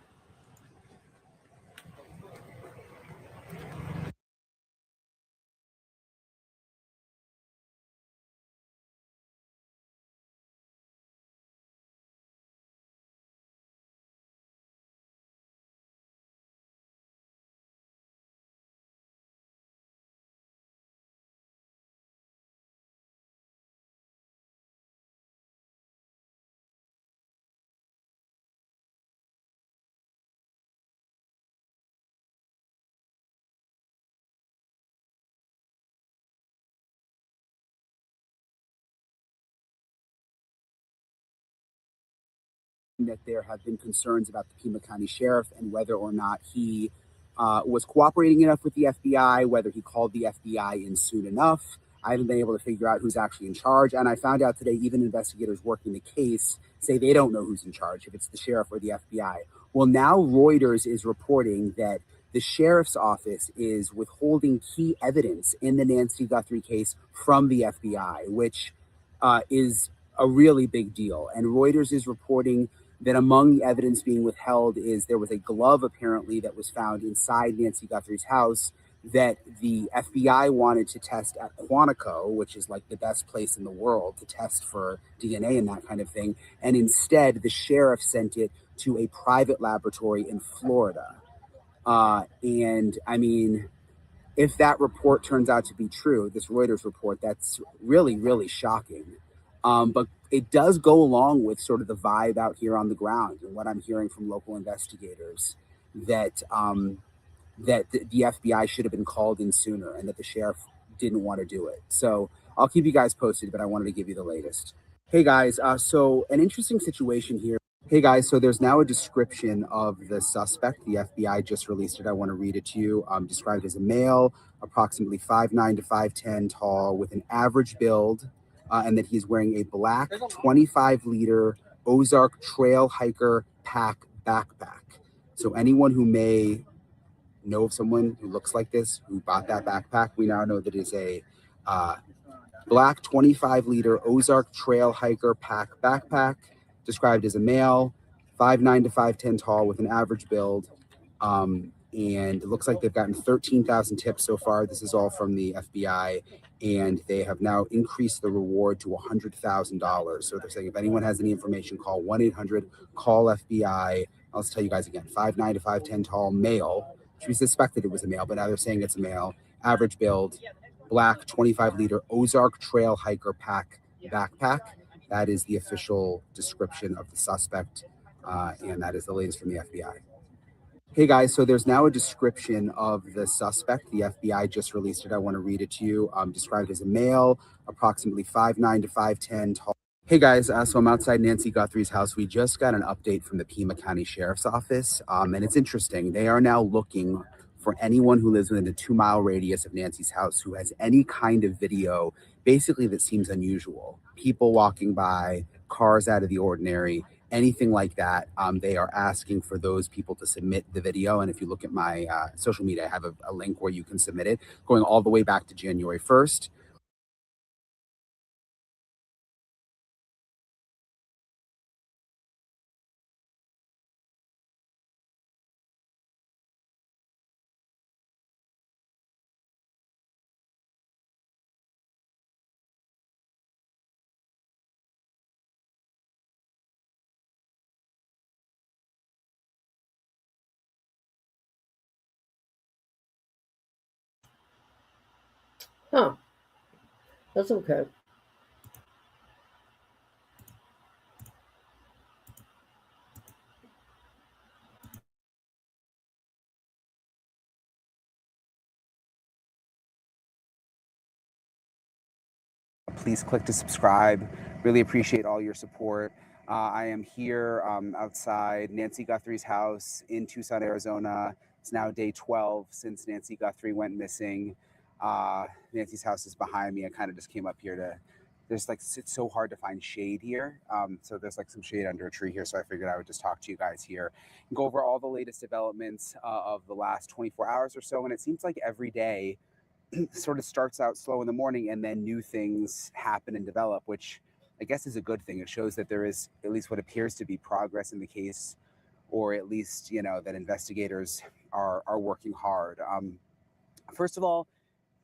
That there have been concerns about the Pima County Sheriff and whether or not he was cooperating enough with the FBI, whether he called the FBI in soon enough. I haven't been able to figure out who's actually in charge. And I found out today, even investigators working the case say they don't know who's in charge, if it's the sheriff or the FBI. Well, now Reuters is reporting that the sheriff's office is withholding key evidence in the Nancy Guthrie case from the FBI, which is a really big deal. And Reuters is reporting that among the evidence being withheld is there was a glove apparently that was found inside Nancy Guthrie's house that the FBI wanted to test at Quantico, which is the best place in the world to test for DNA and that kind of thing. And instead, the sheriff sent it to a private laboratory in Florida. And I mean, if that report turns out to be true, this Reuters report, that's really, really shocking. But it does go along with sort of the vibe out here on the ground and what I'm hearing from local investigators that that the FBI should have been called in sooner and that the sheriff didn't want to do it. So I'll keep you guys posted, but I wanted to give you the latest. Hey guys, so an interesting situation here. Hey guys, so there's now a description of the suspect. The FBI just released it. I want to read it to you. Described as a male, approximately 5'9" to 5'10" tall, with an average build, and that he's wearing a black 25-liter Ozark Trail Hiker Pack backpack. So anyone who may know of someone who looks like this, who bought that backpack, we now know that it's a black 25-liter Ozark Trail Hiker Pack backpack, described as a male, 5'9" to 5'10" tall, with an average build. And it looks like they've gotten 13,000 tips so far. This is all from the FBI, and they have now increased the reward to $100,000. So they're saying if anyone has any information, call 1-800-CALL-FBI. I'll just tell you guys again, 5'9" to 5'10" tall, male. We suspected it was a male, but now they're saying it's a male. Average build, black 25-liter Ozark Trail Hiker Pack backpack. That is the official description of the suspect, and that is the latest from the FBI. Hey guys, so there's now a description of the suspect. The FBI just released it. I want to read it to you. Described as a male, approximately 5'9" to 5'10", tall. Hey guys, so I'm outside Nancy Guthrie's house. We just got an update from the Pima County Sheriff's Office, and it's interesting. They are now looking for anyone who lives within a 2-mile radius of Nancy's house who has any kind of video, basically that seems unusual. People walking by, cars out of the ordinary, anything like that. They are asking for those people to submit the video. And if you look at my social media, I have a link where you can submit it, going all the way back to January 1st.
Huh. That's okay.
Please click to subscribe. Really appreciate all your support. I am here outside Nancy Guthrie's house in Tucson, Arizona. It's now day 12 since Nancy Guthrie went missing. Nancy's house is behind me. I kind of just came up here there's like, it's so hard to find shade here. So there's like some shade under a tree here. So I figured I would just talk to you guys here and go over all the latest developments of the last 24 hours or so. And it seems like every day sort of starts out slow in the morning and then new things happen and develop, which I guess is a good thing. It shows that there is at least what appears to be progress in the case, or at least, that investigators are working hard. First of all,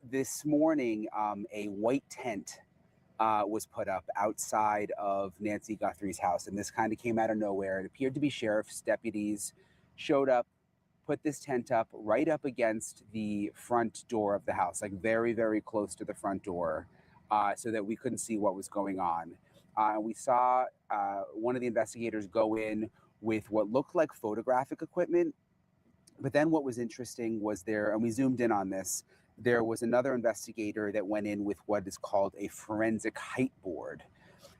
this morning, a white tent was put up outside of Nancy Guthrie's house, and this kind of came out of nowhere. It appeared to be sheriff's deputies showed up, put this tent up right up against the front door of the house, like very, very close to the front door, so that we couldn't see what was going on. We saw one of the investigators go in with what looked like photographic equipment. But then what was interesting was and we zoomed in on this, there was another investigator that went in with what is called a forensic height board,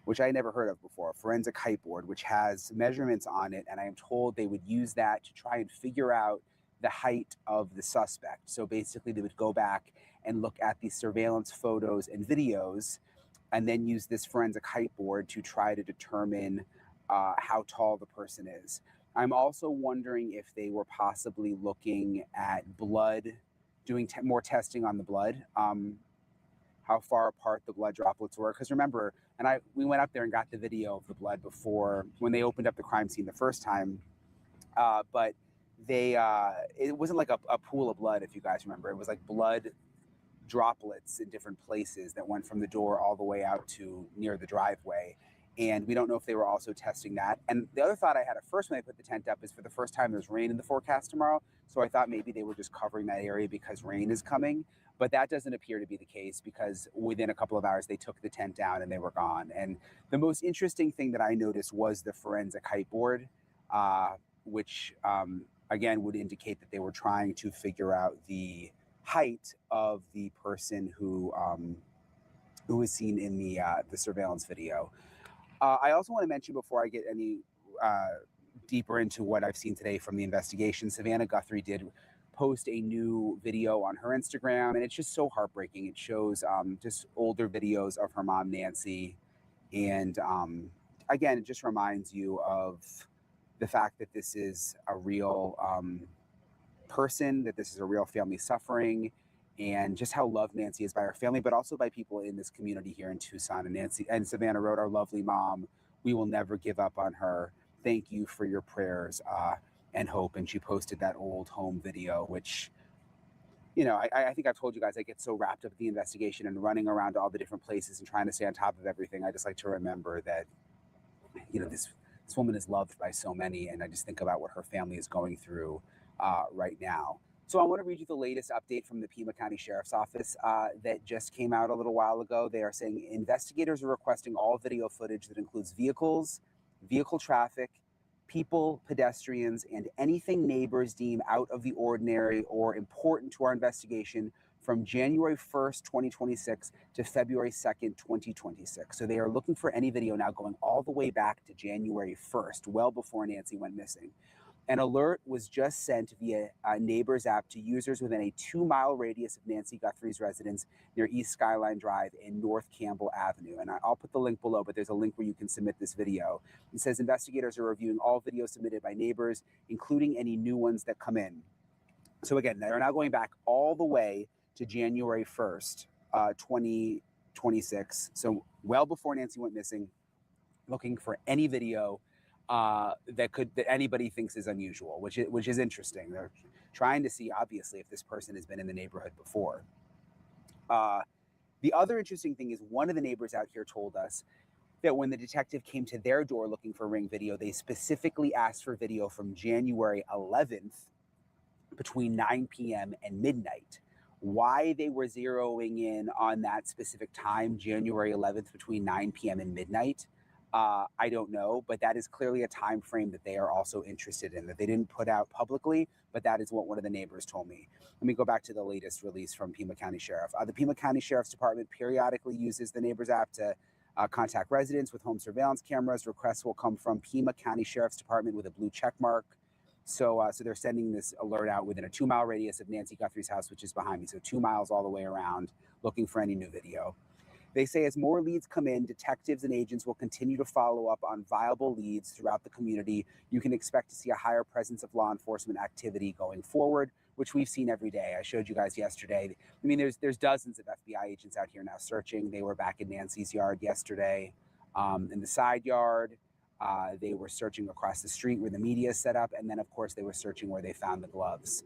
which I had never heard of before, a forensic height board, which has measurements on it. And I am told they would use that to try and figure out the height of the suspect. So basically they would go back and look at the surveillance photos and videos and then use this forensic height board to try to determine how tall the person is. I'm also wondering if they were possibly looking at blood, doing more testing on the blood, how far apart the blood droplets were. Because remember, we went up there and got the video of the blood before when they opened up the crime scene the first time, but it wasn't like a pool of blood, if you guys remember. It was like blood droplets in different places that went from the door all the way out to near the driveway. And we don't know if they were also testing that. And the other thought I had at first when I put the tent up is for the first time there's rain in the forecast tomorrow. So I thought maybe they were just covering that area because rain is coming. But that doesn't appear to be the case because within a couple of hours they took the tent down and they were gone. And the most interesting thing that I noticed was the forensic height board, which again would indicate that they were trying to figure out the height of the person who was seen in the surveillance video. I also want to mention before I get any deeper into what I've seen today from the investigation, Savannah Guthrie did post a new video on her Instagram, and it's just so heartbreaking. It shows just older videos of her mom, Nancy, and again, it just reminds you of the fact that this is a real person, that this is a real family suffering, and just how loved Nancy is by her family, but also by people in this community here in Tucson. And Nancy and Savannah wrote, "Our lovely mom, we will never give up on her. Thank you for your prayers and hope." And she posted that old home video, which, I think I've told you guys, I get so wrapped up in the investigation and running around to all the different places and trying to stay on top of everything. I just like to remember that, this woman is loved by so many. And I just think about what her family is going through right now. So I want to read you the latest update from the Pima County Sheriff's Office that just came out a little while ago. They are saying investigators are requesting all video footage that includes vehicles, vehicle traffic, people, pedestrians, and anything neighbors deem out of the ordinary or important to our investigation from January 1st, 2026 to February 2nd, 2026. So they are looking for any video now going all the way back to January 1st, well before Nancy went missing. An alert was just sent via a Neighbors app to users within a 2-mile radius of Nancy Guthries' residence near East Skyline Drive and North Campbell Avenue. And I'll put the link below, but there's a link where you can submit this video. It says investigators are reviewing all videos submitted by neighbors, including any new ones that come in. So again, they're now going back all the way to January 1st, 2026. So well before Nancy went missing, looking for any video that anybody thinks is unusual, which is interesting. They're trying to see, obviously, if this person has been in the neighborhood before. The other interesting thing is one of the neighbors out here told us that when the detective came to their door looking for ring video, they specifically asked for video from January 11th between 9 p.m. and midnight. Why they were zeroing in on that specific time, January 11th, between 9 p.m. and midnight, I don't know, but that is clearly a time frame that they are also interested in, that they didn't put out publicly, but that is what one of the neighbors told me. Let me go back to the latest release from Pima County Sheriff. The Pima County Sheriff's Department periodically uses the Neighbors app to contact residents with home surveillance cameras. Requests will come from Pima County Sheriff's Department with a blue check mark. So they're sending this alert out within a 2-mile radius of Nancy Guthries' house, which is behind me. So 2 miles all the way around, looking for any new video. They say as more leads come in, detectives and agents will continue to follow up on viable leads throughout the community. You can expect to see a higher presence of law enforcement activity going forward, which we've seen every day. I showed you guys yesterday. I mean, there's dozens of FBI agents out here now searching. They were back in Nancy's yard yesterday, in the side yard. They were searching across the street where the media is set up. And then, of course, they were searching where they found the gloves.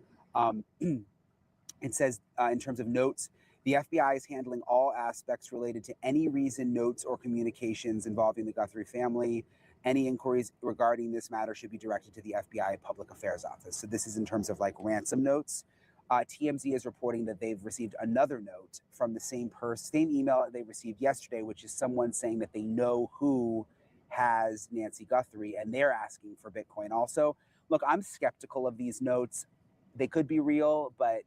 It says, in terms of notes, the FBI is handling all aspects related to any reason, notes, or communications involving the Guthrie family. Any inquiries regarding this matter should be directed to the FBI Public Affairs Office. So this is in terms of like ransom notes. TMZ is reporting that they've received another note from the same email they received yesterday, which is someone saying that they know who has Nancy Guthrie, and they're asking for Bitcoin also. Look, I'm skeptical of these notes. They could be real, but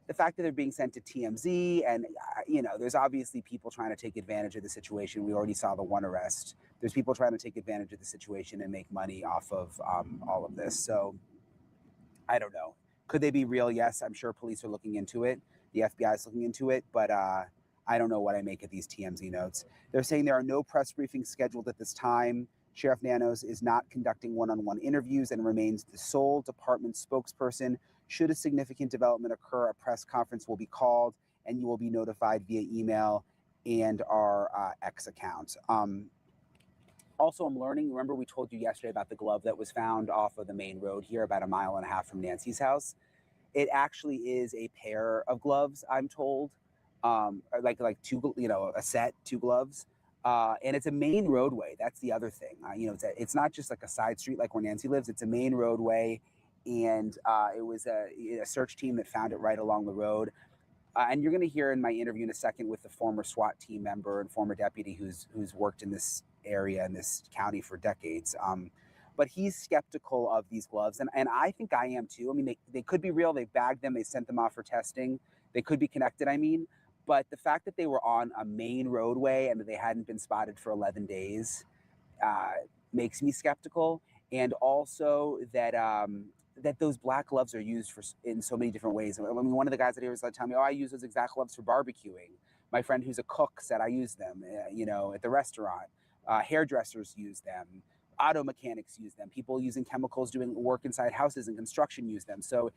the fact that they're being sent to TMZ and, there's obviously people trying to take advantage of the situation. We already saw the one arrest. There's people trying to take advantage of the situation and make money off of all of this. So I don't know. Could they be real? Yes, I'm sure police are looking into it. The FBI is looking into it, but I don't know what I make of these TMZ notes. They're saying there are no press briefings scheduled at this time. Sheriff Nanos is not conducting one-on-one interviews and remains the sole department spokesperson. Should a significant development occur, a press conference will be called and you will be notified via email and our X account. Also, I'm learning, remember we told you yesterday about the glove that was found off of the main road here about 1.5 miles from Nancy's house. It actually is a pair of gloves, I'm told, like two, a set, 2 gloves. And it's a main roadway. That's the other thing. It's not just like a side street like where Nancy lives. It's a main roadway. And it was a search team that found it right along the road. And you're going to hear in my interview in a second with the former SWAT team member and former deputy who's worked in this area in this county for decades. But he's skeptical of these gloves. And I think I am too. I mean, they could be real. They bagged them. They sent them off for testing. They could be connected, But the fact that they were on a main roadway and that they hadn't been spotted for 11 days makes me skeptical. And also that that those black gloves are used in so many different ways. I mean, one of the guys that here was like telling me, I use those exact gloves for barbecuing. My friend who's a cook said I use them, at the restaurant. Hairdressers use them. Auto mechanics use them. People using chemicals doing work inside houses and construction use them. So,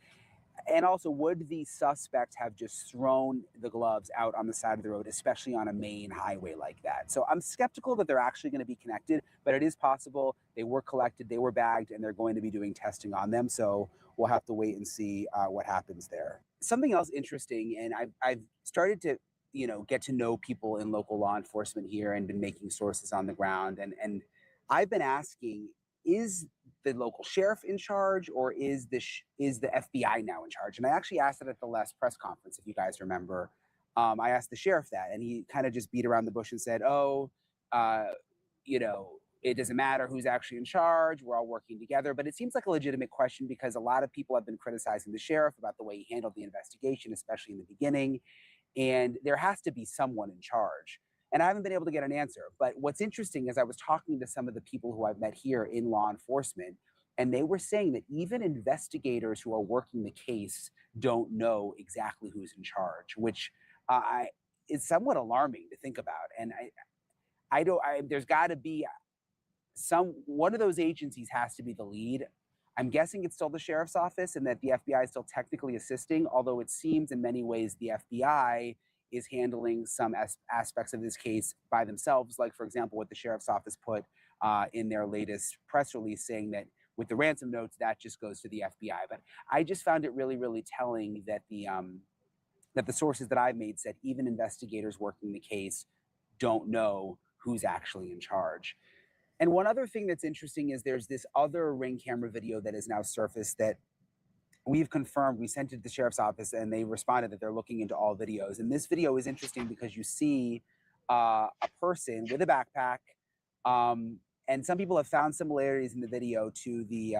and also, would the suspect have just thrown the gloves out on the side of the road, especially on a main highway like that? So I'm skeptical that they're actually going to be connected, but it is possible. They were collected, they were bagged, and they're going to be doing testing on them. So we'll have to wait and see what happens there. Something else interesting, and I've started to, get to know people in local law enforcement here and been making sources on the ground. And I've been asking, is the local sheriff in charge, or is the FBI now in charge? And I actually asked it at the last press conference, if you guys remember. I asked the sheriff that, and he kind of just beat around the bush and said, "Oh, it doesn't matter who's actually in charge. We're all working together." But it seems like a legitimate question because a lot of people have been criticizing the sheriff about the way he handled the investigation, especially in the beginning. And there has to be someone in charge. And I haven't been able to get an answer. But what's interesting is I was talking to some of the people who I've met here in law enforcement, and they were saying that even investigators who are working the case don't know exactly who's in charge, which is somewhat alarming to think about. And there's got to be one of those agencies has to be the lead. I'm guessing it's still the sheriff's office and that the FBI is still technically assisting, although it seems in many ways the FBI is handling some aspects of this case by themselves. Like, for example, what the sheriff's office put in their latest press release saying that with the ransom notes, that just goes to the FBI. But I just found it really, really telling that the sources that I've made said even investigators working the case don't know who's actually in charge. And one other thing that's interesting is there's this other Ring camera video that has now surfaced that we've confirmed. We sent it to the sheriff's office and they responded that they're looking into all videos. And this video is interesting because you see a person with a backpack. And some people have found similarities in the video to the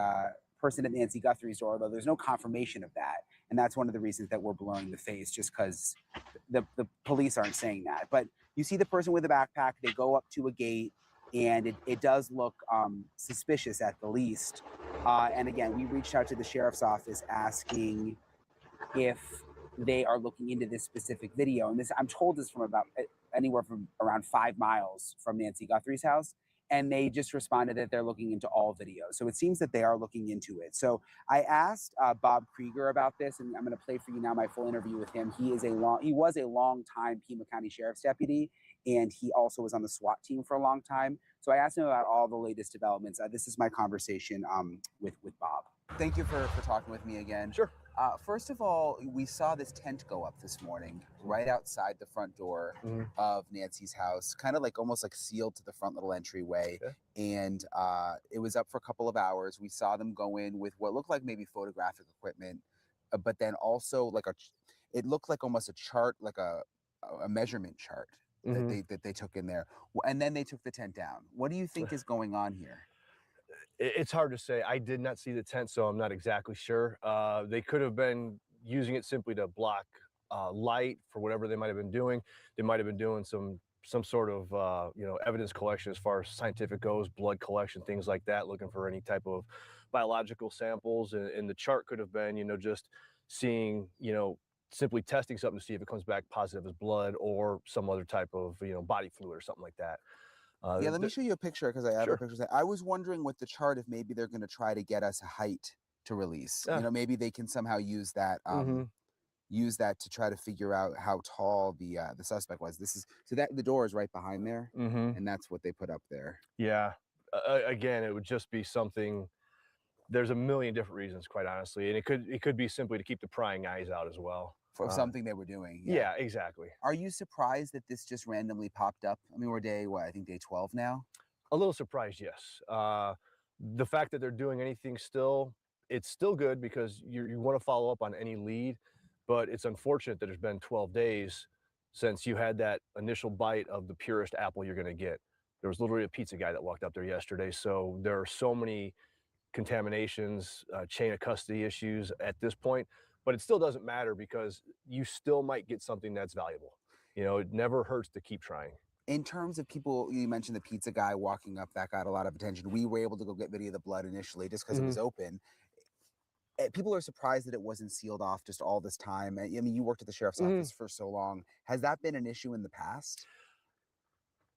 person at Nancy Guthries' door, although there's no confirmation of that. And that's one of the reasons that we're blurring the face, just because the police aren't saying that. But you see the person with the backpack, they go up to a gate, and it does look suspicious at the least. And again, we reached out to the sheriff's office asking if they are looking into this specific video. And this, I'm told, is from about anywhere from around 5 miles from Nancy Guthries' house. And they just responded that they're looking into all videos. So it seems that they are looking into it. So I asked Bob Krieger about this, and I'm going to play for you now my full interview with him. He was a long-time Pima County Sheriff's deputy, and he also was on the SWAT team for a long time. So I asked him about all the latest developments. This is my conversation with Bob. Thank you for talking with me again.
Sure.
First of all, we saw this tent go up this morning right outside the front door of Nancy's house, kind of like almost like sealed to the front little entryway. Okay. And it was up for a couple of hours. We saw them go in with what looked like maybe photographic equipment, but then also like it looked like almost a chart, like a measurement chart that they took in there. And then they took the tent down. What do you think is going on here?
It's hard to say. I did not see the tent, so I'm not exactly sure. They could have been using it simply to block light for whatever they might have been doing. They might have been doing some sort of evidence collection as far as scientific goes, blood collection, things like that, looking for any type of biological samples. And the chart could have been, just seeing, simply testing something to see if it comes back positive as blood or some other type of, body fluid or something like that.
Yeah, let me show you a picture because I have a picture. I was wondering with the chart if maybe they're going to try to get us a height to release. Maybe they can somehow use that to try to figure out how tall the suspect was. The door is right behind there, and that's what they put up there.
Yeah, again, it would just be something. There's a million different reasons, quite honestly, and it could be simply to keep the prying eyes out as well.
For something they were doing.
Yeah, exactly.
Are you surprised that this just randomly popped up? I mean, we're day 12 now?
A little surprised, yes. The fact that they're doing anything still, it's still good because you want to follow up on any lead, but it's unfortunate that it's been 12 days since you had that initial bite of the purest apple you're going to get. There was literally a pizza guy that walked up there yesterday, so there are so many contaminations, chain of custody issues at this point. But it still doesn't matter because you still might get something that's valuable. It never hurts to keep trying.
In terms of people, you mentioned the pizza guy walking up, that got a lot of attention. We were able to go get video of the blood initially just because it was open. People are surprised that it wasn't sealed off just all this time. I mean, you worked at the sheriff's office for so long. Has that been an issue in the past?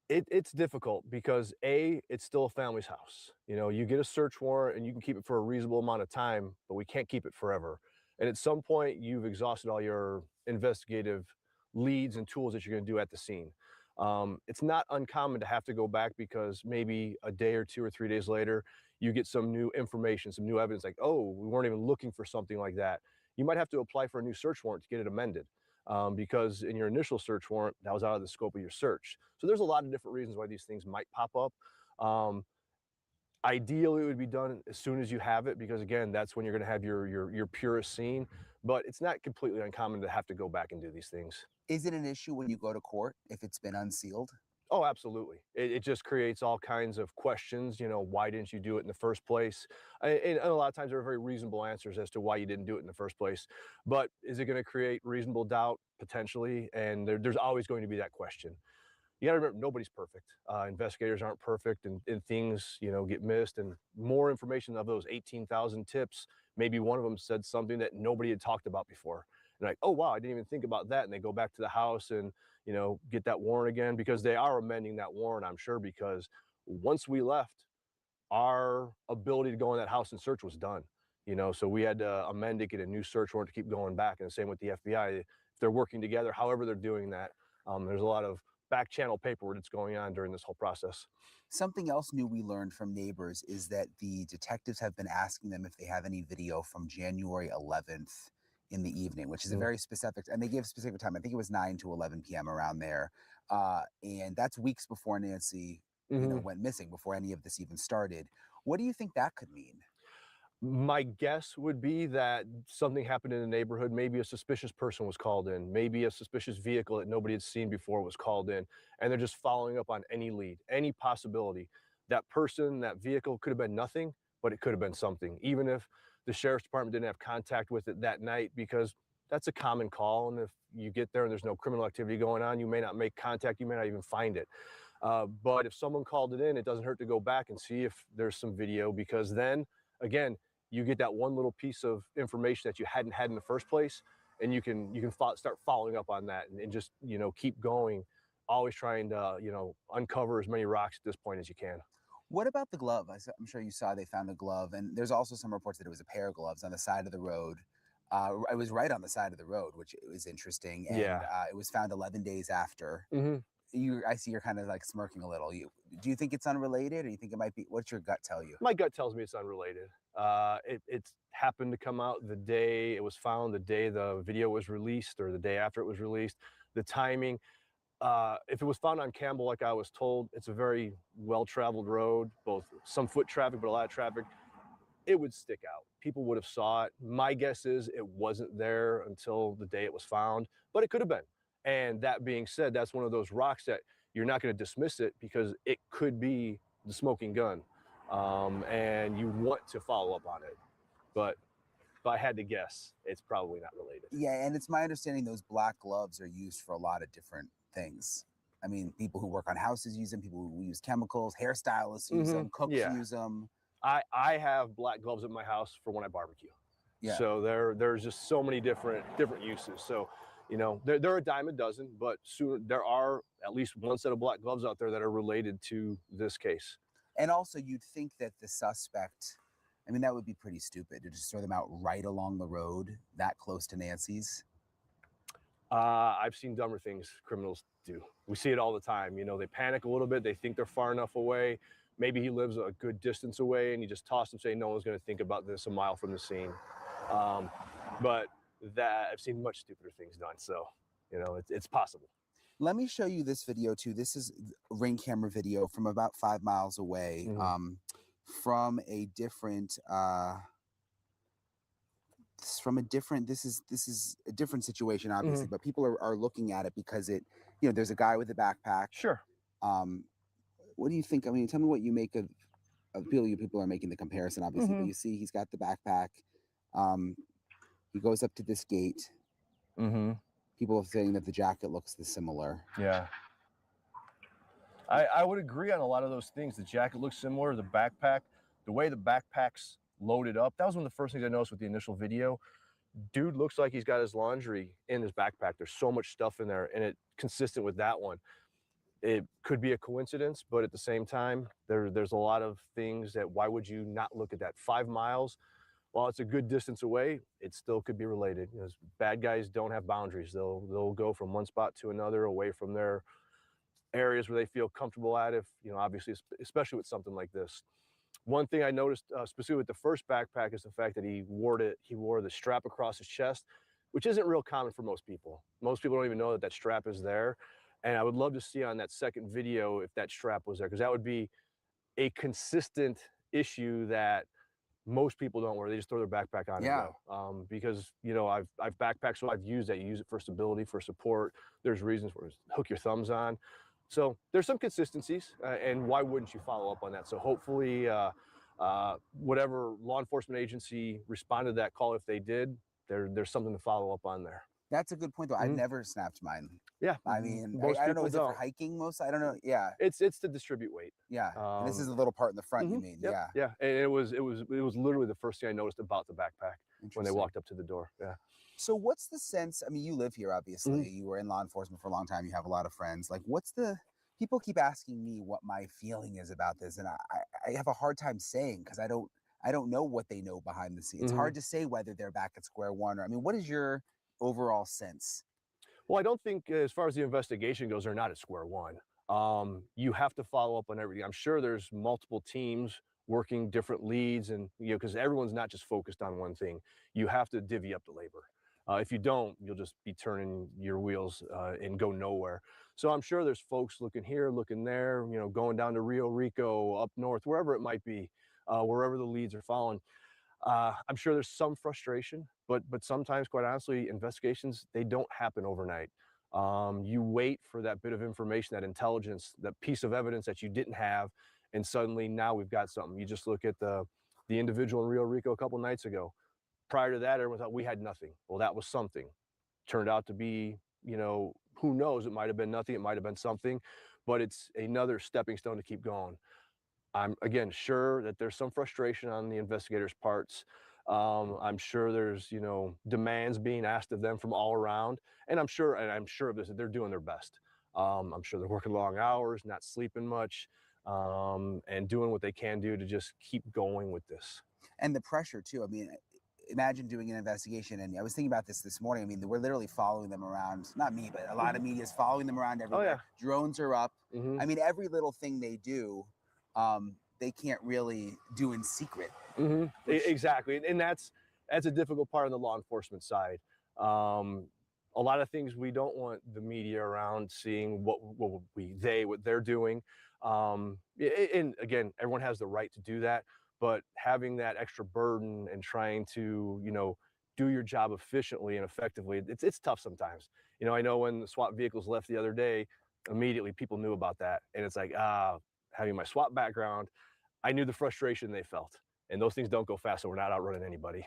It's difficult because it's still a family's house. You get a search warrant and you can keep it for a reasonable amount of time, but we can't keep it forever. And at some point, you've exhausted all your investigative leads and tools that you're going to do at the scene. It's not uncommon to have to go back because maybe a day or 2 or 3 days later, you get some new information, some new evidence like, oh, we weren't even looking for something like that. You might have to apply for a new search warrant to get it amended because in your initial search warrant, that was out of the scope of your search. So there's a lot of different reasons why these things might pop up. Ideally, it would be done as soon as you have it, because again, that's when you're going to have your purest scene. But it's not completely uncommon to have to go back and do these things.
Is it an issue when you go to court if it's been unsealed?
Oh, absolutely. It just creates all kinds of questions. You know, why didn't you do it in the first place? And a lot of times there are very reasonable answers as to why you didn't do it in the first place. But is it going to create reasonable doubt? Potentially. And there's always going to be that question. You got to remember, nobody's perfect. Investigators aren't perfect, and things, you know, get missed. And more information of those 18,000 tips, maybe one of them said something that nobody had talked about before. And like, oh wow, I didn't even think about that. And they go back to the house and, you know, get that warrant again, because they are amending that warrant, I'm sure, because once we left, our ability to go in that house and search was done. You know, so we had to amend it, get a new search warrant to keep going back. And the same with the FBI. If they're working together, however they're doing that, there's a lot of back channel paperwork that's going on during this whole process.
Something else new we learned from neighbors is that the detectives have been asking them if they have any video from January 11th in the evening, which is a very specific, and they give specific time. I think it was 9 to 11 p.m. around there. And that's weeks before Nancy, you know, went missing, before any of this even started. What do you think that could mean?
My guess would be that something happened in the neighborhood. Maybe a suspicious person was called in. Maybe a suspicious vehicle that nobody had seen before was called in. And they're just following up on any lead, any possibility. That person, that vehicle could have been nothing, but it could have been something. Even if the sheriff's department didn't have contact with it that night, because that's a common call. And if you get there and there's no criminal activity going on, you may not make contact, you may not even find it. But if someone called it in, it doesn't hurt to go back and see if there's some video, because then, again, you get that one little piece of information that you hadn't had in the first place, and you can start following up on that, and just, you know, keep going, always trying to, you know, uncover as many rocks at this point as you can.
What about the glove? I'm sure you saw they found a glove, and there's also some reports that it was a pair of gloves on the side of the road. It was right on the side of the road, which was interesting. And it was found 11 days after. I see you're kind of like smirking a little. Do you think it's unrelated, or you think it might be? What's your gut tell you?
My gut tells me it's unrelated. It happened to come out the day it was found, the day the video was released, or the day after it was released. The timing. If it was found on Campbell, like I was told, it's a very well-traveled road, both some foot traffic, but a lot of traffic. It would stick out. People would have saw it. My guess is it wasn't there until the day it was found, but it could have been. And that being said, that's one of those rocks that you're not going to dismiss it, because it could be the smoking gun. And you want to follow up on it. But if I had to guess, it's probably not related.
Yeah, and it's my understanding those black gloves are used for a lot of different things. I mean, people who work on houses use them, people who use chemicals, hairstylists use them, cooks use them.
I have black gloves at my house for when I barbecue.
Yeah.
So there's just so many different uses. So, you know, there are a dime a dozen, but soon there are at least one set of black gloves out there that are related to this case.
And also, you'd think that the suspect, I mean, that would be pretty stupid to just throw them out right along the road that close to Nancy's.
I've seen dumber things criminals do. We see it all the time. You know, they panic a little bit. They think they're far enough away. Maybe he lives a good distance away, and you just toss him, say, no one's going to think about this a mile from the scene. But that I've seen much stupider things done. So, you know, it's possible.
Let me show you this video too. This is ring camera video from about 5 miles away, from a different, this is a different situation, obviously, but people are looking at it because it, you know, there's a guy with a backpack.
Sure.
What do you think? I mean, tell me what you make of people are making the comparison, obviously, but you see he's got the backpack. He goes up to this gate. People are saying that the jacket looks similar.
Yeah. I would agree on a lot of those things. The jacket looks similar, the backpack, the way the backpack's loaded up. That was one of the first things I noticed with the initial video. Dude looks like he's got his laundry in his backpack. There's so much stuff in there, and it's consistent with that one. It could be a coincidence, but at the same time, there's a lot of things that, why would you not look at that? 5 miles, while it's a good distance away, it still could be related. You know, bad guys don't have boundaries. They'll go from one spot to another, away from their areas where they feel comfortable at, if, you know, obviously, especially with something like this. One thing I noticed specifically with the first backpack is the fact that he wore the strap across his chest, which isn't real common for most people. Most people don't even know that that strap is there. And I would love to see on that second video if that strap was there, because that would be a consistent issue that most people don't wear. They just throw their backpack on
Yeah.
and go. Because, you know, I've backpacked, so I've used that. You use it for stability, for support. There's reasons for it. Hook your thumbs on. So there's some consistencies, and why wouldn't you follow up on that? So hopefully, whatever law enforcement agency responded to that call, if they did, there's something to follow up on there.
That's a good point, though. I've never snapped mine.
Yeah,
I mean,
most
I don't know.
people
Is it for
don't.
hiking most? I don't know. Yeah.
It's to distribute weight.
Yeah. And this is
Um,
the little part in the front, you
Mhm,
mean?
yep,
Yeah.
yeah. And it was literally the first thing I noticed about the backpack when they
Interesting.
walked up to the door. Yeah.
So what's the sense? I mean, you live here, obviously. You were in law enforcement for a long time. You have a lot of friends. Like, people keep asking me what my feeling is about this, and I have a hard time saying, because I don't know what they know behind the scenes. It's hard to say whether they're back at square one, or, I mean, what is your overall sense?
Well, I don't think, as far as the investigation goes, they're not at square one. You have to follow up on everything. I'm sure there's multiple teams working different leads, and because everyone's not just focused on one thing. You have to divvy up the labor. If you don't, you'll just be turning your wheels and go nowhere. So I'm sure there's folks looking here, looking there, going down to Rio Rico, up north, wherever it might be, wherever the leads are following. I'm sure there's some frustration, but sometimes, quite honestly, investigations, they don't happen overnight. You wait for that bit of information, that intelligence, that piece of evidence that you didn't have, and suddenly now we've got something. You just look at the individual in Rio Rico a couple nights ago. Prior to that, everyone thought we had nothing. Well, that was something. Turned out to be, who knows? It might have been nothing. It might have been something, but it's another stepping stone to keep going. I'm, again, sure that there's some frustration on the investigators' parts. I'm sure there's, demands being asked of them from all around. And I'm sure of this, that they're doing their best. I'm sure they're working long hours, not sleeping much, and doing what they can do to just keep going with this.
And the pressure, too. I mean, imagine doing an investigation, and I was thinking about this morning. I mean, we're literally following them around. Not me, but a lot of media is following them around everywhere.
Oh, yeah.
Drones are up. I mean, every little thing they do, they can't really do in secret.
Exactly, and that's a difficult part on the law enforcement side. A lot of things we don't want the media around seeing what they're doing. And again, everyone has the right to do that, but having that extra burden and trying to, do your job efficiently and effectively, it's tough sometimes. I know when the SWAT vehicles left the other day, immediately people knew about that, and it's like, having my SWAT background, I knew the frustration they felt, and those things don't go fast, so we're not outrunning anybody.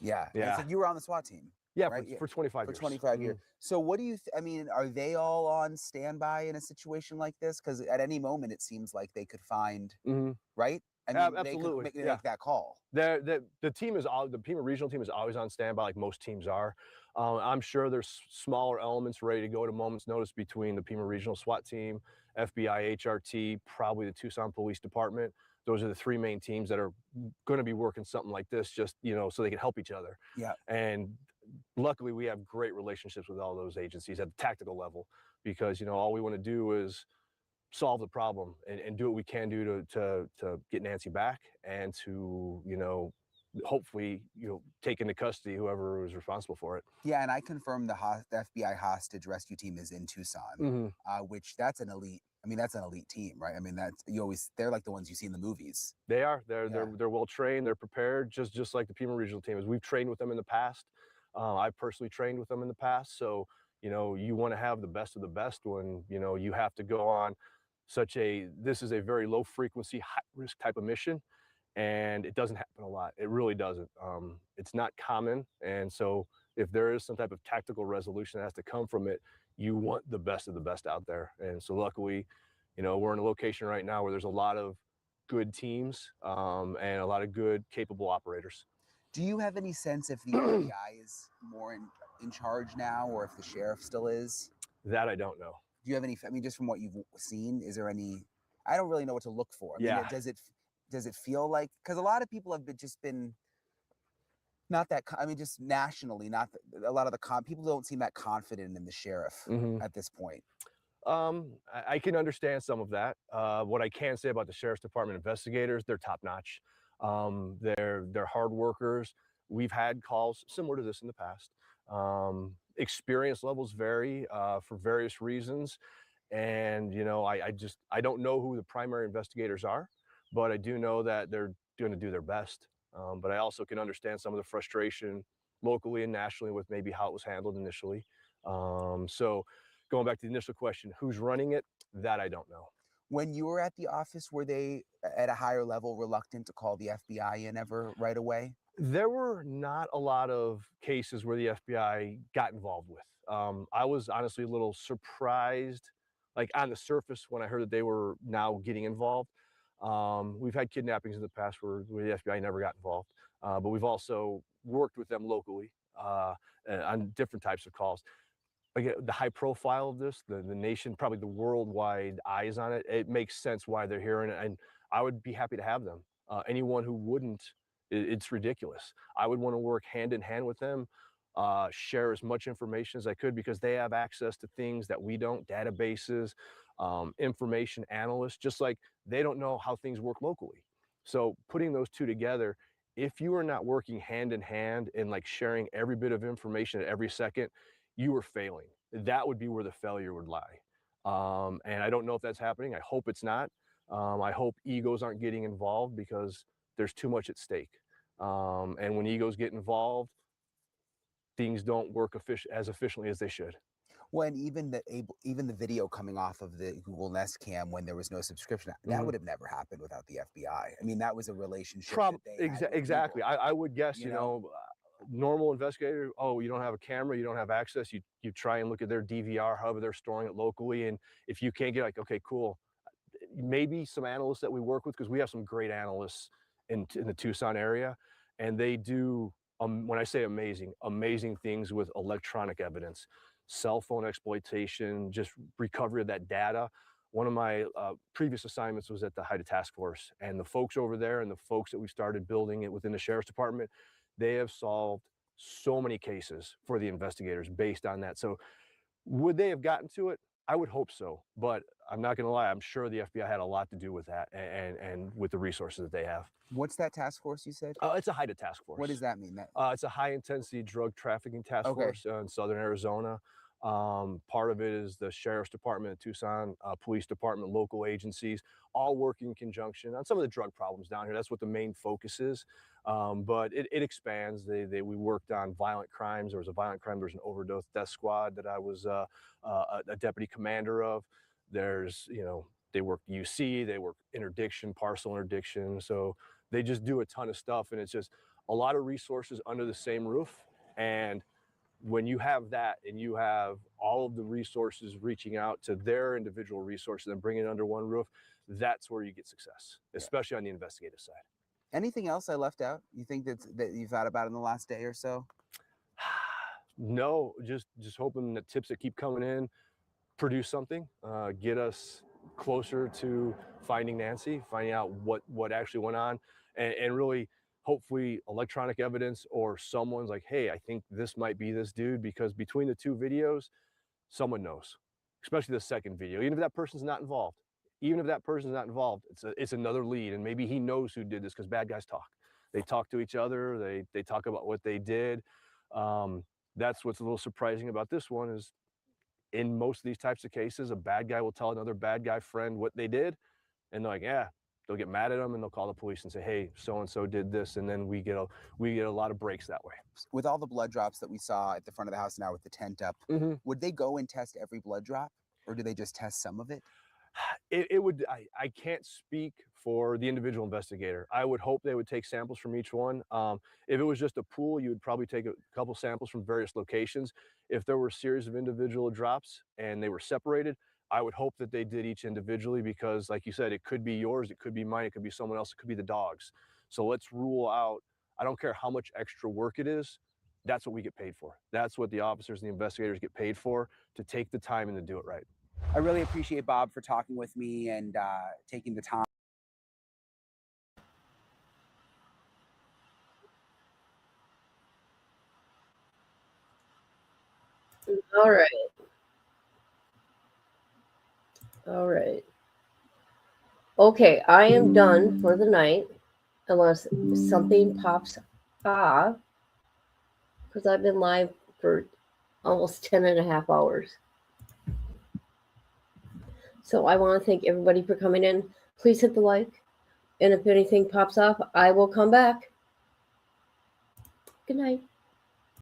Yeah.
Yeah.
So you were on the SWAT team.
Yeah,
right?
for 25 years.
For 25 years. So what do you, I mean, are they all on standby in a situation like this? Because at any moment, it seems like they could find, right? I mean,
Absolutely.
They could make that call.
The Pima regional team is always on standby, like most teams are. I'm sure there's smaller elements ready to go at a moment's notice between the Pima regional SWAT team, FBI, HRT, probably the Tucson Police Department. Those are the three main teams that are going to be working something like this, just, so they can help each other.
Yeah.
And luckily, we have great relationships with all those agencies at the tactical level, because, all we want to do is solve the problem and do what we can do to get Nancy back, and to, hopefully, take into custody whoever was responsible for it.
Yeah, and I confirmed the FBI hostage rescue team is in Tucson, which that's an elite. I mean, that's an elite team, right? I mean, they're like the ones you see in the movies.
They are. They're well trained. They're prepared, just like the Pima regional team is. We've trained with them in the past. I've personally trained with them in the past. So, you want to have the best of the best when, you have to go on this is a very low frequency, high risk type of mission. And it doesn't happen a lot. It really doesn't. It's not common. And so if there is some type of tactical resolution that has to come from it, you want the best of the best out there. And so luckily, we're in a location right now where there's a lot of good teams and a lot of good, capable operators.
Do you have any sense if the FBI is more in charge now, or if the sheriff still is?
That I don't know.
Do you have any, I mean, just from what you've seen, is there any, I don't really know what to look for. I mean, does it feel like, because a lot of people have been not that, I mean, just nationally, a lot of the people don't seem that confident in the sheriff at this point.
I can understand some of that. What I can say about the Sheriff's Department investigators, they're top notch. They're hard workers. We've had calls similar to this in the past. Experience levels vary for various reasons. And, I don't know who the primary investigators are, but I do know that they're going to do their best. But I also can understand some of the frustration locally and nationally with maybe how it was handled initially. So going back to the initial question, who's running it? That I don't know.
When you were at the office, were they at a higher level reluctant to call the FBI in ever right away?
There were not a lot of cases where the FBI got involved with. I was honestly a little surprised, like on the surface, when I heard that they were now getting involved. We've had kidnappings in the past where the FBI never got involved, but we've also worked with them locally on different types of calls. Again, the high profile of this, the nation, probably the worldwide eyes on it, it makes sense why they're here, and I would be happy to have them. Anyone who wouldn't, it's ridiculous. I would want to work hand in hand with them, share as much information as I could, because they have access to things that we don't, databases, information analysts, just like they don't know how things work locally. So putting those two together, if you are not working hand in hand and like sharing every bit of information at every second, you are failing. That would be where the failure would lie. And I don't know if that's happening. I hope it's not. I hope egos aren't getting involved, because there's too much at stake. And when egos get involved, things don't work as efficiently as they should.
Well, and even the video coming off of the Google Nest Cam when there was no subscription, that would have never happened without the FBI. I mean, that was a relationship that they had with
Exactly.
people,
I would guess, you know, normal investigator, oh, you don't have a camera, you don't have access, you try and look at their DVR, however they're storing it locally, and if you can't get, like, okay, cool, maybe some analysts that we work with, because we have some great analysts in the Tucson area, and they do, when I say amazing things with electronic evidence, cell phone exploitation, just recovery of that data. One of my previous assignments was at the HIDTA task force, and the folks over there and the folks that we started building it within the sheriff's department, they have solved so many cases for the investigators based on that. So would they have gotten to it? I would hope so, but I'm not going to lie. I'm sure the FBI had a lot to do with that, and with the resources that they have.
What's that task force you said?
It's a HIDTA task force.
What does that mean?
It's a high intensity drug trafficking task
Okay.
force in Southern Arizona. Part of it is the Sheriff's Department, Tucson Police Department, local agencies, all working in conjunction on some of the drug problems down here. That's what the main focus is. But it expands. We worked on violent crimes. There was a violent crime. There was an overdose death squad that I was a deputy commander of. There's, they work UC, they work interdiction, parcel interdiction. So they just do a ton of stuff, and it's just a lot of resources under the same roof. And when you have that, and you have all of the resources reaching out to their individual resources and bringing it under one roof, that's where you get success, especially on the investigative side.
Anything else I left out? You think that you thought about in the last day or so?
No, just hoping that tips that keep coming in produce something, get us closer to finding Nancy, finding out what actually went on, and really hopefully electronic evidence, or someone's like, hey, I think this might be this dude, because between the two videos, someone knows, especially the second video. Even if that person's not involved, it's another lead, and maybe he knows who did this, because bad guys talk. They talk to each other. They talk about what they did. That's what's a little surprising about this one, is in most of these types of cases, a bad guy will tell another bad guy friend what they did, and they're like, yeah, they'll get mad at them, and they'll call the police and say, hey, so-and-so did this, and then we get a lot of breaks that way.
With all the blood drops that we saw at the front of the house now with the tent up, would they go and test every blood drop, or do they just test some of it?
I can't speak for the individual investigator. I would hope they would take samples from each one. If it was just a pool, you would probably take a couple samples from various locations. If there were a series of individual drops and they were separated, I would hope that they did each individually, because like you said, it could be yours, it could be mine, it could be someone else, it could be the dog's. So let's rule out, I don't care how much extra work it is, that's what we get paid for. That's what the officers and the investigators get paid for, to take the time and to do it right.
I really appreciate Bob for talking with me and taking the time.
All right. All right. Okay, I am done for the night, unless something pops off, because I've been live for almost 10 and a half hours. So I want to thank everybody for coming in. Please hit the like, And if anything pops up, I will come back. Good night.